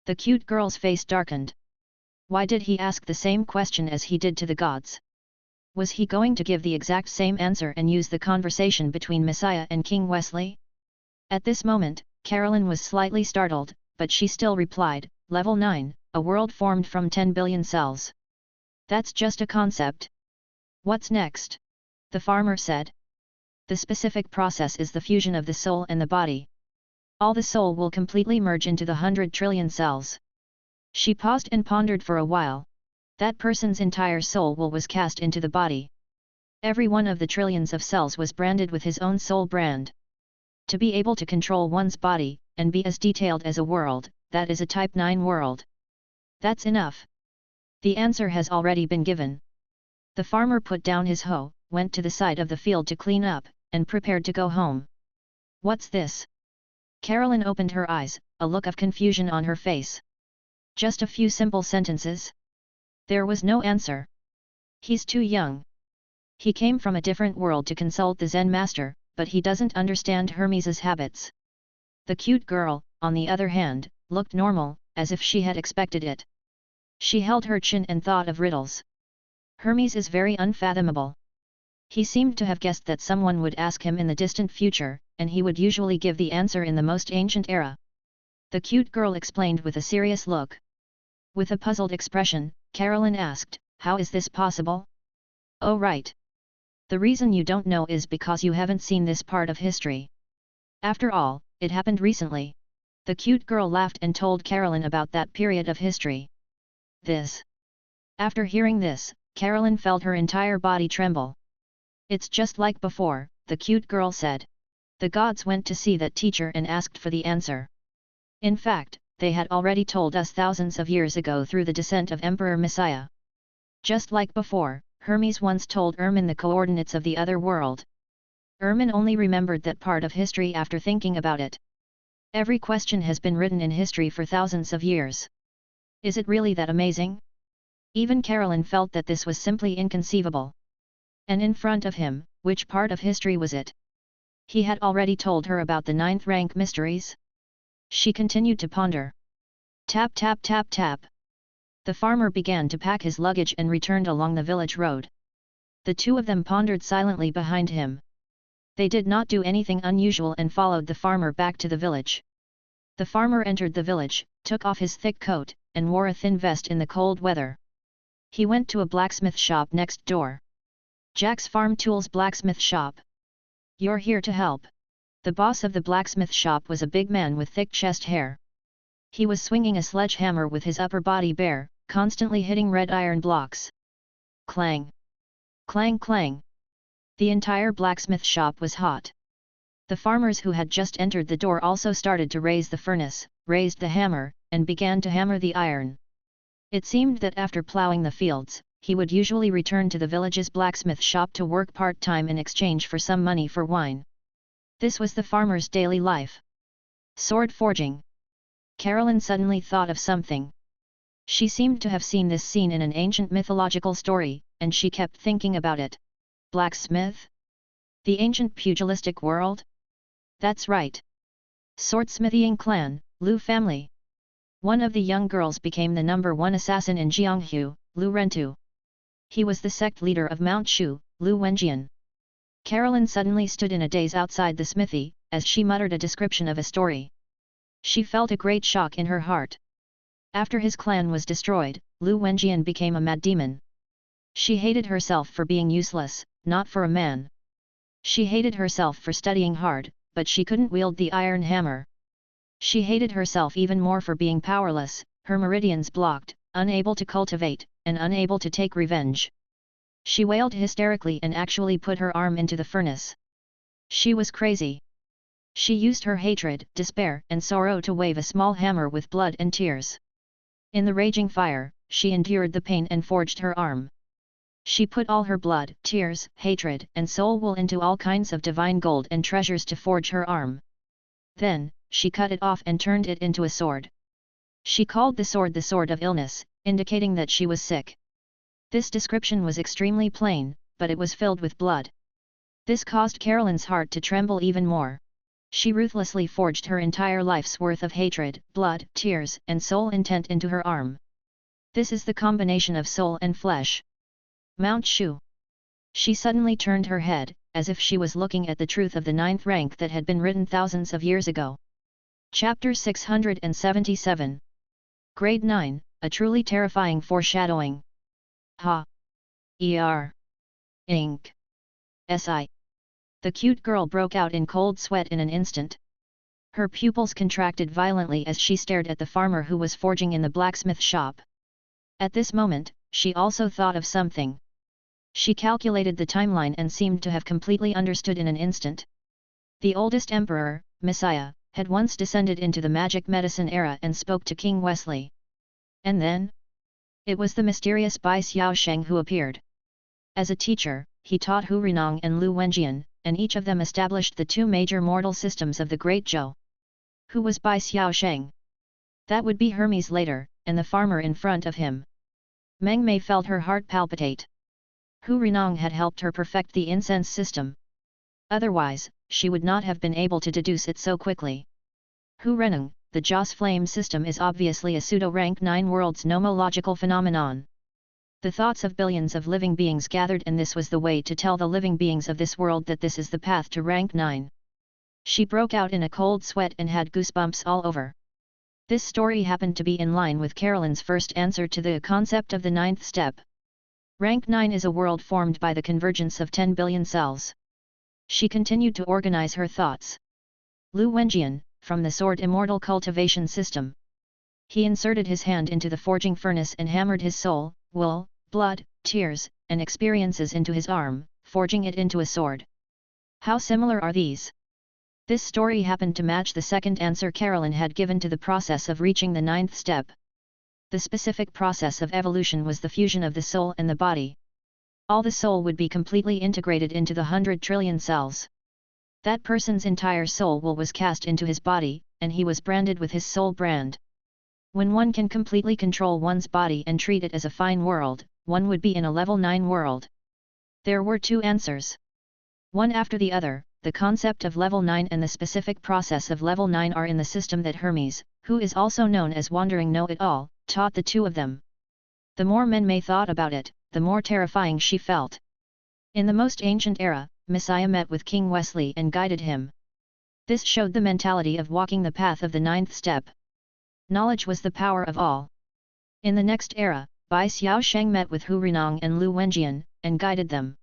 The cute girl's face darkened. Why did he ask the same question as he did to the gods? Was he going to give the exact same answer and use the conversation between Messiah and King Wesley? At this moment, Carolyn was slightly startled, but she still replied, "Level 9, a world formed from 10 billion cells. That's just a concept." "What's next?" the farmer said. "The specific process is the fusion of the soul and the body. All the soul will completely merge into the 100 trillion cells." She paused and pondered for a while. That person's entire soul was cast into the body. Every one of the trillions of cells was branded with his own soul brand. To be able to control one's body, and be as detailed as a world, that is a Type 9 world. That's enough. The answer has already been given. The farmer put down his hoe, went to the side of the field to clean up, and prepared to go home. "What's this?" Carolyn opened her eyes, a look of confusion on her face. Just a few simple sentences? There was no answer. He's too young. He came from a different world to consult the Zen master, but he doesn't understand Hermes's habits. The cute girl, on the other hand, looked normal, as if she had expected it. She held her chin and thought of riddles. Hermes is very unfathomable. He seemed to have guessed that someone would ask him in the distant future, and he would usually give the answer in the most ancient era. The cute girl explained with a serious look. With a puzzled expression, Carolyn asked, "How is this possible?" "Oh right. The reason you don't know is because you haven't seen this part of history. After all, it happened recently." The cute girl laughed and told Carolyn about that period of history. This. After hearing this, Carolyn felt her entire body tremble. "It's just like before," the cute girl said. "The gods went to see that teacher and asked for the answer. In fact, they had already told us thousands of years ago through the descent of Emperor Messiah. Just like before, Hermes once told Ermin the coordinates of the other world. Ermin only remembered that part of history after thinking about it. Every question has been written in history for thousands of years. Is it really that amazing? Even Carolyn felt that this was simply inconceivable. And in front of him, which part of history was it? He had already told her about the 9th rank mysteries. She continued to ponder. Tap tap tap tap. The farmer began to pack his luggage and returned along the village road. The two of them pondered silently behind him. They did not do anything unusual and followed the farmer back to the village. The farmer entered the village, took off his thick coat, and wore a thin vest in the cold weather. He went to a blacksmith shop next door. Jack's Farm Tools blacksmith shop. You're here to help. The boss of the blacksmith shop was a big man with thick chest hair. He was swinging a sledgehammer with his upper body bare, constantly hitting red iron blocks. Clang! Clang clang! The entire blacksmith shop was hot. The farmers who had just entered the door also started to raise the furnace, raised the hammer, and began to hammer the iron. It seemed that after ploughing the fields, he would usually return to the village's blacksmith shop to work part-time in exchange for some money for wine. This was the farmer's daily life. Sword forging. Carolyn suddenly thought of something. She seemed to have seen this scene in an ancient mythological story, and she kept thinking about it. Blacksmith? The ancient pugilistic world? That's right. Swordsmithing clan, Lu family. One of the young girls became the #1 assassin in Jianghu, Lu Rentu. He was the sect leader of Mount Shu, Lu Wenjian. Carolyn suddenly stood in a daze outside the smithy, as she muttered a description of a story. She felt a great shock in her heart. After his clan was destroyed, Lu Wenjian became a mad demon. She hated herself for being useless, not for a man. She hated herself for studying hard, but she couldn't wield the iron hammer. She hated herself even more for being powerless, her meridians blocked, unable to cultivate, and unable to take revenge. She wailed hysterically and actually put her arm into the furnace. She was crazy. She used her hatred, despair, and sorrow to wave a small hammer with blood and tears. In the raging fire, she endured the pain and forged her arm. She put all her blood, tears, hatred, and soul will into all kinds of divine gold and treasures to forge her arm. Then, she cut it off and turned it into a sword. She called the sword of illness, indicating that she was sick. This description was extremely plain, but it was filled with blood. This caused Carolyn's heart to tremble even more. She ruthlessly forged her entire life's worth of hatred, blood, tears, and soul intent into her arm. This is the combination of soul and flesh. Mount Shu. She suddenly turned her head, as if she was looking at the truth of the 9th rank that had been written thousands of years ago. Chapter 677. Grade 9, a truly terrifying foreshadowing. Ha! Er. Ink. Si. The cute girl broke out in cold sweat in an instant. Her pupils contracted violently as she stared at the farmer who was forging in the blacksmith shop. At this moment, she also thought of something. She calculated the timeline and seemed to have completely understood in an instant. The oldest emperor, Messiah, had once descended into the magic medicine era and spoke to King Wesley. And then? It was the mysterious Bai Xiaosheng who appeared. As a teacher, he taught Hu Renong and Lu Wenjian, and each of them established the two major mortal systems of the Great Zhou. Who was Bai Xiaosheng? That would be Hermes later, and the farmer in front of him. Meng Mei felt her heart palpitate. Hu Renong had helped her perfect the incense system. Otherwise, she would not have been able to deduce it so quickly. Hu Renong, the Joss flame system is obviously a pseudo-rank 9 world's nomological phenomenon. The thoughts of billions of living beings gathered, and this was the way to tell the living beings of this world that this is the path to rank 9. She broke out in a cold sweat and had goosebumps all over. This story happened to be in line with Carolyn's first answer to the concept of the 9th step. Rank 9 is a world formed by the convergence of 10 billion cells. She continued to organize her thoughts. Lu Wenjian, from the sword immortal cultivation system. He inserted his hand into the forging furnace and hammered his soul, will, blood, tears, and experiences into his arm, forging it into a sword. How similar are these? This story happened to match the second answer Carolyn had given to the process of reaching the ninth step. The specific process of evolution was the fusion of the soul and the body. All the soul would be completely integrated into the 100 trillion cells. That person's entire soul was cast into his body, and he was branded with his soul brand. When one can completely control one's body and treat it as a fine world, one would be in a level 9 world. There were two answers. One after the other, the concept of level 9 and the specific process of level 9 are in the system that Hermes, who is also known as Wandering Know-It-All, taught the two of them. The more Mengmei thought about it, the more terrifying she felt. In the most ancient era, Messiah met with King Wesley and guided him. This showed the mentality of walking the path of the ninth step. Knowledge was the power of all. In the next era, Bai Xiaosheng met with Hu Renong and Lu Wenjian, and guided them.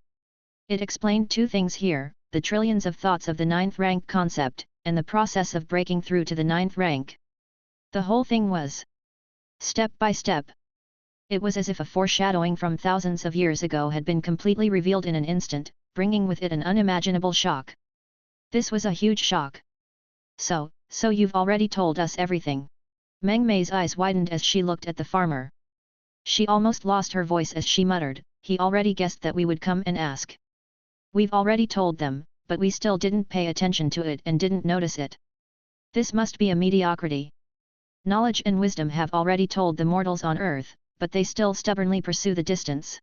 It explained two things here, the trillions of thoughts of the ninth rank concept, and the process of breaking through to the ninth rank. The whole thing was step by step. It was as if a foreshadowing from thousands of years ago had been completely revealed in an instant, bringing with it an unimaginable shock. This was a huge shock. So you've already told us everything. Mengmei's eyes widened as she looked at the farmer. She almost lost her voice as she muttered, he already guessed that we would come and ask. We've already told them, but we still didn't pay attention to it and didn't notice it. This must be a mediocrity. Knowledge and wisdom have already told the mortals on earth, but they still stubbornly pursue the distance.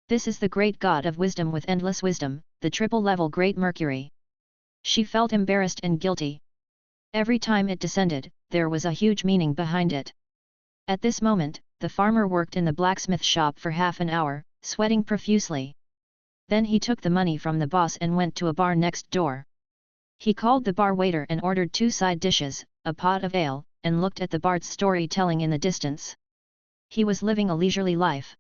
This is the great god of wisdom with endless wisdom, the triple-level Great Mercury. She felt embarrassed and guilty. Every time it descended, there was a huge meaning behind it. At this moment, the farmer worked in the blacksmith shop for half an hour, sweating profusely. Then he took the money from the boss and went to a bar next door. He called the bar waiter and ordered 2 side dishes, a pot of ale, and looked at the bard's storytelling in the distance. He was living a leisurely life.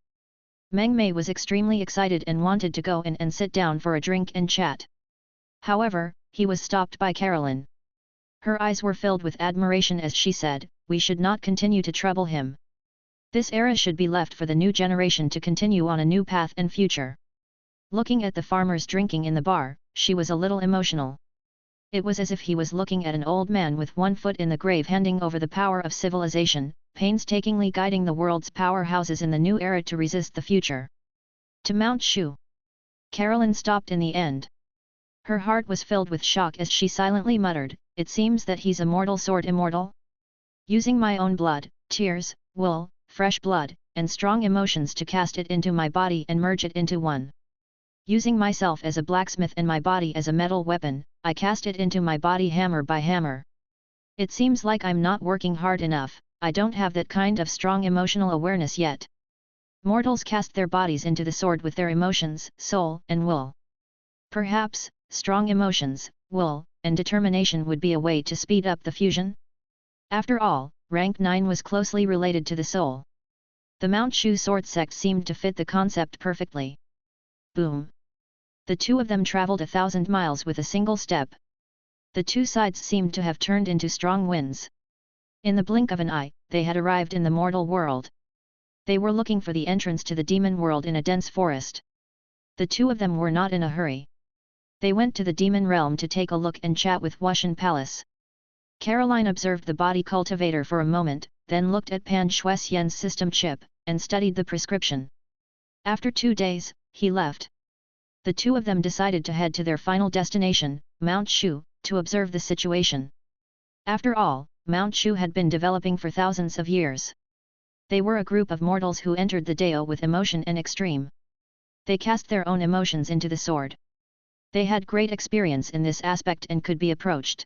Mengmei was extremely excited and wanted to go in and sit down for a drink and chat. However, he was stopped by Carolyn. Her eyes were filled with admiration as she said, we should not continue to trouble him. This era should be left for the new generation to continue on a new path and future. Looking at the farmers drinking in the bar, she was a little emotional. It was as if he was looking at an old man with one foot in the grave handing over the power of civilization, painstakingly guiding the world's powerhouses in the new era to resist the future. To Mount Shu. Carolyn stopped in the end. Her heart was filled with shock as she silently muttered, it seems that he's a mortal sword immortal? Using my own blood, tears, wool, fresh blood, and strong emotions to cast it into my body and merge it into one. Using myself as a blacksmith and my body as a metal weapon, I cast it into my body hammer by hammer. It seems like I'm not working hard enough, I don't have that kind of strong emotional awareness yet. Mortals cast their bodies into the sword with their emotions, soul, and will. Perhaps, strong emotions, will, and determination would be a way to speed up the fusion? After all, rank 9 was closely related to the soul. The Mount Shu sword sect seemed to fit the concept perfectly. Boom! The two of them traveled 1,000 miles with a single step. The two sides seemed to have turned into strong winds. In the blink of an eye, they had arrived in the mortal world. They were looking for the entrance to the demon world in a dense forest. The two of them were not in a hurry. They went to the demon realm to take a look and chat with Wushan Palace. Caroline observed the body cultivator for a moment, then looked at Pan Shuixian's system chip, and studied the prescription. After 2 days, he left. The two of them decided to head to their final destination, Mount Shu, to observe the situation. After all, Mount Shu had been developing for thousands of years. They were a group of mortals who entered the Dao with emotion and extreme. They cast their own emotions into the sword. They had great experience in this aspect and could be approached.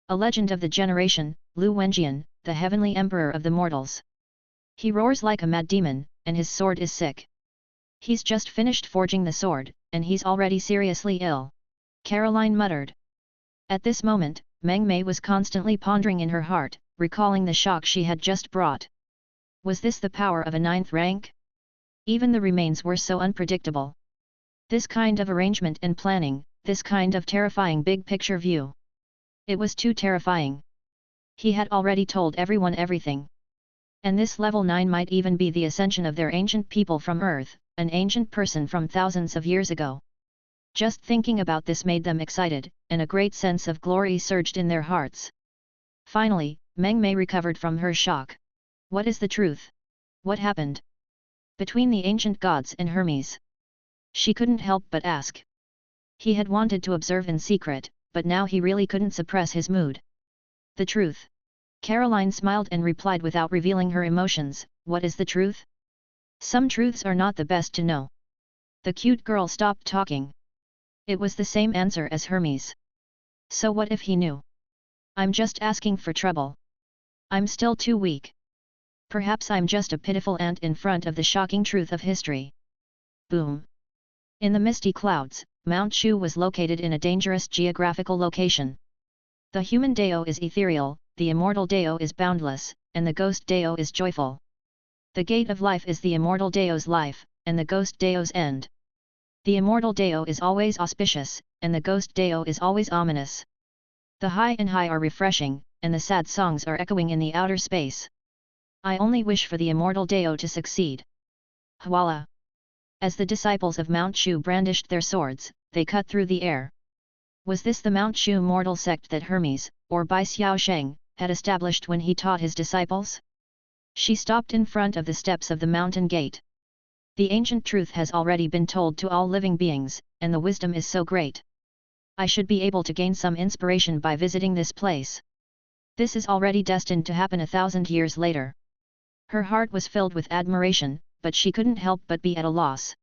A legend of the generation, Lu Wenjian, the heavenly emperor of the mortals. He roars like a mad demon, and his sword is sick. He's just finished forging the sword, and he's already seriously ill. Caroline muttered. At this moment, Mengmei was constantly pondering in her heart, recalling the shock she had just brought. Was this the power of a 9th rank? Even the remains were so unpredictable. This kind of arrangement and planning, this kind of terrifying big picture view. It was too terrifying. He had already told everyone everything. And this level 9 might even be the ascension of their ancient people from Earth, an ancient person from thousands of years ago. Just thinking about this made them excited, and a great sense of glory surged in their hearts. Finally, Meng Mei recovered from her shock. What is the truth? What happened between the ancient gods and Hermes? She couldn't help but ask. He had wanted to observe in secret, but now he really couldn't suppress his mood. The truth. Caroline smiled and replied without revealing her emotions, what is the truth? Some truths are not the best to know. The cute girl stopped talking. It was the same answer as Hermes. So what if he knew? I'm just asking for trouble. I'm still too weak. Perhaps I'm just a pitiful ant in front of the shocking truth of history. Boom. In the misty clouds, Mount Shu was located in a dangerous geographical location. The human Dao is ethereal, the immortal Dao is boundless, and the ghost Dao is joyful. The gate of life is the immortal Dao's life, and the ghost Dao's end. The immortal Dao is always auspicious, and the ghost Dao is always ominous. The high and high are refreshing, and the sad songs are echoing in the outer space. I only wish for the immortal Dao to succeed. Hwala! As the disciples of Mount Shu brandished their swords, they cut through the air. Was this the Mount Shu mortal sect that Hermes, or Bai Xiaosheng, had established when he taught his disciples? She stopped in front of the steps of the mountain gate. The ancient truth has already been told to all living beings, and the wisdom is so great. I should be able to gain some inspiration by visiting this place. This is already destined to happen 1,000 years later. Her heart was filled with admiration, but she couldn't help but be at a loss.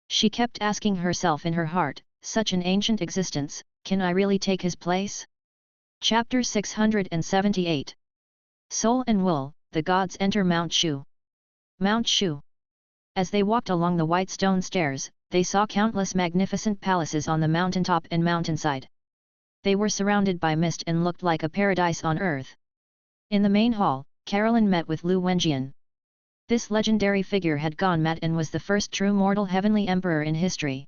She kept asking herself in her heart, such an ancient existence, can I really take his place? Chapter 678. Soul and Will, the gods enter Mount Shu. Mount Shu. As they walked along the white stone stairs, they saw countless magnificent palaces on the mountaintop and mountainside. They were surrounded by mist and looked like a paradise on earth. In the main hall, Caroline met with Lu Wenjian. This legendary figure had gone mad and was the first true mortal heavenly emperor in history.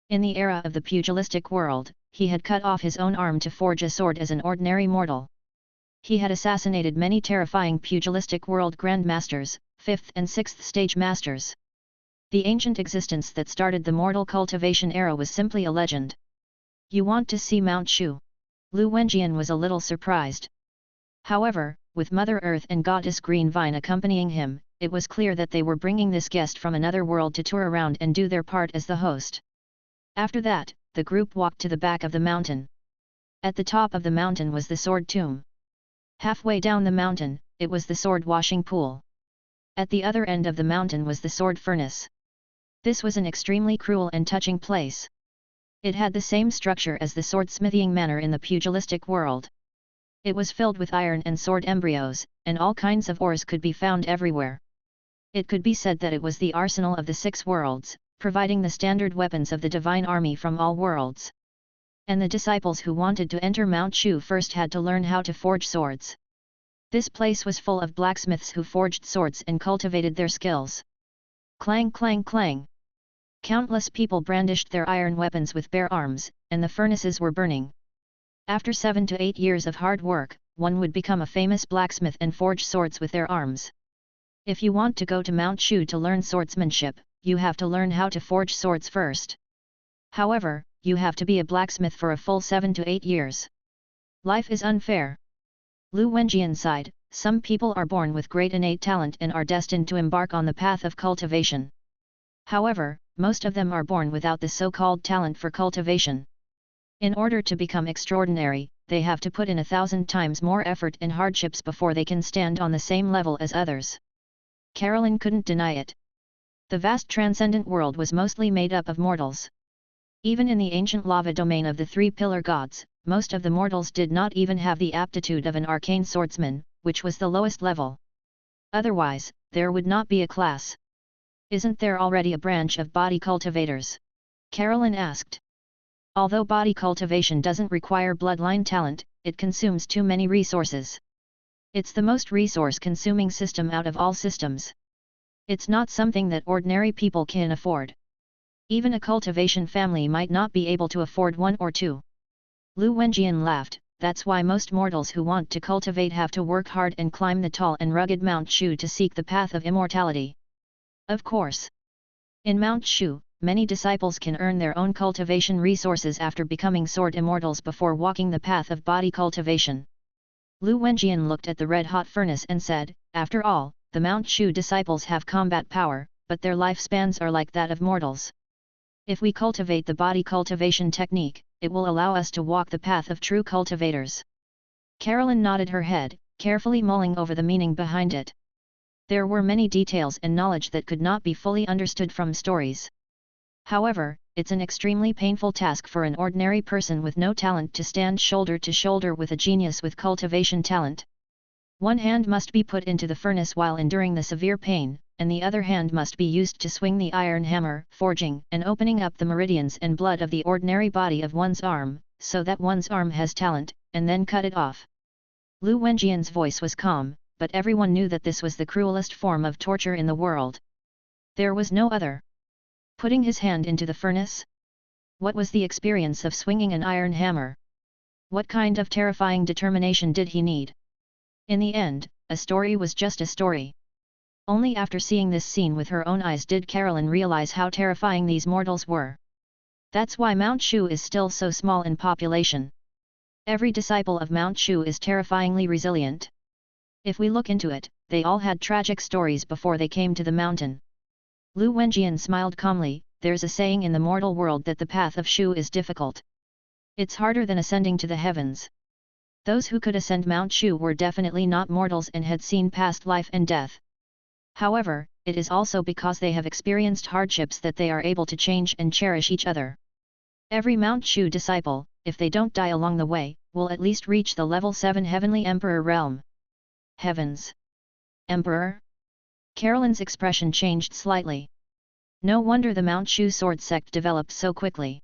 In the era of the pugilistic world, he had cut off his own arm to forge a sword as an ordinary mortal. He had assassinated many terrifying pugilistic world grandmasters, 5th and 6th stage masters. The ancient existence that started the mortal cultivation era was simply a legend. You want to see Mount Shu? Lu Wenjian was a little surprised. However, with Mother Earth and Goddess Green Vine accompanying him, it was clear that they were bringing this guest from another world to tour around and do their part as the host. After that, the group walked to the back of the mountain. At the top of the mountain was the sword tomb. Halfway down the mountain, it was the sword washing pool. At the other end of the mountain was the sword furnace. This was an extremely cruel and touching place. It had the same structure as the swordsmithing manor in the pugilistic world. It was filled with iron and sword embryos, and all kinds of ores could be found everywhere. It could be said that it was the arsenal of the 6 worlds, providing the standard weapons of the divine army from all worlds. And the disciples who wanted to enter Mount Shu first had to learn how to forge swords. This place was full of blacksmiths who forged swords and cultivated their skills. Clang clang clang. Countless people brandished their iron weapons with bare arms, and the furnaces were burning. After 7 to 8 years of hard work, one would become a famous blacksmith and forge swords with their arms. If you want to go to Mount Shu to learn swordsmanship, you have to learn how to forge swords first. However, you have to be a blacksmith for a full 7 to 8 years. Life is unfair. Lu Wenjian sighed, some people are born with great innate talent and are destined to embark on the path of cultivation. However, most of them are born without the so-called talent for cultivation. In order to become extraordinary, they have to put in 1,000 times more effort and hardships before they can stand on the same level as others. Caroline couldn't deny it. The vast transcendent world was mostly made up of mortals. Even in the ancient lava domain of the 3 pillar gods, most of the mortals did not even have the aptitude of an arcane swordsman, which was the lowest level. Otherwise, there would not be a class. Isn't there already a branch of body cultivators? Caroline asked. Although body cultivation doesn't require bloodline talent, it consumes too many resources. It's the most resource-consuming system out of all systems. It's not something that ordinary people can afford. Even a cultivation family might not be able to afford 1 or 2. Lu Wenjian laughed, that's why most mortals who want to cultivate have to work hard and climb the tall and rugged Mount Shu to seek the path of immortality. Of course. In Mount Shu, many disciples can earn their own cultivation resources after becoming sword immortals before walking the path of body cultivation. Lu Wenjian looked at the red-hot furnace and said, "After all, the Mount Shu disciples have combat power, but their lifespans are like that of mortals. If we cultivate the body cultivation technique, it will allow us to walk the path of true cultivators." Carolyn nodded her head, carefully mulling over the meaning behind it. There were many details and knowledge that could not be fully understood from stories. However, it's an extremely painful task for an ordinary person with no talent to stand shoulder to shoulder with a genius with cultivation talent. One hand must be put into the furnace while enduring the severe pain, and the other hand must be used to swing the iron hammer, forging and opening up the meridians and blood of the ordinary body of one's arm, so that one's arm has talent, and then cut it off. Lu Wenjian's voice was calm, but everyone knew that this was the cruelest form of torture in the world. There was no other. Putting his hand into the furnace? What was the experience of swinging an iron hammer? What kind of terrifying determination did he need? In the end, a story was just a story. Only after seeing this scene with her own eyes did Carolyn realize how terrifying these mortals were. That's why Mount Shu is still so small in population. Every disciple of Mount Shu is terrifyingly resilient. If we look into it, they all had tragic stories before they came to the mountain. Lu Wenjian smiled calmly. There's a saying in the mortal world that the path of Shu is difficult. It's harder than ascending to the heavens. Those who could ascend Mount Shu were definitely not mortals and had seen past life and death. However, it is also because they have experienced hardships that they are able to change and cherish each other. Every Mount Shu disciple, if they don't die along the way, will at least reach the level 7 Heavenly Emperor realm. Heavens! Emperor? Carolyn's expression changed slightly. No wonder the Mount Shu sword sect developed so quickly.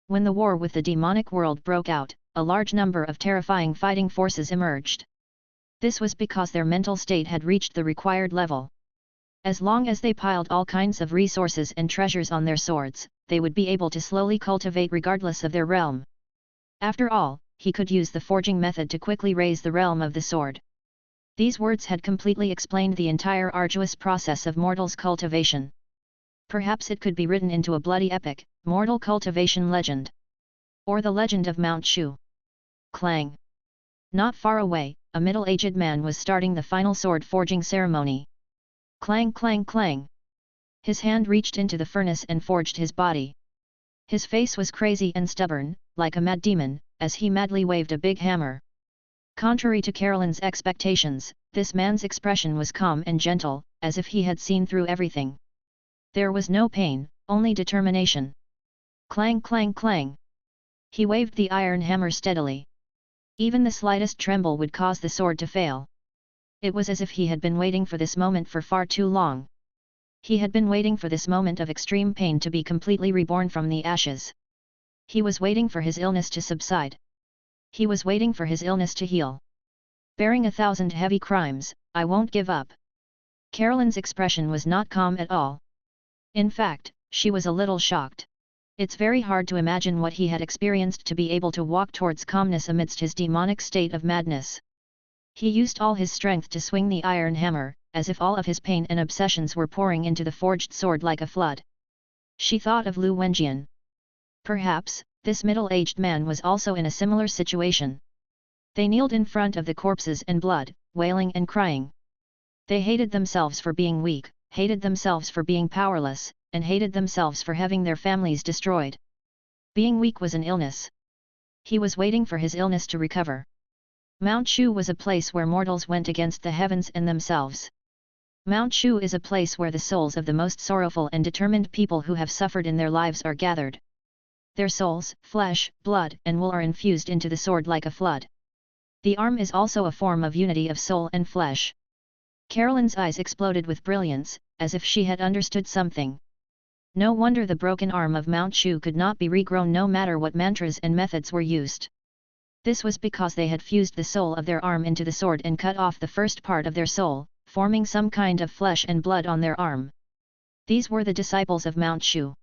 When the war with the demonic world broke out, a large number of terrifying fighting forces emerged. This was because their mental state had reached the required level. As long as they piled all kinds of resources and treasures on their swords, they would be able to slowly cultivate regardless of their realm. After all, he could use the forging method to quickly raise the realm of the sword. These words had completely explained the entire arduous process of mortals' cultivation. Perhaps it could be written into a bloody epic, mortal cultivation legend. Or the legend of Mount Shu. Clang! Not far away, a middle-aged man was starting the final sword forging ceremony. Clang clang clang! His hand reached into the furnace and forged his body. His face was crazy and stubborn, like a mad demon, as he madly waved a big hammer. Contrary to Carolyn's expectations, this man's expression was calm and gentle, as if he had seen through everything. There was no pain, only determination. Clang clang clang! He waved the iron hammer steadily. Even the slightest tremble would cause the sword to fail. It was as if he had been waiting for this moment for far too long. He had been waiting for this moment of extreme pain to be completely reborn from the ashes. He was waiting for his illness to subside. He was waiting for his illness to heal. Bearing 1,000 heavy crimes, I won't give up. Carolyn's expression was not calm at all. In fact, she was a little shocked. It's very hard to imagine what he had experienced to be able to walk towards calmness amidst his demonic state of madness. He used all his strength to swing the iron hammer, as if all of his pain and obsessions were pouring into the forged sword like a flood. She thought of Lu Wenjian. Perhaps, this middle-aged man was also in a similar situation. They kneeled in front of the corpses and blood, wailing and crying. They hated themselves for being weak, hated themselves for being powerless, and hated themselves for having their families destroyed. Being weak was an illness. He was waiting for his illness to recover. Mount Shu was a place where mortals went against the heavens and themselves. Mount Shu is a place where the souls of the most sorrowful and determined people who have suffered in their lives are gathered. Their souls, flesh, blood and wool are infused into the sword like a flood. The arm is also a form of unity of soul and flesh. Carolyn's eyes exploded with brilliance, as if she had understood something. No wonder the broken arm of Mount Shu could not be regrown no matter what mantras and methods were used. This was because they had fused the soul of their arm into the sword and cut off the first part of their soul, forming some kind of flesh and blood on their arm. These were the disciples of Mount Shu.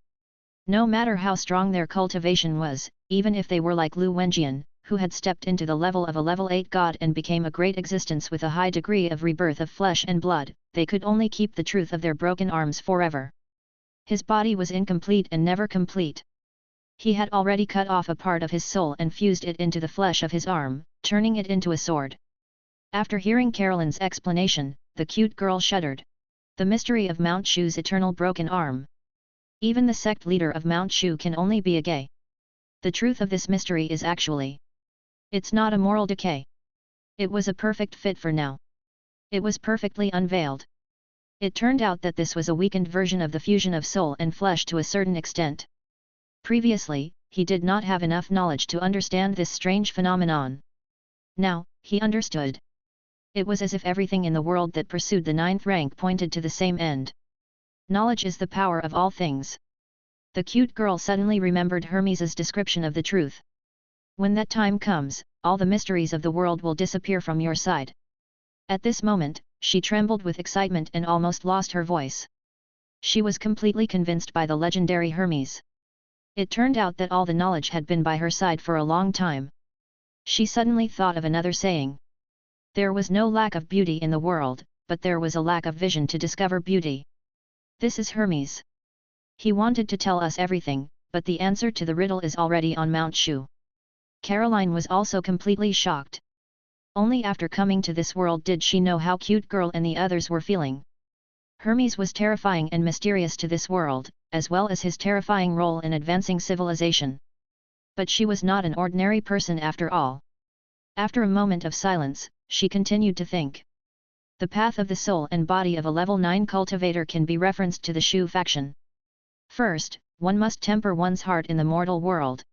No matter how strong their cultivation was, even if they were like Lu Wenjian, who had stepped into the level of a level 8 god and became a great existence with a high degree of rebirth of flesh and blood, they could only keep the truth of their broken arms forever. His body was incomplete and never complete. He had already cut off a part of his soul and fused it into the flesh of his arm, turning it into a sword. After hearing Caroline's explanation, the cute girl shuddered. The mystery of Mount Shu's eternal broken arm. Even the sect leader of Mount Shu can only be a gay. The truth of this mystery is actually, it's not a moral decay. It was a perfect fit for now. It was perfectly unveiled. It turned out that this was a weakened version of the fusion of soul and flesh to a certain extent. Previously, he did not have enough knowledge to understand this strange phenomenon. Now, he understood. It was as if everything in the world that pursued the 9th rank pointed to the same end. Knowledge is the power of all things. The cute girl suddenly remembered Hermes's description of the truth. When that time comes, all the mysteries of the world will disappear from your side. At this moment, she trembled with excitement and almost lost her voice. She was completely convinced by the legendary Hermes. It turned out that all the knowledge had been by her side for a long time. She suddenly thought of another saying. There was no lack of beauty in the world, but there was a lack of vision to discover beauty. This is Hermes. He wanted to tell us everything, but the answer to the riddle is already on Mount Shu. Caroline was also completely shocked. Only after coming to this world did she know how cute girl and the others were feeling. Hermes was terrifying and mysterious to this world, as well as his terrifying role in advancing civilization. But she was not an ordinary person after all. After a moment of silence, she continued to think. The path of the soul and body of a level 9 cultivator can be referenced to the Shu faction. First, one must temper one's heart in the mortal world.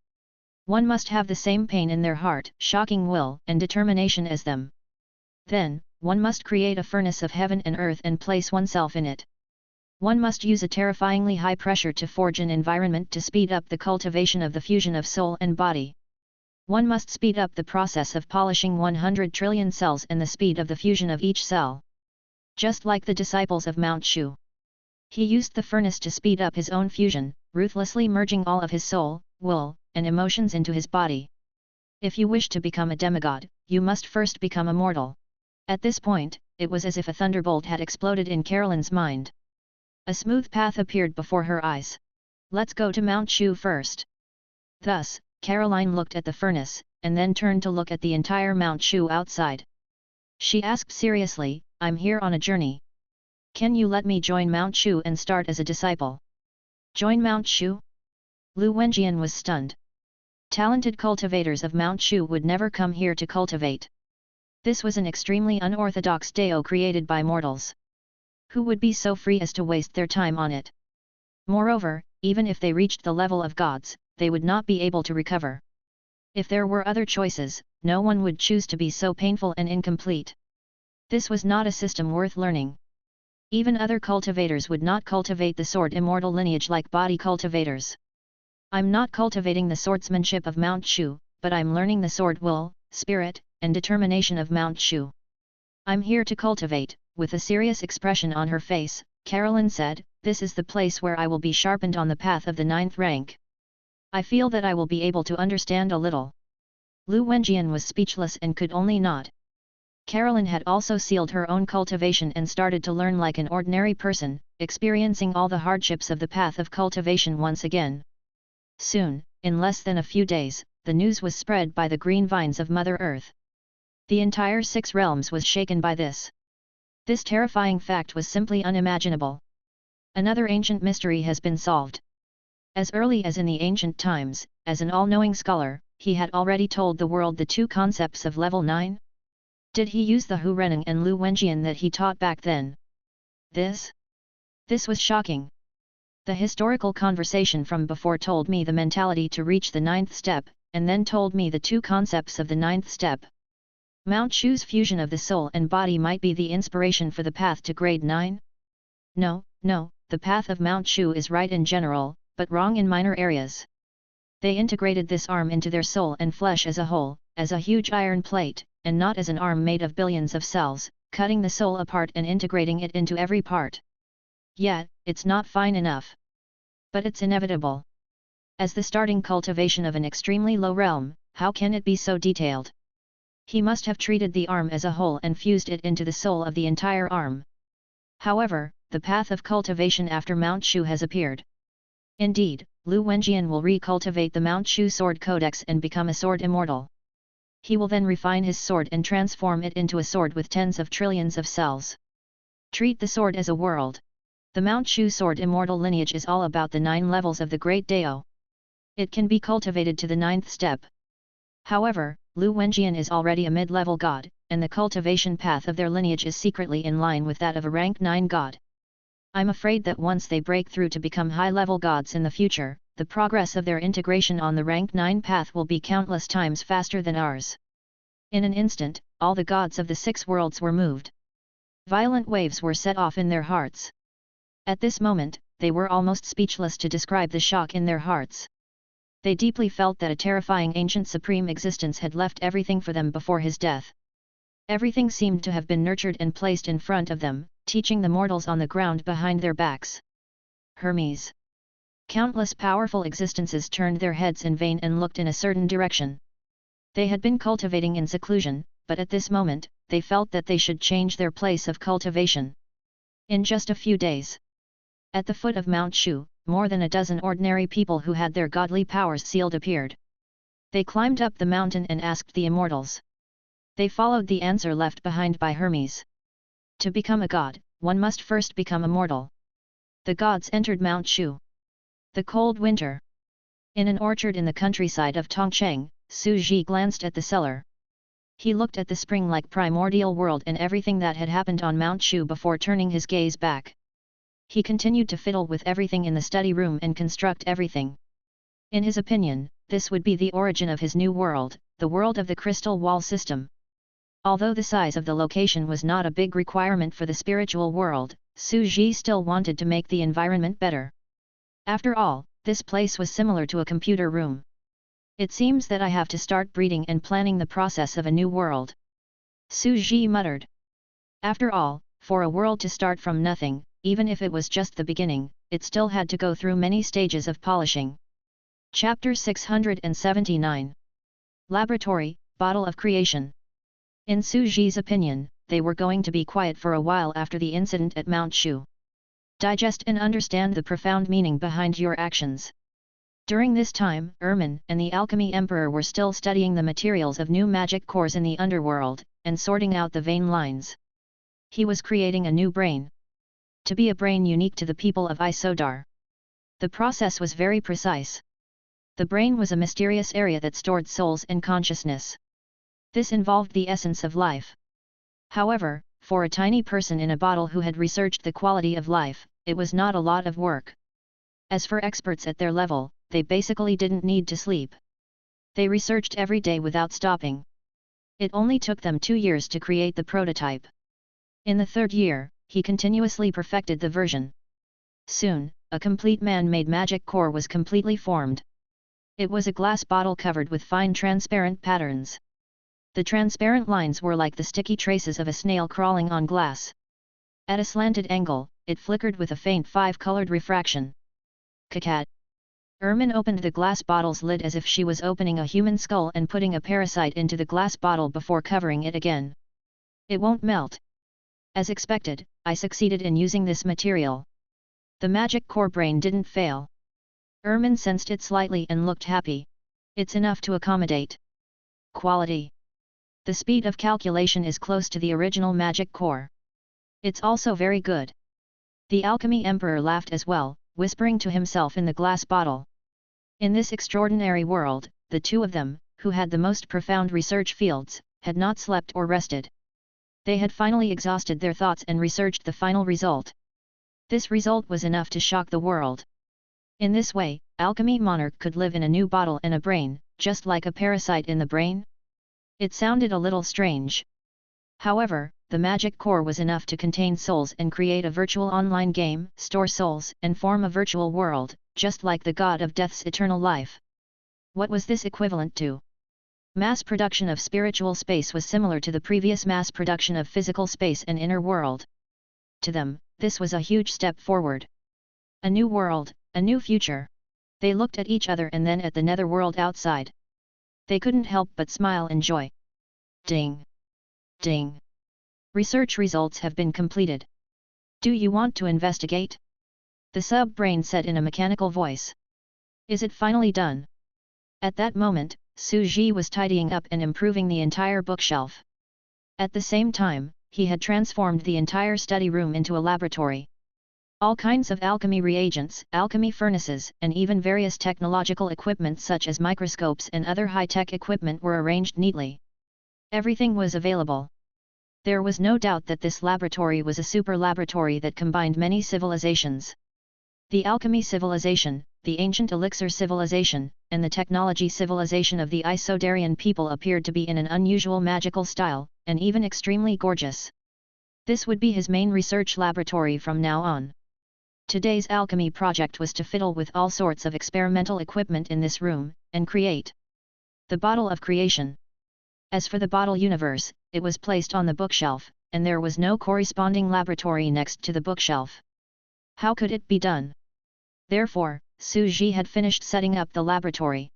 One must have the same pain in their heart, shocking will and determination as them. Then, one must create a furnace of heaven and earth and place oneself in it. One must use a terrifyingly high pressure to forge an environment to speed up the cultivation of the fusion of soul and body. One must speed up the process of polishing 100 trillion cells and the speed of the fusion of each cell. Just like the disciples of Mount Shu. He used the furnace to speed up his own fusion, ruthlessly merging all of his soul, will, and emotions into his body. If you wish to become a demigod, you must first become a mortal. At this point, it was as if a thunderbolt had exploded in Caroline's mind. A smooth path appeared before her eyes. Let's go to Mount Shu first. Thus, Caroline looked at the furnace, and then turned to look at the entire Mount Shu outside. She asked seriously, I'm here on a journey. Can you let me join Mount Shu and start as a disciple? Join Mount Shu? Lu Wenjian was stunned. Talented cultivators of Mount Shu would never come here to cultivate. This was an extremely unorthodox dao created by mortals. Who would be so free as to waste their time on it? Moreover, even if they reached the level of gods, they would not be able to recover. If there were other choices, no one would choose to be so painful and incomplete. This was not a system worth learning. Even other cultivators would not cultivate the sword immortal lineage like body cultivators. I'm not cultivating the swordsmanship of Mount Shu, but I'm learning the sword will, spirit, and determination of Mount Shu. I'm here to cultivate. With a serious expression on her face, Caroline said, this is the place where I will be sharpened on the path of the 9th rank. I feel that I will be able to understand a little. Lu Wenjian was speechless and could only nod. Caroline had also sealed her own cultivation and started to learn like an ordinary person, experiencing all the hardships of the path of cultivation once again. Soon, in less than a few days, the news was spread by the green vines of Mother Earth. The entire 6 realms was shaken by this. This terrifying fact was simply unimaginable. Another ancient mystery has been solved. As early as in the ancient times, as an all-knowing scholar, he had already told the world the 2 concepts of level 9. Did he use the Hu Reneng and Lu Wenjian that he taught back then? This was shocking. The historical conversation from before told me the mentality to reach the 9th step, and then told me the 2 concepts of the 9th step. Mount Shu's fusion of the soul and body might be the inspiration for the path to grade 9? No, the path of Mount Shu is right in general, but wrong in minor areas. They integrated this arm into their soul and flesh as a whole, as a huge iron plate, and not as an arm made of billions of cells, cutting the soul apart and integrating it into every part. Yet, it's not fine enough. But it's inevitable. As the starting cultivation of an extremely low realm, how can it be so detailed? He must have treated the arm as a whole and fused it into the soul of the entire arm. However, the path of cultivation after Mount Shu has appeared. Indeed, Lu Wenjian will recultivate the Mount Shu sword codex and become a sword immortal. He will then refine his sword and transform it into a sword with tens of trillions of cells. Treat the sword as a world. The Mount Shu sword immortal lineage is all about the 9 levels of the Great Dao. It can be cultivated to the 9th step. However, Lu Wenjian is already a mid-level god, and the cultivation path of their lineage is secretly in line with that of a rank 9 god. I'm afraid that once they break through to become high-level gods in the future, the progress of their integration on the rank 9 path will be countless times faster than ours. In an instant, all the gods of the 6 worlds were moved. Violent waves were set off in their hearts. At this moment, they were almost speechless to describe the shock in their hearts. They deeply felt that a terrifying ancient supreme existence had left everything for them before his death. Everything seemed to have been nurtured and placed in front of them, teaching the mortals on the ground behind their backs. Hermes. Countless powerful existences turned their heads in vain and looked in a certain direction. They had been cultivating in seclusion, but at this moment, they felt that they should change their place of cultivation. In just a few days. At the foot of Mount Shu, more than a dozen ordinary people who had their godly powers sealed appeared. They climbed up the mountain and asked the immortals. They followed the answer left behind by Hermes. To become a god, one must first become a mortal. The gods entered Mount Shu. The cold winter. In an orchard in the countryside of Tongcheng, Su Ji glanced at the cellar. He looked at the spring-like primordial world and everything that had happened on Mount Shu before turning his gaze back. He continued to fiddle with everything in the study room and construct everything. In his opinion, this would be the origin of his new world, the world of the crystal wall system. Although the size of the location was not a big requirement for the spiritual world, Su Ji still wanted to make the environment better. After all, this place was similar to a computer room. It seems that I have to start breeding and planning the process of a new world. Su Ji muttered. After all, for a world to start from nothing, even if it was just the beginning, it still had to go through many stages of polishing. Chapter 679. Laboratory, Bottle of Creation. In Su Ji's opinion, they were going to be quiet for a while after the incident at Mount Shu. Digest and understand the profound meaning behind your actions. During this time, Ermin and the Alchemy Emperor were still studying the materials of new magic cores in the underworld, and sorting out the vein lines. He was creating a new brain. To be a brain unique to the people of Isodar. The process was very precise. The brain was a mysterious area that stored souls and consciousness. This involved the essence of life. However, for a tiny person in a bottle who had researched the quality of life, it was not a lot of work. As for experts at their level, they basically didn't need to sleep. They researched every day without stopping. It only took them 2 years to create the prototype. In the 3rd year, he continuously perfected the version. Soon, a complete man-made magic core was completely formed. It was a glass bottle covered with fine transparent patterns. The transparent lines were like the sticky traces of a snail crawling on glass. At a slanted angle, it flickered with a faint 5-colored refraction. Kakat. Ermin opened the glass bottle's lid as if she was opening a human skull and putting a parasite into the glass bottle before covering it again. It won't melt. As expected, I succeeded in using this material. The magic core brain didn't fail. Ermin sensed it slightly and looked happy. It's enough to accommodate. Quality. The speed of calculation is close to the original magic core. It's also very good. The Alchemy Emperor laughed as well, whispering to himself in the glass bottle. In this extraordinary world, the two of them, who had the most profound research fields, had not slept or rested. They had finally exhausted their thoughts and researched the final result. This result was enough to shock the world. In this way, Alchemy Monarch could live in a new bottle and a brain, just like a parasite in the brain? It sounded a little strange. However, the magic core was enough to contain souls and create a virtual online game, store souls, and form a virtual world, just like the god of death's eternal life. What was this equivalent to? Mass production of spiritual space was similar to the previous mass production of physical space and inner world. To them, this was a huge step forward. A new world, a new future. They looked at each other and then at the netherworld outside. They couldn't help but smile in joy. Ding! Ding! Research results have been completed. Do you want to investigate? The sub-brain said in a mechanical voice. Is it finally done? At that moment, Su Ji was tidying up and improving the entire bookshelf. At the same time, he had transformed the entire study room into a laboratory. All kinds of alchemy reagents, alchemy furnaces, and even various technological equipment such as microscopes and other high-tech equipment were arranged neatly. Everything was available. There was no doubt that this laboratory was a super laboratory that combined many civilizations. The alchemy civilization, the ancient elixir civilization, and the technology civilization of the Isodarian people appeared to be in an unusual magical style, and even extremely gorgeous. This would be his main research laboratory from now on. Today's alchemy project was to fiddle with all sorts of experimental equipment in this room, and create the bottle of creation. As for the bottle universe, it was placed on the bookshelf, and there was no corresponding laboratory next to the bookshelf. How could it be done? Therefore, Su Ji had finished setting up the laboratory.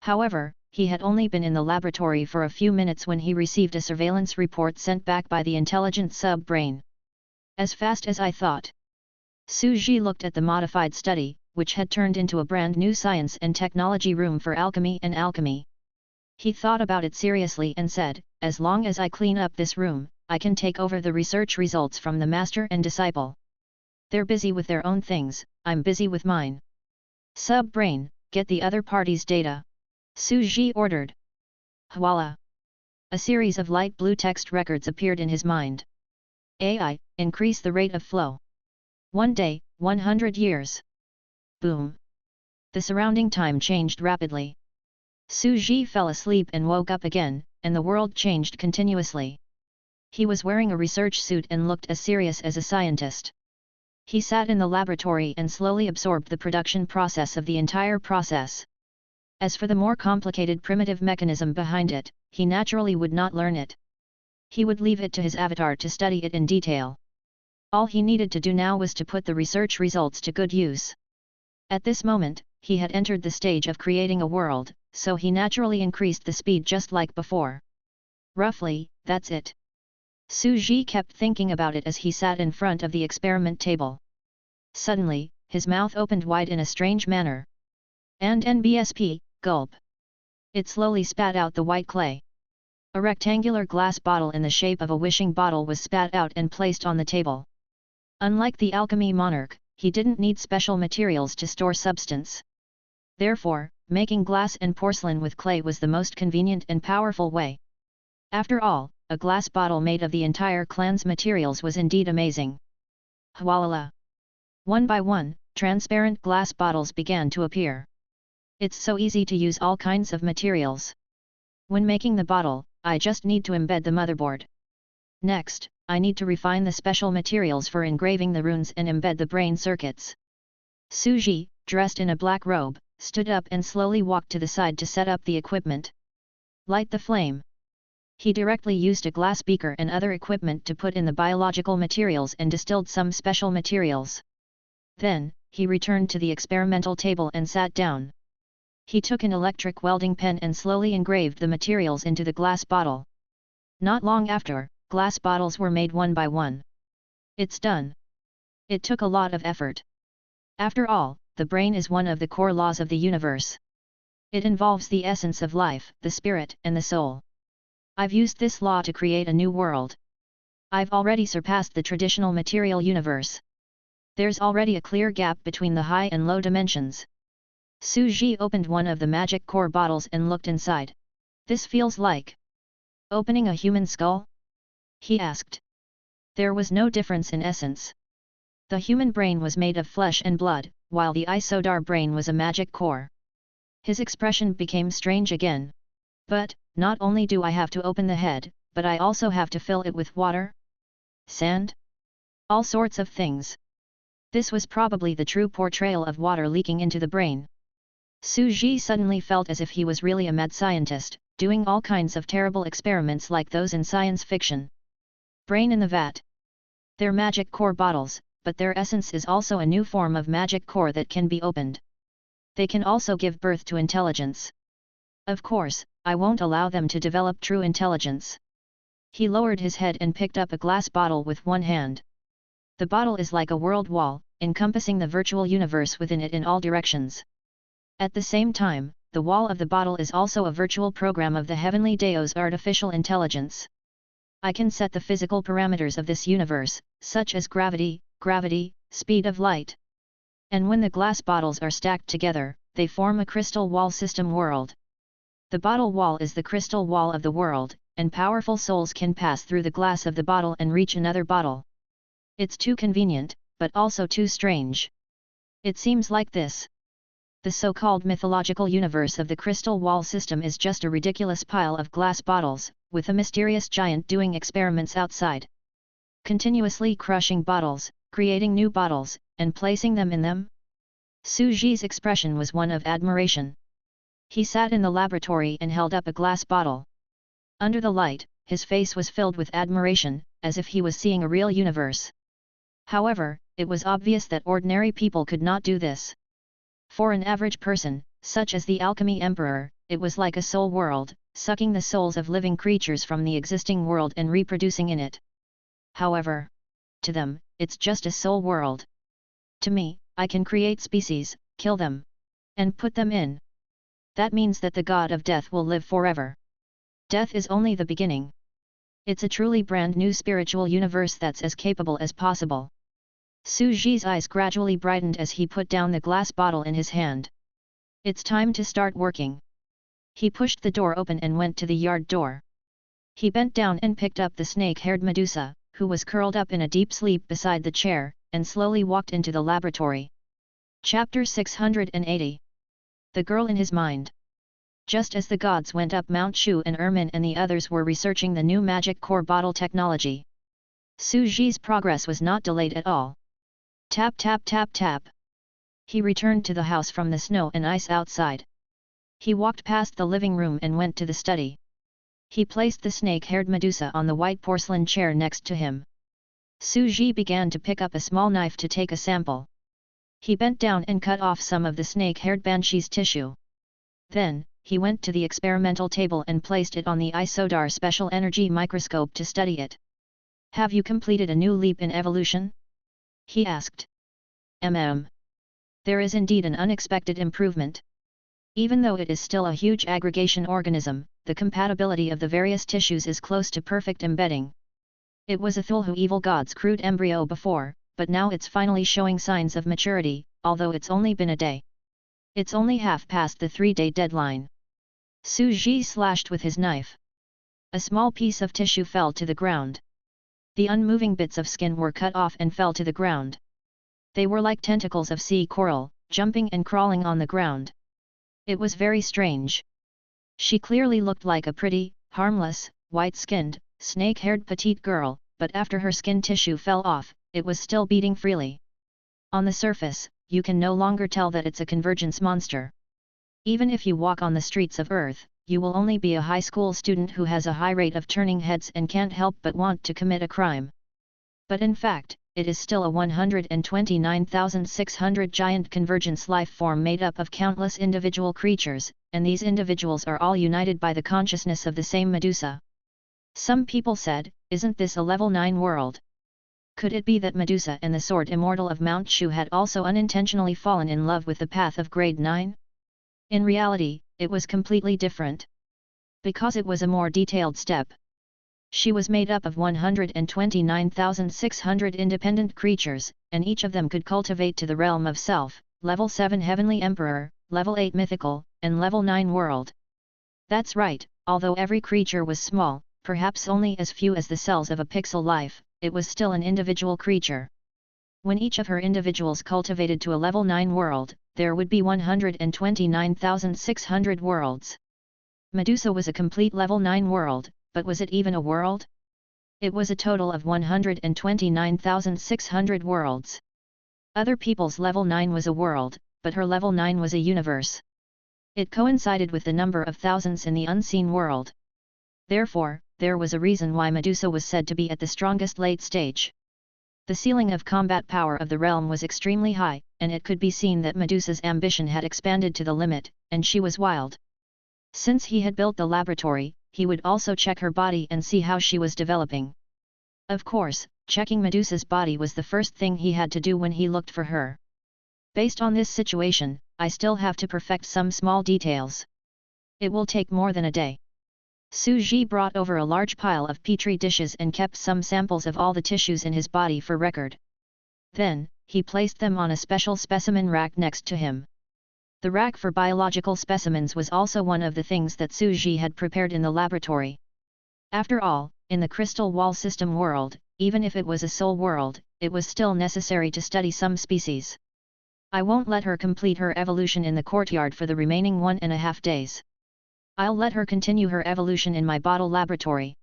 However, he had only been in the laboratory for a few minutes when he received a surveillance report sent back by the intelligent sub-brain. As fast as I thought. Su Ji looked at the modified study, which had turned into a brand new science and technology room for alchemy and alchemy. He thought about it seriously and said, as long as I clean up this room, I can take over the research results from the master and disciple. They're busy with their own things, I'm busy with mine. Sub-brain, get the other party's data. Su Ji ordered. Voila! A series of light blue text records appeared in his mind. AI, increase the rate of flow. 1 day, 100 years. Boom! The surrounding time changed rapidly. Su Ji fell asleep and woke up again, and the world changed continuously. He was wearing a research suit and looked as serious as a scientist. He sat in the laboratory and slowly absorbed the production process of the entire process. As for the more complicated primitive mechanism behind it, he naturally would not learn it. He would leave it to his avatar to study it in detail. All he needed to do now was to put the research results to good use. At this moment, he had entered the stage of creating a world, so he naturally increased the speed just like before. Roughly, that's it. Su Ji kept thinking about it as he sat in front of the experiment table. Suddenly, his mouth opened wide in a strange manner. And NBSP, gulp. It slowly spat out the white clay. A rectangular glass bottle in the shape of a wishing bottle was spat out and placed on the table. Unlike the alchemy monarch, he didn't need special materials to store substance. Therefore, making glass and porcelain with clay was the most convenient and powerful way. After all, a glass bottle made of the entire clan's materials was indeed amazing. Voila! One by one, transparent glass bottles began to appear. It's so easy to use all kinds of materials. When making the bottle, I just need to embed the motherboard. Next, I need to refine the special materials for engraving the runes and embed the brain circuits. Su Ji, dressed in a black robe, stood up and slowly walked to the side to set up the equipment. Light the flame. He directly used a glass beaker and other equipment to put in the biological materials and distilled some special materials. Then, he returned to the experimental table and sat down. He took an electric welding pen and slowly engraved the materials into the glass bottle. Not long after, glass bottles were made one by one. It's done. It took a lot of effort. After all, the brain is one of the core laws of the universe. It involves the essence of life, the spirit, and the soul. I've used this law to create a new world. I've already surpassed the traditional material universe. There's already a clear gap between the high and low dimensions. Su Ji opened one of the magic core bottles and looked inside. This feels like opening a human skull? He asked. There was no difference in essence. The human brain was made of flesh and blood, while the Isodar brain was a magic core. His expression became strange again. But, not only do I have to open the head, but I also have to fill it with water? Sand? All sorts of things. This was probably the true portrayal of water leaking into the brain. Su Ji suddenly felt as if he was really a mad scientist, doing all kinds of terrible experiments like those in science fiction. Brain in the vat. They're magic core bottles, but their essence is also a new form of magic core that can be opened. They can also give birth to intelligence. Of course, I won't allow them to develop true intelligence. He lowered his head and picked up a glass bottle with one hand. The bottle is like a world wall, encompassing the virtual universe within it in all directions. At the same time, the wall of the bottle is also a virtual program of the heavenly Deo's artificial intelligence. I can set the physical parameters of this universe, such as gravity, speed of light. And when the glass bottles are stacked together, they form a crystal wall system world. The bottle wall is the crystal wall of the world, and powerful souls can pass through the glass of the bottle and reach another bottle. It's too convenient, but also too strange. It seems like this. The so-called mythological universe of the crystal wall system is just a ridiculous pile of glass bottles, with a mysterious giant doing experiments outside. Continuously crushing bottles, creating new bottles, and placing them in them? Su Ji's expression was one of admiration. He sat in the laboratory and held up a glass bottle. Under the light, his face was filled with admiration, as if he was seeing a real universe. However, it was obvious that ordinary people could not do this. For an average person, such as the alchemy emperor, it was like a soul world, sucking the souls of living creatures from the existing world and reproducing in it. However, to them, it's just a soul world. To me, I can create species, kill them, and put them in. That means that the god of death will live forever. Death is only the beginning. It's a truly brand new spiritual universe that's as capable as possible. Su Ji's eyes gradually brightened as he put down the glass bottle in his hand. It's time to start working. He pushed the door open and went to the yard door. He bent down and picked up the snake-haired Medusa, who was curled up in a deep sleep beside the chair, and slowly walked into the laboratory. Chapter 680. The girl in his mind. Just as the gods went up Mount Shu and Ermin and the others were researching the new magic core bottle technology, Su Ji's progress was not delayed at all. Tap tap tap tap. He returned to the house from the snow and ice outside. He walked past the living room and went to the study. He placed the snake-haired Medusa on the white porcelain chair next to him. Su Ji began to pick up a small knife to take a sample. He bent down and cut off some of the snake-haired banshee's tissue. Then, he went to the experimental table and placed it on the Isodar special energy microscope to study it. Have you completed a new leap in evolution? He asked. There is indeed an unexpected improvement. Even though it is still a huge aggregation organism, the compatibility of the various tissues is close to perfect embedding. It was a Thulhu evil god's crude embryo before, but now it's finally showing signs of maturity, although it's only been a day. It's only half past the 3-day deadline. Su Ji slashed with his knife. A small piece of tissue fell to the ground. The unmoving bits of skin were cut off and fell to the ground. They were like tentacles of sea coral, jumping and crawling on the ground. It was very strange. She clearly looked like a pretty, harmless, white-skinned, snake-haired petite girl, but after her skin tissue fell off, it was still beating freely. On the surface, you can no longer tell that it's a convergence monster. Even if you walk on the streets of Earth, you will only be a high school student who has a high rate of turning heads and can't help but want to commit a crime. But in fact, it is still a 129,600 giant convergence life form made up of countless individual creatures, and these individuals are all united by the consciousness of the same Medusa. Some people said, isn't this a level 9 world? Could it be that Medusa and the Sword Immortal of Mount Shu had also unintentionally fallen in love with the path of grade 9? In reality, it was completely different. Because it was a more detailed step. She was made up of 129,600 independent creatures, and each of them could cultivate to the realm of self, level 7 Heavenly Emperor, level 8 Mythical, and level 9 World. That's right, although every creature was small, perhaps only as few as the cells of a pixel life, it was still an individual creature. When each of her individuals cultivated to a level 9 world, there would be 129,600 worlds. Medusa was a complete level 9 world, but was it even a world? It was a total of 129,600 worlds. Other people's level 9 was a world, but her level 9 was a universe. It coincided with the number of thousands in the unseen world. Therefore, there was a reason why Medusa was said to be at the strongest late stage. The ceiling of combat power of the realm was extremely high, and it could be seen that Medusa's ambition had expanded to the limit, and she was wild. Since he had built the laboratory, he would also check her body and see how she was developing. Of course, Checking Medusa's body was the first thing he had to do when he looked for her. Based on this situation, I still have to perfect some small details. It will take more than a day. Su Ji brought over a large pile of petri dishes and kept some samples of all the tissues in his body for record. Then, he placed them on a special specimen rack next to him. The rack for biological specimens was also one of the things that Su Ji had prepared in the laboratory. After all, in the crystal wall system world, even if it was a soul world, it was still necessary to study some species. I won't let her complete her evolution in the courtyard for the remaining 1.5 days. I'll let her continue her evolution in my bottle laboratory.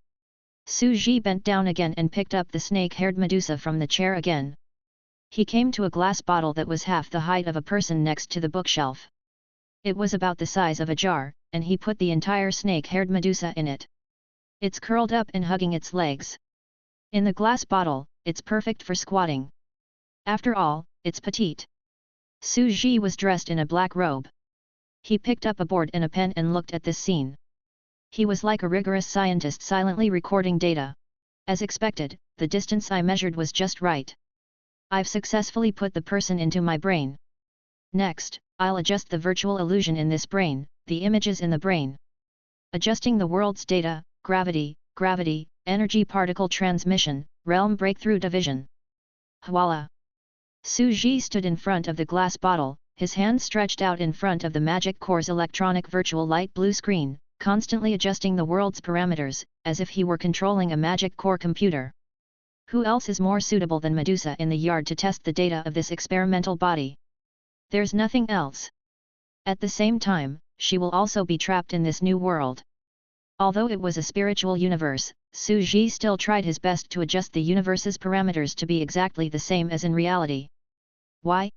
Su Ji bent down again and picked up the snake-haired Medusa from the chair again. He came to a glass bottle that was half the height of a person next to the bookshelf. It was about the size of a jar, and he put the entire snake-haired Medusa in it. It's curled up and hugging its legs. In the glass bottle, it's perfect for squatting. After all, it's petite. Su Ji was dressed in a black robe. He picked up a board and a pen and looked at this scene. He was like a rigorous scientist silently recording data. As expected, the distance I measured was just right. I've successfully put the person into my brain. Next, I'll adjust the virtual illusion in this brain, the images in the brain. Adjusting the world's data, gravity, energy particle transmission, realm breakthrough division. Voila! Su Ji stood in front of the glass bottle, his hand stretched out in front of the magic core's electronic virtual light blue screen, constantly adjusting the world's parameters, as if he were controlling a magic core computer. Who else is more suitable than Medusa in the yard to test the data of this experimental body? There's nothing else. At the same time, she will also be trapped in this new world. Although it was a spiritual universe, Su Ji still tried his best to adjust the universe's parameters to be exactly the same as in reality. Why?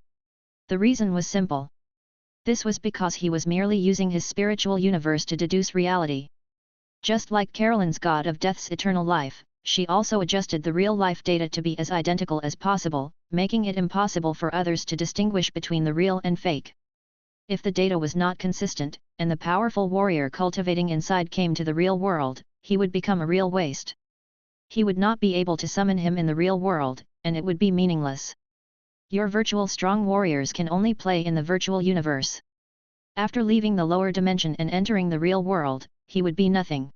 The reason was simple. This was because he was merely using his spiritual universe to deduce reality. Just like Carolyn's god of death's eternal life, she also adjusted the real-life data to be as identical as possible, making it impossible for others to distinguish between the real and fake. If the data was not consistent, and the powerful warrior cultivating inside came to the real world, he would become a real waste. He would not be able to summon him in the real world, and it would be meaningless. Your virtual strong warriors can only play in the virtual universe. After leaving the lower dimension and entering the real world, he would be nothing.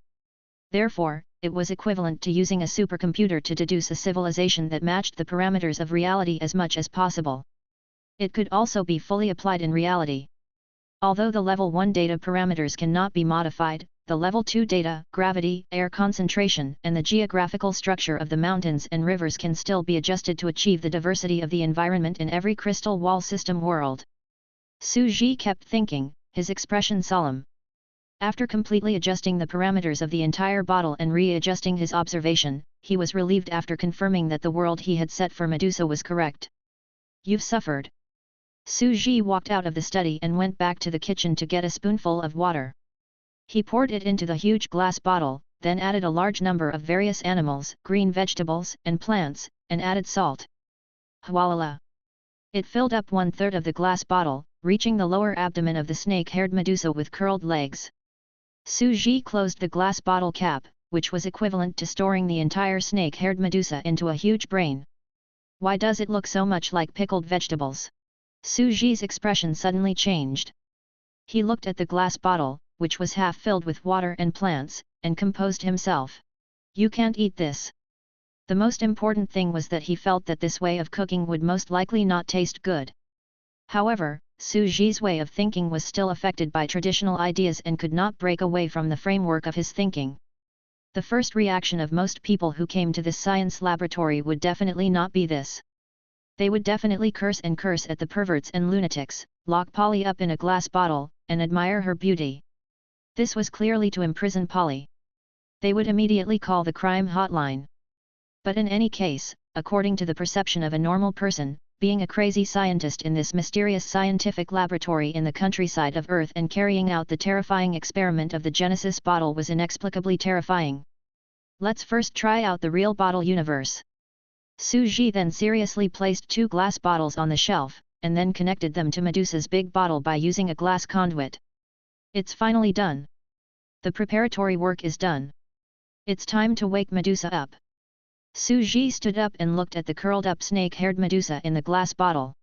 Therefore, it was equivalent to using a supercomputer to deduce a civilization that matched the parameters of reality as much as possible. It could also be fully applied in reality. Although the level 1 data parameters cannot be modified, the level 2 data, gravity, air concentration, and the geographical structure of the mountains and rivers can still be adjusted to achieve the diversity of the environment in every crystal wall system world. Su Ji kept thinking, his expression solemn. After completely adjusting the parameters of the entire bottle and readjusting his observation, he was relieved after confirming that the world he had set for Medusa was correct. You've suffered. Su Ji walked out of the study and went back to the kitchen to get a spoonful of water. He poured it into the huge glass bottle, then added a large number of various animals, green vegetables, and plants, and added salt. Voila! It filled up 1/3 of the glass bottle, reaching the lower abdomen of the snake-haired Medusa with curled legs. Su Ji closed the glass bottle cap, which was equivalent to storing the entire snake-haired Medusa into a huge brain. Why does it look so much like pickled vegetables? Su Ji's expression suddenly changed. He looked at the glass bottle, which was half filled with water and plants, and composed himself. You can't eat this. The most important thing was that he felt that this way of cooking would most likely not taste good. However, Su Ji's way of thinking was still affected by traditional ideas and could not break away from the framework of his thinking. The first reaction of most people who came to this science laboratory would definitely not be this. They would definitely curse at the perverts and lunatics, lock Polly up in a glass bottle, and admire her beauty. This was clearly to imprison Polly. They would immediately call the crime hotline. But in any case, according to the perception of a normal person, being a crazy scientist in this mysterious scientific laboratory in the countryside of Earth and carrying out the terrifying experiment of the Genesis bottle was inexplicably terrifying. Let's first try out the real bottle universe. Su Ji then seriously placed 2 glass bottles on the shelf, and then connected them to Medusa's big bottle by using a glass conduit. It's finally done. The preparatory work is done. It's time to wake Medusa up. Su Ji stood up and looked at the curled-up snake-haired Medusa in the glass bottle.